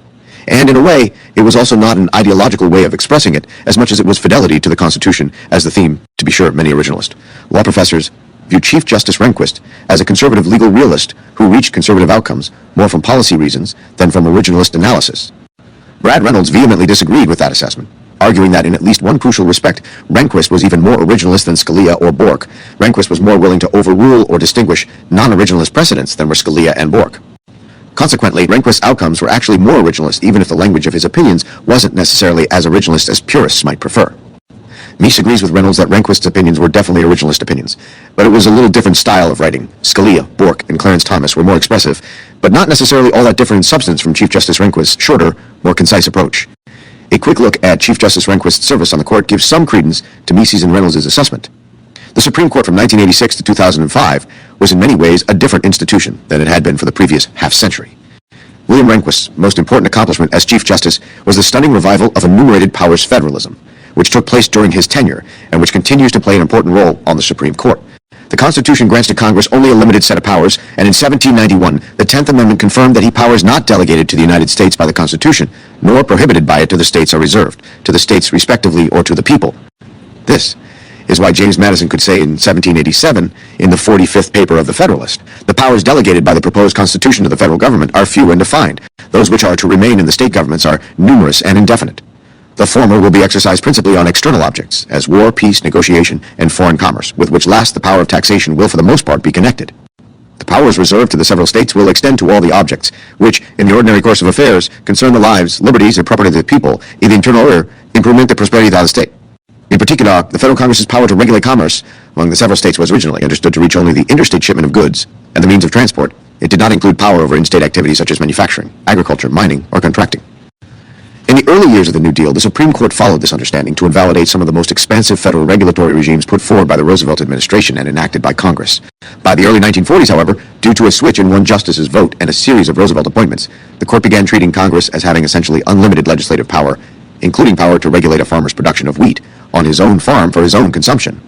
And in a way, it was also not an ideological way of expressing it, as much as it was fidelity to the Constitution as the theme, to be sure, of many originalists. Law professors view Chief Justice Rehnquist as a conservative legal realist who reached conservative outcomes more from policy reasons than from originalist analysis. Brad Reynolds vehemently disagreed with that assessment, arguing that in at least one crucial respect, Rehnquist was even more originalist than Scalia or Bork. Rehnquist was more willing to overrule or distinguish non-originalist precedents than were Scalia and Bork. Consequently, Rehnquist's outcomes were actually more originalist, even if the language of his opinions wasn't necessarily as originalist as purists might prefer. Meese agrees with Reynolds that Rehnquist's opinions were definitely originalist opinions, but it was a little different style of writing. Scalia, Bork, and Clarence Thomas were more expressive, but not necessarily all that different in substance from Chief Justice Rehnquist's shorter, more concise approach. A quick look at Chief Justice Rehnquist's service on the court gives some credence to Meese's and Reynolds' assessment. The Supreme Court from 1986 to 2005 was in many ways a different institution than it had been for the previous half-century. William Rehnquist's most important accomplishment as Chief Justice was the stunning revival of enumerated powers federalism, which took place during his tenure and which continues to play an important role on the Supreme Court. The Constitution grants to Congress only a limited set of powers, and in 1791, the 10th Amendment confirmed that powers not delegated to the United States by the Constitution, nor prohibited by it to the states are reserved, to the states respectively or to the people. This is why James Madison could say in 1787, in the 45th paper of the Federalist, the powers delegated by the proposed Constitution to the federal government are few and defined. Those which are to remain in the state governments are numerous and indefinite. The former will be exercised principally on external objects, as war, peace, negotiation, and foreign commerce, with which last the power of taxation will for the most part be connected. The powers reserved to the several states will extend to all the objects, which, in the ordinary course of affairs, concern the lives, liberties, and property of the people, in the internal order, improvement the prosperity of the state. In particular, the federal Congress's power to regulate commerce among the several states was originally understood to reach only the interstate shipment of goods and the means of transport. It did not include power over in-state activities such as manufacturing, agriculture, mining, or contracting. In the early years of the New Deal, the Supreme Court followed this understanding to invalidate some of the most expansive federal regulatory regimes put forward by the Roosevelt administration and enacted by Congress. By the early 1940s, however, due to a switch in one justice's vote and a series of Roosevelt appointments, the court began treating Congress as having essentially unlimited legislative power, including power to regulate a farmer's production of wheat on his own farm for his own consumption.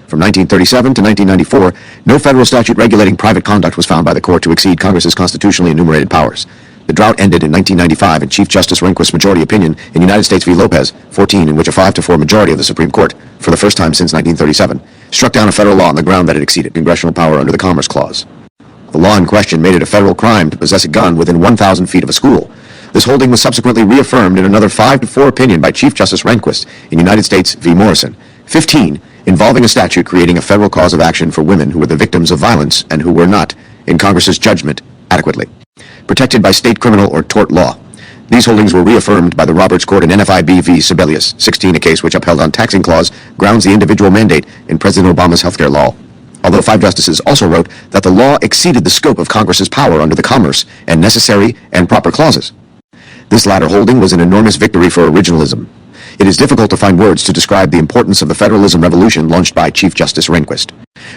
From 1937 to 1994, no federal statute regulating private conduct was found by the court to exceed Congress's constitutionally enumerated powers. The drought ended in 1995 in Chief Justice Rehnquist's majority opinion in United States v. Lopez, 14, in which a 5-4 majority of the Supreme Court, for the first time since 1937, struck down a federal law on the ground that it exceeded congressional power under the Commerce Clause. The law in question made it a federal crime to possess a gun within 1,000 feet of a school. This holding was subsequently reaffirmed in another 5-4 opinion by Chief Justice Rehnquist in United States v. Morrison, 15, involving a statute creating a federal cause of action for women who were the victims of violence and who were not, in Congress's judgment, adequately protected by state criminal or tort law. These holdings were reaffirmed by the Roberts Court in NFIB v. Sebelius, 16, a case which upheld on taxing clause grounds the individual mandate in President Obama's healthcare law. Although 5 justices also wrote that the law exceeded the scope of Congress's power under the Commerce and Necessary and Proper clauses. This latter holding was an enormous victory for originalism. It is difficult to find words to describe the importance of the federalism revolution launched by Chief Justice Rehnquist.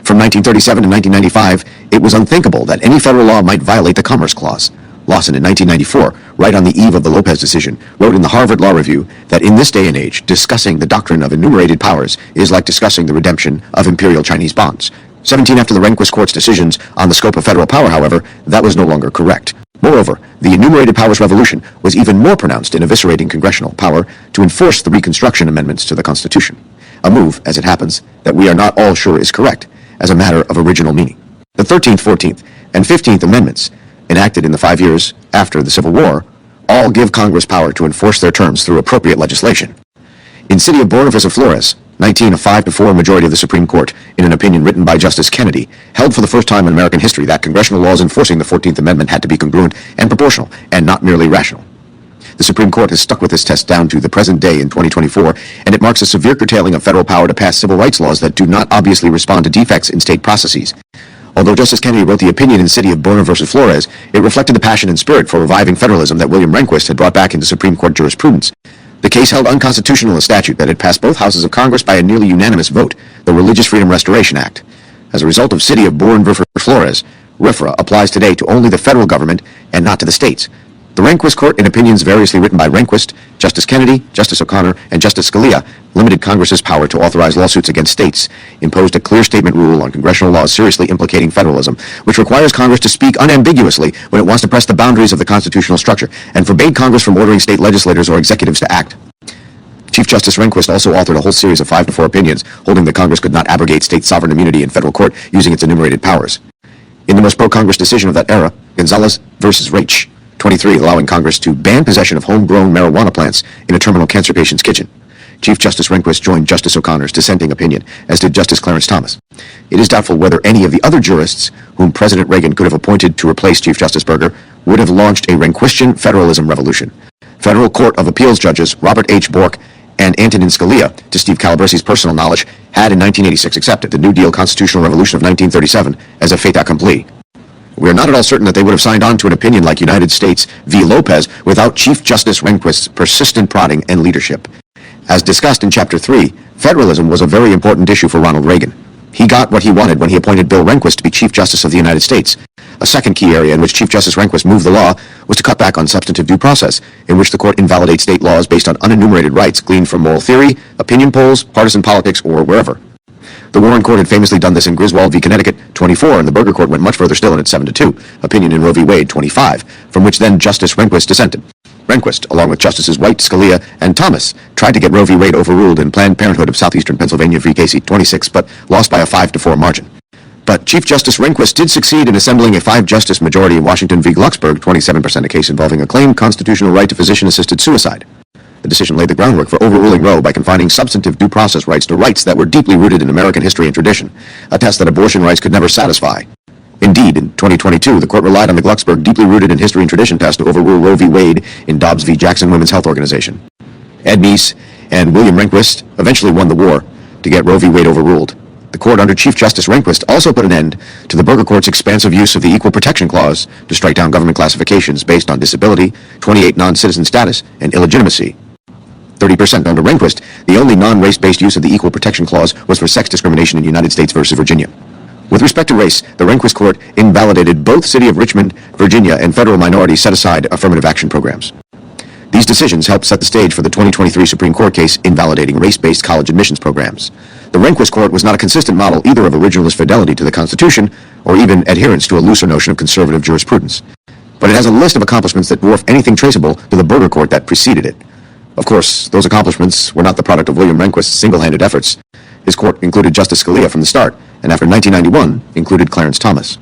From 1937 to 1995, it was unthinkable that any federal law might violate the Commerce Clause. Lawson, in 1994, right on the eve of the Lopez decision, wrote in the Harvard Law Review that in this day and age, discussing the doctrine of enumerated powers is like discussing the redemption of imperial Chinese bonds. 17 after the Rehnquist Court's decisions on the scope of federal power, however, that was no longer correct. Moreover, the enumerated powers revolution was even more pronounced in eviscerating congressional power to enforce the Reconstruction Amendments to the Constitution. A move, as it happens, that we are not all sure is correct, as a matter of original meaning. The 13th, 14th, and 15th Amendments, enacted in the 5 years after the Civil War, all give Congress power to enforce their terms through appropriate legislation. In City of Bourne v. Flores, 19, a 5-4 majority of the Supreme Court, in an opinion written by Justice Kennedy, held for the first time in American history that congressional laws enforcing the 14th Amendment had to be congruent and proportional, and not merely rational. The Supreme Court has stuck with this test down to the present day in 2024, and it marks a severe curtailing of federal power to pass civil rights laws that do not obviously respond to defects in state processes. Although Justice Kennedy wrote the opinion in City of Bourne v. Flores, it reflected the passion and spirit for reviving federalism that William Rehnquist had brought back into Supreme Court jurisprudence. The case held unconstitutional a statute that had passed both houses of Congress by a nearly unanimous vote, the Religious Freedom Restoration Act. As a result of City of Bourne v. Flores, RFRA applies today to only the federal government and not to the states. The Rehnquist Court, in opinions variously written by Rehnquist, Justice Kennedy, Justice O'Connor, and Justice Scalia, limited Congress's power to authorize lawsuits against states, imposed a clear statement rule on congressional laws seriously implicating federalism, which requires Congress to speak unambiguously when it wants to press the boundaries of the constitutional structure, and forbade Congress from ordering state legislators or executives to act. Chief Justice Rehnquist also authored a whole series of 5-4 opinions, holding that Congress could not abrogate state sovereign immunity in federal court using its enumerated powers. In the most pro-Congress decision of that era, Gonzalez versus Raich, 23, allowing Congress to ban possession of homegrown marijuana plants in a terminal cancer patient's kitchen. Chief Justice Rehnquist joined Justice O'Connor's dissenting opinion, as did Justice Clarence Thomas. It is doubtful whether any of the other jurists whom President Reagan could have appointed to replace Chief Justice Burger would have launched a Rehnquistian federalism revolution. Federal Court of Appeals judges Robert H. Bork and Antonin Scalia, to Steve Calabresi's personal knowledge, had in 1986 accepted the New Deal constitutional revolution of 1937 as a fait accompli. We are not at all certain that they would have signed on to an opinion like United States v. Lopez without Chief Justice Rehnquist's persistent prodding and leadership. As discussed in Chapter 3, federalism was a very important issue for Ronald Reagan. He got what he wanted when he appointed Bill Rehnquist to be Chief Justice of the United States. A second key area in which Chief Justice Rehnquist moved the law was to cut back on substantive due process, in which the court invalidates state laws based on unenumerated rights gleaned from moral theory, opinion polls, partisan politics, or wherever. The Warren Court had famously done this in Griswold v. Connecticut, 24, and the Burger Court went much further still in its 7-2 opinion in Roe v. Wade, 25, from which then Justice Rehnquist dissented. Rehnquist, along with Justices White, Scalia, and Thomas, tried to get Roe v. Wade overruled in Planned Parenthood of Southeastern Pennsylvania v. Casey, 26, but lost by a 5-4 margin. But Chief Justice Rehnquist did succeed in assembling a 5-justice majority in Washington v. Glucksberg, 27%, a case involving a claimed constitutional right to physician-assisted suicide. The decision laid the groundwork for overruling Roe by confining substantive due process rights to rights that were deeply rooted in American history and tradition, a test that abortion rights could never satisfy. Indeed, in 2022, the court relied on the Glucksberg deeply rooted in history and tradition test to overrule Roe v. Wade in Dobbs v. Jackson Women's Health Organization. Ed Meese and William Rehnquist eventually won the war to get Roe v. Wade overruled. The court under Chief Justice Rehnquist also put an end to the Burger Court's expansive use of the Equal Protection Clause to strike down government classifications based on disability, 28 non-citizen status, and illegitimacy. 30% under Rehnquist, the only non-race-based use of the Equal Protection Clause was for sex discrimination in United States versus Virginia. With respect to race, the Rehnquist Court invalidated both City of Richmond, Virginia, and federal minority set-aside affirmative action programs. These decisions helped set the stage for the 2023 Supreme Court case invalidating race-based college admissions programs. The Rehnquist Court was not a consistent model either of originalist fidelity to the Constitution or even adherence to a looser notion of conservative jurisprudence. But it has a list of accomplishments that dwarf anything traceable to the Burger Court that preceded it. Of course, those accomplishments were not the product of William Rehnquist's single-handed efforts. His court included Justice Scalia from the start, and after 1991, included Clarence Thomas.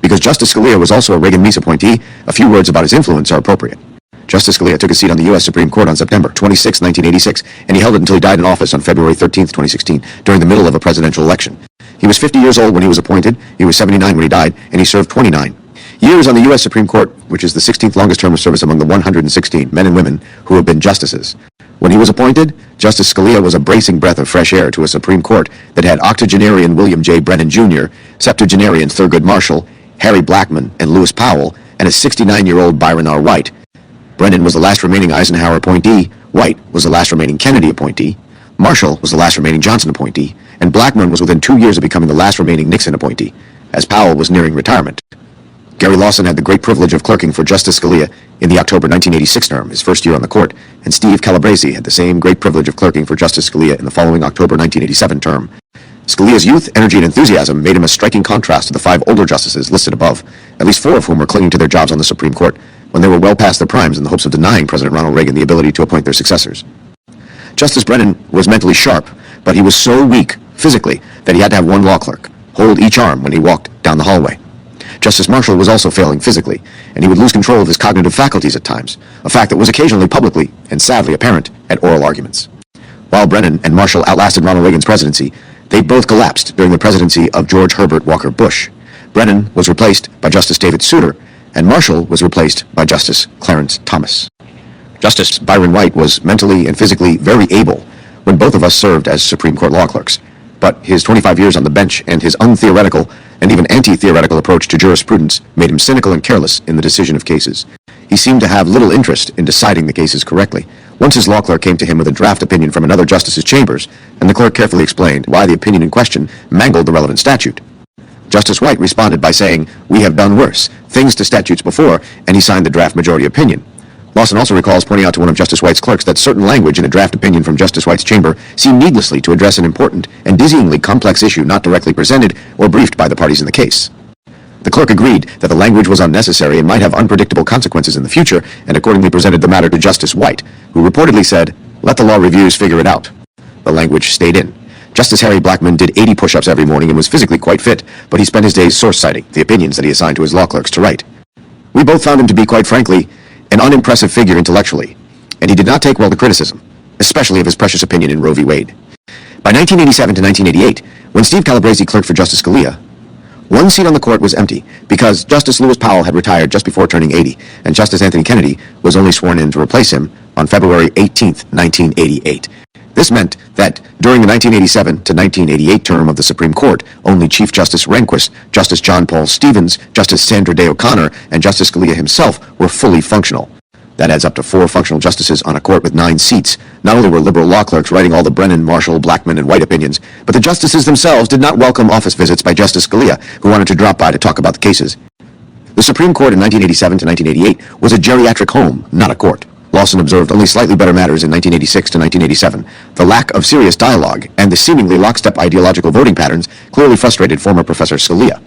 Because Justice Scalia was also a Reagan-Meese appointee, a few words about his influence are appropriate. Justice Scalia took a seat on the U.S. Supreme Court on September 26, 1986, and he held it until he died in office on February 13, 2016, during the middle of a presidential election. He was 50 years old when he was appointed, he was 79 when he died, and he served 29 years on the U.S. Supreme Court, which is the 16th longest term of service among the 116 men and women who have been justices. When he was appointed, Justice Scalia was a bracing breath of fresh air to a Supreme Court that had octogenarian William J. Brennan Jr., septuagenarian Thurgood Marshall, Harry Blackmun, and Lewis Powell, and a 69-year-old Byron R. White. Brennan was the last remaining Eisenhower appointee, White was the last remaining Kennedy appointee, Marshall was the last remaining Johnson appointee, and Blackmun was within 2 years of becoming the last remaining Nixon appointee, as Powell was nearing retirement. Gary Lawson had the great privilege of clerking for Justice Scalia in the October 1986 term, his first year on the court, and Steve Calabresi had the same great privilege of clerking for Justice Scalia in the following October 1987 term. Scalia's youth, energy, and enthusiasm made him a striking contrast to the 5 older justices listed above, at least 4 of whom were clinging to their jobs on the Supreme Court when they were well past their primes in the hopes of denying President Ronald Reagan the ability to appoint their successors. Justice Brennan was mentally sharp, but he was so weak, physically, that he had to have one law clerk hold each arm when he walked down the hallway. Justice Marshall was also failing physically, and he would lose control of his cognitive faculties at times, a fact that was occasionally publicly and sadly apparent at oral arguments. While Brennan and Marshall outlasted Ronald Reagan's presidency, they both collapsed during the presidency of George Herbert Walker Bush. Brennan was replaced by Justice David Souter, and Marshall was replaced by Justice Clarence Thomas. Justice Byron White was mentally and physically very able when both of us served as Supreme Court law clerks, but his 25 years on the bench and his untheoretical and even anti-theoretical approach to jurisprudence made him cynical and careless in the decision of cases. He seemed to have little interest in deciding the cases correctly. Once his law clerk came to him with a draft opinion from another justice's chambers, and the clerk carefully explained why the opinion in question mangled the relevant statute. Justice White responded by saying, "We have done worse, things to statutes before," and he signed the draft majority opinion. Lawson also recalls pointing out to one of Justice White's clerks that certain language in a draft opinion from Justice White's chamber seemed needlessly to address an important and dizzyingly complex issue not directly presented or briefed by the parties in the case. The clerk agreed that the language was unnecessary and might have unpredictable consequences in the future, and accordingly presented the matter to Justice White, who reportedly said, "Let the law reviews figure it out." The language stayed in. Justice Harry Blackmun did 80 push-ups every morning and was physically quite fit, but he spent his days source-citing the opinions that he assigned to his law clerks to write. We both found him to be, quite frankly, an unimpressive figure intellectually, and he did not take well to criticism, especially of his precious opinion in Roe v. Wade. By 1987 to 1988, when Steve Calabresi clerked for Justice Scalia, one seat on the court was empty because Justice Lewis Powell had retired just before turning 80, and Justice Anthony Kennedy was only sworn in to replace him on February 18, 1988. This meant that during the 1987 to 1988 term of the Supreme Court, only Chief Justice Rehnquist, Justice John Paul Stevens, Justice Sandra Day O'Connor, and Justice Scalia himself were fully functional. That adds up to 4 functional justices on a court with 9 seats. Not only were liberal law clerks writing all the Brennan, Marshall, Blackmun, and White opinions, but the justices themselves did not welcome office visits by Justice Scalia, who wanted to drop by to talk about the cases. The Supreme Court in 1987 to 1988 was a geriatric home, not a court. Lawson observed only slightly better matters in 1986 to 1987. The lack of serious dialogue and the seemingly lockstep ideological voting patterns clearly frustrated former Professor Scalia.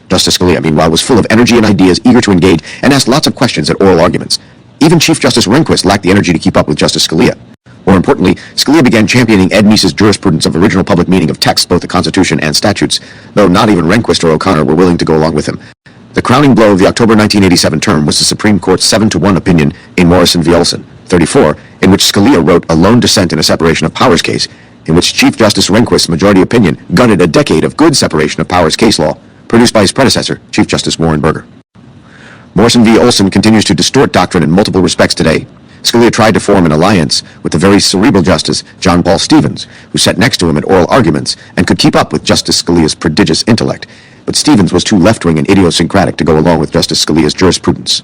Justice Scalia, meanwhile, was full of energy and ideas, eager to engage, and asked lots of questions at oral arguments. Even Chief Justice Rehnquist lacked the energy to keep up with Justice Scalia. More importantly, Scalia began championing Ed Meese's jurisprudence of original public meaning of texts, both the Constitution and statutes, though not even Rehnquist or O'Connor were willing to go along with him. The crowning blow of the October 1987 term was the Supreme Court's 7-1 opinion in Morrison v. Olson, 34, in which Scalia wrote a lone dissent in a separation of powers case, in which Chief Justice Rehnquist's majority opinion gutted a decade of good separation of powers case law, produced by his predecessor, Chief Justice Warren Burger. Morrison v. Olson continues to distort doctrine in multiple respects today. Scalia tried to form an alliance with the very cerebral Justice John Paul Stevens, who sat next to him at oral arguments and could keep up with Justice Scalia's prodigious intellect, but Stevens was too left-wing and idiosyncratic to go along with Justice Scalia's jurisprudence.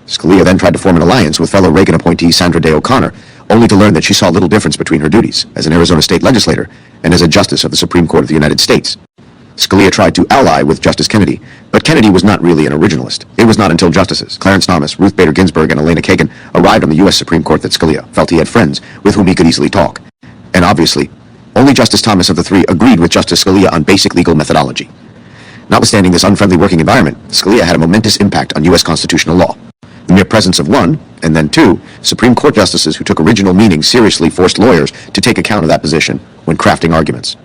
Scalia then tried to form an alliance with fellow Reagan appointee Sandra Day O'Connor, only to learn that she saw little difference between her duties as an Arizona state legislator and as a justice of the Supreme Court of the United States. Scalia tried to ally with Justice Kennedy, but Kennedy was not really an originalist. It was not until Justices Clarence Thomas, Ruth Bader Ginsburg, and Elena Kagan arrived on the U.S. Supreme Court that Scalia felt he had friends with whom he could easily talk. And obviously, only Justice Thomas of the 3 agreed with Justice Scalia on basic legal methodology. Notwithstanding this unfriendly working environment, Scalia had a momentous impact on U.S. constitutional law. The mere presence of 1, and then 2, Supreme Court justices who took original meaning seriously forced lawyers to take account of that position when crafting arguments.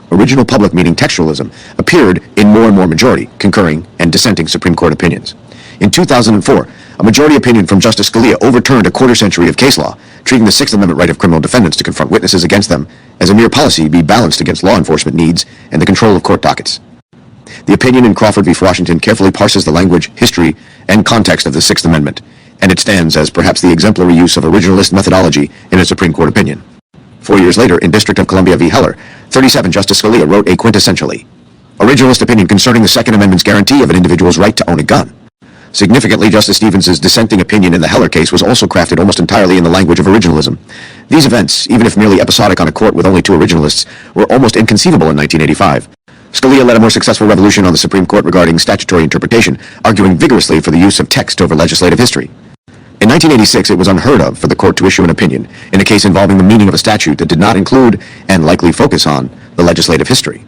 Original public meaning textualism appeared in more and more majority, concurring, and dissenting Supreme Court opinions. In 2004, a majority opinion from Justice Scalia overturned a quarter-century of case law, treating the Sixth Amendment right of criminal defendants to confront witnesses against them as a mere policy to be balanced against law enforcement needs and the control of court dockets. The opinion in Crawford v. Washington carefully parses the language, history, and context of the Sixth Amendment, and it stands as perhaps the exemplary use of originalist methodology in a Supreme Court opinion. 4 years later, in District of Columbia v. Heller, 37 Justice Scalia wrote a quintessentially originalist opinion concerning the Second Amendment's guarantee of an individual's right to own a gun. Significantly, Justice Stevens' dissenting opinion in the Heller case was also crafted almost entirely in the language of originalism. These events, even if merely episodic on a court with only 2 originalists, were almost inconceivable in 1985. Scalia led a more successful revolution on the Supreme Court regarding statutory interpretation, arguing vigorously for the use of text over legislative history. In 1986, it was unheard of for the court to issue an opinion in a case involving the meaning of a statute that did not include, and likely focus on, the legislative history.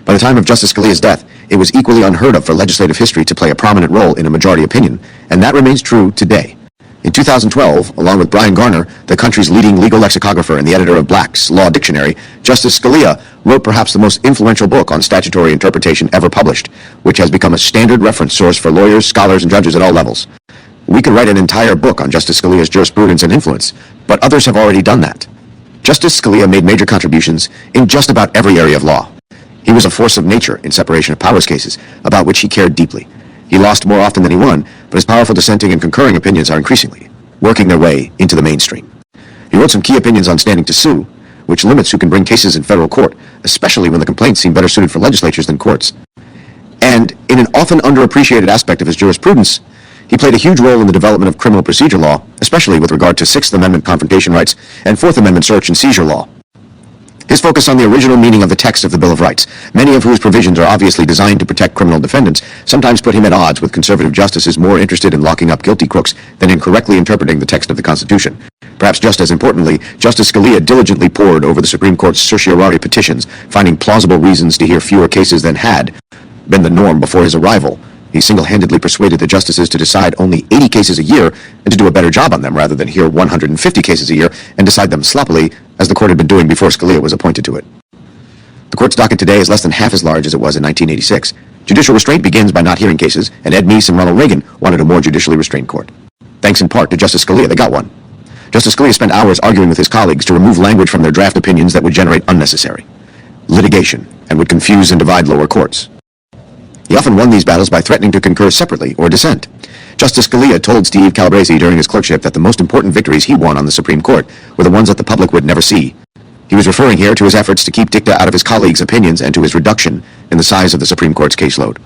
By the time of Justice Scalia's death, it was equally unheard of for legislative history to play a prominent role in a majority opinion, and that remains true today. In 2012, along with Brian Garner, the country's leading legal lexicographer and the editor of Black's Law Dictionary, Justice Scalia wrote perhaps the most influential book on statutory interpretation ever published, which has become a standard reference source for lawyers, scholars, and judges at all levels. We could write an entire book on Justice Scalia's jurisprudence and influence, but others have already done that. Justice Scalia made major contributions in just about every area of law. He was a force of nature in separation of powers cases, about which he cared deeply. He lost more often than he won, but his powerful dissenting and concurring opinions are increasingly working their way into the mainstream. He wrote some key opinions on standing to sue, which limits who can bring cases in federal court, especially when the complaints seem better suited for legislatures than courts. And in an often underappreciated aspect of his jurisprudence, he played a huge role in the development of criminal procedure law, especially with regard to Sixth Amendment confrontation rights and Fourth Amendment search and seizure law. His His focus on the original meaning of the text of the Bill of Rights, many of whose provisions are obviously designed to protect criminal defendants, sometimes put him at odds with conservative justices more interested in locking up guilty crooks than in correctly interpreting the text of the Constitution. Perhaps just as importantly, Justice Scalia diligently pored over the Supreme Court's certiorari petitions, finding plausible reasons to hear fewer cases than had been the norm before his arrival. He single-handedly persuaded the justices to decide only 80 cases a year and to do a better job on them rather than hear 150 cases a year and decide them sloppily, as the court had been doing before Scalia was appointed to it. The court's docket today is less than half as large as it was in 1986. Judicial restraint begins by not hearing cases, and Ed Meese and Ronald Reagan wanted a more judicially restrained court. Thanks in part to Justice Scalia, they got one. Justice Scalia spent hours arguing with his colleagues to remove language from their draft opinions that would generate unnecessary litigation and would confuse and divide lower courts. He often won these battles by threatening to concur separately or dissent. Justice Scalia told Steve Calabresi during his clerkship that the most important victories he won on the Supreme Court were the ones that the public would never see. He was referring here to his efforts to keep dicta out of his colleagues' opinions and to his reduction in the size of the Supreme Court's caseload.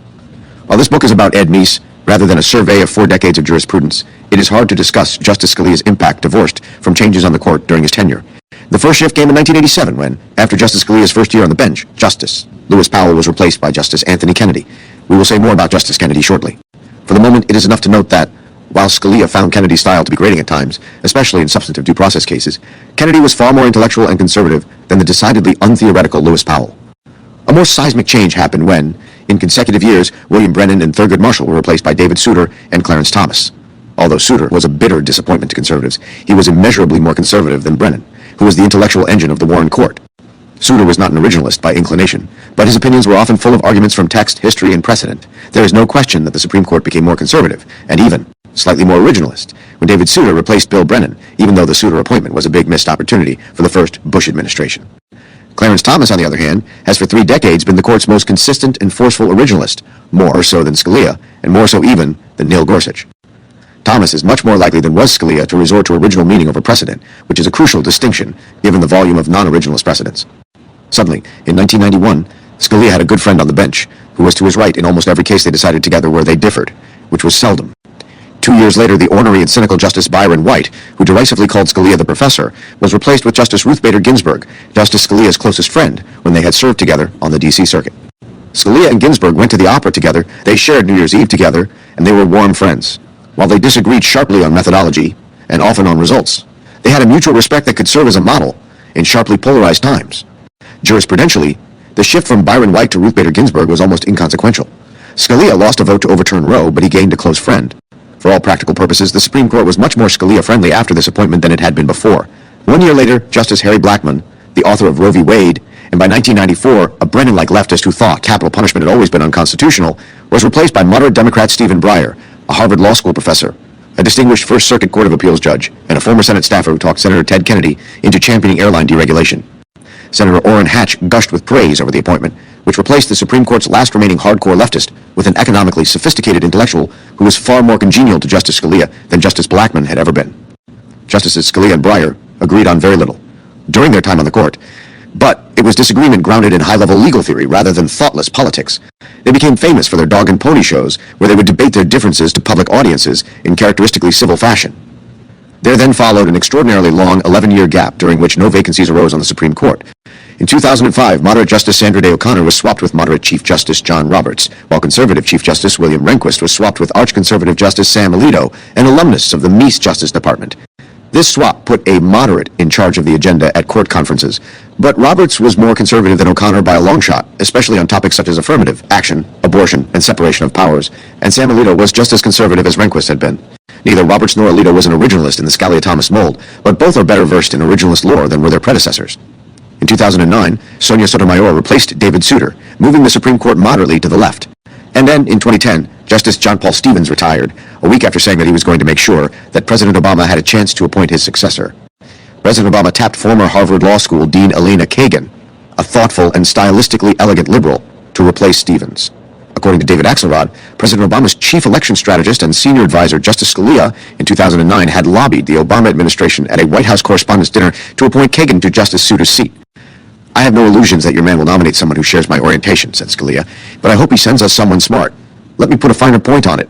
While this book is about Ed Meese, rather than a survey of 4 decades of jurisprudence, it is hard to discuss Justice Scalia's impact divorced from changes on the court during his tenure. The first shift came in 1987 when, after Justice Scalia's first year on the bench, Justice Lewis Powell was replaced by Justice Anthony Kennedy. We will say more about Justice Kennedy shortly. For the moment, it is enough to note that, while Scalia found Kennedy's style to be grating at times, especially in substantive due process cases, Kennedy was far more intellectual and conservative than the decidedly untheoretical Lewis Powell. A more seismic change happened when, in consecutive years, William Brennan and Thurgood Marshall were replaced by David Souter and Clarence Thomas. Although Souter was a bitter disappointment to conservatives, he was immeasurably more conservative than Brennan, who was the intellectual engine of the Warren Court. Souter was not an originalist by inclination, but his opinions were often full of arguments from text, history, and precedent. There is no question that the Supreme Court became more conservative, and even slightly more originalist, when David Souter replaced Bill Brennan, even though the Souter appointment was a big missed opportunity for the first Bush administration. Clarence Thomas, on the other hand, has for 3 decades been the court's most consistent and forceful originalist, more so than Scalia, and more so even than Neil Gorsuch. Thomas is much more likely than was Scalia to resort to original meaning over precedent, which is a crucial distinction given the volume of non-originalist precedents. Suddenly, in 1991, Scalia had a good friend on the bench, who was to his right in almost every case they decided together where they differed, which was seldom. 2 years later, the ornery and cynical Justice Byron White, who derisively called Scalia the professor, was replaced with Justice Ruth Bader Ginsburg, Justice Scalia's closest friend, when they had served together on the D.C. Circuit. Scalia and Ginsburg went to the opera together, they shared New Year's Eve together, and they were warm friends. While they disagreed sharply on methodology, and often on results, they had a mutual respect that could serve as a model in sharply polarized times. Jurisprudentially, the shift from Byron White to Ruth Bader Ginsburg was almost inconsequential. Scalia lost a vote to overturn Roe, but he gained a close friend. For all practical purposes, the Supreme Court was much more Scalia-friendly after this appointment than it had been before. 1 year later, Justice Harry Blackmun, the author of Roe v. Wade, and by 1994, a Brennan-like leftist who thought capital punishment had always been unconstitutional, was replaced by moderate Democrat Stephen Breyer, a Harvard Law School professor, a distinguished First Circuit Court of Appeals judge, and a former Senate staffer who talked Senator Ted Kennedy into championing airline deregulation. Senator Orrin Hatch gushed with praise over the appointment, which replaced the Supreme Court's last remaining hardcore leftist with an economically sophisticated intellectual who was far more congenial to Justice Scalia than Justice Blackmun had ever been. Justices Scalia and Breyer agreed on very little during their time on the court, but it was disagreement grounded in high-level legal theory rather than thoughtless politics. They became famous for their dog and pony shows where they would debate their differences to public audiences in characteristically civil fashion. There then followed an extraordinarily long 11-year gap during which no vacancies arose on the Supreme Court. In 2005, moderate Justice Sandra Day O'Connor was swapped with moderate Chief Justice John Roberts, while conservative Chief Justice William Rehnquist was swapped with arch-conservative Justice Sam Alito, an alumnus of the Meese Justice Department. This swap put a moderate in charge of the agenda at court conferences, but Roberts was more conservative than O'Connor by a long shot, especially on topics such as affirmative action, abortion, and separation of powers, and Sam Alito was just as conservative as Rehnquist had been. Neither Roberts nor Alito was an originalist in the Scalia-Thomas mold, but both are better versed in originalist lore than were their predecessors. In 2009, Sonia Sotomayor replaced David Souter, moving the Supreme Court moderately to the left. And then, in 2010, Justice John Paul Stevens retired, a week after saying that he was going to make sure that President Obama had a chance to appoint his successor. President Obama tapped former Harvard Law School Dean Elena Kagan, a thoughtful and stylistically elegant liberal, to replace Stevens. According to David Axelrod, President Obama's chief election strategist and senior advisor, Justice Scalia, in 2009 had lobbied the Obama administration at a White House Correspondents' Dinner to appoint Kagan to Justice Souter's seat. "I have no illusions that your man will nominate someone who shares my orientation," said Scalia, "but I hope he sends us someone smart. Let me put a finer point on it.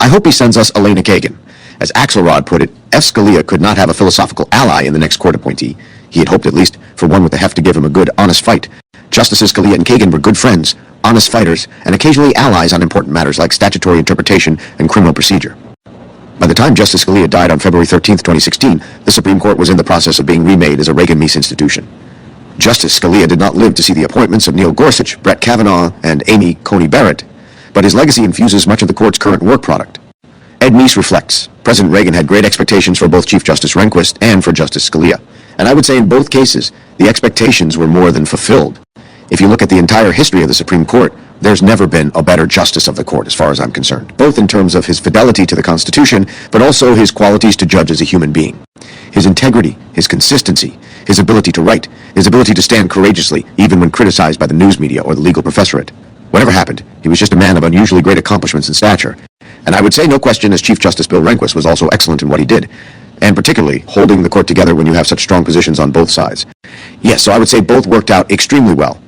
I hope he sends us Elena Kagan. As Axelrod put it, F. Scalia could not have a philosophical ally in the next court appointee. He had hoped, at least, for one with the heft to give him a good, honest fight. Justices Scalia and Kagan were good friends, honest fighters, and occasionally allies on important matters like statutory interpretation and criminal procedure. By the time Justice Scalia died on February 13, 2016, the Supreme Court was in the process of being remade as a Reagan-Meese institution. Justice Scalia did not live to see the appointments of Neil Gorsuch, Brett Kavanaugh, and Amy Coney Barrett, but his legacy infuses much of the court's current work product. Ed Meese reflects, President Reagan had great expectations for both Chief Justice Rehnquist and for Justice Scalia. And I would say in both cases, the expectations were more than fulfilled. If you look at the entire history of the Supreme Court, there's never been a better justice of the court as far as I'm concerned, both in terms of his fidelity to the Constitution, but also his qualities to judge as a human being. His integrity, his consistency, his ability to write, his ability to stand courageously, even when criticized by the news media or the legal professorate. Whatever happened, he was just a man of unusually great accomplishments and stature. And I would say no question as Chief Justice Bill Rehnquist was also excellent in what he did, and particularly holding the court together when you have such strong positions on both sides. Yes, so I would say both worked out extremely well,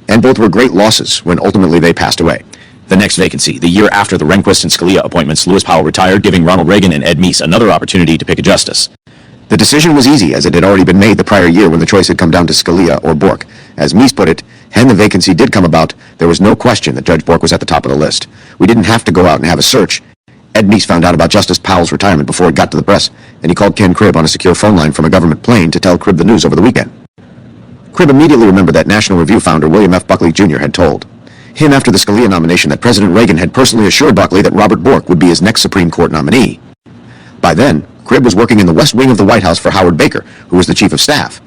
and both were great losses when ultimately they passed away. The next vacancy, the year after the Rehnquist and Scalia appointments, Lewis Powell retired, giving Ronald Reagan and Ed Meese another opportunity to pick a justice. The decision was easy, as it had already been made the prior year when the choice had come down to Scalia or Bork. As Meese put it, when the vacancy did come about, there was no question that Judge Bork was at the top of the list. We didn't have to go out and have a search. Ed Meese found out about Justice Powell's retirement before it got to the press, and he called Ken Cribb on a secure phone line from a government plane to tell Cribb the news over the weekend. Cribb immediately remembered that National Review founder William F. Buckley Jr. had told him after the Scalia nomination that President Reagan had personally assured Buckley that Robert Bork would be his next Supreme Court nominee. By then, Cribb was working in the West Wing of the White House for Howard Baker, who was the Chief of Staff.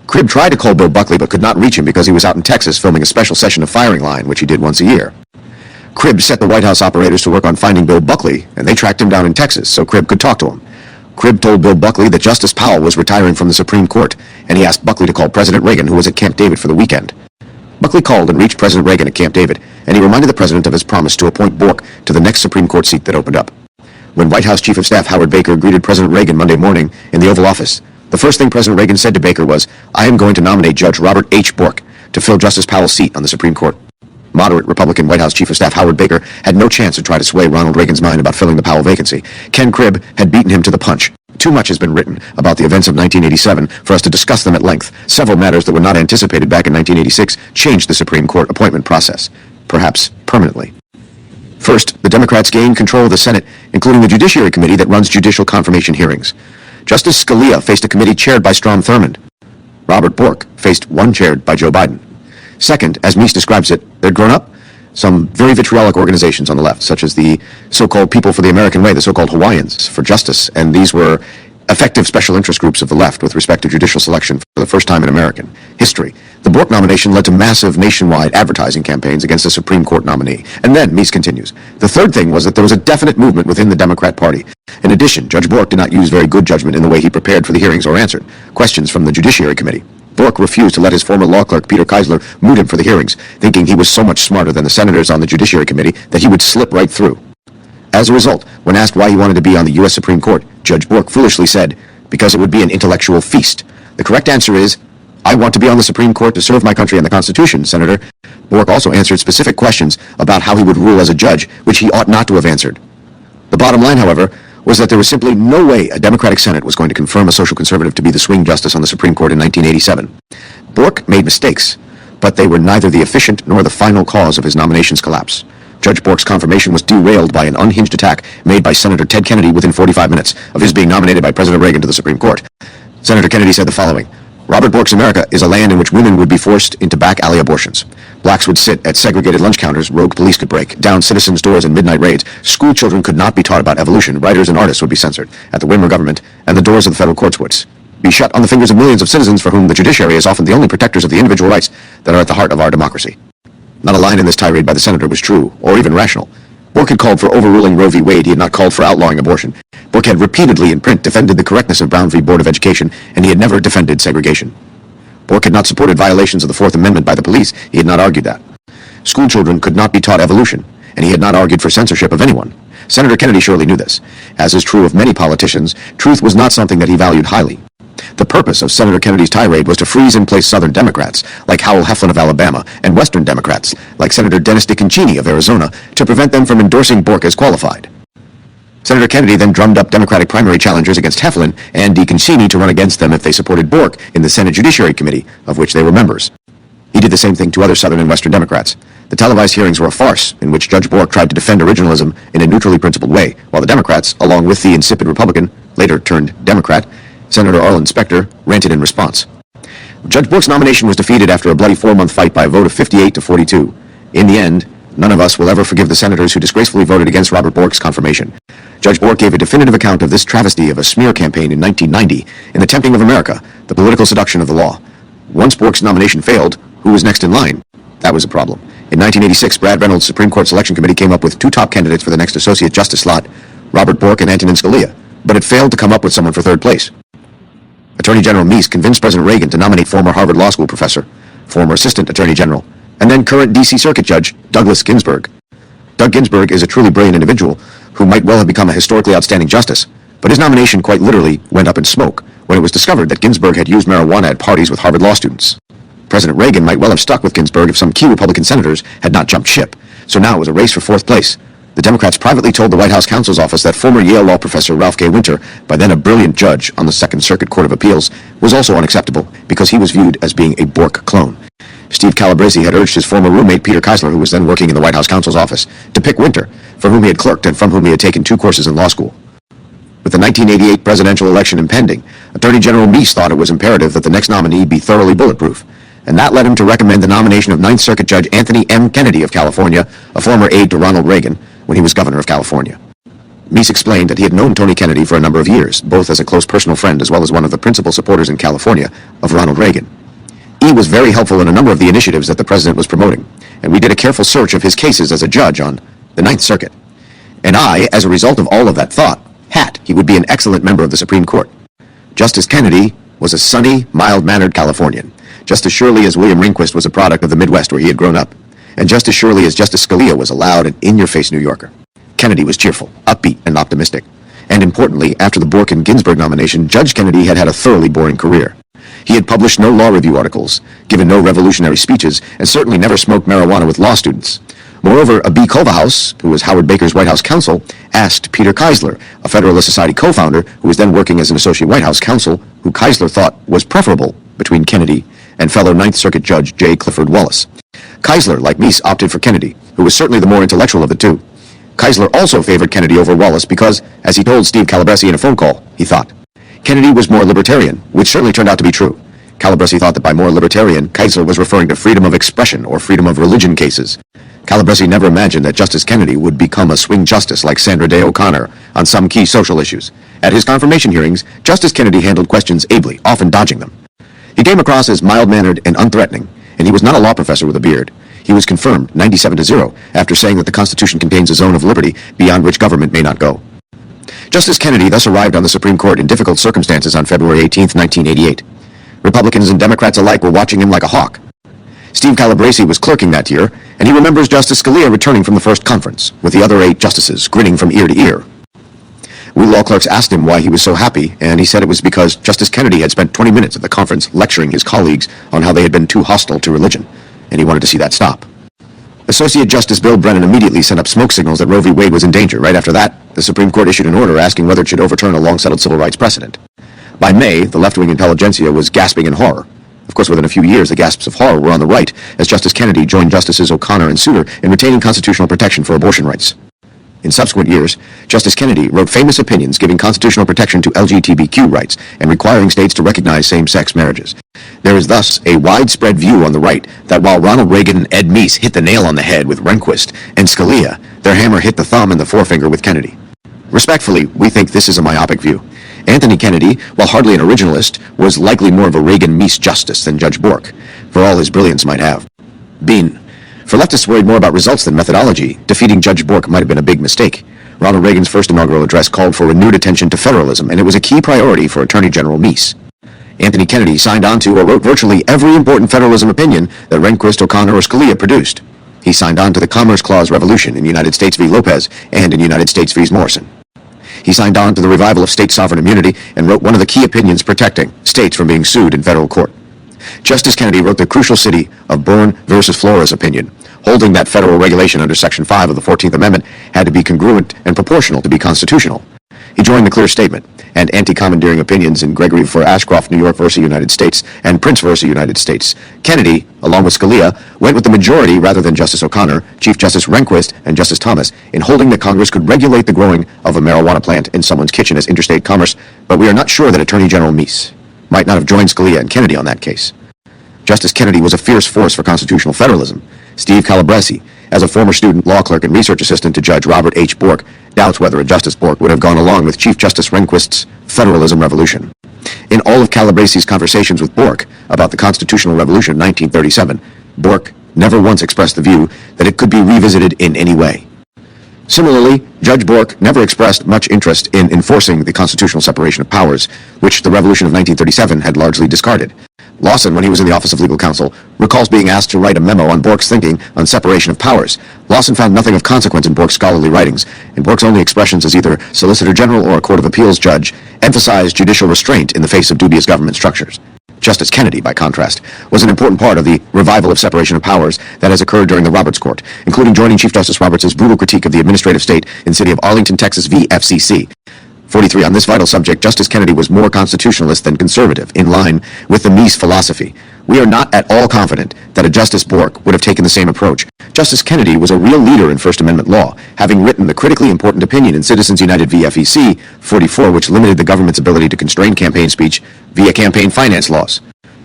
Cribb tried to call Bill Buckley but could not reach him because he was out in Texas filming a special session of Firing Line, which he did once a year. Cribb set the White House operators to work on finding Bill Buckley, and they tracked him down in Texas so Cribb could talk to him. Cribb told Bill Buckley that Justice Powell was retiring from the Supreme Court, and he asked Buckley to call President Reagan, who was at Camp David for the weekend. Buckley called and reached President Reagan at Camp David, and he reminded the president of his promise to appoint Bork to the next Supreme Court seat that opened up. When White House Chief of Staff Howard Baker greeted President Reagan Monday morning in the Oval Office, the first thing President Reagan said to Baker was, "I am going to nominate Judge Robert H. Bork to fill Justice Powell's seat on the Supreme Court." Moderate Republican White House Chief of Staff Howard Baker had no chance to try to sway Ronald Reagan's mind about filling the Powell vacancy. Ken Cribb had beaten him to the punch. Too much has been written about the events of 1987 for us to discuss them at length. Several matters that were not anticipated back in 1986 changed the Supreme Court appointment process, perhaps permanently. First, the Democrats gained control of the Senate, including the Judiciary Committee that runs judicial confirmation hearings. Justice Scalia faced a committee chaired by Strom Thurmond. Robert Bork faced one chaired by Joe Biden. Second, as Meese describes it, there'd grown up some very vitriolic organizations on the left, such as the so-called People for the American Way, the so-called Hawaiians for Justice, and these were effective special interest groups of the left with respect to judicial selection for the first time in American history. The Bork nomination led to massive nationwide advertising campaigns against the Supreme Court nominee. And then, Meese continues, the third thing was that there was a definite movement within the Democrat Party. In addition, Judge Bork did not use very good judgment in the way he prepared for the hearings or answered questions from the Judiciary Committee. Bork refused to let his former law clerk, Peter Keisler, moot him for the hearings, thinking he was so much smarter than the senators on the Judiciary Committee that he would slip right through. As a result, when asked why he wanted to be on the U.S. Supreme Court, Judge Bork foolishly said, because it would be an intellectual feast. The correct answer is, I want to be on the Supreme Court to serve my country and the Constitution, Senator. Bork also answered specific questions about how he would rule as a judge, which he ought not to have answered. The bottom line, however, was that there was simply no way a Democratic Senate was going to confirm a social conservative to be the swing justice on the Supreme Court in 1987. Bork made mistakes, but they were neither the efficient nor the final cause of his nomination's collapse. Judge Bork's confirmation was derailed by an unhinged attack made by Senator Ted Kennedy within 45 minutes of his being nominated by President Reagan to the Supreme Court. Senator Kennedy said the following, Robert Bork's America is a land in which women would be forced into back alley abortions. Blacks would sit at segregated lunch counters rogue police could break down citizens' doors in midnight raids. School children could not be taught about evolution. Writers and artists would be censored at the whim of government, and the doors of the federal courts would be shut on the fingers of millions of citizens for whom the judiciary is often the only protectors of the individual rights that are at the heart of our democracy. Not a line in this tirade by the senator was true, or even rational. Bork had called for overruling Roe v. Wade. He had not called for outlawing abortion. Bork had repeatedly in print defended the correctness of Brown v. Board of Education, and he had never defended segregation. Bork had not supported violations of the Fourth Amendment by the police. He had not argued that. School children could not be taught evolution, and he had not argued for censorship of anyone. Senator Kennedy surely knew this. As is true of many politicians, truth was not something that he valued highly. The purpose of Senator Kennedy's tirade was to freeze in place Southern Democrats, like Howell Heflin of Alabama, and Western Democrats, like Senator Dennis DiConcini of Arizona, to prevent them from endorsing Bork as qualified. Senator Kennedy then drummed up Democratic primary challengers against Heflin and DeConcini to run against them if they supported Bork in the Senate Judiciary Committee, of which they were members. He did the same thing to other Southern and Western Democrats. The televised hearings were a farce in which Judge Bork tried to defend originalism in a neutrally principled way, while the Democrats, along with the insipid Republican, later turned Democrat, Senator Arlen Specter, ranted in response. Judge Bork's nomination was defeated after a bloody 4-month fight by a vote of 58 to 42. In the end, none of us will ever forgive the senators who disgracefully voted against Robert Bork's confirmation. Judge Bork gave a definitive account of this travesty of a smear campaign in 1990 in The Tempting of America, the political seduction of the law. Once Bork's nomination failed, who was next in line? That was a problem. In 1986, Brad Reynolds' Supreme Court Selection Committee came up with 2 top candidates for the next Associate Justice slot, Robert Bork and Antonin Scalia, but it failed to come up with someone for third place. Attorney General Meese convinced President Reagan to nominate former Harvard Law School professor, former Assistant Attorney General, and then current D.C. Circuit Judge Douglas Ginsburg. Doug Ginsburg is a truly brilliant individual who might well have become a historically outstanding justice, but his nomination quite literally went up in smoke when it was discovered that Ginsburg had used marijuana at parties with Harvard law students. President Reagan might well have stuck with Ginsburg if some key Republican senators had not jumped ship, so now it was a race for 4th place. The Democrats privately told the White House counsel's office that former Yale law professor Ralph K. Winter, by then a brilliant judge on the Second Circuit Court of Appeals, was also unacceptable because he was viewed as being a Bork clone. Steve Calabresi had urged his former roommate Peter Keisler, who was then working in the White House counsel's office, to pick Winter, for whom he had clerked and from whom he had taken 2 courses in law school. With the 1988 presidential election impending, Attorney General Meese thought it was imperative that the next nominee be thoroughly bulletproof, and that led him to recommend the nomination of Ninth Circuit Judge Anthony M. Kennedy of California, a former aide to Ronald Reagan, when he was governor of California. Meese explained that he had known Tony Kennedy for a number of years, both as a close personal friend as well as one of the principal supporters in California of Ronald Reagan. E. was very helpful in a number of the initiatives that the president was promoting, and we did a careful search of his cases as a judge on the Ninth Circuit. And I, as a result of all of that thought, he would be an excellent member of the Supreme Court. Justice Kennedy was a sunny, mild-mannered Californian, just as surely as William Rehnquist was a product of the Midwest where he had grown up, and just as surely as Justice Scalia was a loud and in-your-face New Yorker. Kennedy was cheerful, upbeat, and optimistic. And importantly, after the Bork and Ginsburg nomination, Judge Kennedy had had a thoroughly boring career. He had published no law review articles, given no revolutionary speeches, and certainly never smoked marijuana with law students. Moreover, a B. Culverhouse, who was Howard Baker's White House counsel, asked Peter Keisler, a Federalist Society co-founder who was then working as an associate White House counsel, who Keisler thought was preferable between Kennedy and fellow Ninth Circuit Judge J. Clifford Wallace. Keisler, like Meese, opted for Kennedy, who was certainly the more intellectual of the two. Keisler also favored Kennedy over Wallace because, as he told Steve Calabresi in a phone call, he thought, Kennedy was more libertarian, which certainly turned out to be true. Calabresi thought that by more libertarian, Keisler was referring to freedom of expression or freedom of religion cases. Calabresi never imagined that Justice Kennedy would become a swing justice like Sandra Day O'Connor on some key social issues. At his confirmation hearings, Justice Kennedy handled questions ably, often dodging them. He came across as mild-mannered and unthreatening, and he was not a law professor with a beard. He was confirmed 97-0 after saying that the Constitution contains a zone of liberty beyond which government may not go. Justice Kennedy thus arrived on the Supreme Court in difficult circumstances on February 18, 1988. Republicans and Democrats alike were watching him like a hawk. Steve Calabresi was clerking that year, and he remembers Justice Scalia returning from the first conference, with the other 8 justices grinning from ear to ear. We law clerks asked him why he was so happy, and he said it was because Justice Kennedy had spent 20 minutes at the conference lecturing his colleagues on how they had been too hostile to religion, and he wanted to see that stop. Associate Justice Bill Brennan immediately sent up smoke signals that Roe v. Wade was in danger. Right after that, the Supreme Court issued an order asking whether it should overturn a long-settled civil rights precedent. By May, the left-wing intelligentsia was gasping in horror. Of course, within a few years, the gasps of horror were on the right, as Justice Kennedy joined Justices O'Connor and Souter in retaining constitutional protection for abortion rights. In subsequent years, Justice Kennedy wrote famous opinions giving constitutional protection to LGBTQ rights and requiring states to recognize same-sex marriages. There is thus a widespread view on the right that while Ronald Reagan and Ed Meese hit the nail on the head with Rehnquist and Scalia, their hammer hit the thumb and the forefinger with Kennedy. Respectfully, we think this is a myopic view. Anthony Kennedy, while hardly an originalist, was likely more of a Reagan-Meese justice than Judge Bork, for all his brilliance might have. Bean. For leftists worried more about results than methodology, defeating Judge Bork might have been a big mistake. Ronald Reagan's first inaugural address called for renewed attention to federalism, and it was a key priority for Attorney General Meese. Anthony Kennedy signed on to or wrote virtually every important federalism opinion that Rehnquist, O'Connor, or Scalia produced. He signed on to the Commerce Clause revolution in United States v. Lopez and in United States v. Morrison. He signed on to the revival of state sovereign immunity and wrote one of the key opinions protecting states from being sued in federal court. Justice Kennedy wrote the crucial City of Bourne versus Flores opinion, holding that federal regulation under Section 5 of the 14th Amendment had to be congruent and proportional to be constitutional. He joined the clear statement and anti-commandeering opinions in Gregory v. Ashcroft, New York v. United States, and Prince v. United States. Kennedy, along with Scalia, went with the majority rather than Justice O'Connor, Chief Justice Rehnquist, and Justice Thomas in holding that Congress could regulate the growing of a marijuana plant in someone's kitchen as interstate commerce, but we are not sure that Attorney General Meese might not have joined Scalia and Kennedy on that case. Justice Kennedy was a fierce force for constitutional federalism. Steve Calabresi, as a former student, law clerk, and research assistant to Judge Robert H. Bork, doubts whether a Justice Bork would have gone along with Chief Justice Rehnquist's federalism revolution. In all of Calabresi's conversations with Bork about the constitutional revolution of 1937, Bork never once expressed the view that it could be revisited in any way. Similarly, Judge Bork never expressed much interest in enforcing the constitutional separation of powers, which the Revolution of 1937 had largely discarded. Lawson, when he was in the Office of Legal Counsel, recalls being asked to write a memo on Bork's thinking on separation of powers. Lawson found nothing of consequence in Bork's scholarly writings, and Bork's only expressions as either Solicitor General or a Court of Appeals judge emphasized judicial restraint in the face of dubious government structures. Justice Kennedy, by contrast, was an important part of the revival of separation of powers that has occurred during the Roberts Court, including joining Chief Justice Roberts' brutal critique of the administrative state in City of Arlington, Texas v. FCC. 43. On this vital subject, Justice Kennedy was more constitutionalist than conservative, in line with the Meese philosophy. We are not at all confident that a Justice Bork would have taken the same approach. Justice Kennedy was a real leader in First Amendment law, having written the critically important opinion in Citizens United v. FEC 44, which limited the government's ability to constrain campaign speech via campaign finance laws.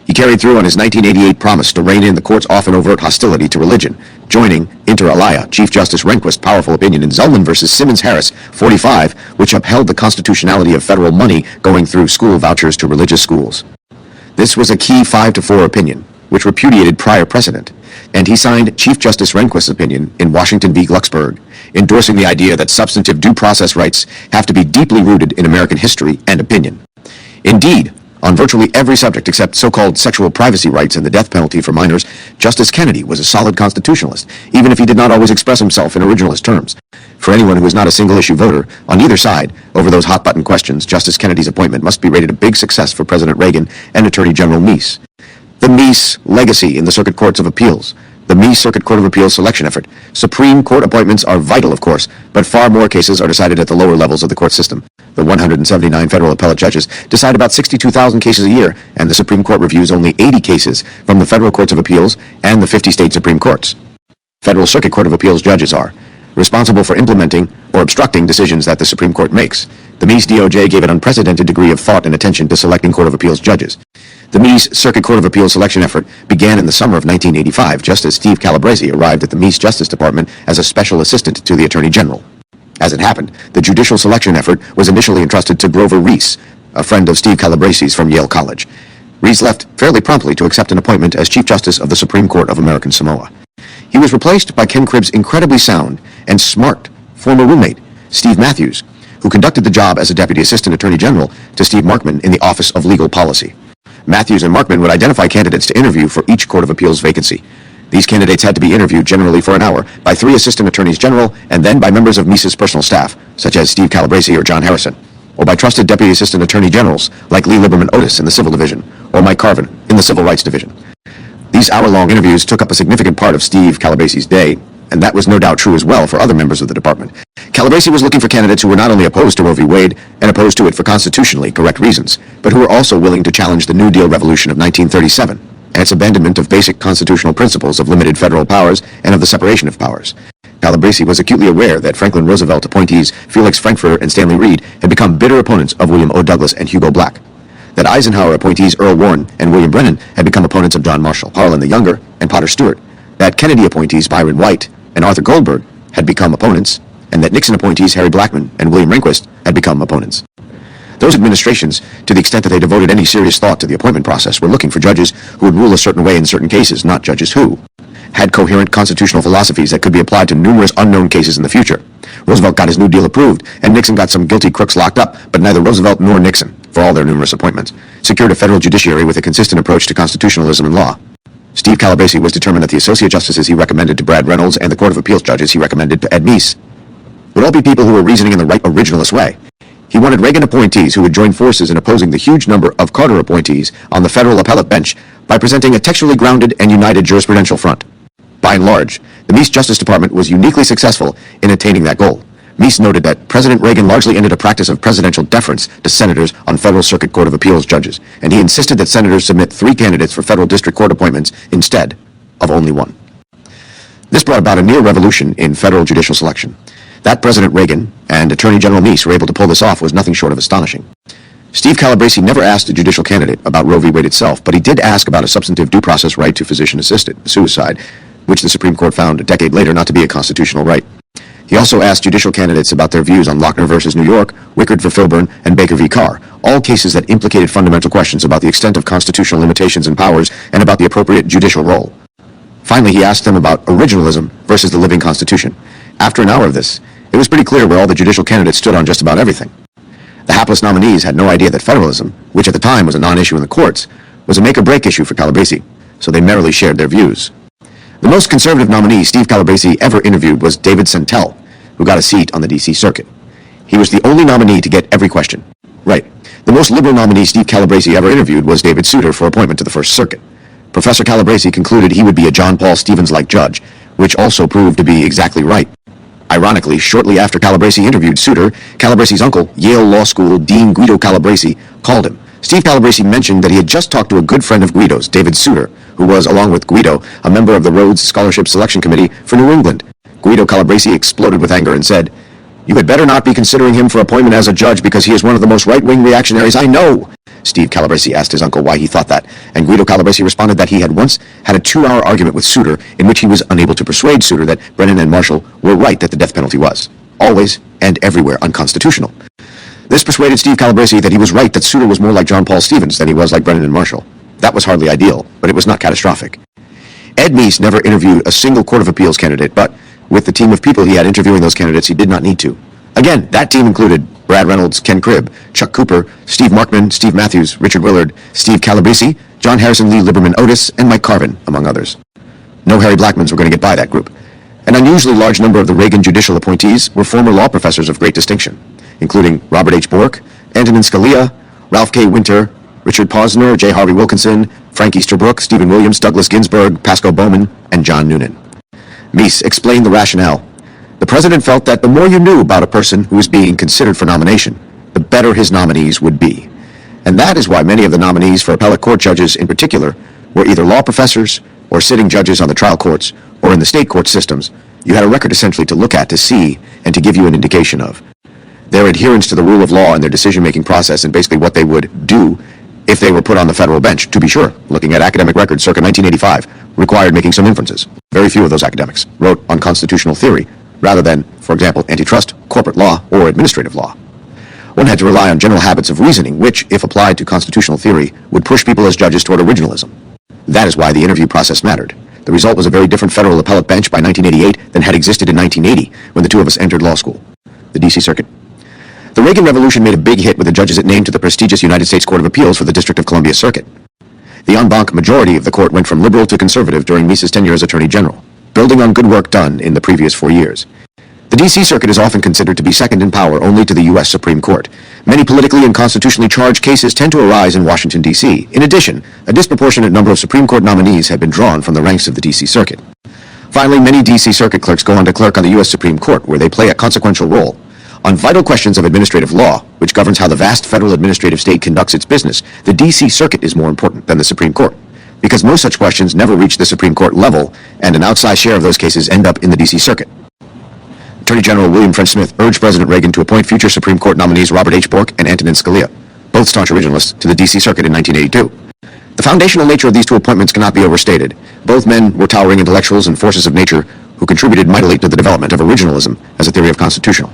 He carried through on his 1988 promise to rein in the court's often overt hostility to religion, joining, inter alia, Chief Justice Rehnquist's powerful opinion in Zellman v. Simmons-Harris 45, which upheld the constitutionality of federal money going through school vouchers to religious schools. This was a key 5-4 opinion, which repudiated prior precedent, and he signed Chief Justice Rehnquist's opinion in Washington v. Glucksberg, endorsing the idea that substantive due process rights have to be deeply rooted in American history and opinion. Indeed, on virtually every subject except so-called sexual privacy rights and the death penalty for minors, Justice Kennedy was a solid constitutionalist, even if he did not always express himself in originalist terms. For anyone who is not a single-issue voter, on either side, over those hot-button questions, Justice Kennedy's appointment must be rated a big success for President Reagan and Attorney General Meese. The Meese legacy in the Circuit Courts of Appeals. The Meese Circuit Court of Appeals selection effort. Supreme Court appointments are vital, of course, but far more cases are decided at the lower levels of the court system. The 179 federal appellate judges decide about 62,000 cases a year, and the Supreme Court reviews only 80 cases from the federal courts of appeals and the 50 state Supreme Courts. Federal Circuit Court of Appeals judges are responsible for implementing or obstructing decisions that the Supreme Court makes. The Meese DOJ gave an unprecedented degree of thought and attention to selecting Court of Appeals judges. The Meese Circuit Court of Appeals selection effort began in the summer of 1985, just as Steve Calabresi arrived at the Meese Justice Department as a special assistant to the Attorney General. As it happened, the judicial selection effort was initially entrusted to Grover Reese, a friend of Steve Calabresi's from Yale College. Reese left fairly promptly to accept an appointment as Chief Justice of the Supreme Court of American Samoa. He was replaced by Ken Cribb's incredibly sound and smart former roommate, Steve Matthews, who conducted the job as a Deputy Assistant Attorney General to Steve Markman in the Office of Legal Policy. Matthews and Markman would identify candidates to interview for each Court of Appeals vacancy. These candidates had to be interviewed generally for an hour by 3 Assistant Attorneys General and then by members of Meese's personal staff, such as Steve Calabresi or John Harrison, or by trusted Deputy Assistant Attorney Generals like Lee Liberman Otis in the Civil Division or Mike Carvin in the Civil Rights Division. These hour-long interviews took up a significant part of Steve Calabresi's day, and that was no doubt true as well for other members of the department. Calabresi was looking for candidates who were not only opposed to Roe v. Wade and opposed to it for constitutionally correct reasons, but who were also willing to challenge the New Deal revolution of 1937 and its abandonment of basic constitutional principles of limited federal powers and of the separation of powers. Calabresi was acutely aware that Franklin Roosevelt appointees Felix Frankfurter and Stanley Reed had become bitter opponents of William O. Douglas and Hugo Black, that Eisenhower appointees Earl Warren and William Brennan had become opponents of John Marshall, Harlan the Younger, and Potter Stewart, that Kennedy appointees Byron White and Arthur Goldberg had become opponents, and that Nixon appointees Harry Blackmun and William Rehnquist had become opponents. Those administrations, to the extent that they devoted any serious thought to the appointment process, were looking for judges who would rule a certain way in certain cases, not judges who had coherent constitutional philosophies that could be applied to numerous unknown cases in the future. Roosevelt got his New Deal approved, and Nixon got some guilty crooks locked up, but neither Roosevelt nor Nixon, for all their numerous appointments, secured a federal judiciary with a consistent approach to constitutionalism and law. Steve Calabresi was determined that the associate justices he recommended to Brad Reynolds and the Court of Appeals judges he recommended to Ed Meese would all be people who were reasoning in the right originalist way. He wanted Reagan appointees who would join forces in opposing the huge number of Carter appointees on the federal appellate bench by presenting a textually grounded and united jurisprudential front. By and large, the Meese Justice Department was uniquely successful in attaining that goal. Meese noted that President Reagan largely ended a practice of presidential deference to senators on Federal Circuit Court of Appeals judges, and he insisted that senators submit 3 candidates for federal district court appointments instead of only 1. This brought about a near revolution in federal judicial selection. That President Reagan and Attorney General Meese were able to pull this off was nothing short of astonishing. Steve Calabresi never asked a judicial candidate about Roe v. Wade itself, but he did ask about a substantive due process right to physician-assisted suicide, which the Supreme Court found a decade later not to be a constitutional right. He also asked judicial candidates about their views on Lochner v. New York, Wickard v. Filburn, and Baker v. Carr, all cases that implicated fundamental questions about the extent of constitutional limitations and powers and about the appropriate judicial role. Finally, he asked them about originalism versus the living Constitution. After an hour of this, it was pretty clear where all the judicial candidates stood on just about everything. The hapless nominees had no idea that federalism, which at the time was a non-issue in the courts, was a make-or-break issue for Calabresi, so they merrily shared their views. The most conservative nominee Steve Calabresi ever interviewed was David Sentell, who got a seat on the D.C. Circuit. He was the only nominee to get every question right. The most liberal nominee Steve Calabresi ever interviewed was David Souter for appointment to the First Circuit. Professor Calabresi concluded he would be a John Paul Stevens-like judge, which also proved to be exactly right. Ironically, shortly after Calabresi interviewed Souter, Calabresi's uncle, Yale Law School Dean Guido Calabresi, called him. Steve Calabresi mentioned that he had just talked to a good friend of Guido's, David Souter, who was, along with Guido, a member of the Rhodes Scholarship Selection Committee for New England. Guido Calabresi exploded with anger and said, "You had better not be considering him for appointment as a judge because he is one of the most right-wing reactionaries I know." Steve Calabresi asked his uncle why he thought that, and Guido Calabresi responded that he had once had a 2-hour argument with Souter in which he was unable to persuade Souter that Brennan and Marshall were right that the death penalty was, always and everywhere, unconstitutional. This persuaded Steve Calabresi that he was right that Souter was more like John Paul Stevens than he was like Brennan and Marshall. That was hardly ideal, but it was not catastrophic. Ed Meese never interviewed a single Court of Appeals candidate, but with the team of people he had interviewing those candidates, he did not need to. Again, that team included Brad Reynolds, Ken Cribb, Chuck Cooper, Steve Markman, Steve Matthews, Richard Willard, Steve Calabresi, John Harrison Lee Lieberman Otis, and Mike Carvin, among others. No Harry Blackmans were going to get by that group. An unusually large number of the Reagan judicial appointees were former law professors of great distinction, including Robert H. Bork, Antonin Scalia, Ralph K. Winter, Richard Posner, J. Harvey Wilkinson, Frank Easterbrook, Stephen Williams, Douglas Ginsburg, Pasco Bowman, and John Noonan. Meese explained the rationale. The president felt that the more you knew about a person who was being considered for nomination, the better his nominees would be. And that is why many of the nominees for appellate court judges in particular were either law professors or sitting judges on the trial courts or in the state court systems. You had a record essentially to look at, to see, and to give you an indication of. Their adherence to the rule of law and their decision-making process and basically what they would do if they were put on the federal bench, to be sure, looking at academic records circa 1985, required making some inferences. Very few of those academics wrote on constitutional theory, rather than, for example, antitrust, corporate law, or administrative law. One had to rely on general habits of reasoning, which, if applied to constitutional theory, would push people as judges toward originalism. That is why the interview process mattered. The result was a very different federal appellate bench by 1988 than had existed in 1980, when the two of us entered law school, the D.C. Circuit. The Reagan Revolution made a big hit with the judges it named to the prestigious United States Court of Appeals for the District of Columbia Circuit. The en banc majority of the court went from liberal to conservative during Meese's tenure as Attorney General, building on good work done in the previous 4 years. The D.C. Circuit is often considered to be second in power only to the U.S. Supreme Court. Many politically and constitutionally charged cases tend to arise in Washington, D.C. In addition, a disproportionate number of Supreme Court nominees have been drawn from the ranks of the D.C. Circuit. Finally, many D.C. Circuit clerks go on to clerk on the U.S. Supreme Court, where they play a consequential role. On vital questions of administrative law, which governs how the vast federal administrative state conducts its business, the D.C. Circuit is more important than the Supreme Court, because most such questions never reach the Supreme Court level, and an outsized share of those cases end up in the D.C. Circuit. Attorney General William French Smith urged President Reagan to appoint future Supreme Court nominees Robert H. Bork and Antonin Scalia, both staunch originalists, to the D.C. Circuit in 1982. The foundational nature of these two appointments cannot be overstated. Both men were towering intellectuals and forces of nature who contributed mightily to the development of originalism as a theory of constitutional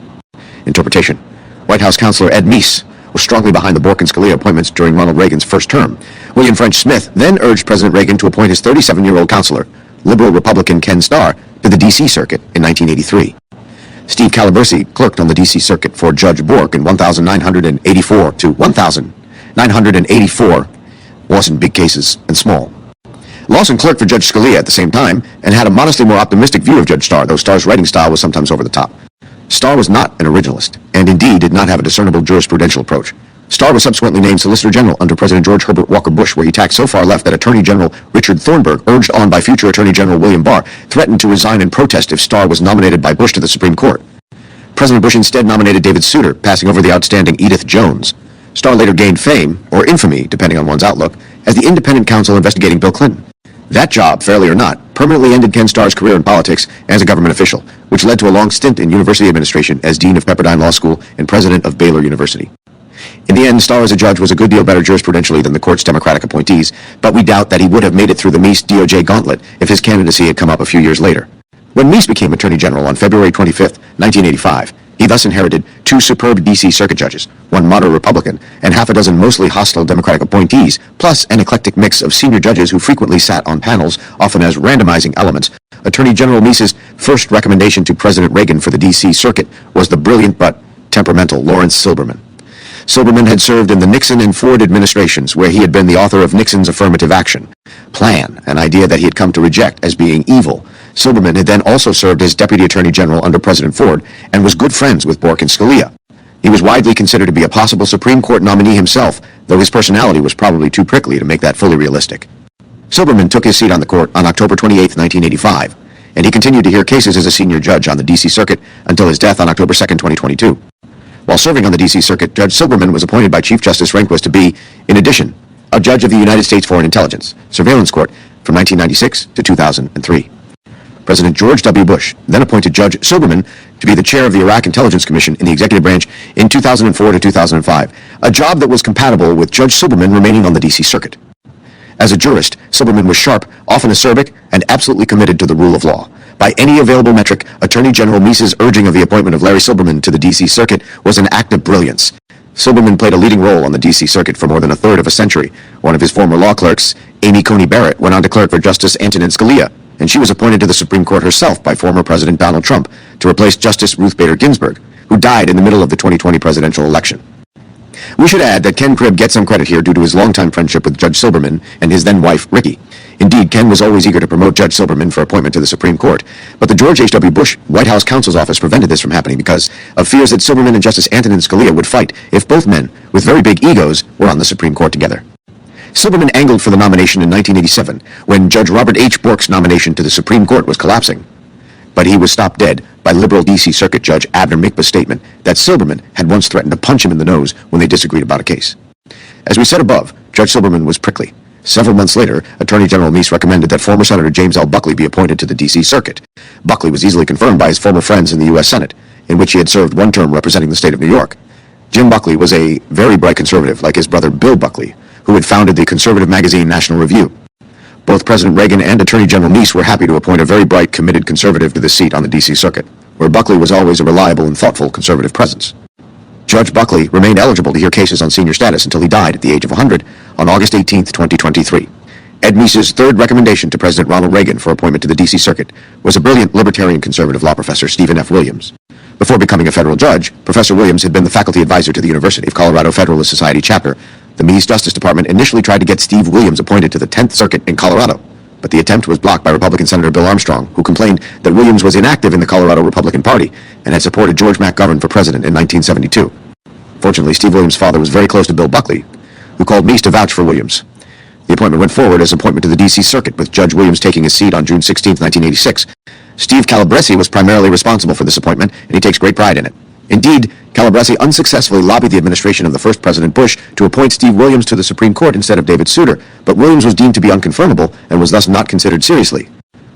interpretation. White House counselor Ed Meese was strongly behind the Bork and Scalia appointments during Ronald Reagan's first term. William French Smith then urged President Reagan to appoint his 37-year-old counselor, liberal Republican Ken Starr, to the D.C. Circuit in 1983. Steve Calabresi clerked on the D.C. Circuit for Judge Bork in 1,984 to 1,984 wasn't big cases and small. Lawson clerked for Judge Scalia at the same time and had a modestly more optimistic view of Judge Starr, though Starr's writing style was sometimes over the top. Starr was not an originalist, and indeed did not have a discernible jurisprudential approach. Starr was subsequently named Solicitor General under President George Herbert Walker Bush, where he tacked so far left that Attorney General Richard Thornburgh, urged on by future Attorney General William Barr, threatened to resign in protest if Starr was nominated by Bush to the Supreme Court. President Bush instead nominated David Souter, passing over the outstanding Edith Jones. Starr later gained fame, or infamy, depending on one's outlook, as the independent counsel investigating Bill Clinton. That job, fairly or not, permanently ended Ken Starr's career in politics as a government official, which led to a long stint in university administration as Dean of Pepperdine Law School and President of Baylor University. In the end, Starr as a judge was a good deal better jurisprudentially than the court's Democratic appointees, but we doubt that he would have made it through the Meese DOJ gauntlet if his candidacy had come up a few years later. When Meese became Attorney General on February 25, 1985, he thus inherited two superb D.C. Circuit judges, one moderate Republican, and half a dozen mostly hostile Democratic appointees, plus an eclectic mix of senior judges who frequently sat on panels, often as randomizing elements. Attorney General Meese's first recommendation to President Reagan for the D.C. Circuit was the brilliant but temperamental Lawrence Silberman. Silberman had served in the Nixon and Ford administrations, where he had been the author of Nixon's affirmative action plan, an idea that he had come to reject as being evil. Silberman had then also served as Deputy Attorney General under President Ford and was good friends with Bork and Scalia. He was widely considered to be a possible Supreme Court nominee himself, though his personality was probably too prickly to make that fully realistic. Silberman took his seat on the court on October 28, 1985, and he continued to hear cases as a senior judge on the D.C. Circuit until his death on October 2, 2022. While serving on the D.C. Circuit, Judge Silberman was appointed by Chief Justice Rehnquist to be, in addition, a judge of the United States Foreign Intelligence Surveillance Court from 1996 to 2003. President George W. Bush then appointed Judge Silberman to be the chair of the Iraq Intelligence Commission in the executive branch in 2004 to 2005, a job that was compatible with Judge Silberman remaining on the D.C. Circuit. As a jurist, Silberman was sharp, often acerbic, and absolutely committed to the rule of law. By any available metric, Attorney General Meese's urging of the appointment of Larry Silberman to the D.C. Circuit was an act of brilliance. Silberman played a leading role on the D.C. Circuit for more than a third of a century. One of his former law clerks, Amy Coney Barrett, went on to clerk for Justice Antonin Scalia, and she was appointed to the Supreme Court herself by former President Donald Trump to replace Justice Ruth Bader Ginsburg, who died in the middle of the 2020 presidential election. We should add that Ken Cribb gets some credit here due to his longtime friendship with Judge Silberman and his then-wife, Ricky. Indeed, Ken was always eager to promote Judge Silberman for appointment to the Supreme Court, but the George H.W. Bush White House counsel's office prevented this from happening because of fears that Silberman and Justice Antonin Scalia would fight if both men, with very big egos, were on the Supreme Court together. Silberman angled for the nomination in 1987, when Judge Robert H. Bork's nomination to the Supreme Court was collapsing. But he was stopped dead by liberal D.C. Circuit Judge Abner Mikva's statement that Silberman had once threatened to punch him in the nose when they disagreed about a case. As we said above, Judge Silberman was prickly. Several months later, Attorney General Meese recommended that former Senator James L. Buckley be appointed to the D.C. Circuit. Buckley was easily confirmed by his former friends in the U.S. Senate, in which he had served one term representing the state of New York. Jim Buckley was a very bright conservative, like his brother Bill Buckley, who had founded the conservative magazine National Review. Both President Reagan and Attorney General Meese were happy to appoint a very bright, committed conservative to this seat on the D.C. Circuit, where Buckley was always a reliable and thoughtful conservative presence. Judge Buckley remained eligible to hear cases on senior status until he died at the age of 100 on August 18, 2023. Ed Meese's third recommendation to President Ronald Reagan for appointment to the D.C. Circuit was a brilliant libertarian conservative law professor, Stephen F. Williams. Before becoming a federal judge, Professor Williams had been the faculty advisor to the University of Colorado Federalist Society chapter. The Meese Justice Department initially tried to get Steve Williams appointed to the 10th Circuit in Colorado, but the attempt was blocked by Republican Senator Bill Armstrong, who complained that Williams was inactive in the Colorado Republican Party and had supported George McGovern for president in 1972. Fortunately, Steve Williams' father was very close to Bill Buckley, who called Meese to vouch for Williams. The appointment went forward as appointment to the D.C. Circuit, with Judge Williams taking his seat on June 16, 1986. Steve Calabresi was primarily responsible for this appointment, and he takes great pride in it. Indeed, Calabresi unsuccessfully lobbied the administration of the first President Bush to appoint Steve Williams to the Supreme Court instead of David Souter, but Williams was deemed to be unconfirmable and was thus not considered seriously.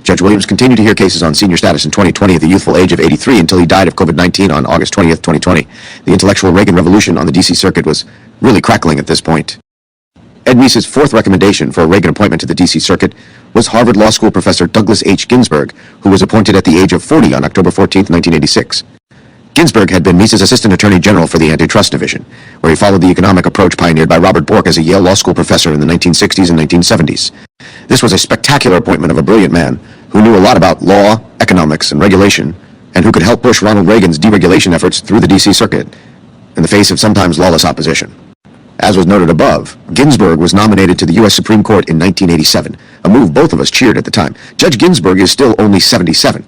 Judge Williams continued to hear cases on senior status in 2020 at the youthful age of 83 until he died of COVID-19 on August 20, 2020. The intellectual Reagan revolution on the D.C. Circuit was really crackling at this point. Ed Meese's fourth recommendation for a Reagan appointment to the D.C. Circuit was Harvard Law School professor Douglas H. Ginsburg, who was appointed at the age of 40 on October 14, 1986. Ginsburg had been Meese's Assistant Attorney General for the Antitrust Division, where he followed the economic approach pioneered by Robert Bork as a Yale Law School professor in the 1960s and 1970s. This was a spectacular appointment of a brilliant man who knew a lot about law, economics, and regulation, and who could help push Ronald Reagan's deregulation efforts through the D.C. Circuit in the face of sometimes lawless opposition. As was noted above, Ginsburg was nominated to the U.S. Supreme Court in 1987, a move both of us cheered at the time. Judge Ginsburg is still only 77.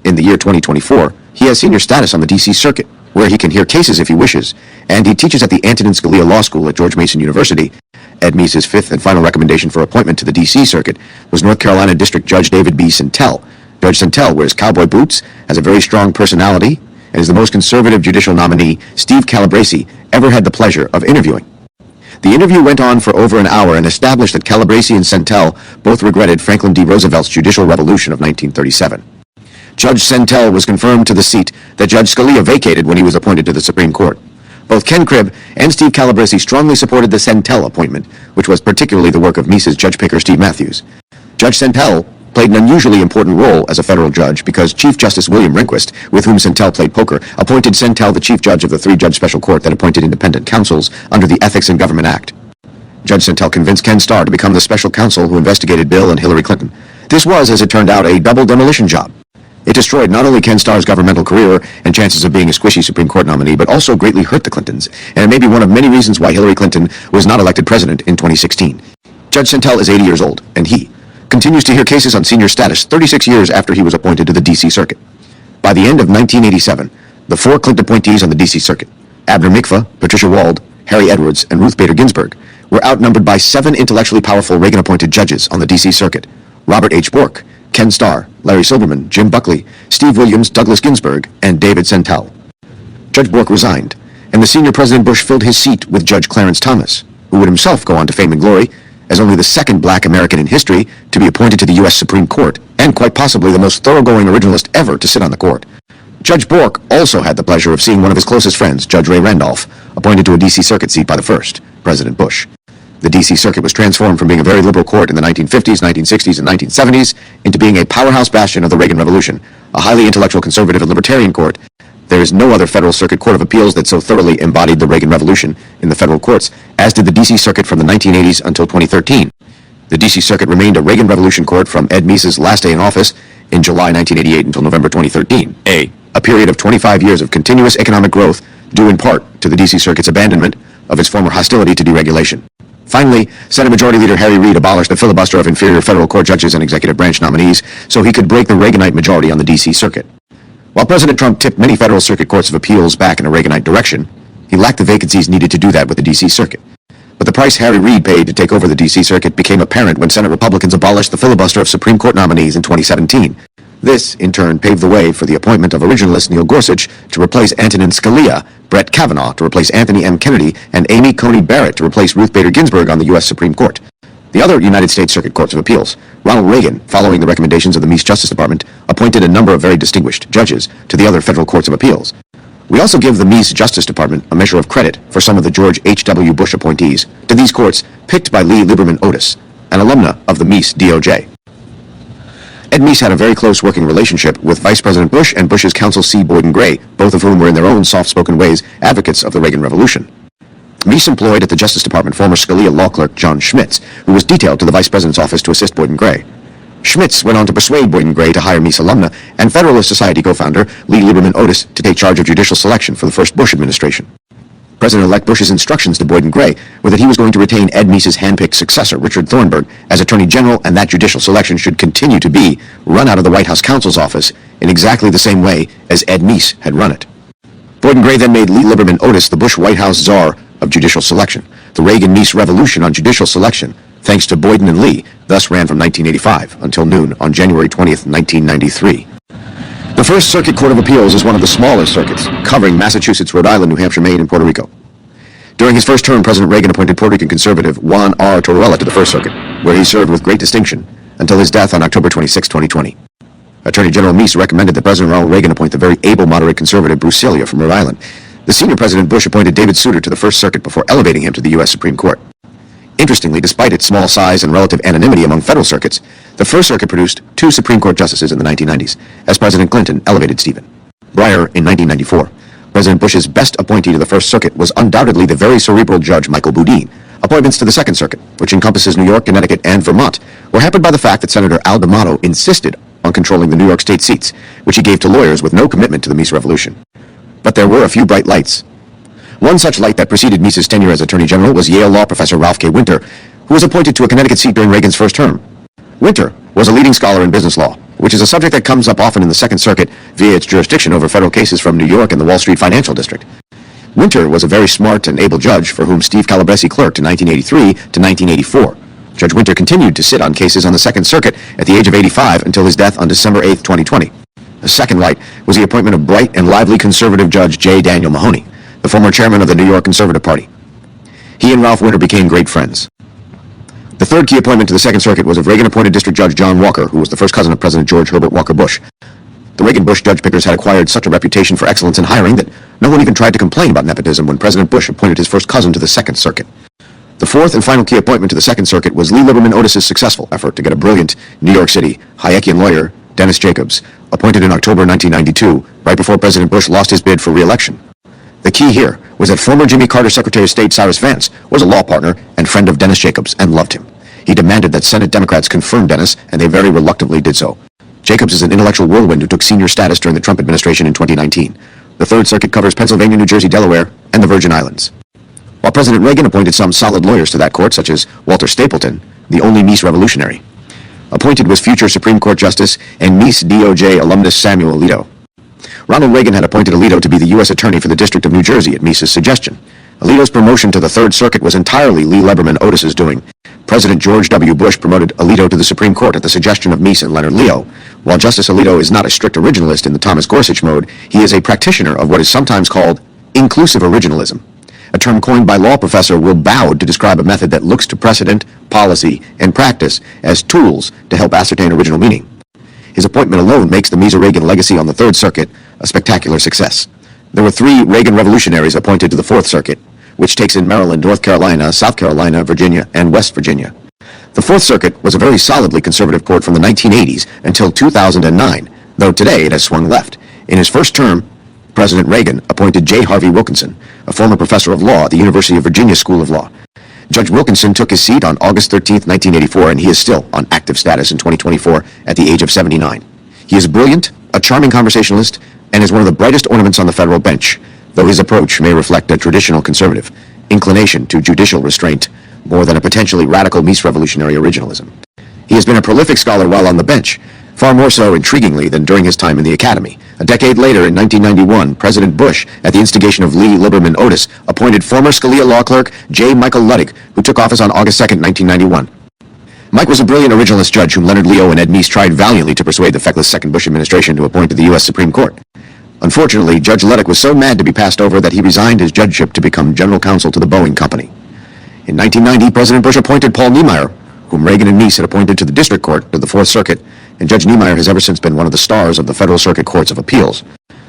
In the year 2024, He has senior status on the D.C. Circuit, where he can hear cases if he wishes, and he teaches at the Antonin Scalia Law School at George Mason University. Ed Meese's fifth and final recommendation for appointment to the D.C. Circuit was North Carolina District Judge David B. Sentell. Judge Sentell wears cowboy boots, has a very strong personality, and is the most conservative judicial nominee Steve Calabresi ever had the pleasure of interviewing. The interview went on for over an hour and established that Calabresi and Sentell both regretted Franklin D. Roosevelt's judicial revolution of 1937. Judge Sentell was confirmed to the seat that Judge Scalia vacated when he was appointed to the Supreme Court. Both Ken Cribb and Steve Calabresi strongly supported the Sentell appointment, which was particularly the work of Meese's judge picker Steve Matthews. Judge Sentell played an unusually important role as a federal judge because Chief Justice William Rehnquist, with whom Sentell played poker, appointed Sentell the chief judge of the three-judge special court that appointed independent counsels under the Ethics in Government Act. Judge Sentell convinced Ken Starr to become the special counsel who investigated Bill and Hillary Clinton. This was, as it turned out, a double demolition job. It destroyed not only Ken Starr's governmental career and chances of being a squishy Supreme Court nominee, but also greatly hurt the Clintons, and it may be one of many reasons why Hillary Clinton was not elected president in 2016. Judge Sentell is 80 years old, and he continues to hear cases on senior status 36 years after he was appointed to the D.C. Circuit. By the end of 1987, the four Clinton appointees on the D.C. Circuit, Abner Mikva, Patricia Wald, Harry Edwards, and Ruth Bader Ginsburg, were outnumbered by 7 intellectually powerful Reagan-appointed judges on the D.C. Circuit: Robert H. Bork, Ken Starr, Larry Silberman, Jim Buckley, Steve Williams, Douglas Ginsburg, and David Sentell. Judge Bork resigned, and the senior President Bush filled his seat with Judge Clarence Thomas, who would himself go on to fame and glory as only the second black American in history to be appointed to the U.S. Supreme Court, and quite possibly the most thoroughgoing originalist ever to sit on the court. Judge Bork also had the pleasure of seeing one of his closest friends, Judge Ray Randolph, appointed to a D.C. Circuit seat by the first, President Bush. The D.C. Circuit was transformed from being a very liberal court in the 1950s, 1960s, and 1970s into being a powerhouse bastion of the Reagan Revolution, a highly intellectual conservative and libertarian court. There is no other federal circuit court of appeals that so thoroughly embodied the Reagan Revolution in the federal courts, as did the D.C. Circuit from the 1980s until 2013. The D.C. Circuit remained a Reagan Revolution court from Ed Meese's last day in office in July 1988 until November 2013, a period of 25 years of continuous economic growth due in part to the D.C. Circuit's abandonment of its former hostility to deregulation. Finally, Senate Majority Leader Harry Reid abolished the filibuster of inferior federal court judges and executive branch nominees so he could break the Reaganite majority on the D.C. Circuit. While President Trump tipped many federal circuit courts of appeals back in a Reaganite direction, he lacked the vacancies needed to do that with the D.C. Circuit. But the price Harry Reid paid to take over the D.C. Circuit became apparent when Senate Republicans abolished the filibuster of Supreme Court nominees in 2017. This, in turn, paved the way for the appointment of originalist Neil Gorsuch to replace Antonin Scalia, Brett Kavanaugh to replace Anthony M. Kennedy, and Amy Coney Barrett to replace Ruth Bader Ginsburg on the U.S. Supreme Court. The other United States Circuit Courts of Appeals, Ronald Reagan, following the recommendations of the Meese Justice Department, appointed a number of very distinguished judges to the other federal courts of appeals. We also give the Meese Justice Department a measure of credit for some of the George H.W. Bush appointees to these courts picked by Lee Lieberman Otis, an alumna of the Meese DOJ. Ed Meese had a very close working relationship with Vice President Bush and Bush's counsel C. Boyden Gray, both of whom were in their own soft-spoken ways advocates of the Reagan Revolution. Meese employed at the Justice Department former Scalia law clerk John Schmitz, who was detailed to the Vice President's office to assist Boyden Gray. Schmitz went on to persuade Boyden Gray to hire Meese alumna and Federalist Society co-founder Lee Lieberman Otis to take charge of judicial selection for the first Bush administration. President-elect Bush's instructions to Boyden Gray were that he was going to retain Ed Meese's hand-picked successor, Richard Thornburgh, as Attorney General, and that judicial selection should continue to be run out of the White House counsel's office in exactly the same way as Ed Meese had run it. Boyden Gray then made Lee Lieberman Otis the Bush White House czar of judicial selection. The Reagan-Meese revolution on judicial selection, thanks to Boyden and Lee, thus ran from 1985 until noon on January 20th, 1993. The First Circuit Court of Appeals is one of the smaller circuits, covering Massachusetts, Rhode Island, New Hampshire, Maine, and Puerto Rico. During his first term, President Reagan appointed Puerto Rican conservative Juan R. Tortorella to the First Circuit, where he served with great distinction until his death on October 26, 2020. Attorney General Meese recommended that President Ronald Reagan appoint the very able moderate conservative Bruce Celia from Rhode Island. The senior President Bush appointed David Souter to the First Circuit before elevating him to the U.S. Supreme Court. Interestingly, despite its small size and relative anonymity among federal circuits, the First Circuit produced 2 Supreme Court justices in the 1990s, as President Clinton elevated Stephen Breyer in 1994. President Bush's best appointee to the First Circuit was undoubtedly the very cerebral Judge Michael Boudin. Appointments to the Second Circuit, which encompasses New York, Connecticut, and Vermont, were hampered by the fact that Senator Al D'Amato insisted on controlling the New York State seats, which he gave to lawyers with no commitment to the Meese Revolution. But there were a few bright lights. One such light that preceded Meese's tenure as Attorney General was Yale law professor Ralph K. Winter, who was appointed to a Connecticut seat during Reagan's first term. Winter was a leading scholar in business law, which is a subject that comes up often in the Second Circuit via its jurisdiction over federal cases from New York and the Wall Street Financial District. Winter was a very smart and able judge for whom Steve Calabresi clerked in 1983 to 1984. Judge Winter continued to sit on cases on the Second Circuit at the age of 85 until his death on December 8, 2020. A second light was the appointment of bright and lively conservative Judge J. Daniel Mahoney, the former chairman of the New York Conservative Party. He and Ralph Winter became great friends. The third key appointment to the Second Circuit was of Reagan-appointed District Judge John Walker, who was the first cousin of President George Herbert Walker Bush. The Reagan-Bush judge pickers had acquired such a reputation for excellence in hiring that no one even tried to complain about nepotism when President Bush appointed his first cousin to the Second Circuit. The fourth and final key appointment to the Second Circuit was Lee Liberman Otis's successful effort to get a brilliant New York City Hayekian lawyer, Dennis Jacobs, appointed in October 1992, right before President Bush lost his bid for re-election. The key here was that former Jimmy Carter Secretary of State Cyrus Vance was a law partner and friend of Dennis Jacobs and loved him. He demanded that Senate Democrats confirm Dennis, and they very reluctantly did so. Jacobs is an intellectual whirlwind who took senior status during the Trump administration in 2019. The Third Circuit covers Pennsylvania, New Jersey, Delaware, and the Virgin Islands. While President Reagan appointed some solid lawyers to that court, such as Walter Stapleton, the only Meese revolutionary. Appointed was future Supreme Court Justice and Meese DOJ alumnus Samuel Alito. Ronald Reagan had appointed Alito to be the U.S. Attorney for the District of New Jersey at Meese's suggestion. Alito's promotion to the Third Circuit was entirely Lee Liberman Otis's doing. President George W. Bush promoted Alito to the Supreme Court at the suggestion of Meese and Leonard Leo. While Justice Alito is not a strict originalist in the Thomas Gorsuch mode, he is a practitioner of what is sometimes called inclusive originalism, a term coined by law professor Will Bowd to describe a method that looks to precedent, policy, and practice as tools to help ascertain original meaning. His appointment alone makes the Meese-Reagan legacy on the Third Circuit a spectacular success. There were 3 Reagan revolutionaries appointed to the Fourth Circuit, which takes in Maryland, North Carolina, South Carolina, Virginia, and West Virginia. The Fourth Circuit was a very solidly conservative court from the 1980s until 2009, though today it has swung left. In his first term, President Reagan appointed J. Harvey Wilkinson, a former professor of law at the University of Virginia School of Law. Judge Wilkinson took his seat on August 13, 1984, and he is still on active status in 2024 at the age of 79. He is brilliant, a charming conversationalist, and is one of the brightest ornaments on the federal bench, though his approach may reflect a traditional conservative inclination to judicial restraint more than a potentially radical Meese revolutionary originalism. He has been a prolific scholar while on the bench, far more so intriguingly than during his time in the academy. A decade later, in 1991, President Bush, at the instigation of Lee Liberman Otis, appointed former Scalia law clerk J. Michael Ludwig, who took office on August 2, 1991. Mike was a brilliant originalist judge whom Leonard Leo and Ed Meese tried valiantly to persuade the feckless second Bush administration to appoint to the U.S. Supreme Court. Unfortunately, Judge Ludwig was so mad to be passed over that he resigned his judgeship to become general counsel to the Boeing Company. In 1990, President Bush appointed Paul Niemeyer, whom Reagan and Meese had appointed to the District Court to the Fourth Circuit, and Judge Niemeyer has ever since been one of the stars of the Federal Circuit Courts of Appeals.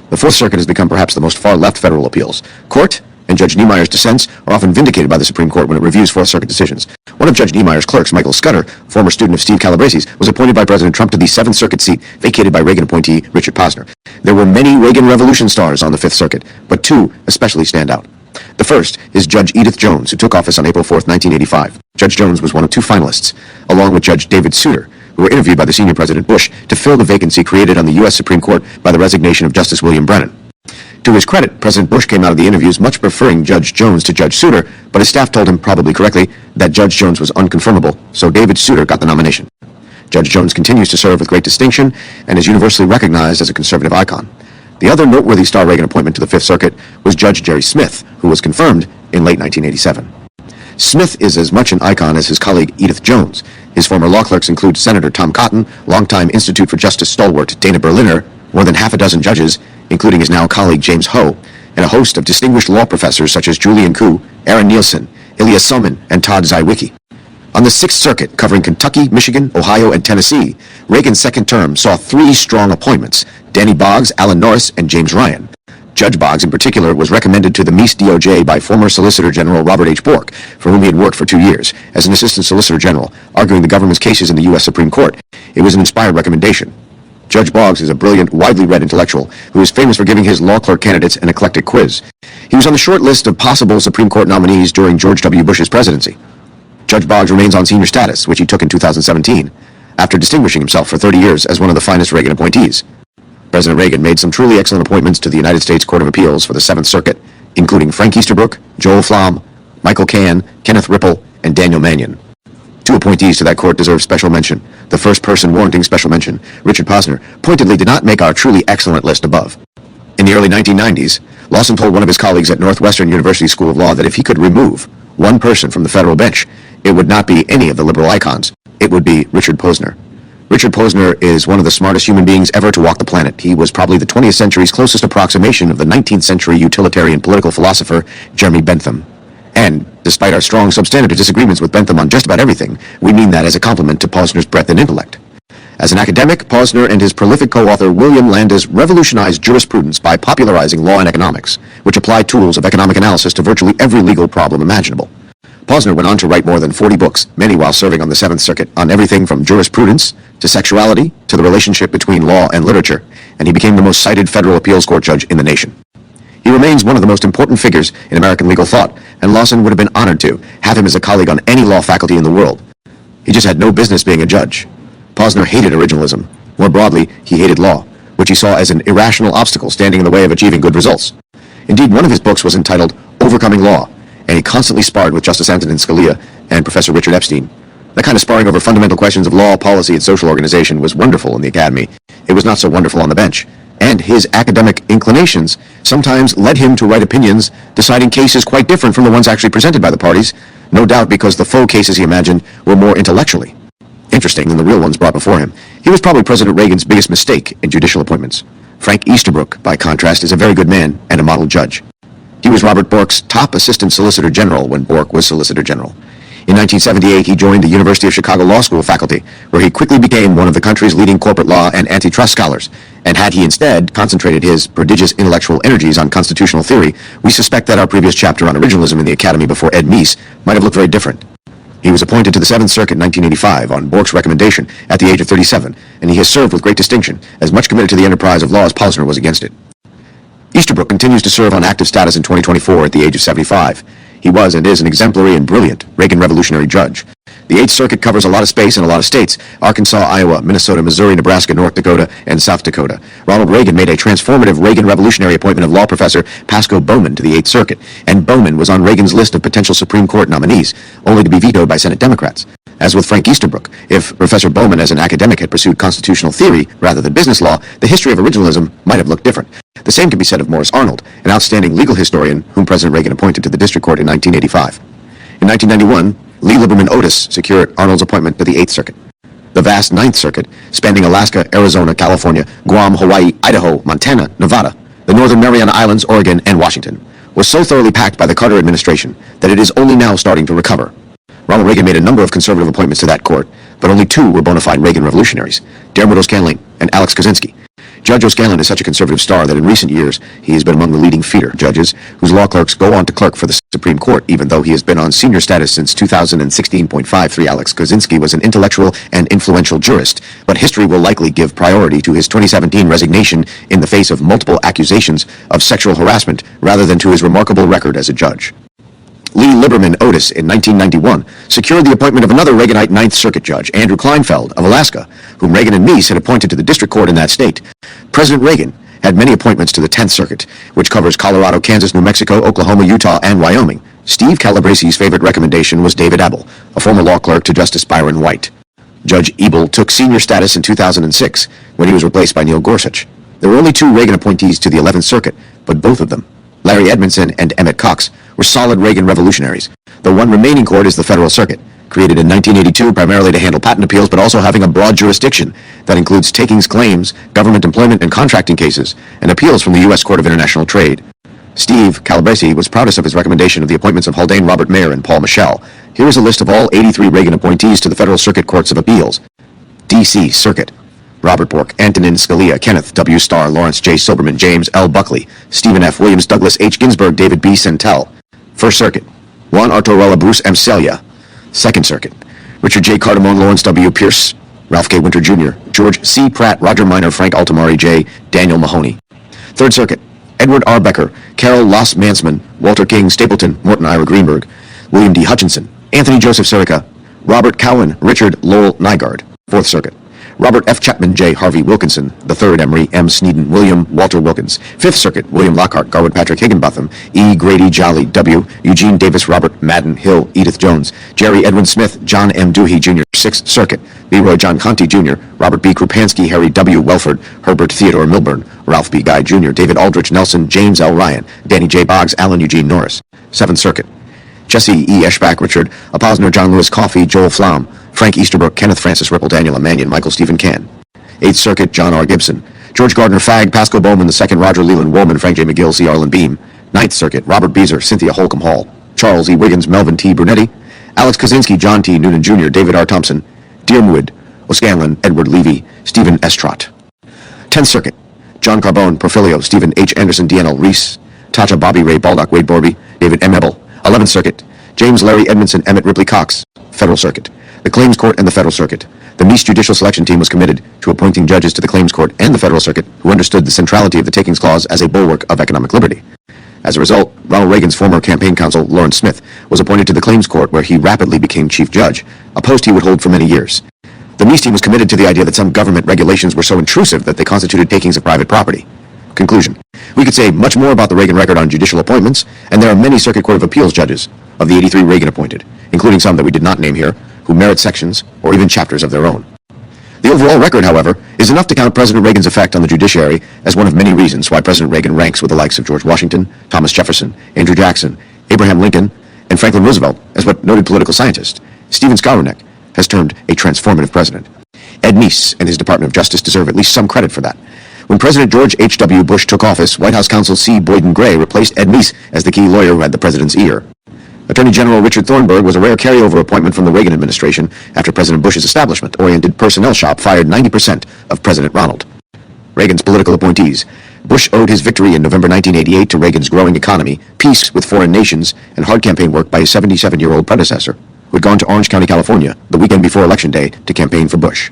The Fourth Circuit has become perhaps the most far-left federal appeals court, and Judge Niemeyer's dissents are often vindicated by the Supreme Court when it reviews Fourth Circuit decisions. One of Judge Niemeyer's clerks, Michael Scudder, former student of Steve Calabresi's, was appointed by President Trump to the Seventh Circuit seat vacated by Reagan appointee Richard Posner. There were many Reagan Revolution stars on the Fifth Circuit, but 2 especially stand out. The first is Judge Edith Jones, who took office on April 4, 1985. Judge Jones was one of 2 finalists, along with Judge David Souter, who were interviewed by the senior President Bush to fill the vacancy created on the U.S. Supreme Court by the resignation of Justice William Brennan. To his credit, President Bush came out of the interviews much preferring Judge Jones to Judge Souter, but his staff told him, probably correctly, that Judge Jones was unconfirmable, so David Souter got the nomination. Judge Jones continues to serve with great distinction and is universally recognized as a conservative icon. The other noteworthy star Reagan appointment to the Fifth Circuit was Judge Jerry Smith, who was confirmed in late 1987. Smith is as much an icon as his colleague Edith Jones. His former law clerks include Senator Tom Cotton, longtime Institute for Justice stalwart Dana Berliner, more than half a dozen judges, including his now colleague James Ho, and a host of distinguished law professors such as Julian Koo, Aaron Nielsen, Ilya Summon, and Todd Zywicki. On the Sixth Circuit, covering Kentucky, Michigan, Ohio, and Tennessee, Reagan's second term saw 3 strong appointments: Danny Boggs, Alan Norris, and James Ryan. Judge Boggs, in particular, was recommended to the Meese DOJ by former Solicitor General Robert H. Bork, for whom he had worked for 2 years, as an Assistant Solicitor General, arguing the government's cases in the U.S. Supreme Court. It was an inspired recommendation. Judge Boggs is a brilliant, widely read intellectual who is famous for giving his law clerk candidates an eclectic quiz. He was on the short list of possible Supreme Court nominees during George W. Bush's presidency. Judge Boggs remains on senior status, which he took in 2017, after distinguishing himself for 30 years as one of the finest Reagan appointees. President Reagan made some truly excellent appointments to the United States Court of Appeals for the Seventh Circuit, including Frank Easterbrook, Joel Flom, Michael Kahn, Kenneth Ripple, and Daniel Mannion. Two appointees to that court deserve special mention. The first person warranting special mention, Richard Posner, pointedly did not make our truly excellent list above. In the early 1990s, Lawson told one of his colleagues at Northwestern University School of Law that if he could remove one person from the federal bench, it would not be any of the liberal icons. It would be Richard Posner. Richard Posner is one of the smartest human beings ever to walk the planet. He was probably the 20th century's closest approximation of the 19th century utilitarian political philosopher Jeremy Bentham. And, despite our strong substantive disagreements with Bentham on just about everything, we mean that as a compliment to Posner's breadth and intellect. As an academic, Posner and his prolific co-author William Landis revolutionized jurisprudence by popularizing law and economics, which apply tools of economic analysis to virtually every legal problem imaginable. Posner went on to write more than 40 books, many while serving on the Seventh Circuit, on everything from jurisprudence to sexuality to the relationship between law and literature, and he became the most cited federal appeals court judge in the nation. He remains one of the most important figures in American legal thought, and Lawson would have been honored to have him as a colleague on any law faculty in the world. He just had no business being a judge. Posner hated originalism. More broadly, he hated law, which he saw as an irrational obstacle standing in the way of achieving good results. Indeed, one of his books was entitled Overcoming Law, and he constantly sparred with Justice Antonin Scalia and Professor Richard Epstein. The kind of sparring over fundamental questions of law, policy, and social organization was wonderful in the academy. It was not so wonderful on the bench. And his academic inclinations sometimes led him to write opinions deciding cases quite different from the ones actually presented by the parties, no doubt because the faux cases he imagined were more intellectually interesting than the real ones brought before him. He was probably President Reagan's biggest mistake in judicial appointments. Frank Easterbrook, by contrast, is a very good man and a model judge. He was Robert Bork's top assistant solicitor general when Bork was solicitor general. In 1978, he joined the University of Chicago Law School faculty, where he quickly became one of the country's leading corporate law and antitrust scholars. And had he instead concentrated his prodigious intellectual energies on constitutional theory, we suspect that our previous chapter on originalism in the Academy before Ed Meese might have looked very different. He was appointed to the Seventh Circuit in 1985 on Bork's recommendation at the age of 37, and he has served with great distinction, as much committed to the enterprise of law as Posner was against it. Easterbrook continues to serve on active status in 2024 at the age of 75. He was and is an exemplary and brilliant Reagan revolutionary judge. The Eighth Circuit covers a lot of space in a lot of states: Arkansas, Iowa, Minnesota, Missouri, Nebraska, North Dakota, and South Dakota. Ronald Reagan made a transformative Reagan revolutionary appointment of law professor Pasco Bowman to the Eighth Circuit, and Bowman was on Reagan's list of potential Supreme Court nominees, only to be vetoed by Senate Democrats. As with Frank Easterbrook, if Professor Bowman as an academic had pursued constitutional theory rather than business law, the history of originalism might have looked different. The same can be said of Morris Arnold, an outstanding legal historian whom President Reagan appointed to the district court in 1985. In 1991, Lee Liberman Otis secured Arnold's appointment to the Eighth Circuit. The vast Ninth Circuit, spanning Alaska, Arizona, California, Guam, Hawaii, Idaho, Montana, Nevada, the Northern Mariana Islands, Oregon, and Washington, was so thoroughly packed by the Carter administration that it is only now starting to recover. Ronald Reagan made a number of conservative appointments to that court, but only two were bona fide Reagan revolutionaries: Dermot O'Scanlan and Alex Kozinski. Judge O'Scanlan is such a conservative star that in recent years he has been among the leading feeder judges whose law clerks go on to clerk for the Supreme Court, even though he has been on senior status since 2016.53. Alex Kozinski was an intellectual and influential jurist, but history will likely give priority to his 2017 resignation in the face of multiple accusations of sexual harassment rather than to his remarkable record as a judge. Lee Liberman Otis, in 1991, secured the appointment of another Reaganite Ninth Circuit judge, Andrew Kleinfeld of Alaska, whom Reagan and Meese had appointed to the district court in that state. President Reagan had many appointments to the 10th Circuit, which covers Colorado, Kansas, New Mexico, Oklahoma, Utah, and Wyoming. Steve Calabresi's favorite recommendation was David Abel, a former law clerk to Justice Byron White. Judge Ebel took senior status in 2006 when he was replaced by Neil Gorsuch. There were only two Reagan appointees to the 11th Circuit, but both of them, Larry Edmondson and Emmett Cox, were solid Reagan revolutionaries. The one remaining court is the Federal Circuit, created in 1982 primarily to handle patent appeals, but also having a broad jurisdiction that includes takings claims, government employment and contracting cases, and appeals from the U.S. Court of International Trade. Steve Calabresi was proudest of his recommendation of the appointments of Haldane Robert Mayer and Paul Michel. Here is a list of all 83 Reagan appointees to the Federal Circuit Courts of Appeals. D.C. Circuit: Robert Bork, Antonin Scalia, Kenneth W. Starr, Lawrence J. Silberman, James L. Buckley, Stephen F. Williams, Douglas H. Ginsburg, David B. Santel. First Circuit: Juan Artorella, Bruce M. Celia. Second Circuit: Richard J. Cardamone, Lawrence W. Pierce, Ralph K. Winter Jr., George C. Pratt, Roger Minor, Frank Altamari J., Daniel Mahoney. Third Circuit: Edward R. Becker, Carol Loss Mansman, Walter King Stapleton, Morton Ira Greenberg, William D. Hutchinson, Anthony Joseph Sirica, Robert Cowan, Richard Lowell Nygaard. Fourth Circuit: Robert F. Chapman J. Harvey Wilkinson, the Third Emery M. Sneeden William Walter Wilkins, Fifth Circuit William Lockhart Garwood Patrick Higginbotham, E. Grady Jolly W. Eugene Davis Robert Madden Hill Edith Jones, Jerry Edwin Smith John M. Doohy Jr. Sixth Circuit Leroy John Conti Jr., Robert B. Krupansky Harry W. Welford, Herbert Theodore Milburn, Ralph B. Guy Jr., David Aldrich Nelson James L. Ryan, Danny J. Boggs Alan Eugene Norris. Seventh Circuit Jesse E. Eschbach Richard Aposner John Lewis Coffey Joel Flom, Frank Easterbrook, Kenneth Francis Ripple, Daniel Mannion, Michael Stephen Cann. 8th Circuit, John R. Gibson. George Gardner Fagg, Pasco Bowman II, Roger Leland Woolman, Frank J. McGill, C. Arlen Beam. 9th Circuit, Robert Beezer, Cynthia Holcomb Hall. Charles E. Wiggins, Melvin T. Brunetti. Alex Kaczynski, John T. Noonan Jr., David R. Thompson. Dearwood, O'Scanlan, Edward Levy, Stephen S. Trott. 10th Circuit, John Carbone, Porfilio, Stephen H. Anderson, DNL Reese. Tacha Bobby Ray Baldock, Wade Borby, David M. Ebel. 11th Circuit, James Larry Edmondson, Emmett Ripley Cox. Federal Circuit, the Claims Court and the Federal Circuit. The Meese Judicial Selection Team was committed to appointing judges to the Claims Court and the Federal Circuit who understood the centrality of the Takings Clause as a bulwark of economic liberty. As a result, Ronald Reagan's former campaign counsel, Lawrence Smith, was appointed to the Claims Court where he rapidly became chief judge, a post he would hold for many years. The Meese team was committed to the idea that some government regulations were so intrusive that they constituted takings of private property. Conclusion. We could say much more about the Reagan record on judicial appointments, and there are many Circuit Court of Appeals judges of the 83 Reagan appointed, including some that we did not name here, who merit sections or even chapters of their own. The overall record, however, is enough to count President Reagan's effect on the judiciary as one of many reasons why President Reagan ranks with the likes of George Washington, Thomas Jefferson, Andrew Jackson, Abraham Lincoln, and Franklin Roosevelt as what noted political scientist Stephen Skowronek has termed a transformative president. Ed Meese and his Department of Justice deserve at least some credit for that. When President George H.W. Bush took office, White House counsel C. Boyden Gray replaced Ed Meese as the key lawyer who had the president's ear. Attorney General Richard Thornburg was a rare carryover appointment from the Reagan administration after President Bush's establishment-oriented personnel shop fired 90% of President Ronald. Reagan's political appointees. Bush owed his victory in November 1988 to Reagan's growing economy, peace with foreign nations, and hard campaign work by his 77-year-old predecessor, who had gone to Orange County, California, the weekend before Election Day to campaign for Bush.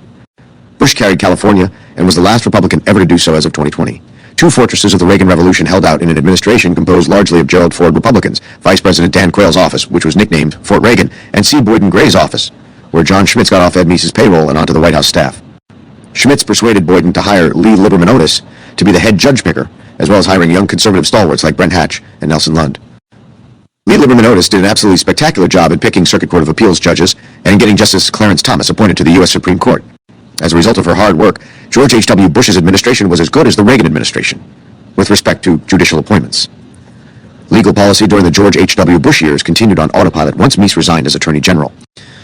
Bush carried California and was the last Republican ever to do so as of 2020. Two fortresses of the Reagan Revolution held out in an administration composed largely of Gerald Ford Republicans, Vice President Dan Quayle's office, which was nicknamed Fort Reagan, and C. Boyden Gray's office, where John Schmitz got off Ed Meese's payroll and onto the White House staff. Schmitz persuaded Boyden to hire Lee Liberman Otis to be the head judge picker, as well as hiring young conservative stalwarts like Brent Hatch and Nelson Lund. Lee Liberman Otis did an absolutely spectacular job at picking Circuit Court of Appeals judges and in getting Justice Clarence Thomas appointed to the U.S. Supreme Court. As a result of her hard work, George H.W. Bush's administration was as good as the Reagan administration with respect to judicial appointments. Legal policy during the George H.W. Bush years continued on autopilot once Meese resigned as Attorney General.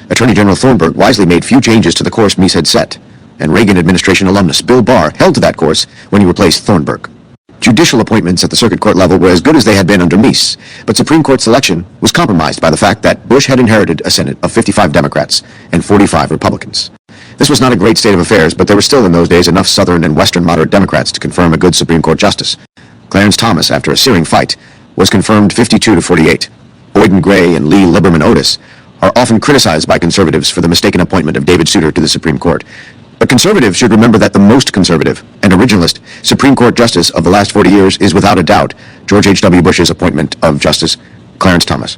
Attorney General Thornburg wisely made few changes to the course Meese had set, and Reagan administration alumnus Bill Barr held to that course when he replaced Thornburg. Judicial appointments at the circuit court level were as good as they had been under Meese, but Supreme Court selection was compromised by the fact that Bush had inherited a Senate of 55 Democrats and 45 Republicans. This was not a great state of affairs, but there were still in those days enough Southern and Western moderate Democrats to confirm a good Supreme Court justice. Clarence Thomas, after a searing fight, was confirmed 52-48. Boyden Gray and Lee Liberman Otis are often criticized by conservatives for the mistaken appointment of David Souter to the Supreme Court. But conservatives should remember that the most conservative and originalist Supreme Court justice of the last 40 years is without a doubt George H.W. Bush's appointment of Justice Clarence Thomas.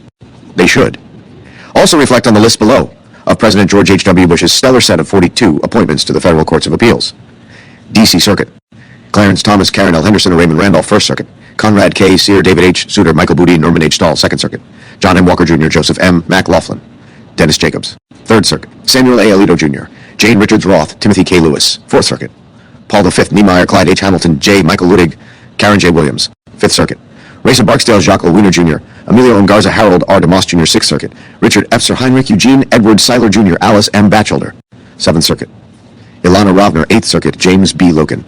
They should. Also reflect on the list below of President George H.W. Bush's stellar set of 42 appointments to the Federal Courts of Appeals. D.C. Circuit. Clarence Thomas, Karen L. Henderson, and Raymond Randolph, 1st Circuit. Conrad K. Sear, David H. Souter, Michael Booty, Norman H. Stahl, 2nd Circuit. John M. Walker Jr., Joseph M. Mac Laughlin. Dennis Jacobs, 3rd Circuit. Samuel A. Alito Jr., Jane Richards Roth, Timothy K. Lewis, 4th Circuit. Paul V. Niemeyer, Clyde H. Hamilton, J. Michael Ludig, Karen J. Williams, 5th Circuit. Racer Barksdale, Jacques L. Wiener Jr., Emilio Ngarza Harold R. DeMoss Jr., 6th Circuit. Richard F. Sir Heinrich Eugene Edward Seiler Jr., Alice M. Batchelder, 7th Circuit. Ilana Rovner, 8th Circuit. James B. Loken.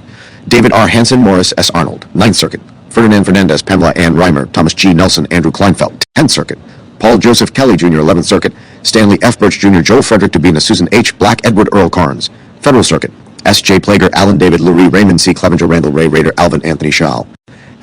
David R. Hansen, Morris S. Arnold, 9th Circuit. Ferdinand Fernandez, Pamela Ann Reimer, Thomas G. Nelson, Andrew Kleinfeld, 10th Circuit. Paul Joseph Kelly Jr., 11th Circuit. Stanley F. Birch Jr., Joel Frederick Dubina, Susan H. Black, Edward Earl Carnes, Federal Circuit. S. J. Plager, Alan David Lurie, Raymond C. Clevenger, Randall Ray Rader, Alvin Anthony Schall.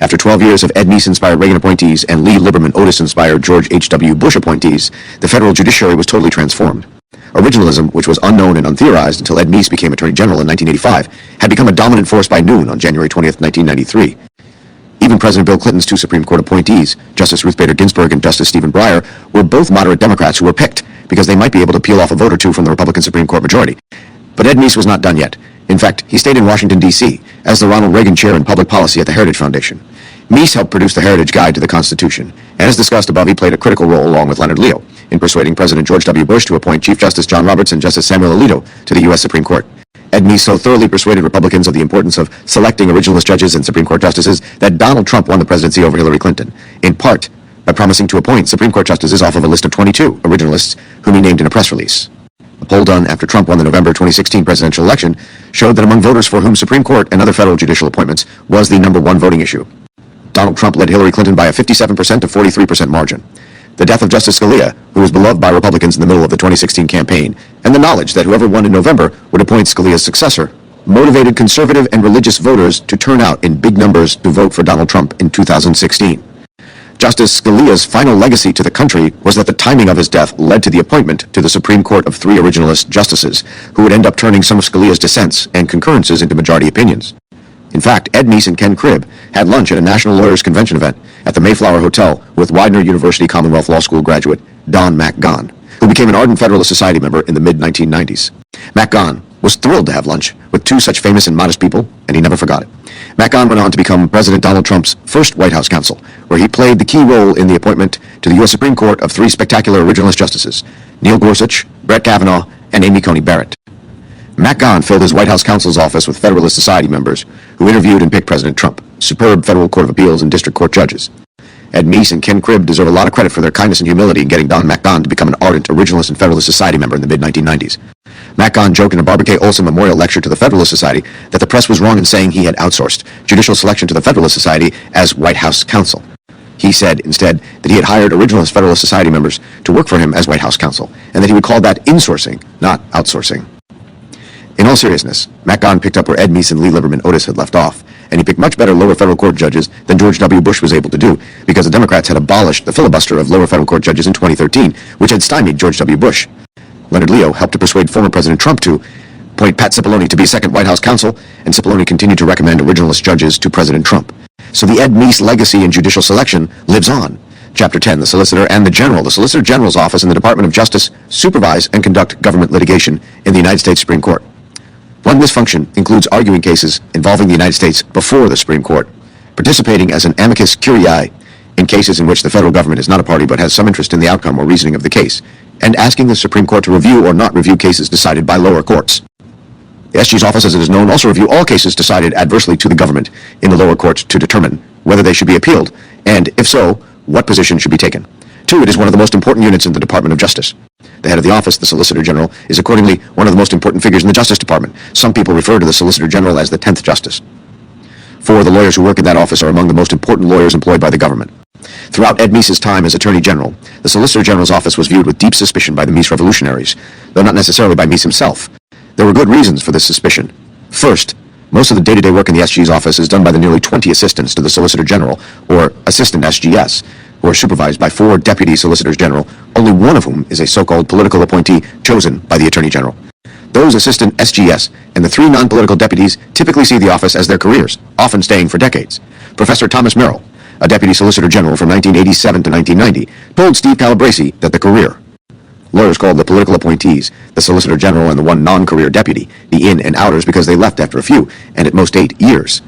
After 12 years of Ed Meese-inspired Reagan appointees and Lee Liberman Otis-inspired George H.W. Bush appointees, the federal judiciary was totally transformed. Originalism, which was unknown and untheorized until Ed Meese became Attorney General in 1985, had become a dominant force by noon on January 20th, 1993. Even President Bill Clinton's two Supreme Court appointees, Justice Ruth Bader Ginsburg and Justice Stephen Breyer, were both moderate Democrats who were picked because they might be able to peel off a vote or two from the Republican Supreme Court majority. But Ed Meese was not done yet. In fact, he stayed in Washington, D.C., as the Ronald Reagan Chair in Public Policy at the Heritage Foundation. Meese helped produce the Heritage Guide to the Constitution, and as discussed above, he played a critical role along with Leonard Leo in persuading President George W. Bush to appoint Chief Justice John Roberts and Justice Samuel Alito to the U.S. Supreme Court. Ed Meese so thoroughly persuaded Republicans of the importance of selecting originalist judges and Supreme Court justices that Donald Trump won the presidency over Hillary Clinton, in part by promising to appoint Supreme Court justices off of a list of 22 originalists whom he named in a press release. A poll done after Trump won the November 2016 presidential election showed that among voters for whom Supreme Court and other federal judicial appointments was the number one voting issue, Donald Trump led Hillary Clinton by a 57% to 43% margin. The death of Justice Scalia, who was beloved by Republicans in the middle of the 2016 campaign, and the knowledge that whoever won in November would appoint Scalia's successor, motivated conservative and religious voters to turn out in big numbers to vote for Donald Trump in 2016. Justice Scalia's final legacy to the country was that the timing of his death led to the appointment to the Supreme Court of 3 originalist justices, who would end up turning some of Scalia's dissents and concurrences into majority opinions. In fact, Ed Meese and Ken Cribb had lunch at a National Lawyers Convention event at the Mayflower Hotel with Widener University Commonwealth Law School graduate Don MacGahn, who became an ardent Federalist Society member in the mid-1990s. MacGahn was thrilled to have lunch with 2 such famous and modest people, and he never forgot it. MacGahn went on to become President Donald Trump's first White House counsel, where he played the key role in the appointment to the U.S. Supreme Court of 3 spectacular originalist justices, Neil Gorsuch, Brett Kavanaugh, and Amy Coney Barrett. MacGahn filled his White House counsel's office with Federalist Society members who interviewed and picked President Trump, superb Federal Court of Appeals and District Court judges. Ed Meese and Ken Cribb deserve a lot of credit for their kindness and humility in getting Don MacGahn to become an ardent Originalist and Federalist Society member in the mid-1990s. MacGahn joked in a Barbara K. Olson memorial lecture to the Federalist Society that the press was wrong in saying he had outsourced judicial selection to the Federalist Society as White House counsel. He said, instead, that he had hired Originalist Federalist Society members to work for him as White House counsel, and that he would call that insourcing, not outsourcing. In all seriousness, MacGahn picked up where Ed Meese and Lee Liberman Otis had left off, and he picked much better lower federal court judges than George W. Bush was able to do, because the Democrats had abolished the filibuster of lower federal court judges in 2013, which had stymied George W. Bush. Leonard Leo helped to persuade former President Trump to appoint Pat Cipollone to be second White House counsel, and Cipollone continued to recommend originalist judges to President Trump. So the Ed Meese legacy in judicial selection lives on. Chapter 10, the Solicitor and the General. The Solicitor General's office in the Department of Justice supervise and conduct government litigation in the United States Supreme Court. One of this function includes arguing cases involving the United States before the Supreme Court, participating as an amicus curiae in cases in which the federal government is not a party but has some interest in the outcome or reasoning of the case, and asking the Supreme Court to review or not review cases decided by lower courts. The SG's office, as it is known, also review all cases decided adversely to the government in the lower courts to determine whether they should be appealed, and, if so, what position should be taken. 2, it is one of the most important units in the Department of Justice. The head of the office, the Solicitor General, is accordingly one of the most important figures in the Justice Department. Some people refer to the Solicitor General as the 10th Justice. 4, the lawyers who work in that office are among the most important lawyers employed by the government. Throughout Ed Meese's time as Attorney General, the Solicitor General's office was viewed with deep suspicion by the Meese revolutionaries, though not necessarily by Meese himself. There were good reasons for this suspicion. First, most of the day-to-day work in the SG's office is done by the nearly 20 assistants to the Solicitor General, or Assistant SGS, who are supervised by 4 Deputy Solicitors General, only one of whom is a so-called political appointee chosen by the Attorney General. Those Assistant SGS and the 3 non-political deputies typically see the office as their careers, often staying for decades. Professor Thomas Merrill, a Deputy Solicitor General from 1987 to 1990, told Steve Calabresi that the career, lawyers called the political appointees, the Solicitor General and the 1 non-career deputy, the in and outers because they left after a few, and at most 8 years.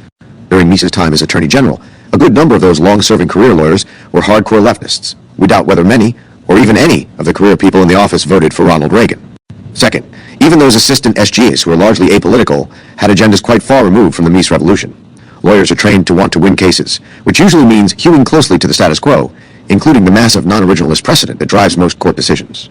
During Meese's time as Attorney General, a good number of those long-serving career lawyers were hardcore leftists. We doubt whether many, or even any, of the career people in the office voted for Ronald Reagan. Second, even those assistant SGAs who were largely apolitical had agendas quite far removed from the Meese Revolution. Lawyers are trained to want to win cases, which usually means hewing closely to the status quo, including the massive non-originalist precedent that drives most court decisions.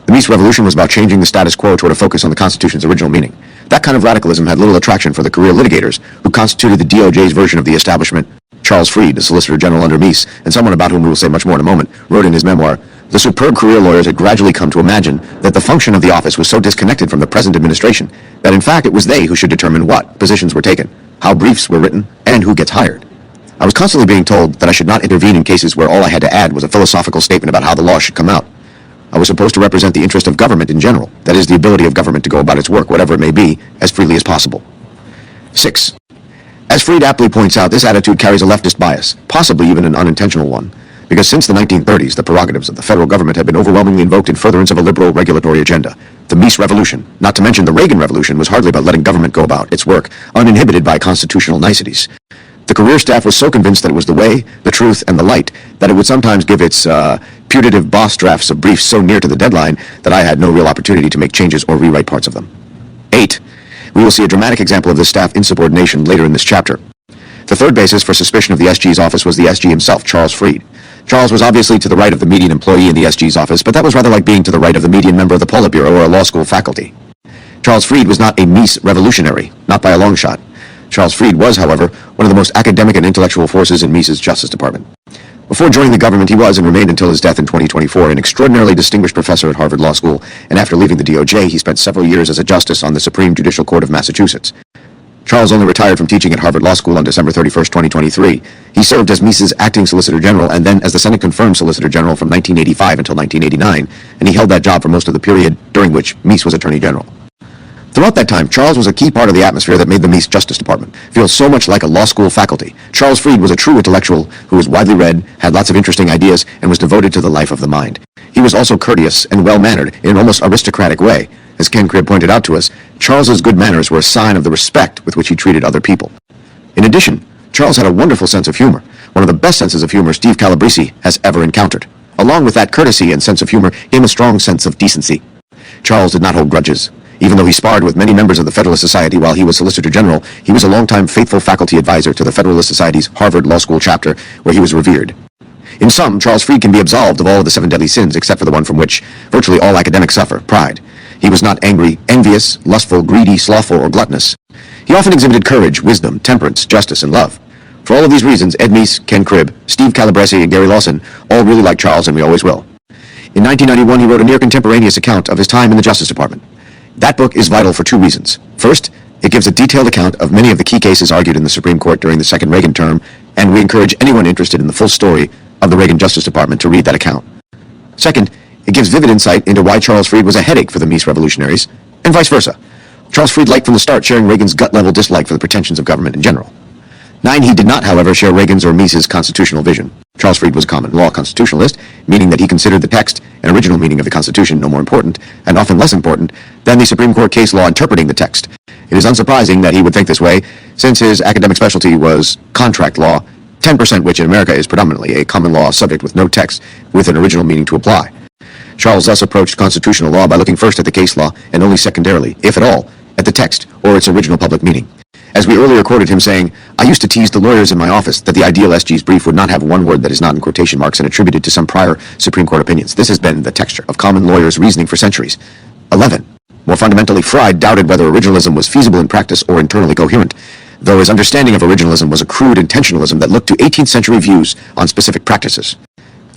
The Meese Revolution was about changing the status quo toward a focus on the Constitution's original meaning. That kind of radicalism had little attraction for the career litigators who constituted the DOJ's version of the establishment. Charles Freed, the Solicitor General under Meese, and someone about whom we will say much more in a moment, wrote in his memoir, "The superb career lawyers had gradually come to imagine that the function of the office was so disconnected from the present administration that in fact it was they who should determine what positions were taken, how briefs were written, and who gets hired. I was constantly being told that I should not intervene in cases where all I had to add was a philosophical statement about how the law should come out. I was supposed to represent the interest of government in general, that is, the ability of government to go about its work, whatever it may be, as freely as possible." 6. As Freed aptly points out, this attitude carries a leftist bias, possibly even an unintentional one, because since the 1930s, the prerogatives of the federal government have been overwhelmingly invoked in furtherance of a liberal regulatory agenda. The Meese Revolution, not to mention the Reagan Revolution, was hardly about letting government go about its work, uninhibited by constitutional niceties. The career staff was so convinced that it was the way, the truth, and the light that it would sometimes give its putative boss drafts of briefs so near to the deadline that I had no real opportunity to make changes or rewrite parts of them. 8. We will see a dramatic example of this staff insubordination later in this chapter. The third basis for suspicion of the SG's office was the SG himself, Charles Fried. Charles was obviously to the right of the median employee in the SG's office, but that was rather like being to the right of the median member of the Politburo or a law school faculty. Charles Fried was not a Meese revolutionary, not by a long shot. Charles Fried was, however, one of the most academic and intellectual forces in Meese's Justice Department. Before joining the government, he was, and remained until his death in 2024, an extraordinarily distinguished professor at Harvard Law School, and after leaving the DOJ, he spent several years as a justice on the Supreme Judicial Court of Massachusetts. Charles only retired from teaching at Harvard Law School on December 31, 2023. He served as Meese's acting Solicitor General and then as the Senate-confirmed Solicitor General from 1985 until 1989, and he held that job for most of the period during which Meese was Attorney General. Throughout that time, Charles was a key part of the atmosphere that made the Meese Justice Department feel so much like a law school faculty. Charles Fried was a true intellectual who was widely read, had lots of interesting ideas, and was devoted to the life of the mind. He was also courteous and well-mannered in an almost aristocratic way. As Ken Cribb pointed out to us, Charles's good manners were a sign of the respect with which he treated other people. In addition, Charles had a wonderful sense of humor, one of the best senses of humor Steve Calabrese has ever encountered. Along with that courtesy and sense of humor came a strong sense of decency. Charles did not hold grudges. Even though he sparred with many members of the Federalist Society while he was Solicitor General, he was a longtime faithful faculty advisor to the Federalist Society's Harvard Law School chapter, where he was revered. In sum, Charles Fried can be absolved of all of the 7 deadly sins except for the one from which virtually all academics suffer, pride. He was not angry, envious, lustful, greedy, slothful, or gluttonous. He often exhibited courage, wisdom, temperance, justice, and love. For all of these reasons, Ed Meese, Ken Cribb, Steve Calabrese, and Gary Lawson all really liked Charles, and we always will. In 1991, he wrote a near-contemporaneous account of his time in the Justice Department. That book is vital for 2 reasons. First, it gives a detailed account of many of the key cases argued in the Supreme Court during the second Reagan term, and we encourage anyone interested in the full story of the Reagan Justice Department to read that account. Second, it gives vivid insight into why Charles Fried was a headache for the Meese revolutionaries, and vice versa. Charles Fried liked from the start sharing Reagan's gut-level dislike for the pretensions of government in general. 9, he did not, however, share Reagan's or Meese's constitutional vision. Charles Fried was a common law constitutionalist, meaning that he considered the text and original meaning of the Constitution no more important, and often less important, than the Supreme Court case law interpreting the text. It is unsurprising that he would think this way, since his academic specialty was contract law, 10% which in America is predominantly a common law subject with no text with an original meaning to apply. Charles thus approached constitutional law by looking first at the case law, and only secondarily, if at all, at the text or its original public meaning. As we earlier quoted him saying, "I used to tease the lawyers in my office that the ideal SG's brief would not have one word that is not in quotation marks and attributed to some prior Supreme Court opinions. This has been the texture of common lawyers' reasoning for centuries." 11. More fundamentally, Fried doubted whether originalism was feasible in practice or internally coherent, though his understanding of originalism was a crude intentionalism that looked to 18th century views on specific practices.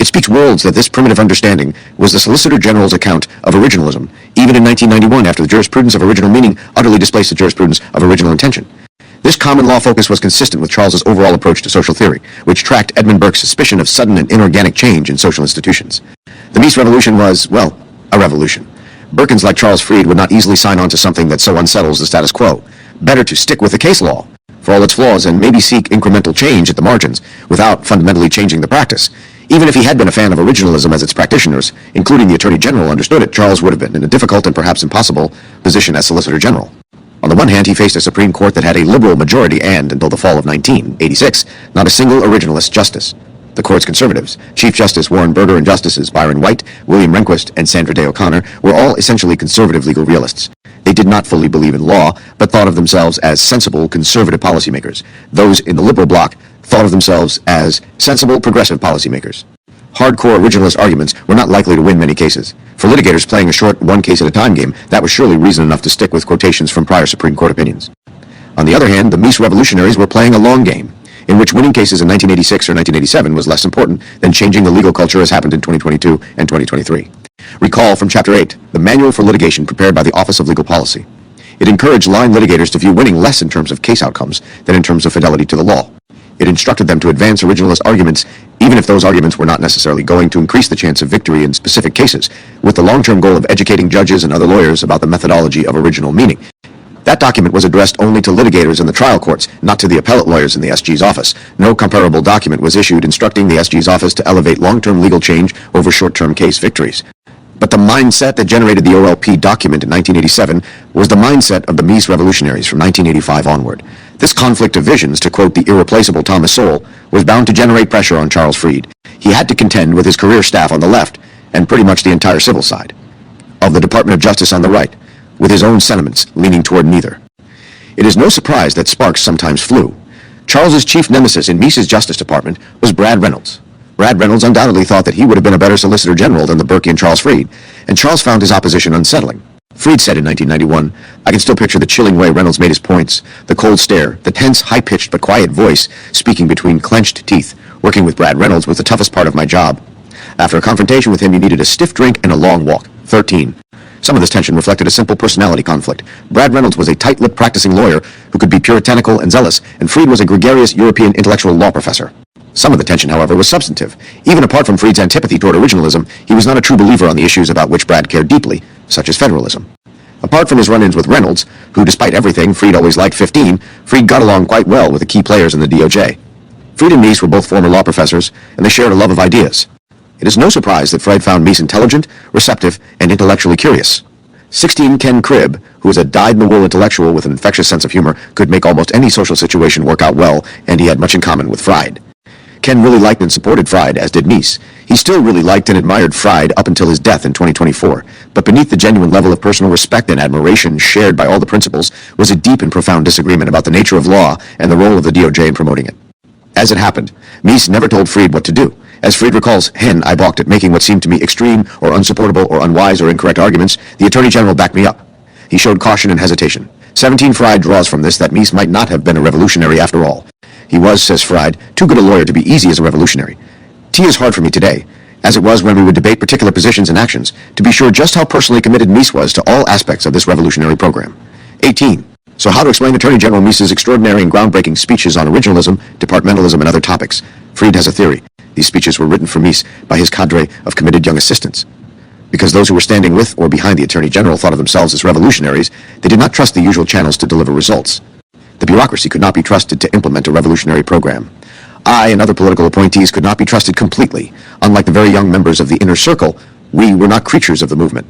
It speaks worlds that this primitive understanding was the Solicitor General's account of originalism, even in 1991 after the jurisprudence of original meaning utterly displaced the jurisprudence of original intention. This common law focus was consistent with Charles's overall approach to social theory, which tracked Edmund Burke's suspicion of sudden and inorganic change in social institutions. The Meese Revolution was, well, a revolution. Burkins like Charles Fried would not easily sign on to something that so unsettles the status quo. Better to stick with the case law, for all its flaws, and maybe seek incremental change at the margins, without fundamentally changing the practice. Even if he had been a fan of originalism as its practitioners, including the Attorney General, understood it, Charles would have been in a difficult and perhaps impossible position as Solicitor General. On the one hand, he faced a Supreme Court that had a liberal majority and, until the fall of 1986, not a single originalist justice. The court's conservatives, Chief Justice Warren Burger and Justices Byron White, William Rehnquist, and Sandra Day O'Connor, were all essentially conservative legal realists. They did not fully believe in law, but thought of themselves as sensible, conservative policymakers. Those in the liberal bloc thought of themselves as sensible, progressive policymakers. Hardcore originalist arguments were not likely to win many cases. For litigators playing a short one-case-at-a-time game, that was surely reason enough to stick with quotations from prior Supreme Court opinions. On the other hand, the Meese revolutionaries were playing a long game, in which winning cases in 1986 or 1987 was less important than changing the legal culture as happened in 2022 and 2023. Recall from Chapter 8, the Manual for Litigation prepared by the Office of Legal Policy. It encouraged line litigators to view winning less in terms of case outcomes than in terms of fidelity to the law. It instructed them to advance originalist arguments, even if those arguments were not necessarily going to increase the chance of victory in specific cases, with the long-term goal of educating judges and other lawyers about the methodology of original meaning. That document was addressed only to litigators in the trial courts, not to the appellate lawyers in the SG's office. No comparable document was issued instructing the SG's office to elevate long-term legal change over short-term case victories. But the mindset that generated the OLP document in 1987 was the mindset of the Meese revolutionaries from 1985 onward. This conflict of visions, to quote the irreplaceable Thomas Sowell, was bound to generate pressure on Charles Fried. He had to contend with his career staff on the left, and pretty much the entire civil side of the Department of Justice on the right, with his own sentiments leaning toward neither. It is no surprise that sparks sometimes flew. Charles's chief nemesis in Meese's Justice Department was Brad Reynolds. Brad Reynolds undoubtedly thought that he would have been a better Solicitor General than the Burkean Charles Fried, and Charles found his opposition unsettling. Fried said in 1991, "I can still picture the chilling way Reynolds made his points, the cold stare, the tense, high-pitched but quiet voice, speaking between clenched teeth. Working with Brad Reynolds was the toughest part of my job. After a confrontation with him, you needed a stiff drink and a long walk." 13. Some of this tension reflected a simple personality conflict. Brad Reynolds was a tight-lipped practicing lawyer who could be puritanical and zealous, and Fried was a gregarious European intellectual law professor. Some of the tension, however, was substantive. Even apart from Fried's antipathy toward originalism, he was not a true believer on the issues about which Brad cared deeply, such as federalism. Apart from his run-ins with Reynolds, who, despite everything, Fried always liked 15, Fried got along quite well with the key players in the DOJ. Fried and Meese were both former law professors, and they shared a love of ideas. It is no surprise that Fried found Meese intelligent, receptive, and intellectually curious. 16 Ken Cribb, who was a dyed-in-the-wool intellectual with an infectious sense of humor, could make almost any social situation work out well, and he had much in common with Fried. Ken really liked and supported Fried, as did Meese. He still really liked and admired Fried up until his death in 2024, but beneath the genuine level of personal respect and admiration shared by all the principals was a deep and profound disagreement about the nature of law and the role of the DOJ in promoting it. As it happened, Meese never told Fried what to do. As Fried recalls, I balked at making what seemed to me extreme or unsupportable or unwise or incorrect arguments. The Attorney General backed me up. He showed caution and hesitation. 17 Fried draws from this that Meese might not have been a revolutionary after all. He was, says Fried, too good a lawyer to be easy as a revolutionary. Tea is hard for me today, as it was when we would debate particular positions and actions, to be sure just how personally committed Meese was to all aspects of this revolutionary program. 18. So how to explain Attorney General Meese's extraordinary and groundbreaking speeches on originalism, departmentalism, and other topics? Fried has a theory. These speeches were written for Meese by his cadre of committed young assistants. Because those who were standing with or behind the Attorney General thought of themselves as revolutionaries, they did not trust the usual channels to deliver results. The bureaucracy could not be trusted to implement a revolutionary program. I and other political appointees could not be trusted completely. Unlike the very young members of the inner circle, we were not creatures of the movement.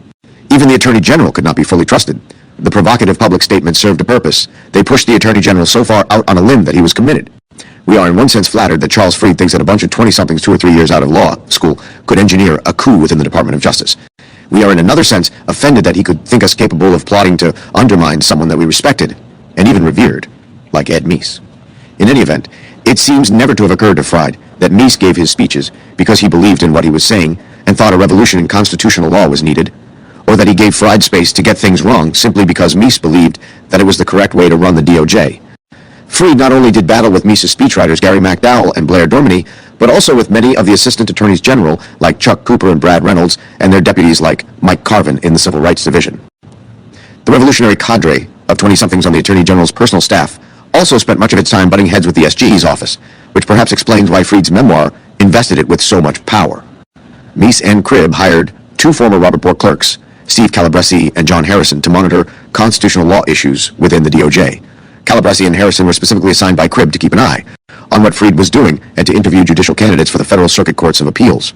Even the Attorney General could not be fully trusted. The provocative public statements served a purpose. They pushed the Attorney General so far out on a limb that he was committed. We are in one sense flattered that Charles Fried thinks that a bunch of 20-somethings 2 or 3 years out of law school could engineer a coup within the Department of Justice. We are in another sense offended that he could think us capable of plotting to undermine someone that we respected and even revered, like Ed Meese. In any event, it seems never to have occurred to Fried that Meese gave his speeches because he believed in what he was saying and thought a revolution in constitutional law was needed, or that he gave Fried space to get things wrong simply because Meese believed that it was the correct way to run the DOJ. Fried not only did battle with Meese's speechwriters Gary McDowell and Blair Dorminey, but also with many of the assistant attorneys general like Chuck Cooper and Brad Reynolds and their deputies like Mike Carvin in the Civil Rights Division. The revolutionary cadre of 20-somethings on the Attorney General's personal staff also spent much of its time butting heads with the SG's office, which perhaps explains why Fried's memoir invested it with so much power. Meese and Cribb hired 2 former Robert Bork clerks, Steve Calabresi and John Harrison, to monitor constitutional law issues within the DOJ. Calabresi and Harrison were specifically assigned by Cribb to keep an eye on what Fried was doing and to interview judicial candidates for the Federal Circuit Courts of Appeals.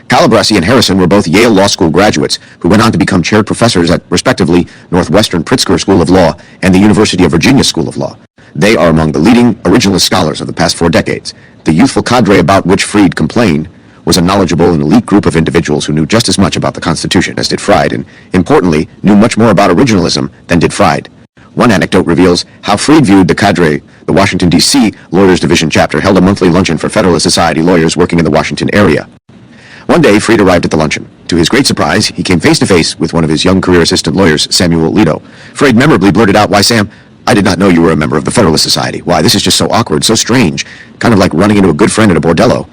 Calabresi and Harrison were both Yale Law School graduates who went on to become chaired professors at, respectively, Northwestern Pritzker School of Law and the University of Virginia School of Law. They are among the leading originalist scholars of the past 4 decades. The youthful cadre about which Fried complained was a knowledgeable and elite group of individuals who knew just as much about the Constitution as did Fried, and, importantly, knew much more about originalism than did Fried. One anecdote reveals how Fried viewed the cadre. The Washington, D.C. Lawyers Division chapter held a monthly luncheon for Federalist Society lawyers working in the Washington area. One day, Fried arrived at the luncheon. To his great surprise, he came face-to-face with one of his young career assistant lawyers, Samuel Alito. Fried memorably blurted out, "Why, Sam, I did not know you were a member of the Federalist Society. Why, this is just so awkward, so strange, kind of like running into a good friend at a bordello."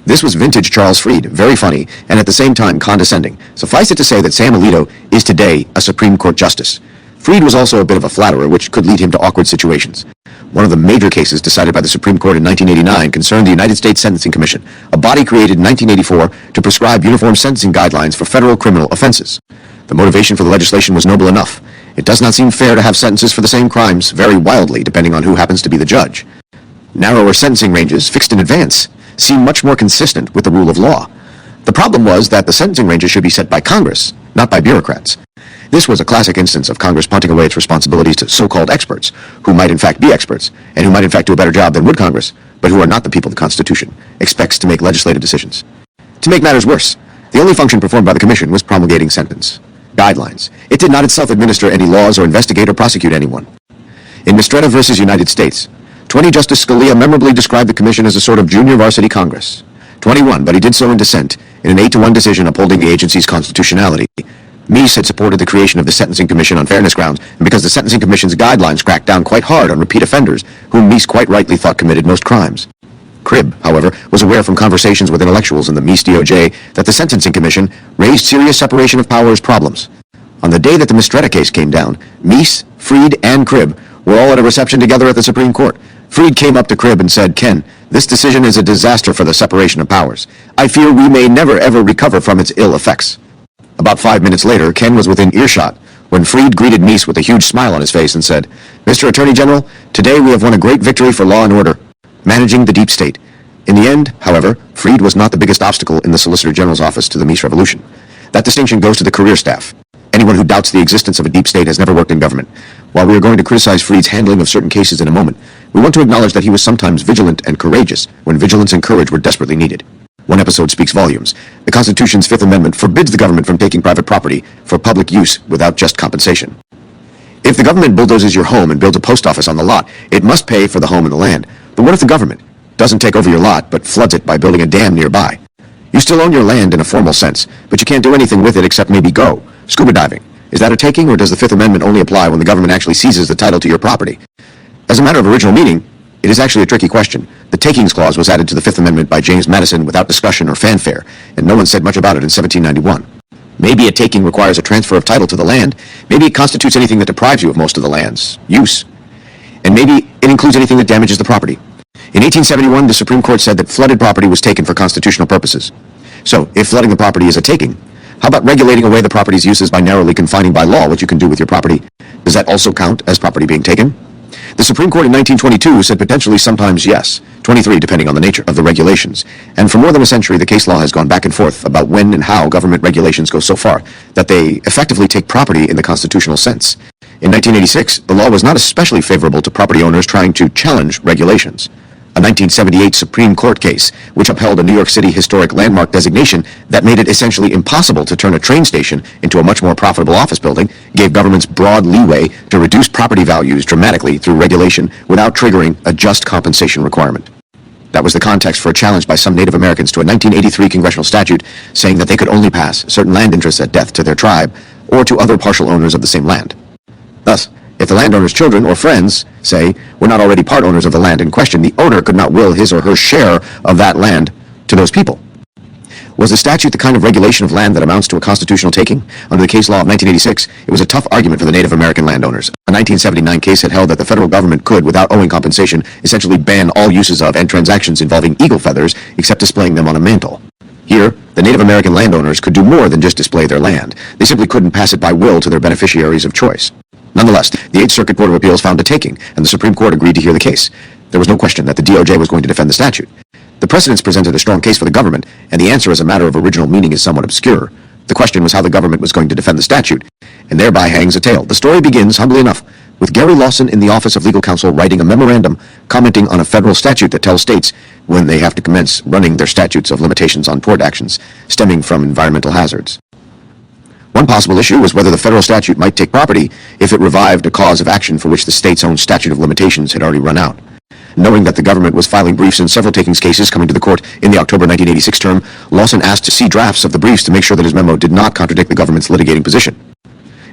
This was vintage Charles Fried, very funny, and at the same time condescending. Suffice it to say that Sam Alito is today a Supreme Court justice. Fried was also a bit of a flatterer, which could lead him to awkward situations. One of the major cases decided by the Supreme Court in 1989 concerned the United States Sentencing Commission, a body created in 1984 to prescribe uniform sentencing guidelines for federal criminal offenses. The motivation for the legislation was noble enough. It does not seem fair to have sentences for the same crimes vary wildly depending on who happens to be the judge. Narrower sentencing ranges, fixed in advance, seem much more consistent with the rule of law. The problem was that the sentencing ranges should be set by Congress, not by bureaucrats. This was a classic instance of Congress punting away its responsibilities to so-called experts, who might in fact be experts, and who might in fact do a better job than would Congress, but who are not the people the Constitution expects to make legislative decisions. To make matters worse, the only function performed by the Commission was promulgating sentence guidelines. It did not itself administer any laws or investigate or prosecute anyone. In Mistretta versus United States, 20 Justice Scalia memorably described the Commission as a sort of junior varsity Congress. 21, but he did so in dissent, in an 8-1 decision upholding the agency's constitutionality. Meese had supported the creation of the Sentencing Commission on fairness grounds, and because the Sentencing Commission's guidelines cracked down quite hard on repeat offenders, whom Meese quite rightly thought committed most crimes. Cribb, however, was aware from conversations with intellectuals in the Meese DOJ that the Sentencing Commission raised serious separation of powers problems. On the day that the Mistretta case came down, Meese, Freed, and Cribb were all at a reception together at the Supreme Court. Freed came up to Cribb and said, "Ken, this decision is a disaster for the separation of powers. I fear we may never ever recover from its ill effects." About 5 minutes later, Ken was within earshot when Freed greeted Meese with a huge smile on his face and said, "Mr. Attorney General, today we have won a great victory for law and order, managing the deep state." In the end, however, Freed was not the biggest obstacle in the Solicitor General's office to the Meese Revolution. That distinction goes to the career staff. Anyone who doubts the existence of a deep state has never worked in government. While we are going to criticize Freed's handling of certain cases in a moment, we want to acknowledge that he was sometimes vigilant and courageous when vigilance and courage were desperately needed. One episode speaks volumes. The Constitution's Fifth Amendment forbids the government from taking private property for public use without just compensation. If the government bulldozes your home and builds a post office on the lot, it must pay for the home and the land. But what if the government doesn't take over your lot but floods it by building a dam nearby? You still own your land in a formal sense, but you can't do anything with it except maybe go scuba diving. Is that a taking, or does the Fifth Amendment only apply when the government actually seizes the title to your property? As a matter of original meaning, it is actually a tricky question. The Takings Clause was added to the Fifth Amendment by James Madison without discussion or fanfare, and no one said much about it in 1791. Maybe a taking requires a transfer of title to the land. Maybe it constitutes anything that deprives you of most of the land's use. And maybe it includes anything that damages the property. In 1871, the Supreme Court said that flooded property was taken for constitutional purposes. So, if flooding the property is a taking, how about regulating away the property's uses by narrowly confining by law what you can do with your property? Does that also count as property being taken? The Supreme Court in 1922 said potentially sometimes yes, 23 depending on the nature of the regulations. And for more than a century, the case law has gone back and forth about when and how government regulations go so far that they effectively take property in the constitutional sense. In 1986, the law was not especially favorable to property owners trying to challenge regulations. A 1978 Supreme Court case, which upheld a New York City historic landmark designation that made it essentially impossible to turn a train station into a much more profitable office building, gave governments broad leeway to reduce property values dramatically through regulation without triggering a just compensation requirement. That was the context for a challenge by some Native Americans to a 1983 congressional statute saying that they could only pass certain land interests at death to their tribe or to other partial owners of the same land. Thus, if the landowner's children or friends, say, were not already part owners of the land in question, the owner could not will his or her share of that land to those people. Was the statute the kind of regulation of land that amounts to a constitutional taking? Under the case law of 1986, it was a tough argument for the Native American landowners. A 1979 case had held that the federal government could, without owing compensation, essentially ban all uses of and transactions involving eagle feathers except displaying them on a mantle. Here, the Native American landowners could do more than just display their land. They simply couldn't pass it by will to their beneficiaries of choice. Nonetheless, the Eighth Circuit Court of Appeals found a taking, and the Supreme Court agreed to hear the case. There was no question that the DOJ was going to defend the statute. The precedents presented a strong case for the government, and the answer as a matter of original meaning is somewhat obscure. The question was how the government was going to defend the statute, and thereby hangs a tale. The story begins, humbly enough, with Gary Lawson in the Office of Legal Counsel writing a memorandum commenting on a federal statute that tells states when they have to commence running their statutes of limitations on tort actions stemming from environmental hazards. One possible issue was whether the federal statute might take property if it revived a cause of action for which the state's own statute of limitations had already run out. Knowing that the government was filing briefs in several takings cases coming to the court in the October 1986 term, Lawson asked to see drafts of the briefs to make sure that his memo did not contradict the government's litigating position.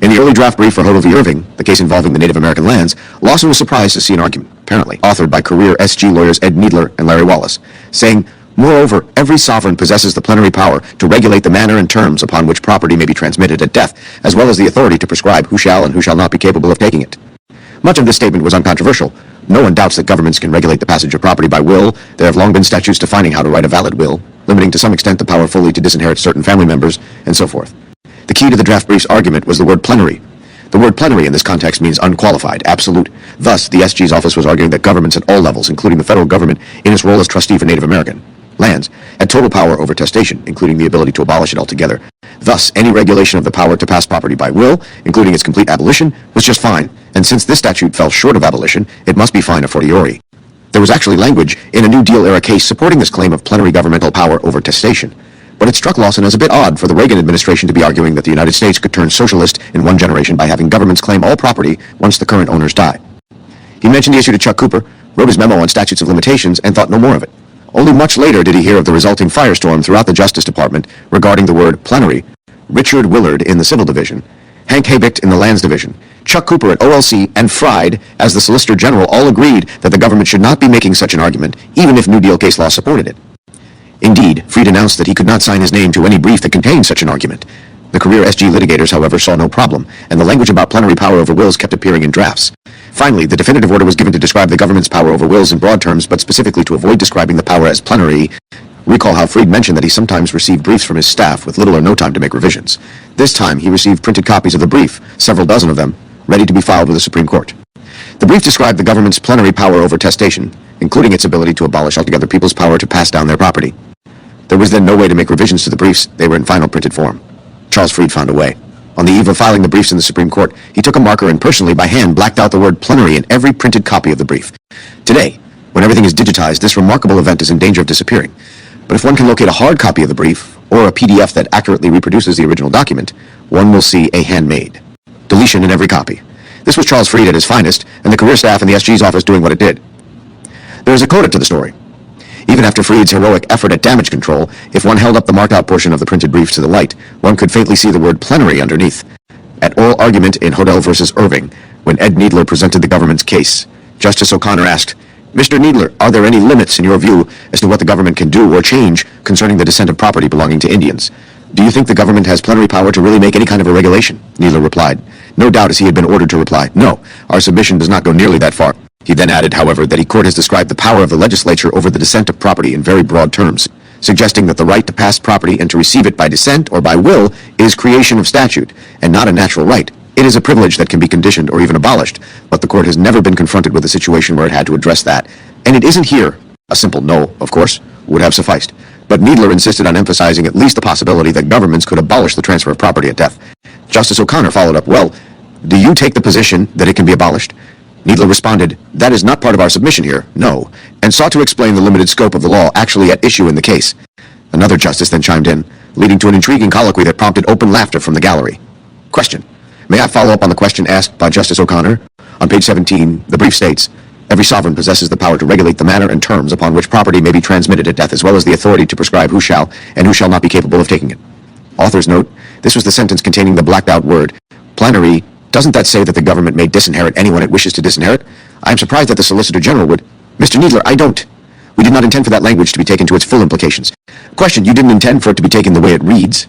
In the early draft brief for Hodo v. Irving, the case involving the Native American lands, Lawson was surprised to see an argument, apparently authored by career SG lawyers Ed Needler and Larry Wallace, saying, "Moreover, every sovereign possesses the plenary power to regulate the manner and terms upon which property may be transmitted at death, as well as the authority to prescribe who shall and who shall not be capable of taking it." Much of this statement was uncontroversial. No one doubts that governments can regulate the passage of property by will. There have long been statutes defining how to write a valid will, limiting to some extent the power fully to disinherit certain family members, and so forth. The key to the draft brief's argument was the word plenary. The word plenary in this context means unqualified, absolute. Thus, the SG's office was arguing that governments at all levels, including the federal government, in its role as trustee for Native American lands, had total power over testation, including the ability to abolish it altogether. Thus, any regulation of the power to pass property by will, including its complete abolition, was just fine, and since this statute fell short of abolition, it must be fine a fortiori. There was actually language in a New Deal-era case supporting this claim of plenary governmental power over testation. But it struck Lawson as a bit odd for the Reagan administration to be arguing that the United States could turn socialist in one generation by having governments claim all property once the current owners die. He mentioned the issue to Chuck Cooper, wrote his memo on statutes of limitations, and thought no more of it. Only much later did he hear of the resulting firestorm throughout the Justice Department regarding the word plenary, Richard Willard in the Civil Division, Hank Habicht in the Lands Division, Chuck Cooper at OLC, and Fried, as the Solicitor General, all agreed that the government should not be making such an argument, even if New Deal case law supported it. Indeed, Fried announced that he could not sign his name to any brief that contained such an argument. The career SG litigators, however, saw no problem, and the language about plenary power over wills kept appearing in drafts. Finally, the definitive order was given to describe the government's power over wills in broad terms, but specifically to avoid describing the power as plenary. Recall how Fried mentioned that he sometimes received briefs from his staff with little or no time to make revisions. This time, he received printed copies of the brief, several dozen of them, ready to be filed with the Supreme Court. The brief described the government's plenary power over testation, including its ability to abolish altogether people's power to pass down their property. There was then no way to make revisions to the briefs. They were in final printed form. Charles Fried found a way. On the eve of filing the briefs in the Supreme Court, he took a marker and personally, by hand, blacked out the word plenary in every printed copy of the brief. Today, when everything is digitized, this remarkable event is in danger of disappearing. But if one can locate a hard copy of the brief, or a PDF that accurately reproduces the original document, one will see a handmade deletion in every copy. This was Charles Fried at his finest, and the career staff in the SG's office doing what it did. There is a coda to the story. Even after Fried's heroic effort at damage control, if one held up the marked-out portion of the printed brief to the light, one could faintly see the word plenary underneath. At oral argument in Hodel versus Irving, when Ed Needler presented the government's case, Justice O'Connor asked, "Mr. Needler, are there any limits in your view as to what the government can do or change concerning the descent of property belonging to Indians? Do you think the government has plenary power to really make any kind of a regulation?" Needler replied, no doubt as he had been ordered to reply, "No, our submission does not go nearly that far." He then added, however, that court has described the power of the legislature over the descent of property in very broad terms, suggesting that the right to pass property and to receive it by descent or by will is creation of statute, and not a natural right. It is a privilege that can be conditioned or even abolished, but the court has never been confronted with a situation where it had to address that, and it isn't here. A simple no, of course, would have sufficed. But Needler insisted on emphasizing at least the possibility that governments could abolish the transfer of property at death. Justice O'Connor followed up, "Well, do you take the position that it can be abolished?" Needler responded, "That is not part of our submission here, no," and sought to explain the limited scope of the law actually at issue in the case. Another justice then chimed in, leading to an intriguing colloquy that prompted open laughter from the gallery. Question. May I follow up on the question asked by Justice O'Connor? On page 17, the brief states, "Every sovereign possesses the power to regulate the manner and terms upon which property may be transmitted at death, as well as the authority to prescribe who shall and who shall not be capable of taking it." Author's note, this was the sentence containing the blacked out word, plenary. Doesn't that say that the government may disinherit anyone it wishes to disinherit? I am surprised that the Solicitor General would. Mr. Needler, I don't. We did not intend for that language to be taken to its full implications. Question, you didn't intend for it to be taken the way it reads?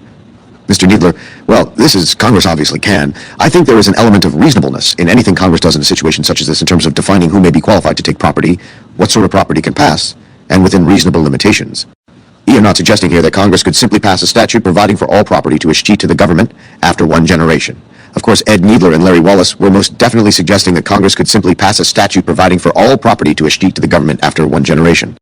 Mr. Needler, well, this is, Congress obviously can. I think there is an element of reasonableness in anything Congress does in a situation such as this in terms of defining who may be qualified to take property, what sort of property can pass, and within reasonable limitations. We are not suggesting here that Congress could simply pass a statute providing for all property to escheat to the government after one generation. Of course, Ed Needler and Larry Wallace were most definitely suggesting that Congress could simply pass a statute providing for all property to escheat to the government after one generation.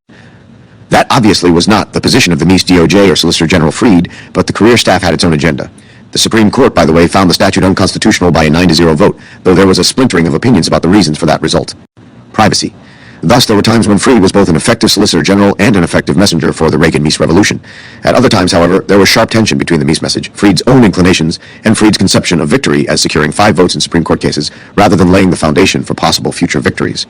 That obviously was not the position of the Meese DOJ or Solicitor General Fried, but the career staff had its own agenda. The Supreme Court, by the way, found the statute unconstitutional by a 9-0 vote, though there was a splintering of opinions about the reasons for that result. Privacy. Thus, there were times when Fried was both an effective Solicitor General and an effective messenger for the Reagan-Meese revolution. At other times, however, there was sharp tension between the Meese message, Fried's own inclinations, and Fried's conception of victory as securing 5 votes in Supreme Court cases, rather than laying the foundation for possible future victories.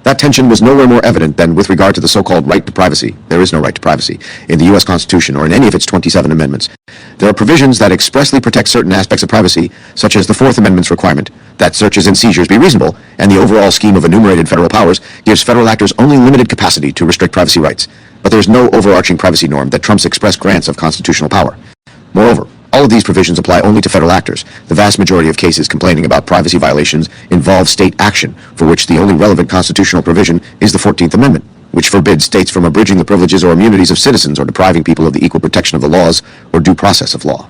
That tension was nowhere more evident than with regard to the so-called right to privacy. There is no right to privacy in the U.S. Constitution or in any of its 27 amendments. There are provisions that expressly protect certain aspects of privacy, such as the Fourth Amendment's requirement that searches and seizures be reasonable, and the overall scheme of enumerated federal powers gives federal actors only limited capacity to restrict privacy rights. But there is no overarching privacy norm that trumps express grants of constitutional power. Moreover, all of these provisions apply only to federal actors. The vast majority of cases complaining about privacy violations involve state action, for which the only relevant constitutional provision is the 14th Amendment, which forbids states from abridging the privileges or immunities of citizens or depriving people of the equal protection of the laws or due process of law.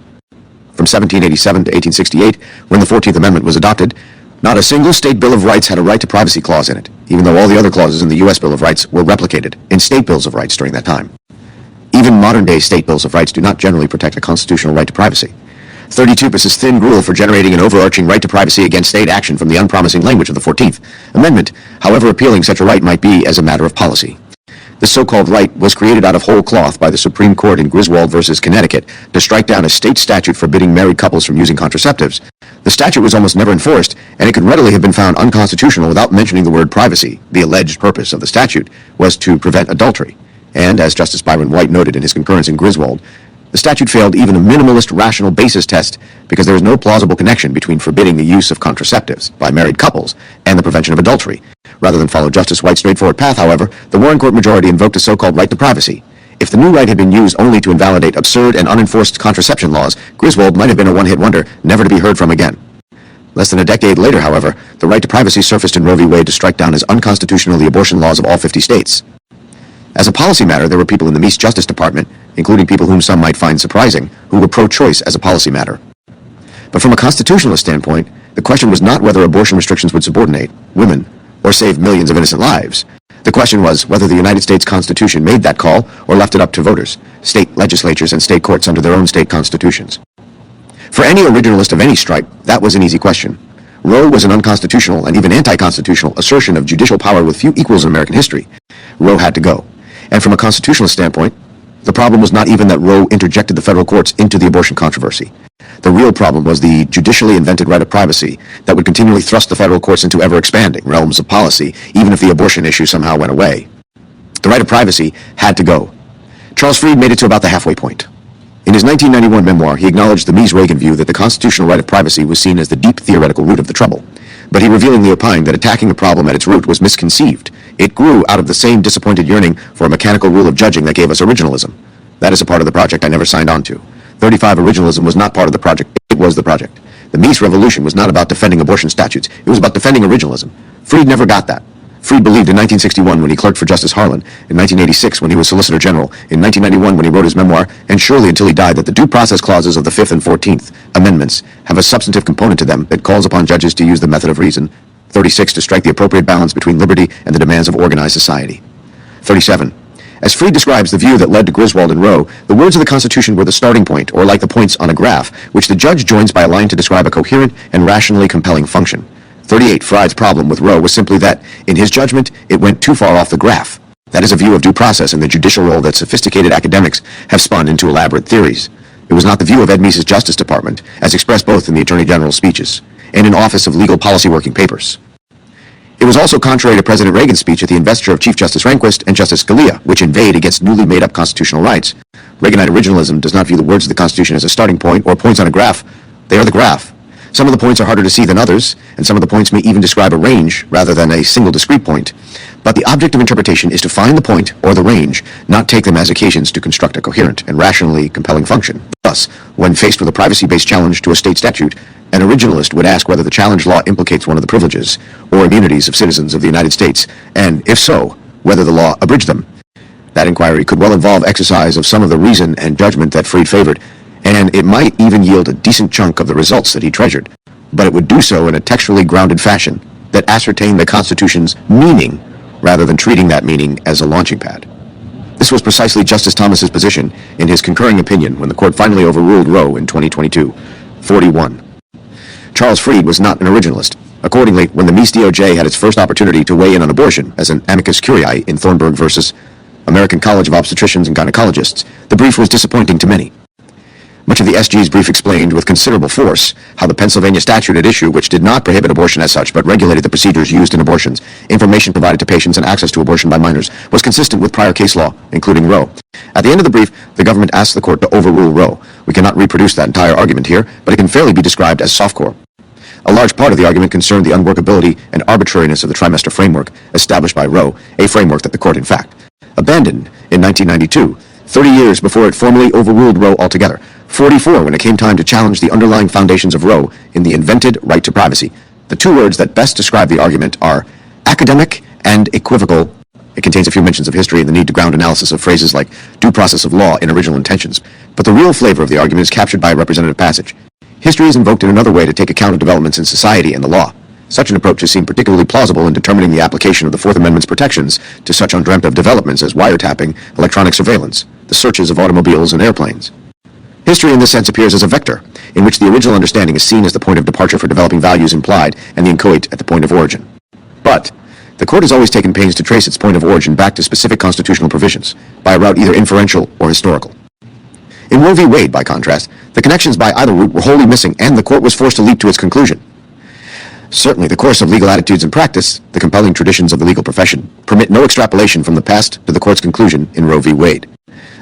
From 1787 to 1868, when the 14th Amendment was adopted, not a single state Bill of Rights had a right to privacy clause in it, even though all the other clauses in the U.S. Bill of Rights were replicated in state bills of rights during that time. Even modern-day state bills of rights do not generally protect a constitutional right to privacy. 32 is thin gruel for generating an overarching right to privacy against state action from the unpromising language of the 14th Amendment, however appealing such a right might be as a matter of policy. This so-called right was created out of whole cloth by the Supreme Court in Griswold versus Connecticut to strike down a state statute forbidding married couples from using contraceptives. The statute was almost never enforced, and it could readily have been found unconstitutional without mentioning the word privacy. The alleged purpose of the statute was to prevent adultery. And, as Justice Byron White noted in his concurrence in Griswold, the statute failed even a minimalist rational basis test because there is no plausible connection between forbidding the use of contraceptives by married couples and the prevention of adultery. Rather than follow Justice White's straightforward path, however, the Warren Court majority invoked a so-called right to privacy. If the new right had been used only to invalidate absurd and unenforced contraception laws, Griswold might have been a one-hit wonder, never to be heard from again. Less than a decade later, however, the right to privacy surfaced in Roe v. Wade to strike down as unconstitutional the abortion laws of all 50 states. As a policy matter, there were people in the Meese Justice Department, including people whom some might find surprising, who were pro-choice as a policy matter. But from a constitutionalist standpoint, the question was not whether abortion restrictions would subordinate women or save millions of innocent lives. The question was whether the United States Constitution made that call or left it up to voters, state legislatures, and state courts under their own state constitutions. For any originalist of any stripe, that was an easy question. Roe was an unconstitutional and even anti-constitutional assertion of judicial power with few equals in American history. Roe had to go. And from a constitutional standpoint, the problem was not even that Roe interjected the federal courts into the abortion controversy. The real problem was the judicially invented right of privacy that would continually thrust the federal courts into ever-expanding realms of policy, even if the abortion issue somehow went away. The right of privacy had to go. Charles Freed made it to about the halfway point. In his 1991 memoir, he acknowledged the Meese-Reagan view that the constitutional right of privacy was seen as the deep theoretical root of the trouble. But he revealingly opined that attacking the problem at its root was misconceived. It grew out of the same disappointed yearning for a mechanical rule of judging that gave us originalism. That is a part of the project I never signed on to. 35 originalism was not part of the project, it was the project. The Meese Revolution was not about defending abortion statutes, it was about defending originalism. Freed never got that. Freed believed in 1961 when he clerked for Justice Harlan, in 1986 when he was Solicitor General, in 1991 when he wrote his memoir, and surely until he died that the due process clauses of the 5th and 14th Amendments have a substantive component to them that calls upon judges to use the method of reason. 36 to strike the appropriate balance between liberty and the demands of organized society. 37. As Freed describes the view that led to Griswold and Roe, the words of the Constitution were the starting point, or like the points on a graph, which the judge joins by a line to describe a coherent and rationally compelling function. 38. Freud's problem with Roe was simply that, in his judgment, it went too far off the graph. That is a view of due process and the judicial role that sophisticated academics have spun into elaborate theories. It was not the view of Ed Meese's Justice Department, as expressed both in the Attorney General's speeches and in Office of Legal Policy Working Papers. It was also contrary to President Reagan's speech at the investiture of Chief Justice Rehnquist and Justice Scalia, which inveighed against newly made-up constitutional rights. Reaganite originalism does not view the words of the Constitution as a starting point or points on a graph. They are the graph. Some of the points are harder to see than others, and some of the points may even describe a range rather than a single discrete point. But the object of interpretation is to find the point or the range, not take them as occasions to construct a coherent and rationally compelling function. Thus, when faced with a privacy-based challenge to a state statute, an originalist would ask whether the challenge law implicates one of the privileges or immunities of citizens of the United States, and if so, whether the law abridged them. That inquiry could well involve exercise of some of the reason and judgment that Freed favored, and it might even yield a decent chunk of the results that he treasured. But it would do so in a textually grounded fashion that ascertained the Constitution's meaning rather than treating that meaning as a launching pad. This was precisely Justice Thomas's position in his concurring opinion when the court finally overruled Roe in 2022, 41. Charles Freed was not an originalist. Accordingly, when the Meese DOJ had its first opportunity to weigh in on abortion as an amicus curiae in Thornburg versus American College of Obstetricians and Gynecologists, the brief was disappointing to many. Much of the SG's brief explained with considerable force how the Pennsylvania statute at issue, which did not prohibit abortion as such but regulated the procedures used in abortions, information provided to patients, and access to abortion by minors, was consistent with prior case law, including Roe. At the end of the brief, the government asked the court to overrule Roe. We cannot reproduce that entire argument here, but it can fairly be described as softcore. A large part of the argument concerned the unworkability and arbitrariness of the trimester framework established by Roe, a framework that the court, in fact, abandoned in 1992, 30 years before it formally overruled Roe altogether, 44 when it came time to challenge the underlying foundations of Roe in the invented right to privacy. The two words that best describe the argument are academic and equivocal. It contains a few mentions of history and the need to ground analysis of phrases like due process of law in original intentions. But the real flavor of the argument is captured by a representative passage. History is invoked in another way to take account of developments in society and the law. Such an approach has seemed particularly plausible in determining the application of the Fourth Amendment's protections to such undreamt of developments as wiretapping, electronic surveillance, the searches of automobiles and airplanes. History in this sense appears as a vector, in which the original understanding is seen as the point of departure for developing values implied and the inchoate at the point of origin. But the court has always taken pains to trace its point of origin back to specific constitutional provisions, by a route either inferential or historical. In Roe v. Wade, by contrast, the connections by either route were wholly missing, and the court was forced to leap to its conclusion. Certainly, the course of legal attitudes and practice, the compelling traditions of the legal profession, permit no extrapolation from the past to the court's conclusion in Roe v. Wade.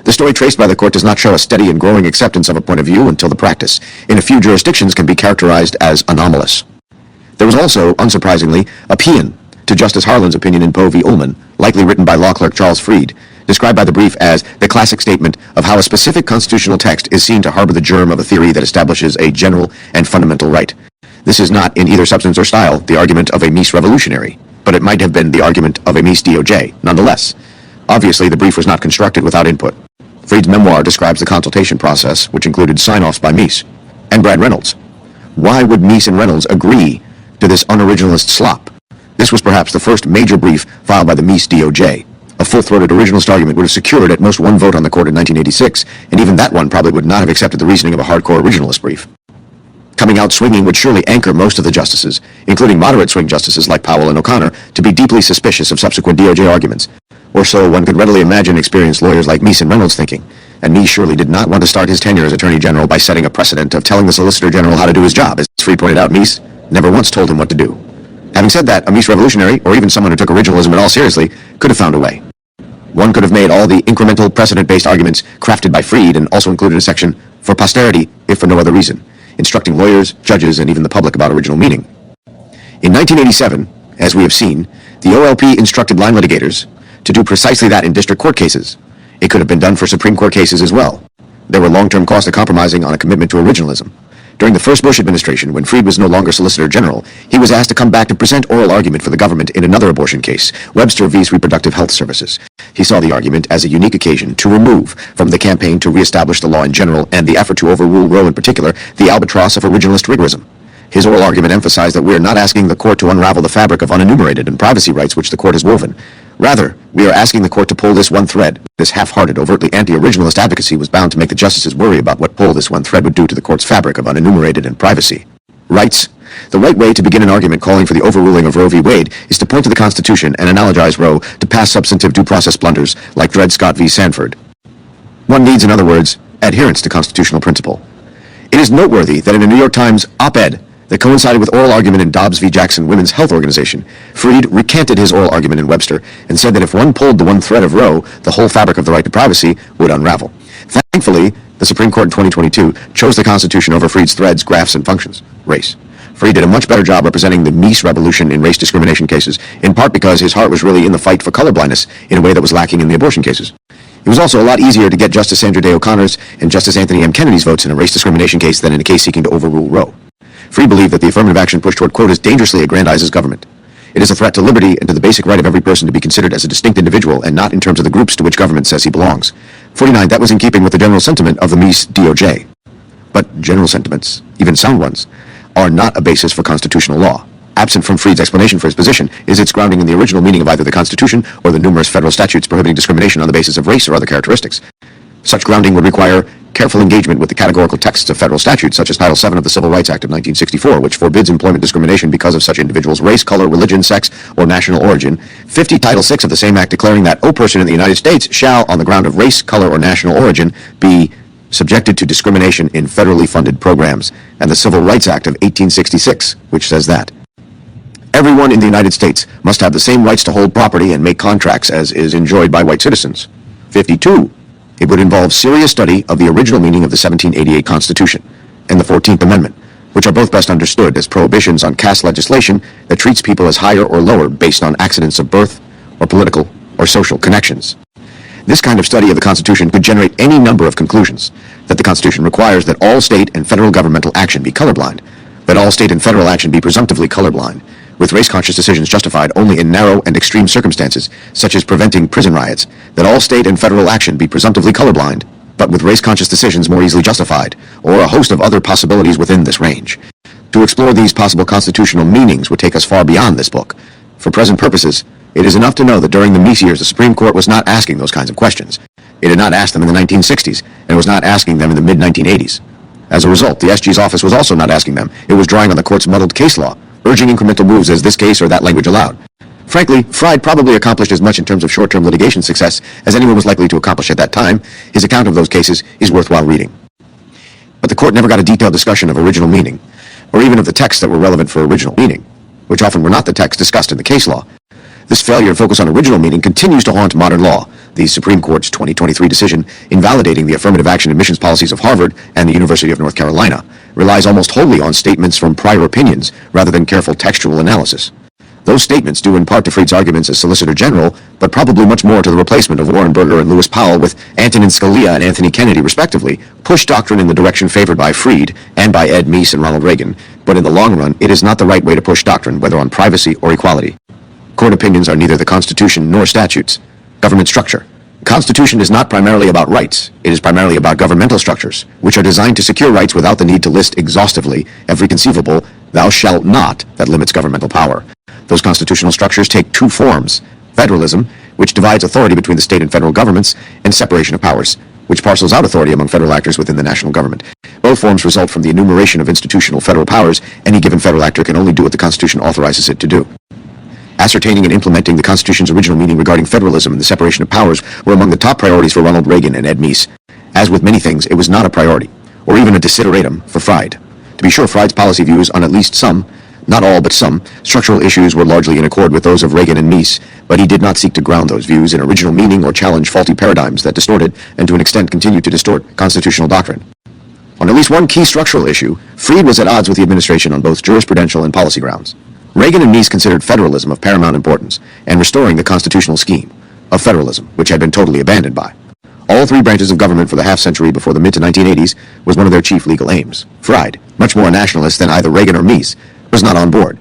The story traced by the court does not show a steady and growing acceptance of a point of view until the practice, in a few jurisdictions, can be characterized as anomalous. There was also, unsurprisingly, a paean to Justice Harlan's opinion in Poe v. Ullman, likely written by law clerk Charles Freed, described by the brief as the classic statement of how a specific constitutional text is seen to harbor the germ of a theory that establishes a general and fundamental right. This is not, in either substance or style, the argument of a Meese revolutionary, but it might have been the argument of a Meese DOJ, nonetheless. Obviously, the brief was not constructed without input. Freed's memoir describes the consultation process, which included sign-offs by Meese and Brad Reynolds. Why would Meese and Reynolds agree to this unoriginalist slop? This was perhaps the first major brief filed by the Meese DOJ. A full-throated originalist argument would have secured at most one vote on the court in 1986, and even that one probably would not have accepted the reasoning of a hardcore originalist brief. Coming out swinging would surely anchor most of the justices, including moderate swing justices like Powell and O'Connor, to be deeply suspicious of subsequent DOJ arguments. Or so one could readily imagine experienced lawyers like Meese and Reynolds thinking, and Meese surely did not want to start his tenure as Attorney General by setting a precedent of telling the Solicitor General how to do his job. As Freed pointed out, Meese never once told him what to do. Having said that, a Meese revolutionary, or even someone who took originalism at all seriously, could have found a way. One could have made all the incremental precedent-based arguments crafted by Freed and also included a section for posterity, if for no other reason, instructing lawyers, judges, and even the public about original meaning. In 1987, as we have seen, the OLP instructed line litigators to do precisely that in district court cases. It could have been done for Supreme Court cases as well. There were long-term costs of compromising on a commitment to originalism. During the first Bush administration, when Freed was no longer Solicitor General, he was asked to come back to present oral argument for the government in another abortion case, Webster v. Reproductive Health Services. He saw the argument as a unique occasion to remove from the campaign to reestablish the law in general and the effort to overrule Roe in particular, the albatross of originalist rigorism. His oral argument emphasized that we are not asking the court to unravel the fabric of unenumerated and privacy rights which the court has woven. Rather, we are asking the court to pull this one thread. This half-hearted, overtly anti-originalist advocacy was bound to make the justices worry about what pull this one thread would do to the court's fabric of unenumerated and privacy rights. The right way to begin an argument calling for the overruling of Roe v. Wade is to point to the Constitution and analogize Roe to past substantive due process blunders like Dred Scott v. Sanford. One needs, in other words, adherence to constitutional principle. It is noteworthy that in a New York Times op-ed that coincided with oral argument in Dobbs v. Jackson Women's Health Organization, Freed recanted his oral argument in Webster and said that if one pulled the one thread of Roe, the whole fabric of the right to privacy would unravel. Thankfully, the Supreme Court in 2022 chose the Constitution over Freed's threads, graphs, and functions, race. Freed did a much better job representing the Meese revolution in race discrimination cases, in part because his heart was really in the fight for colorblindness in a way that was lacking in the abortion cases. It was also a lot easier to get Justice Sandra Day O'Connor's and Justice Anthony M. Kennedy's votes in a race discrimination case than in a case seeking to overrule Roe. Freed believed that the affirmative action push toward quotas dangerously aggrandizes government. It is a threat to liberty and to the basic right of every person to be considered as a distinct individual and not in terms of the groups to which government says he belongs. 49. That was in keeping with the general sentiment of the Meese DOJ. But general sentiments, even sound ones, are not a basis for constitutional law. Absent from Freed's explanation for his position is its grounding in the original meaning of either the Constitution or the numerous federal statutes prohibiting discrimination on the basis of race or other characteristics. Such grounding would require careful engagement with the categorical texts of federal statutes, such as Title VII of the Civil Rights Act of 1964, which forbids employment discrimination because of such individuals' race, color, religion, sex, or national origin. 50 Title VI of the same act declaring that no person in the United States shall, on the ground of race, color, or national origin, be subjected to discrimination in federally funded programs, and the Civil Rights Act of 1866, which says that everyone in the United States must have the same rights to hold property and make contracts as is enjoyed by white citizens. 52. It would involve serious study of the original meaning of the 1788 Constitution and the 14th Amendment, which are both best understood as prohibitions on caste legislation that treats people as higher or lower based on accidents of birth or political or social connections. This kind of study of the Constitution could generate any number of conclusions: that the Constitution requires that all state and federal governmental action be colorblind, that all state and federal action be presumptively colorblind, with race-conscious decisions justified only in narrow and extreme circumstances, such as preventing prison riots, that all state and federal action be presumptively colorblind, but with race-conscious decisions more easily justified, or a host of other possibilities within this range. To explore these possible constitutional meanings would take us far beyond this book. For present purposes, it is enough to know that during the Meese years, the Supreme Court was not asking those kinds of questions. It had not asked them in the 1960s, and was not asking them in the mid-1980s. As a result, the SG's office was also not asking them. It was drawing on the court's muddled case law, urging incremental moves as this case or that language allowed. Frankly, Fried probably accomplished as much in terms of short-term litigation success as anyone was likely to accomplish at that time. His account of those cases is worthwhile reading. But the court never got a detailed discussion of original meaning, or even of the texts that were relevant for original meaning, which often were not the texts discussed in the case law. This failure to focus on original meaning continues to haunt modern law. The Supreme Court's 2023 decision invalidating the affirmative action admissions policies of Harvard and the University of North Carolina relies almost wholly on statements from prior opinions rather than careful textual analysis. Those statements, due in part to Fried's arguments as Solicitor General, but probably much more to the replacement of Warren Burger and Lewis Powell with Antonin Scalia and Anthony Kennedy, respectively, push doctrine in the direction favored by Fried and by Ed Meese and Ronald Reagan, but in the long run, it is not the right way to push doctrine, whether on privacy or equality. Court opinions are neither the Constitution nor statutes. Government structure. The Constitution is not primarily about rights. It is primarily about governmental structures, which are designed to secure rights without the need to list exhaustively every conceivable "thou shalt not" that limits governmental power. Those constitutional structures take two forms: federalism, which divides authority between the state and federal governments, and separation of powers, which parcels out authority among federal actors within the national government. Both forms result from the enumeration of institutional federal powers. Any given federal actor can only do what the Constitution authorizes it to do. Ascertaining and implementing the Constitution's original meaning regarding federalism and the separation of powers were among the top priorities for Ronald Reagan and Ed Meese. As with many things, it was not a priority, or even a desideratum, for Fried. To be sure, Fried's policy views on at least some, not all but some, structural issues were largely in accord with those of Reagan and Meese, but he did not seek to ground those views in original meaning or challenge faulty paradigms that distorted, and to an extent continue to distort, constitutional doctrine. On at least one key structural issue, Fried was at odds with the administration on both jurisprudential and policy grounds. Reagan and Meese considered federalism of paramount importance, and restoring the constitutional scheme of federalism, which had been totally abandoned by all three branches of government for the half-century before the mid to 1980s, was one of their chief legal aims. Fried, much more a nationalist than either Reagan or Meese, was not on board.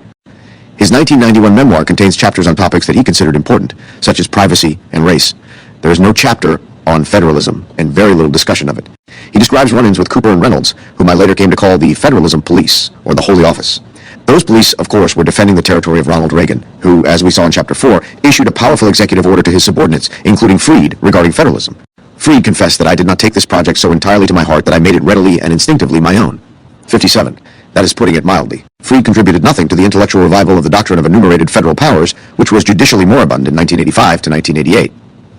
His 1991 memoir contains chapters on topics that he considered important, such as privacy and race. There is no chapter on federalism, and very little discussion of it. He describes run-ins with Cooper and Reynolds, whom I later came to call the Federalism Police, or the Holy Office. Those police, of course, were defending the territory of Ronald Reagan, who, as we saw in Chapter 4, issued a powerful executive order to his subordinates, including Fried, regarding federalism. Fried confessed that I did not take this project so entirely to my heart that I made it readily and instinctively my own. 57. That is putting it mildly. Fried contributed nothing to the intellectual revival of the doctrine of enumerated federal powers, which was judicially moribund in 1985 to 1988.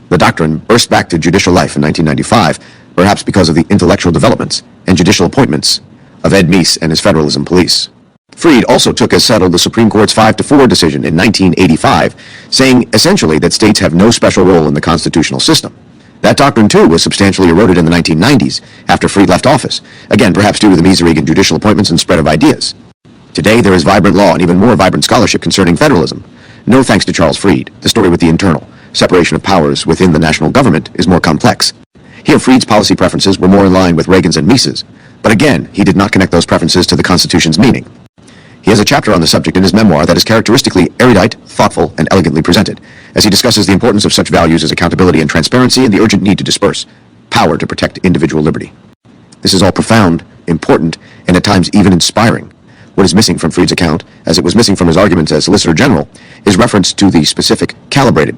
The doctrine burst back to judicial life in 1995, perhaps because of the intellectual developments and judicial appointments of Ed Meese and his Federalism Police. Fried also took as settled the Supreme Court's 5-4 decision in 1985, saying essentially that states have no special role in the constitutional system. That doctrine, too, was substantially eroded in the 1990s, after Fried left office, again perhaps due to the Meese-Reagan judicial appointments and spread of ideas. Today, there is vibrant law and even more vibrant scholarship concerning federalism. No thanks to Charles Fried, the story with the internal separation of powers within the national government is more complex. Here, Fried's policy preferences were more in line with Reagan's and Meese's, but again, he did not connect those preferences to the Constitution's meaning. He has a chapter on the subject in his memoir that is characteristically erudite, thoughtful, and elegantly presented, as he discusses the importance of such values as accountability and transparency and the urgent need to disperse power to protect individual liberty. This is all profound, important, and at times even inspiring. What is missing from Fried's account, as it was missing from his arguments as Solicitor General, is reference to the specific, calibrated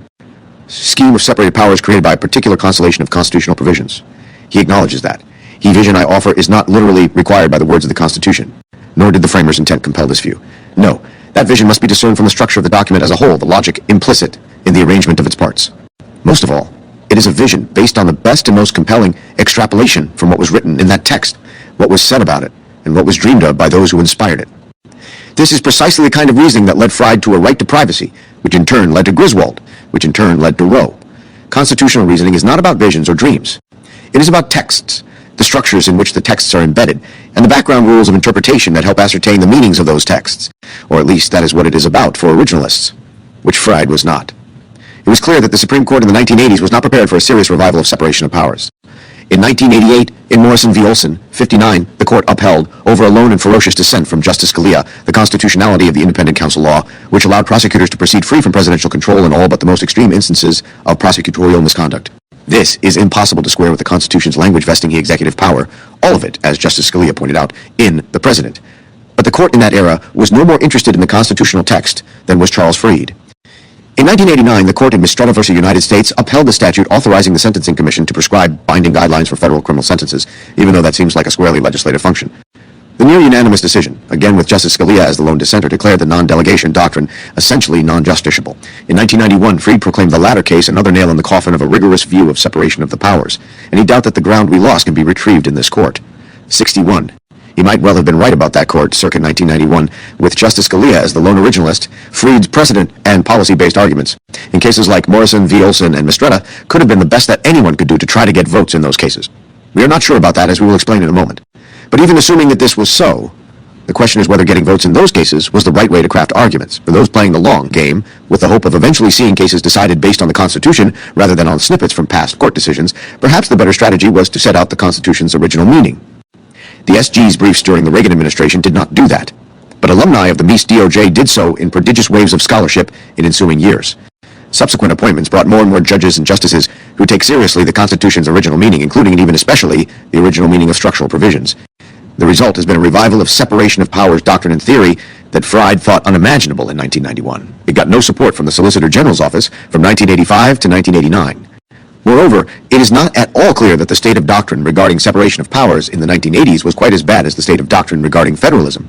scheme of separated powers created by a particular constellation of constitutional provisions. He acknowledges that. The vision I offer is not literally required by the words of the Constitution, nor did the framers' intent compel this view. No, that vision must be discerned from the structure of the document as a whole, the logic implicit in the arrangement of its parts. Most of all, it is a vision based on the best and most compelling extrapolation from what was written in that text, what was said about it, and what was dreamed of by those who inspired it. This is precisely the kind of reasoning that led Fried to a right to privacy, which in turn led to Griswold, which in turn led to Roe. Constitutional reasoning is not about visions or dreams. It is about texts, the structures in which the texts are embedded, and the background rules of interpretation that help ascertain the meanings of those texts, or at least that is what it is about for originalists, which Fried was not. It was clear that the Supreme Court in the 1980s was not prepared for a serious revival of separation of powers. In 1988, in Morrison v. Olson, 59, the court upheld, over a lone and ferocious dissent from Justice Scalia, the constitutionality of the independent counsel law, which allowed prosecutors to proceed free from presidential control in all but the most extreme instances of prosecutorial misconduct. This is impossible to square with the Constitution's language vesting the executive power, all of it, as Justice Scalia pointed out, in the president. But the court in that era was no more interested in the constitutional text than was Charles Fried. In 1989, the court in Meese v. United States upheld the statute authorizing the Sentencing Commission to prescribe binding guidelines for federal criminal sentences, even though that seems like a squarely legislative function. The near-unanimous decision, again with Justice Scalia as the lone dissenter, declared the non-delegation doctrine essentially non-justiciable. In 1991, Freed proclaimed the latter case another nail in the coffin of a rigorous view of separation of the powers, and he doubted that the ground we lost can be retrieved in this court. 61. He might well have been right about that court circa 1991, with Justice Scalia as the lone originalist. Freed's precedent and policy-based arguments, in cases like Morrison v. Olson and Mestreda, could have been the best that anyone could do to try to get votes in those cases. We are not sure about that, as we will explain in a moment. But even assuming that this was so, the question is whether getting votes in those cases was the right way to craft arguments for those playing the long game, with the hope of eventually seeing cases decided based on the Constitution rather than on snippets from past court decisions. Perhaps the better strategy was to set out the Constitution's original meaning. The SG's briefs during the Reagan administration did not do that, but alumni of the Meese DOJ did so in prodigious waves of scholarship in ensuing years. Subsequent appointments brought more and more judges and justices who take seriously the Constitution's original meaning, including and even especially the original meaning of structural provisions. The result has been a revival of separation of powers doctrine and theory that Freed thought unimaginable in 1991. It got no support from the Solicitor General's office from 1985 to 1989. Moreover, it is not at all clear that the state of doctrine regarding separation of powers in the 1980s was quite as bad as the state of doctrine regarding federalism.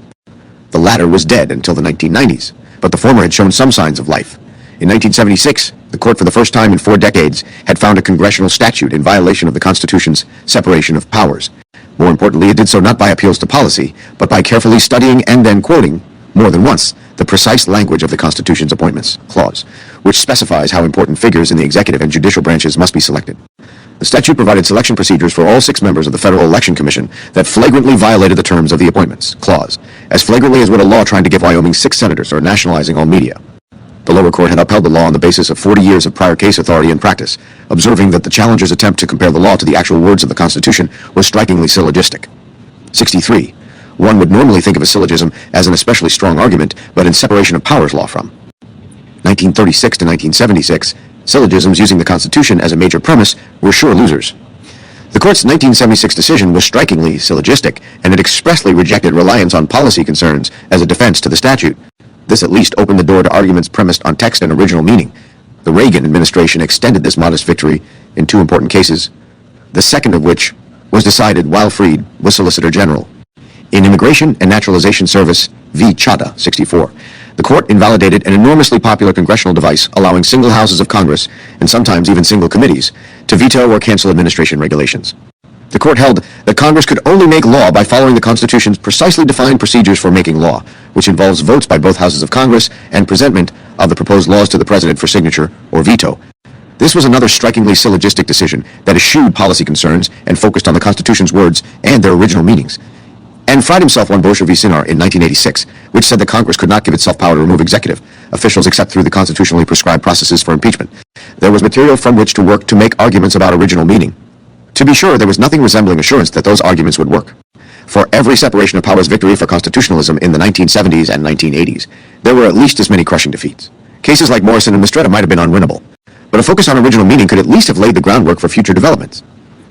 The latter was dead until the 1990s, but the former had shown some signs of life. In 1976, the court for the first time in 4 decades had found a congressional statute in violation of the Constitution's separation of powers. More importantly, it did so not by appeals to policy, but by carefully studying and then quoting, more than once, the precise language of the Constitution's Appointments Clause, which specifies how important figures in the executive and judicial branches must be selected. The statute provided selection procedures for all 6 members of the Federal Election Commission that flagrantly violated the terms of the Appointments Clause, as flagrantly as would a law trying to give Wyoming 6 senators or nationalizing all media. The lower court had upheld the law on the basis of 40 years of prior case authority and practice, observing that the challenger's attempt to compare the law to the actual words of the Constitution was strikingly syllogistic. 63. One would normally think of a syllogism as an especially strong argument, but in separation of powers law from 1936 to 1976, syllogisms using the Constitution as a major premise were sure losers. The court's 1976 decision was strikingly syllogistic, and it expressly rejected reliance on policy concerns as a defense to the statute. This at least opened the door to arguments premised on text and original meaning. The Reagan administration extended this modest victory in 2 important cases, the second of which was decided while Freed was Solicitor General. In Immigration and Naturalization Service v. Chadha, 64, the court invalidated an enormously popular congressional device allowing single houses of Congress, and sometimes even single committees, to veto or cancel administration regulations. The court held that Congress could only make law by following the Constitution's precisely defined procedures for making law, which involves votes by both houses of Congress and presentment of the proposed laws to the President for signature or veto. This was another strikingly syllogistic decision that eschewed policy concerns and focused on the Constitution's words and their original meanings. And Freed himself won Bosher v. Sinar in 1986, which said that Congress could not give itself power to remove executive officials except through the constitutionally prescribed processes for impeachment. There was material from which to work to make arguments about original meaning. To be sure, there was nothing resembling assurance that those arguments would work. For every separation of powers victory for constitutionalism in the 1970s and 1980s, there were at least as many crushing defeats. Cases like Morrison and Mestreda might have been unwinnable, but a focus on original meaning could at least have laid the groundwork for future developments.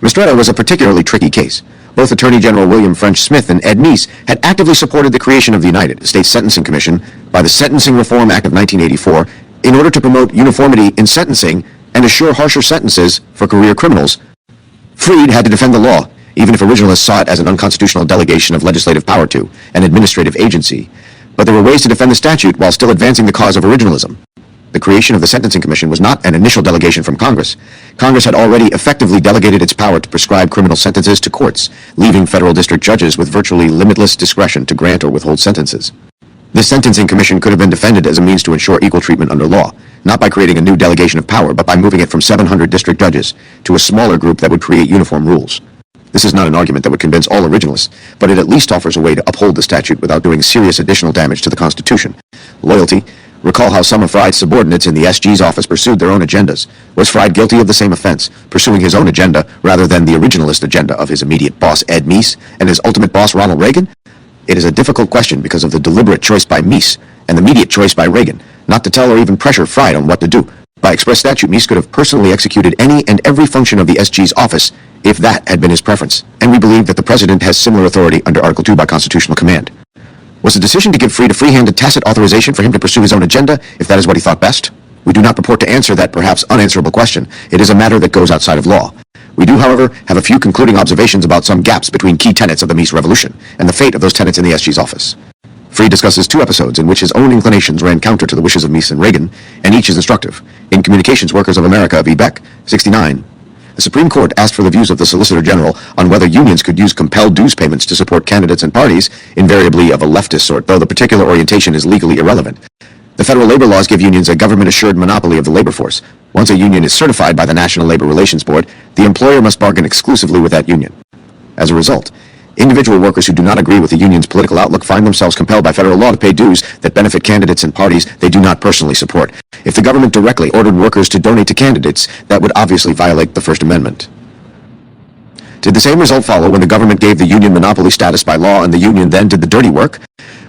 Mestreda was a particularly tricky case. Both Attorney General William French Smith and Ed Meese had actively supported the creation of the United States Sentencing Commission by the Sentencing Reform Act of 1984 in order to promote uniformity in sentencing and assure harsher sentences for career criminals. Freed had to defend the law, even if originalists saw it as an unconstitutional delegation of legislative power to an administrative agency. But there were ways to defend the statute while still advancing the cause of originalism. The creation of the Sentencing Commission was not an initial delegation from Congress. Congress had already effectively delegated its power to prescribe criminal sentences to courts, leaving federal district judges with virtually limitless discretion to grant or withhold sentences. The Sentencing Commission could have been defended as a means to ensure equal treatment under law, not by creating a new delegation of power, but by moving it from 700 district judges to a smaller group that would create uniform rules. This is not an argument that would convince all originalists, but it at least offers a way to uphold the statute without doing serious additional damage to the Constitution. Loyalty. Recall how some of Freed's subordinates in the SG's office pursued their own agendas. Was Freed guilty of the same offense, pursuing his own agenda rather than the originalist agenda of his immediate boss, Ed Meese, and his ultimate boss, Ronald Reagan? It is a difficult question because of the deliberate choice by Meese and the immediate choice by Reagan not to tell or even pressure Freed on what to do. By express statute, Meese could have personally executed any and every function of the SG's office if that had been his preference, and we believe that the President has similar authority under Article 2 by constitutional command. Was the decision to give Freed a free-handed tacit authorization for him to pursue his own agenda, if that is what he thought best? We do not purport to answer that perhaps unanswerable question. It is a matter that goes outside of law. We do, however, have a few concluding observations about some gaps between key tenets of the Meese Revolution and the fate of those tenets in the SG's office. Fried discusses two episodes in which his own inclinations ran counter to the wishes of Meese and Reagan, and each is instructive. In Communications Workers of America v. Beck, 69, the Supreme Court asked for the views of the Solicitor General on whether unions could use compelled dues payments to support candidates and parties, invariably of a leftist sort, though the particular orientation is legally irrelevant. The federal labor laws give unions a government-assured monopoly of the labor force. Once a union is certified by the National Labor Relations Board, the employer must bargain exclusively with that union. As a result, individual workers who do not agree with the union's political outlook find themselves compelled by federal law to pay dues that benefit candidates and parties they do not personally support. If the government directly ordered workers to donate to candidates, that would obviously violate the First Amendment. Did the same result follow when the government gave the union monopoly status by law and the union then did the dirty work?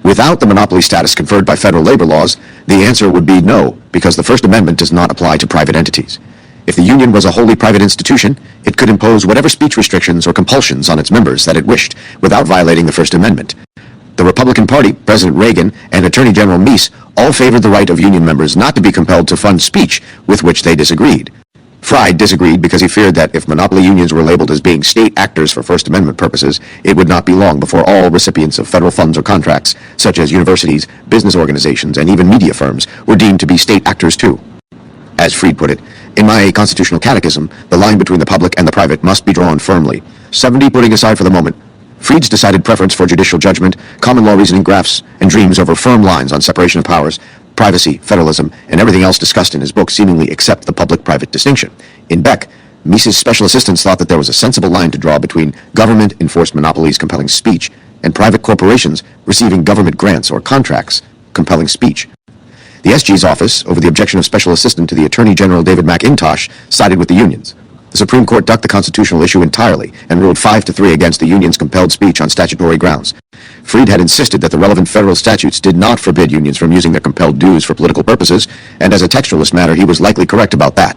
Without the monopoly status conferred by federal labor laws, the answer would be no, because the First Amendment does not apply to private entities. If the union was a wholly private institution, it could impose whatever speech restrictions or compulsions on its members that it wished, without violating the First Amendment. The Republican Party, President Reagan, and Attorney General Meese all favored the right of union members not to be compelled to fund speech with which they disagreed. Fried disagreed because he feared that if monopoly unions were labeled as being state actors for First Amendment purposes, it would not be long before all recipients of federal funds or contracts, such as universities, business organizations, and even media firms, were deemed to be state actors too. As Fried put it, in my constitutional catechism, the line between the public and the private must be drawn firmly. 70 putting aside for the moment, Fried's decided preference for judicial judgment, common law reasoning graphs, and dreams over firm lines on separation of powers, privacy, federalism, and everything else discussed in his book seemingly accept the public-private distinction. In Beck, Meese's special assistants thought that there was a sensible line to draw between government-enforced monopolies compelling speech and private corporations receiving government grants or contracts compelling speech. The SG's office, over the objection of Special Assistant to the Attorney General David McIntosh, sided with the unions. The Supreme Court ducked the constitutional issue entirely and ruled 5-3 against the union's compelled speech on statutory grounds. Fried had insisted that the relevant federal statutes did not forbid unions from using their compelled dues for political purposes, and as a textualist matter, he was likely correct about that.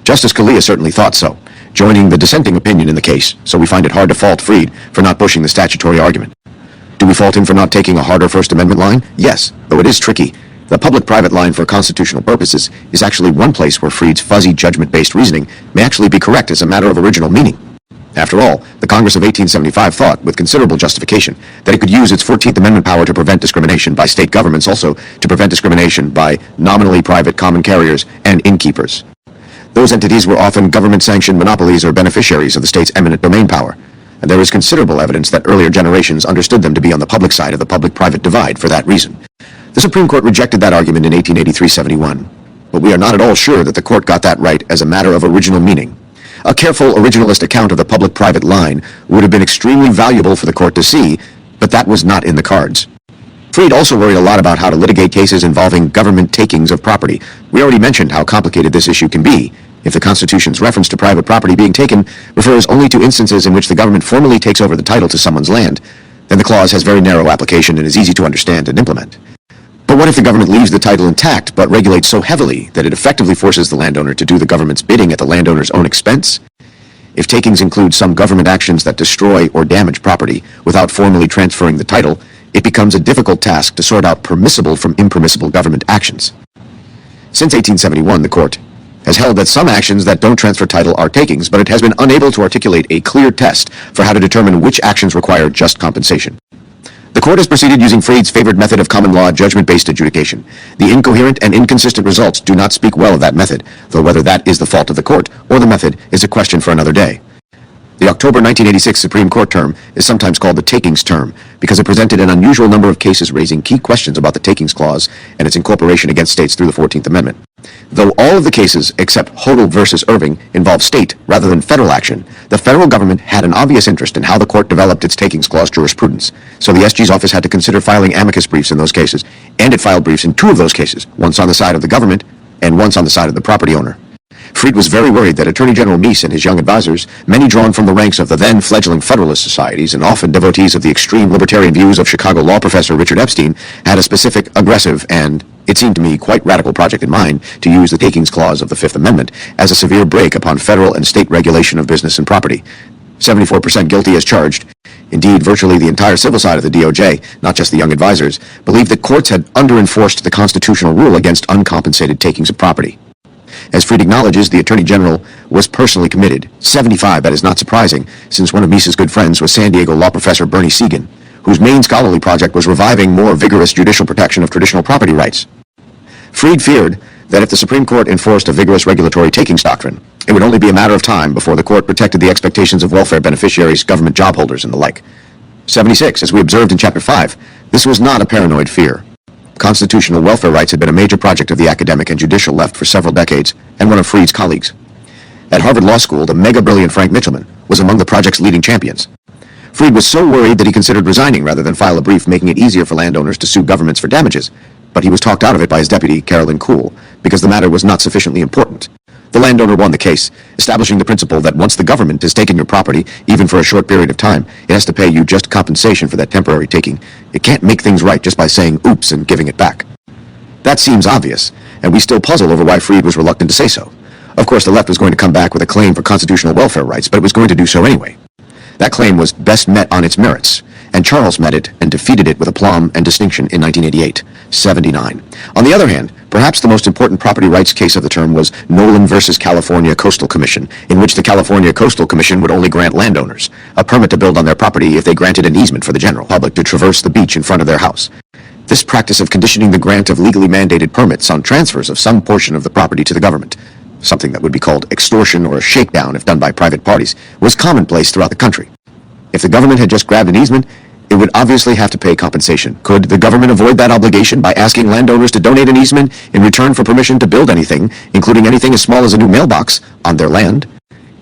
Justice Scalia certainly thought so, joining the dissenting opinion in the case, so we find it hard to fault Fried for not pushing the statutory argument. Do we fault him for not taking a harder First Amendment line? Yes, though it is tricky. The public-private line for constitutional purposes is actually one place where Fried's fuzzy judgment-based reasoning may actually be correct as a matter of original meaning. After all, the Congress of 1875 thought, with considerable justification, that it could use its 14th Amendment power to prevent discrimination by state governments, also to prevent discrimination by nominally private common carriers and innkeepers. Those entities were often government-sanctioned monopolies or beneficiaries of the state's eminent domain power, and there is considerable evidence that earlier generations understood them to be on the public side of the public-private divide for that reason. The Supreme Court rejected that argument in 1883-71, but we are not at all sure that the court got that right as a matter of original meaning. A careful originalist account of the public-private line would have been extremely valuable for the court to see, but that was not in the cards. Fried also worried a lot about how to litigate cases involving government takings of property. We already mentioned how complicated this issue can be. If the Constitution's reference to private property being taken refers only to instances in which the government formally takes over the title to someone's land, then the clause has very narrow application and is easy to understand and implement. But what if the government leaves the title intact but regulates so heavily that it effectively forces the landowner to do the government's bidding at the landowner's own expense? If takings include some government actions that destroy or damage property without formally transferring the title, it becomes a difficult task to sort out permissible from impermissible government actions. Since 1871, the court has held that some actions that don't transfer title are takings, but it has been unable to articulate a clear test for how to determine which actions require just compensation. The court has proceeded using Fried's favored method of common law judgment-based adjudication. The incoherent and inconsistent results do not speak well of that method, though whether that is the fault of the court or the method is a question for another day. The October 1986 Supreme Court term is sometimes called the takings term because it presented an unusual number of cases raising key questions about the takings clause and its incorporation against states through the 14th Amendment. Though all of the cases except Hodel versus Irving involve state rather than federal action, the federal government had an obvious interest in how the court developed its takings clause jurisprudence, so the SG's office had to consider filing amicus briefs in those cases, and it filed briefs in two of those cases, once on the side of the government and once on the side of the property owner. Fried was very worried that Attorney General Meese and his young advisors, many drawn from the ranks of the then fledgling Federalist societies and often devotees of the extreme libertarian views of Chicago law professor Richard Epstein, had a specific, aggressive, and, it seemed to me, quite radical project in mind to use the takings clause of the Fifth Amendment as a severe brake upon federal and state regulation of business and property. 74% guilty as charged, Indeed, virtually the entire civil side of the DOJ, not just the young advisors, believed that courts had under-enforced the constitutional rule against uncompensated takings of property. As Freed acknowledges, the Attorney General was personally committed. 75, that is not surprising, since one of Meese's good friends was San Diego law professor Bernie Segan, whose main scholarly project was reviving more vigorous judicial protection of traditional property rights. Freed feared that if the Supreme Court enforced a vigorous regulatory takings doctrine, it would only be a matter of time before the court protected the expectations of welfare beneficiaries, government job holders, and the like. 76, as we observed in Chapter 5, this was not a paranoid fear. Constitutional welfare rights had been a major project of the academic and judicial left for several decades, and one of Freed's colleagues. At Harvard Law School, the mega-brilliant Frank Mitchelman was among the project's leading champions. Freed was so worried that he considered resigning rather than file a brief making it easier for landowners to sue governments for damages, but he was talked out of it by his deputy, Carolyn Kuhl, because the matter was not sufficiently important. The landowner won the case, establishing the principle that once the government has taken your property, even for a short period of time, it has to pay you just compensation for that temporary taking. It can't make things right just by saying oops and giving it back. That seems obvious, and we still puzzle over why Freed was reluctant to say so. Of course, the left was going to come back with a claim for constitutional welfare rights, but it was going to do so anyway. That claim was best met on its merits, and Charles met it and defeated it with aplomb and distinction in 1988, 79. On the other hand, perhaps the most important property rights case of the term was Nolan versus California Coastal Commission, in which the California Coastal Commission would only grant landowners a permit to build on their property if they granted an easement for the general public to traverse the beach in front of their house. This practice of conditioning the grant of legally mandated permits on transfers of some portion of the property to the government, something that would be called extortion or a shakedown if done by private parties, was commonplace throughout the country. If the government had just grabbed an easement, it would obviously have to pay compensation. Could the government avoid that obligation by asking landowners to donate an easement in return for permission to build anything, including anything as small as a new mailbox, on their land?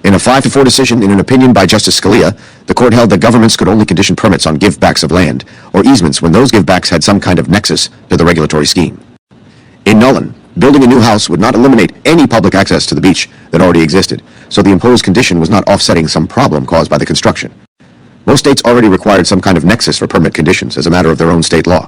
In a 5-4 decision in an opinion by Justice Scalia, the court held that governments could only condition permits on givebacks of land, or easements when those givebacks had some kind of nexus to the regulatory scheme. In Nolan, building a new house would not eliminate any public access to the beach that already existed, so the imposed condition was not offsetting some problem caused by the construction. Most states already required some kind of nexus for permit conditions as a matter of their own state law.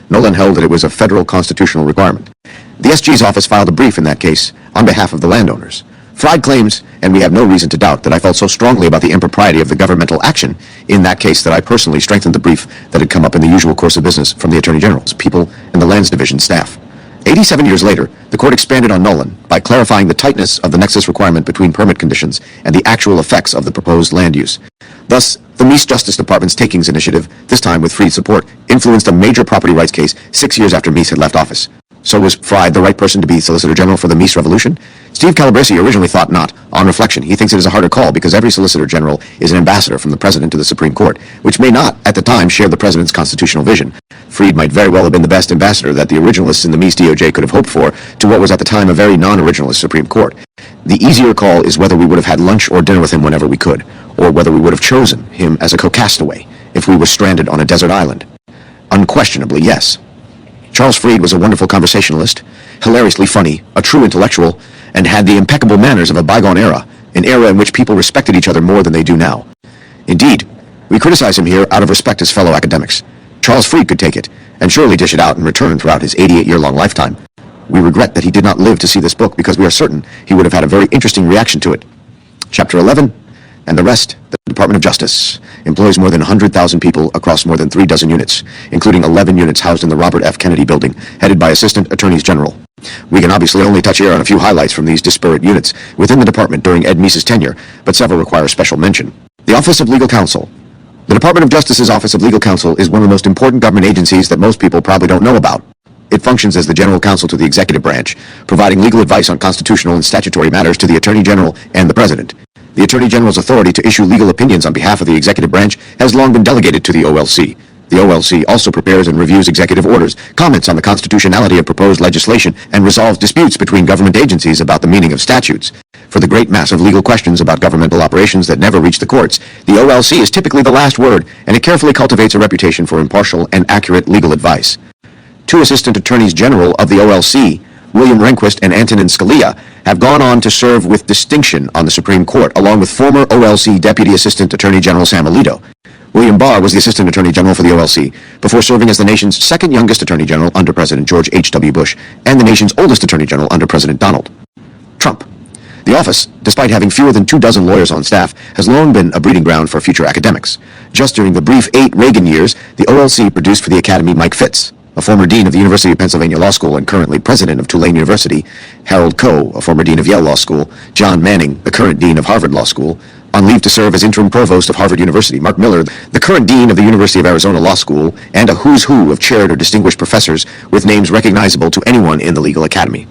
Nolan held that it was a federal constitutional requirement. The SG's office filed a brief in that case on behalf of the landowners. Freed claims, and we have no reason to doubt, that I felt so strongly about the impropriety of the governmental action in that case that I personally strengthened the brief that had come up in the usual course of business from the Attorney General's people and the Lands Division staff. 87 years later, the court expanded on Nolan by clarifying the tightness of the nexus requirement between permit conditions and the actual effects of the proposed land use. Thus, the Meese Justice Department's takings initiative, this time with Freed's support, influenced a major property rights case 6 years after Meese had left office. So was Freed the right person to be Solicitor General for the Meese Revolution? Steve Calabresi originally thought not. On reflection, he thinks it is a harder call because every Solicitor General is an ambassador from the President to the Supreme Court, which may not, at the time, share the President's constitutional vision. Freed might very well have been the best ambassador that the originalists in the Meese DOJ could have hoped for to what was at the time a very non-originalist Supreme Court. The easier call is whether we would have had lunch or dinner with him whenever we could, or whether we would have chosen him as a co-castaway if we were stranded on a desert island. Unquestionably, yes. Charles Freed was a wonderful conversationalist, hilariously funny, a true intellectual, and had the impeccable manners of a bygone era, an era in which people respected each other more than they do now. Indeed, we criticize him here out of respect as fellow academics. Charles Freed could take it, and surely dish it out in return throughout his 88-year-long lifetime. We regret that he did not live to see this book because we are certain he would have had a very interesting reaction to it. Chapter 11, and the rest, the Department of Justice, employs more than 100,000 people across more than 36 units, including 11 units housed in the Robert F. Kennedy Building, headed by Assistant Attorneys General. We can obviously only touch here on a few highlights from these disparate units within the department during Ed Meese's tenure, but several require special mention. The Office of Legal Counsel. The Department of Justice's Office of Legal Counsel is one of the most important government agencies that most people probably don't know about. It functions as the general counsel to the executive branch, providing legal advice on constitutional and statutory matters to the Attorney General and the President. The Attorney General's authority to issue legal opinions on behalf of the executive branch has long been delegated to the OLC. The OLC also prepares and reviews executive orders, comments on the constitutionality of proposed legislation, and resolves disputes between government agencies about the meaning of statutes. For the great mass of legal questions about governmental operations that never reach the courts, the OLC is typically the last word, and it carefully cultivates a reputation for impartial and accurate legal advice. Two Assistant Attorneys General of the OLC, William Rehnquist and Antonin Scalia, have gone on to serve with distinction on the Supreme Court, along with former OLC Deputy Assistant Attorney General Sam Alito. William Barr was the Assistant Attorney General for the OLC before serving as the nation's second youngest Attorney General under President George H.W. Bush and the nation's oldest Attorney General under President Donald Trump. The office, despite having fewer than 24 lawyers on staff, has long been a breeding ground for future academics. Just during the brief 8 Reagan years, the OLC produced for the Academy Mike Fitz, a former dean of the University of Pennsylvania Law School and currently president of Tulane University, Harold Coe, a former dean of Yale Law School, John Manning, the current dean of Harvard Law School, on leave to serve as interim provost of Harvard University, Mark Miller, the current dean of the University of Arizona Law School, and a who's who of chaired or distinguished professors with names recognizable to anyone in the legal academy.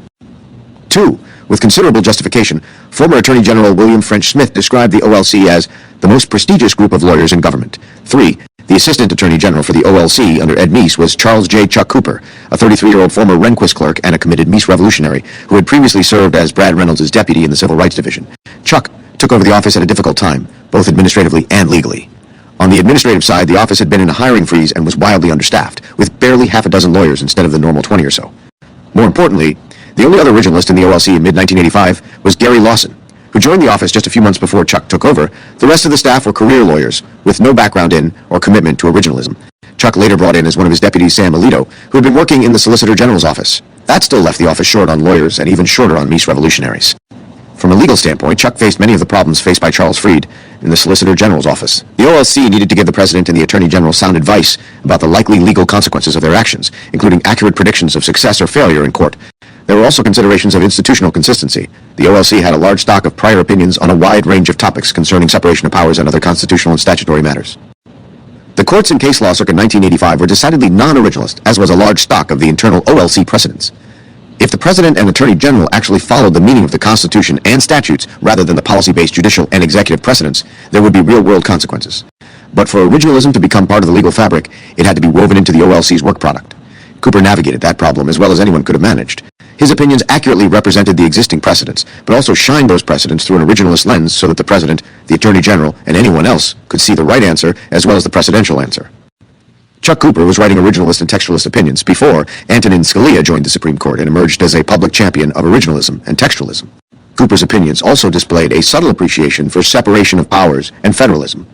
2. With considerable justification, former Attorney General William French Smith described the OLC as the most prestigious group of lawyers in government. 3. The Assistant Attorney General for the OLC under Ed Meese was Charles J. Chuck Cooper, a 33-year-old former Rehnquist clerk and a committed Meese revolutionary who had previously served as Brad Reynolds' deputy in the Civil Rights Division. Chuck took over the office at a difficult time, both administratively and legally. On the administrative side, the office had been in a hiring freeze and was wildly understaffed, with barely half a dozen lawyers instead of the normal 20 or so. More importantly, the only other originalist in the OLC in mid-1985 was Gary Lawson, who joined the office just a few months before Chuck took over. The rest of the staff were career lawyers, with no background in or commitment to originalism. Chuck later brought in as one of his deputies Sam Alito, who had been working in the Solicitor General's office. That still left the office short on lawyers and even shorter on Meese revolutionaries. From a legal standpoint, Chuck faced many of the problems faced by Charles Fried in the Solicitor General's office. The OLC needed to give the President and the Attorney General sound advice about the likely legal consequences of their actions, including accurate predictions of success or failure in court. There were also considerations of institutional consistency. The OLC had a large stock of prior opinions on a wide range of topics concerning separation of powers and other constitutional and statutory matters. The courts in case law circa 1985 were decidedly non-originalist, as was a large stock of the internal OLC precedents. If the President and Attorney General actually followed the meaning of the Constitution and statutes rather than the policy-based judicial and executive precedents, there would be real-world consequences. But for originalism to become part of the legal fabric, it had to be woven into the OLC's work product. Cooper navigated that problem as well as anyone could have managed. His opinions accurately represented the existing precedents, but also shined those precedents through an originalist lens so that the President, the Attorney General, and anyone else could see the right answer as well as the precedential answer. Chuck Cooper was writing originalist and textualist opinions before Antonin Scalia joined the Supreme Court and emerged as a public champion of originalism and textualism. Cooper's opinions also displayed a subtle appreciation for separation of powers and federalism,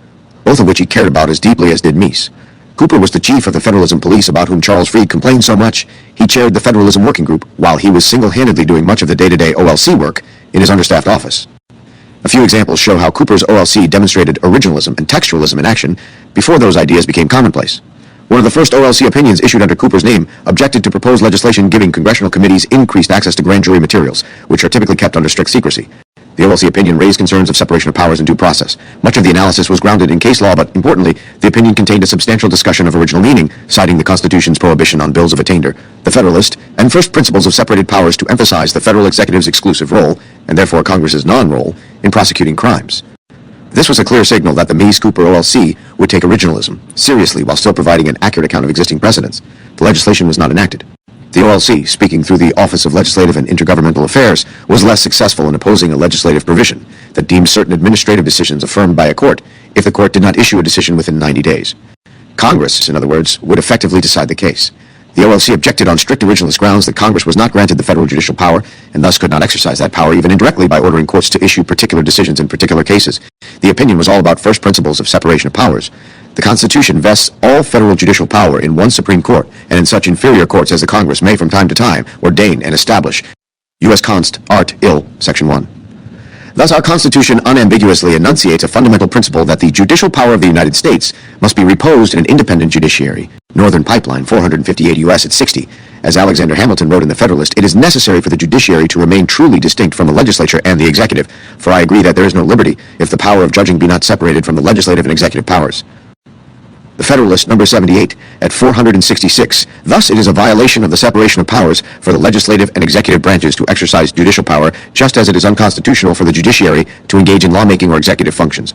both of which he cared about as deeply as did Meese. Cooper was the chief of the Federalism Police about whom Charles Fried complained so much. He chaired the Federalism Working Group while he was single-handedly doing much of the day-to-day OLC work in his understaffed office. A few examples show how Cooper's OLC demonstrated originalism and textualism in action before those ideas became commonplace. One of the first OLC opinions issued under Cooper's name objected to proposed legislation giving congressional committees increased access to grand jury materials, which are typically kept under strict secrecy. The OLC opinion raised concerns of separation of powers and due process. Much of the analysis was grounded in case law, but importantly, the opinion contained a substantial discussion of original meaning, citing the Constitution's prohibition on bills of attainder, the Federalist, and first principles of separated powers to emphasize the federal executive's exclusive role, and therefore Congress's non-role, in prosecuting crimes. This was a clear signal that the Meese-Cooper OLC would take originalism seriously while still providing an accurate account of existing precedents. The legislation was not enacted. The OLC, speaking through the Office of Legislative and Intergovernmental Affairs, was less successful in opposing a legislative provision that deemed certain administrative decisions affirmed by a court if the court did not issue a decision within 90 days. Congress, in other words, would effectively decide the case. The OLC objected on strict originalist grounds that Congress was not granted the federal judicial power and thus could not exercise that power even indirectly by ordering courts to issue particular decisions in particular cases. The opinion was all about first principles of separation of powers. The Constitution vests all federal judicial power in one Supreme Court and in such inferior courts as the Congress may from time to time ordain and establish. U.S. Const. Art. Ill. Section 1. Thus, our Constitution unambiguously enunciates a fundamental principle that the judicial power of the United States must be reposed in an independent judiciary. Northern Pipeline, 458 U.S. at 60. As Alexander Hamilton wrote in The Federalist, it is necessary for the judiciary to remain truly distinct from the legislature and the executive, for I agree that there is no liberty if the power of judging be not separated from the legislative and executive powers. The Federalist, number 78, at 466. Thus, it is a violation of the separation of powers for the legislative and executive branches to exercise judicial power, just as it is unconstitutional for the judiciary to engage in lawmaking or executive functions.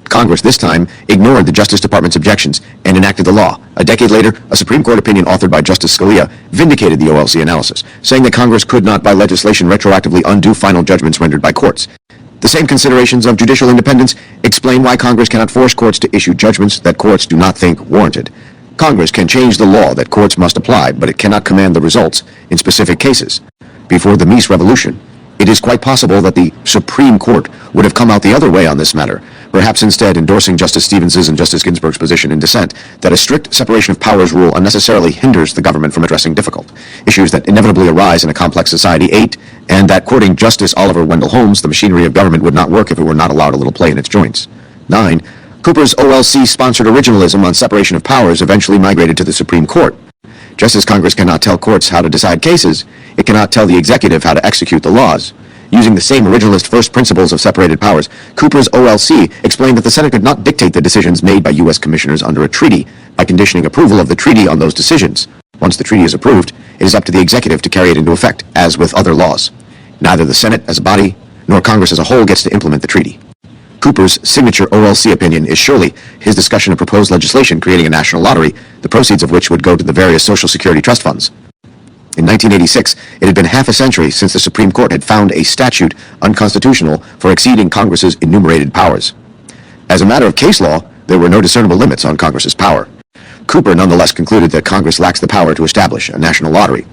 Congress, this time, ignored the Justice Department's objections and enacted the law. A decade later, a Supreme Court opinion authored by Justice Scalia vindicated the OLC analysis, saying that Congress could not, by legislation, retroactively undo final judgments rendered by courts. The same considerations of judicial independence explain why Congress cannot force courts to issue judgments that courts do not think warranted. Congress can change the law that courts must apply, but it cannot command the results in specific cases. Before the Meese Revolution, it is quite possible that the Supreme Court would have come out the other way on this matter, perhaps instead endorsing Justice Stevens's and Justice Ginsburg's position in dissent that a strict separation of powers rule unnecessarily hinders the government from addressing difficult issues that inevitably arise in a complex society. 8. and that, quoting Justice Oliver Wendell Holmes, the machinery of government would not work if it were not allowed a little play in its joints. 9. Cooper's OLC-sponsored originalism on separation of powers eventually migrated to the Supreme Court. Just as Congress cannot tell courts how to decide cases, it cannot tell the executive how to execute the laws. Using the same originalist first principles of separated powers, Cooper's OLC explained that the Senate could not dictate the decisions made by U.S. commissioners under a treaty by conditioning approval of the treaty on those decisions. Once the treaty is approved, it is up to the executive to carry it into effect, as with other laws. Neither the Senate as a body nor Congress as a whole gets to implement the treaty. Cooper's signature OLC opinion is surely his discussion of proposed legislation creating a national lottery, the proceeds of which would go to the various Social Security trust funds. In 1986, it had been half a century since the Supreme Court had found a statute unconstitutional for exceeding Congress's enumerated powers. As a matter of case law, there were no discernible limits on Congress's power. Cooper nonetheless concluded that Congress lacks the power to establish a national lottery.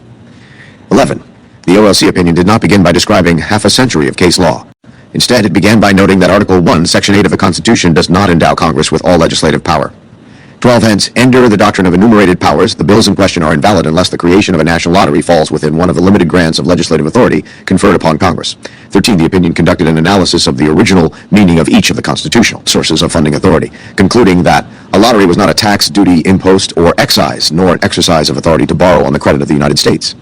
11. The OLC opinion did not begin by describing half a century of case law. Instead, it began by noting that Article 1, Section 8 of the Constitution does not endow Congress with all legislative power. 12. Hence, under the doctrine of enumerated powers, the bills in question are invalid unless the creation of a national lottery falls within one of the limited grants of legislative authority conferred upon Congress. 13. The opinion conducted an analysis of the original meaning of each of the constitutional sources of funding authority, concluding that a lottery was not a tax, duty, impost, or excise, nor an exercise of authority to borrow on the credit of the United States.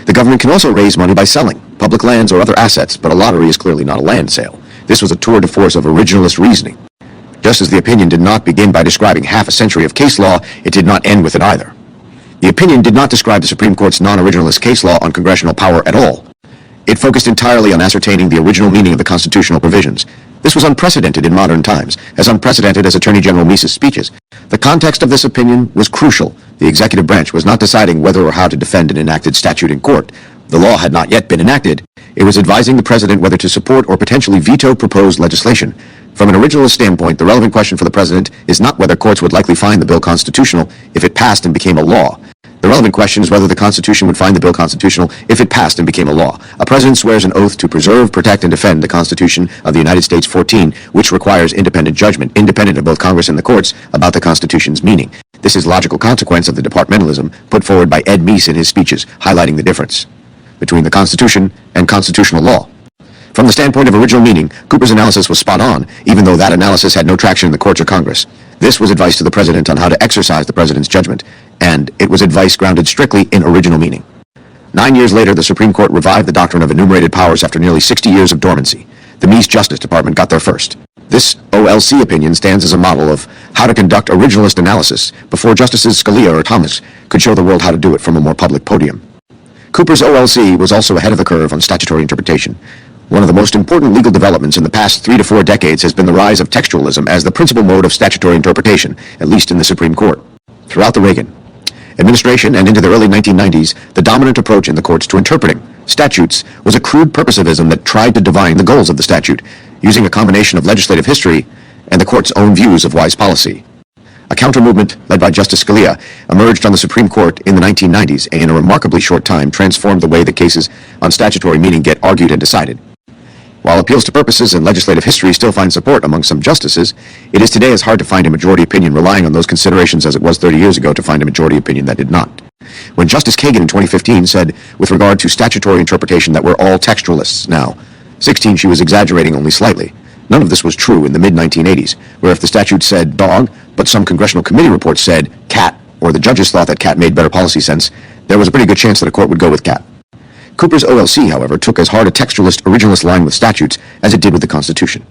The government can also raise money by selling public lands or other assets, but a lottery is clearly not a land sale. This was a tour de force of originalist reasoning. Just as the opinion did not begin by describing half a century of case law, it did not end with it either. The opinion did not describe the Supreme Court's non-originalist case law on congressional power at all. It focused entirely on ascertaining the original meaning of the constitutional provisions. This was unprecedented in modern times, as unprecedented as Attorney General Meese's speeches. The context of this opinion was crucial. The executive branch was not deciding whether or how to defend an enacted statute in court. The law had not yet been enacted. It was advising the president whether to support or potentially veto proposed legislation. From an originalist standpoint, the relevant question for the president is not whether courts would likely find the bill constitutional if it passed and became a law. The relevant question is whether the Constitution would find the bill constitutional if it passed and became a law. A president swears an oath to preserve, protect, and defend the Constitution of the United States 14, which requires independent judgment, independent of both Congress and the courts, about the Constitution's meaning. This is logical consequence of the departmentalism put forward by Ed Meese in his speeches, highlighting the difference between the Constitution and constitutional law. From the standpoint of original meaning, Cooper's analysis was spot on, even though that analysis had no traction in the courts or Congress. This was advice to the president on how to exercise the president's judgment, and it was advice grounded strictly in original meaning. 9 years later, the Supreme Court revived the doctrine of enumerated powers after nearly 60 years of dormancy. The Meese Justice Department got there first. This OLC opinion stands as a model of how to conduct originalist analysis before Justices Scalia or Thomas could show the world how to do it from a more public podium. Cooper's OLC was also ahead of the curve on statutory interpretation. One of the most important legal developments in the past 3 to 4 decades has been the rise of textualism as the principal mode of statutory interpretation, at least in the Supreme Court. Throughout the Reagan administration and into the early 1990s, the dominant approach in the courts to interpreting statutes was a crude purposivism that tried to divine the goals of the statute, using a combination of legislative history and the court's own views of wise policy. A counter-movement led by Justice Scalia emerged on the Supreme Court in the 1990s and in a remarkably short time transformed the way that cases on statutory meaning get argued and decided. While appeals to purposes and legislative history still find support among some justices, it is today as hard to find a majority opinion relying on those considerations as it was 30 years ago to find a majority opinion that did not. When Justice Kagan in 2015 said, with regard to statutory interpretation, that we're all textualists now, 16, she was exaggerating only slightly. None of this was true in the mid-1980s, where if the statute said dog, but some congressional committee reports said cat, or the judges thought that cat made better policy sense, there was a pretty good chance that a court would go with cat. Cooper's OLC, however, took as hard a textualist, originalist line with statutes as it did with the Constitution.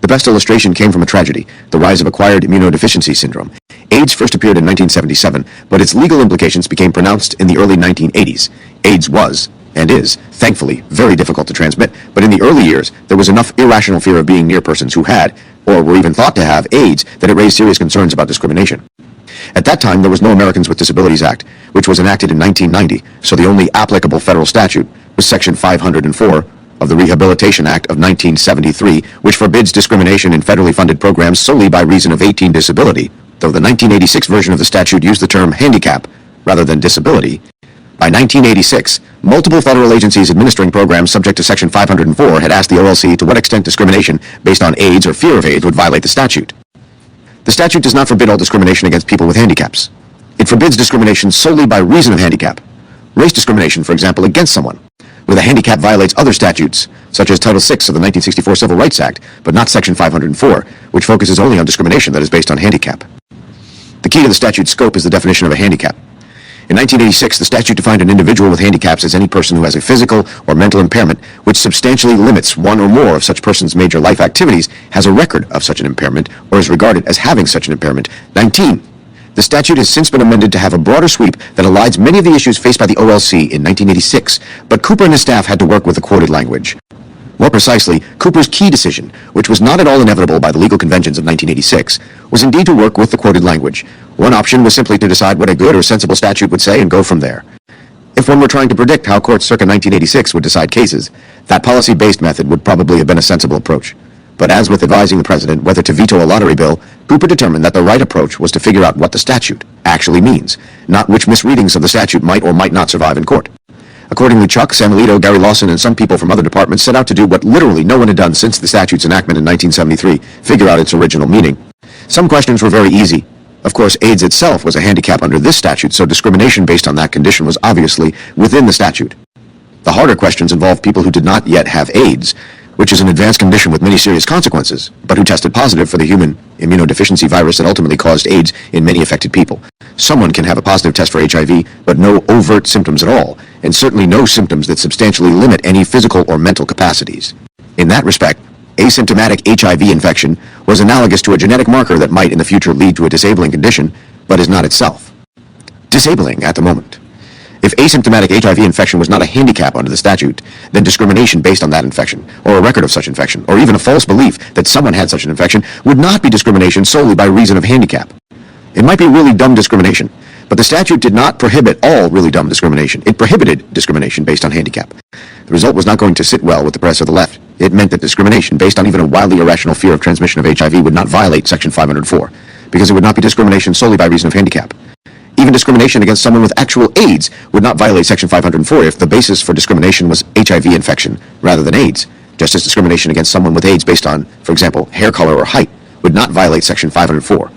The best illustration came from a tragedy, the rise of acquired immunodeficiency syndrome. AIDS first appeared in 1977, but its legal implications became pronounced in the early 1980s. AIDS was, and is, thankfully, very difficult to transmit, but in the early years, there was enough irrational fear of being near persons who had, or were even thought to have, AIDS that it raised serious concerns about discrimination. At that time, there was no Americans with Disabilities Act, which was enacted in 1990, so the only applicable federal statute was Section 504 of the Rehabilitation Act of 1973, which forbids discrimination in federally funded programs solely by reason of 18 disability, though the 1986 version of the statute used the term handicap rather than disability. By 1986, multiple federal agencies administering programs subject to Section 504 had asked the OLC to what extent discrimination based on AIDS or fear of AIDS would violate the statute. The statute does not forbid all discrimination against people with handicaps. It forbids discrimination solely by reason of handicap. Race discrimination, for example, against someone where the handicap violates other statutes, such as Title VI of the 1964 Civil Rights Act, but not Section 504, which focuses only on discrimination that is based on handicap. The key to the statute's scope is the definition of a handicap. In 1986, the statute defined an individual with handicaps as any person who has a physical or mental impairment which substantially limits one or more of such person's major life activities, has a record of such an impairment, or is regarded as having such an impairment. 19. The statute has since been amended to have a broader sweep that elides many of the issues faced by the OLC in 1986, but Cooper and his staff had to work with the quoted language. More precisely, Cooper's key decision, which was not at all inevitable by the legal conventions of 1986, was indeed to work with the quoted language. One option was simply to decide what a good or sensible statute would say and go from there. If one were trying to predict how courts circa 1986 would decide cases, that policy-based method would probably have been a sensible approach. But as with advising the president whether to veto a lottery bill, Cooper determined that the right approach was to figure out what the statute actually means, not which misreadings of the statute might or might not survive in court. Accordingly, Chuck, Sam Alito, Gary Lawson, and some people from other departments set out to do what literally no one had done since the statute's enactment in 1973, figure out its original meaning. Some questions were very easy. Of course, AIDS itself was a handicap under this statute, so discrimination based on that condition was obviously within the statute. The harder questions involved people who did not yet have AIDS, which is an advanced condition with many serious consequences, but who tested positive for the human immunodeficiency virus that ultimately caused AIDS in many affected people. Someone can have a positive test for HIV, but no overt symptoms at all, and certainly no symptoms that substantially limit any physical or mental capacities. In that respect, asymptomatic HIV infection was analogous to a genetic marker that might in the future lead to a disabling condition, but is not itself disabling at the moment. If asymptomatic HIV infection was not a handicap under the statute, then discrimination based on that infection, or a record of such infection, or even a false belief that someone had such an infection, would not be discrimination solely by reason of handicap. It might be really dumb discrimination, but the statute did not prohibit all really dumb discrimination. It prohibited discrimination based on handicap. The result was not going to sit well with the press or the left. It meant that discrimination based on even a wildly irrational fear of transmission of HIV would not violate Section 504, because it would not be discrimination solely by reason of handicap. Even discrimination against someone with actual AIDS would not violate Section 504 if the basis for discrimination was HIV infection rather than AIDS, just as discrimination against someone with AIDS based on, for example, hair color or height would not violate Section 504.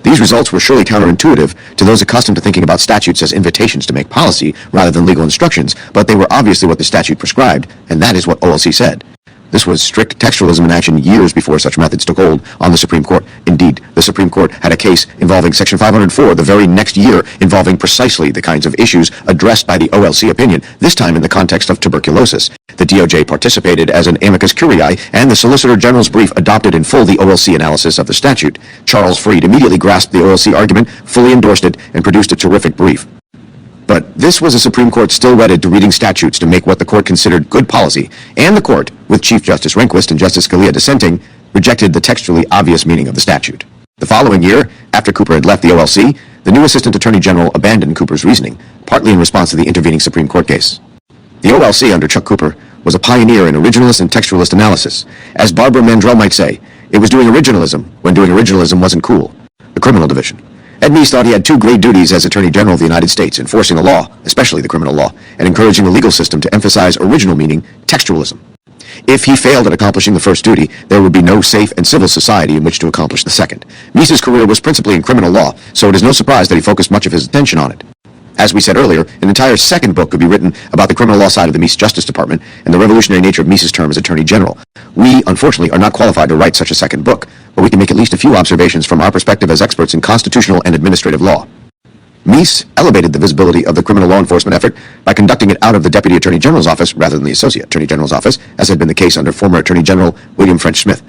These results were surely counterintuitive to those accustomed to thinking about statutes as invitations to make policy rather than legal instructions, but they were obviously what the statute prescribed, and that is what OLC said. This was strict textualism in action years before such methods took hold on the Supreme Court. Indeed, the Supreme Court had a case involving Section 504 the very next year involving precisely the kinds of issues addressed by the OLC opinion, this time in the context of tuberculosis. The DOJ participated as an amicus curiae, and the Solicitor General's brief adopted in full the OLC analysis of the statute. Charles Freed immediately grasped the OLC argument, fully endorsed it, and produced a terrific brief. But this was a Supreme Court still wedded to reading statutes to make what the court considered good policy, and the court, with Chief Justice Rehnquist and Justice Scalia dissenting, rejected the textually obvious meaning of the statute. The following year, after Cooper had left the OLC, the new Assistant Attorney General abandoned Cooper's reasoning, partly in response to the intervening Supreme Court case. The OLC under Chuck Cooper was a pioneer in originalist and textualist analysis. As Barbara Mandrell might say, it was doing originalism when doing originalism wasn't cool. The criminal division. Ed Meese thought he had two great duties as Attorney General of the United States, enforcing the law, especially the criminal law, and encouraging the legal system to emphasize original meaning, textualism. If he failed at accomplishing the first duty, there would be no safe and civil society in which to accomplish the second. Meese's career was principally in criminal law, so it is no surprise that he focused much of his attention on it. As we said earlier, an entire second book could be written about the criminal law side of the Meese Justice Department and the revolutionary nature of Meese's term as Attorney General. We, unfortunately, are not qualified to write such a second book, but we can make at least a few observations from our perspective as experts in constitutional and administrative law. Meese elevated the visibility of the criminal law enforcement effort by conducting it out of the Deputy Attorney General's office rather than the Associate Attorney General's office, as had been the case under former Attorney General William French Smith.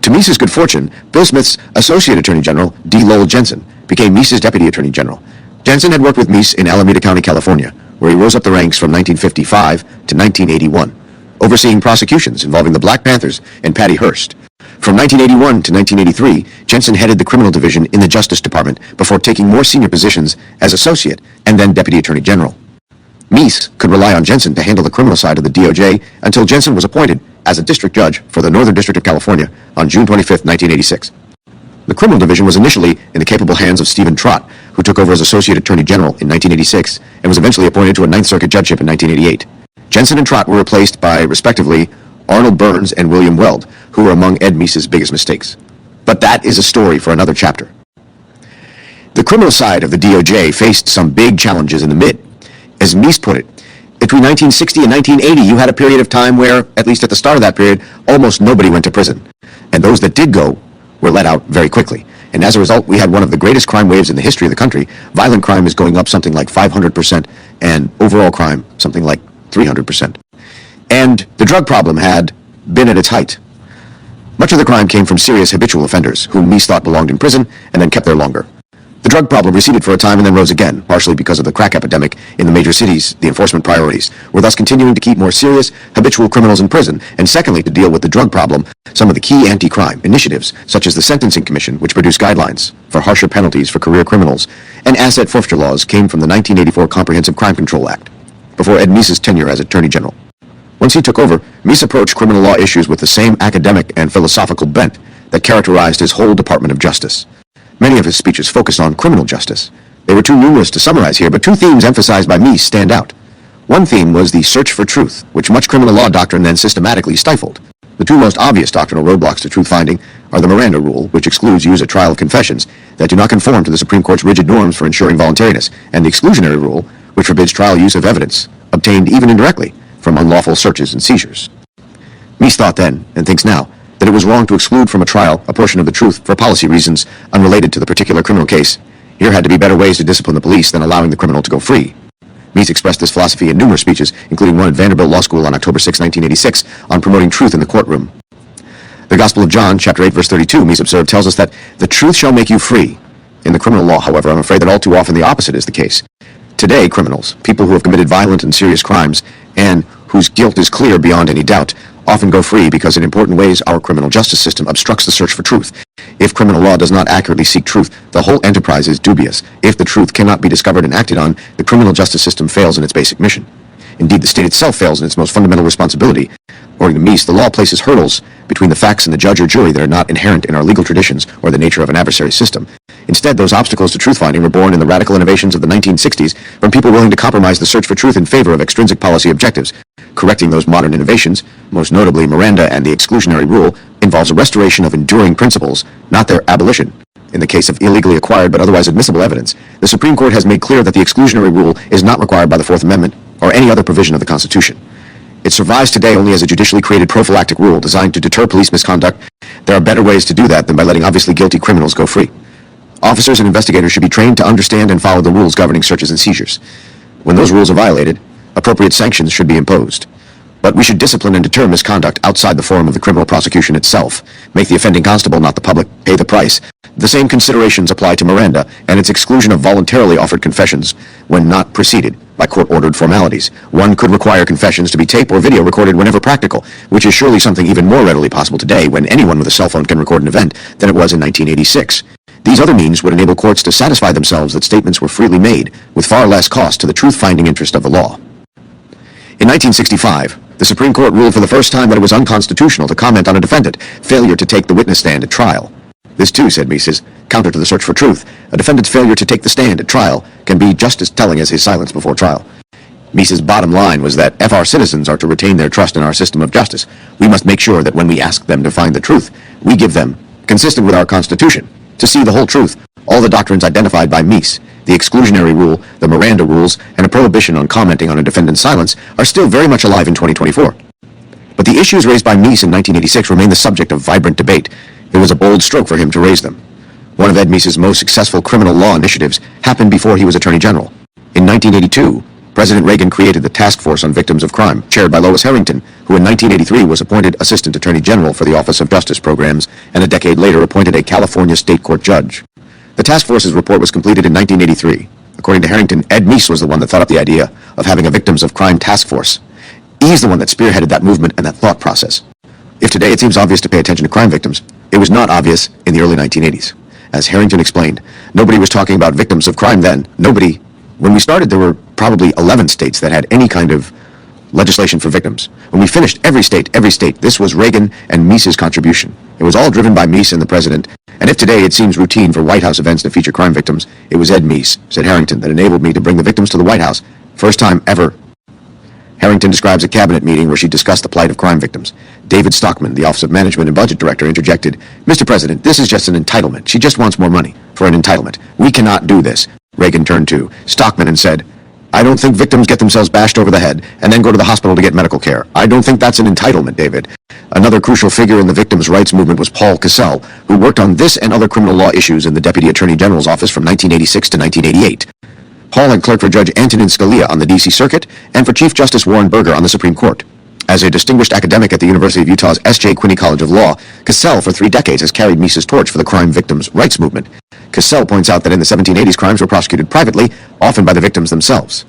To Meese's good fortune, Bill Smith's Associate Attorney General, D. Lowell Jensen, became Meese's Deputy Attorney General. Jensen had worked with Meese in Alameda County, California, where he rose up the ranks from 1955 to 1981, overseeing prosecutions involving the Black Panthers and Patty Hearst. From 1981 to 1983, Jensen headed the criminal division in the Justice Department before taking more senior positions as Associate and then Deputy Attorney General. Meese could rely on Jensen to handle the criminal side of the DOJ until Jensen was appointed as a district judge for the Northern District of California on June 25, 1986. The criminal division was initially in the capable hands of Stephen Trott, who took over as Associate Attorney General in 1986 and was eventually appointed to a Ninth Circuit judgeship in 1988. Jensen and Trott were replaced by, respectively, Arnold Burns and William Weld, who were among Ed Meese's biggest mistakes. But that is a story for another chapter. The criminal side of the DOJ faced some big challenges in the mid. As Meese put it, it Between 1960 and 1980, you had a period of time where, at least at the start of that period, almost nobody went to prison. And those that did go were let out very quickly. And as a result, we had one of the greatest crime waves in the history of the country. Violent crime is going up something like 500%, and overall crime something like 300%. And the drug problem had been at its height. Much of the crime came from serious habitual offenders, whom Meese thought belonged in prison and then kept there longer. The drug problem receded for a time and then rose again, partially because of the crack epidemic in the major cities. The enforcement priorities were thus continuing to keep more serious habitual criminals in prison, and secondly, to deal with the drug problem, some of the key anti-crime initiatives, such as the Sentencing Commission, which produced guidelines for harsher penalties for career criminals, and asset forfeiture laws came from the 1984 Comprehensive Crime Control Act, before Ed Meese's tenure as Attorney General. Once he took over, Meese approached criminal law issues with the same academic and philosophical bent that characterized his whole Department of Justice. Many of his speeches focused on criminal justice. They were too numerous to summarize here, but two themes emphasized by Meese stand out. One theme was the search for truth, which much criminal law doctrine then systematically stifled. The two most obvious doctrinal roadblocks to truth-finding are the Miranda rule, which excludes use at trial of confessions that do not conform to the Supreme Court's rigid norms for ensuring voluntariness, and the exclusionary rule, which forbids trial use of evidence, obtained even indirectly, from unlawful searches and seizures. Meese thought then, and thinks now, that it was wrong to exclude from a trial a portion of the truth for policy reasons unrelated to the particular criminal case. Here had to be better ways to discipline the police than allowing the criminal to go free. Meese expressed this philosophy in numerous speeches, including one at Vanderbilt Law School on October 6, 1986, on promoting truth in the courtroom. The Gospel of John, chapter 8, verse 32, Meese observed, tells us that the truth shall make you free. In the criminal law, however, I'm afraid that all too often the opposite is the case. Today, criminals, people who have committed violent and serious crimes, and whose guilt is clear beyond any doubt, often go free because in important ways our criminal justice system obstructs the search for truth. If criminal law does not accurately seek truth, the whole enterprise is dubious. If the truth cannot be discovered and acted on, the criminal justice system fails in its basic mission. Indeed, the state itself fails in its most fundamental responsibility. According to Meese, the law places hurdles between the facts and the judge or jury that are not inherent in our legal traditions or the nature of an adversary system. Instead, those obstacles to truth-finding were born in the radical innovations of the 1960s from people willing to compromise the search for truth in favor of extrinsic policy objectives. Correcting those modern innovations, most notably Miranda and the exclusionary rule, involves a restoration of enduring principles, not their abolition. In the case of illegally acquired but otherwise admissible evidence, the Supreme Court has made clear that the exclusionary rule is not required by the Fourth Amendment or any other provision of the Constitution. It survives today only as a judicially created prophylactic rule designed to deter police misconduct. There are better ways to do that than by letting obviously guilty criminals go free. Officers and investigators should be trained to understand and follow the rules governing searches and seizures. When those rules are violated, appropriate sanctions should be imposed. But we should discipline and deter misconduct outside the forum of the criminal prosecution itself. Make the offending constable, not the public, pay the price. The same considerations apply to Miranda and its exclusion of voluntarily offered confessions when not preceded by court-ordered formalities. One could require confessions to be tape or video recorded whenever practical, which is surely something even more readily possible today when anyone with a cell phone can record an event than it was in 1986. These other means would enable courts to satisfy themselves that statements were freely made with far less cost to the truth-finding interest of the law. In 1965, the Supreme Court ruled for the first time that it was unconstitutional to comment on a defendant's failure to take the witness stand at trial. This too, said Meese, is counter to the search for truth. A defendant's failure to take the stand at trial can be just as telling as his silence before trial. Meese's bottom line was that if our citizens are to retain their trust in our system of justice, we must make sure that when we ask them to find the truth, we give them, consistent with our Constitution, to see the whole truth, all the doctrines identified by Meese, the exclusionary rule, the Miranda rules, and a prohibition on commenting on a defendant's silence are still very much alive in 2024. But the issues raised by Meese in 1986 remain the subject of vibrant debate. It was a bold stroke for him to raise them. One of Ed Meese's most successful criminal law initiatives happened before he was Attorney General. In 1982, President Reagan created the Task Force on Victims of Crime, chaired by Lois Harrington, who in 1983 was appointed Assistant Attorney General for the Office of Justice Programs, and a decade later appointed a California State Court judge. The task force's report was completed in 1983. According to Harrington, Ed Meese was the one that thought up the idea of having a Victims of Crime task force. He's the one that spearheaded that movement and that thought process. If today it seems obvious to pay attention to crime victims, it was not obvious in the early 1980s. As Harrington explained, nobody was talking about victims of crime then. Nobody. When we started, there were probably 11 states that had any kind of legislation for victims. When we finished, every state, this was Reagan and Meese's contribution. It was all driven by Meese and the president. And if today it seems routine for White House events to feature crime victims, it was Ed Meese, said Harrington, that enabled me to bring the victims to the White House. First time ever. Harrington describes a cabinet meeting where she discussed the plight of crime victims. David Stockman, the Office of Management and Budget Director, interjected, "Mr. President, this is just an entitlement. She just wants more money for an entitlement. We cannot do this." Reagan turned to Stockman and said, I don't think victims get themselves bashed over the head and then go to the hospital to get medical care. I don't think that's an entitlement, David. Another crucial figure in the victims' rights movement was Paul Cassell, who worked on this and other criminal law issues in the Deputy Attorney General's office from 1986 to 1988. Paul had clerked for Judge Antonin Scalia on the D.C. Circuit and for Chief Justice Warren Burger on the Supreme Court. As a distinguished academic at the University of Utah's S.J. Quinney College of Law, Cassell for 3 decades has carried Meese's torch for the crime victims' rights movement. Cassell points out that in the 1780s, crimes were prosecuted privately, often by the victims themselves.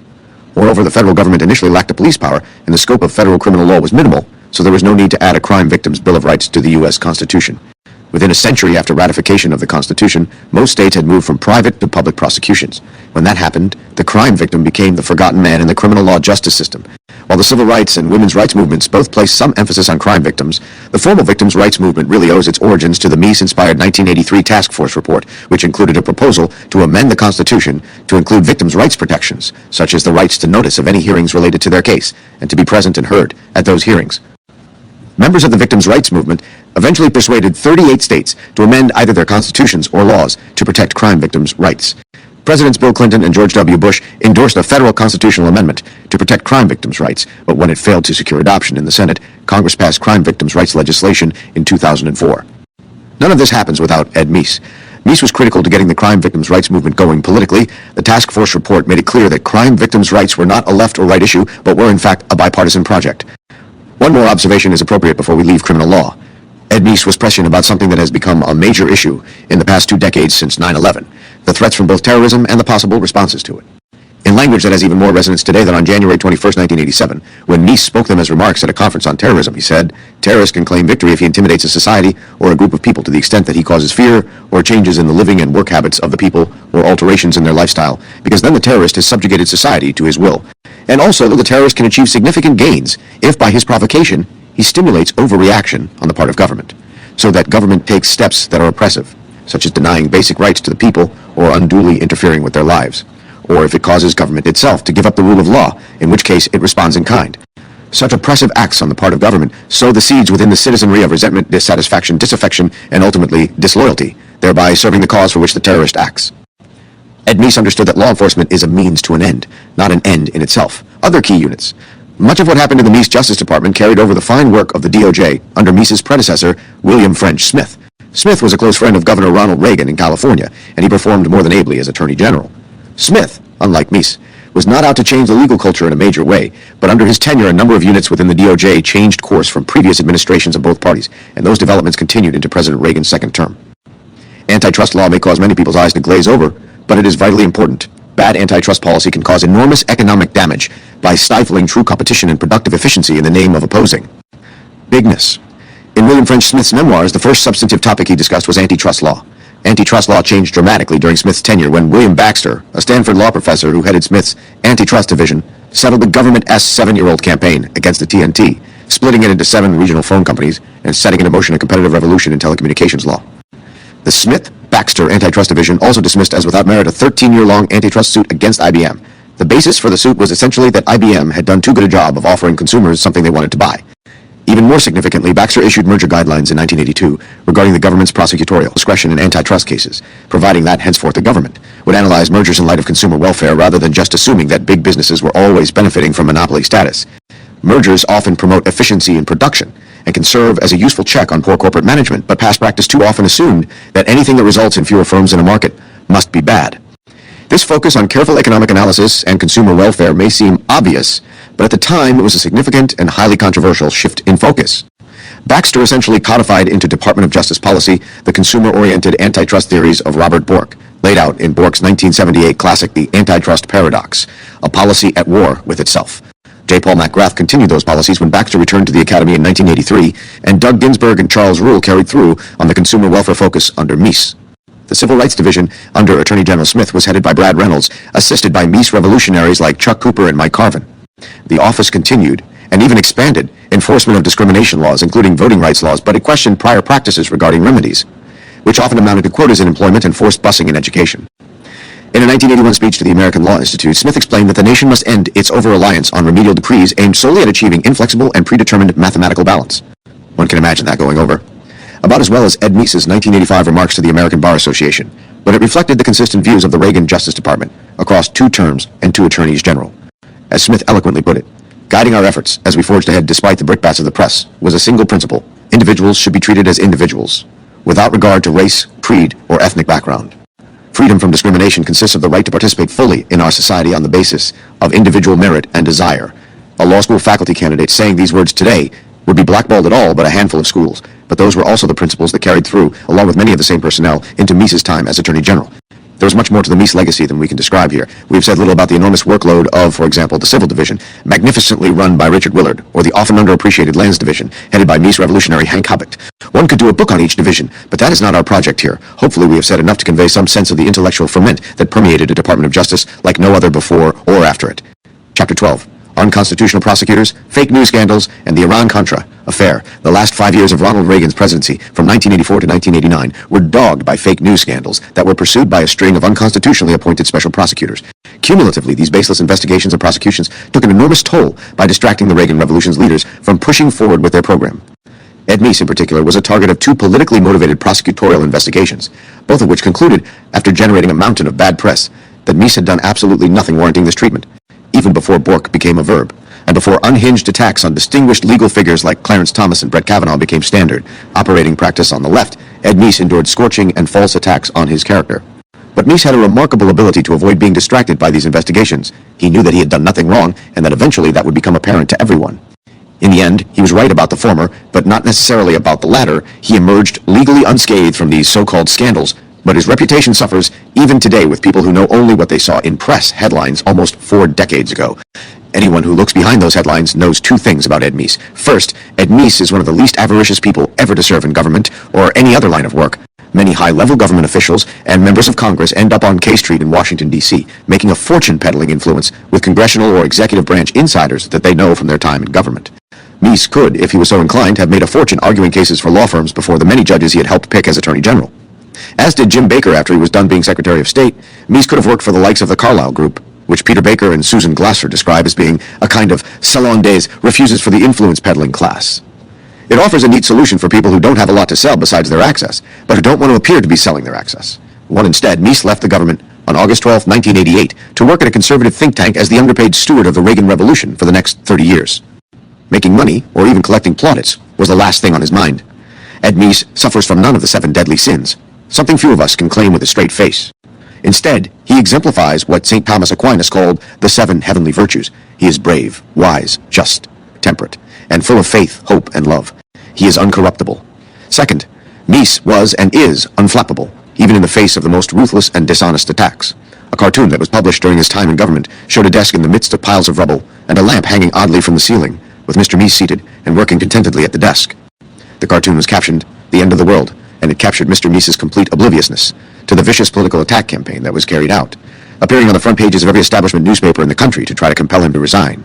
Moreover, the federal government initially lacked the police power, and the scope of federal criminal law was minimal, so there was no need to add a crime victims' Bill of Rights to the U.S. Constitution. Within a century after ratification of the Constitution, most states had moved from private to public prosecutions. When that happened, the crime victim became the forgotten man in the criminal law justice system. While the civil rights and women's rights movements both placed some emphasis on crime victims, the formal victims' rights movement really owes its origins to the Meese-inspired 1983 Task Force report, which included a proposal to amend the Constitution to include victims' rights protections, such as the rights to notice of any hearings related to their case, and to be present and heard at those hearings. Members of the victims' rights movement eventually persuaded 38 states to amend either their constitutions or laws to protect crime victims' rights. Presidents Bill Clinton and George W. Bush endorsed a federal constitutional amendment to protect crime victims' rights, but when it failed to secure adoption in the Senate, Congress passed crime victims' rights legislation in 2004. None of this happens without Ed Meese. Meese was critical to getting the crime victims' rights movement going politically. The task force report made it clear that crime victims' rights were not a left or right issue, but were in fact a bipartisan project. One more observation is appropriate before we leave criminal law. Ed Meese was prescient about something that has become a major issue in the past 2 decades since 9/11, the threats from both terrorism and the possible responses to it. In language that has even more resonance today than on January 21, 1987, when Meese spoke them as remarks at a conference on terrorism, he said, "Terrorists can claim victory if he intimidates a society or a group of people to the extent that he causes fear or changes in the living and work habits of the people or alterations in their lifestyle, because then the terrorist has subjugated society to his will. And also, the terrorist can achieve significant gains if, by his provocation, he stimulates overreaction on the part of government, so that government takes steps that are oppressive, such as denying basic rights to the people or unduly interfering with their lives, or if it causes government itself to give up the rule of law, in which case it responds in kind. Such oppressive acts on the part of government sow the seeds within the citizenry of resentment, dissatisfaction, disaffection, and ultimately disloyalty, thereby serving the cause for which the terrorist acts." Ed Meese understood that law enforcement is a means to an end, not an end in itself. Other key units. Much of what happened in the Meese Justice Department carried over the fine work of the DOJ under Meese's predecessor, William French Smith. Smith was a close friend of Governor Ronald Reagan in California, and he performed more than ably as Attorney General. Smith, unlike Meese, was not out to change the legal culture in a major way, but under his tenure a number of units within the DOJ changed course from previous administrations of both parties, and those developments continued into President Reagan's second term. Antitrust law may cause many people's eyes to glaze over, but it is vitally important. Bad antitrust policy can cause enormous economic damage by stifling true competition and productive efficiency in the name of opposing bigness. In William French Smith's memoirs, the first substantive topic he discussed was antitrust law. Antitrust law changed dramatically during Smith's tenure when William Baxter, a Stanford law professor who headed Smith's antitrust division, settled the government-esque 7-year-old campaign against the TNT, splitting it into 7 regional phone companies and setting into motion a competitive revolution in telecommunications law. The Smith-Baxter Antitrust Division also dismissed as without merit a 13-year-long antitrust suit against IBM. The basis for the suit was essentially that IBM had done too good a job of offering consumers something they wanted to buy. Even more significantly, Baxter issued merger guidelines in 1982 regarding the government's prosecutorial discretion in antitrust cases, providing that henceforth the government would analyze mergers in light of consumer welfare rather than just assuming that big businesses were always benefiting from monopoly status. Mergers often promote efficiency in production and can serve as a useful check on poor corporate management, but past practice too often assumed that anything that results in fewer firms in a market must be bad. This focus on careful economic analysis and consumer welfare may seem obvious, but at the time it was a significant and highly controversial shift in focus. Baxter essentially codified into Department of Justice policy the consumer-oriented antitrust theories of Robert Bork, laid out in Bork's 1978 classic The Antitrust Paradox, a policy at war with itself. J. Paul McGrath continued those policies when Baxter returned to the Academy in 1983, and Doug Ginsburg and Charles Rule carried through on the consumer welfare focus under Meese. The Civil Rights Division under Attorney General Smith was headed by Brad Reynolds, assisted by Meese revolutionaries like Chuck Cooper and Mike Carvin. The office continued, and even expanded, enforcement of discrimination laws, including voting rights laws, but it questioned prior practices regarding remedies, which often amounted to quotas in employment and forced busing in education. In a 1981 speech to the American Law Institute, Smith explained that the nation must end its over-reliance on remedial decrees aimed solely at achieving inflexible and predetermined mathematical balance. One can imagine that going over. About as well as Ed Meese's 1985 remarks to the American Bar Association. but it reflected the consistent views of the Reagan Justice Department across 2 terms and 2 attorneys general. As Smith eloquently put it, guiding our efforts as we forged ahead despite the brickbats of the press was a single principle: individuals should be treated as individuals, without regard to race, creed, or ethnic background. Freedom from discrimination consists of the right to participate fully in our society on the basis of individual merit and desire. A law school faculty candidate saying these words today would be blackballed at all but a handful of schools, but those were also the principles that carried through, along with many of the same personnel, into Meese's time as Attorney General. There is much more to the Meese legacy than we can describe here. We've said little about the enormous workload of, for example, the Civil Division, magnificently run by Richard Willard, or the often underappreciated Lands Division, headed by Meese revolutionary Hank Hubbocht. One could do a book on each division, but that is not our project here. Hopefully we have said enough to convey some sense of the intellectual ferment that permeated a Department of Justice like no other before or after it. Chapter 12. Unconstitutional prosecutors, fake news scandals, and the Iran-Contra affair. The last 5 years of Ronald Reagan's presidency, from 1984 to 1989, were dogged by fake news scandals that were pursued by a string of unconstitutionally appointed special prosecutors. Cumulatively, these baseless investigations and prosecutions took an enormous toll by distracting the Reagan Revolution's leaders from pushing forward with their program. Ed Meese, in particular, was a target of 2 politically motivated prosecutorial investigations, both of which concluded, after generating a mountain of bad press, that Meese had done absolutely nothing warranting this treatment, even before Bork became a verb, and before unhinged attacks on distinguished legal figures like Clarence Thomas and Brett Kavanaugh became standard operating practice on the left. Ed Meese endured scorching and false attacks on his character. But Meese had a remarkable ability to avoid being distracted by these investigations. He knew that he had done nothing wrong, and that eventually that would become apparent to everyone. In the end, he was right about the former, but not necessarily about the latter. He emerged legally unscathed from these so-called scandals, but his reputation suffers even today with people who know only what they saw in press headlines almost 4 decades ago. Anyone who looks behind those headlines knows 2 things about Ed Meese. First, Ed Meese is one of the least avaricious people ever to serve in government or any other line of work. Many high-level government officials and members of Congress end up on K Street in Washington, D.C., making a fortune peddling influence with congressional or executive branch insiders that they know from their time in government. Meese could, if he was so inclined, have made a fortune arguing cases for law firms before the many judges he had helped pick as Attorney General. As did Jim Baker after he was done being Secretary of State. Meese could have worked for the likes of the Carlyle Group, which Peter Baker and Susan Glasser describe as being a kind of salon des refuses for the influence peddling class. It offers a neat solution for people who don't have a lot to sell besides their access, but who don't want to appear to be selling their access. Instead, Meese left the government on August 12, 1988, to work at a conservative think tank as the underpaid steward of the Reagan Revolution for the next 30 years. Making money, or even collecting plaudits, was the last thing on his mind. Ed Meese suffers from none of the 7 deadly sins, something few of us can claim with a straight face. Instead, he exemplifies what St. Thomas Aquinas called the 7 heavenly virtues. He is brave, wise, just, temperate, and full of faith, hope, and love. He is uncorruptible. Second, Meese was and is unflappable, even in the face of the most ruthless and dishonest attacks. A cartoon that was published during his time in government showed a desk in the midst of piles of rubble and a lamp hanging oddly from the ceiling, with Mr. Meese seated and working contentedly at the desk. The cartoon was captioned, "The End of the World," and it captured Mr. Meese's complete obliviousness to the vicious political attack campaign that was carried out, appearing on the front pages of every establishment newspaper in the country to try to compel him to resign.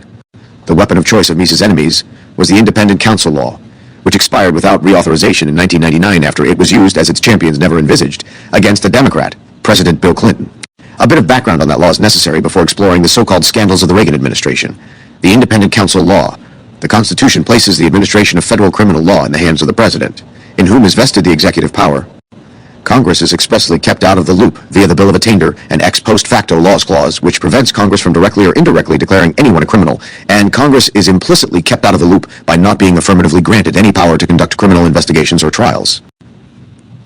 The weapon of choice of Meese's enemies was the Independent Counsel Law, which expired without reauthorization in 1999 after it was used, as its champions never envisaged, against a Democrat, President Bill Clinton. A bit of background on that law is necessary before exploring the so-called scandals of the Reagan administration. The Independent Counsel Law. The Constitution places the administration of federal criminal law in the hands of the President, in whom is vested the executive power. Congress is expressly kept out of the loop via the Bill of Attainder and ex post facto laws clause, which prevents Congress from directly or indirectly declaring anyone a criminal, and Congress is implicitly kept out of the loop by not being affirmatively granted any power to conduct criminal investigations or trials.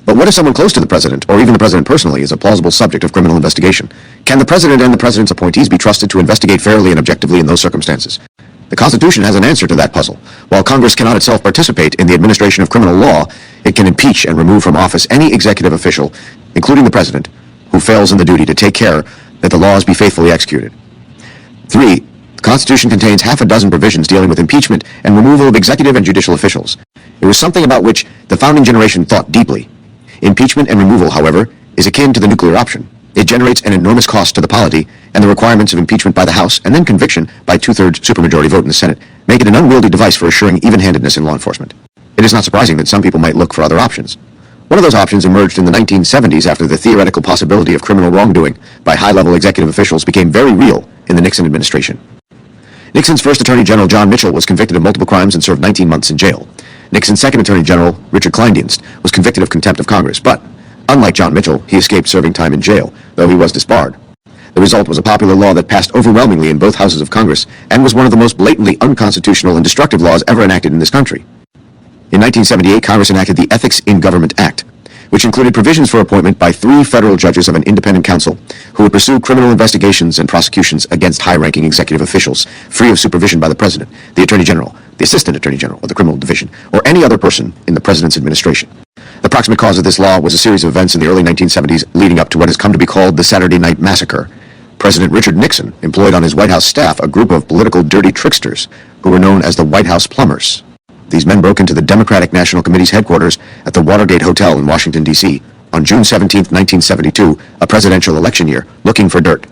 But what if someone close to the President, or even the President personally, is a plausible subject of criminal investigation? Can the President and the President's appointees be trusted to investigate fairly and objectively in those circumstances? The Constitution has an answer to that puzzle. While Congress cannot itself participate in the administration of criminal law, it can impeach and remove from office any executive official, including the President, who fails in the duty to take care that the laws be faithfully executed. 3. The Constitution contains half a dozen provisions dealing with impeachment and removal of executive and judicial officials. It was something about which the founding generation thought deeply. Impeachment and removal, however, is akin to the nuclear option. It generates an enormous cost to the polity, and the requirements of impeachment by the House and then conviction by 2/3 supermajority vote in the Senate make it an unwieldy device for assuring even-handedness in law enforcement. It is not surprising that some people might look for other options. One of those options emerged in the 1970s after the theoretical possibility of criminal wrongdoing by high-level executive officials became very real in the Nixon administration. Nixon's first Attorney General, John Mitchell, was convicted of multiple crimes and served 19 months in jail. Nixon's second Attorney General, Richard Kleindienst, was convicted of contempt of Congress, but Unlike John Mitchell, he escaped serving time in jail, though he was disbarred. The result was a popular law that passed overwhelmingly in both houses of Congress and was one of the most blatantly unconstitutional and destructive laws ever enacted in this country. In 1978, Congress enacted the Ethics in Government Act, which included provisions for appointment by 3 federal judges of an independent council who would pursue criminal investigations and prosecutions against high-ranking executive officials, free of supervision by the President, the Attorney General, the Assistant Attorney General of the Criminal Division, or any other person in the President's administration. The proximate cause of this law was a series of events in the early 1970s leading up to what has come to be called the Saturday Night Massacre. President Richard Nixon employed on his White House staff a group of political dirty tricksters who were known as the White House Plumbers. These men broke into the Democratic National Committee's headquarters at the Watergate Hotel in Washington, D.C. on June 17, 1972, a presidential election year, looking for dirt.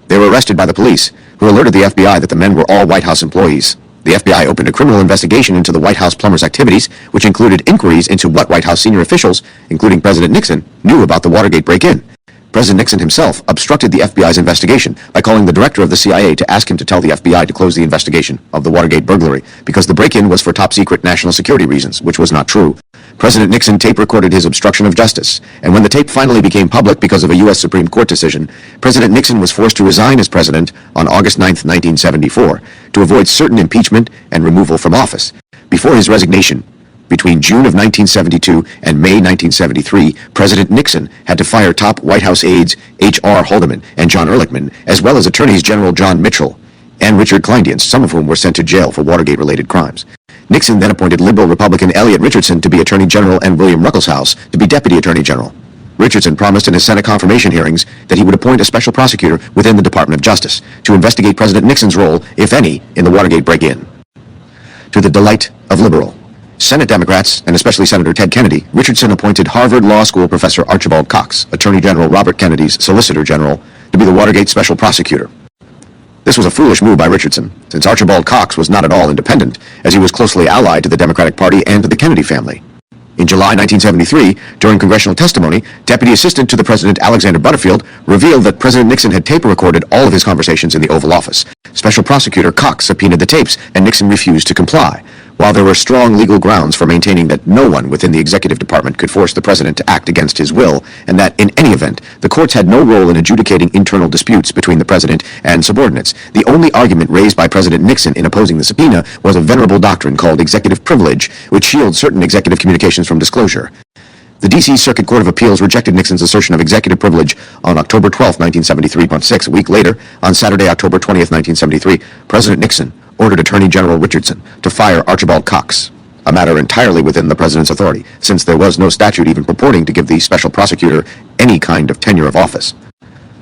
They were arrested by the police, who alerted the FBI that the men were all White House employees. The FBI opened a criminal investigation into the White House Plumbers' activities, which included inquiries into what White House senior officials, including President Nixon, knew about the Watergate break-in. President Nixon himself obstructed the FBI's investigation by calling the director of the CIA to ask him to tell the FBI to close the investigation of the Watergate burglary because the break-in was for top-secret national security reasons, which was not true. President Nixon tape-recorded his obstruction of justice, and when the tape finally became public because of a U.S. Supreme Court decision, President Nixon was forced to resign as president on August 9, 1974, to avoid certain impeachment and removal from office. Before his resignation, between June of 1972 and May 1973, President Nixon had to fire top White House aides H.R. Haldeman and John Ehrlichman, as well as Attorneys General John Mitchell and Richard Kleindienst, some of whom were sent to jail for Watergate-related crimes. Nixon then appointed liberal Republican Elliot Richardson to be Attorney General and William Ruckelshaus to be Deputy Attorney General. Richardson promised in his Senate confirmation hearings that he would appoint a special prosecutor within the Department of Justice to investigate President Nixon's role, if any, in the Watergate break-in. To the delight of liberal Senate Democrats, and especially Senator Ted Kennedy, Richardson appointed Harvard Law School professor Archibald Cox, Attorney General Robert Kennedy's Solicitor General, to be the Watergate Special Prosecutor. This was a foolish move by Richardson, since Archibald Cox was not at all independent, as he was closely allied to the Democratic Party and to the Kennedy family. In July 1973, during congressional testimony, Deputy Assistant to the President Alexander Butterfield revealed that President Nixon had tape-recorded all of his conversations in the Oval Office. Special Prosecutor Cox subpoenaed the tapes, and Nixon refused to comply. While there were strong legal grounds for maintaining that no one within the executive department could force the president to act against his will, and that, in any event, the courts had no role in adjudicating internal disputes between the president and subordinates, the only argument raised by President Nixon in opposing the subpoena was a venerable doctrine called executive privilege, which shields certain executive communications from disclosure. The D.C. Circuit Court of Appeals rejected Nixon's assertion of executive privilege on October 12, 1973.6. A week later, on Saturday, October 20, 1973, President Nixon ordered Attorney General Richardson to fire Archibald Cox, a matter entirely within the president's authority, since there was no statute even purporting to give the special prosecutor any kind of tenure of office.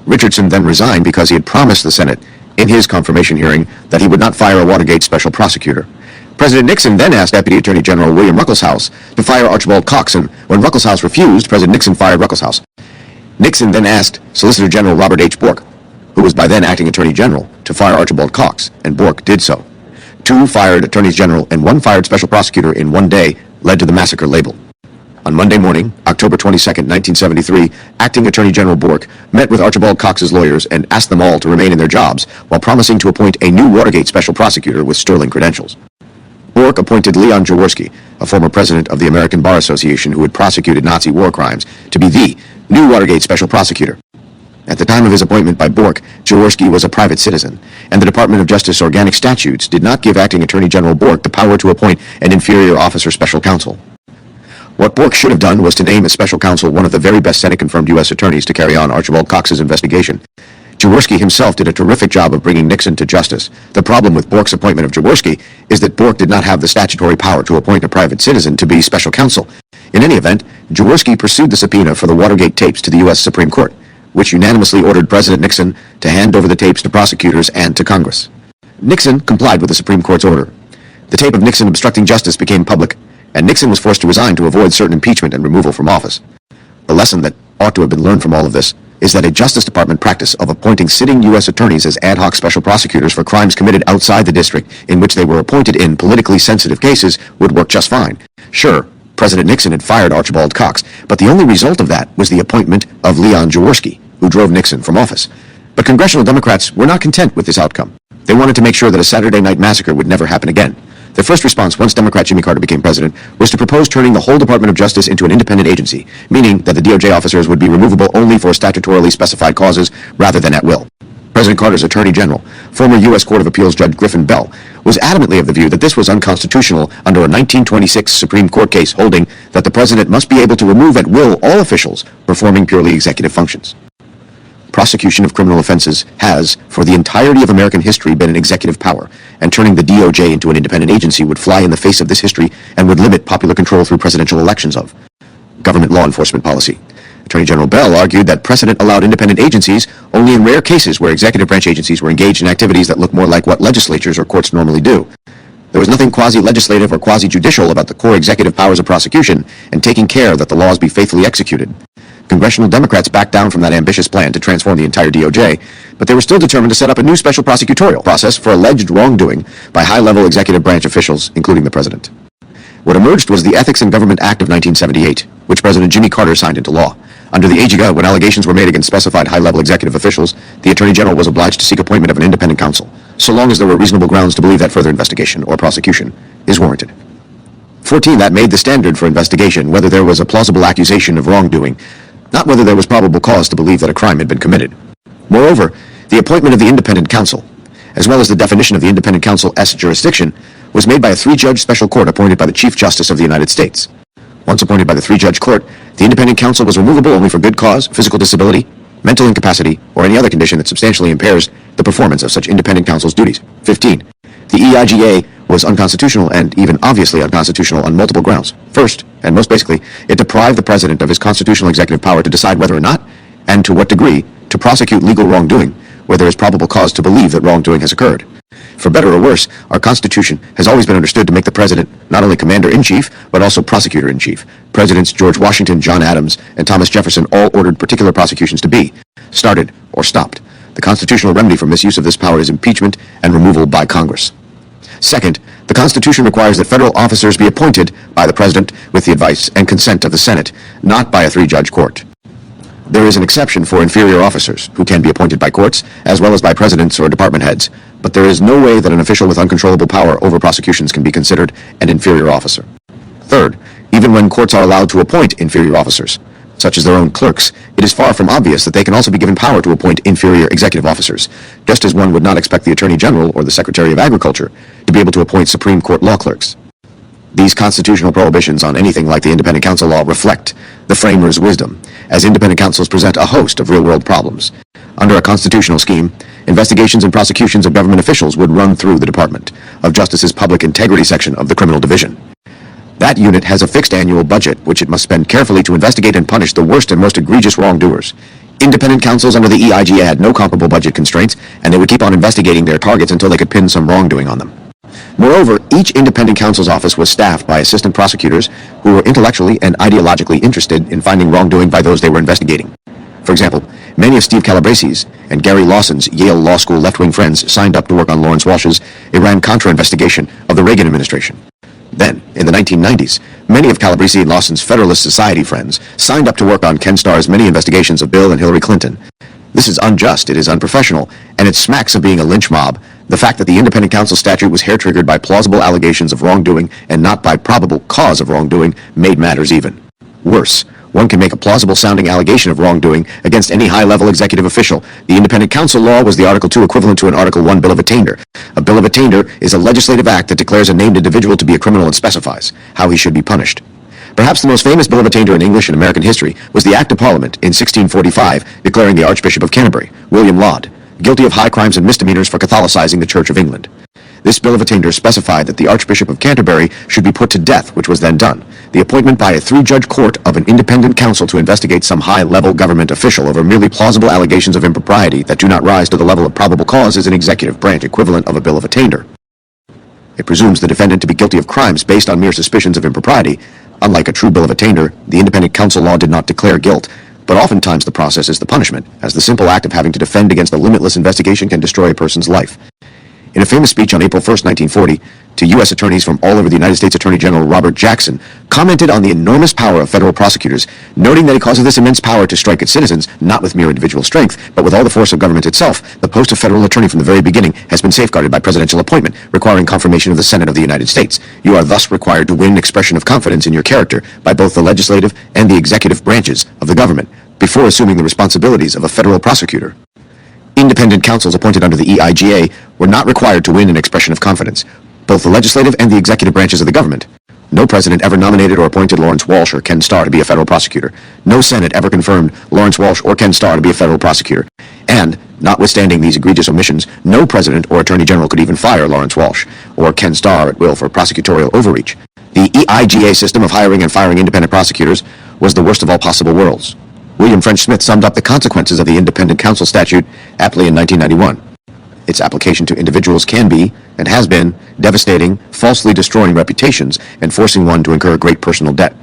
Richardson then resigned because he had promised the Senate, in his confirmation hearing, that he would not fire a Watergate special prosecutor. President Nixon then asked Deputy Attorney General William Ruckelshaus to fire Archibald Cox, and when Ruckelshaus refused, President Nixon fired Ruckelshaus. Nixon then asked Solicitor General Robert H. Bork, who was by then acting Attorney General, to fire Archibald Cox, and Bork did so. 2 fired Attorneys General and 1 fired Special Prosecutor in one day led to the massacre label. On Monday morning, October 22, 1973, Acting Attorney General Bork met with Archibald Cox's lawyers and asked them all to remain in their jobs while promising to appoint a new Watergate Special Prosecutor with sterling credentials. Bork appointed Leon Jaworski, a former president of the American Bar Association who had prosecuted Nazi war crimes, to be the new Watergate Special Prosecutor. At the time of his appointment by Bork, Jaworski was a private citizen, and the Department of Justice organic statutes did not give Acting Attorney General Bork the power to appoint an inferior officer special counsel. What Bork should have done was to name as special counsel one of the very best Senate-confirmed U.S. attorneys to carry on Archibald Cox's investigation. Jaworski himself did a terrific job of bringing Nixon to justice. The problem with Bork's appointment of Jaworski is that Bork did not have the statutory power to appoint a private citizen to be special counsel. In any event, Jaworski pursued the subpoena for the Watergate tapes to the U.S. Supreme Court, which unanimously ordered President Nixon to hand over the tapes to prosecutors and to Congress. Nixon complied with the Supreme Court's order. The tape of Nixon obstructing justice became public, and Nixon was forced to resign to avoid certain impeachment and removal from office. The lesson that ought to have been learned from all of this is that a Justice Department practice of appointing sitting U.S. attorneys as ad hoc special prosecutors for crimes committed outside the district in which they were appointed in politically sensitive cases would work just fine. Sure, President Nixon had fired Archibald Cox, but the only result of that was the appointment of Leon Jaworski, who drove Nixon from office. But congressional Democrats were not content with this outcome. They wanted to make sure that a Saturday night massacre would never happen again. Their first response, once Democrat Jimmy Carter became president, was to propose turning the whole Department of Justice into an independent agency, meaning that the DOJ officers would be removable only for statutorily specified causes rather than at will. President Carter's Attorney General, former U.S. Court of Appeals Judge Griffin Bell, was adamantly of the view that this was unconstitutional under a 1926 Supreme Court case holding that the president must be able to remove at will all officials performing purely executive functions. Prosecution of criminal offenses has, for the entirety of American history, been an executive power, and turning the DOJ into an independent agency would fly in the face of this history and would limit popular control through presidential elections of government law enforcement policy. Attorney General Bell argued that precedent allowed independent agencies only in rare cases where executive branch agencies were engaged in activities that look more like what legislatures or courts normally do. There was nothing quasi-legislative or quasi-judicial about the core executive powers of prosecution and taking care that the laws be faithfully executed. Congressional Democrats backed down from that ambitious plan to transform the entire DOJ, but they were still determined to set up a new special prosecutorial process for alleged wrongdoing by high-level executive branch officials, including the president. What emerged was the Ethics in Government Act of 1978, which President Jimmy Carter signed into law. Under the AGA, when allegations were made against specified high-level executive officials, the Attorney General was obliged to seek appointment of an independent counsel, so long as there were reasonable grounds to believe that further investigation or prosecution is warranted. 14. That made the standard for investigation whether there was a plausible accusation of wrongdoing, not whether there was probable cause to believe that a crime had been committed. Moreover, the appointment of the independent counsel, as well as the definition of the independent counsel's jurisdiction, was made by a three-judge special court appointed by the Chief Justice of the United States. Once appointed by the three-judge court, the independent counsel was removable only for good cause, physical disability, mental incapacity, or any other condition that substantially impairs the performance of such independent counsel's duties. 15. The EIGA was unconstitutional and even obviously unconstitutional on multiple grounds. First, and most basically, it deprived the president of his constitutional executive power to decide whether or not, and to what degree, to prosecute legal wrongdoing where there is probable cause to believe that wrongdoing has occurred. For better or worse, our Constitution has always been understood to make the president not only commander-in-chief, but also prosecutor-in-chief. Presidents George Washington, John Adams, and Thomas Jefferson all ordered particular prosecutions to be started or stopped. The constitutional remedy for misuse of this power is impeachment and removal by Congress. Second, the Constitution requires that federal officers be appointed by the president with the advice and consent of the Senate, not by a three-judge court. There is an exception for inferior officers, who can be appointed by courts, as well as by presidents or department heads, but there is no way that an official with uncontrollable power over prosecutions can be considered an inferior officer. Third, even when courts are allowed to appoint inferior officers, such as their own clerks, it is far from obvious that they can also be given power to appoint inferior executive officers, just as one would not expect the Attorney General or the Secretary of Agriculture to be able to appoint Supreme Court law clerks. These constitutional prohibitions on anything like the independent counsel law reflect the framers' wisdom, as independent counsels present a host of real-world problems. Under a constitutional scheme, investigations and prosecutions of government officials would run through the Department of Justice's Public Integrity section of the Criminal Division. That unit has a fixed annual budget, which it must spend carefully to investigate and punish the worst and most egregious wrongdoers. Independent counsels under the EIGA had no comparable budget constraints, and they would keep on investigating their targets until they could pin some wrongdoing on them. Moreover, each independent counsel's office was staffed by assistant prosecutors who were intellectually and ideologically interested in finding wrongdoing by those they were investigating. For example, many of Steve Calabresi's and Gary Lawson's Yale Law School left-wing friends signed up to work on Lawrence Walsh's Iran-Contra investigation of the Reagan administration. Then, in the 1990s, many of Calabresi and Lawson's Federalist Society friends signed up to work on Ken Starr's many investigations of Bill and Hillary Clinton. This is unjust, it is unprofessional, and it smacks of being a lynch mob. The fact that the independent counsel statute was hair-triggered by plausible allegations of wrongdoing and not by probable cause of wrongdoing made matters even worse. One can make a plausible-sounding allegation of wrongdoing against any high-level executive official. The independent counsel law was the Article II equivalent to an Article I bill of attainder. A bill of attainder is a legislative act that declares a named individual to be a criminal and specifies how he should be punished. Perhaps the most famous bill of attainder in English and American history was the Act of Parliament in 1645 declaring the Archbishop of Canterbury, William Laud, guilty of high crimes and misdemeanors for Catholicizing the Church of England. This bill of attainder specified that the Archbishop of Canterbury should be put to death, which was then done. The appointment by a three-judge court of an independent counsel to investigate some high-level government official over merely plausible allegations of impropriety that do not rise to the level of probable cause is an executive branch equivalent of a bill of attainder. It presumes the defendant to be guilty of crimes based on mere suspicions of impropriety. Unlike a true bill of attainder, the independent counsel law did not declare guilt, but oftentimes the process is the punishment, as the simple act of having to defend against a limitless investigation can destroy a person's life. In a famous speech on April 1, 1940, to U.S. attorneys from all over the United States Attorney General Robert Jackson, commented on the enormous power of federal prosecutors, noting that because of this immense power to strike at citizens, not with mere individual strength, but with all the force of government itself, the post of federal attorney from the very beginning has been safeguarded by presidential appointment, requiring confirmation of the Senate of the United States. You are thus required to win expression of confidence in your character by both the legislative and the executive branches of the government before assuming the responsibilities of a federal prosecutor. Independent counsels appointed under the EIGA were not required to win an expression of confidence, both the legislative and the executive branches of the government. No president ever nominated or appointed Lawrence Walsh or Ken Starr to be a federal prosecutor. No Senate ever confirmed Lawrence Walsh or Ken Starr to be a federal prosecutor. And, notwithstanding these egregious omissions, no president or attorney general could even fire Lawrence Walsh or Ken Starr at will for prosecutorial overreach. The EIGA system of hiring and firing independent prosecutors was the worst of all possible worlds. William French Smith summed up the consequences of the independent counsel statute aptly in 1991. Its application to individuals can be, and has been, devastating, falsely destroying reputations, and forcing one to incur great personal debt.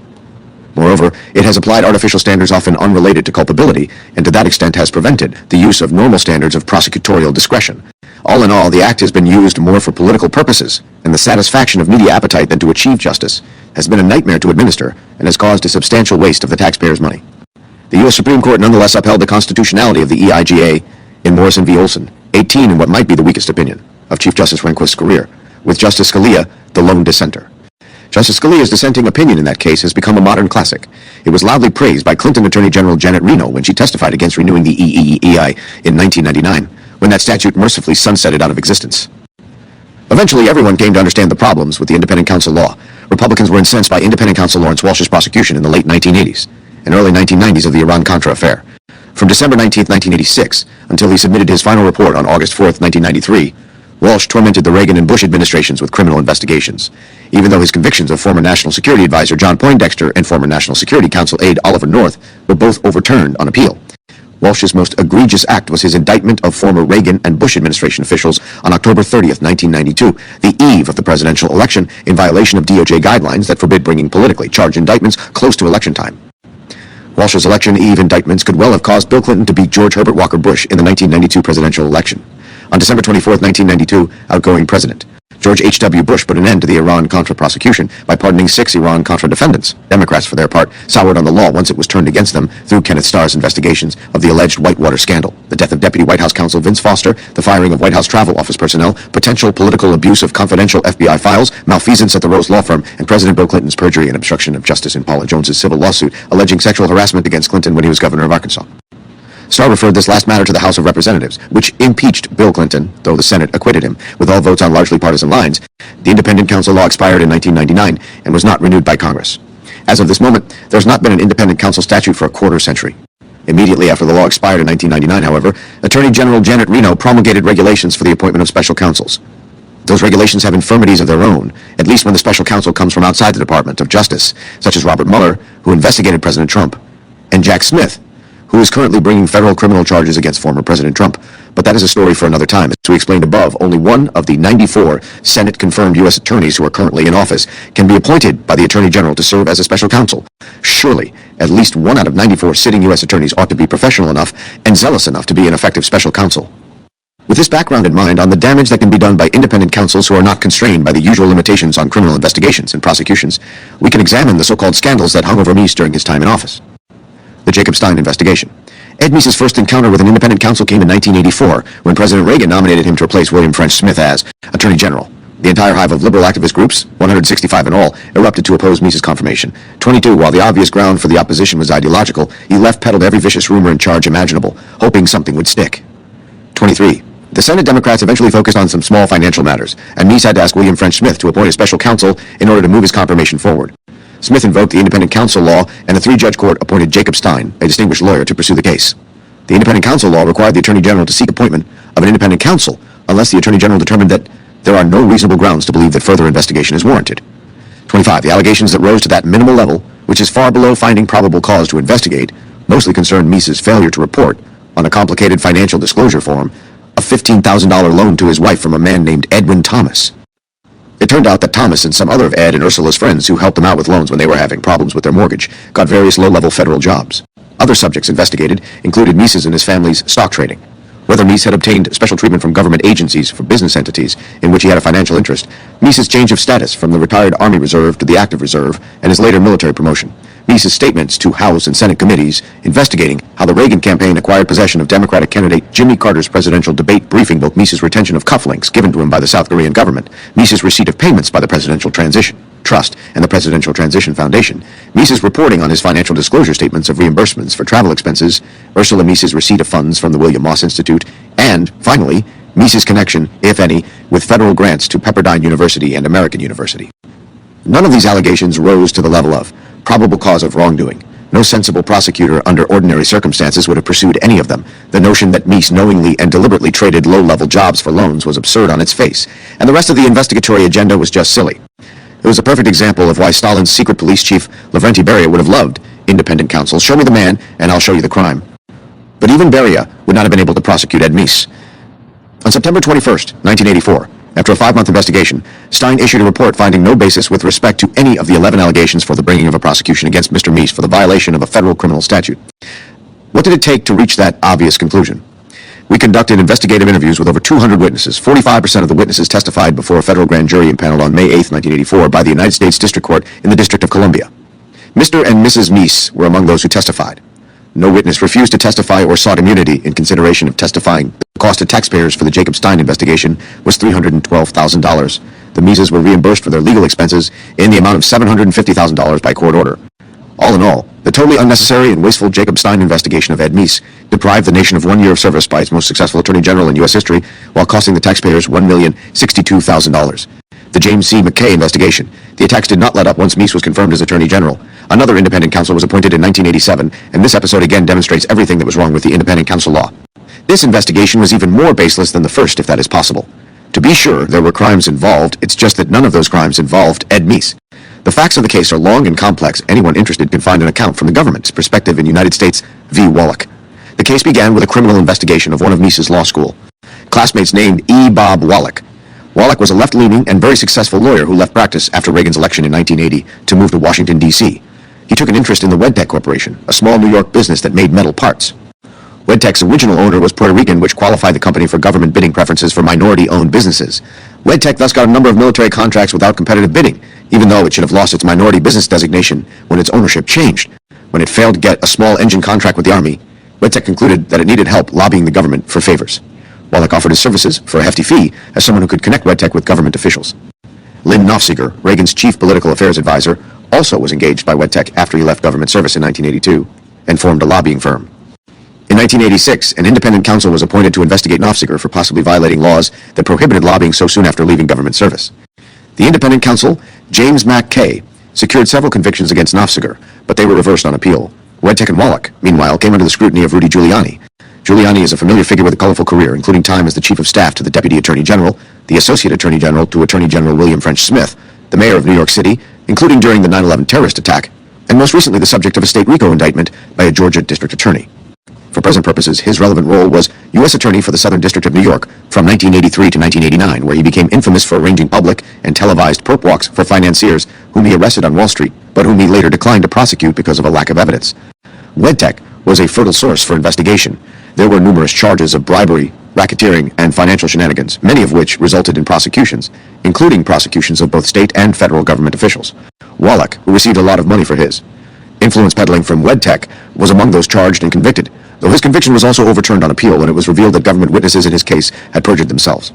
Moreover, it has applied artificial standards often unrelated to culpability, and to that extent has prevented the use of normal standards of prosecutorial discretion. All in all, the act has been used more for political purposes, and the satisfaction of media appetite than to achieve justice has been a nightmare to administer, and has caused a substantial waste of the taxpayers' money. The U.S. Supreme Court nonetheless upheld the constitutionality of the EIGA in Morrison v. Olson, 18 in what might be the weakest opinion of Chief Justice Rehnquist's career, with Justice Scalia the lone dissenter. Justice Scalia's dissenting opinion in that case has become a modern classic. It was loudly praised by Clinton Attorney General Janet Reno when she testified against renewing the EEEI in 1999, when that statute mercifully sunsetted out of existence. Eventually, everyone came to understand the problems with the independent counsel law. Republicans were incensed by independent counsel Lawrence Walsh's prosecution in the late 1980s and early 1990s of the Iran-Contra affair. From December 19, 1986, until he submitted his final report on August 4, 1993, Walsh tormented the Reagan and Bush administrations with criminal investigations, even though his convictions of former National Security Advisor John Poindexter and former National Security Council aide Oliver North were both overturned on appeal. Walsh's most egregious act was his indictment of former Reagan and Bush administration officials on October 30, 1992, the eve of the presidential election, in violation of DOJ guidelines that forbid bringing politically charged indictments close to election time. Walsh's election eve indictments could well have caused Bill Clinton to beat George Herbert Walker Bush in the 1992 presidential election. On December 24, 1992, outgoing President George H.W. Bush put an end to the Iran-Contra prosecution by pardoning 6 Iran-Contra defendants. Democrats, for their part, soured on the law once it was turned against them through Kenneth Starr's investigations of the alleged Whitewater scandal, the death of Deputy White House counsel Vince Foster, the firing of White House travel office personnel, potential political abuse of confidential FBI files, malfeasance at the Rose Law Firm, and President Bill Clinton's perjury and obstruction of justice in Paula Jones's civil lawsuit alleging sexual harassment against Clinton when he was governor of Arkansas. Starr referred this last matter to the House of Representatives, which impeached Bill Clinton, though the Senate acquitted him, with all votes on largely partisan lines. The independent counsel law expired in 1999 and was not renewed by Congress. As of this moment, there has not been an independent counsel statute for a quarter century. Immediately after the law expired in 1999, however, Attorney General Janet Reno promulgated regulations for the appointment of special counsels. Those regulations have infirmities of their own, at least when the special counsel comes from outside the Department of Justice, such as Robert Mueller, who investigated President Trump, and Jack Smith, who is currently bringing federal criminal charges against former President Trump. But that is a story for another time. As we explained above, only one of the 94 Senate-confirmed U.S. attorneys who are currently in office can be appointed by the Attorney General to serve as a special counsel. Surely, at least 1 out of 94 sitting U.S. attorneys ought to be professional enough and zealous enough to be an effective special counsel. With this background in mind, on the damage that can be done by independent counsels who are not constrained by the usual limitations on criminal investigations and prosecutions, we can examine the so-called scandals that hung over Meese during his time in office. The Jacob Stein investigation. Ed Meese's first encounter with an independent counsel came in 1984, when President Reagan nominated him to replace William French Smith as Attorney General. The entire hive of liberal activist groups, 165 in all, erupted to oppose Meese's confirmation. 22, while the obvious ground for the opposition was ideological, he left-peddled every vicious rumor and charge imaginable, hoping something would stick. 23. The Senate Democrats eventually focused on some small financial matters, and Meese had to ask William French Smith to appoint a special counsel in order to move his confirmation forward. Smith invoked the independent counsel law, and a 3-judge court appointed Jacob Stein, a distinguished lawyer, to pursue the case. The independent counsel law required the Attorney General to seek appointment of an independent counsel unless the Attorney General determined that there are no reasonable grounds to believe that further investigation is warranted. 25. The allegations that rose to that minimal level, which is far below finding probable cause to investigate, mostly concerned Meese's failure to report, on a complicated financial disclosure form, a $15,000 loan to his wife from a man named Edwin Thomas. It turned out that Thomas and some other of Ed and Ursula's friends who helped them out with loans when they were having problems with their mortgage got various low-level federal jobs. Other subjects investigated included Meese's and his family's stock trading. Whether Meese had obtained special treatment from government agencies for business entities in which he had a financial interest, Meese's change of status from the retired Army Reserve to the active reserve, and his later military promotion, Meese's statements to House and Senate committees investigating how the Reagan campaign acquired possession of Democratic candidate Jimmy Carter's presidential debate briefing book, Meese's retention of cufflinks given to him by the South Korean government, Meese's receipt of payments by the Presidential Transition Trust and the Presidential Transition Foundation, Meese's reporting on his financial disclosure statements of reimbursements for travel expenses, Ursula Meese's receipt of funds from the William Moss Institute, and, finally, Meese's connection, if any, with federal grants to Pepperdine University and American University. None of these allegations rose to the level of probable cause of wrongdoing. No sensible prosecutor under ordinary circumstances would have pursued any of them. The notion that Meese knowingly and deliberately traded low-level jobs for loans was absurd on its face, and the rest of the investigatory agenda was just silly. It was a perfect example of why Stalin's secret police chief, Lavrenti Beria, would have loved independent counsel. Show me the man, and I'll show you the crime. But even Beria would not have been able to prosecute Ed Meese. On September 21st, 1984, after a 5-month investigation, Stein issued a report finding no basis with respect to any of the 11 allegations for the bringing of a prosecution against Mr. Meese for the violation of a federal criminal statute. What did it take to reach that obvious conclusion? We conducted investigative interviews with over 200 witnesses. 45% of the witnesses testified before a federal grand jury impaneled on May 8, 1984 by the United States District Court in the District of Columbia. Mr. and Mrs. Meese were among those who testified. No witness refused to testify or sought immunity in consideration of testifying. The cost to taxpayers for the Jacob Stein investigation was $312,000. The Meeses were reimbursed for their legal expenses in the amount of $750,000 by court order. All in all, the totally unnecessary and wasteful Jacob Stein investigation of Ed Meese deprived the nation of 1 year of service by its most successful attorney general in U.S. history, while costing the taxpayers $1,062,000. The James C. McKay investigation. The attacks did not let up once Meese was confirmed as attorney general. Another independent counsel was appointed in 1987, and this episode again demonstrates everything that was wrong with the independent counsel law. This investigation was even more baseless than the first, if that is possible. To be sure, there were crimes involved, it's just that none of those crimes involved Ed Meese. The facts of the case are long and complex. Anyone interested can find an account from the government's perspective in United States v. Wallach. The case began with a criminal investigation of one of Meese's law school classmates named E. Bob Wallach. Wallach was a left-leaning and very successful lawyer who left practice after Reagan's election in 1980 to move to Washington, D.C. He took an interest in the Wedtech Corporation, a small New York business that made metal parts. Wedtech's original owner was Puerto Rican, which qualified the company for government bidding preferences for minority-owned businesses. Wedtech thus got a number of military contracts without competitive bidding, even though it should have lost its minority business designation when its ownership changed. When it failed to get a small engine contract with the Army, Wedtech concluded that it needed help lobbying the government for favors. Wallach offered his services for a hefty fee as someone who could connect Wedtech with government officials. Lynn Nofziger, Reagan's chief political affairs advisor, also was engaged by Wedtech after he left government service in 1982 and formed a lobbying firm. In 1986, an independent counsel was appointed to investigate Nofziger for possibly violating laws that prohibited lobbying so soon after leaving government service. The independent counsel, James McKay, secured several convictions against Nofziger, but they were reversed on appeal. Wedtech and Wallach, meanwhile, came under the scrutiny of Rudy Giuliani. Giuliani is a familiar figure with a colorful career, including time as the chief of staff to the Deputy Attorney General, the Associate Attorney General to Attorney General William French Smith, the mayor of New York City, including during the 9/11 terrorist attack, and most recently the subject of a state RICO indictment by a Georgia district attorney. For present purposes, his relevant role was U.S. Attorney for the Southern District of New York from 1983 to 1989, where he became infamous for arranging public and televised perp walks for financiers whom he arrested on Wall Street, but whom he later declined to prosecute because of a lack of evidence. Wedtech was a fertile source for investigation. There were numerous charges of bribery, racketeering, and financial shenanigans, many of which resulted in prosecutions, including prosecutions of both state and federal government officials. Wallach, who received a lot of money for his influence peddling from Wedtech, was among those charged and convicted, though his conviction was also overturned on appeal when it was revealed that government witnesses in his case had perjured themselves.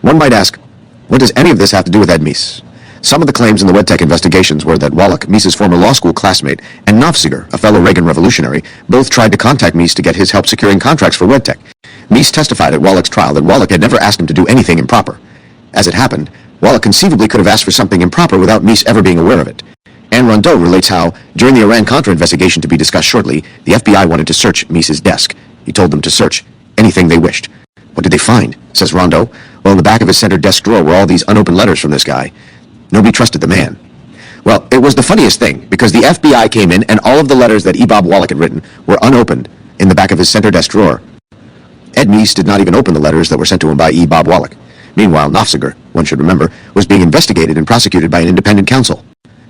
One might ask, what does any of this have to do with Ed Meese? Some of the claims in the Wedtech investigations were that Wallach, Meese's former law school classmate, and Nofziger, a fellow Reagan revolutionary, both tried to contact Meese to get his help securing contracts for Wedtech. Meese testified at Wallach's trial that Wallach had never asked him to do anything improper. As it happened, Wallach conceivably could have asked for something improper without Meese ever being aware of it. Anne Rondeau relates how, during the Iran-Contra investigation to be discussed shortly, the FBI wanted to search Meese's desk. He told them to search anything they wished. What did they find? Says Rondeau. Well, in the back of his center desk drawer were all these unopened letters from this guy. Nobody trusted the man. Well, it was the funniest thing, because the FBI came in and all of the letters that E. Bob Wallach had written were unopened in the back of his center desk drawer. Ed Meese did not even open the letters that were sent to him by E. Bob Wallach. Meanwhile, Nofziger, one should remember, was being investigated and prosecuted by an independent counsel.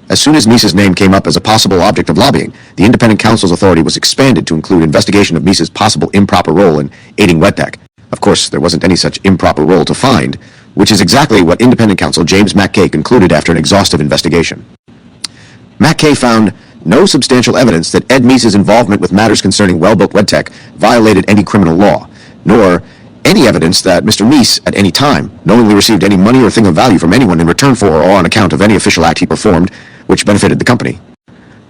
As soon as Meese's name came up as a possible object of lobbying, the independent counsel's authority was expanded to include investigation of Meese's possible improper role in aiding WETTEC. Of course, there wasn't any such improper role to find, which is exactly what independent counsel James McKay concluded after an exhaustive investigation. McKay found no substantial evidence that Ed Meese's involvement with matters concerning well-built WETTEC violated any criminal law, nor any evidence that Mr. Meese, at any time, knowingly received any money or thing of value from anyone in return for or on account of any official act he performed which benefited the company.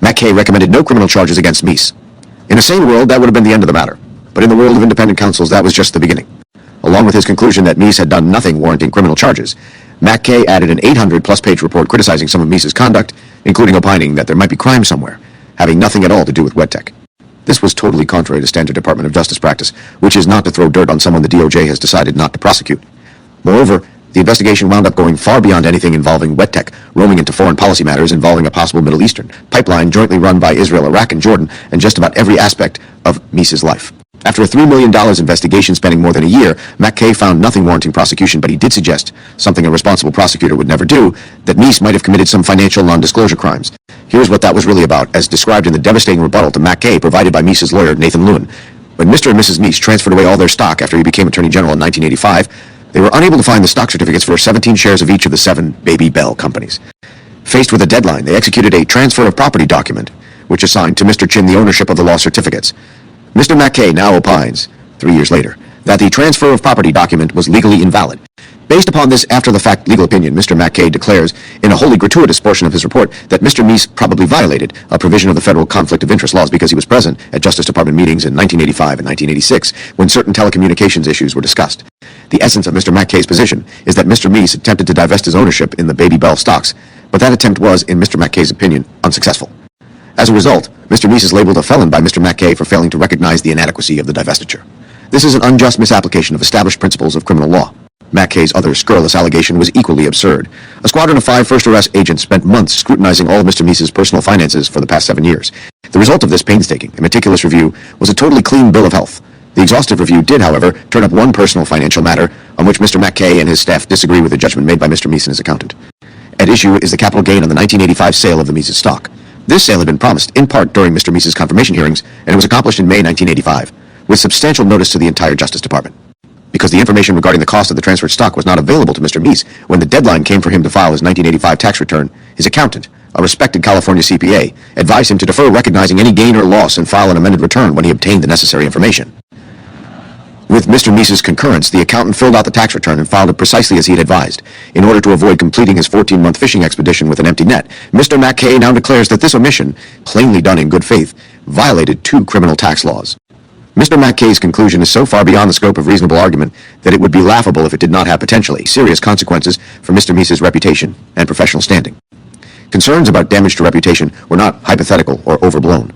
McKay recommended no criminal charges against Meese. In a sane world, that would have been the end of the matter, but in the world of independent counsels, that was just the beginning. Along with his conclusion that Meese had done nothing warranting criminal charges, McKay added an 800-plus page report criticizing some of Meese's conduct, including opining that there might be crime somewhere, having nothing at all to do with WETTEC. This was totally contrary to standard Department of Justice practice, which is not to throw dirt on someone the DOJ has decided not to prosecute. Moreover, the investigation wound up going far beyond anything involving WETTEC, roaming into foreign policy matters involving a possible Middle Eastern pipeline jointly run by Israel, Iraq, and Jordan, and just about every aspect of Meese's life. After a $3 million investigation spanning more than a year, McKay found nothing warranting prosecution, but he did suggest, something a responsible prosecutor would never do, that Meese might have committed some financial non-disclosure crimes. Here's what that was really about, as described in the devastating rebuttal to McKay provided by Meese's lawyer, Nathan Lewin. When Mr. and Mrs. Meese transferred away all their stock after he became Attorney General in 1985, they were unable to find the stock certificates for 17 shares of each of the 7 Baby Bell companies. Faced with a deadline, they executed a transfer of property document, which assigned to Mr. Chin the ownership of the law certificates. Mr. McKay now opines, 3 years later, that the transfer of property document was legally invalid. Based upon this after-the-fact legal opinion, Mr. McKay declares, in a wholly gratuitous portion of his report, that Mr. Meese probably violated a provision of the federal conflict of interest laws because he was present at Justice Department meetings in 1985 and 1986 when certain telecommunications issues were discussed. The essence of Mr. McKay's position is that Mr. Meese attempted to divest his ownership in the Baby Bell stocks, but that attempt was, in Mr. McKay's opinion, unsuccessful. As a result, Mr. Meese is labeled a felon by Mr. McKay for failing to recognize the inadequacy of the divestiture. This is an unjust misapplication of established principles of criminal law. McKay's other scurrilous allegation was equally absurd. A squadron of 5 first-arrest agents spent months scrutinizing all of Mr. Meese's personal finances for the past 7 years. The result of this painstaking and meticulous review was a totally clean bill of health. The exhaustive review did, however, turn up one personal financial matter on which Mr. McKay and his staff disagree with the judgment made by Mr. Meese and his accountant. At issue is the capital gain on the 1985 sale of the Meese's stock. This sale had been promised, in part, during Mr. Meese's confirmation hearings, and it was accomplished in May 1985, with substantial notice to the entire Justice Department. Because the information regarding the cost of the transferred stock was not available to Mr. Meese when the deadline came for him to file his 1985 tax return, his accountant, a respected California CPA, advised him to defer recognizing any gain or loss and file an amended return when he obtained the necessary information. With Mr. Meese's concurrence, the accountant filled out the tax return and filed it precisely as he had advised. In order to avoid completing his 14-month fishing expedition with an empty net, Mr. McKay now declares that this omission, plainly done in good faith, violated 2 criminal tax laws. Mr. McKay's conclusion is so far beyond the scope of reasonable argument that it would be laughable if it did not have potentially serious consequences for Mr. Meese's reputation and professional standing. Concerns about damage to reputation were not hypothetical or overblown.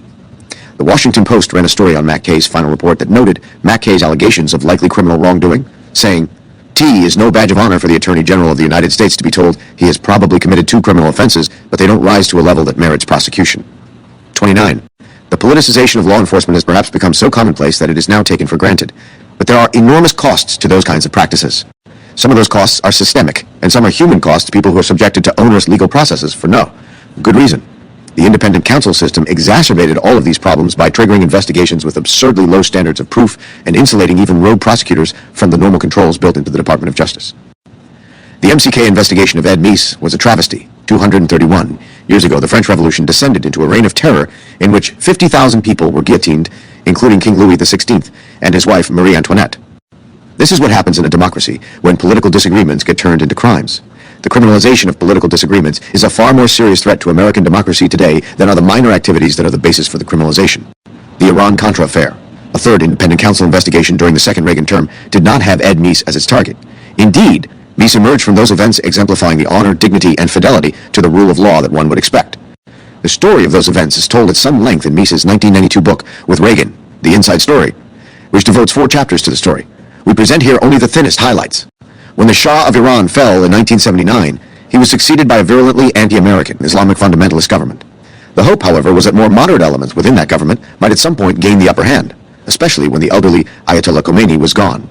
The Washington Post ran a story on McKay's final report that noted McKay's allegations of likely criminal wrongdoing, saying, "T is no badge of honor for the Attorney General of the United States to be told he has probably committed 2 criminal offenses, but they don't rise to a level that merits prosecution." 29. The politicization of law enforcement has perhaps become so commonplace that it is now taken for granted. But there are enormous costs to those kinds of practices. Some of those costs are systemic, and some are human costs, people who are subjected to onerous legal processes for no good reason. The independent counsel system exacerbated all of these problems by triggering investigations with absurdly low standards of proof and insulating even rogue prosecutors from the normal controls built into the Department of Justice. The MCK investigation of Ed Meese was a travesty. 231 years ago, the French Revolution descended into a reign of terror in which 50,000 people were guillotined, including King Louis XVI and his wife Marie Antoinette. This is what happens in a democracy when political disagreements get turned into crimes. The criminalization of political disagreements is a far more serious threat to American democracy today than are the minor activities that are the basis for the criminalization. The Iran-Contra affair, a third independent counsel investigation during the second Reagan term, did not have Ed Meese as its target. Indeed, Meese emerged from those events exemplifying the honor, dignity, and fidelity to the rule of law that one would expect. The story of those events is told at some length in Meese's 1992 book, With Reagan, The Inside Story, which devotes 4 chapters to the story. We present here only the thinnest highlights. When the Shah of Iran fell in 1979, he was succeeded by a virulently anti-American Islamic fundamentalist government. The hope, however, was that more moderate elements within that government might at some point gain the upper hand, especially when the elderly Ayatollah Khomeini was gone.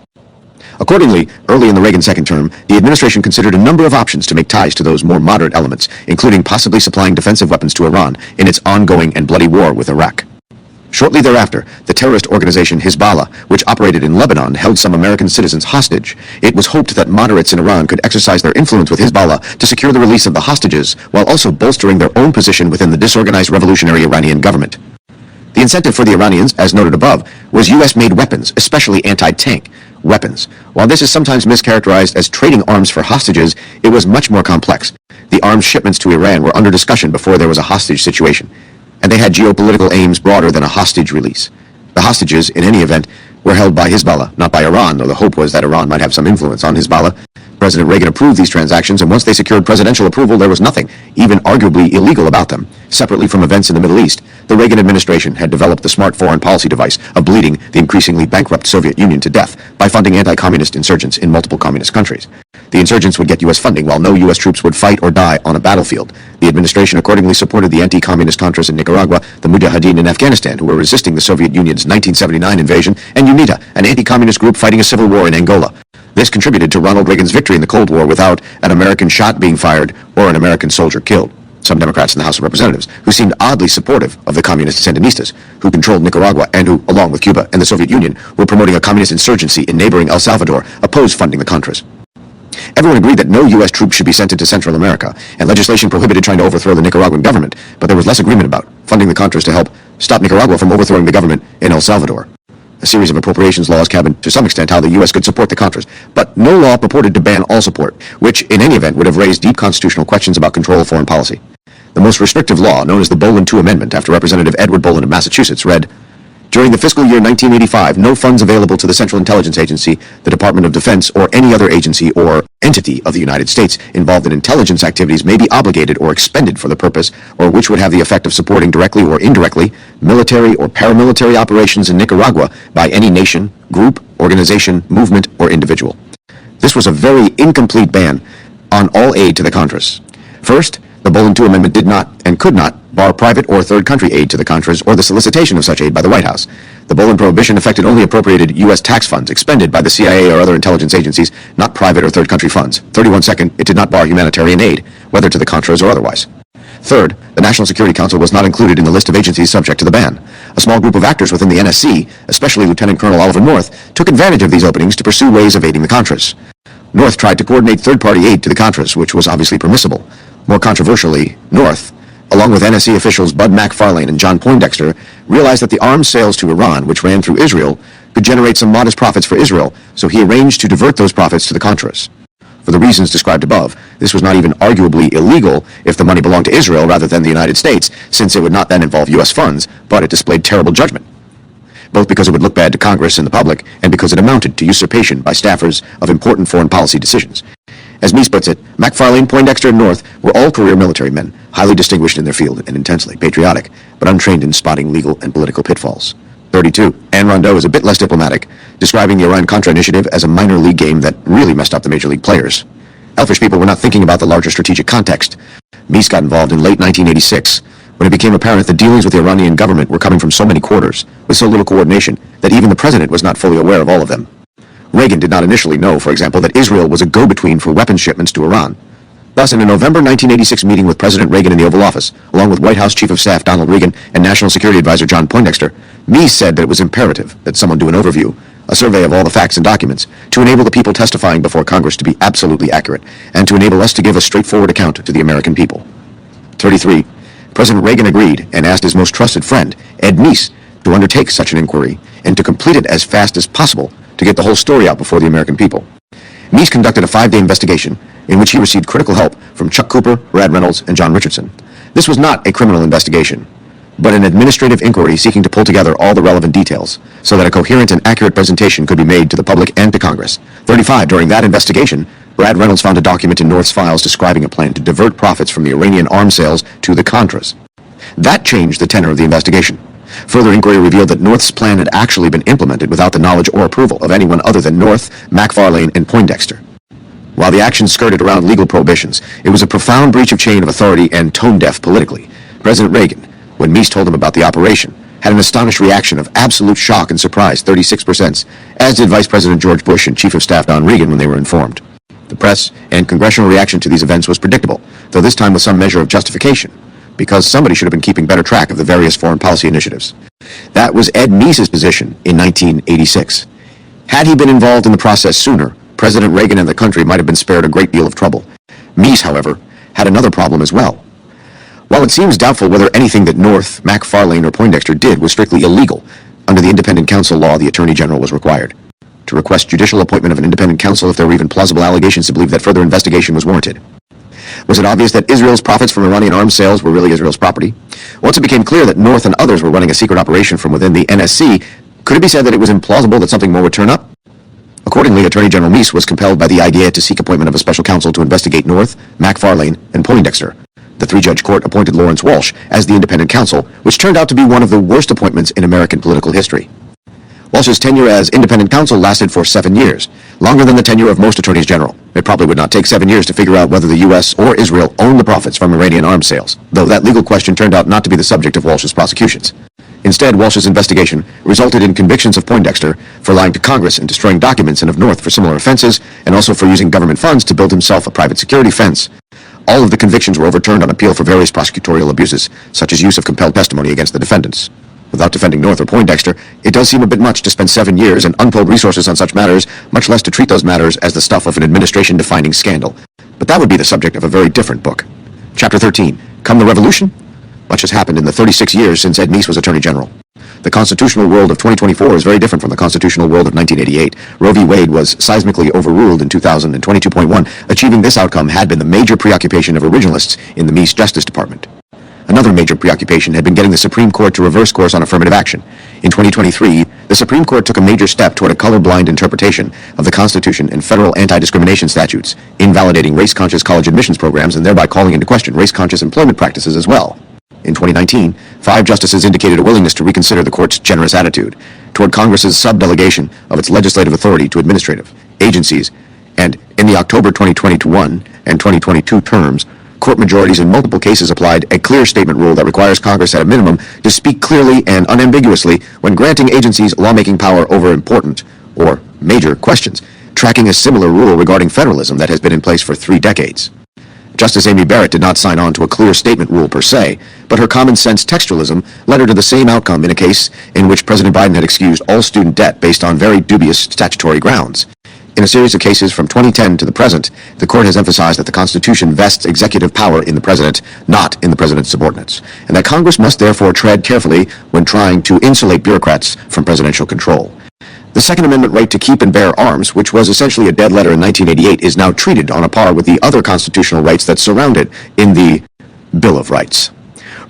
Accordingly, early in the Reagan second term, the administration considered a number of options to make ties to those more moderate elements, including possibly supplying defensive weapons to Iran in its ongoing and bloody war with Iraq. Shortly thereafter, the terrorist organization Hezbollah, which operated in Lebanon, held some American citizens hostage. It was hoped that moderates in Iran could exercise their influence with Hezbollah to secure the release of the hostages, while also bolstering their own position within the disorganized revolutionary Iranian government. The incentive for the Iranians, as noted above, was U.S.-made weapons, especially anti-tank weapons. While this is sometimes mischaracterized as trading arms for hostages, it was much more complex. The arms shipments to Iran were under discussion before there was a hostage situation, and they had geopolitical aims broader than a hostage release. The hostages, in any event, were held by Hezbollah, not by Iran, though the hope was that Iran might have some influence on Hezbollah. President Reagan approved these transactions, and once they secured presidential approval, there was nothing, even arguably illegal, about them. Separately from events in the Middle East, the Reagan administration had developed the smart foreign policy device of bleeding the increasingly bankrupt Soviet Union to death by funding anti-communist insurgents in multiple communist countries. The insurgents would get U.S. funding while no U.S. troops would fight or die on a battlefield. The administration accordingly supported the anti-communist Contras in Nicaragua, the Mujahideen in Afghanistan, who were resisting the Soviet Union's 1979 invasion, and UNITA, an anti-communist group fighting a civil war in Angola. This contributed to Ronald Reagan's victory in the Cold War without an American shot being fired or an American soldier killed. Some Democrats in the House of Representatives, who seemed oddly supportive of the communist Sandinistas, who controlled Nicaragua and who, along with Cuba and the Soviet Union, were promoting a communist insurgency in neighboring El Salvador, opposed funding the Contras. Everyone agreed that no U.S. troops should be sent into Central America, and legislation prohibited trying to overthrow the Nicaraguan government, but there was less agreement about funding the Contras to help stop Nicaragua from overthrowing the government in El Salvador. A series of appropriations laws cabined to some extent how the U.S. could support the Contras, but no law purported to ban all support, which in any event would have raised deep constitutional questions about control of foreign policy. The most restrictive law, known as the Bolin II Amendment after Representative Edward Bolin of Massachusetts, read, "During the fiscal year 1985, no funds available to the Central Intelligence Agency, the Department of Defense, or any other agency or entity of the United States involved in intelligence activities may be obligated or expended for the purpose, or which would have the effect of supporting directly or indirectly military or paramilitary operations in Nicaragua by any nation, group, organization, movement, or individual." This was a very incomplete ban on all aid to the Contras. First, the Bolin II Amendment did not and could not bar private or third country aid to the Contras or the solicitation of such aid by the White House. The Bolin prohibition affected only appropriated U.S. tax funds expended by the CIA or other intelligence agencies, not private or third country funds. 31 it did not bar humanitarian aid, whether to the Contras or otherwise. Third, the National Security Council was not included in the list of agencies subject to the ban. A small group of actors within the NSC, especially Lieutenant Colonel Oliver North, took advantage of these openings to pursue ways of aiding the Contras. North tried to coordinate third-party aid to the Contras, which was obviously permissible. More controversially, North, along with NSC officials Bud McFarlane and John Poindexter, realized that the arms sales to Iran, which ran through Israel, could generate some modest profits for Israel, so he arranged to divert those profits to the Contras. For the reasons described above, this was not even arguably illegal if the money belonged to Israel rather than the United States, since it would not then involve U.S. funds, but it displayed terrible judgment, both because it would look bad to Congress and the public, and because it amounted to usurpation by staffers of important foreign policy decisions. As Meese puts it, McFarlane, Poindexter, and North were all career military men, highly distinguished in their field and intensely patriotic, but untrained in spotting legal and political pitfalls. 32. Anne Rondeau is a bit less diplomatic, describing the Iran-Contra initiative as a minor league game that really messed up the major league players. Elfish people were not thinking about the larger strategic context. Meese got involved in late 1986, when it became apparent the dealings with the Iranian government were coming from so many quarters, with so little coordination, that even the president was not fully aware of all of them. Reagan did not initially know, for example, that Israel was a go-between for weapons shipments to Iran. Thus, in a November 1986 meeting with President Reagan in the Oval Office, along with White House Chief of Staff Donald Regan and National Security Advisor John Poindexter, Meese said that it was imperative that someone do an overview, a survey of all the facts and documents, to enable the people testifying before Congress to be absolutely accurate, and to enable us to give a straightforward account to the American people. 33. President Reagan agreed and asked his most trusted friend, Ed Meese, to undertake such an inquiry and to complete it as fast as possible to get the whole story out before the American people. Meese conducted a 5-day investigation in which he received critical help from Chuck Cooper, Brad Reynolds, and John Richardson. This was not a criminal investigation, but an administrative inquiry seeking to pull together all the relevant details so that a coherent and accurate presentation could be made to the public and to Congress. 35. During that investigation, Brad Reynolds found a document in North's files describing a plan to divert profits from the Iranian arms sales to the Contras. That changed the tenor of the investigation. Further inquiry revealed that North's plan had actually been implemented without the knowledge or approval of anyone other than North, McFarlane, and Poindexter. While the action skirted around legal prohibitions, it was a profound breach of chain of authority and tone-deaf politically. President Reagan, when Meese told him about the operation, had an astonished reaction of absolute shock and surprise, 36%, as did Vice President George Bush and Chief of Staff Don Regan when they were informed. The press and congressional reaction to these events was predictable, though this time with some measure of justification, because somebody should have been keeping better track of the various foreign policy initiatives. That was Ed Meese's position in 1986. Had he been involved in the process sooner, President Reagan and the country might have been spared a great deal of trouble. Meese, however, had another problem as well. While it seems doubtful whether anything that North, McFarlane, or Poindexter did was strictly illegal, under the independent counsel law, the Attorney General was required to request judicial appointment of an independent counsel if there were even plausible allegations to believe that further investigation was warranted. Was it obvious that Israel's profits from Iranian arms sales were really Israel's property? Once it became clear that North and others were running a secret operation from within the NSC, could it be said that it was implausible that something more would turn up? Accordingly, Attorney General Meese was compelled by the idea to seek appointment of a special counsel to investigate North, McFarlane, and Poindexter. The three-judge court appointed Lawrence Walsh as the independent counsel, which turned out to be one of the worst appointments in American political history. Walsh's tenure as independent counsel lasted for 7 years, longer than the tenure of most attorneys general. It probably would not take 7 years to figure out whether the U.S. or Israel owned the profits from Iranian arms sales, though that legal question turned out not to be the subject of Walsh's prosecutions. Instead, Walsh's investigation resulted in convictions of Poindexter for lying to Congress and destroying documents, and of North for similar offenses, and also for using government funds to build himself a private security fence. All of the convictions were overturned on appeal for various prosecutorial abuses, such as use of compelled testimony against the defendants. Without defending North or Poindexter, it does seem a bit much to spend 7 years and untold resources on such matters, much less to treat those matters as the stuff of an administration-defining scandal. But that would be the subject of a very different book. Chapter 13. Come the Revolution? Much has happened in the 36 years since Ed Meese was Attorney General. The constitutional world of 2024 is very different from the constitutional world of 1988. Roe v. Wade was seismically overruled in 2022.1. Achieving this outcome had been the major preoccupation of originalists in the Meese Justice Department. Another major preoccupation had been getting the Supreme Court to reverse course on affirmative action. In 2023, the Supreme Court took a major step toward a colorblind interpretation of the Constitution and federal anti-discrimination statutes, invalidating race-conscious college admissions programs and thereby calling into question race-conscious employment practices as well. In 2019, 5 justices indicated a willingness to reconsider the court's generous attitude toward Congress's subdelegation of its legislative authority to administrative agencies, and in the October 2021 and 2022 terms, court majorities in multiple cases applied a clear statement rule that requires Congress at a minimum to speak clearly and unambiguously when granting agencies lawmaking power over important or major questions, tracking a similar rule regarding federalism that has been in place for 3 decades. Justice Amy Barrett did not sign on to a clear statement rule per se, but her common-sense textualism led her to the same outcome in a case in which President Biden had excused all student debt based on very dubious statutory grounds. In a series of cases from 2010 to the present, the court has emphasized that the Constitution vests executive power in the president, not in the president's subordinates, and that Congress must therefore tread carefully when trying to insulate bureaucrats from presidential control. The Second Amendment right to keep and bear arms, which was essentially a dead letter in 1988, is now treated on a par with the other constitutional rights that surround it in the Bill of Rights.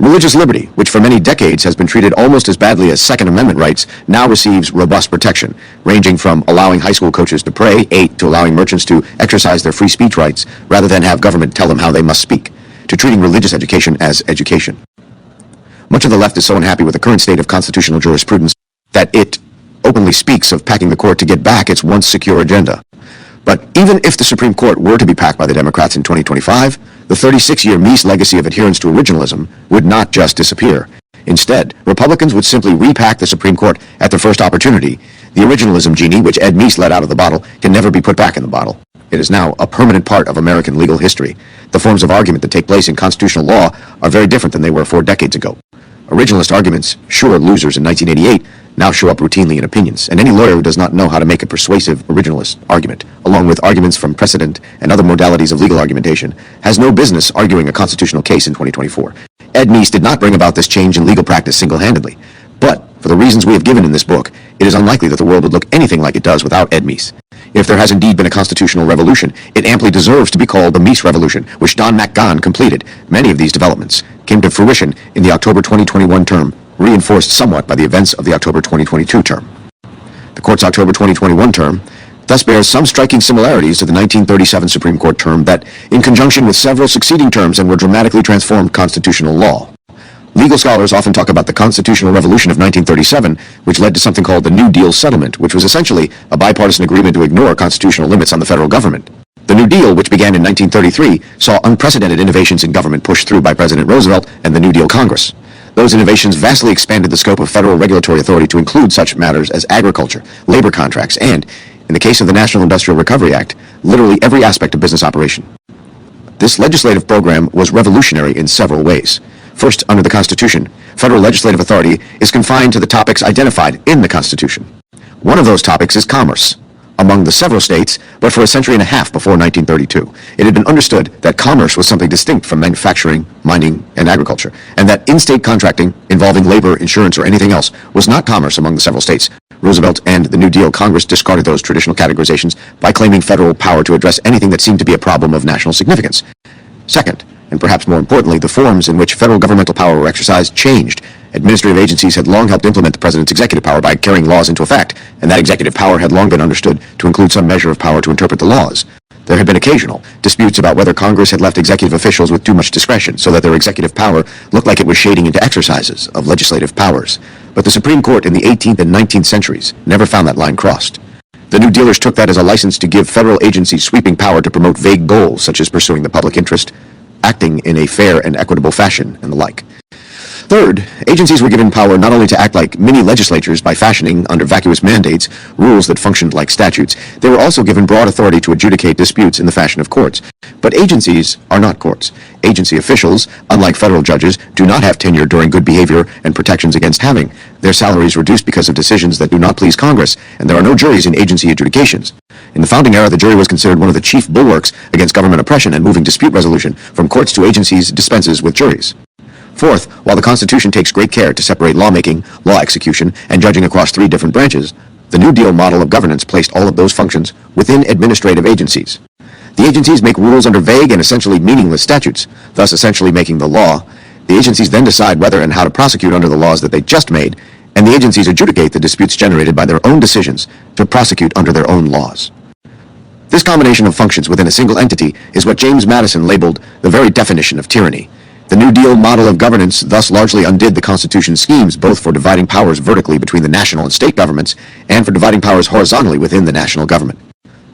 Religious liberty, which for many decades has been treated almost as badly as Second Amendment rights, now receives robust protection, ranging from allowing high school coaches to pray, to allowing merchants to exercise their free speech rights rather than have government tell them how they must speak, to treating religious education as education. Much of the left is so unhappy with the current state of constitutional jurisprudence that it openly speaks of packing the court to get back its once secure agenda. But even if the Supreme Court were to be packed by the Democrats in 2025, the 36-year Meese legacy of adherence to originalism would not just disappear. Instead, Republicans would simply repack the Supreme Court at their first opportunity. The originalism genie, which Ed Meese let out of the bottle, can never be put back in the bottle. It is now a permanent part of American legal history. The forms of argument that take place in constitutional law are very different than they were 4 decades ago. Originalist arguments, sure losers in 1988, now show up routinely in opinions, and any lawyer who does not know how to make a persuasive originalist argument, along with arguments from precedent and other modalities of legal argumentation, has no business arguing a constitutional case in 2024. Ed Meese did not bring about this change in legal practice single-handedly, but for the reasons we have given in this book, it is unlikely that the world would look anything like it does without Ed Meese. If there has indeed been a constitutional revolution, it amply deserves to be called the Meese Revolution, which Don McGahn completed. Many of these developments came to fruition in the October 2021 term, reinforced somewhat by the events of the October 2022 term. The court's October 2021 term thus bears some striking similarities to the 1937 Supreme Court term that, in conjunction with several succeeding terms and were dramatically transformed constitutional law. Legal scholars often talk about the constitutional revolution of 1937, which led to something called the New Deal settlement, which was essentially a bipartisan agreement to ignore constitutional limits on the federal government. The New Deal, which began in 1933, saw unprecedented innovations in government pushed through by President Roosevelt and the New Deal Congress. Those innovations vastly expanded the scope of federal regulatory authority to include such matters as agriculture, labor contracts, and, in the case of the National Industrial Recovery Act, literally every aspect of business operation. This legislative program was revolutionary in several ways. First, under the Constitution, federal legislative authority is confined to the topics identified in the Constitution. One of those topics is commerce. Among the several states, but for a century and a half before 1932, it had been understood that commerce was something distinct from manufacturing, mining, and agriculture, and that in-state contracting involving labor, insurance, or anything else was not commerce among the several states. Roosevelt and the New Deal Congress discarded those traditional categorizations by claiming federal power to address anything that seemed to be a problem of national significance. Second, and perhaps more importantly, the forms in which federal governmental power were exercised changed. Administrative agencies had long helped implement the president's executive power by carrying laws into effect, and that executive power had long been understood to include some measure of power to interpret the laws. There had been occasional disputes about whether Congress had left executive officials with too much discretion, so that their executive power looked like it was shading into exercises of legislative powers. But the Supreme Court in the 18th and 19th centuries never found that line crossed. The New Dealers took that as a license to give federal agencies sweeping power to promote vague goals, such as pursuing the public interest, acting in a fair and equitable fashion, and the like. Third, agencies were given power not only to act like mini-legislatures by fashioning, under vacuous mandates, rules that functioned like statutes, they were also given broad authority to adjudicate disputes in the fashion of courts. But agencies are not courts. Agency officials, unlike federal judges, do not have tenure during good behavior and protections against having their salaries reduced because of decisions that do not please Congress, and there are no juries in agency adjudications. In the founding era, the jury was considered one of the chief bulwarks against government oppression and moving dispute resolution from courts to agencies dispenses with juries. Fourth, while the Constitution takes great care to separate lawmaking, law execution, and judging across three different branches, the New Deal model of governance placed all of those functions within administrative agencies. The agencies make rules under vague and essentially meaningless statutes, thus essentially making the law. The agencies then decide whether and how to prosecute under the laws that they just made, and the agencies adjudicate the disputes generated by their own decisions to prosecute under their own laws. This combination of functions within a single entity is what James Madison labeled the very definition of tyranny. The New Deal model of governance thus largely undid the Constitution's schemes both for dividing powers vertically between the national and state governments and for dividing powers horizontally within the national government.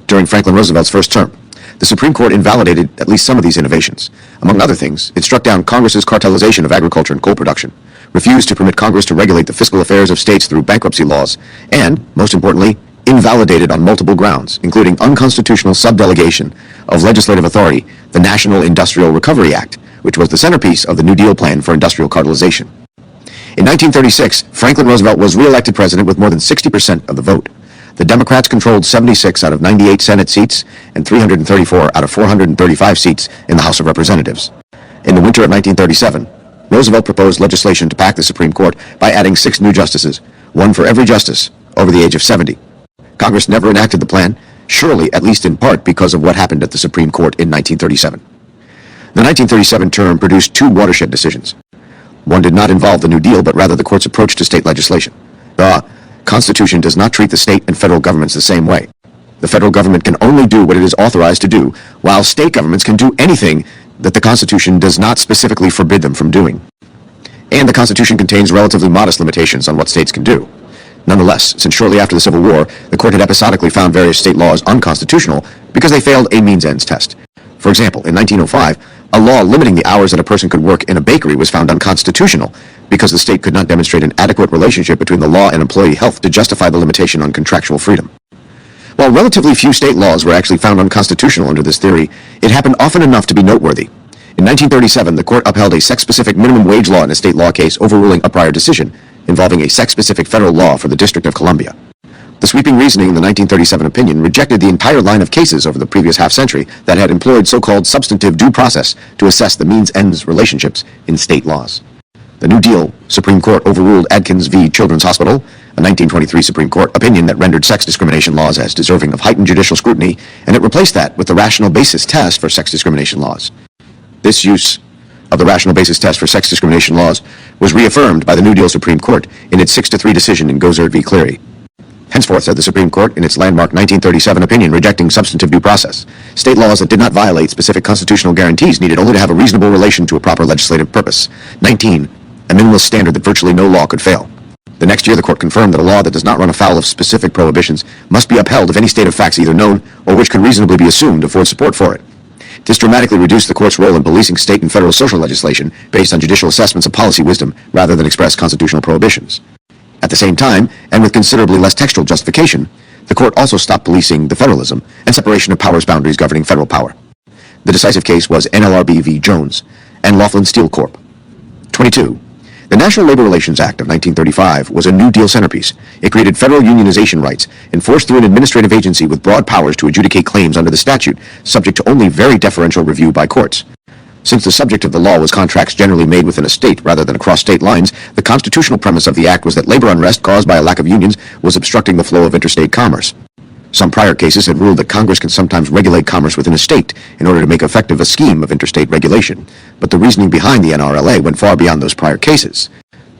During Franklin Roosevelt's first term, the Supreme Court invalidated at least some of these innovations. Among other things, it struck down Congress's cartelization of agriculture and coal production, refused to permit Congress to regulate the fiscal affairs of states through bankruptcy laws, and, most importantly, invalidated on multiple grounds, including unconstitutional subdelegation of legislative authority, the National Industrial Recovery Act, which was the centerpiece of the New Deal plan for industrial cartelization. In 1936, Franklin Roosevelt was re-elected president with more than 60% of the vote. The Democrats controlled 76 out of 98 Senate seats and 334 out of 435 seats in the House of Representatives. In the winter of 1937, Roosevelt proposed legislation to pack the Supreme Court by adding 6 new justices, one for every justice over the age of 70. Congress never enacted the plan, surely at least in part because of what happened at the Supreme Court in 1937. The 1937 term produced 2 watershed decisions. One did not involve the New Deal, but rather the court's approach to state legislation. The Constitution does not treat the state and federal governments the same way. The federal government can only do what it is authorized to do, while state governments can do anything that the Constitution does not specifically forbid them from doing. And the Constitution contains relatively modest limitations on what states can do. Nonetheless, since shortly after the Civil War, the court had episodically found various state laws unconstitutional because they failed a means-ends test. For example, in 1905, a law limiting the hours that a person could work in a bakery was found unconstitutional because the state could not demonstrate an adequate relationship between the law and employee health to justify the limitation on contractual freedom. While relatively few state laws were actually found unconstitutional under this theory, it happened often enough to be noteworthy. In 1937, the court upheld a sex-specific minimum wage law in a state law case overruling a prior decision involving a sex-specific federal law for the District of Columbia. The sweeping reasoning in the 1937 opinion rejected the entire line of cases over the previous half-century that had employed so-called substantive due process to assess the means-ends relationships in state laws. The New Deal Supreme Court overruled Adkins v. Children's Hospital, a 1923 Supreme Court opinion that rendered sex discrimination laws as deserving of heightened judicial scrutiny, and it replaced that with the rational basis test for sex discrimination laws. This use of the rational basis test for sex discrimination laws was reaffirmed by the New Deal Supreme Court in its 6-3 decision in Gozert v. Cleary. Henceforth, said the Supreme Court in its landmark 1937 opinion rejecting substantive due process, state laws that did not violate specific constitutional guarantees needed only to have a reasonable relation to a proper legislative purpose. 19. A minimalist standard that virtually no law could fail. The next year, the court confirmed that a law that does not run afoul of specific prohibitions must be upheld if any state of facts either known or which could reasonably be assumed afford support for it. This dramatically reduced the court's role in policing state and federal social legislation based on judicial assessments of policy wisdom rather than express constitutional prohibitions. At the same time, and with considerably less textual justification, the court also stopped policing the federalism and separation of powers boundaries governing federal power. The decisive case was NLRB v. Jones and Laughlin Steel Corp. 22. The National Labor Relations Act of 1935 was a New Deal centerpiece. It created federal unionization rights, enforced through an administrative agency with broad powers to adjudicate claims under the statute, subject to only very deferential review by courts. Since the subject of the law was contracts generally made within a state rather than across state lines, the constitutional premise of the act was that labor unrest caused by a lack of unions was obstructing the flow of interstate commerce. Some prior cases had ruled that Congress can sometimes regulate commerce within a state in order to make effective a scheme of interstate regulation, but the reasoning behind the NRLA went far beyond those prior cases.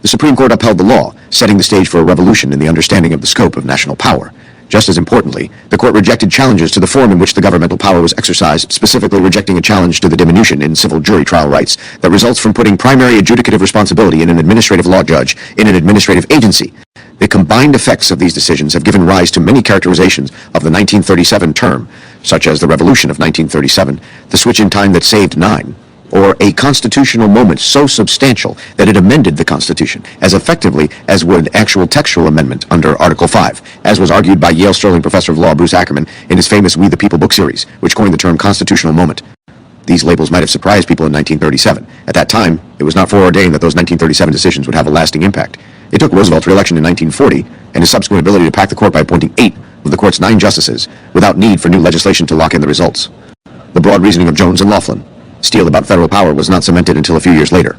The Supreme Court upheld the law, setting the stage for a revolution in the understanding of the scope of national power. Just as importantly, the court rejected challenges to the form in which the governmental power was exercised, specifically rejecting a challenge to the diminution in civil jury trial rights that results from putting primary adjudicative responsibility in an administrative law judge in an administrative agency. The combined effects of these decisions have given rise to many characterizations of the 1937 term, such as the Revolution of 1937, the switch in time that saved 9, or a constitutional moment so substantial that it amended the Constitution as effectively as would actual textual amendment under Article 5, as was argued by Yale Sterling Professor of Law Bruce Ackerman in his famous We the People book series, which coined the term constitutional moment. These labels might have surprised people in 1937. At that time, it was not foreordained that those 1937 decisions would have a lasting impact. It took Roosevelt's re-election in 1940 and his subsequent ability to pack the court by appointing 8 of the court's 9 justices without need for new legislation to lock in the results. The broad reasoning of Jones and Laughlin, steel about federal power, was not cemented until a few years later.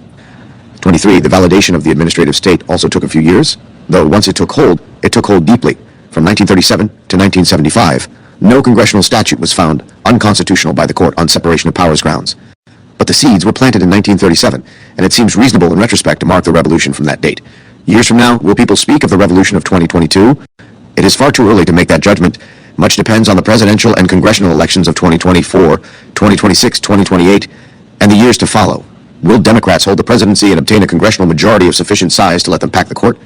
23. The validation of the administrative state also took a few years, though once it took hold deeply. From 1937 to 1975, no congressional statute was found unconstitutional by the court on separation of powers grounds. But the seeds were planted in 1937, and it seems reasonable in retrospect to mark the revolution from that date. Years from now, will people speak of the revolution of 2022? It is far too early to make that judgment. Much depends on the presidential and congressional elections of 2024, 2026, 2028, and the years to follow. Will Democrats hold the presidency and obtain a congressional majority of sufficient size to let them pack the court?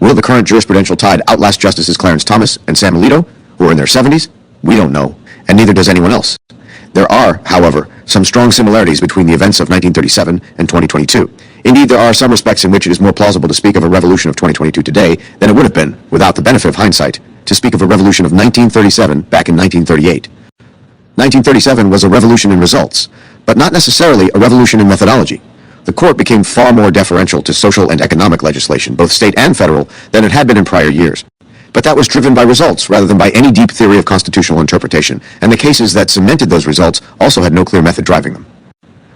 Will the current jurisprudential tide outlast Justices Clarence Thomas and Sam Alito, who are in their 70s? We don't know, and neither does anyone else. There are, however, some strong similarities between the events of 1937 and 2022. Indeed, there are some respects in which it is more plausible to speak of a revolution of 2022 today than it would have been, without the benefit of hindsight, to speak of a revolution of 1937 back in 1938. 1937 was a revolution in results, but not necessarily a revolution in methodology. The court became far more deferential to social and economic legislation, both state and federal, than it had been in prior years. But that was driven by results rather than by any deep theory of constitutional interpretation, and the cases that cemented those results also had no clear method driving them.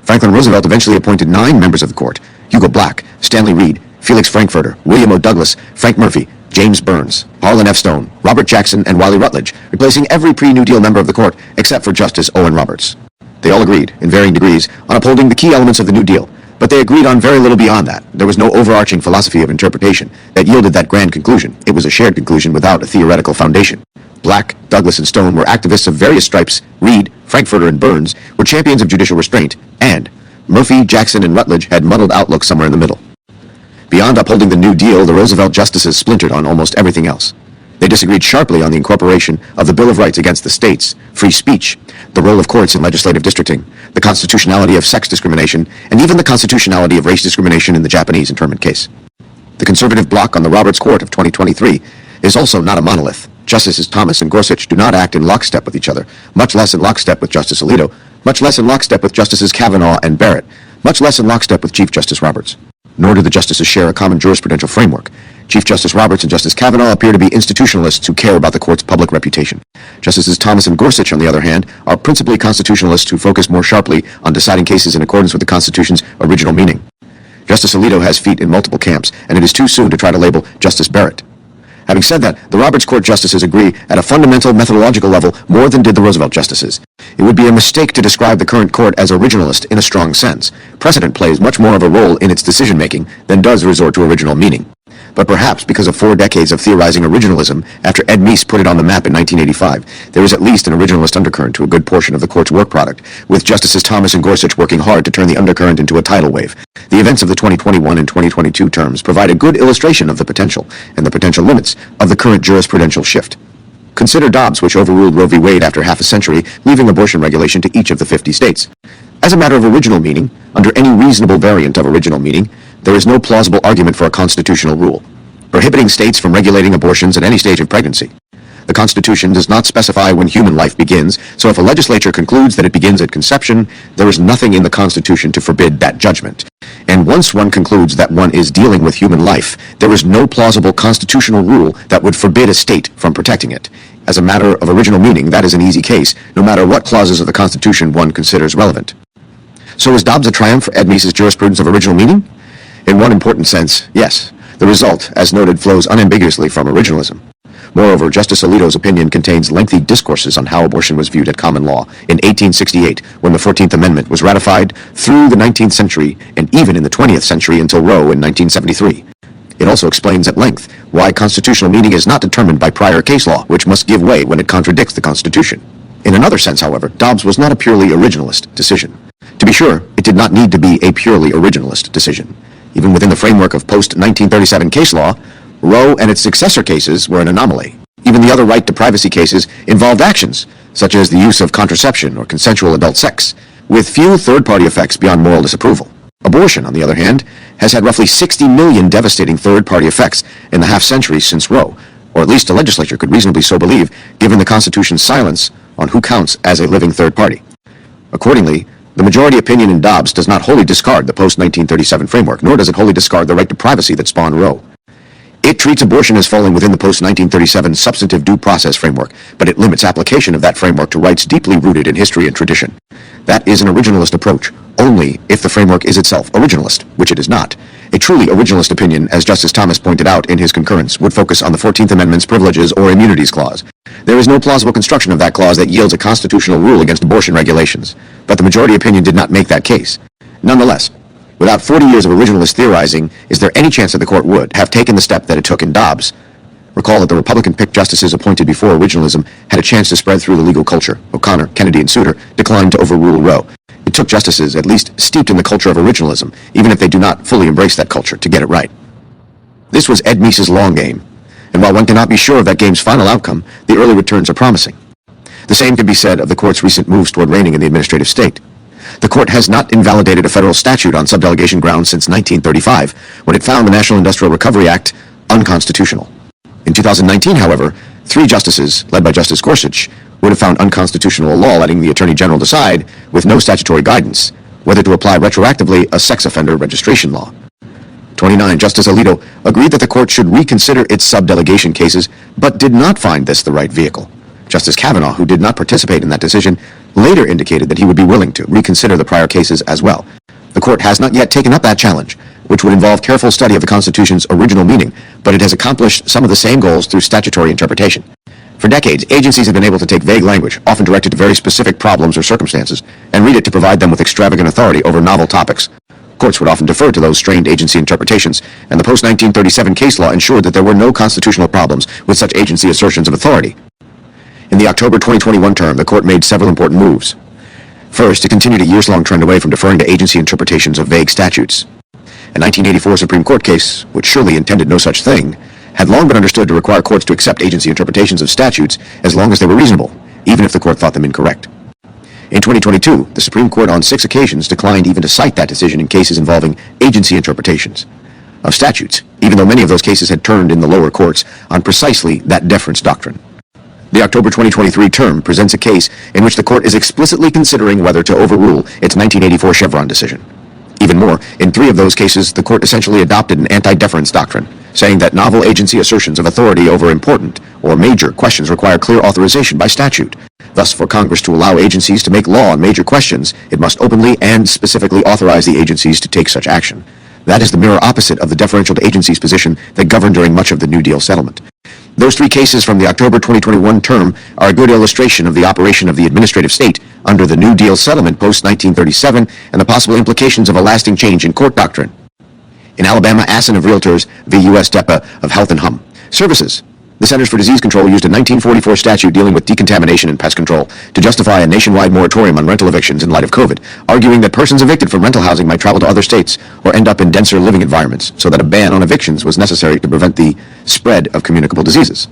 Franklin Roosevelt eventually appointed 9 members of the court: Hugo Black, Stanley Reed, Felix Frankfurter, William O. Douglas, Frank Murphy, James Burns, Harlan F. Stone, Robert Jackson, and Wiley Rutledge, replacing every pre-New Deal member of the court except for Justice Owen Roberts. They all agreed, in varying degrees, on upholding the key elements of the New Deal, but they agreed on very little beyond that. There was no overarching philosophy of interpretation that yielded that grand conclusion. It was a shared conclusion without a theoretical foundation. Black, Douglas, and Stone were activists of various stripes. Reed, Frankfurter, and Burns were champions of judicial restraint, and Murphy, Jackson, and Rutledge had muddled outlooks somewhere in the middle. Beyond upholding the New Deal, the Roosevelt justices splintered on almost everything else. They disagreed sharply on the incorporation of the Bill of Rights against the states, free speech, the role of courts in legislative districting, the constitutionality of sex discrimination, and even the constitutionality of race discrimination in the Japanese internment case. The conservative bloc on the Roberts Court of 2023 is also not a monolith. Justices Thomas and Gorsuch do not act in lockstep with each other, much less in lockstep with Justice Alito, much less in lockstep with Justices Kavanaugh and Barrett, much less in lockstep with Chief Justice Roberts. Nor do the justices share a common jurisprudential framework. Chief Justice Roberts and Justice Kavanaugh appear to be institutionalists who care about the court's public reputation. Justices Thomas and Gorsuch, on the other hand, are principally constitutionalists who focus more sharply on deciding cases in accordance with the Constitution's original meaning. Justice Alito has feet in multiple camps, and it is too soon to try to label Justice Barrett. Having said that, the Roberts Court justices agree at a fundamental methodological level more than did the Roosevelt justices. It would be a mistake to describe the current court as originalist in a strong sense. Precedent plays much more of a role in its decision-making than does resort to original meaning. But perhaps because of 4 decades of theorizing originalism after Ed Meese put it on the map in 1985, there is at least an originalist undercurrent to a good portion of the court's work product, with Justices Thomas and Gorsuch working hard to turn the undercurrent into a tidal wave. The events of the 2021 and 2022 terms provide a good illustration of the potential and the potential limits of the current jurisprudential shift. Consider Dobbs, which overruled Roe v. Wade after half a century, leaving abortion regulation to each of the 50 states. As a matter of original meaning, under any reasonable variant of original meaning, there is no plausible argument for a constitutional rule, prohibiting states from regulating abortions at any stage of pregnancy. The Constitution does not specify when human life begins, so if a legislature concludes that it begins at conception, there is nothing in the Constitution to forbid that judgment. And once one concludes that one is dealing with human life, there is no plausible constitutional rule that would forbid a state from protecting it. As a matter of original meaning, that is an easy case, no matter what clauses of the Constitution one considers relevant. So is Dobbs a triumph for Ed Meese's jurisprudence of original meaning? In one important sense, yes. The result, as noted, flows unambiguously from originalism. Moreover, Justice Alito's opinion contains lengthy discourses on how abortion was viewed at common law in 1868, when the 14th Amendment was ratified, through the 19th century, and even in the 20th century until Roe in 1973. It also explains at length why constitutional meaning is not determined by prior case law, which must give way when it contradicts the Constitution. In another sense, however, Dobbs was not a purely originalist decision. To be sure, it did not need to be a purely originalist decision. Even within the framework of post-1937 case law, Roe and its successor cases were an anomaly. Even the other right to privacy cases involved actions, such as the use of contraception or consensual adult sex, with few third-party effects beyond moral disapproval. Abortion, on the other hand, has had roughly 60 million devastating third-party effects in the half-century since Roe, or at least a legislature could reasonably so believe, given the Constitution's silence on who counts as a living third party. Accordingly, the majority opinion in Dobbs does not wholly discard the post-1937 framework, nor does it wholly discard the right to privacy that spawned Roe. It treats abortion as falling within the post-1937 substantive due process framework, but it limits application of that framework to rights deeply rooted in history and tradition. That is an originalist approach, only if the framework is itself originalist, which it is not. A truly originalist opinion, as Justice Thomas pointed out in his concurrence, would focus on the 14th Amendment's privileges or immunities clause. There is no plausible construction of that clause that yields a constitutional rule against abortion regulations, but the majority opinion did not make that case. Nonetheless, without 40 years of originalist theorizing, is there any chance that the court would have taken the step that it took in Dobbs? Recall that the Republican-picked justices appointed before originalism had a chance to spread through the legal culture. O'Connor, Kennedy, and Souter declined to overrule Roe. It took justices, at least steeped in the culture of originalism, even if they do not fully embrace that culture, to get it right. This was Ed Meese's long game, and while one cannot be sure of that game's final outcome, the early returns are promising. The same can be said of the court's recent moves toward reigning in the administrative state. The court has not invalidated a federal statute on subdelegation grounds since 1935, when it found the National Industrial Recovery Act unconstitutional. In 2019, however, 3 justices, led by Justice Gorsuch, would have found unconstitutional a law letting the Attorney General decide, with no statutory guidance, whether to apply retroactively a sex offender registration law. 29, Justice Alito agreed that the court should reconsider its subdelegation cases, but did not find this the right vehicle. Justice Kavanaugh, who did not participate in that decision, later indicated that he would be willing to reconsider the prior cases as well. The court has not yet taken up that challenge, which would involve careful study of the Constitution's original meaning, but it has accomplished some of the same goals through statutory interpretation. For decades, agencies have been able to take vague language, often directed to very specific problems or circumstances, and read it to provide them with extravagant authority over novel topics. Courts would often defer to those strained agency interpretations, and the post-1937 case law ensured that there were no constitutional problems with such agency assertions of authority. In the October 2021 term, the court made several important moves. First, it continued a years-long trend away from deferring to agency interpretations of vague statutes. A 1984 Supreme Court case, which surely intended no such thing, had long been understood to require courts to accept agency interpretations of statutes as long as they were reasonable, even if the court thought them incorrect. In 2022, the Supreme Court on 6 occasions declined even to cite that decision in cases involving agency interpretations of statutes, even though many of those cases had turned in the lower courts on precisely that deference doctrine. The October 2023 term presents a case in which the court is explicitly considering whether to overrule its 1984 Chevron decision. Even more, in 3 of those cases, the court essentially adopted an anti-deference doctrine, saying that novel agency assertions of authority over important or major questions require clear authorization by statute. Thus, for Congress to allow agencies to make law on major questions, it must openly and specifically authorize the agencies to take such action. That is the mirror opposite of the deferential to agencies position that governed during much of the New Deal settlement. Those 3 cases from the October 2021 term are a good illustration of the operation of the administrative state under the New Deal settlement post-1937 and the possible implications of a lasting change in court doctrine. In Alabama, Assen of Realtors v. U.S. DEPA of Health and Hum Services, the Centers for Disease Control used a 1944 statute dealing with decontamination and pest control to justify a nationwide moratorium on rental evictions in light of COVID, arguing that persons evicted from rental housing might travel to other states or end up in denser living environments, so that a ban on evictions was necessary to prevent the spread of communicable diseases.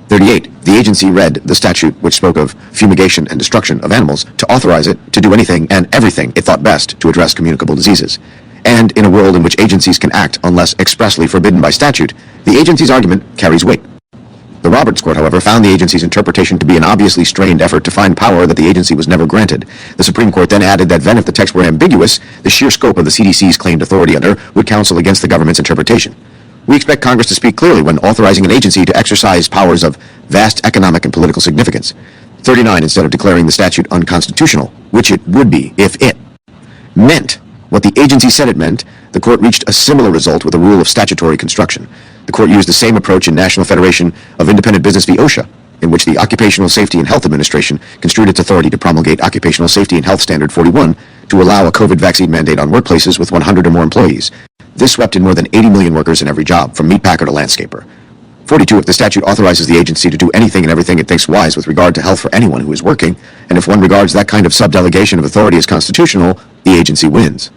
38. The agency read the statute which spoke of fumigation and destruction of animals to authorize it to do anything and everything it thought best to address communicable diseases. And in a world in which agencies can act unless expressly forbidden by statute, the agency's argument carries weight. The Roberts Court, however, found the agency's interpretation to be an obviously strained effort to find power that the agency was never granted. The Supreme Court then added that then if the text were ambiguous, the sheer scope of the CDC's claimed authority under would counsel against the government's interpretation. We expect Congress to speak clearly when authorizing an agency to exercise powers of vast economic and political significance. 39, instead of declaring the statute unconstitutional, which it would be if it meant what the agency said it meant, the court reached a similar result with a rule of statutory construction. The court used the same approach in National Federation of Independent Business v. OSHA, in which the Occupational Safety and Health Administration construed its authority to promulgate Occupational Safety and Health Standard 41 to allow a COVID vaccine mandate on workplaces with 100 or more employees. This swept in more than 80 million workers in every job, from meatpacker to landscaper. 42. If the statute authorizes the agency to do anything and everything it thinks wise with regard to health for anyone who is working, and if one regards that kind of subdelegation of authority as constitutional, the agency wins.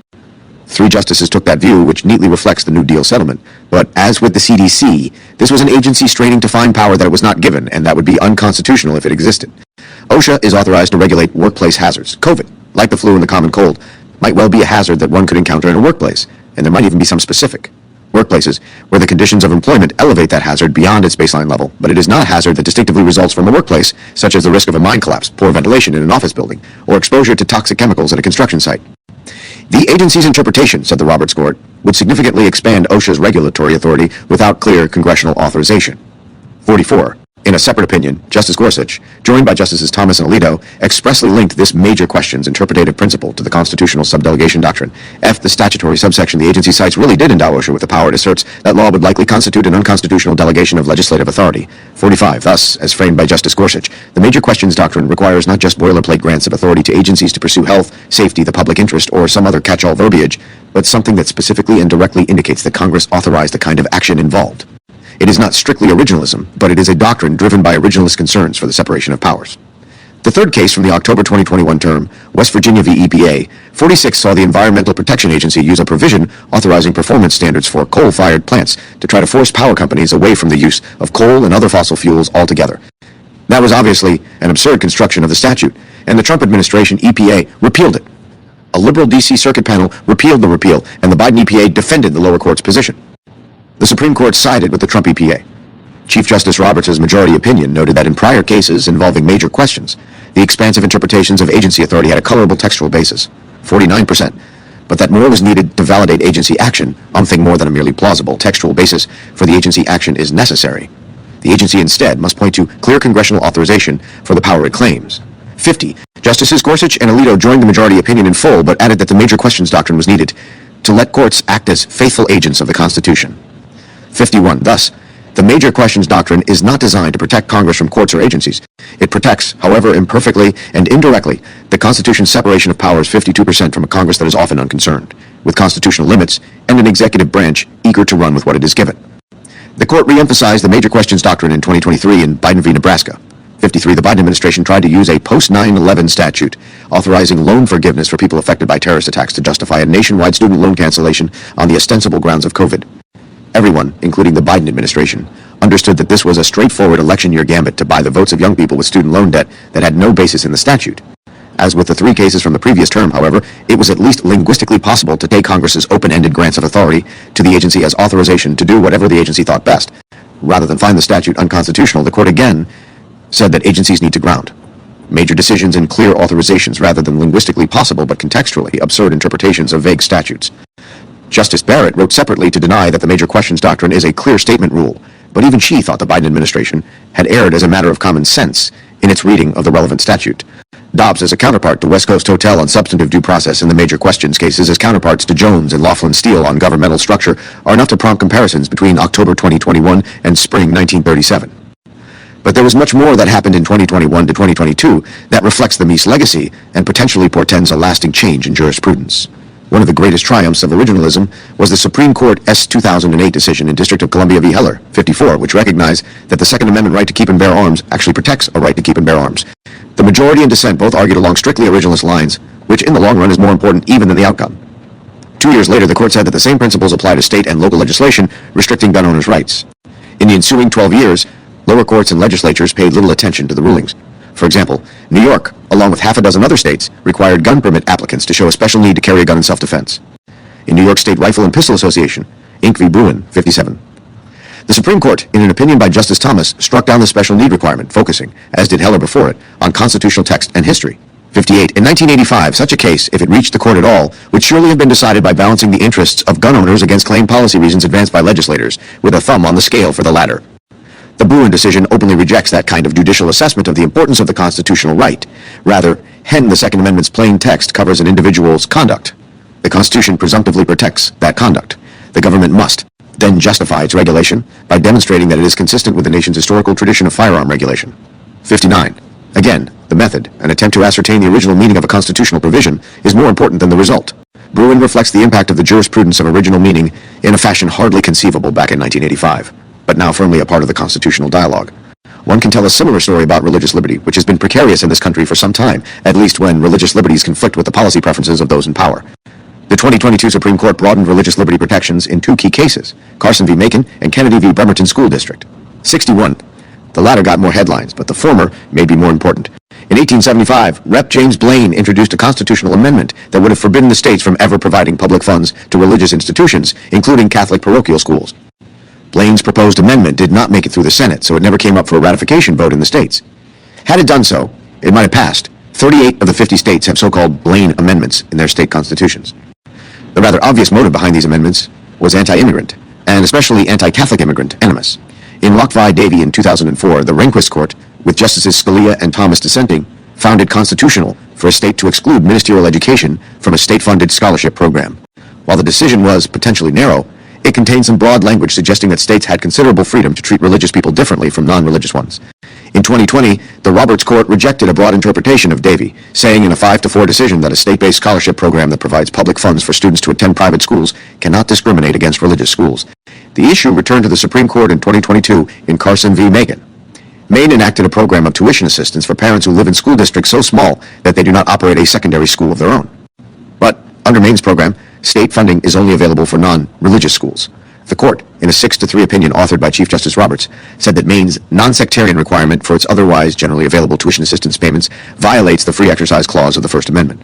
3 justices took that view, which neatly reflects the New Deal settlement. But as with the CDC, this was an agency straining to find power that it was not given, and that would be unconstitutional if it existed. OSHA is authorized to regulate workplace hazards. COVID, like the flu and the common cold, might well be a hazard that one could encounter in a workplace, and there might even be some specific workplaces where the conditions of employment elevate that hazard beyond its baseline level, but it is not a hazard that distinctively results from a workplace, such as the risk of a mine collapse, poor ventilation in an office building, or exposure to toxic chemicals at a construction site. The agency's interpretation, said the Roberts Court, would significantly expand OSHA's regulatory authority without clear congressional authorization. 44. In a separate opinion, Justice Gorsuch, joined by Justices Thomas and Alito, expressly linked this major question's interpretative principle to the constitutional subdelegation doctrine. F. The statutory subsection the agency cites really did endow OSHA with the power it asserts that law would likely constitute an unconstitutional delegation of legislative authority. 45. Thus, as framed by Justice Gorsuch, the major questions doctrine requires not just boilerplate grants of authority to agencies to pursue health, safety, the public interest, or some other catch-all verbiage, but something that specifically and directly indicates that Congress authorized the kind of action involved. It is not strictly originalism, but it is a doctrine driven by originalist concerns for the separation of powers. The third case from the October 2021 term, West Virginia v. EPA, 46 saw the Environmental Protection Agency use a provision authorizing performance standards for coal-fired plants to try to force power companies away from the use of coal and other fossil fuels altogether. That was obviously an absurd construction of the statute, and the Trump administration, EPA, repealed it. A liberal D.C. Circuit panel repealed the repeal, and the Biden EPA defended the lower court's position. The Supreme Court sided with the Trump EPA. Chief Justice Roberts' majority opinion noted that in prior cases involving major questions, the expansive interpretations of agency authority had a colorable textual basis, 49%, but that more was needed to validate agency action, something more than a merely plausible textual basis for the agency action is necessary. The agency instead must point to clear congressional authorization for the power it claims. 50. Justices Gorsuch and Alito joined the majority opinion in full, but added that the major questions doctrine was needed to let courts act as faithful agents of the Constitution. 51. Thus, the major questions doctrine is not designed to protect Congress from courts or agencies. It protects, however imperfectly and indirectly, the Constitution's separation of powers 52% from a Congress that is often unconcerned, with constitutional limits and an executive branch eager to run with what it is given. The court re-emphasized the major questions doctrine in 2023 in Biden v. Nebraska. 53. The Biden administration tried to use a post-9/11 statute authorizing loan forgiveness for people affected by terrorist attacks to justify a nationwide student loan cancellation on the ostensible grounds of COVID. Everyone, including the Biden administration, understood that this was a straightforward election year gambit to buy the votes of young people with student loan debt that had no basis in the statute. As with the 3 cases from the previous term, however, it was at least linguistically possible to take Congress's open-ended grants of authority to the agency as authorization to do whatever the agency thought best. Rather than find the statute unconstitutional, the court again said that agencies need to ground major decisions in clear authorizations rather than linguistically possible but contextually absurd interpretations of vague statutes. Justice Barrett wrote separately to deny that the major questions doctrine is a clear statement rule, but even she thought the Biden administration had erred as a matter of common sense in its reading of the relevant statute. Dobbs, as a counterpart to West Coast Hotel on substantive due process in the major questions cases as counterparts to Jones and Laughlin Steele on governmental structure, are enough to prompt comparisons between October 2021 and spring 1937. But there was much more that happened in 2021 to 2022 that reflects the Meese legacy and potentially portends a lasting change in jurisprudence. One of the greatest triumphs of originalism was the Supreme Court S. 2008 decision in District of Columbia v. Heller, 54, which recognized that the Second Amendment right to keep and bear arms actually protects a right to keep and bear arms. The majority and dissent both argued along strictly originalist lines, which in the long run is more important even than the outcome. 2 years later, the court said that the same principles apply to state and local legislation restricting gun owners' rights. In the ensuing 12 years, Lower courts and legislatures paid little attention to the rulings. For example, New York, along with half a dozen other states, required gun permit applicants to show a special need to carry a gun in self-defense. In New York State Rifle and Pistol Association, Inc. v. Bruin, 57. The Supreme Court, in an opinion by Justice Thomas, struck down the special need requirement, focusing, as did Heller before it, on constitutional text and history. 58. In 1985, such a case, if it reached the court at all, would surely have been decided by balancing the interests of gun owners against claimed policy reasons advanced by legislators, with a thumb on the scale for the latter. The Bruin decision openly rejects that kind of judicial assessment of the importance of the constitutional right. Rather, the Second Amendment's plain text covers an individual's conduct. The Constitution presumptively protects that conduct. The government must then justify its regulation by demonstrating that it is consistent with the nation's historical tradition of firearm regulation. 59. Again, the method, an attempt to ascertain the original meaning of a constitutional provision, is more important than the result. Bruin reflects the impact of the jurisprudence of original meaning in a fashion hardly conceivable back in 1985, but now firmly a part of the constitutional dialogue. One can tell a similar story about religious liberty, which has been precarious in this country for some time, at least when religious liberties conflict with the policy preferences of those in power. The 2022 Supreme Court broadened religious liberty protections in two key cases, Carson v. Macon and Kennedy v. Bremerton School District. 61. The latter got more headlines, but the former may be more important. In 1875, Rep. James Blaine introduced a constitutional amendment that would have forbidden the states from ever providing public funds to religious institutions, including Catholic parochial schools. Blaine's proposed amendment did not make it through the Senate, so it never came up for a ratification vote in the states. Had it done so, it might have passed. 38 of the 50 states have so-called Blaine amendments in their state constitutions. The rather obvious motive behind these amendments was anti-immigrant, and especially anti-Catholic immigrant animus. In Locke v. Davey in 2004, the Rehnquist Court, with Justices Scalia and Thomas dissenting, found it constitutional for a state to exclude ministerial education from a state-funded scholarship program. While the decision was potentially narrow, it contained some broad language suggesting that states had considerable freedom to treat religious people differently from non-religious ones. In 2020, the Roberts Court rejected a broad interpretation of Davey, saying in a 5-4 decision that a state-based scholarship program that provides public funds for students to attend private schools cannot discriminate against religious schools. The issue returned to the Supreme Court in 2022 in Carson v. Macon. Maine enacted a program of tuition assistance for parents who live in school districts so small that they do not operate a secondary school of their own. But under Maine's program, state funding is only available for non-religious schools. The court, in a 6-3 opinion authored by Chief Justice Roberts, said that Maine's non-sectarian requirement for its otherwise generally available tuition assistance payments violates the free exercise clause of the First Amendment.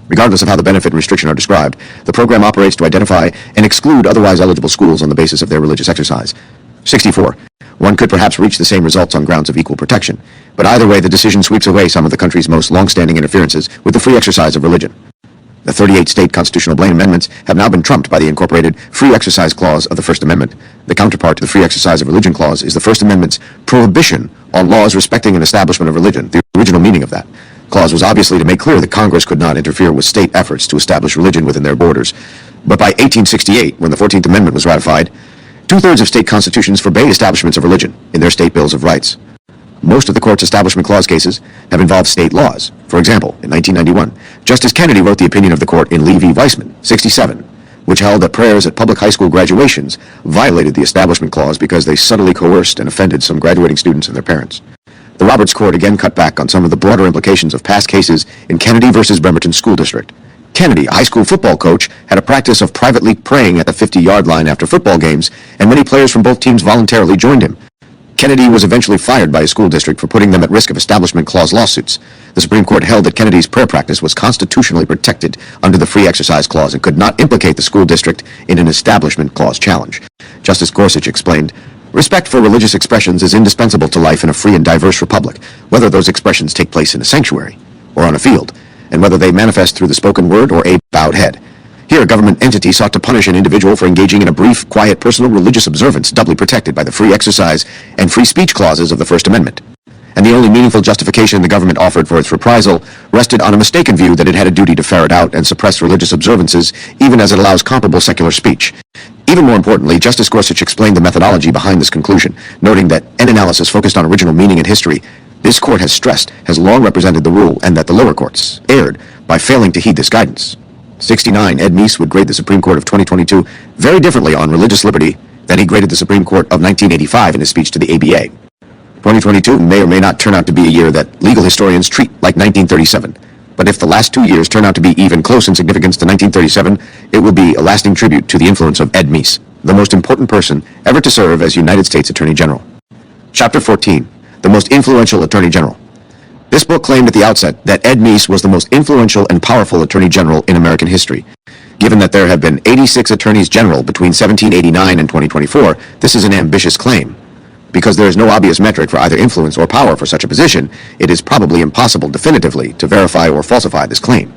Regardless of how the benefit and restriction are described, the program operates to identify and exclude otherwise eligible schools on the basis of their religious exercise. 64. One could perhaps reach the same results on grounds of equal protection, but either way the decision sweeps away some of the country's most long-standing interferences with the free exercise of religion. The 38 state constitutional Blaine amendments have now been trumped by the incorporated Free Exercise Clause of the First Amendment. The counterpart to the Free Exercise of Religion Clause is the First Amendment's prohibition on laws respecting an establishment of religion. The original meaning of that clause was obviously to make clear that Congress could not interfere with state efforts to establish religion within their borders. But by 1868, when the 14th Amendment was ratified, 2/3 of state constitutions forbade establishments of religion in their state bills of rights. Most of the court's Establishment Clause cases have involved state laws. For example, in 1991, Justice Kennedy wrote the opinion of the court in Lee v. Weissman, 67, which held that prayers at public high school graduations violated the Establishment Clause because they subtly coerced and offended some graduating students and their parents. The Roberts Court again cut back on some of the broader implications of past cases in Kennedy v. Bremerton School District. Kennedy, a high school football coach, had a practice of privately praying at the 50-yard line after football games, and many players from both teams voluntarily joined him. Kennedy was eventually fired by his school district for putting them at risk of Establishment Clause lawsuits. The Supreme Court held that Kennedy's prayer practice was constitutionally protected under the Free Exercise Clause and could not implicate the school district in an Establishment Clause challenge. Justice Gorsuch explained, "Respect for religious expressions is indispensable to life in a free and diverse republic, whether those expressions take place in a sanctuary or on a field, and whether they manifest through the spoken word or a bowed head. Here, a government entity sought to punish an individual for engaging in a brief, quiet, personal religious observance doubly protected by the free exercise and free speech clauses of the First Amendment. And the only meaningful justification the government offered for its reprisal rested on a mistaken view that it had a duty to ferret out and suppress religious observances, even as it allows comparable secular speech." Even more importantly, Justice Gorsuch explained the methodology behind this conclusion, noting that an analysis focused on original meaning and history, this court has stressed, has long represented the rule, and that the lower courts erred by failing to heed this guidance. 69. Ed Meese would grade the Supreme Court of 2022 very differently on religious liberty than he graded the Supreme Court of 1985 in his speech to the ABA. 2022 may or may not turn out to be a year that legal historians treat like 1937. But if the last 2 years turn out to be even close in significance to 1937, it will be a lasting tribute to the influence of Ed Meese, the most important person ever to serve as United States Attorney General. Chapter 14, The Most Influential Attorney General. This book claimed at the outset that Ed Meese was the most influential and powerful Attorney General in American history. Given that there have been 86 Attorneys General between 1789 and 2024, this is an ambitious claim. Because there is no obvious metric for either influence or power for such a position, it is probably impossible definitively to verify or falsify this claim.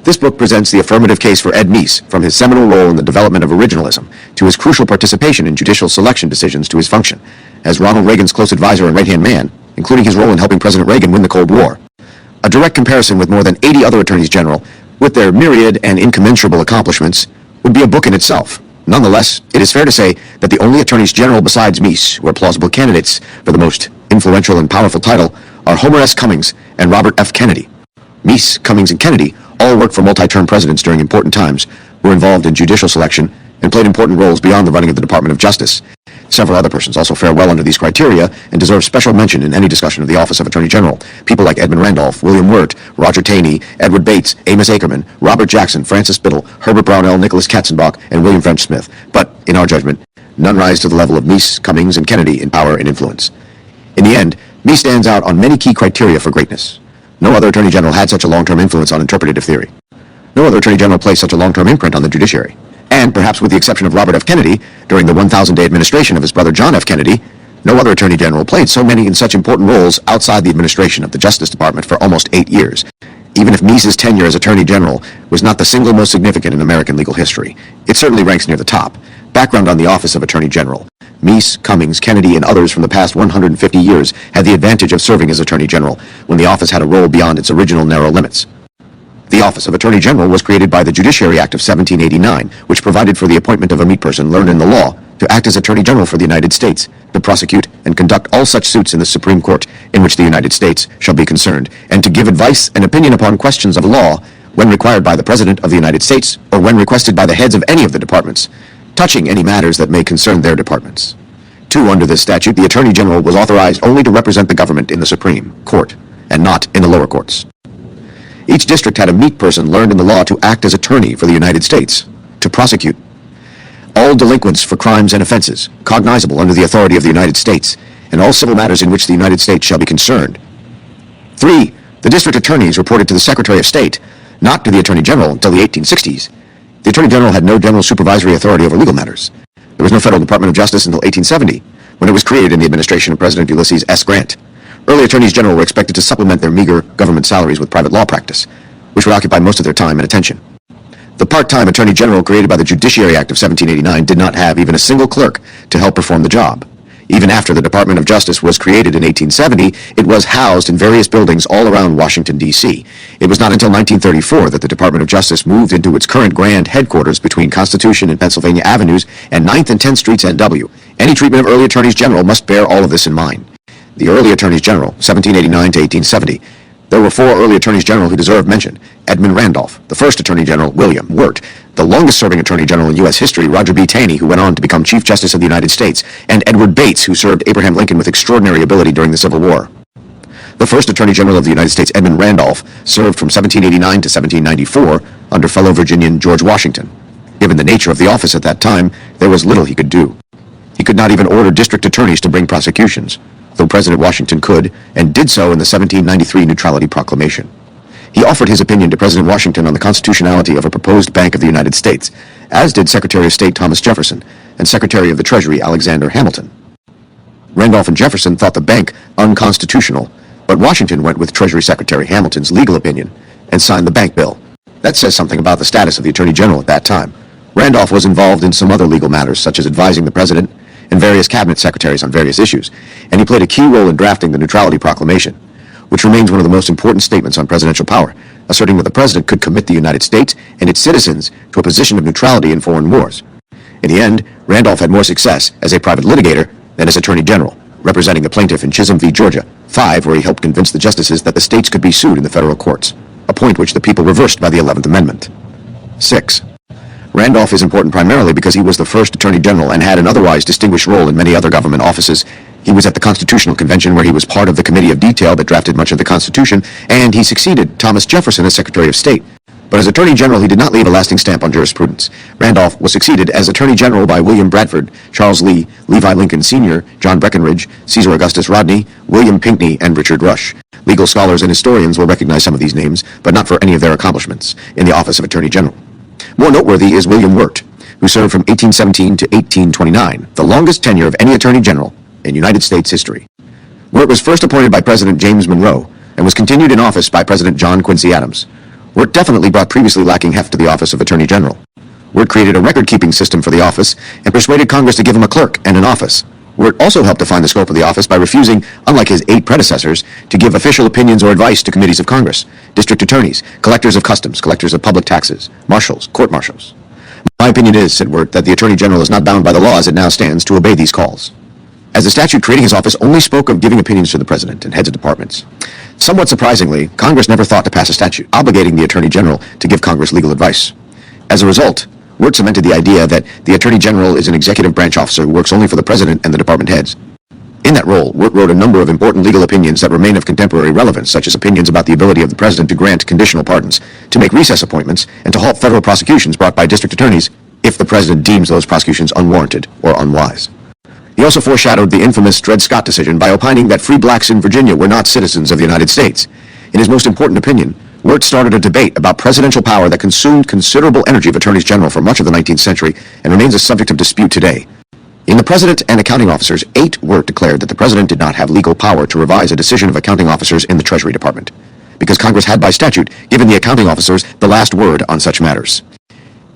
This book presents the affirmative case for Ed Meese, from his seminal role in the development of originalism, to his crucial participation in judicial selection decisions, to his function as Ronald Reagan's close advisor and right-hand man, including his role in helping President Reagan win the Cold War. A direct comparison with more than 80 other Attorneys General, with their myriad and incommensurable accomplishments, would be a book in itself. Nonetheless, it is fair to say that the only Attorneys General besides Meese who are plausible candidates for the most influential and powerful title are Homer S. Cummings and Robert F. Kennedy. Meese, Cummings, and Kennedy all worked for multi-term presidents during important times, were involved in judicial selection, and played important roles beyond the running of the Department of Justice. Several other persons also fare well under these criteria and deserve special mention in any discussion of the office of Attorney General. People like Edmund Randolph, William Wirt, Roger Taney, Edward Bates, Amos Ackerman, Robert Jackson, Francis Biddle, Herbert Brownell, Nicholas Katzenbach, and William French Smith. But, in our judgment, none rise to the level of Meese, Cummings, and Kennedy in power and influence. In the end, Meese stands out on many key criteria for greatness. No other Attorney General had such a long-term influence on interpretative theory. No other Attorney General placed such a long-term imprint on the judiciary. And, perhaps with the exception of Robert F. Kennedy, during the 1,000-day administration of his brother John F. Kennedy, no other Attorney General played so many and such important roles outside the administration of the Justice Department for almost 8 years. Even if Meese's tenure as Attorney General was not the single most significant in American legal history, it certainly ranks near the top. Background on the office of Attorney General. Meese, Cummings, Kennedy, and others from the past 150 years had the advantage of serving as Attorney General when the office had a role beyond its original narrow limits. The office of Attorney General was created by the Judiciary Act of 1789, which provided for the appointment of a meet person learned in the law to act as Attorney General for the United States, to prosecute and conduct all such suits in the Supreme Court in which the United States shall be concerned, and to give advice and opinion upon questions of law when required by the President of the United States or when requested by the heads of any of the departments, touching any matters that may concern their departments. 2. Under this statute, the Attorney General was authorized only to represent the government in the Supreme Court, and not in the lower courts. Each district had a meet person learned in the law to act as attorney for the United States, to prosecute all delinquents for crimes and offenses cognizable under the authority of the United States, and all civil matters in which the United States shall be concerned. 3. The district attorneys reported to the Secretary of State, not to the Attorney General until the 1860s. The Attorney General had no general supervisory authority over legal matters. There was no Federal Department of Justice until 1870, when it was created in the administration of President Ulysses S. Grant. Early Attorneys General were expected to supplement their meager government salaries with private law practice, which would occupy most of their time and attention. The part-time Attorney General created by the Judiciary Act of 1789 did not have even a single clerk to help perform the job. Even after the Department of Justice was created in 1870, it was housed in various buildings all around Washington, D.C. It was not until 1934 that the Department of Justice moved into its current grand headquarters between Constitution and Pennsylvania Avenues and 9th and 10th Streets NW. Any treatment of early Attorneys General must bear all of this in mind. The early Attorneys General, 1789 to 1870. There were 4 early Attorneys General who deserve mention. Edmund Randolph, the first Attorney General, William Wirt, the longest-serving Attorney General in U.S. history, Roger B. Taney, who went on to become Chief Justice of the United States, and Edward Bates, who served Abraham Lincoln with extraordinary ability during the Civil War. The first Attorney General of the United States, Edmund Randolph, served from 1789 to 1794 under fellow Virginian George Washington. Given the nature of the office at that time, there was little he could do. He could not even order district attorneys to bring prosecutions, though President Washington could, and did so in the 1793 Neutrality Proclamation. He offered his opinion to President Washington on the constitutionality of a proposed Bank of the United States, as did Secretary of State Thomas Jefferson and Secretary of the Treasury Alexander Hamilton. Randolph and Jefferson thought the bank unconstitutional, but Washington went with Treasury Secretary Hamilton's legal opinion and signed the bank bill. That says something about the status of the Attorney General at that time. Randolph was involved in some other legal matters, such as advising the President and various cabinet secretaries on various issues, and he played a key role in drafting the Neutrality Proclamation, which remains one of the most important statements on presidential power, asserting that the President could commit the United States and its citizens to a position of neutrality in foreign wars. In the end, Randolph had more success as a private litigator than as Attorney General, representing the plaintiff in Chisholm v. Georgia, 5, where he helped convince the justices that the states could be sued in the federal courts, a point which the people reversed by the 11th Amendment. 6. Randolph is important primarily because he was the first Attorney General and had an otherwise distinguished role in many other government offices. He was at the Constitutional Convention, where he was part of the Committee of Detail that drafted much of the Constitution, and he succeeded Thomas Jefferson as Secretary of State. But as Attorney General, he did not leave a lasting stamp on jurisprudence. Randolph was succeeded as Attorney General by William Bradford, Charles Lee, Levi Lincoln Sr., John Breckinridge, Caesar Augustus Rodney, William Pinckney, and Richard Rush. Legal scholars and historians will recognize some of these names, but not for any of their accomplishments in the office of Attorney General. More noteworthy is William Wirt, who served from 1817 to 1829, the longest tenure of any Attorney General in United States history. Wirt was first appointed by President James Monroe and was continued in office by President John Quincy Adams. Wirt definitely brought previously lacking heft to the office of Attorney General. Wirt created a record-keeping system for the office and persuaded Congress to give him a clerk and an office. Wirt also helped define the scope of the office by refusing, unlike his 8 predecessors, to give official opinions or advice to committees of Congress, district attorneys, collectors of customs, collectors of public taxes, marshals, court-marshals. My opinion is, said Wirt, that the Attorney General is not bound by the law as it now stands to obey these calls, as the statute creating his office only spoke of giving opinions to the President and heads of departments. Somewhat surprisingly, Congress never thought to pass a statute obligating the Attorney General to give Congress legal advice. As a result, Wirt cemented the idea that the Attorney General is an executive branch officer who works only for the President and the department heads. In that role, Wirt wrote a number of important legal opinions that remain of contemporary relevance, such as opinions about the ability of the President to grant conditional pardons, to make recess appointments, and to halt federal prosecutions brought by district attorneys if the President deems those prosecutions unwarranted or unwise. He also foreshadowed the infamous Dred Scott decision by opining that free blacks in Virginia were not citizens of the United States. In his most important opinion, Wirt started a debate about presidential power that consumed considerable energy of attorneys general for much of the 19th century and remains a subject of dispute today. In the President and accounting officers, 8 Wirt declared that the President did not have legal power to revise a decision of accounting officers in the Treasury Department, because Congress had by statute given the accounting officers the last word on such matters.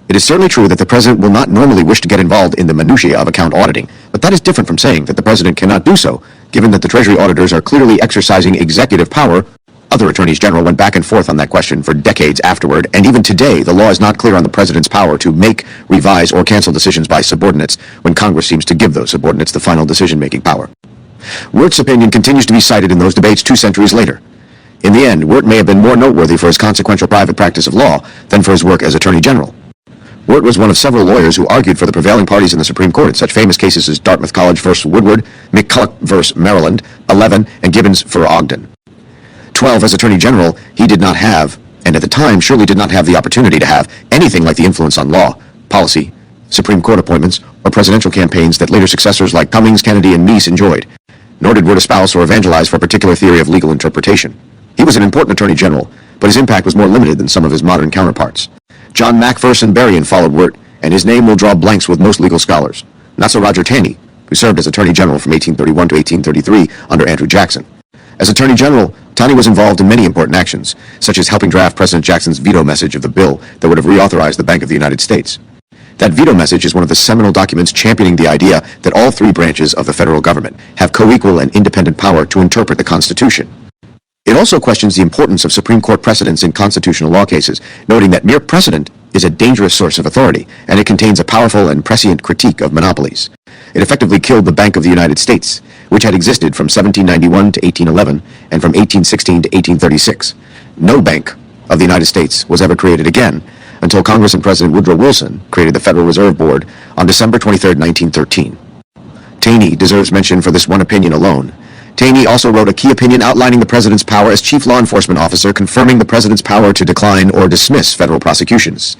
It is certainly true that the President will not normally wish to get involved in the minutiae of account auditing, but that is different from saying that the President cannot do so, given that the Treasury auditors are clearly exercising executive power. Other attorneys general went back and forth on that question for decades afterward, and even today the law is not clear on the President's power to make, revise, or cancel decisions by subordinates when Congress seems to give those subordinates the final decision-making power. Wirt's opinion continues to be cited in those debates 2 centuries later. In the end, Wirt may have been more noteworthy for his consequential private practice of law than for his work as Attorney General. Wirt was one of several lawyers who argued for the prevailing parties in the Supreme Court in such famous cases as Dartmouth College v. Woodward, McCulloch v. Maryland, 11, and Gibbons v. Ogden. 12, as Attorney General, he did not have, and at the time surely did not have the opportunity to have, anything like the influence on law, policy, Supreme Court appointments, or presidential campaigns that later successors like Cummings, Kennedy, and Meese enjoyed. Nor did Wirt espouse or evangelize for a particular theory of legal interpretation. He was an important Attorney General, but his impact was more limited than some of his modern counterparts. John Macpherson Berrien followed Wirt, and his name will draw blanks with most legal scholars. Not so Roger Taney, who served as Attorney General from 1831 to 1833 under Andrew Jackson. As Attorney General, Taney was involved in many important actions, such as helping draft President Jackson's veto message of the bill that would have reauthorized the Bank of the United States. That veto message is one of the seminal documents championing the idea that all 3 branches of the federal government have co-equal and independent power to interpret the Constitution. It also questions the importance of Supreme Court precedents in constitutional law cases, noting that mere precedent is a dangerous source of authority, and it contains a powerful and prescient critique of monopolies. It effectively killed the Bank of the United States, which had existed from 1791 to 1811 and from 1816 to 1836. No bank of the United States was ever created again until Congress and President Woodrow Wilson created the Federal Reserve Board on December 23, 1913. Taney deserves mention for this one opinion alone. Taney also wrote a key opinion outlining the President's power as Chief Law Enforcement Officer, confirming the President's power to decline or dismiss federal prosecutions.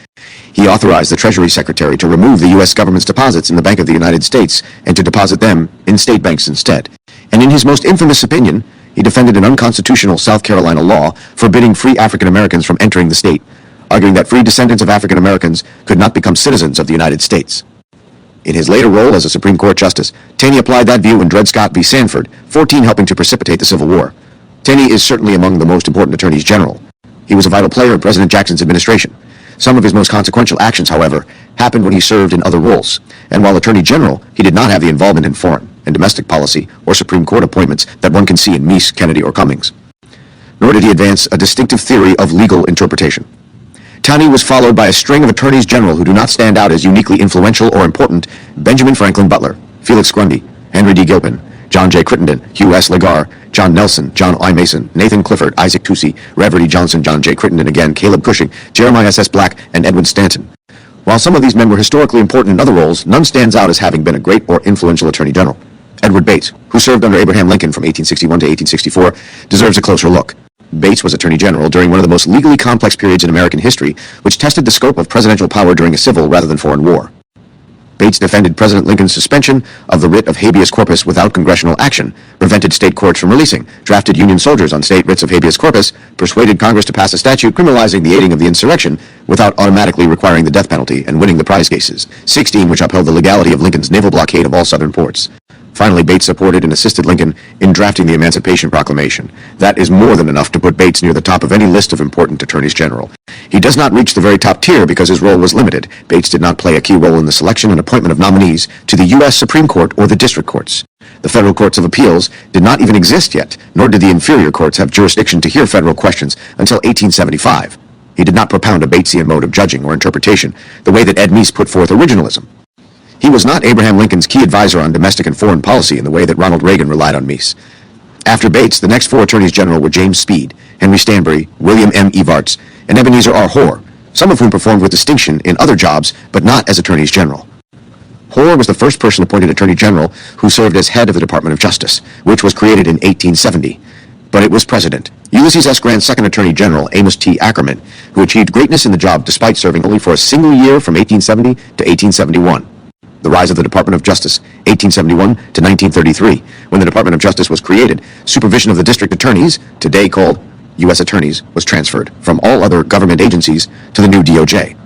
He authorized the Treasury Secretary to remove the U.S. government's deposits in the Bank of the United States and to deposit them in state banks instead. And in his most infamous opinion, he defended an unconstitutional South Carolina law forbidding free African Americans from entering the state, arguing that free descendants of African Americans could not become citizens of the United States. In his later role as a Supreme Court Justice, Taney applied that view in Dred Scott v. Sanford, 14 helping to precipitate the Civil War. Taney is certainly among the most important attorneys general. He was a vital player in President Jackson's administration. Some of his most consequential actions, however, happened when he served in other roles, and while Attorney General, he did not have the involvement in foreign and domestic policy or Supreme Court appointments that one can see in Meese, Kennedy, or Cummings. Nor did he advance a distinctive theory of legal interpretation. Taney was followed by a string of attorneys general who do not stand out as uniquely influential or important: Benjamin Franklin Butler, Felix Grundy, Henry D. Gilpin, John J. Crittenden, Hugh S. Lagar, John Nelson, John I. Mason, Nathan Clifford, Isaac Toucey, Reverdy Johnson, John J. Crittenden again, Caleb Cushing, Jeremiah S. Black, and Edwin Stanton. While some of these men were historically important in other roles, none stands out as having been a great or influential attorney general. Edward Bates, who served under Abraham Lincoln from 1861 to 1864, deserves a closer look. Bates was Attorney General during one of the most legally complex periods in American history, which tested the scope of presidential power during a civil rather than foreign war. Bates defended President Lincoln's suspension of the writ of habeas corpus without congressional action, prevented state courts from releasing, drafted Union soldiers on state writs of habeas corpus, persuaded Congress to pass a statute criminalizing the aiding of the insurrection without automatically requiring the death penalty, and winning the prize cases, 16 which upheld the legality of Lincoln's naval blockade of all southern ports. Finally, Bates supported and assisted Lincoln in drafting the Emancipation Proclamation. That is more than enough to put Bates near the top of any list of important attorneys general. He does not reach the very top tier because his role was limited. Bates did not play a key role in the selection and appointment of nominees to the U.S. Supreme Court or the district courts. The federal courts of appeals did not even exist yet, nor did the inferior courts have jurisdiction to hear federal questions until 1875. He did not propound a Batesian mode of judging or interpretation, the way that Ed Meese put forth originalism. He was not Abraham Lincoln's key advisor on domestic and foreign policy in the way that Ronald Reagan relied on Meese. After Bates, the next four attorneys general were James Speed, Henry Stanbury, William M. Evarts, and Ebenezer R. Hoar, some of whom performed with distinction in other jobs, but not as attorneys general. Hoar was the first person appointed attorney general who served as head of the Department of Justice, which was created in 1870. But it was President Ulysses S. Grant's second attorney general, Amos T. Ackerman, who achieved greatness in the job despite serving only for a single year from 1870 to 1871. The rise of the Department of Justice, 1871 to 1933. When the Department of Justice was created, supervision of the district attorneys, today called U.S. attorneys, was transferred from all other government agencies to the new DOJ.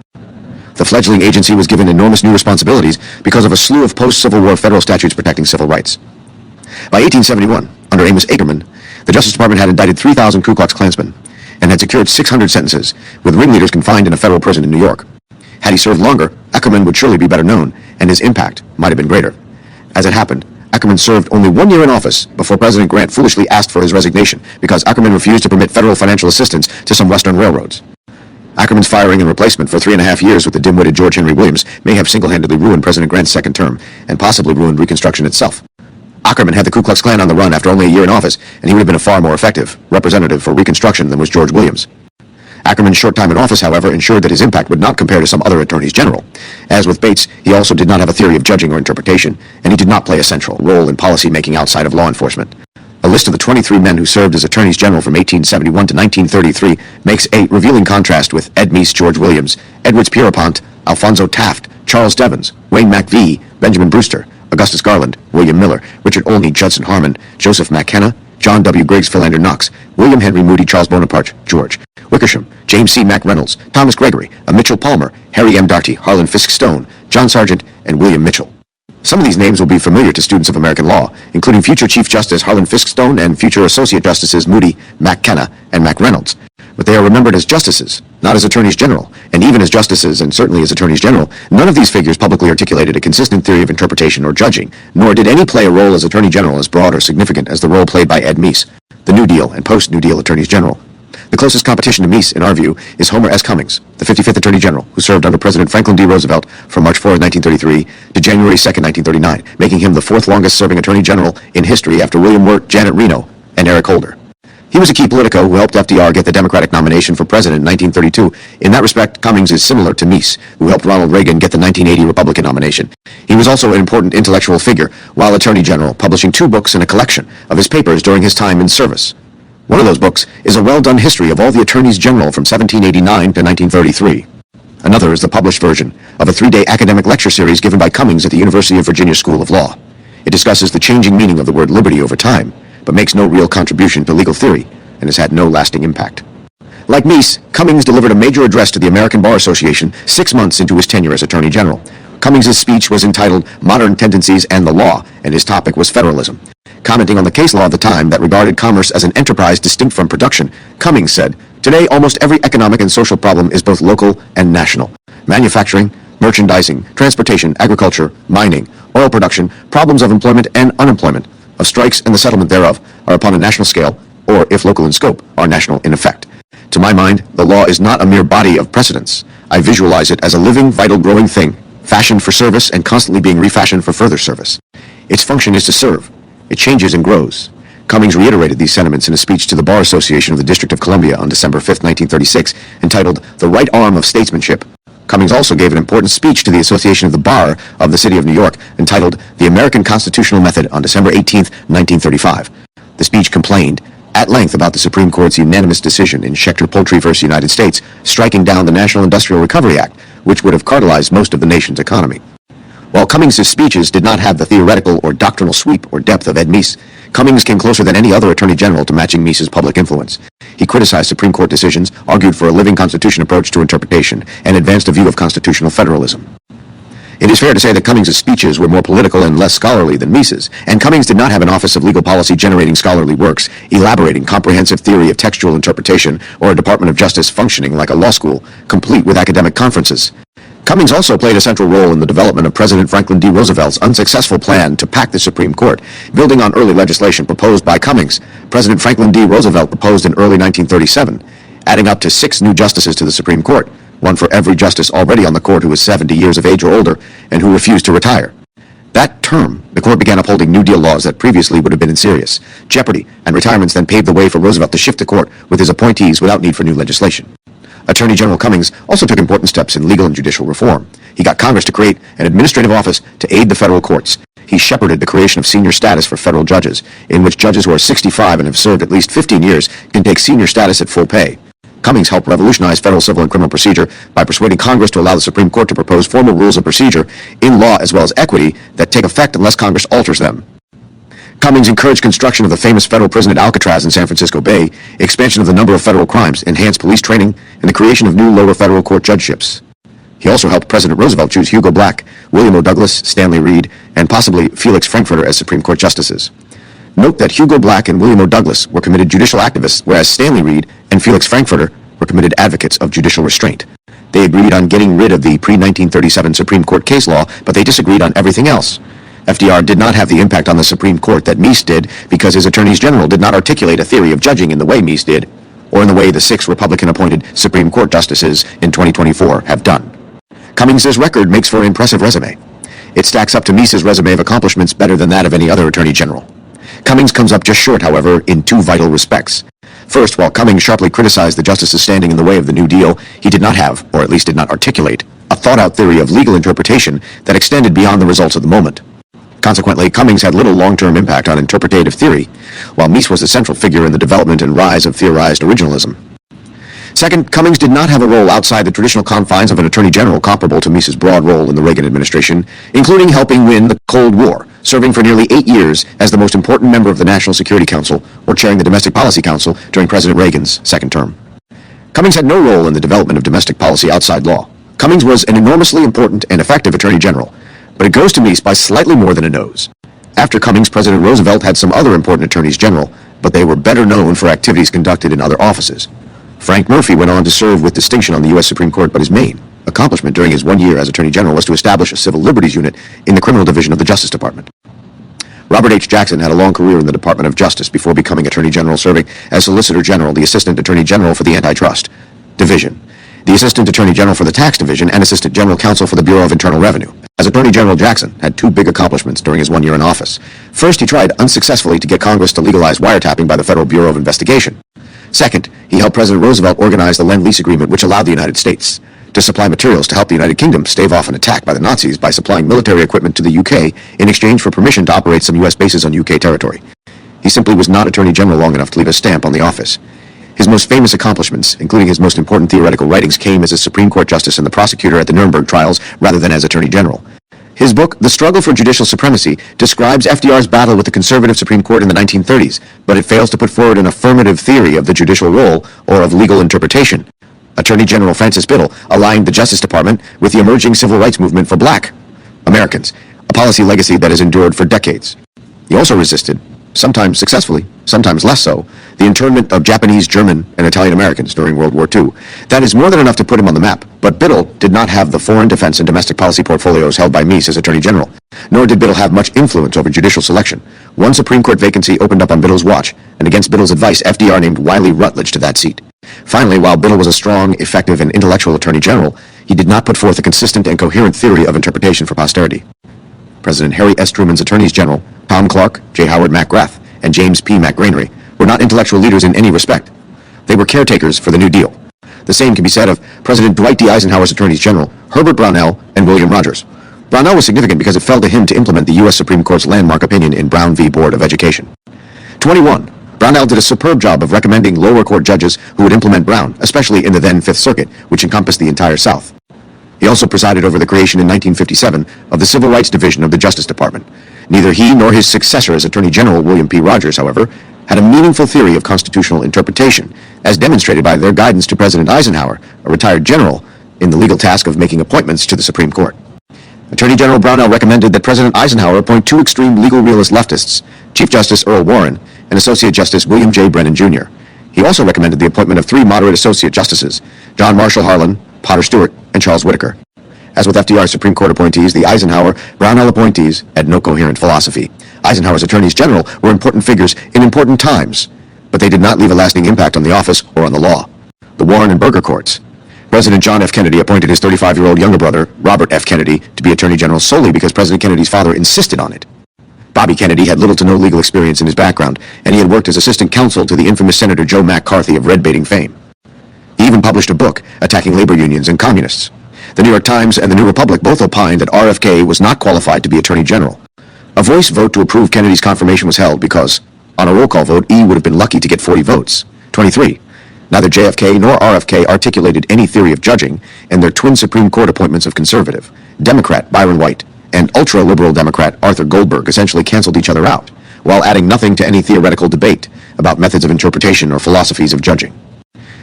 The fledgling agency was given enormous new responsibilities because of a slew of post-Civil War federal statutes protecting civil rights. By 1871, under Amos Ackerman, the Justice Department had indicted 3,000 Ku Klux Klansmen and had secured 600 sentences, with ringleaders confined in a federal prison in New York. Had he served longer, Ackerman would surely be better known, and his impact might have been greater. As it happened, Ackerman served only 1 year in office before President Grant foolishly asked for his resignation because Ackerman refused to permit federal financial assistance to some western railroads. Ackerman's firing and replacement for 3.5 years with the dim-witted George Henry Williams may have single-handedly ruined President Grant's second term, and possibly ruined Reconstruction itself. Ackerman had the Ku Klux Klan on the run after only a year in office, and he would have been a far more effective representative for Reconstruction than was George Williams. Ackerman's short time in office, however, ensured that his impact would not compare to some other attorneys general. As with Bates, he also did not have a theory of judging or interpretation, and he did not play a central role in policy-making outside of law enforcement. A list of the 23 men who served as attorneys general from 1871 to 1933 makes a revealing contrast with Ed Meese, George Williams, Edwards Pierrepont, Alphonso Taft, Charles Devens, Wayne McVee, Benjamin Brewster, Augustus Garland, William Miller, Richard Olney, Judson Harmon, Joseph McKenna, John W. Griggs, Philander Knox, William Henry Moody, Charles Bonaparte, George Wickersham, James C. Mac Reynolds, Thomas Gregory, Mitchell Palmer, Harry M. Darty, Harlan Fiske Stone, John Sargent, and William Mitchell. Some of these names will be familiar to students of American law, including future Chief Justice Harlan Fiske Stone and future Associate Justices Moody, McKenna, and Mac Reynolds. But they are remembered as justices, not as attorneys general. And even as justices, and certainly as attorneys general, none of these figures publicly articulated a consistent theory of interpretation or judging, nor did any play a role as attorney general as broad or significant as the role played by Ed Meese, the New Deal and post-New Deal attorneys general. The closest competition to Meese, in our view, is Homer S. Cummings, the 55th Attorney General, who served under President Franklin D. Roosevelt from March 4, 1933 to January 2, 1939, making him the fourth longest-serving Attorney General in history after William Wirt, Janet Reno, and Eric Holder. He was a key politico who helped FDR get the Democratic nomination for president in 1932. In that respect, Cummings is similar to Meese, who helped Ronald Reagan get the 1980 Republican nomination. He was also an important intellectual figure while Attorney General, publishing 2 books and a collection of his papers during his time in service. One of those books is a well-done history of all the attorneys general from 1789 to 1933. Another is the published version of a 3-day academic lecture series given by Cummings at the University of Virginia School of Law. It discusses the changing meaning of the word liberty over time, but makes no real contribution to legal theory and has had no lasting impact. Like Meese, Cummings delivered a major address to the American Bar Association 6 months into his tenure as Attorney General. Cummings' speech was entitled Modern Tendencies and the Law, and his topic was federalism. Commenting on the case law of the time that regarded commerce as an enterprise distinct from production, Cummings said, "Today, almost every economic and social problem is both local and national. Manufacturing, merchandising, transportation, agriculture, mining, oil production, problems of employment and unemployment, of strikes and the settlement thereof, are upon a national scale, or, if local in scope, are national in effect. To my mind, the law is not a mere body of precedents. I visualize it as a living, vital, growing thing, fashioned for service and constantly being refashioned for further service. Its function is to serve. It changes and grows." Cummings reiterated these sentiments in a speech to the Bar Association of the District of Columbia on December 5, 1936, entitled The Right Arm of Statesmanship. Cummings also gave an important speech to the Association of the Bar of the City of New York, entitled The American Constitutional Method, on December 18, 1935. The speech complained at length about the Supreme Court's unanimous decision in Schechter Poultry v. United States, striking down the National Industrial Recovery Act, which would have cartelized most of the nation's economy. While Cummings' speeches did not have the theoretical or doctrinal sweep or depth of Ed Meese, Cummings came closer than any other Attorney General to matching Meese's public influence. He criticized Supreme Court decisions, argued for a living Constitution approach to interpretation, and advanced a view of constitutional federalism. It is fair to say that Cummings' speeches were more political and less scholarly than Meese's, and Cummings did not have an Office of Legal Policy generating scholarly works, elaborating comprehensive theory of textual interpretation, or a Department of Justice functioning like a law school, complete with academic conferences. Cummings also played a central role in the development of President Franklin D. Roosevelt's unsuccessful plan to pack the Supreme Court. Building on early legislation proposed by Cummings, President Franklin D. Roosevelt proposed in early 1937, adding up to 6 new justices to the Supreme Court, one for every justice already on the court who was 70 years of age or older and who refused to retire. That term, the court began upholding New Deal laws that previously would have been in serious jeopardy, and retirements then paved the way for Roosevelt to shift the court with his appointees without need for new legislation. Attorney General Cummings also took important steps in legal and judicial reform. He got Congress to create an administrative office to aid the federal courts. He shepherded the creation of senior status for federal judges, in which judges who are 65 and have served at least 15 years can take senior status at full pay. Cummings helped revolutionize federal civil and criminal procedure by persuading Congress to allow the Supreme Court to propose formal rules of procedure in law as well as equity that take effect unless Congress alters them. Cummings encouraged construction of the famous federal prison at Alcatraz in San Francisco Bay, expansion of the number of federal crimes, enhanced police training, and the creation of new lower federal court judgeships. He also helped President Roosevelt choose Hugo Black, William O. Douglas, Stanley Reed, and possibly Felix Frankfurter as Supreme Court justices. Note that Hugo Black and William O. Douglas were committed judicial activists, whereas Stanley Reed and Felix Frankfurter were committed advocates of judicial restraint. They agreed on getting rid of the pre-1937 Supreme Court case law, but they disagreed on everything else. FDR did not have the impact on the Supreme Court that Meese did because his attorneys general did not articulate a theory of judging in the way Meese did, or in the way the 6 Republican-appointed Supreme Court justices in 2024 have done. Cummings' record makes for an impressive resume. It stacks up to Meese's resume of accomplishments better than that of any other attorney general. Cummings comes up just short, however, in 2 vital respects. First, while Cummings sharply criticized the justices standing in the way of the New Deal, he did not have, or at least did not articulate, a thought-out theory of legal interpretation that extended beyond the results of the moment. Consequently, Cummings had little long-term impact on interpretative theory, while Meese was the central figure in the development and rise of theorized originalism. Second, Cummings did not have a role outside the traditional confines of an attorney general comparable to Meese's broad role in the Reagan administration, including helping win the Cold War, serving for nearly 8 years as the most important member of the National Security Council or chairing the Domestic Policy Council during President Reagan's second term. Cummings had no role in the development of domestic policy outside law. Cummings was an enormously important and effective attorney general, but it goes to Meese by slightly more than a nose. After Cummings, President Roosevelt had some other important attorneys general, but they were better known for activities conducted in other offices. Frank Murphy went on to serve with distinction on the U.S. Supreme Court, but his main accomplishment during his 1 year as Attorney General was to establish a civil liberties unit in the criminal division of the Justice Department. Robert H. Jackson had a long career in the Department of Justice before becoming Attorney General, serving as Solicitor General, the Assistant Attorney General for the Antitrust Division, the Assistant Attorney General for the Tax Division, and Assistant General Counsel for the Bureau of Internal Revenue. As Attorney General, Jackson had 2 big accomplishments during his 1 year in office. First, he tried unsuccessfully to get Congress to legalize wiretapping by the Federal Bureau of Investigation. Second, he helped President Roosevelt organize the Lend-Lease Agreement, which allowed the United States to supply materials to help the United Kingdom stave off an attack by the Nazis by supplying military equipment to the UK in exchange for permission to operate some U.S. bases on UK territory. He simply was not Attorney General long enough to leave a stamp on the office. His most famous accomplishments, including his most important theoretical writings, came as a Supreme Court justice and the prosecutor at the Nuremberg trials rather than as Attorney General. His book, The Struggle for Judicial Supremacy, describes FDR's battle with the conservative Supreme Court in the 1930s, but it fails to put forward an affirmative theory of the judicial role or of legal interpretation. Attorney General Francis Biddle aligned the Justice Department with the emerging civil rights movement for Black Americans, a policy legacy that has endured for decades. He also resisted, sometimes successfully, sometimes less so, the internment of Japanese, German, and Italian Americans during World War II. That is more than enough to put him on the map, but Biddle did not have the foreign defense and domestic policy portfolios held by Meese as Attorney General, nor did Biddle have much influence over judicial selection. One Supreme Court vacancy opened up on Biddle's watch, and against Biddle's advice, FDR named Wiley Rutledge to that seat. Finally, while Biddle was a strong, effective, and intellectual Attorney General, he did not put forth a consistent and coherent theory of interpretation for posterity. President Harry S. Truman's Attorneys General, Tom Clark, J. Howard McGrath, and James P. McGranary, were not intellectual leaders in any respect. They were caretakers for the New Deal. The same can be said of President Dwight D. Eisenhower's Attorneys General, Herbert Brownell, and William Rogers. Brownell was significant because it fell to him to implement the U.S. Supreme Court's landmark opinion in Brown v. Board of Education. 21. Brownell did a superb job of recommending lower court judges who would implement Brown, especially in the then Fifth Circuit, which encompassed the entire South. He also presided over the creation in 1957 of the Civil Rights Division of the Justice Department. Neither he nor his successor as Attorney General William P. Rogers, however, had a meaningful theory of constitutional interpretation, as demonstrated by their guidance to President Eisenhower, a retired general, in the legal task of making appointments to the Supreme Court. Attorney General Brownell recommended that President Eisenhower appoint two extreme legal realist leftists, Chief Justice Earl Warren and Associate Justice William J. Brennan, Jr. He also recommended the appointment of three moderate associate justices, John Marshall Harlan, Potter Stewart, and Charles Whitaker. As with FDR's Supreme Court appointees, the Eisenhower-Brownell appointees had no coherent philosophy. Eisenhower's attorneys general were important figures in important times, but they did not leave a lasting impact on the office or on the law. The Warren and Burger courts. President John F. Kennedy appointed his 35-year-old younger brother, Robert F. Kennedy, to be Attorney General solely because President Kennedy's father insisted on it. Bobby Kennedy had little to no legal experience in his background, and he had worked as assistant counsel to the infamous Senator Joe McCarthy of red-baiting fame. He even published a book attacking labor unions and communists. The New York Times and the New Republic both opined that RFK was not qualified to be Attorney General. A voice vote to approve Kennedy's confirmation was held because, on a roll call vote, E would have been lucky to get 40 votes, 23. Neither JFK nor RFK articulated any theory of judging, and their twin Supreme Court appointments of conservative, Democrat Byron White, and ultra-liberal Democrat Arthur Goldberg essentially canceled each other out, while adding nothing to any theoretical debate about methods of interpretation or philosophies of judging.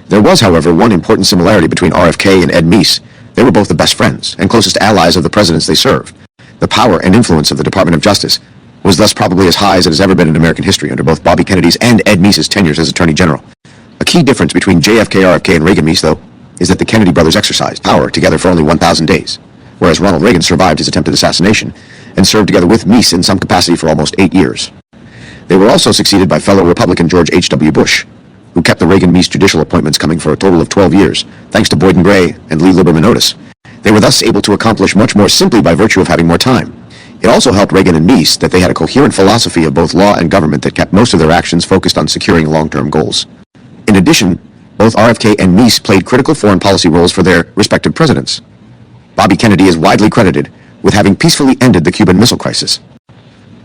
There was, however, one important similarity between RFK and Ed Meese. They were both the best friends and closest allies of the presidents they served. The power and influence of the Department of Justice was thus probably as high as it has ever been in American history under both Bobby Kennedy's and Ed Meese's tenures as Attorney General. A key difference between JFK, RFK, and Reagan Meese, though, is that the Kennedy brothers exercised power together for only 1,000 days, whereas Ronald Reagan survived his attempted assassination and served together with Meese in some capacity for almost 8 years. They were also succeeded by fellow Republican George H.W. Bush, who kept the Reagan-Meese judicial appointments coming for a total of 12 years, thanks to Boyden Gray and Lee Liberman Otis. They were thus able to accomplish much more simply by virtue of having more time. It also helped Reagan and Meese that they had a coherent philosophy of both law and government that kept most of their actions focused on securing long-term goals. In addition, both RFK and Meese played critical foreign policy roles for their respective presidents. Bobby Kennedy is widely credited with having peacefully ended the Cuban Missile Crisis.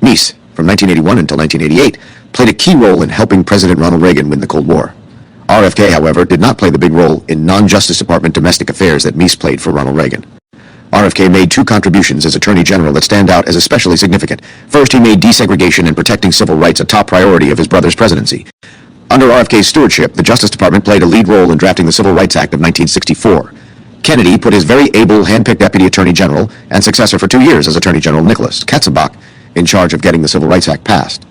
Meese, from 1981 until 1988, played a key role in helping President Ronald Reagan win the Cold War. RFK, however, did not play the big role in non-Justice Department domestic affairs that Meese played for Ronald Reagan. RFK made two contributions as Attorney General that stand out as especially significant. First, he made desegregation and protecting civil rights a top priority of his brother's presidency. Under RFK's stewardship, the Justice Department played a lead role in drafting the Civil Rights Act of 1964. Kennedy put his very able hand-picked Deputy Attorney General and successor for 2 years as Attorney General Nicholas Katzenbach in charge of getting the Civil Rights Act passed.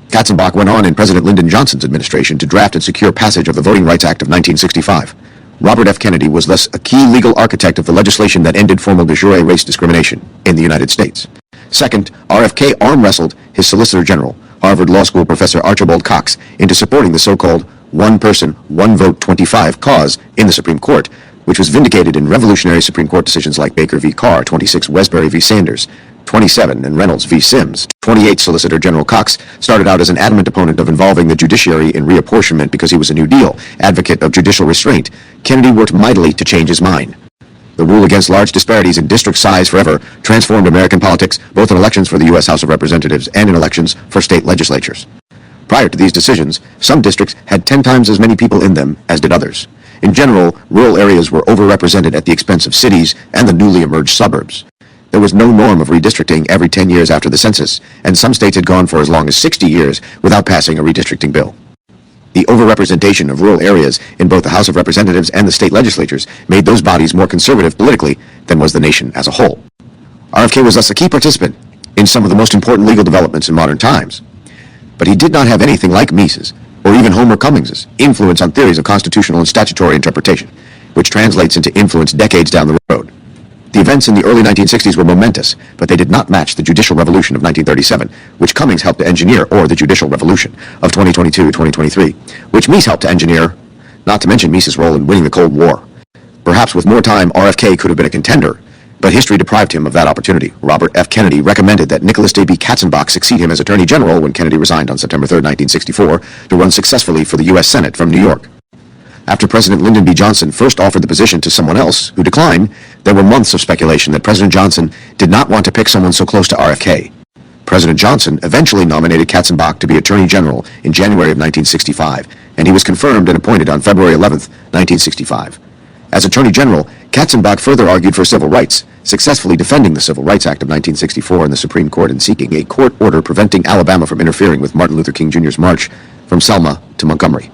Katzenbach went on in President Lyndon Johnson's administration to draft and secure passage of the Voting Rights Act of 1965. Robert F. Kennedy was thus a key legal architect of the legislation that ended formal de jure race discrimination in the United States. Second, RFK arm-wrestled his Solicitor General, Harvard Law School professor Archibald Cox, into supporting the so-called one person, one vote 25 cause in the Supreme Court, which was vindicated in revolutionary Supreme Court decisions like Baker v. Carr, 26 Wesbury v. Sanders, 27, and Reynolds v. Sims. 28 Solicitor General Cox started out as an adamant opponent of involving the judiciary in reapportionment because he was a New Deal advocate of judicial restraint. Kennedy worked mightily to change his mind. The rule against large disparities in district size forever transformed American politics, both in elections for the U.S. House of Representatives and in elections for state legislatures. Prior to these decisions, some districts had 10 times as many people in them as did others. In general, rural areas were overrepresented at the expense of cities and the newly emerged suburbs. There was no norm of redistricting every 10 years after the census, and some states had gone for as long as 60 years without passing a redistricting bill. The overrepresentation of rural areas in both the House of Representatives and the state legislatures made those bodies more conservative politically than was the nation as a whole. RFK was thus a key participant in some of the most important legal developments in modern times. But he did not have anything like Meese's, or even Homer Cummings's, influence on theories of constitutional and statutory interpretation, which translates into influence decades down the road. The events in the early 1960s were momentous, but they did not match the judicial revolution of 1937, which Cummings helped to engineer, or the judicial revolution of 2022-2023, which Meese helped to engineer, not to mention Meese's role in winning the Cold War. Perhaps with more time, RFK could have been a contender, but history deprived him of that opportunity. Robert F. Kennedy recommended that Nicholas J.B. Katzenbach succeed him as Attorney General when Kennedy resigned on September 3, 1964, to run successfully for the U.S. Senate from New York. After President Lyndon B. Johnson first offered the position to someone else, who declined, there were months of speculation that President Johnson did not want to pick someone so close to RFK. President Johnson eventually nominated Katzenbach to be Attorney General in January of 1965, and he was confirmed and appointed on February 11, 1965. As Attorney General, Katzenbach further argued for civil rights, successfully defending the Civil Rights Act of 1964 in the Supreme Court and seeking a court order preventing Alabama from interfering with Martin Luther King Jr.'s march from Selma to Montgomery.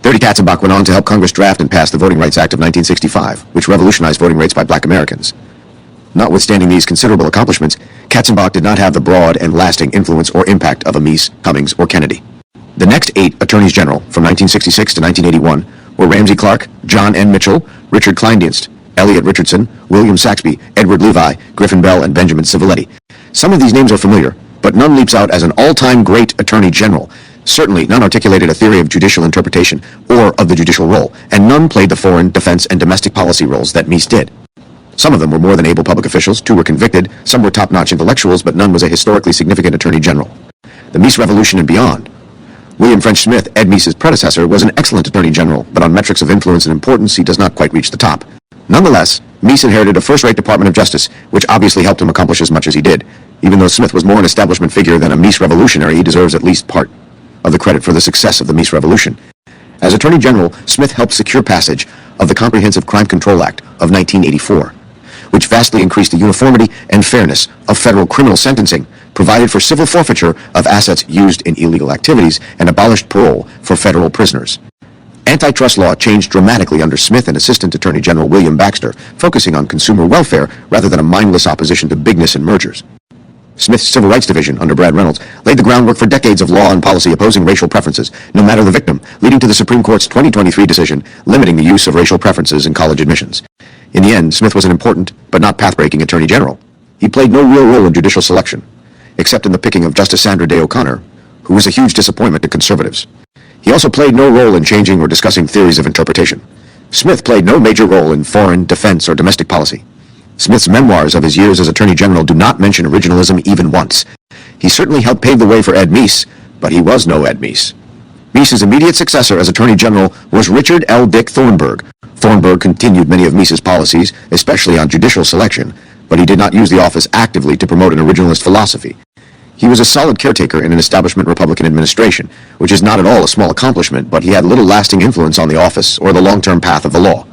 Dirty Katzenbach went on to help Congress draft and pass the Voting Rights Act of 1965, which revolutionized voting rights by black Americans. Notwithstanding these considerable accomplishments, Katzenbach did not have the broad and lasting influence or impact of a Meese, Cummings, or Kennedy. The next 8 Attorneys General, from 1966 to 1981, were Ramsey Clark, John N. Mitchell, Richard Kleindienst, Elliot Richardson, William Saxby, Edward Levi, Griffin Bell, and Benjamin Civiletti. Some of these names are familiar, but none leaps out as an all-time great Attorney General. Certainly, none articulated a theory of judicial interpretation or of the judicial role, and none played the foreign, defense, and domestic policy roles that Meese did. Some of them were more than able public officials, 2 were convicted, some were top-notch intellectuals, but none was a historically significant Attorney General. The Meese Revolution and beyond. William French Smith, Ed Meese's predecessor, was an excellent Attorney General, but on metrics of influence and importance, he does not quite reach the top. Nonetheless, Meese inherited a first-rate Department of Justice, which obviously helped him accomplish as much as he did. Even though Smith was more an establishment figure than a Meese revolutionary, he deserves at least part of the credit for the success of the Meese Revolution. As Attorney General, Smith helped secure passage of the Comprehensive Crime Control Act of 1984, which vastly increased the uniformity and fairness of federal criminal sentencing, provided for civil forfeiture of assets used in illegal activities, and abolished parole for federal prisoners. Antitrust law changed dramatically under Smith and Assistant Attorney General William Baxter, focusing on consumer welfare rather than a mindless opposition to bigness and mergers. Smith's Civil Rights Division, under Brad Reynolds, laid the groundwork for decades of law and policy opposing racial preferences, no matter the victim, leading to the Supreme Court's 2023 decision limiting the use of racial preferences in college admissions. In the end, Smith was an important, but not path-breaking Attorney General. He played no real role in judicial selection, except in the picking of Justice Sandra Day O'Connor, who was a huge disappointment to conservatives. He also played no role in changing or discussing theories of interpretation. Smith played no major role in foreign, defense, or domestic policy. Smith's memoirs of his years as Attorney General do not mention originalism even once. He certainly helped pave the way for Ed Meese, but he was no Ed Meese. Meese's immediate successor as Attorney General was Richard L. Dick Thornburgh. Thornburgh continued many of Meese's policies, especially on judicial selection, but he did not use the office actively to promote an originalist philosophy. He was a solid caretaker in an establishment Republican administration, which is not at all a small accomplishment, but he had little lasting influence on the office or the long-term path of the law.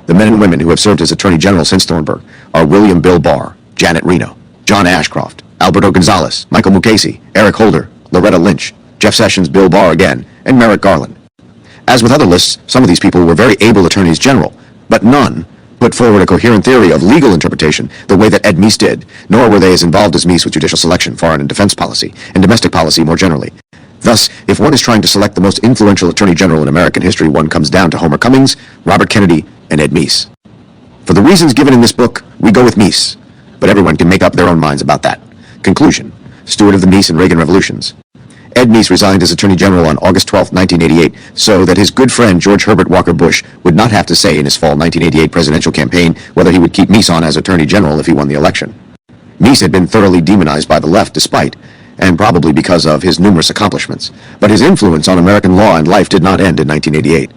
The men and women who have served as Attorney General since Thornburgh are William Bill Barr, Janet Reno, John Ashcroft, Alberto Gonzalez, Michael Mukasey, Eric Holder, Loretta Lynch, Jeff Sessions, Bill Barr again, and Merrick Garland. As with other lists, some of these people were very able attorneys general, but none put forward a coherent theory of legal interpretation the way that Ed Meese did, nor were they as involved as Meese with judicial selection, foreign and defense policy, and domestic policy more generally. Thus, if one is trying to select the most influential Attorney General in American history, one comes down to Homer Cummings, Robert Kennedy, and Ed Meese. For the reasons given in this book, we go with Meese, but everyone can make up their own minds about that. Conclusion: steward of the Meese and Reagan revolutions. Ed Meese resigned as Attorney General on August 12, 1988, so that his good friend George Herbert Walker Bush would not have to say in his fall 1988 presidential campaign whether he would keep Meese on as Attorney General if he won the election. Meese had been thoroughly demonized by the left despite, and probably because of, his numerous accomplishments, but his influence on American law and life did not end in 1988.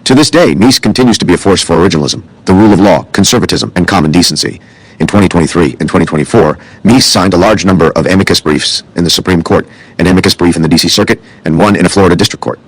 To this day, Meese continues to be a force for originalism, the rule of law, conservatism, and common decency. In 2023 and 2024, Meese signed a large number of amicus briefs in the Supreme Court, an amicus brief in the D.C. Circuit, and one in a Florida District Court.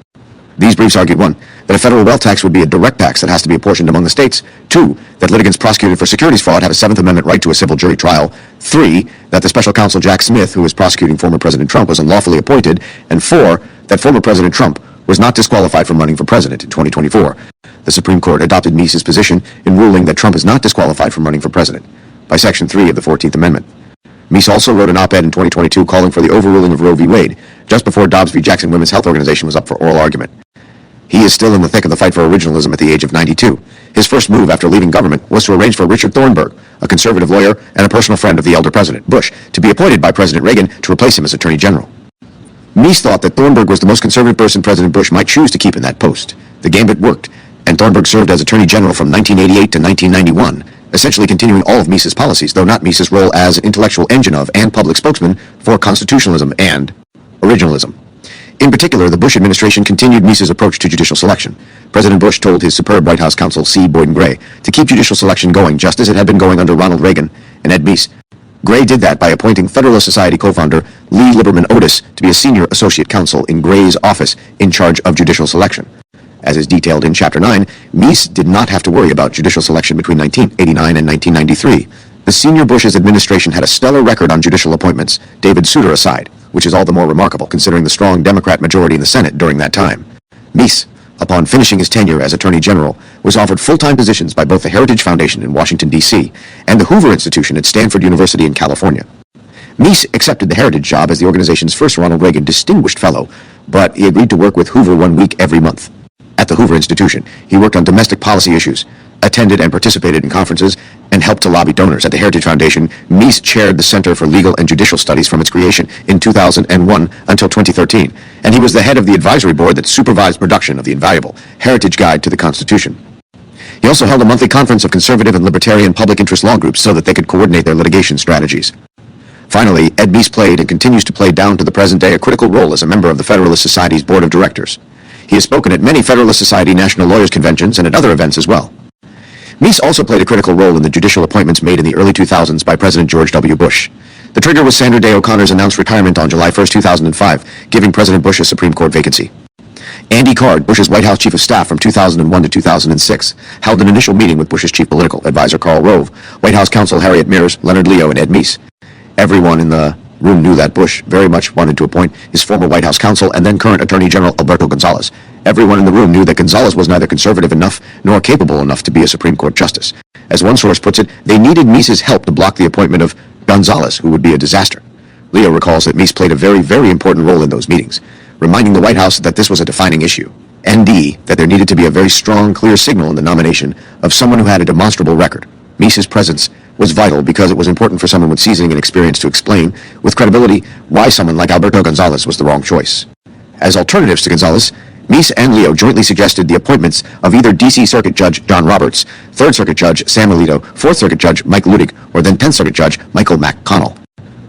These briefs argued, 1, that a federal wealth tax would be a direct tax that has to be apportioned among the states, 2, that litigants prosecuted for securities fraud have a Seventh Amendment right to a civil jury trial, 3, that the special counsel Jack Smith, who was prosecuting former President Trump, was unlawfully appointed, and 4, that former President Trump was not disqualified from running for president in 2024. The Supreme Court adopted Meese's position in ruling that Trump is not disqualified from running for president by Section 3 of the 14th Amendment. Meese also wrote an op-ed in 2022 calling for the overruling of Roe v. Wade, just before Dobbs v. Jackson Women's Health Organization was up for oral argument. He is still in the thick of the fight for originalism at the age of 92. His first move after leaving government was to arrange for Richard Thornburgh, a conservative lawyer and a personal friend of the elder President Bush, to be appointed by President Reagan to replace him as Attorney General. Meese thought that Thornburgh was the most conservative person President Bush might choose to keep in that post. The gambit worked, and Thornburgh served as Attorney General from 1988 to 1991, essentially continuing all of Meese's policies, though not Meese's role as an intellectual engine of and public spokesman for constitutionalism and originalism. In particular, the Bush administration continued Meese's approach to judicial selection. President Bush told his superb White House counsel C. Boyden Gray to keep judicial selection going just as it had been going under Ronald Reagan and Ed Meese. Gray did that by appointing Federalist Society co-founder Lee Liberman Otis to be a senior associate counsel in Gray's office in charge of judicial selection. As is detailed in Chapter 9, Meese did not have to worry about judicial selection between 1989 and 1993. The senior Bush's administration had a stellar record on judicial appointments, David Souter aside, which is all the more remarkable considering the strong Democrat majority in the Senate during that time. Meese, upon finishing his tenure as Attorney General, was offered full-time positions by both the Heritage Foundation in Washington, D.C., and the Hoover Institution at Stanford University in California. Meese accepted the Heritage job as the organization's first Ronald Reagan Distinguished Fellow, but he agreed to work with Hoover 1 week every month. At the Hoover Institution, he worked on domestic policy issues, attended and participated in conferences, and helped to lobby donors. At the Heritage Foundation, Meese chaired the Center for Legal and Judicial Studies from its creation in 2001 until 2013, and he was the head of the advisory board that supervised production of the invaluable Heritage Guide to the Constitution. He also held a monthly conference of conservative and libertarian public interest law groups so that they could coordinate their litigation strategies. Finally, Ed Meese played and continues to play down to the present day a critical role as a member of the Federalist Society's board of directors. He has spoken at many Federalist Society National Lawyers Conventions and at other events as well. Meese also played a critical role in the judicial appointments made in the early 2000s by President George W. Bush. The trigger was Sandra Day O'Connor's announced retirement on July 1, 2005, giving President Bush a Supreme Court vacancy. Andy Card, Bush's White House Chief of Staff from 2001 to 2006, held an initial meeting with Bush's chief political advisor Karl Rove, White House counsel Harriet Miers, Leonard Leo, and Ed Meese. Everyone in the room knew that Bush very much wanted to appoint his former White House counsel and then current Attorney General Alberto Gonzales. Everyone in the room knew that Gonzales was neither conservative enough nor capable enough to be a Supreme Court justice. As one source puts it, they needed Meese's help to block the appointment of Gonzales, who would be a disaster. Leo recalls that Meese played a very, very important role in those meetings, reminding the White House that this was a defining issue. ND, that there needed to be a very strong, clear signal in the nomination of someone who had a demonstrable record. Meese's presence was vital because it was important for someone with seasoning and experience to explain, with credibility, why someone like Alberto Gonzales was the wrong choice. As alternatives to Gonzales, Meese and Leo jointly suggested the appointments of either D.C. Circuit Judge John Roberts, 3rd Circuit Judge Sam Alito, 4th Circuit Judge Mike Ludig, or then 10th Circuit Judge Michael McConnell.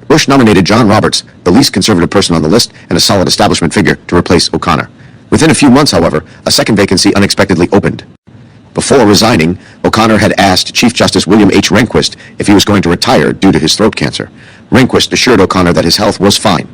Bush nominated John Roberts, the least conservative person on the list and a solid establishment figure, to replace O'Connor. Within a few months, however, a second vacancy unexpectedly opened. Before resigning, O'Connor had asked Chief Justice William H. Rehnquist if he was going to retire due to his throat cancer. Rehnquist assured O'Connor that his health was fine.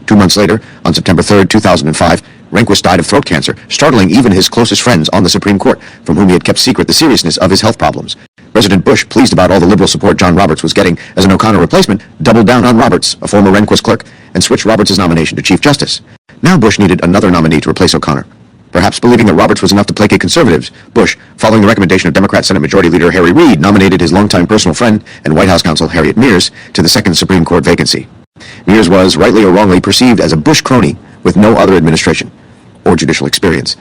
2 months later, on September 3, 2005, Rehnquist died of throat cancer, startling even his closest friends on the Supreme Court, from whom he had kept secret the seriousness of his health problems. President Bush, pleased about all the liberal support John Roberts was getting as an O'Connor replacement, doubled down on Roberts, a former Rehnquist clerk, and switched Roberts' nomination to Chief Justice. Now Bush needed another nominee to replace O'Connor. Perhaps believing that Roberts was enough to placate conservatives, Bush, following the recommendation of Democrat Senate Majority Leader Harry Reid, nominated his longtime personal friend and White House counsel Harriet Miers to the second Supreme Court vacancy. Miers was, rightly or wrongly, perceived as a Bush crony with no other administration or judicial experience,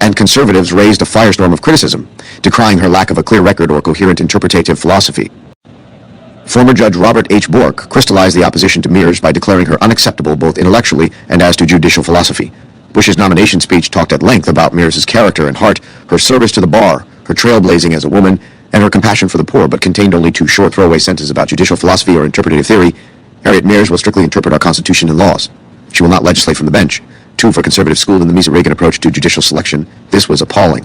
and conservatives raised a firestorm of criticism, decrying her lack of a clear record or coherent interpretative philosophy. Former Judge Robert H. Bork crystallized the opposition to Miers by declaring her unacceptable both intellectually and as to judicial philosophy. Bush's nomination speech talked at length about Miers' character and heart, her service to the bar, her trailblazing as a woman, and her compassion for the poor, but contained only 2 short throwaway sentences about judicial philosophy or interpretative theory. Harriet Miers will strictly interpret our Constitution and laws. She will not legislate from the bench. 2 for conservative schooled in the Meese-Reagan approach to judicial selection. This was appalling.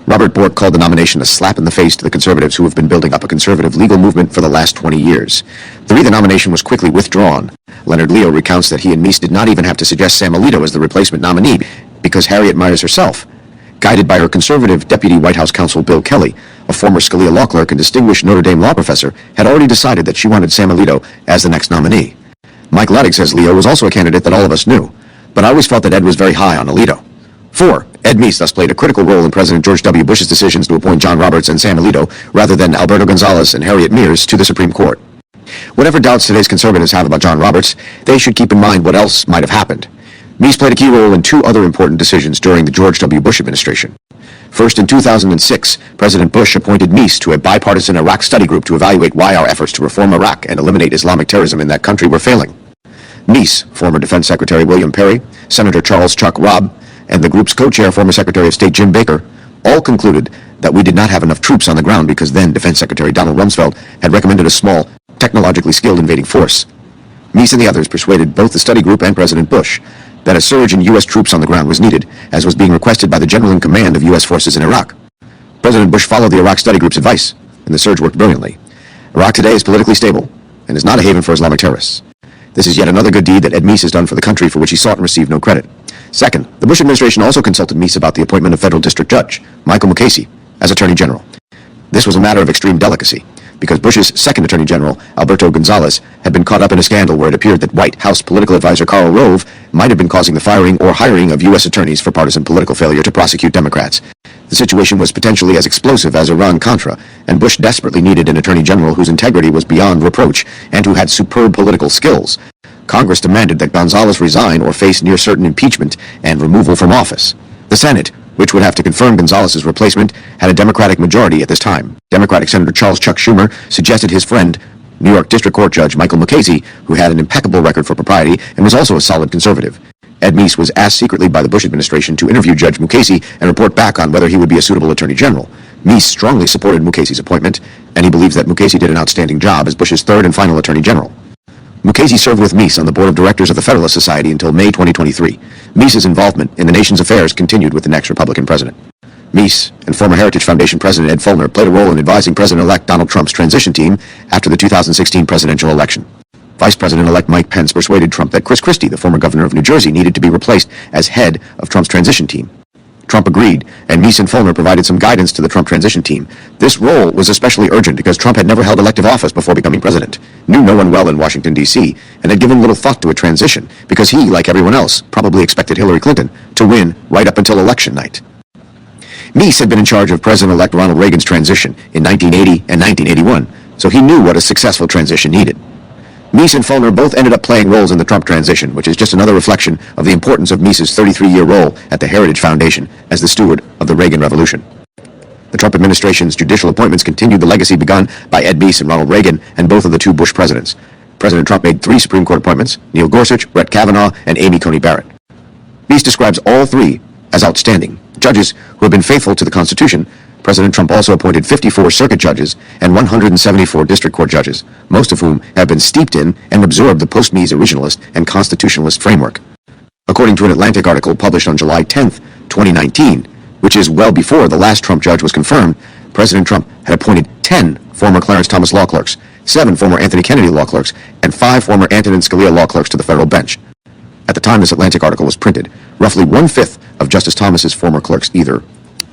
Robert Bork called the nomination a slap in the face to the conservatives who have been building up a conservative legal movement for the last 20 years. The nomination was quickly withdrawn. Leonard Leo recounts that he and Meese did not even have to suggest Sam Alito as the replacement nominee because Harriet Miers herself, guided by her conservative Deputy White House counsel Bill Kelly, a former Scalia law clerk and distinguished Notre Dame law professor, had already decided that she wanted Sam Alito as the next nominee. Mike Ludig says Leo was also a candidate that all of us knew, but I always felt that Ed was very high on Alito. 4. Ed Meese thus played a critical role in President George W. Bush's decisions to appoint John Roberts and Sam Alito rather than Alberto Gonzales and Harriet Miers to the Supreme Court. Whatever doubts today's conservatives have about John Roberts, they should keep in mind what else might have happened. Meese played a key role in 2 other important decisions during the George W. Bush administration. First, in 2006, President Bush appointed Meese to a bipartisan Iraq study group to evaluate why our efforts to reform Iraq and eliminate Islamic terrorism in that country were failing. Meese, former Defense Secretary William Perry, Senator Charles Chuck Robb, and the group's co-chair, former Secretary of State Jim Baker, all concluded that we did not have enough troops on the ground because then Defense Secretary Donald Rumsfeld had recommended a small, technologically skilled invading force. Meese and the others persuaded both the study group and President Bush that a surge in U.S. troops on the ground was needed, as was being requested by the general in command of U.S. forces in Iraq. President Bush followed the Iraq study group's advice, and the surge worked brilliantly. Iraq today is politically stable, and is not a haven for Islamic terrorists. This is yet another good deed that Ed Meese has done for the country for which he sought and received no credit. Second, the Bush administration also consulted Meese about the appointment of federal district judge, Michael Mukasey, as Attorney General. This was a matter of extreme delicacy, because Bush's second Attorney General, Alberto Gonzales, had been caught up in a scandal where it appeared that White House political advisor Karl Rove might have been causing the firing or hiring of U.S. attorneys for partisan political failure to prosecute Democrats. The situation was potentially as explosive as Iran-Contra, and Bush desperately needed an Attorney General whose integrity was beyond reproach and who had superb political skills. Congress demanded that Gonzales resign or face near certain impeachment and removal from office. The Senate, which would have to confirm Gonzales' replacement, had a Democratic majority at this time. Democratic Senator Charles Chuck Schumer suggested his friend, New York District Court Judge Michael Mukasey, who had an impeccable record for propriety and was also a solid conservative. Ed Meese was asked secretly by the Bush administration to interview Judge Mukasey and report back on whether he would be a suitable Attorney General. Meese strongly supported Mukasey's appointment, and he believes that Mukasey did an outstanding job as Bush's third and final Attorney General. Mukasey served with Meese on the board of directors of the Federalist Society until May 2023. Meese's involvement in the nation's affairs continued with the next Republican president. Meese and former Heritage Foundation President Ed Feulner played a role in advising President-elect Donald Trump's transition team after the 2016 presidential election. Vice President-elect Mike Pence persuaded Trump that Chris Christie, the former governor of New Jersey, needed to be replaced as head of Trump's transition team. Trump agreed, and Meese and Feulner provided some guidance to the Trump transition team. This role was especially urgent because Trump had never held elective office before becoming president, knew no one well in Washington, D.C., and had given little thought to a transition because he, like everyone else, probably expected Hillary Clinton to win right up until election night. Meese had been in charge of President-elect Ronald Reagan's transition in 1980 and 1981, so he knew what a successful transition needed. Meese and Feulner both ended up playing roles in the Trump transition, which is just another reflection of the importance of Meese's 33-year role at the Heritage Foundation as the steward of the Reagan Revolution. The Trump administration's judicial appointments continued the legacy begun by Ed Meese and Ronald Reagan and both of the two Bush presidents. President Trump made 3 Supreme Court appointments: Neil Gorsuch, Brett Kavanaugh, and Amy Coney Barrett. Meese describes all 3 as outstanding judges who have been faithful to the Constitution. President Trump also appointed 54 circuit judges and 174 district court judges, most of whom have been steeped in and absorbed the post-Meese originalist and constitutionalist framework. According to an Atlantic article published on July 10, 2019, which is well before the last Trump judge was confirmed, President Trump had appointed 10 former Clarence Thomas law clerks, 7 former Anthony Kennedy law clerks, and 5 former Antonin Scalia law clerks to the federal bench. At the time this Atlantic article was printed, roughly 1/5 of Justice Thomas's former clerks either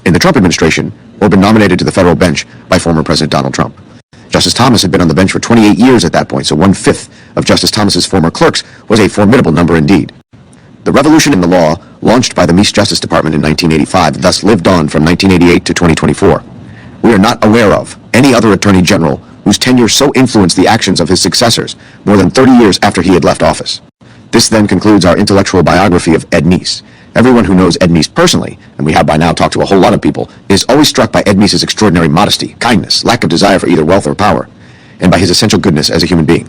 in the Trump administration or been nominated to the federal bench by former President Donald Trump. Justice Thomas had been on the bench for 28 years at that point, so 1/5 of Justice Thomas's former clerks was a formidable number indeed. The revolution in the law, launched by the Meese Justice Department in 1985, thus lived on from 1988 to 2024. We are not aware of any other Attorney General whose tenure so influenced the actions of his successors more than 30 years after he had left office. This then concludes our intellectual biography of Ed Meese. Everyone who knows Ed Meese personally, and we have by now talked to a whole lot of people, is always struck by Ed Meese's extraordinary modesty, kindness, lack of desire for either wealth or power, and by his essential goodness as a human being.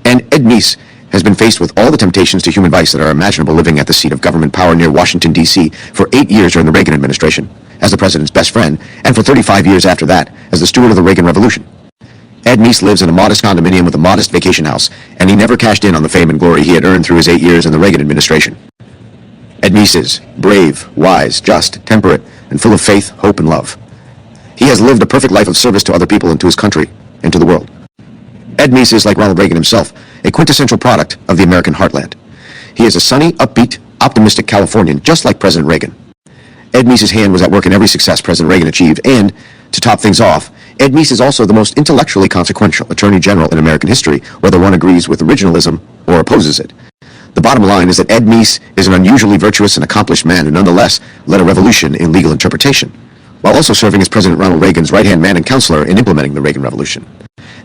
And Ed Meese has been faced with all the temptations to human vice that are imaginable, living at the seat of government power near Washington, D.C. for 8 years during the Reagan administration, as the president's best friend, and for 35 years after that, as the steward of the Reagan Revolution. Ed Meese lives in a modest condominium with a modest vacation house, and he never cashed in on the fame and glory he had earned through his 8 years in the Reagan administration. Ed Meese is brave, wise, just, temperate, and full of faith, hope, and love. He has lived a perfect life of service to other people and to his country and to the world. Ed Meese is, like Ronald Reagan himself, a quintessential product of the American heartland. He is a sunny, upbeat, optimistic Californian, just like President Reagan. Ed Meese's hand was at work in every success President Reagan achieved, and, to top things off, Ed Meese is also the most intellectually consequential Attorney General in American history, whether one agrees with originalism or opposes it. The bottom line is that Ed Meese is an unusually virtuous and accomplished man who nonetheless led a revolution in legal interpretation, while also serving as President Ronald Reagan's right-hand man and counselor in implementing the Reagan Revolution.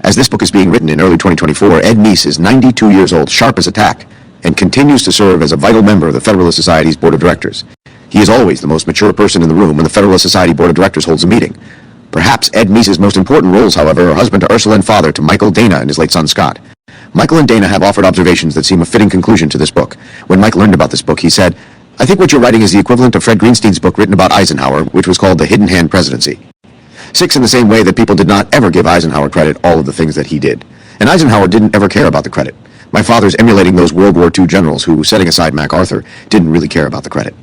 As this book is being written in early 2024, Ed Meese is 92 years old, sharp as a tack, and continues to serve as a vital member of the Federalist Society's Board of Directors. He is always the most mature person in the room when the Federalist Society Board of Directors holds a meeting. Perhaps Ed Meese's most important roles, however, are husband to Ursula and father to Michael, Dana, and his late son Scott. Michael and Dana have offered observations that seem a fitting conclusion to this book. When Mike learned about this book, he said, "I think what you're writing is the equivalent of Fred Greenstein's book written about Eisenhower, which was called The Hidden Hand Presidency." 6, in the same way that people did not ever give Eisenhower credit all of the things that he did. And Eisenhower didn't ever care about the credit. My father's emulating those World War II generals who, setting aside MacArthur, didn't really care about the credit.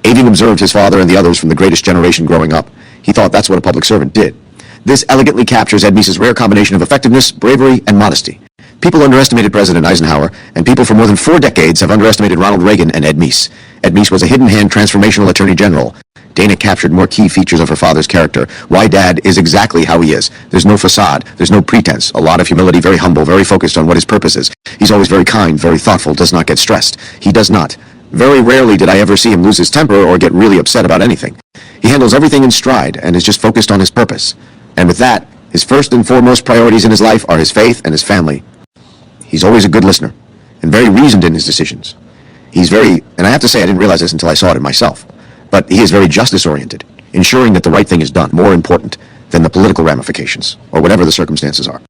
Having observed his father and the others from the greatest generation growing up, he thought that's what a public servant did. This elegantly captures Ed Meese's rare combination of effectiveness, bravery, and modesty. People underestimated President Eisenhower, and people for more than 4 decades have underestimated Ronald Reagan and Ed Meese. Ed Meese was a hidden-hand transformational attorney general. Dana captured more key features of her father's character. Why Dad is exactly how he is. There's no facade. There's no pretense. A lot of humility, very humble, very focused on what his purpose is. He's always very kind, very thoughtful, does not get stressed. He does not. Very rarely did I ever see him lose his temper or get really upset about anything. He handles everything in stride and is just focused on his purpose. And with that, his first and foremost priorities in his life are his faith and his family. He's always a good listener and very reasoned in his decisions. He's very, and I have to say I didn't realize this until I saw it in myself, but he is very justice-oriented, ensuring that the right thing is done, more important than the political ramifications, or whatever the circumstances are.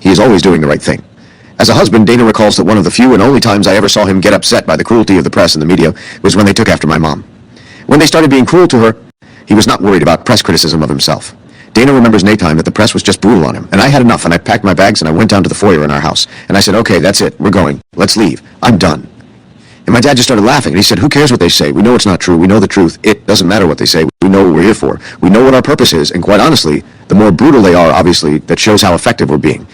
He is always doing the right thing. As a husband, Dana recalls that one of the few and only times I ever saw him get upset by the cruelty of the press and the media was when they took after my mom. When they started being cruel to her, he was not worried about press criticism of himself. Dana remembers Natime that the press was just brutal on him, and I had enough, and I packed my bags and I went down to the foyer in our house, and I said, okay, that's it, we're going, let's leave, I'm done. And my dad just started laughing, and he said, who cares what they say? We know it's not true, we know the truth, it doesn't matter what they say, we know what we're here for, we know what our purpose is, and quite honestly, the more brutal they are, obviously, that shows how effective we're being.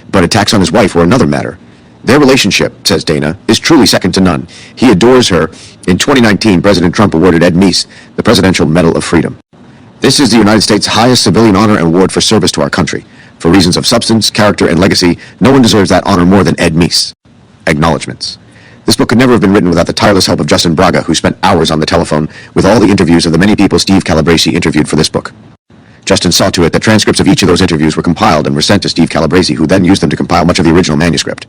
But attacks on his wife were another matter. Their relationship, says Dana, is truly second to none. He adores her. In 2019, President Trump awarded Ed Meese the Presidential Medal of Freedom. This is the United States' highest civilian honor and award for service to our country. For reasons of substance, character, and legacy, no one deserves that honor more than Ed Meese. Acknowledgements. This book could never have been written without the tireless help of Justin Braga, who spent hours on the telephone with all the interviews of the many people Steve Calabresi interviewed for this book. Justin saw to it that transcripts of each of those interviews were compiled and were sent to Steve Calabresi, who then used them to compile much of the original manuscript.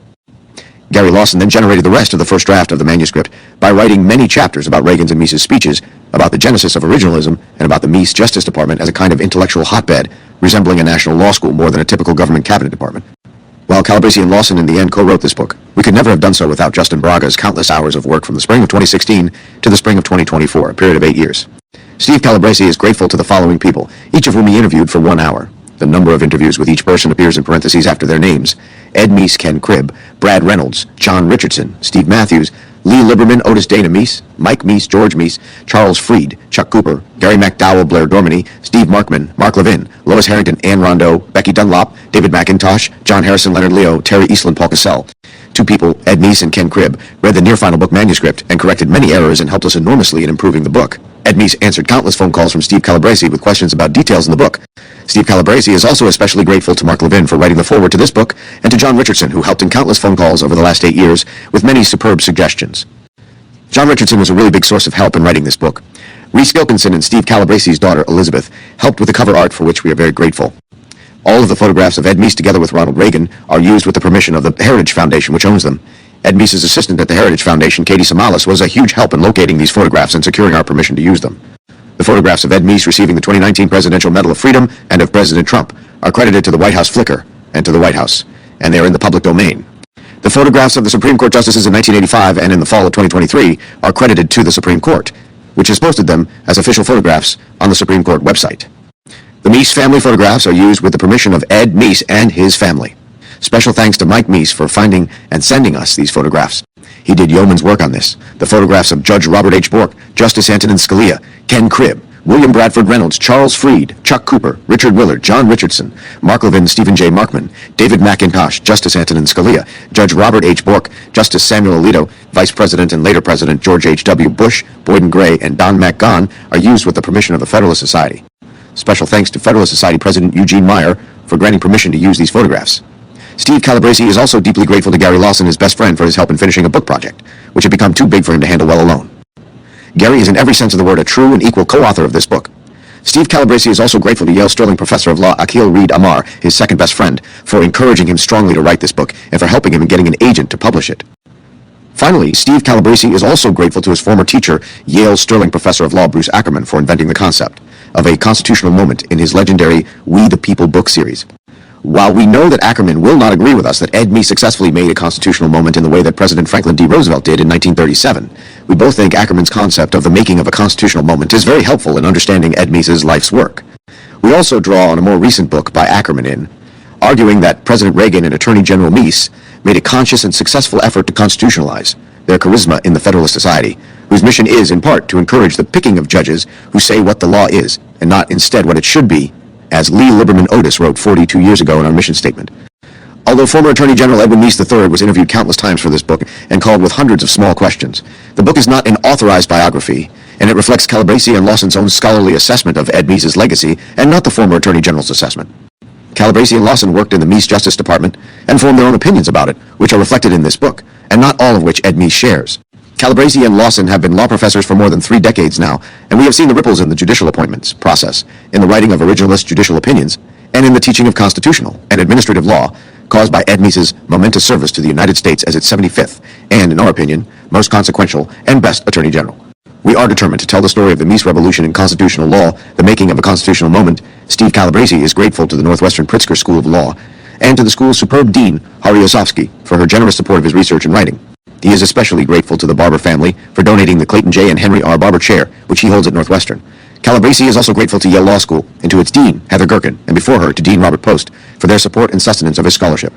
Gary Lawson then generated the rest of the first draft of the manuscript by writing many chapters about Reagan's and Meese's speeches, about the genesis of originalism, and about the Meese Justice Department as a kind of intellectual hotbed, resembling a national law school more than a typical government cabinet department. While Calabresi and Lawson in the end co-wrote this book, we could never have done so without Justin Braga's countless hours of work from the spring of 2016 to the spring of 2024, a period of 8 years. Steve Calabresi is grateful to the following people, each of whom he interviewed for 1 hour. The number of interviews with each person appears in parentheses after their names. Ed Meese, Ken Cribb, Brad Reynolds, John Richardson, Steve Matthews, Lee Liberman, Otis Dana Meese, Mike Meese, George Meese, Charles Freed, Chuck Cooper, Gary McDowell, Blair Dorminey, Steve Markman, Mark Levin, Lois Harrington, Ann Rondeau, Becky Dunlop, David McIntosh, John Harrison, Leonard Leo, Terry Eastland, Paul Cassell. 2 people, Ed Meese and Ken Cribb, read the near-final book manuscript and corrected many errors and helped us enormously in improving the book. Ed Meese answered countless phone calls from Steve Calabresi with questions about details in the book. Steve Calabresi is also especially grateful to Mark Levin for writing the foreword to this book, and to John Richardson, who helped in countless phone calls over the last 8 years with many superb suggestions. John Richardson was a really big source of help in writing this book. Reese Gilkinson and Steve Calabresi's daughter, Elizabeth, helped with the cover art, for which we are very grateful. All of the photographs of Ed Meese together with Ronald Reagan are used with the permission of the Heritage Foundation, which owns them. Ed Meese's assistant at the Heritage Foundation, Katie Samalas, was a huge help in locating these photographs and securing our permission to use them. The photographs of Ed Meese receiving the 2019 Presidential Medal of Freedom and of President Trump are credited to the White House Flickr and to the White House, and they are in the public domain. The photographs of the Supreme Court justices in 1985 and in the fall of 2023 are credited to the Supreme Court, which has posted them as official photographs on the Supreme Court website. The Meese family photographs are used with the permission of Ed Meese and his family. Special thanks to Mike Meese for finding and sending us these photographs. He did yeoman's work on this. The photographs of Judge Robert H. Bork, Justice Antonin Scalia, Ken Cribb, William Bradford Reynolds, Charles Freed, Chuck Cooper, Richard Willard, John Richardson, Mark Levin, Stephen J. Markman, David McIntosh, Justice Antonin Scalia, Judge Robert H. Bork, Justice Samuel Alito, Vice President and later President George H.W. Bush, Boyden Gray, and Don McGahn are used with the permission of the Federalist Society. Special thanks to Federalist Society President Eugene Meyer for granting permission to use these photographs. Steve Calabresi is also deeply grateful to Gary Lawson, his best friend, for his help in finishing a book project, which had become too big for him to handle well alone. Gary is in every sense of the word a true and equal co-author of this book. Steve Calabresi is also grateful to Yale Sterling Professor of Law Akil Reed Amar, his second best friend, for encouraging him strongly to write this book and for helping him in getting an agent to publish it. Finally, Steve Calabresi is also grateful to his former teacher, Yale Sterling Professor of Law Bruce Ackerman, for inventing the concept of a constitutional moment in his legendary We the People book series. While we know that Ackerman will not agree with us that Ed Meese successfully made a constitutional moment in the way that President Franklin D. Roosevelt did in 1937, we both think Ackerman's concept of the making of a constitutional moment is very helpful in understanding Ed Meese's life's work. We also draw on a more recent book by Ackerman in arguing that President Reagan and Attorney General Meese made a conscious and successful effort to constitutionalize their charisma in the Federalist Society, whose mission is, in part, to encourage the picking of judges who say what the law is, and not instead what it should be, as Lee Liberman Otis wrote 42 years ago in our mission statement. Although former Attorney General Edwin Meese III was interviewed countless times for this book and called with hundreds of small questions, the book is not an authorized biography, and it reflects Calabresi and Lawson's own scholarly assessment of Ed Meese's legacy and not the former Attorney General's assessment. Calabresi and Lawson worked in the Meese Justice Department and formed their own opinions about it, which are reflected in this book, and not all of which Ed Meese shares. Calabresi and Lawson have been law professors for more than 3 decades now, and we have seen the ripples in the judicial appointments process, in the writing of originalist judicial opinions, and in the teaching of constitutional and administrative law caused by Ed Meese's momentous service to the United States as its 75th, and, in our opinion, most consequential and best Attorney General. We are determined to tell the story of the Meese Revolution in constitutional law, the making of a constitutional moment. Steve Calabresi is grateful to the Northwestern Pritzker School of Law and to the school's superb dean, Hari Osofsky, for her generous support of his research and writing. He is especially grateful to the Barber family for donating the Clayton J. and Henry R. Barber Chair, which he holds at Northwestern. Calabresi is also grateful to Yale Law School and to its dean, Heather Gerken, and before her to Dean Robert Post, for their support and sustenance of his scholarship.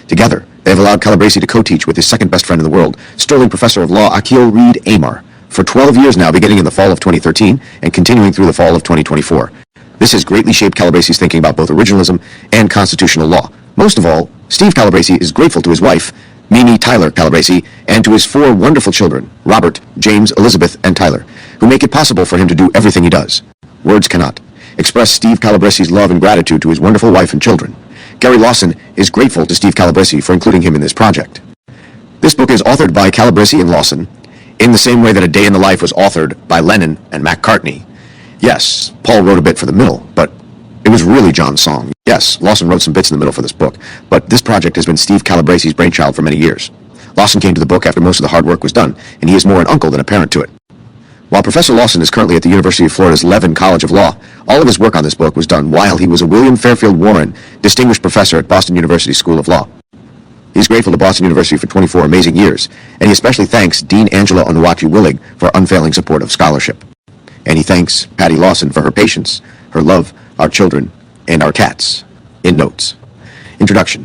Together, they have allowed Calabresi to co-teach with his second best friend in the world, Sterling Professor of Law Akil Reed Amar, for 12 years now, beginning in the fall of 2013 and continuing through the fall of 2024. This has greatly shaped Calabresi's thinking about both originalism and constitutional law. Most of all, Steve Calabresi is grateful to his wife, Mimi Tyler Calabresi, and to his 4 wonderful children, Robert, James, Elizabeth, and Tyler, who make it possible for him to do everything he does. Words cannot express Steve Calabresi's love and gratitude to his wonderful wife and children. Gary Lawson is grateful to Steve Calabresi for including him in this project. This book is authored by Calabresi and Lawson, in the same way that A Day in the Life was authored by Lennon and McCartney. Yes, Paul wrote a bit for the middle, but it was really John's song. Yes, Lawson wrote some bits in the middle for this book, but this project has been Steve Calabresi's brainchild for many years. Lawson came to the book after most of the hard work was done, and he is more an uncle than a parent to it. While Professor Lawson is currently at the University of Florida's Levin College of Law, all of his work on this book was done while he was a William Fairfield Warren Distinguished Professor at Boston University School of Law. He's grateful to Boston University for 24 amazing years, and he especially thanks Dean Angela Onuachu-Willig for unfailing support of scholarship. And he thanks Patty Lawson for her patience, her love, our children, and our cats. In notes. Introduction.